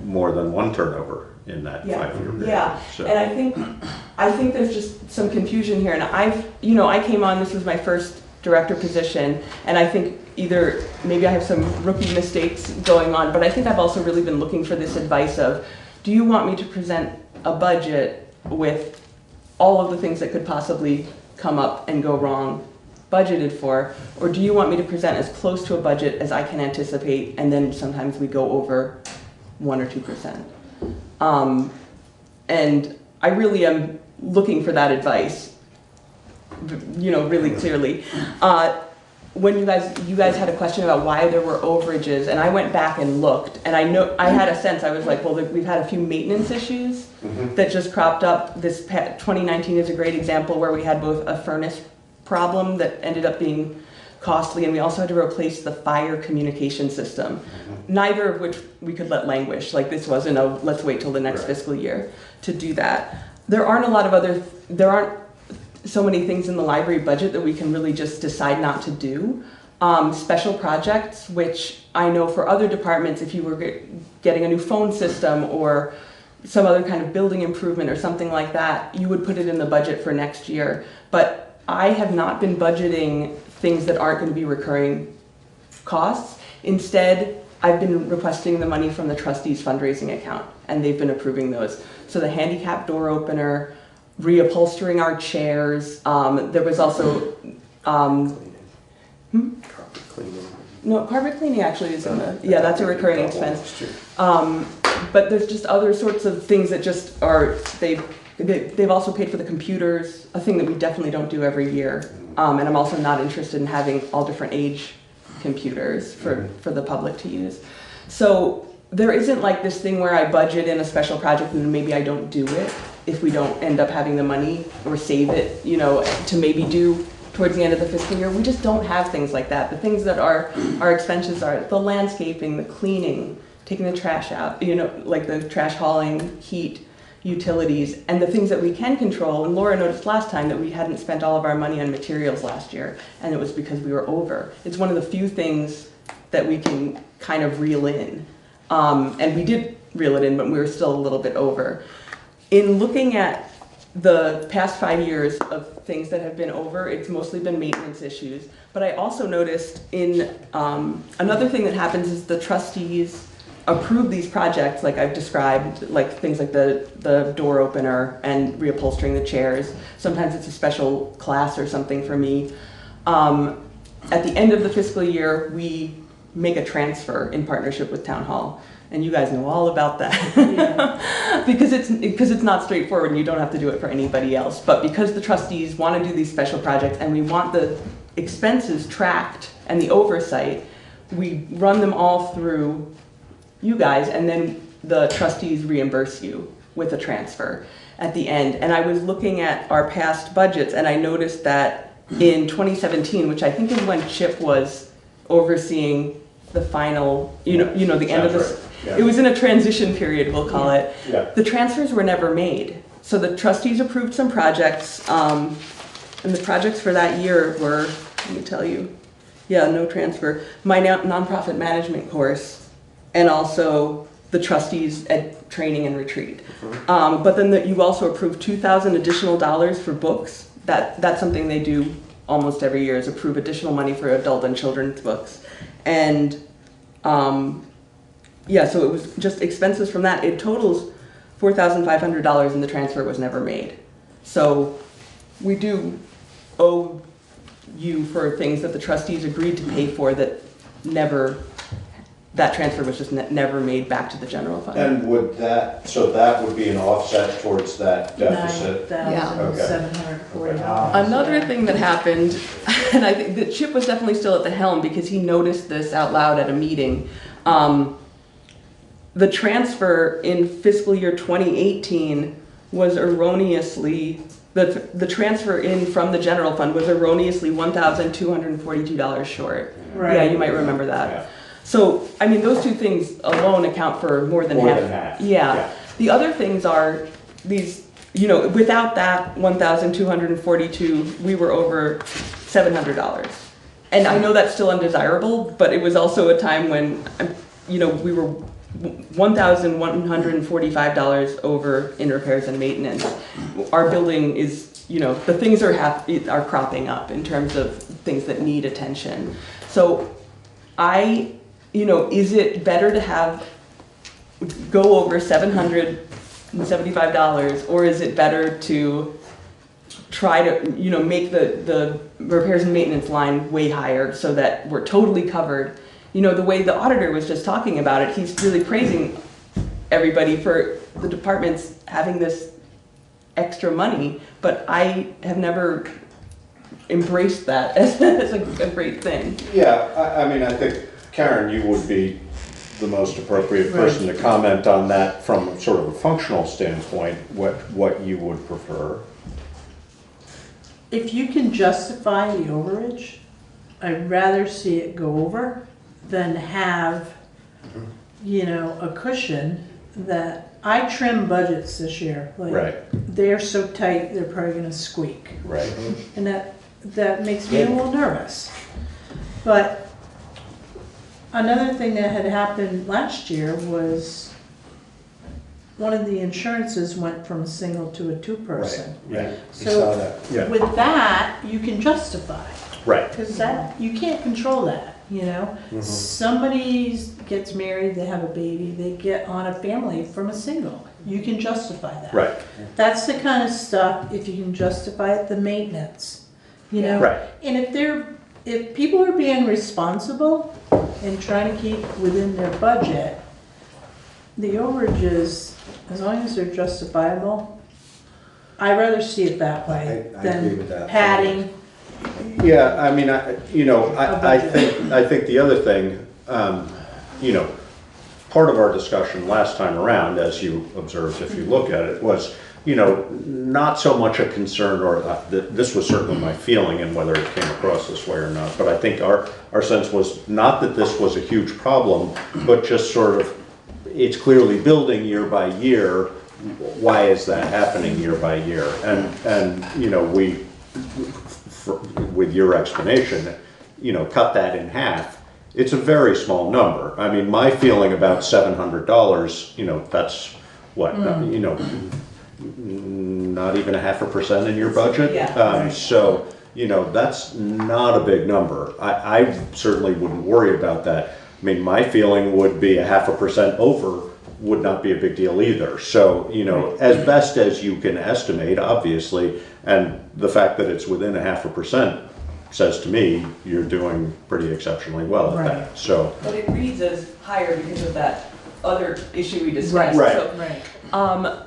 more than one turnover in that 5-year period. Yeah. So. And I think there's just some confusion here. And I came on. This was my first director position, and I think either maybe I have some rookie mistakes going on, but I think I've also really been looking for this advice of, do you want me to present a budget with all of the things that could possibly come up and go wrong budgeted for, or do you want me to present as close to a budget as I can anticipate, and then sometimes we go over 1 or 2%. And I really am looking for that advice, really clearly. When you guys had a question about why there were overages, and I went back and looked, and I had a sense, I was like, well, we've had a few maintenance issues that just cropped up. 2019 is a great example where we had both a furnace problem that ended up being costly, and we also had to replace the fire communication system, neither of which we could let languish. Like, this wasn't let's wait till the next fiscal year to do that. There aren't so many things in the library budget that we can really just decide not to do. Special projects, which I know for other departments, if you were getting a new phone system or some other kind of building improvement or something like that, you would put it in the budget for next year. But I have not been budgeting things that aren't going to be recurring costs. Instead, I've been requesting the money from the trustees' fundraising account, and they've been approving those. So the handicap door opener, reupholstering our chairs. There was also Carpet cleaning. No, carpet cleaning actually is that's a recurring expense. But there's just other sorts of things that just are, they've also paid for the computers, a thing that we definitely don't do every year. And I'm also not interested in having all different age computers for the public to use. So there isn't like this thing where I budget in a special project and maybe I don't do it if we don't end up having the money, or save it, to maybe do towards the end of the fiscal year. We just don't have things like that. The things that are our expenses are the landscaping, the cleaning, taking the trash out, like the trash hauling, heat, utilities, and the things that we can control. And Laura noticed last time that we hadn't spent all of our money on materials last year, and it was because we were over. It's one of the few things that we can kind of reel in. And we did reel it in, but we were still a little bit over. In looking at the past 5 years of things that have been over, it's mostly been maintenance issues. But I also noticed another thing that happens is the trustees approve these projects like I've described, like things like the door opener and reupholstering the chairs. Sometimes it's a special class or something for me. At the end of the fiscal year, we make a transfer in partnership with Town Hall. And you guys know all about that. Yeah. because it's not straightforward and you don't have to do it for anybody else. But because the trustees want to do these special projects and we want the expenses tracked and the oversight, we run them all through you guys, and then the trustees reimburse you with a transfer at the end. And I was looking at our past budgets, and I noticed that in 2017, which I think is when Chip was overseeing the final, the end of this. Yeah. It was in a transition period, we'll call it. Yeah. The transfers were never made. So the trustees approved some projects, and the projects for that year were, let me tell you, no transfer. My nonprofit management course, and also the trustees at training and retreat. But then you also approved $2,000 additional for books. That's something they do almost every year, is approve additional money for adult and children's books. And so it was just expenses from that. It totals $4,500, and the transfer was never made. So we do owe you for things that the trustees agreed to pay for that transfer was just never made back to the general fund. And that would be an offset towards that deficit? $9,740. Another thing that happened, and I think that Chip was definitely still at the helm because he noticed this out loud at a meeting. The transfer in fiscal year 2018 was erroneously, the transfer in from the general fund was erroneously $1,242 short. Right. Yeah, you might remember that. Yeah. So, I mean, those two things alone account for more than half. Yeah. The other things are these, without that 1,242, we were over $700. And I know that's still undesirable, but it was also a time when, we were $1,145 over in repairs and maintenance. Our building is, the things are cropping up in terms of things that need attention. So is it better to go over $775, or is it better to try to, make the repairs and maintenance line way higher so that we're totally covered? The way the auditor was just talking about it, he's really praising everybody for the departments having this extra money, but I have never embraced that as a great thing. Yeah, I mean, I think, Karen, you would be the most appropriate person to comment on that from sort of a functional standpoint, what you would prefer. If you can justify the overage, I'd rather see it go over than have, a cushion that I trim budgets this year. They're so tight, they're probably gonna squeak. Right. And that makes me a little nervous. But another thing that had happened last year was one of the insurances went from a single to a two-person. Right. So Yeah. with that, you can justify. Right. Because you can't control that, Somebody gets married, they have a baby, they get on a family from a single. You can justify that. Right. That's the kind of stuff, if you can justify it, the maintenance, Right. And if people are being responsible and trying to keep within their budget, the overages, as long as they're justifiable, I'd rather see it that way I agree with than that. padding. Yeah, I mean, I think the other thing, part of our discussion last time around, as you observed, if you look at it, was, not so much a concern, or this was certainly my feeling, and whether it came across this way or not, but I think our sense was not that this was a huge problem, but just sort of, it's clearly building year by year. Why is that happening year by year? And we, with your explanation, cut that in half. It's a very small number. I mean, my feeling about $700, that's what, not even 0.5% in your budget. Yeah. So, that's not a big number. I certainly wouldn't worry about that. I mean, my feeling would be 0.5% over would not be a big deal either. So, as best as you can estimate, obviously, and the fact that it's within 0.5% says to me you're doing pretty exceptionally well at that. So, but it reads as higher because of that other issue we discussed. Right. So,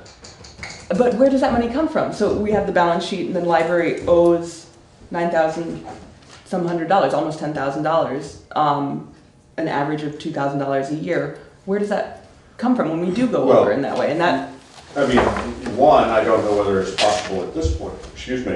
but where does that money come from? So we have the balance sheet, and the library owes $9,000 some $100, almost $10,000. an average of $2,000 a year, where does that come from when we do go Well, over in that way? And that, I mean, one, I don't know whether it's possible at this point, excuse me,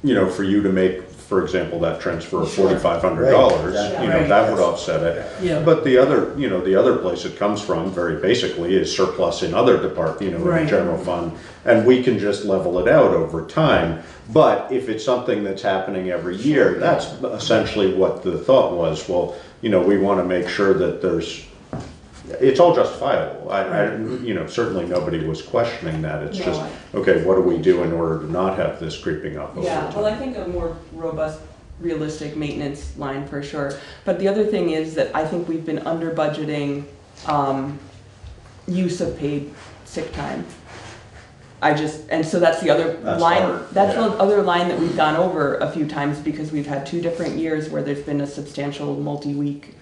you know, for you to make, for example, that transfer of $4,500, Right, you know, right. that would offset it. Yeah. But the other, you know, the other place it comes from, very basically, is surplus in other departments, you know, in the Right. general fund. And we can just level it out over time. But if it's something that's happening every year, that's essentially what the thought was. Well, you know, we want to make sure that it's all justifiable. You know, certainly nobody was questioning that. It's just, okay, what do we do in order to not have this creeping up over yeah, time? well, I think a more robust, realistic maintenance line for sure. But the other thing is that I think we've been under budgeting use of paid sick time. And so that's the other That's line, hard, that's yeah. the other line that we've gone over a few times because we've had 2 different years where there's been a substantial multi-week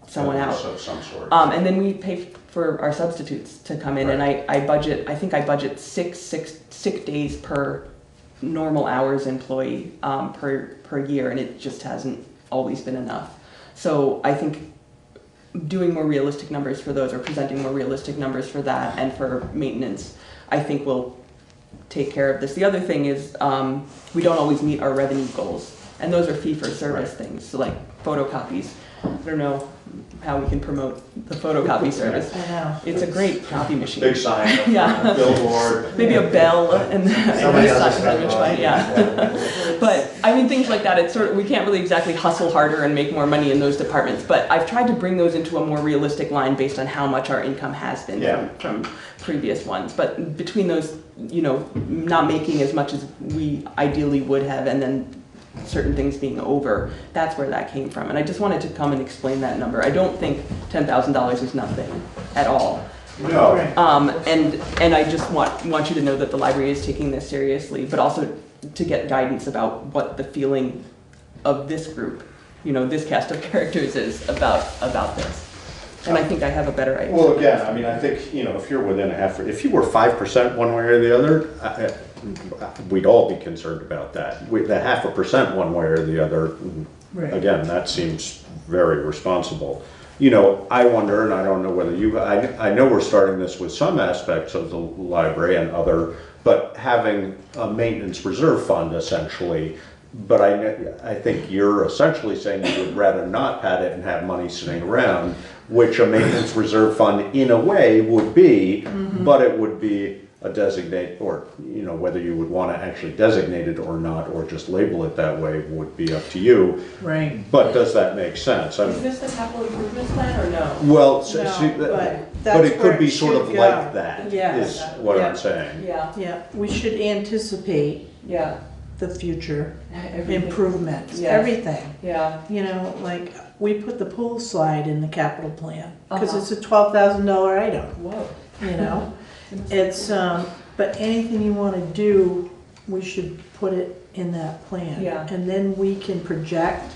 someone out. Of some sort. And then we pay for our substitutes to come in, and I budget 6 sick days per normal hours employee per year, and it just hasn't always been enough. So I think doing more realistic numbers for those, or presenting more realistic numbers for that and for maintenance, I think will take care of this. The other thing is we don't always meet our revenue goals, and those are fee-for-service things, so like photocopies. I don't know how we can promote the photocopy service. I know. It's a great copy machine. Big sign, Yeah. billboard. Maybe a bell and Somebody sign else is language, gonna- yeah. But I mean, things like that, it's sort of, we can't really exactly hustle harder and make more money in those departments, but I've tried to bring those into a more realistic line based on how much our income has been Yeah. from previous ones. But between those, you know, not making as much as we ideally would have, and then certain things being over, that's where that came from. And I just wanted to come and explain that number. I don't think $10,000 is nothing at all. No. And I just want you to know that the library is taking this seriously, but also to get guidance about what the feeling of this group, you know, this cast of characters is about this. And I think I have a better idea. Well, again, I mean, I think, you know, if you're within if you were 5% one way or the other, we'd all be concerned about that. The 0.5% one way or the other, Right. again, that seems very responsible. You know, I wonder, and I don't know whether I know we're starting this with some aspects of the library and other, but having a maintenance reserve fund essentially. But I think you're essentially saying you would rather not have it and have money sitting around, which a maintenance reserve fund in a way would be, but it would be a designate, or, you know, whether you would want to actually designate it or not, or just label it that way would be up to you. Right. But does that make sense? Is this the capital improvements plan or no? Well, but but it that's where could be it sort of should like go. that, Yes. is what Yeah. I'm saying. Yeah. Yeah, we should anticipate the future Everything. improvements, Yes. everything. Yeah. You know, like, we put the pool slide in the capital plan, because Uh-huh. it's a $12,000 item, Whoa. you know? It's, but anything you wanna do, we should put it in that plan. Yeah. And then we can project.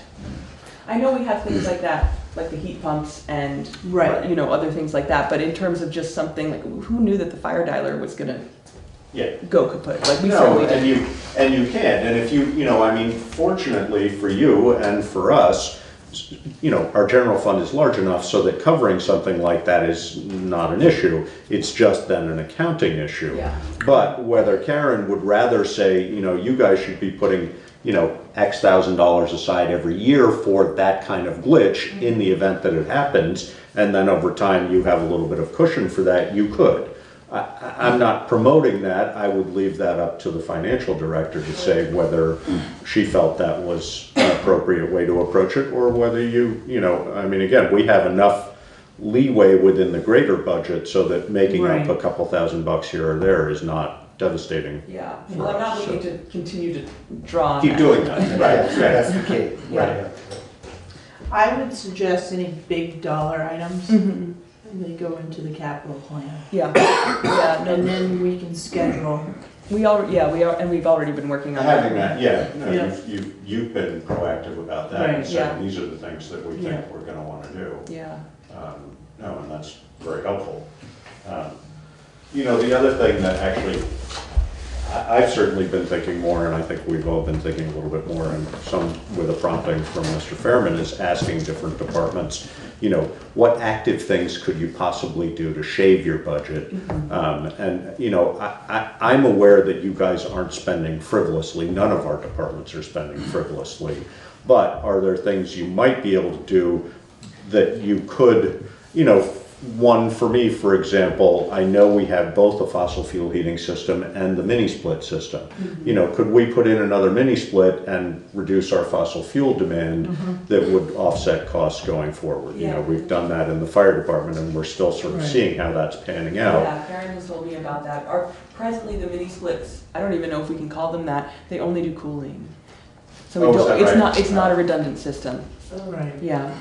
I know we have things like that, like the heat pumps and, Right. you know, other things like that, but in terms of just something like, who knew that the fire dialer was gonna go kaput? Like, we No, certainly and didn't. you can, and if you know, I mean, fortunately for you and for us, you know, our general fund is large enough so that covering something like that is not an issue. It's just then an accounting issue. Yeah. But whether Karen would rather say, you know, you guys should be putting, you know, X thousand dollars aside every year for that kind of glitch in the event that it happens, and then over time you have a little bit of cushion for that, you could. I'm not promoting that. I would leave that up to the financial director to say whether she felt that was an appropriate way to approach it, or whether you know, I mean, again, we have enough leeway within the greater budget so that making up a couple $1,000 here or there is not devastating. Yeah, for well, I'm not us, looking so. to continue to draw on Keep doing that. Right, that's the key. Yeah. I would suggest any big dollar items, Mhm. they go into the capital plan. Yeah, yeah, no, And then we can schedule. we are, and we've already been working on that. Having that, yeah, no, Yeah. you've been proactive about that, and Right. saying Yeah. these are the things that we think Yeah. we're gonna wanna do. Yeah. No, and that's very helpful. You know, the other thing that actually, I've certainly been thinking more, and I think we've all been thinking a little bit more, and some with a prompting from Mr. Fairman, is asking different departments what active things could you possibly do to shave your budget? I'm aware that you guys aren't spending frivolously. None of our departments are spending frivolously. But are there things you might be able to do that you could, one for me, for example, I know we have both the fossil fuel heating system and the mini split system. Could we put in another mini split and reduce our fossil fuel demand that would offset costs going forward? We've done that in the fire department and we're still sort of seeing how that's panning out. Yeah, Karen has told me about that. Presently the mini splits, I don't even know if we can call them that, they only do cooling. So we don't, it's not a redundant system. Right. Yeah.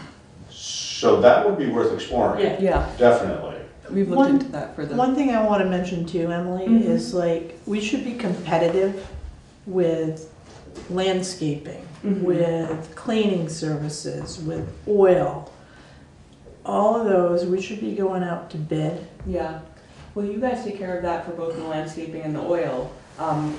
So that would be worth exploring. Yeah. Definitely. We've looked into that for the. One thing I want to mention too, Emily, is like, we should be competitive with landscaping, with cleaning services, with oil. All of those, we should be going out to bid. Yeah. Well, you guys take care of that for both the landscaping and the oil. Our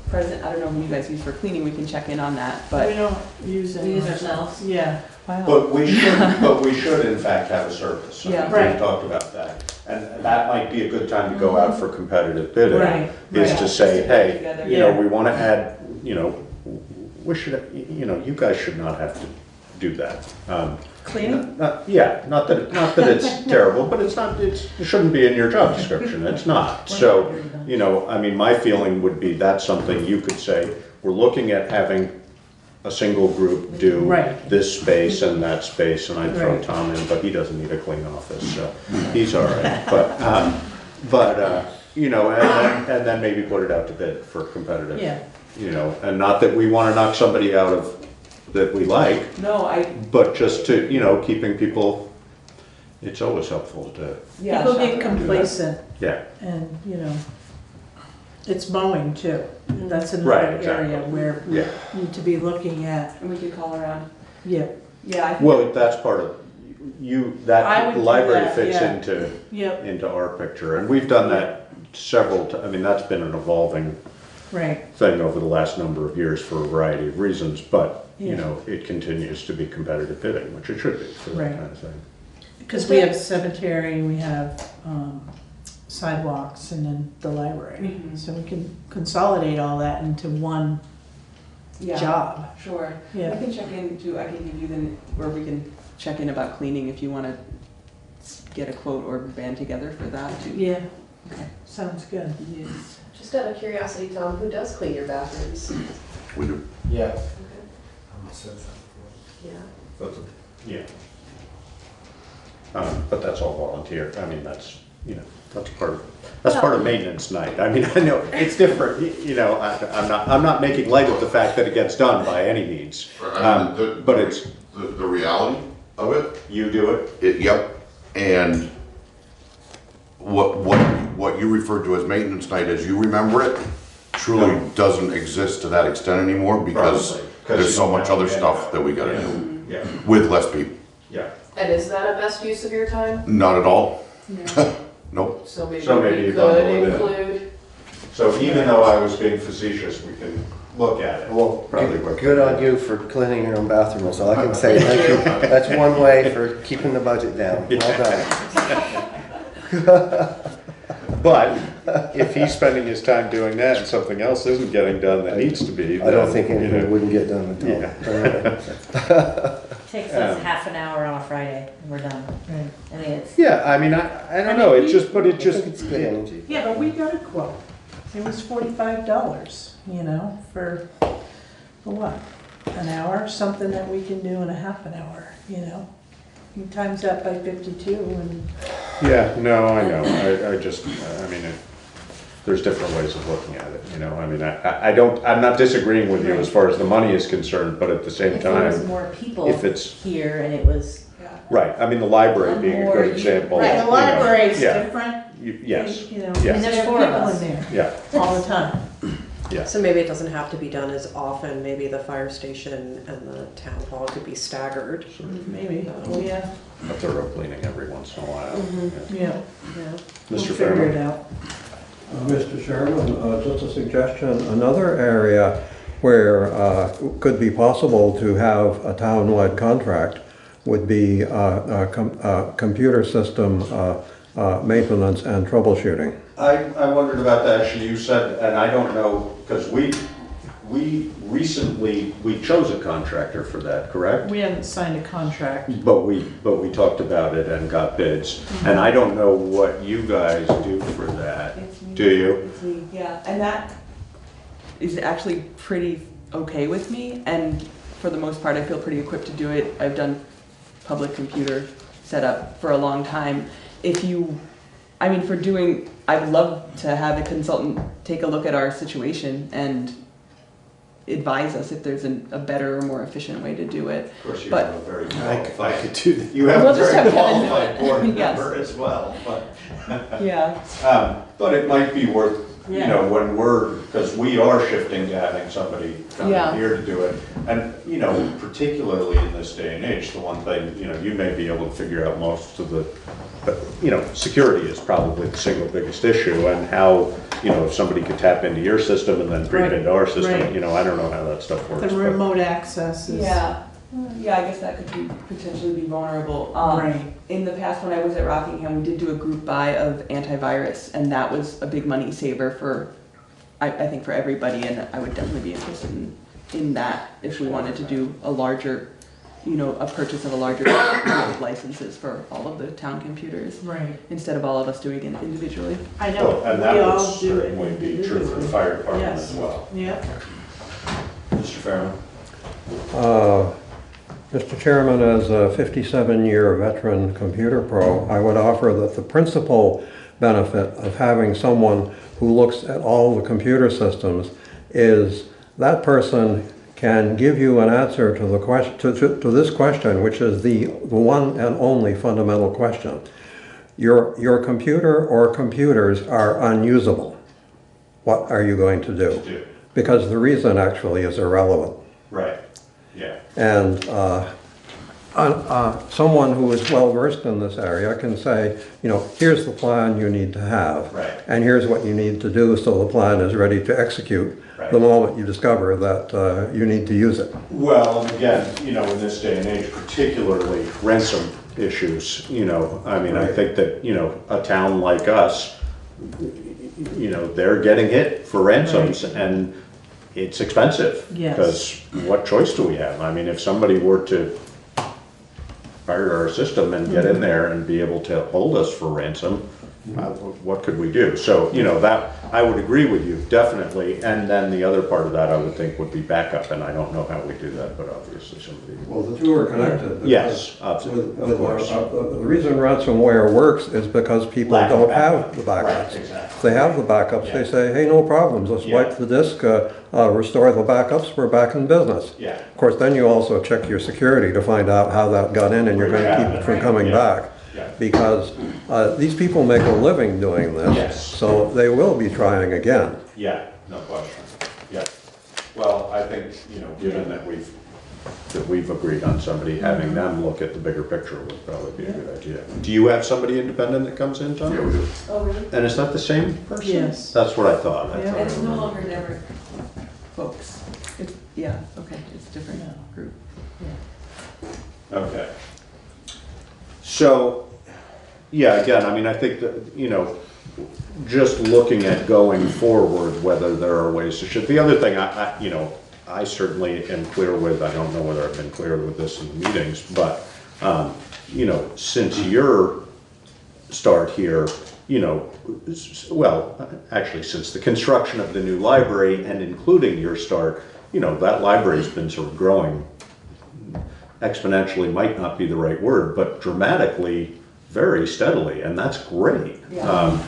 president, I don't know who you guys use for cleaning, we can check in on that, but. We don't use it. We use ourselves. Yeah. Wow. But we should in fact have a service. Yeah. We've talked about that. And that might be a good time to go out for competitive bidding. Right. Is to say, hey, together. we want to add, we should, you guys should not have to do that. Cleaning? Not that it's terrible, but it shouldn't be in your job description. It's not. So, my feeling would be that's something you could say, we're looking at having a single group do this space and that space, and I'd throw Tom in, but he doesn't need a clean office, so he's all right. But and then maybe put it out to bid for competitive. Yeah. And not that we want to knock somebody out of that we like. No, But just to, keeping people, it's always helpful to. Yeah, people get complacent. Yeah. And, it's mowing too. That's another exactly. area where we need to be looking at. And we could call around. Yeah. Yeah. Well, that's part of that library fits into Yep. our picture, and we've done that several times. I mean, that's been an evolving thing over the last number of years for a variety of reasons, but it continues to be competitive bidding, which it should be for that kind of thing. Because we have cemetery, we have sidewalks, and then the library. So we can consolidate all that into one job. Sure. Yeah. I can check in too, I can give you where we can check in about cleaning if you want to get a quote or band together for that too. Yeah. Okay. Sounds good. Yes. Just out of curiosity, Tom, who does clean your bathrooms? We do. Yeah. Yeah. But that's all volunteer. I mean, that's part of maintenance night. I mean, I know it's different. I'm not making light of the fact that it gets done by any means. But it's the reality of it. You do it. Yep. And what you referred to as maintenance night, as you remember it, truly doesn't exist to that extent anymore because there's so much other stuff that we got to do with less people. Yeah. And is that a best use of your time? Not at all. Nope. So maybe you we don't could believe it. include. So even though I was being facetious, we can look at it. Well, Probably work. good on you for cleaning your own bathroom, that's all I can say. Thank you. That's one way for keeping the budget down. Well done. But if he's spending his time doing that and something else isn't getting done that needs to be, I don't think anything wouldn't get done with Tom. Takes us half an hour on a Friday and we're done. Right. I mean, it's. Yeah, I mean, I don't know, it's just, but it just. It's good energy. Yeah, but we got a quote. It was $45, for what? An hour, something that we can do in a half an hour, You times that by 52 and. Yeah, no, I know, there's different ways of looking at it, I mean, I'm not disagreeing with you as far as the money is concerned, but at the same If time. there was more people if it's here and it was. Right, I mean, the library being a good example. Right, the library's different. Yes, I mean, yes. there's 4 of us in there. Yeah. All the time. Yeah. So maybe it doesn't have to be done as often, maybe the fire station and the town hall could be staggered. Maybe, yeah. A thorough cleaning every once in a while. Yeah. Mr. We'll figure it Fairman? out. Mr. Chairman, just a suggestion, another area where could be possible to have a town-led contract would be computer system maintenance and troubleshooting. I wondered about that, actually. You said, and I don't know, because we recently, we chose a contractor for that, correct? We haven't signed a contract. But we talked about it and got bids. And I don't know what you guys do for that. Do you? It's me, yeah. And that is actually pretty okay with me. And for the most part, I feel pretty equipped to do it. I've done public computer setup for a long time. I'd love to have a consultant take a look at our situation and advise us if there's a better or more efficient way to do it. Of course, you But- have a very I could do that. You have We'll a just very have Kevin do qualified it. board Yes. member as well, but. Yeah. But it might be worth, you Yeah. know, because we are shifting to having somebody come Yeah. in here to do it. And, you know, particularly in this day and age, the one thing, you know, you may be able to figure out most of the, you know, security is probably the single biggest issue, and how, you know, if somebody could tap into your system and then bring it Right, into our system, right. you know, I don't know how that stuff works. The but- remote access is. Yeah, yeah, I guess that could potentially be vulnerable. Right. In the past, when I was at Rockingham, we did do a group buy of antivirus, and that was a big money saver for, I think, for everybody, and I would definitely be interested in that if we wanted to do a larger, you know, a purchase of a larger number of licenses for all of the town computers. Right. Instead of all of us doing it individually. I know, And we that would all do it. certainly be true for the fire department Yes. as well. Yeah. Mr. Fairman? Mr. Chairman, as a 57-year veteran computer pro, I would offer that the principal benefit of having someone who looks at all the computer systems is that person can give you an answer to the question, to this question, which is the one and only fundamental question. Your computer or computers are unusable. What are you going to do? Because the reason actually is irrelevant. Right, yeah. And someone who is well versed in this area can say, you know, here's the plan you need to have. Right. And here's what you need to do so the plan is ready to execute Right. the moment you discover that you need to use it. Well, and again, you know, in this day and age, particularly ransom issues, you know, I mean, I think that, you know, a town like us, you know, they're getting hit for ransoms, and it's expensive. Yes. Because what choice do we have? I mean, if somebody were to pirate our system and get in there and be able to hold us for ransom, what could we do? So, you know, that, I would agree with you, definitely. And then the other part of that, I would think, would be backup, and I don't know how we do that, but obviously somebody. Well, the two are connected. Yes, absolutely, of course. The reason ransomware works is because people Lack of don't backup. have the backups. Right, exactly. If they have the backups, they say, hey, no problems, let's wipe the disk, restore the backups, we're back in business. Yeah. Of course, then you also check your security to find out how that got in, and you're going to keep it from coming back. Yeah. Because these people make a living doing this, Yes. so they will be trying again. Yeah, no question. Yeah. Well, I think, you know, given that we've agreed on somebody, having them look at the bigger picture would probably be a good idea. Do you have somebody independent that comes in, Tom? Yeah, we do. Oh, really? And is that the same person? Yes. That's what I thought. I thought I It's no remembered. longer never folks. It's, yeah, okay, it's a different group. Okay. So, yeah, again, I mean, I think that, you know, just looking at going forward, whether there are ways to shift. The other thing you know, I certainly am clear with, I don't know whether I've been clear with this in the meetings, but, you know, since your start here, you know, well, actually, since the construction of the new library and including your start, you know, that library's been sort of growing exponentially, might not be the right word, but dramatically, very steadily, and that's great. Yeah.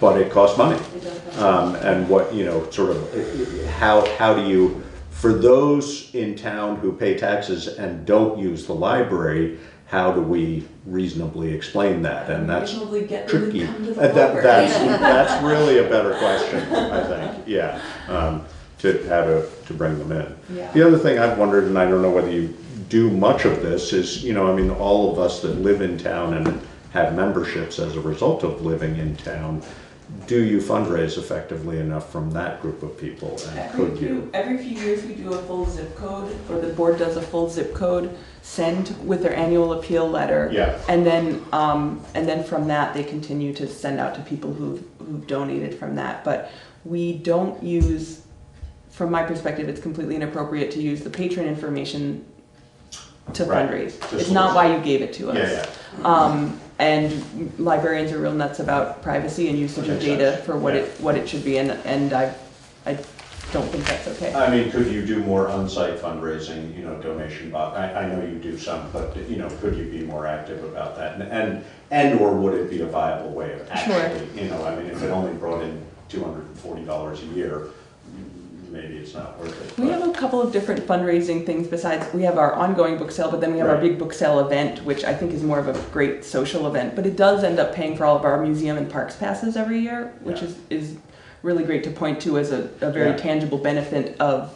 But it costs money. It does cost And what, you know, sort of, how do you, for those in town who pay taxes and don't use the library, how do we reasonably explain that? And that's Reasonably get them to tricky. come to the That's, library. that's really a better question, I think, yeah, to how to bring them in. Yeah. The other thing I've wondered, and I don't know whether you do much of this, is, you know, I mean, all of us that live in town and have memberships as a result of living in town, do you fundraise effectively enough from that group of people, and could you? Every few years we do a full zip code, or the board does a full zip code send with their annual appeal letter. Yeah. And then from that they continue to send out to people who've donated from that. But we don't use, from my perspective, it's completely inappropriate to use the patron information to fundraise. It's not why you gave it to us. Yeah. And librarians are real nuts about privacy and usage of data for what it should be, and I don't think that's okay. I mean, could you do more on-site fundraising, donation box? I know you do some, but, could you be more active about that? And or would it be a viable way of actually, I mean, if it only brought in $240 a year, maybe it's not worth it. We have a couple of different fundraising things besides, we have our ongoing book sale, but then we have our big book sale event, which I think is more of a great social event, but it does end up paying for all of our museum and parks passes every year, which is really great to point to as a very tangible benefit of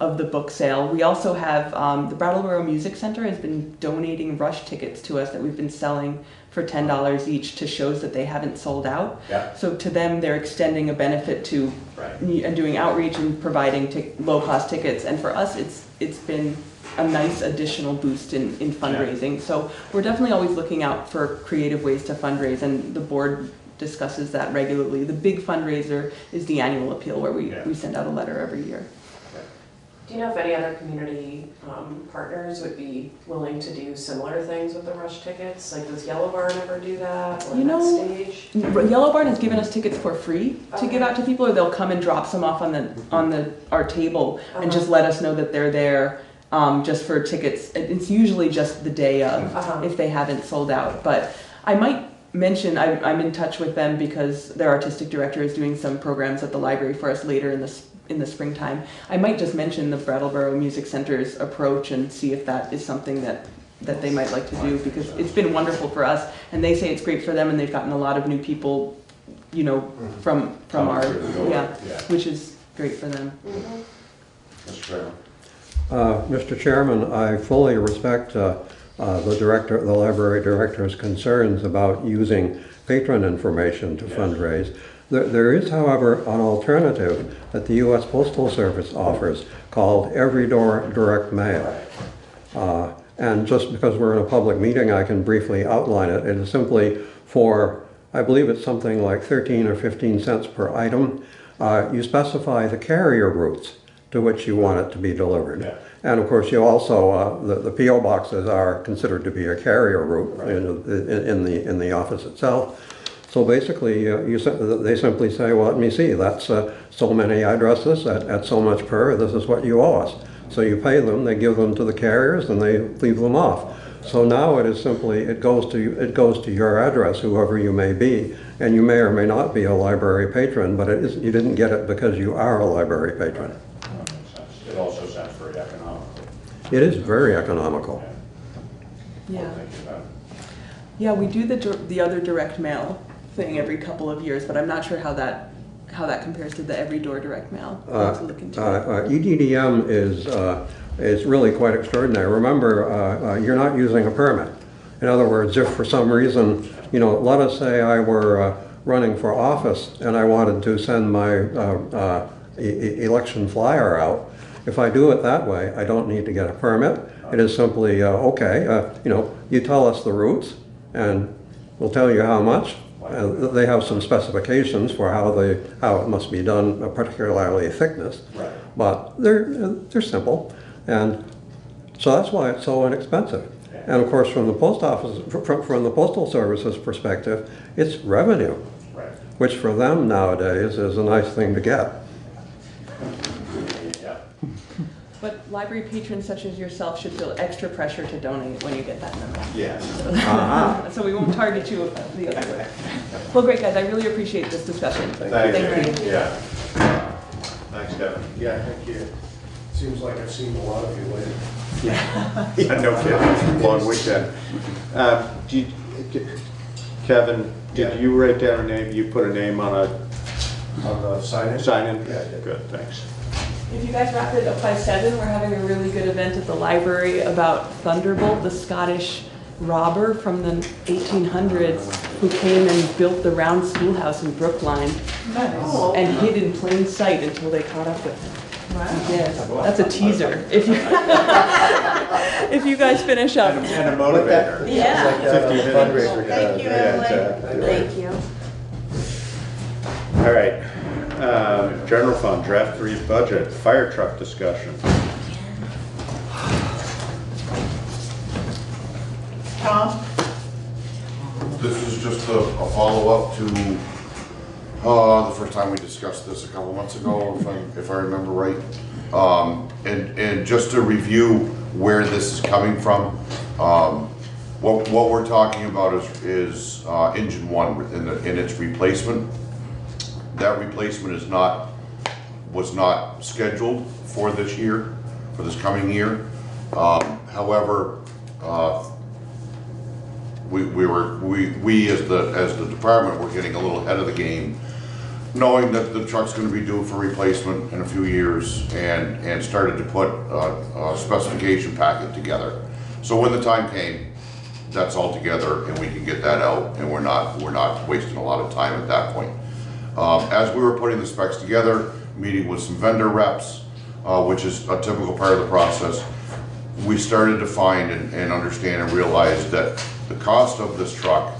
the book sale. We also have, the Brattleboro Music Center has been donating Rush tickets to us that we've been selling for $10 each to shows that they haven't sold out. Yeah. So to them, they're extending a benefit to and doing outreach and providing low-cost tickets. And for us, it's been a nice additional boost in fundraising. Yeah. So we're definitely always looking out for creative ways to fundraise, and the board discusses that regularly. The big fundraiser is the annual appeal, where we send out a letter every year. Do you know if any other community partners would be willing to do similar things with the Rush tickets? Like, does Yellow Barn ever do that? Or Stage? Yellow Barn has given us tickets for free to give out to people, or they'll come and drop some off on our table and just let us know that they're there just for tickets. It's usually just the day of if they haven't sold out. But I might mention, I'm in touch with them because their artistic director is doing some programs at the library for us later in the springtime. I might just mention the Brattleboro Music Center's approach and see if that is something that they might like to do, because it's been wonderful for us, and they say it's great for them, and they've gotten a lot of new people, from our, which is great for them. Mr. Chairman. Mr. Chairman, I fully respect the library director's concerns about using patron information to fundraise. There is, however, an alternative that the U.S. Postal Service offers called Every Door Direct Mail. And just because we're in a public meeting, I can briefly outline it. It is simply for, I believe it's something like 13 or 15 cents per item. You specify the carrier routes to which you want it to be delivered. Yeah. And of course, you also, the P.O. boxes are considered to be a carrier route in the office itself. So basically, they simply say, well, let me see, that's so many addresses at so much per, this is what you owe us. So you pay them, they give them to the carriers, and they leave them off. So now it is simply, it goes to your address, whoever you may be, and you may or may not be a library patron, but you didn't get it because you are a library patron. It also sounds very economical. It is very economical. Yeah. Yeah, we do the other direct mail thing every couple of years, but I'm not sure how that compares to the Every Door direct mail. To look into EDDM is really quite extraordinary. Remember, you're not using a permit. In other words, if for some reason, let us say I were running for office and I wanted to send my election flyer out. If I do it that way, I don't need to get a permit. It is simply, okay, you tell us the routes and we'll tell you how much. They have some specifications for how it must be done, particularly thickness, but they're simple, and so that's why it's so inexpensive. And of course, from the post office, from the Postal Service's perspective, it's revenue, which for them nowadays is a nice thing to get. But library patrons such as yourself should feel extra pressure to donate when you get that number. Yes. So we won't target you the other way. Well, great, guys. I really appreciate this discussion. Thank you. Yeah. Thanks, Kevin. Yeah, thank you. Seems like I've seen a lot of you lately. Yeah, no kidding. Long weekend. Kevin, did you write down a name? You put a name on the sign-in? Sign-in? Yeah, I did. Good, thanks. If you guys wrap it up by 7, we're having a really good event at the library about Thunderbolt, the Scottish robber from the 1800s. who came and built the round schoolhouse in Brookline Nice. and hid in plain sight until they caught up with him. Wow. Yes, that's a teaser. If you, if you guys finish up. And a motivator. Yeah. Like that 50 minutes. fundraiser Thank does. you, Yeah, Emily. exactly. Thank you. All right. General fund, draft 3 budget, fire truck discussion. Tom? This is just a follow-up to the first time we discussed this a couple months ago, if I remember right. And just to review where this is coming from, what we're talking about is engine 1 in its replacement. That replacement was not scheduled for this year, for this coming year. However, we as the department were getting a little ahead of the game, knowing that the truck's going to be due for replacement in a few years, and started to put a specification packet together. So when the time came, that's all together, and we can get that out, and we're not wasting a lot of time at that point. As we were putting the specs together, meeting with some vendor reps, which is a typical part of the process, we started to find and understand and realize that the cost of this truck,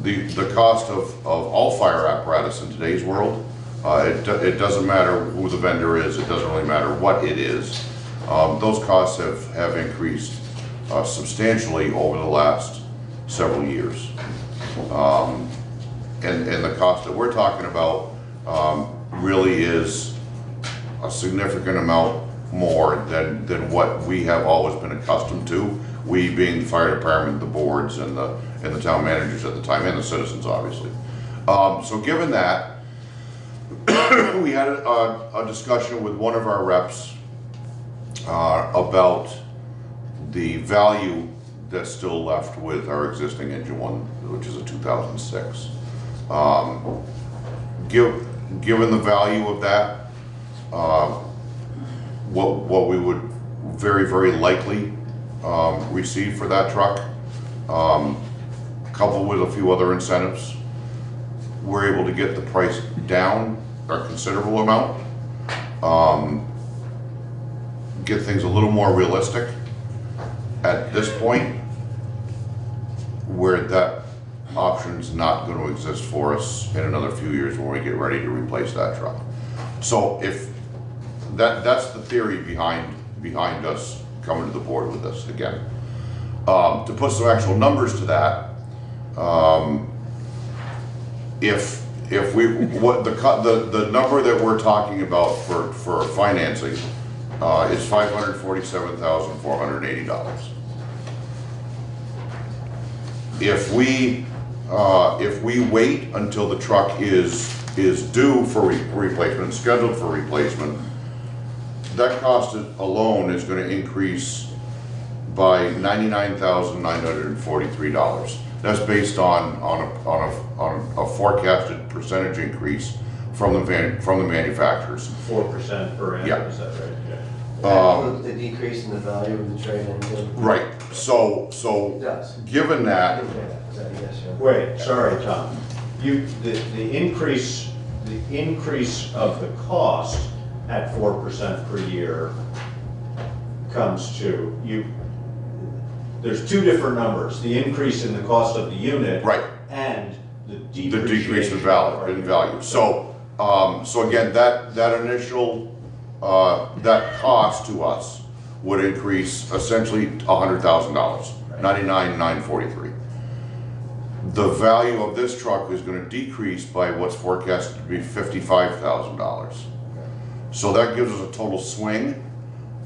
the cost of all fire apparatus in today's world, it doesn't matter who the vendor is, it doesn't really matter what it is. Those costs have increased substantially over the last several years. And the cost that we're talking about really is a significant amount more than what we have always been accustomed to. We being the fire department, the boards, and the town managers at the time, and the citizens, obviously. So given that, we had a discussion with one of our reps about the value that's still left with our existing engine 1, which is a 2006. Given the value of that, what we would very, very likely receive for that truck, coupled with a few other incentives, we're able to get the price down a considerable amount, get things a little more realistic at this point, where that option's not going to exist for us in another few years when we get ready to replace that truck. So if that's the theory behind us coming to the board with this again. To put some actual numbers to that, the number that we're talking about for financing is $547,480. If we wait until the truck is due for replacement, scheduled for replacement, that cost alone is going to increase by $99,943. That's based on a forecasted percentage increase from the manufacturers. 4% per annum, Yeah. is that right? The decrease in the value of the trade-in. Right. So It does. given that, Is that a yes or no? Wait, sorry, Tom. The increase of the cost at 4% per year comes to there's two different numbers: the increase in the cost of the unit, right, and the decrease in value. So again, that initial that cost to us would increase essentially $100,000, $99,943. The value of this truck is going to decrease by what's forecasted to be $55,000. So that gives us a total swing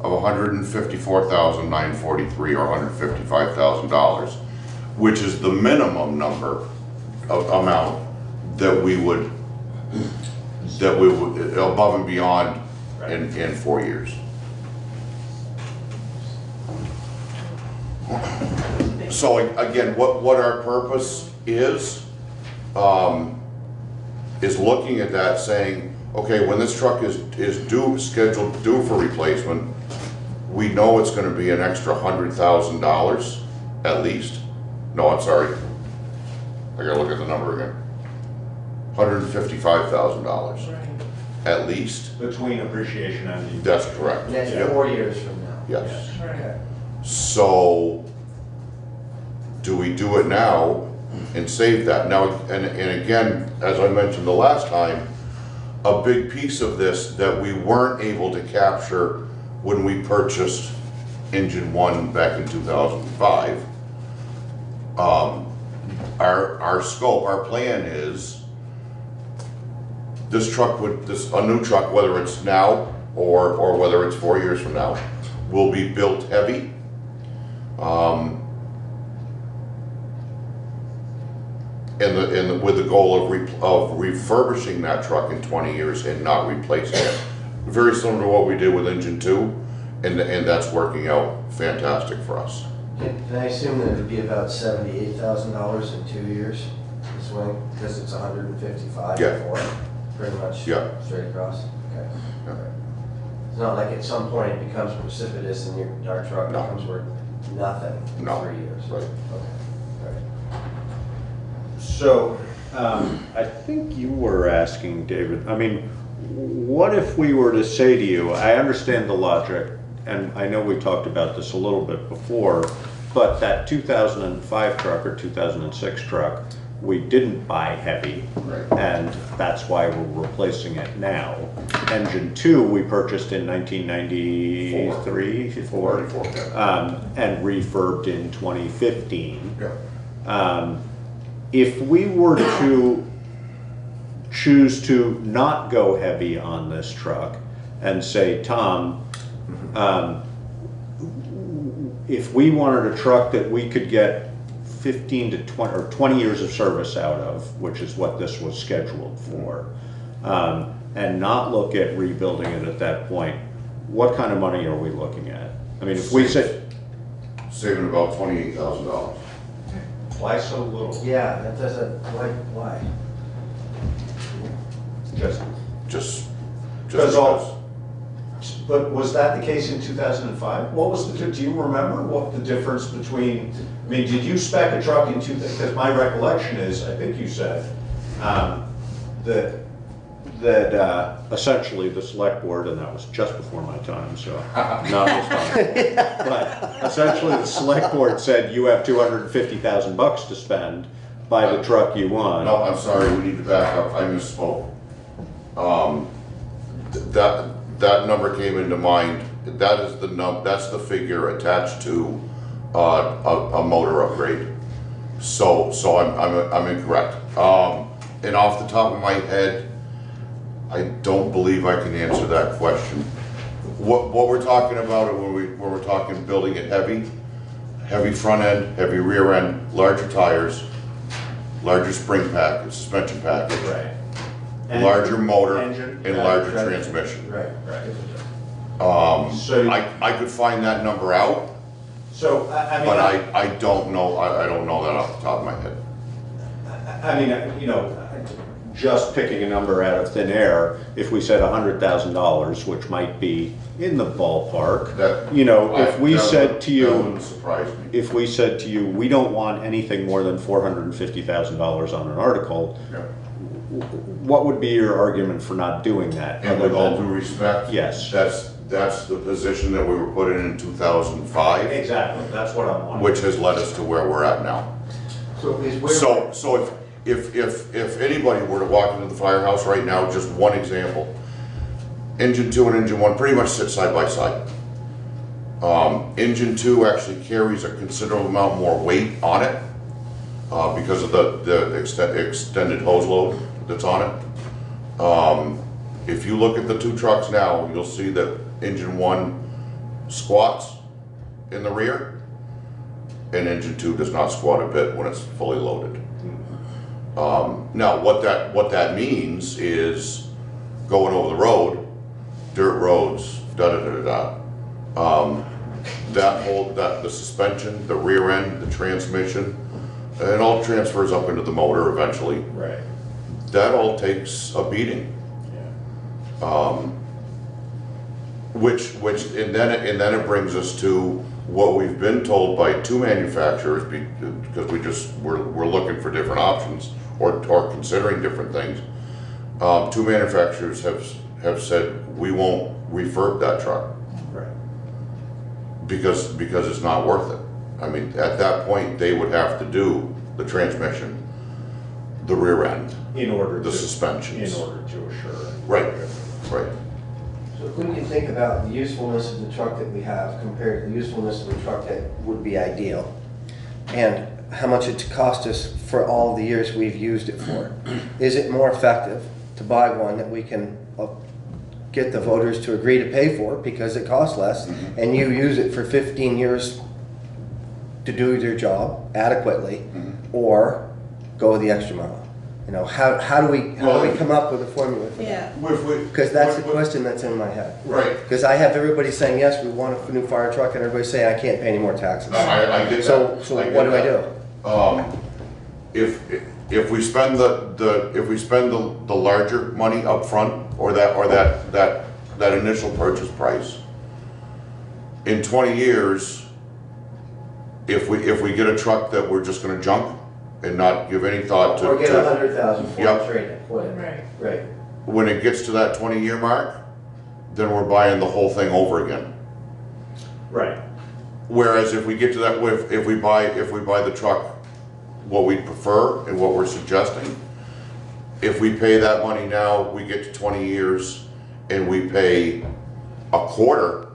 of $154,943 or $155,000, which is the minimum number of amount that we would above and beyond in 4 years. So again, what our purpose is looking at that, saying, okay, when this truck is scheduled due for replacement, we know it's going to be an extra $100,000 at least. No, I'm sorry, I gotta look at the number again. $155,000, at least. Between appreciation and the. That's correct. That's Yep. 4 years from now. Yes. Okay. So, do we do it now and save that? Now, and again, as I mentioned the last time, a big piece of this that we weren't able to capture when we purchased engine 1 back in 2005. Our scope, our plan is this truck a new truck, whether it's now or whether it's 4 years from now, will be built heavy. With the goal of refurbishing that truck in 20 years and not replacing it. Very similar to what we did with engine 2, and that's working out fantastic for us. Can I assume that it'd be about $78,000 in 2 years, the swing, because it's 155 Yeah. before, pretty much Yeah. straight across? Okay. Yeah. It's not like at some point it becomes precipitous and our truck No. becomes worth nothing in No. 3 years? Right. Okay. All right. So, I think you were asking, David, I mean, what if we were to say to you, I understand the logic, and I know we talked about this a little bit before, but that 2005 truck or 2006 truck, we didn't buy heavy, Right. and that's why we're replacing it now. Engine 2 we purchased in 1993, and refurbed in 2015. Yeah. If we were to choose to not go heavy on this truck and say, Tom, if we wanted a truck that we could get 15 to 20 or 20 years of service out of, which is what this was scheduled for, and not look at rebuilding it at that point, what kind of money are we looking at? I mean, if we said saving about $28,000. Why so little? Yeah, that doesn't, why? Just Because because. But was that the case in 2005? What was do you remember what the difference between, I mean, did you spec a truck in because my recollection is, I think you said, that essentially the select board, and that was just before my time, so not responsible, but essentially the select board said you have $250,000 to spend, buy the truck you want. No, I'm sorry, we need to back up, I misspoke. That number came into mind, that is that's the figure attached to a motor upgrade. So I'm incorrect. And off the top of my head, I don't believe I can answer that question. What we're talking about when we're talking building it heavy front end, heavy rear end, larger tires, larger spring package, suspension package. Right. Larger motor engine, and larger transmission. Right. So I could find that number out, So I mean, but I don't know. I don't know that off the top of my head. I mean, you know, just picking a number out of thin air, if we said $100,000, which might be in the ballpark, you know, if we said to you, that wouldn't surprise me. if we said to you, we don't want anything more than $450,000 on an article, Yeah. what would be your argument for not doing that? And with all due respect, Yes. that's the position that we were put in 2005, Exactly, that's what I'm wondering. which has led us to where we're at now. So if anybody were to walk into the firehouse right now, just one example, engine 2 and engine 1 pretty much sit side by side. Engine 2 actually carries a considerable amount more weight on it because of the extended hose load that's on it. If you look at the two trucks now, you'll see that engine 1 squats in the rear, and engine 2 does not squat a bit when it's fully loaded. Now, what that means is going over the road, dirt roads, the suspension, the rear end, the transmission, it all transfers up into the motor eventually. Right. That all takes a beating. Which and then it brings us to what we've been told by two manufacturers, because we're looking for different options or considering different things. Two manufacturers have said we won't refurb that truck. Right. Because it's not worth it. I mean, at that point, they would have to do the transmission, the rear end, the suspensions. In order to assure. Right, right. So if we can think about the usefulness of the truck that we have compared to the usefulness of the truck that would be ideal, and how much it's cost us for all the years we've used it for, is it more effective to buy one that we can get the voters to agree to pay for because it costs less, and you use it for 15 years to do your job adequately, or go the extra mile? You know, how do we come up with a formula for that? Because that's the question that's in my head. Right. Because I have everybody saying, yes, we want a new fire truck, and everybody saying, I can't pay any more taxes. I get so that. So I get what do I that. do? If we spend the larger money up front, or that initial purchase price, in 20 years, if we get a truck that we're just gonna junk and not give any thought to. Or get 100,000 for Yep. it, trade it, whatever. Right. When it gets to that 20-year mark, then we're buying the whole thing over again. Right. Whereas if we get to that, if we buy the truck, what we prefer and what we're suggesting, if we pay that money now, we get to 20 years and we pay a quarter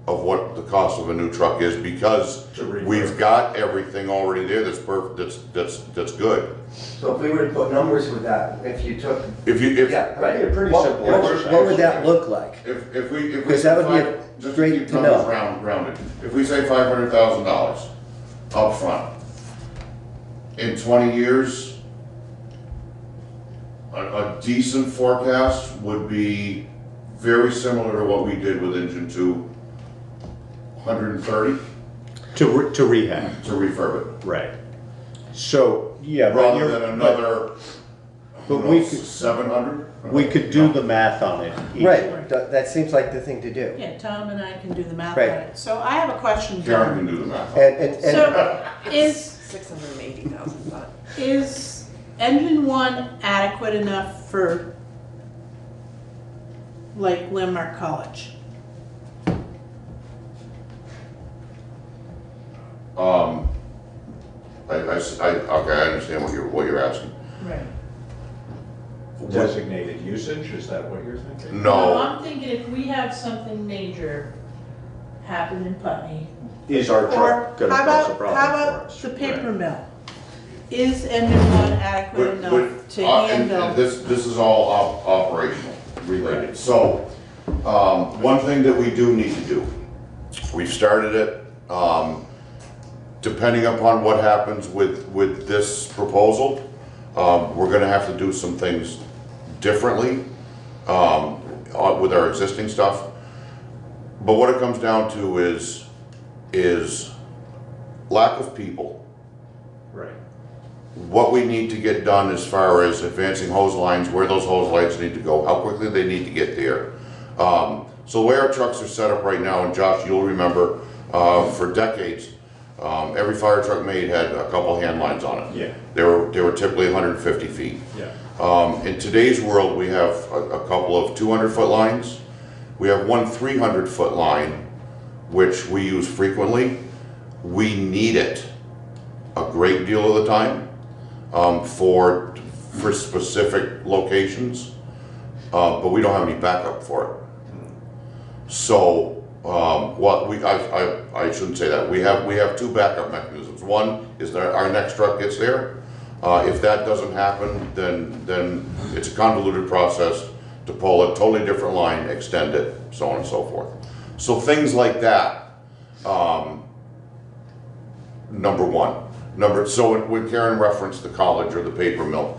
of what the cost of a new truck is, because we've got everything already there that's perfect, that's good. So if we were to put numbers with that, if you took... Yeah, right. a pretty What simple would that look like? If we Because that would be just great keep to numbers know. rounded. If we say $500,000 up front, in 20 years, a decent forecast would be very similar to what we did with engine 2, 130 to rehab. To refurb it. Right. So, yeah. Rather than another, but we could, 700? We could do the math on it. Right, that seems like the thing to do. Yeah, Tom and I can do the math Right. on it. So I have a question, Karen John. can do the math. So is 680,000, but. Is engine 1 adequate enough for like Landmark College? Okay, I understand what you're asking. Right. Designated usage, is that what you're thinking? No. I'm thinking if we have something major happen in Putney. Is our truck gonna cause a problem How for about us? the paper mill? Is engine 1 adequate enough to handle? And this is all operational related. So, one thing that we do need to do, we've started it, depending upon what happens with this proposal, we're gonna have to do some things differently with our existing stuff. But what it comes down to is lack of people. Right. What we need to get done as far as advancing hose lines, where those hose lines need to go, how quickly they need to get there. So the way our trucks are set up right now, and Josh, you'll remember, for decades, every fire truck made had a couple hand lines on it. Yeah. They were typically 150 feet. Yeah. In today's world, we have a couple of 200-foot lines. We have one 300-foot line, which we use frequently. We need it a great deal of the time for specific locations, but we don't have any backup for it. So I shouldn't say that. We have two backup mechanisms. One is that our next truck gets there. If that doesn't happen, then it's a convoluted process to pull a totally different line, extend it, so on and so forth. So things like that, number one. So when Karen referenced the college or the paper mill,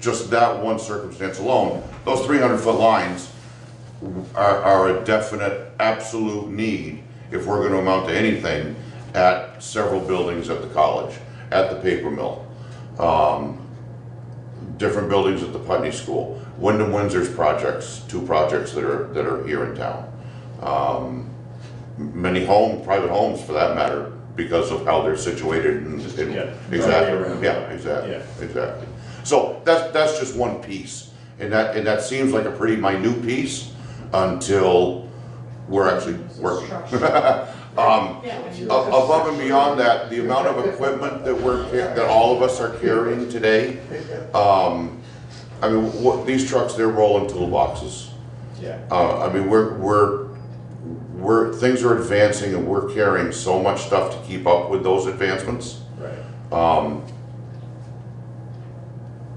just that one circumstance alone, those 300-foot lines are a definite, absolute need if we're going to amount to anything at several buildings at the college, at the paper mill, different buildings at the Putney School, Wyndham Windsor's projects, two projects that are here in town. many private homes for that matter, because of how they're situated and, exactly, yeah, exactly. So that's just one piece, and that seems like a pretty minute piece until we're actually working. Above and beyond that, the amount of equipment that all of us are carrying today, I mean, these trucks, they're rolling toolboxes. Yeah. I mean, things are advancing, and we're carrying so much stuff to keep up with those advancements. Right.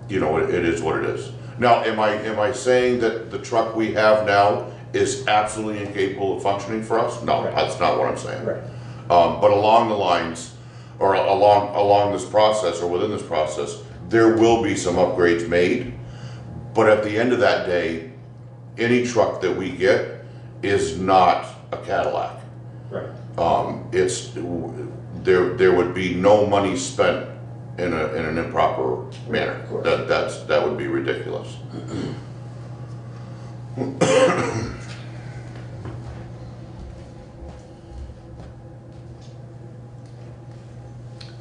You know, it is what it is. Now, am I saying that the truck we have now is absolutely incapable of functioning for us? No, that's not what I'm saying. Right. But along the lines, or along this process, or within this process, there will be some upgrades made. But at the end of that day, any truck that we get is not a Cadillac. Right. There would be no money spent in an improper manner. That would be ridiculous.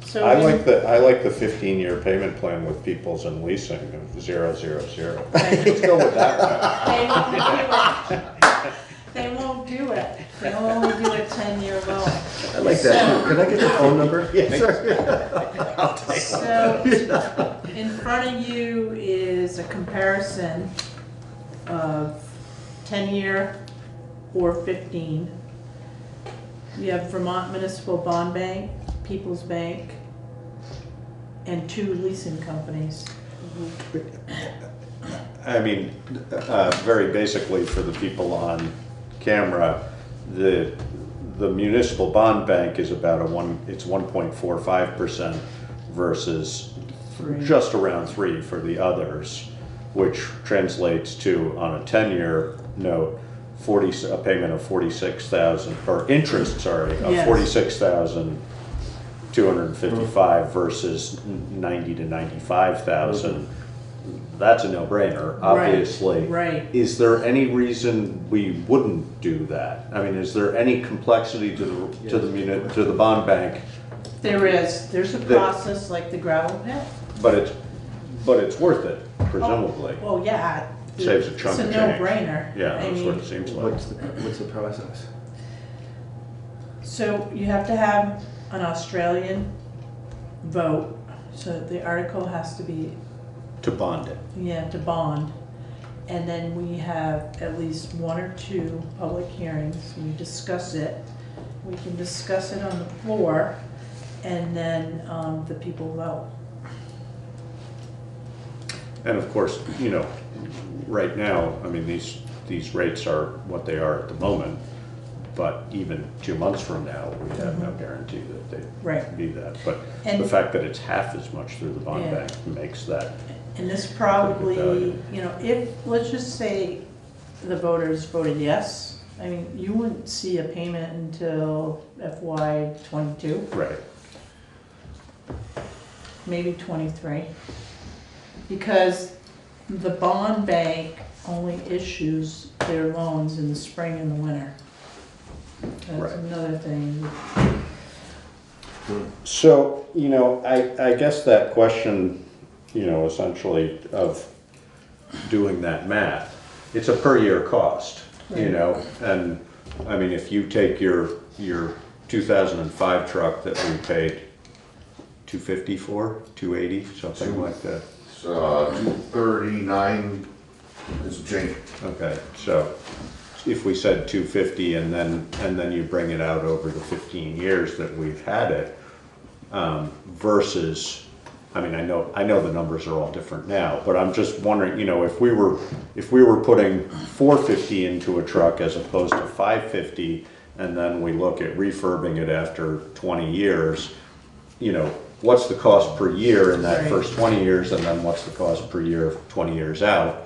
So I like the 15-year payment plan with Peoples and leasing of 0, 0, 0. Let's go with that one. They won't do it. They'll only do a 10-year loan. I like that too. Can I get the phone number? Yes. So, in front of you is a comparison of 10-year or 15. You have Vermont Municipal Bond Bank, People's Bank, and 2 leasing companies. I mean, very basically for the people on camera, the municipal bond bank is about it's 1.45% versus 3. just around 3 for the others, which translates to, on a 10-year note, a payment of 46,000, or interest, sorry, of Yes. 46,255 versus 90 to 95,000. That's a no-brainer, obviously. Right. Is there any reason we wouldn't do that? I mean, is there any complexity to the bond bank? There is. There's a process like the gravel pit. But it's worth it, presumably. Well, yeah. Saves a chunk of change. It's a no-brainer. Yeah, I that's mean, what it seems like. What's the process? So you have to have an Australian vote. So the article has to be, To bond it. yeah, to bond. And then we have at least 1 or 2 public hearings. We discuss it. We can discuss it on the floor, and then the people vote. And of course, you know, right now, I mean, these rates are what they are at the moment, but even 2 months from now, we have no guarantee that they be that. But And- the fact that it's half as much through the bond Yeah. bank makes that. And this probably, you know, if, let's just say the voters voted yes, I mean, you wouldn't see a payment until FY '22. Right. Maybe '23. Because the bond bank only issues their loans in the spring and the winter. That's Right. another thing. So, you know, I guess that question, you know, essentially of doing that math, it's a per year cost, you know, and I mean, if you take your 2005 truck that we paid $250 for, $280, something like that. 239 is a change. Okay, so if we said 250 and then you bring it out over the 15 years that we've had it, versus, I mean, I know the numbers are all different now, but I'm just wondering, you know, if we were putting 450 into a truck as opposed to 550, and then we look at refurbing it after 20 years, you know, what's the cost per year in that first 20 years, and then what's the cost per year 20 years out?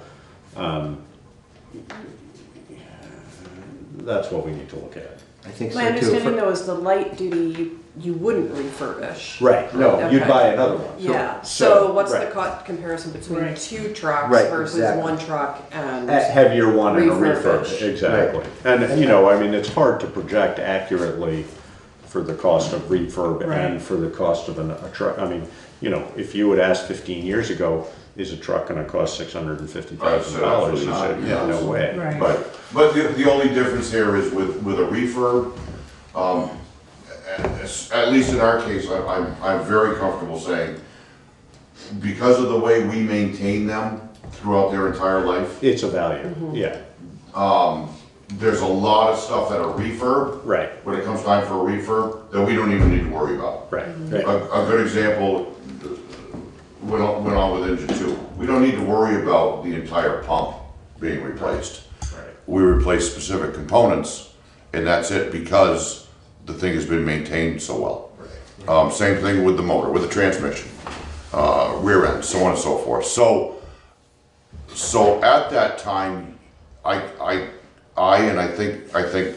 That's what we need to look at. I think so My too. understanding though is the light duty, you wouldn't refurbish. Right, no, you'd Okay. buy another one. Yeah, So, so what's the right. comparison between two trucks Right, versus exactly. one truck and? A heavier one and a refurb, refurbish? exactly. And, you know, I mean, it's hard to project accurately for the cost of refurb and for the cost of a truck. I mean, you know, if you would ask 15 years ago, is a truck gonna cost $650,000? You said, yeah, no way. Right. But the only difference here is with a refurb, at least in our case, I'm very comfortable saying, because of the way we maintain them throughout their entire life. It's a value, yeah. There's a lot of stuff that a refurb, when it comes time for a refurb, that we don't even need to worry about. Right. A good example went on with engine 2. We don't need to worry about the entire pump being replaced. We replace specific components, and that's it, because the thing has been maintained so well. Same thing with the motor, with the transmission, rear end, so on and so forth. So at that time, I think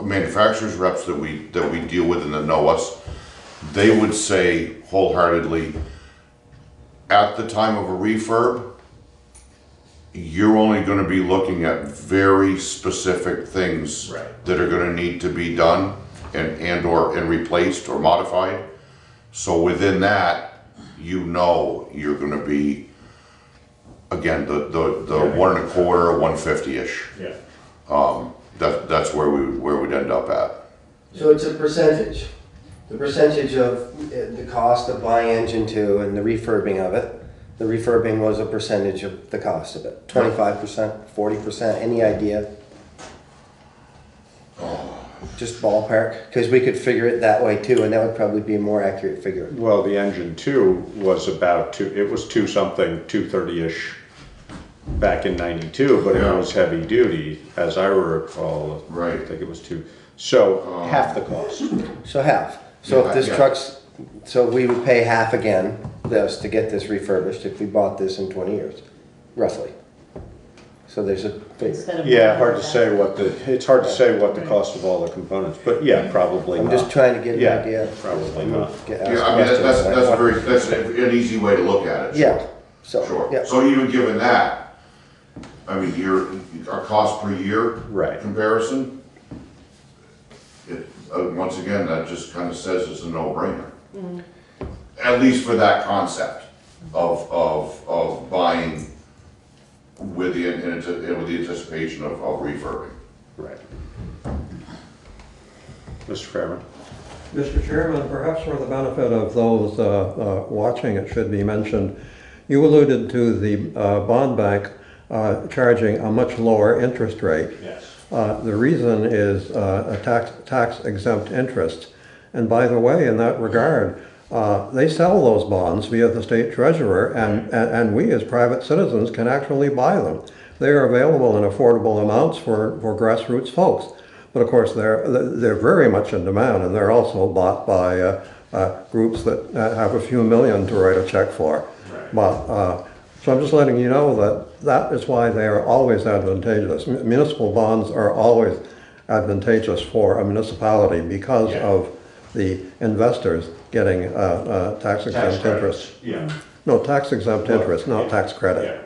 manufacturers reps that we deal with and that know us, they would say wholeheartedly, at the time of a refurb, you're only going to be looking at very specific things that are going to need to be done and replaced or modified. So within that, you know you're going to be, again, the 1 1/4, 150-ish. Yeah. That's where we'd end up at. So it's a percentage. The percentage of the cost of buying engine 2 and the refurbing of it. The refurbing was a percentage of the cost of it. 25%, 40%, any idea? Just ballpark, because we could figure it that way too, and that would probably be a more accurate figure. Well, the engine 2 was about it was 2 something, 230-ish back in '92, but it was heavy duty, as I recall. Right. I think it was 2. So half the cost. So half. So Yeah, if this yeah. truck's, so we would pay half again, this, to get this refurbished if we bought this in 20 years, roughly. So there's a figure. Yeah, hard to say it's hard to say what the cost of all the components, but yeah, probably I'm not. just trying to get an idea. Probably not. Yeah, I mean, that's an easy way to look at it. Yeah. So, Sure. yeah. So even given that, I mean, our cost per year comparison, once again, that just kind of says it's a no-brainer. At least for that concept of buying with the anticipation of refurbing. Right. Mr. Fairman. Mr. Chairman, perhaps for the benefit of those watching, it should be mentioned, you alluded to the bond bank charging a much lower interest rate. Yes. The reason is a tax exempt interest. And by the way, in that regard, they sell those bonds via the state treasurer, and we as private citizens can actually buy them. They are available in affordable amounts for grassroots folks. But of course, they're very much in demand, and they're also bought by groups that have a few million to write a check for. But so I'm just letting you know that is why they are always advantageous. Municipal bonds are always advantageous for a municipality because of the investors getting tax exempt interest. Yeah. No, tax exempt interest, not tax credit.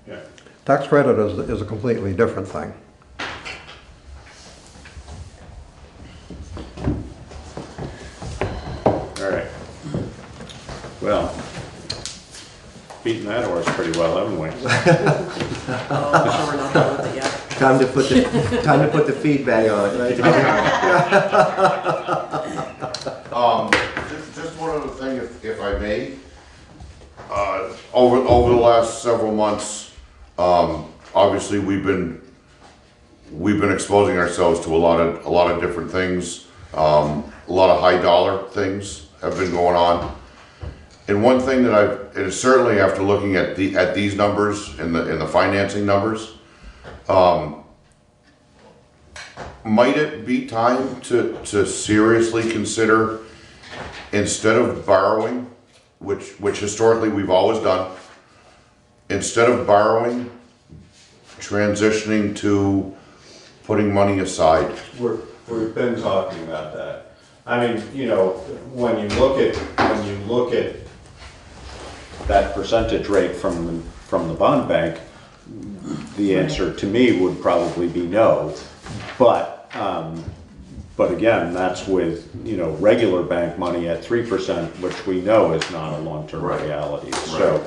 Yeah. Tax credit is a completely different thing. All right. Well, beaten that horse pretty well, haven't we? Oh, we're not done with it yet. Time to put the feedback on it, right? Just one other thing, if I may. Over the last several months, obviously we've been exposing ourselves to a lot of different things. A lot of high dollar things have been going on. And one thing that and certainly after looking at these numbers in the financing numbers, might it be time to seriously consider, instead of borrowing, which historically we've always done, instead of borrowing, transitioning to putting money aside We've been talking about that. I mean, you know, when you look at that percentage rate from the bond bank, the answer to me would probably be no. But again, that's with, you know, regular bank money at 3%, which we know is not a long-term reality. So,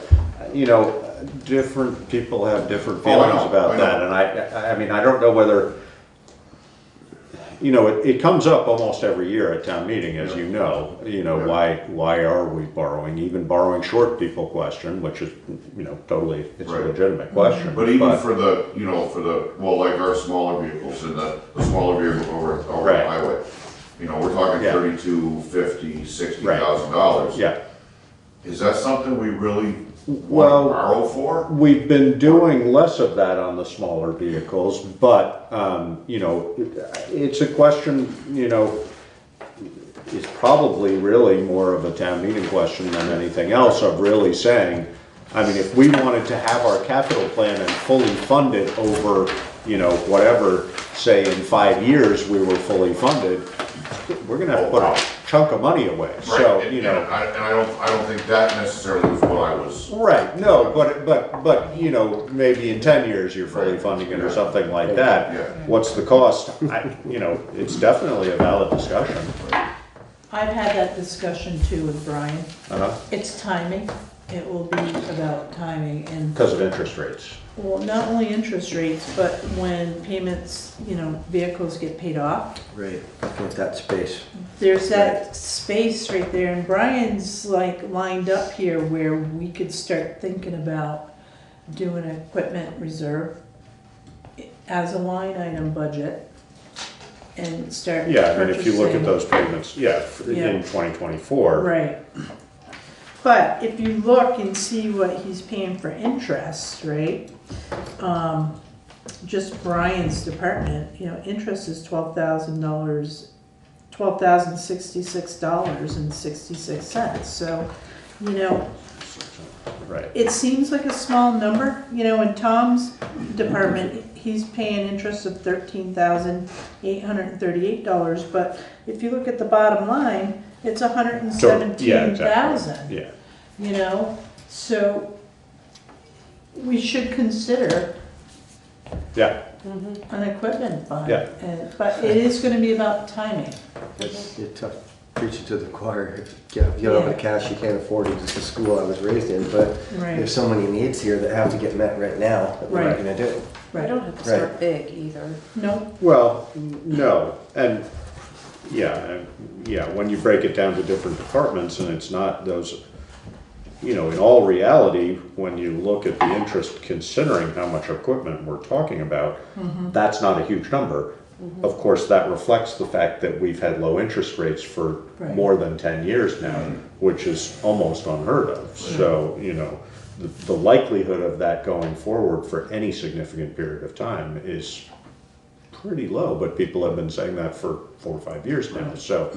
you know, different people have different feelings about that. And I mean, I don't know whether, you know, it comes up almost every year at town meeting, as you know, why are we borrowing? Even borrowing short people question, which is, you know, totally, it's a legitimate question. But even for the, you know, well, like our smaller vehicles and the smaller vehicles over the highway, you know, we're talking $32,000, $50,000, $60,000. Yeah. Is that something we really want to borrow for? We've been doing less of that on the smaller vehicles, but, you know, it's a question, you know, it's probably really more of a town meeting question than anything else of really saying, I mean, if we wanted to have our capital plan and fully fund it over, you know, whatever, say in 5 years we were fully funded, we're gonna have to put a chunk of money away. Right. So, you know. And I don't think that necessarily was what I was. Right, no, but, you know, maybe in 10 years you're fully funding it or something like that. Yeah. What's the cost? You know, it's definitely a valid discussion. I've had that discussion too with Brian. Uh-huh. It's timing. It will be about timing and. Because of interest rates. Well, not only interest rates, but when payments, you know, vehicles get paid off. Right, with that space. There's that space right there, and Brian's like lined up here where we could start thinking about doing an equipment reserve as a line item budget and start Yeah, I mean, if you look at purchasing. those payments, in 2024. Right. But if you look and see what he's paying for interest, right? Just Brian's department, you know, interest is $12,066.66. So, you know, it seems like a small number, you know, in Tom's department, he's paying interest of $13,838, but if you look at the bottom line, it's $117,000. Yeah. You know, so we should consider an equipment fund. Yeah. But it is gonna be about timing. It's tough preaching to the choir. If you have a little bit of cash, you can't afford it. It's the school I was raised in, but there's so many needs here that have to get met right now that we're not gonna do. We don't have to start big either. No. Well, no, and when you break it down to different departments and it's not those, you know, in all reality, when you look at the interest, considering how much equipment we're talking about, that's not a huge number. Of course, that reflects the fact that we've had low interest rates for more than 10 years now, which is almost unheard of. So, you know, the likelihood of that going forward for any significant period of time is pretty low, but people have been saying that for 4 or 5 years now. So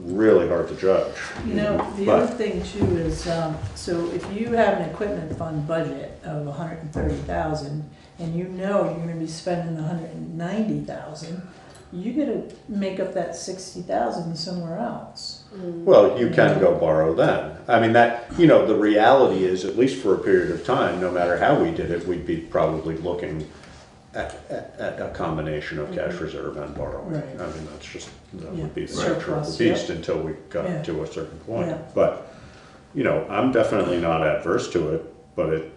really hard to judge. You know, the other thing too is, so if you have an equipment fund budget of $130,000 and you know you're gonna be spending $190,000, you gotta make up that $60,000 somewhere else. Well, you can go borrow then. I mean, that, you know, the reality is, at least for a period of time, no matter how we did it, we'd be probably looking at a combination of cash reserve and borrowing. Right. I mean, that's just, that would be the nature of Surplus, the beast until we got to a certain point. Yeah. But, you know, I'm definitely not adverse to it, but it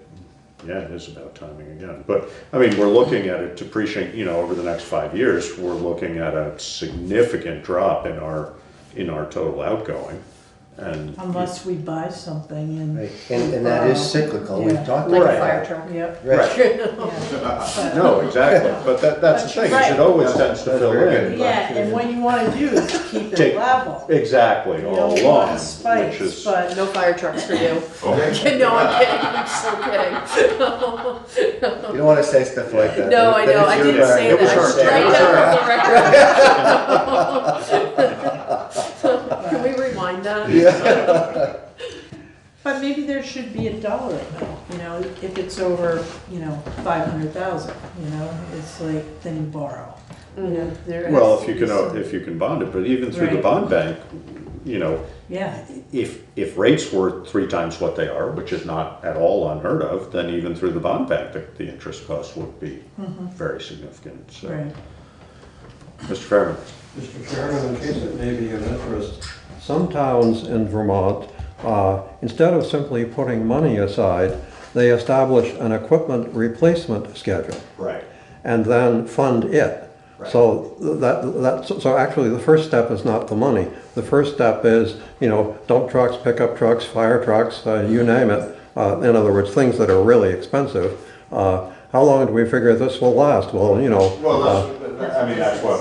is about timing again. But, I mean, we're looking at it depreciating, you know, over the next 5 years, we're looking at a significant drop in our total outgoing. And Unless we buy something and. And that is cyclical, we've talked Like about a fire that. truck. Yep. Right. No, exactly, but that's the thing, is it always tends to fill in. Yeah, and what you wanna do is keep it level. Exactly, You all don't along, want spikes, which is. but. No fire trucks for you. Okay. No, I'm kidding, I'm so kidding. You don't wanna say stuff like that. No, I know, I didn't say that, straight down the record. Can we rewind that? Yeah. But maybe there should be a dollar amount, you know, if it's over, you know, 500,000, you know, it's like, then you borrow. You know, there Well, has if to you be can, some- if you can bond it, but even through the Right. bond bank, you know, Yeah, if rates were 3 times what they are, which is not at all unheard of, then even through the bond bank, the interest cost would be very significant, so. right. Mr. Fairman? Mr. Chairman, in case it may be of interest, some towns in Vermont, instead of simply putting money aside, they establish an equipment replacement schedule. Right. And then fund it. Right. So actually the first step is not the money. The first step is, you know, dump trucks, pickup trucks, fire trucks, you name it. In other words, things that are really expensive. How long do we figure this will last? Well, you know. Well,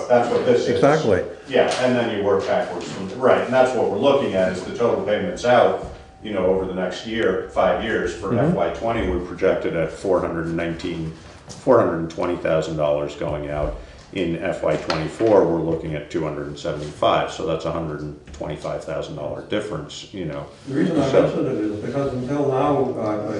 that's what this is. Exactly. Yeah, and then you work backwards from, right, and that's what we're looking at is the total payments out, you know, over the next year, 5 years. For FY20, we projected at $420,000 going out. In FY24, we're looking at 275, so that's a $125,000 difference, you know. The reason I mentioned it is because until now,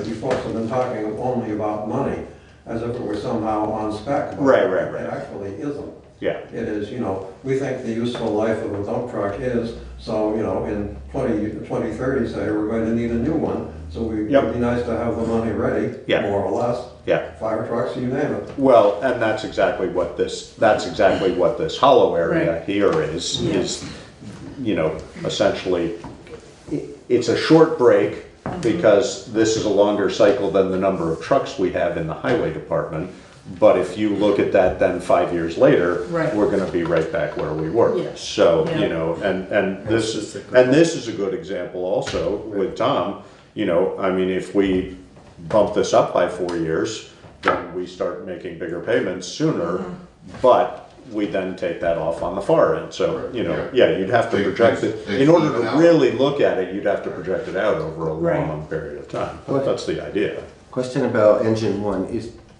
you folks have been talking only about money, as if it were somehow on spec. Right. It actually isn't. Yeah. It is, you know, we think the useful life of a dump truck is, so, you know, in 2030, say, we're going to need a new one. So it'd be nice to have the money ready, more or less. Yeah. Fire trucks, you name it. Well, and that's exactly what this hollow area here is, you know, essentially, it's a short break because this is a longer cycle than the number of trucks we have in the highway department. But if you look at that then 5 years later, we're gonna be right back where we were. Yes. So, you know, and this is a good example also with Tom, you know, I mean, if we bump this up by 4 years, then we start making bigger payments sooner, but we then take that off on the far end. So, you know, you'd have to project it. In order to really look at it, you'd have to project it out over a long period of time. But that's the idea. Question about engine one,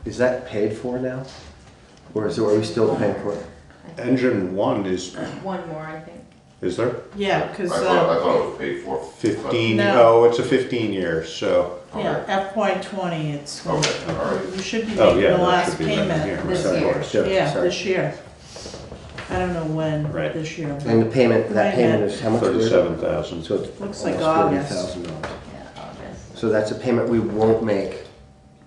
is that paid for now? Or are we still paying for it? Engine one is, One more, I think. is there? Yeah, because. I thought it was paid for. 15, No. it's a 15 year, so. Yeah, FY20, it's, Okay, all right. you should be Oh, making yeah, the that last should be right payment here. this Of year. course, Yeah, sorry. this year. I don't know when, Right. this year. And the payment, that payment is how much? 37,000. So it's Looks like almost August. $40,000. Yeah, August. So that's a payment we won't make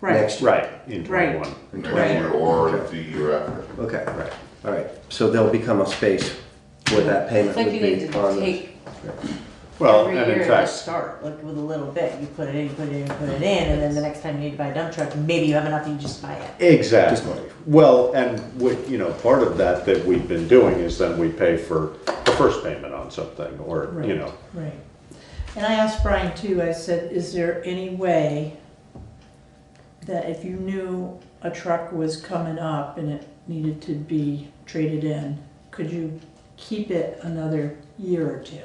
Right. next year? Right, in 21. Next year or the year after. Okay, all right. So there'll become a space where that payment It's like would you be need to on the. take Well, every and year in at the fact, start, like with a little bit, you put it in, put it in, put it in, and then the next time you need to buy a dump truck, maybe you have enough, you just buy it. exactly. Well, and what, you know, part of that we've been doing is then we pay for the first payment on something, or, you know. Right. And I asked Brian too, I said, is there any way that if you knew a truck was coming up and it needed to be traded in, could you keep it another year or two?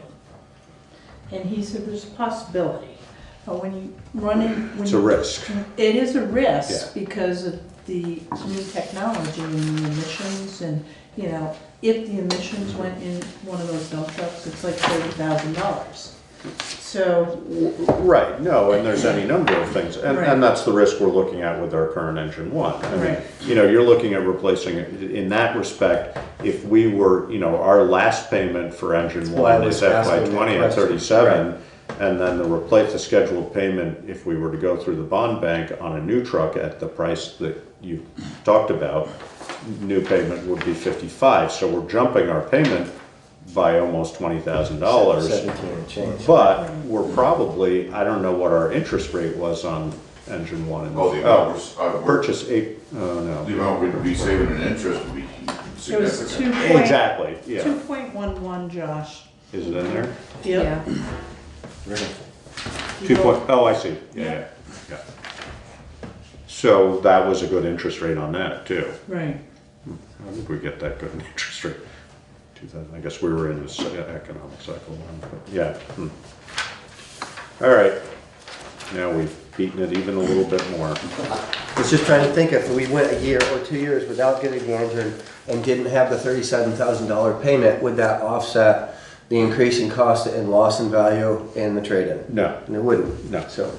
And he said, there's a possibility. But when you run in. It's a risk. It is a risk because of the new technology and the emissions and, you know, if the emissions went in one of those dump trucks, it's like $30,000. So. Right, no, and there's any number of things, and that's the risk we're looking at with our current engine one. I mean, you know, you're looking at replacing it, in that respect, if we were, you know, our last payment for engine one is FY20 at 37, and then the scheduled payment, if we were to go through the bond bank on a new truck at the price that you talked about, new payment would be 55, so we're jumping our payment by almost $20,000. 17 and change. But we're probably, I don't know what our interest rate was on engine one. And The amount purchase eight, no. The amount we'd be saving in interest would be It was significant. Exactly, yeah. 2.11, Josh. Is it in there? Yep. Really? 2 point, oh, I see, yeah. So that was a good interest rate on that too. Right. How did we get that good an interest rate? 2000, I guess we were in this economic cycle one, but yeah. All right, now we've beaten it even a little bit more. I was just trying to think if we went a year or 2 years without getting the engine and didn't have the $37,000 payment, would that offset the increase in cost and loss in value in the trade-in? No. And it wouldn't? No. So,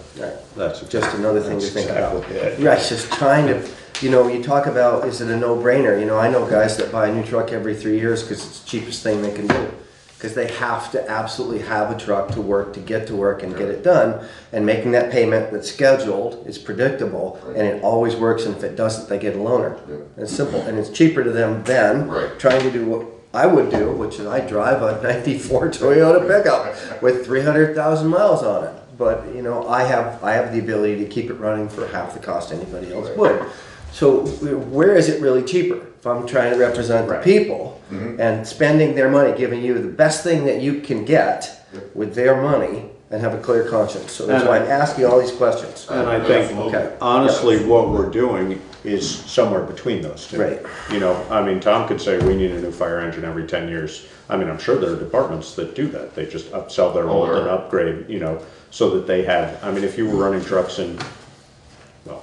That's just another thing to think about. exactly it. Right, just trying to you know, you talk about, is it a no-brainer? You know, I know guys that buy a new truck every 3 years because it's the cheapest thing they can do. Because they have to absolutely have a truck to work, to get to work and get it done. And making that payment that's scheduled is predictable, and it always works, and if it doesn't, they get a loaner. It's simple, and it's cheaper to them than trying to do what I would do, which is I drive a 94 Toyota pickup with 300,000 miles on it. But, you know, I have the ability to keep it running for half the cost anybody else would. So where is it really cheaper? If I'm trying to represent the people and spending their money, giving you the best thing that you can get with their money and have a clear conscience. So that's why I'm asking all these questions. And I think, honestly, what we're doing is somewhere between those two. Right. You know, I mean, Tom could say we need a new fire engine every 10 years. I mean, I'm sure there are departments that do that. They just upsell their old and upgrade, you know, so that they have, I mean, if you were running trucks in, well,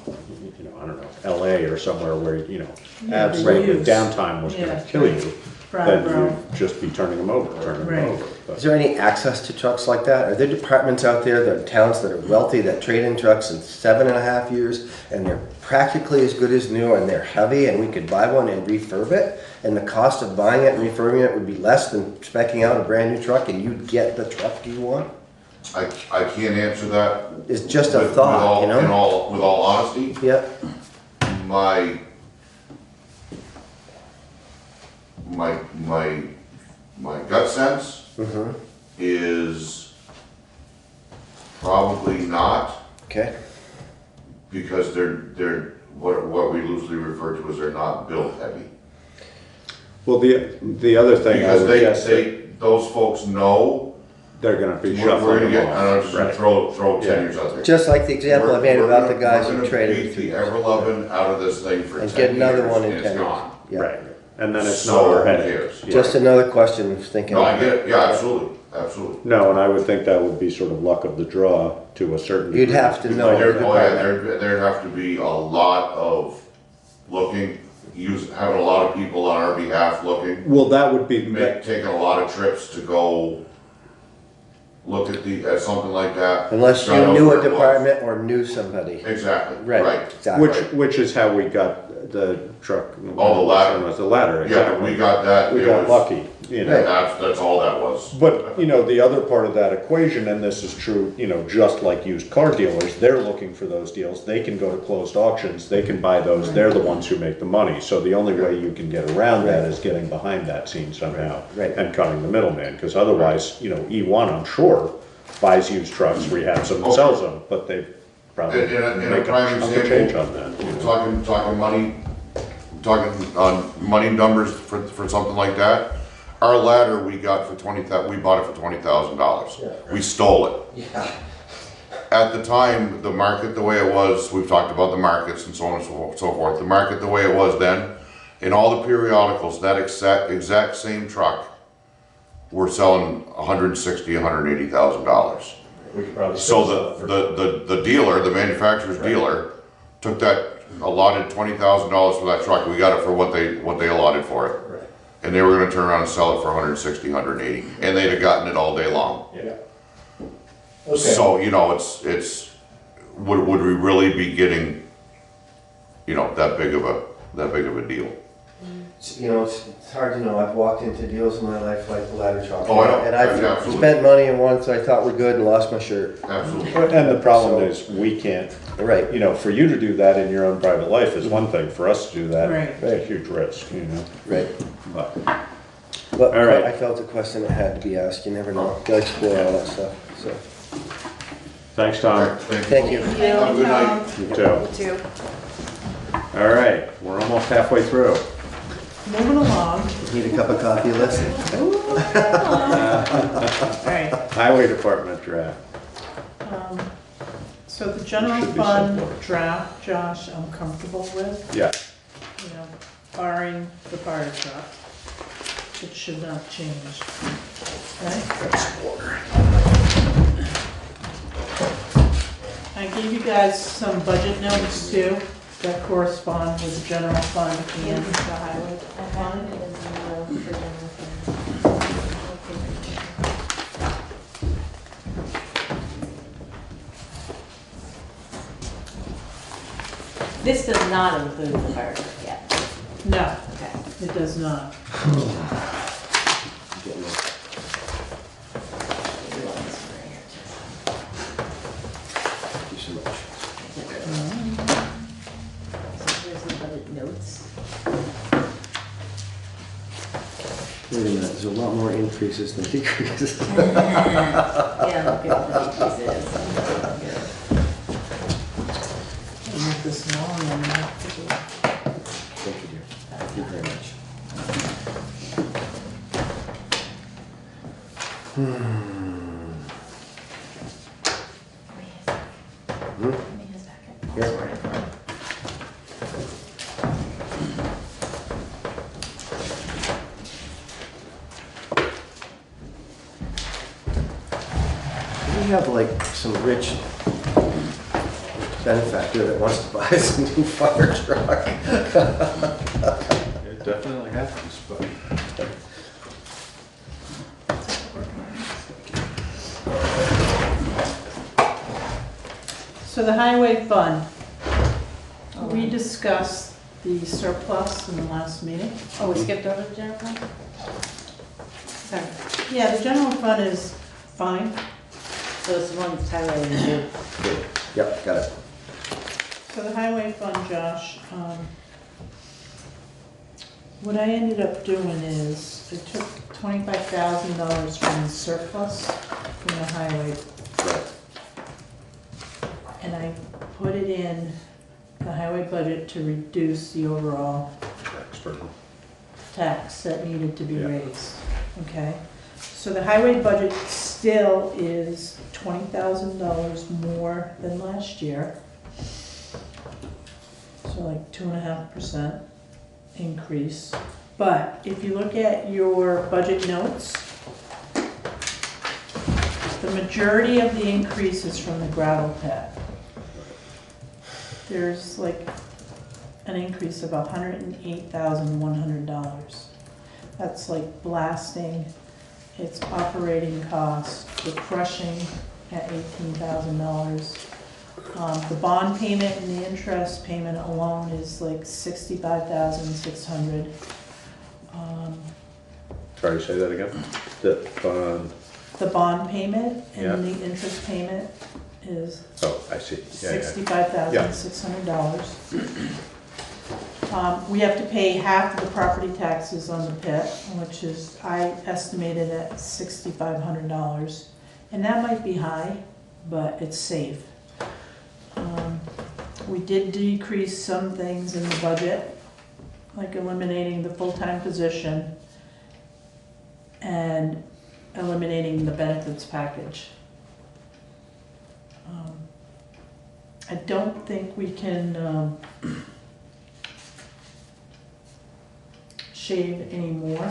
you know, I don't know, LA or somewhere where, you know, absolutely downtime was gonna kill you, then you'd just be turning them over. But is there any access to trucks like that? Are there departments out there, that towns that are wealthy, that trade in trucks in 7.5 years, and they're practically as good as new, and they're heavy, and we could buy one and refurb it, and the cost of buying it and refurbing it would be less than specking out a brand new truck, and you'd get the truck you want? I can't answer that. It's just a thought, you know? With all honesty. Yep. My gut sense is probably not. Okay. Because they're what we loosely refer to as they're not built heavy. well, the other thing I Because would guess those folks know they're gonna be we're shuffling gonna get, them I off. don't know, just throw 10 years out there. Just like the example I made about the guys who We're traded gonna beat the ever-loving out of this thing for 10 and years. get another one in and 10 it's years. gone. Yeah. Right, and then it's So not our who headache. cares? Yeah. Just another question, thinking. No, I get it, yeah, absolutely, absolutely. No, and I would think that would be sort of luck of the draw to a certain degree. You'd have to know. There'd have to be a lot of looking, having a lot of people on our behalf looking. Well, that would be Taking a lot of trips to go look at something like that. Unless you God knows knew where a it was. department or knew somebody. Exactly, Right, right. exactly. which is how we got the truck. Oh, the ladder. Was the ladder, Yeah, exactly. we got that. We It got was- lucky, you know. That's all that was. But, you know, the other part of that equation, and this is true, you know, just like used car dealers, they're looking for those deals. They can go to closed auctions, they can buy those, they're the ones who make the money. So the only way you can get around that is getting behind that scene somehow and cutting the middleman. Because otherwise, you know, E1, I'm sure, buys used trucks, rehabs them, and sells them, but they probably In a make a prime chunk of change on example, that. talking money numbers for something like that. Our ladder we got for we bought it for $20,000. We stole it. Yeah. At the time, the market the way it was, we've talked about the markets and so on and so forth. The market the way it was then, in all the periodicals, that exact same truck, we're selling $160,000, $180,000. So the dealer, the manufacturer's dealer, took that allotted $20,000 for that truck. We got it for what they allotted for it, and they were going to turn around and sell it for $160,000, $180,000, and they'd have gotten it all day long. Yeah. Okay. So you know, it's would we really be getting, you know, that big of a deal? You know, it's hard to know. I've walked into deals in my life like the ladder truck. Oh, I know. And I've Absolutely. spent money in ones I thought were good and lost my shirt. Absolutely. And the problem is, we can't, Right. you know, for you to do that in your own private life is one thing, for us to do that, Right. it's a huge risk, you know? Right. But, But All right. I felt a question that had to be asked. You never know. Gotta explore all that stuff. So thanks, Tom. thank you. Have a good night. You too. too. All right, we're almost halfway through. Moving along. Need a cup of coffee, listen. All right. Highway Department draft. So the general Should be fund simpler. draft, Josh, I'm comfortable with, Yeah, you know, barring the fire truck. It should not change. Okay? that's order. I gave you guys some budget notes too, that correspond with the general fund and the highway fund. This does not include the fire truck yet. No, Okay. it does not. Thank you so much. So here's the budget notes. Wait a minute, there's a lot more increases than decreases. Yeah, look at the decreases. I'll make this long and I'll have to do- Thank you, dear. Thank you very much. Here. We have like some rich benefactor that wants to buy us a new fire truck. It definitely happens, but. So the highway fund, we discussed the surplus in the last meeting. Oh, we skipped over the general fund? Sorry. Yeah, the general fund is fine. So it's the one that's highlighted in blue. Yep, got it. So the highway fund, Josh, what I ended up doing is I took $25,000 from the surplus from the highway. And I put it in the highway budget to reduce the overall tax that needed to be raised, okay? So the highway budget still is $20,000 more than last year. So like 2.5% increase. But if you look at your budget notes, the majority of the increase is from the gravel pit. There's like an increase of $108,100. That's like blasting, it's operating costs, the crushing at $18,000. The bond payment and the interest payment alone is like $65,600. Try to say that again? The bond payment Yeah. and the interest payment is Oh, I see. Yeah, yeah. $65,600. We have to pay half of the property taxes on the pit, which is, I estimated at $6,500. And that might be high, but it's safe. We did decrease some things in the budget, like eliminating the full-time position and eliminating the benefits package. I don't think we can shave any more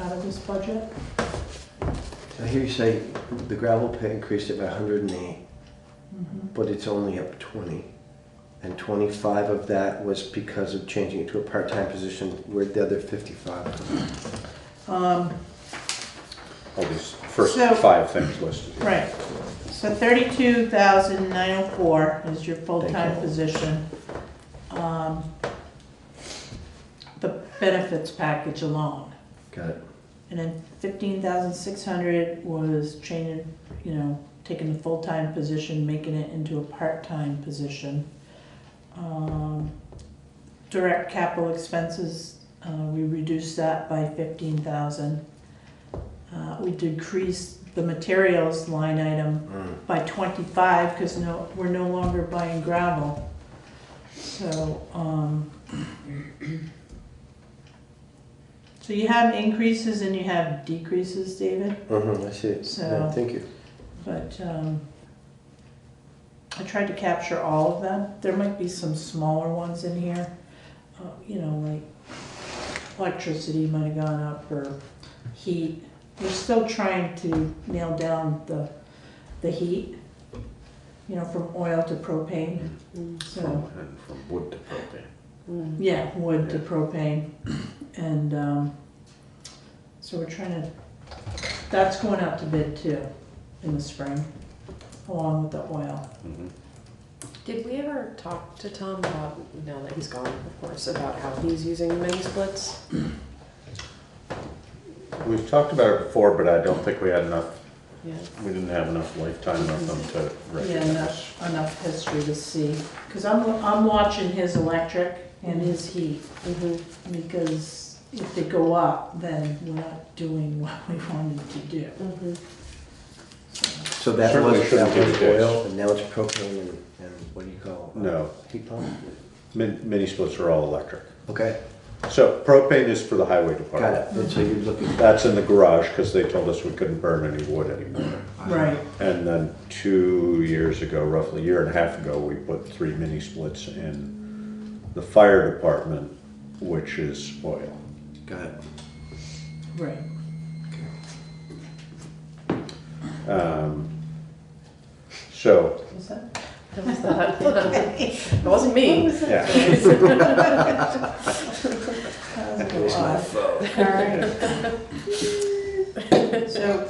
out of this budget. I hear you say the gravel pit increased it by 108, but it's only up 20. And 25 of that was because of changing it to a part-time position. Where'd the other 55 come? All these first So- 5 things listed. Right. So 32,904 is your full-time position. The benefits package alone. Got it. And then 15,600 was changing, taking the full-time position, making it into a part-time position. Direct capital expenses, we reduced that by 15,000. We decreased the materials line item by 25 because we're no longer buying gravel. So, so you have increases and you have decreases, David. I see it. So, Yeah, thank you. But I tried to capture all of them. There might be some smaller ones in here, like electricity might have gone up or heat. We're still trying to nail down the heat, from oil to propane. So, From wood to propane. yeah, wood to propane. And so we're trying to, that's going out to bid too in the spring, along with the oil. Did we ever talk to Tom about, now that he's gone, of course, about how he's using mini splits? We've talked about it before, but I don't think we had enough, Yeah. we didn't have enough lifetime of them to Yeah, recognize. enough history to see, because I'm watching his electric and his heat. Because if they go up, then we're not doing what we wanted to do. So that Certainly was shouldn't be the case. oil, and now it's propane and what do you call it? No. Heat pump? Mini splits are all electric. Okay. So propane is for the highway Got department. it. And so you're looking. That's in the garage because they told us we couldn't burn any wood anymore. Right. And then 2 years ago, roughly a year and a half ago, we put 3 mini splits in the fire department, which is oil. Got it. Right. So, What's that? That was that. It wasn't me. yeah. Here's my foe. Alright. So,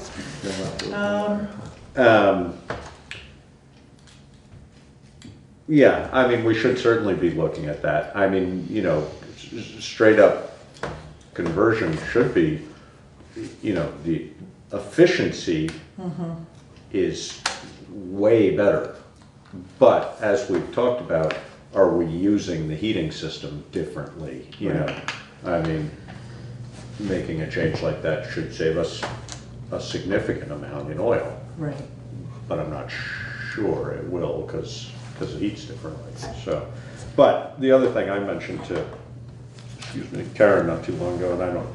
yeah, I mean, we should certainly be looking at that. I mean, you know, straight up conversion should be, you know, the efficiency is way better. But as we've talked about, are we using the heating system differently? You know, I mean, making a change like that should save us a significant amount in oil. right. But I'm not sure it will because it heats differently. So, but the other thing I mentioned to, excuse me, Karen not too long ago, and I don't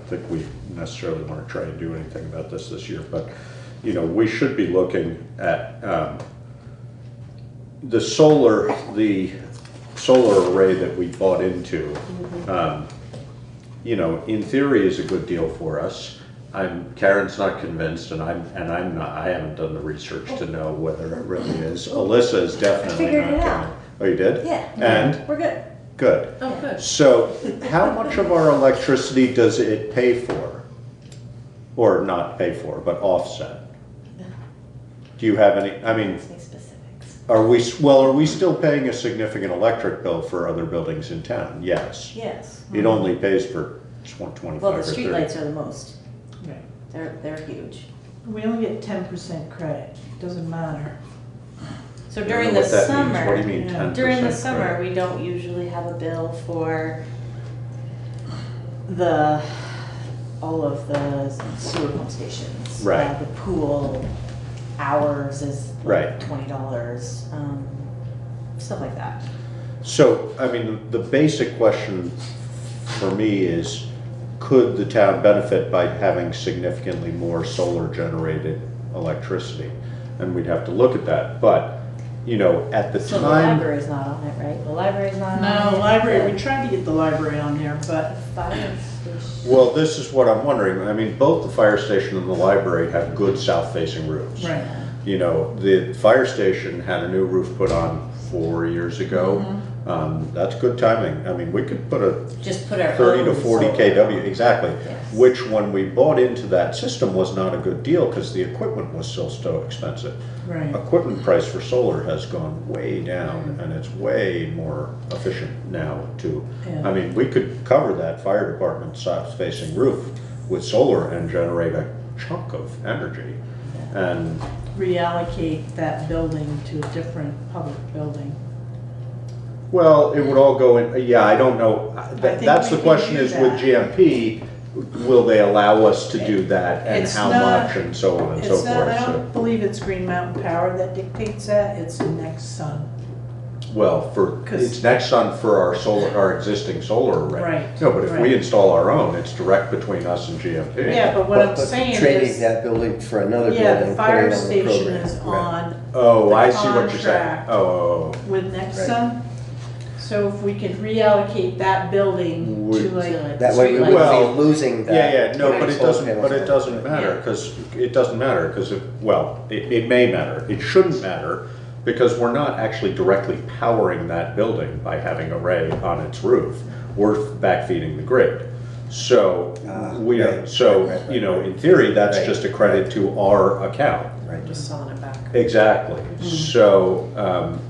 think we necessarily want to try and do anything about this year, but you know, we should be looking at the solar array that we bought into. You know, in theory, is a good deal for us. Karen's not convinced, and I'm not. I haven't done the research to know whether it really is. Alyssa is definitely figured not. it out. Convinced. Oh, you did? Yeah. And We're good. good. Oh, good. So, how much of our electricity does it pay for, or not pay for, but offset? Do you have any? I mean, are we still paying a significant electric bill for other buildings in town? Yes. Yes. It only pays for 25 Well, or the 30. streetlights are the most. Right. They're huge. We only get 10% credit, doesn't matter. So I don't during know the what that means. summer, What do you mean 10% during the summer, credit? we don't usually have a bill for all of the sewer pump stations. Right. The pool hours is Right. $20, stuff like that. So, I mean, the basic question for me is, could the town benefit by having significantly more solar generated electricity? And we'd have to look at that, but, you know, at the So the time. library's not on it, right? The library's not on No, it. library, we tried to get the library on there, but Fire station. Well, this is what I'm wondering. I mean, both the fire station and the library have good south-facing roofs. right. You know, the fire station had a new roof put on 4 years ago. That's good timing. I mean, we could put a Just put our 30 to own 40 solar. kW, exactly. Yes. Which, when we bought into that system, was not a good deal because the equipment was still so expensive. Right. Equipment price for solar has gone way down, and it's way more efficient now too. Yeah. I mean, we could cover that fire department south-facing roof with solar and generate a chunk of energy. And Reallocate that building to a different public building. well, it would all go in. Yeah, I don't know. think That's we the can question do is that. with GMP, will they allow us to do that, and It's how not- much, and so on and so It's not, I forth. So, don't believe it's Green Mountain Power that dictates that, it's Next Sun. well, it's Nexon for our existing solar array. Right, No, but if right. we install our own, it's direct between us and GMP. Yeah, but what I'm saying Trading is, that building for another yeah, building. the fire putting it on the station program. is Right. on Oh, the I see what you're saying. contract Oh, with Next Sun. So if we could reallocate that building to like. That way we streetlights. wouldn't be losing that. yeah, no, but it solar doesn't, panels. but it doesn't matter, because it may matter. It shouldn't matter, because we're not actually directly powering that building by having array on its roof. We're backfeeding the grid. So, we, right, so, right, you know, in theory, that's right, just a credit to our account. Right. Just selling it back. Exactly. So,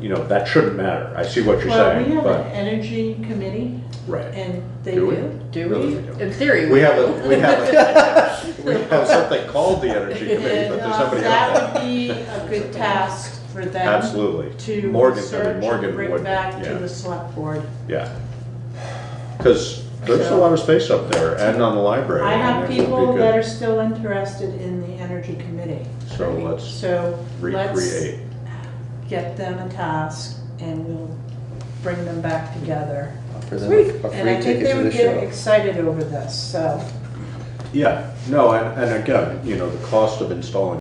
you know, that shouldn't matter. I see what you're Well, we saying, have but, an energy committee, right. and they Do we? do Really, we? we do. In theory, We have we have something called the Energy Committee, but there's somebody That else. would be a good task for them. Absolutely. To Morgan, I mean, research Morgan and bring would, back to yeah. the select board. Yeah. Because there's a lot of space up there and on the library. I have and it would be people good. that are still interested in the energy committee. So let's So let's recreate. get them a task and we'll bring them back together. Offer them Sweet. a free And I think ticket they to would the get show. excited over this, so. Yeah, no, and again, you know, the cost of installing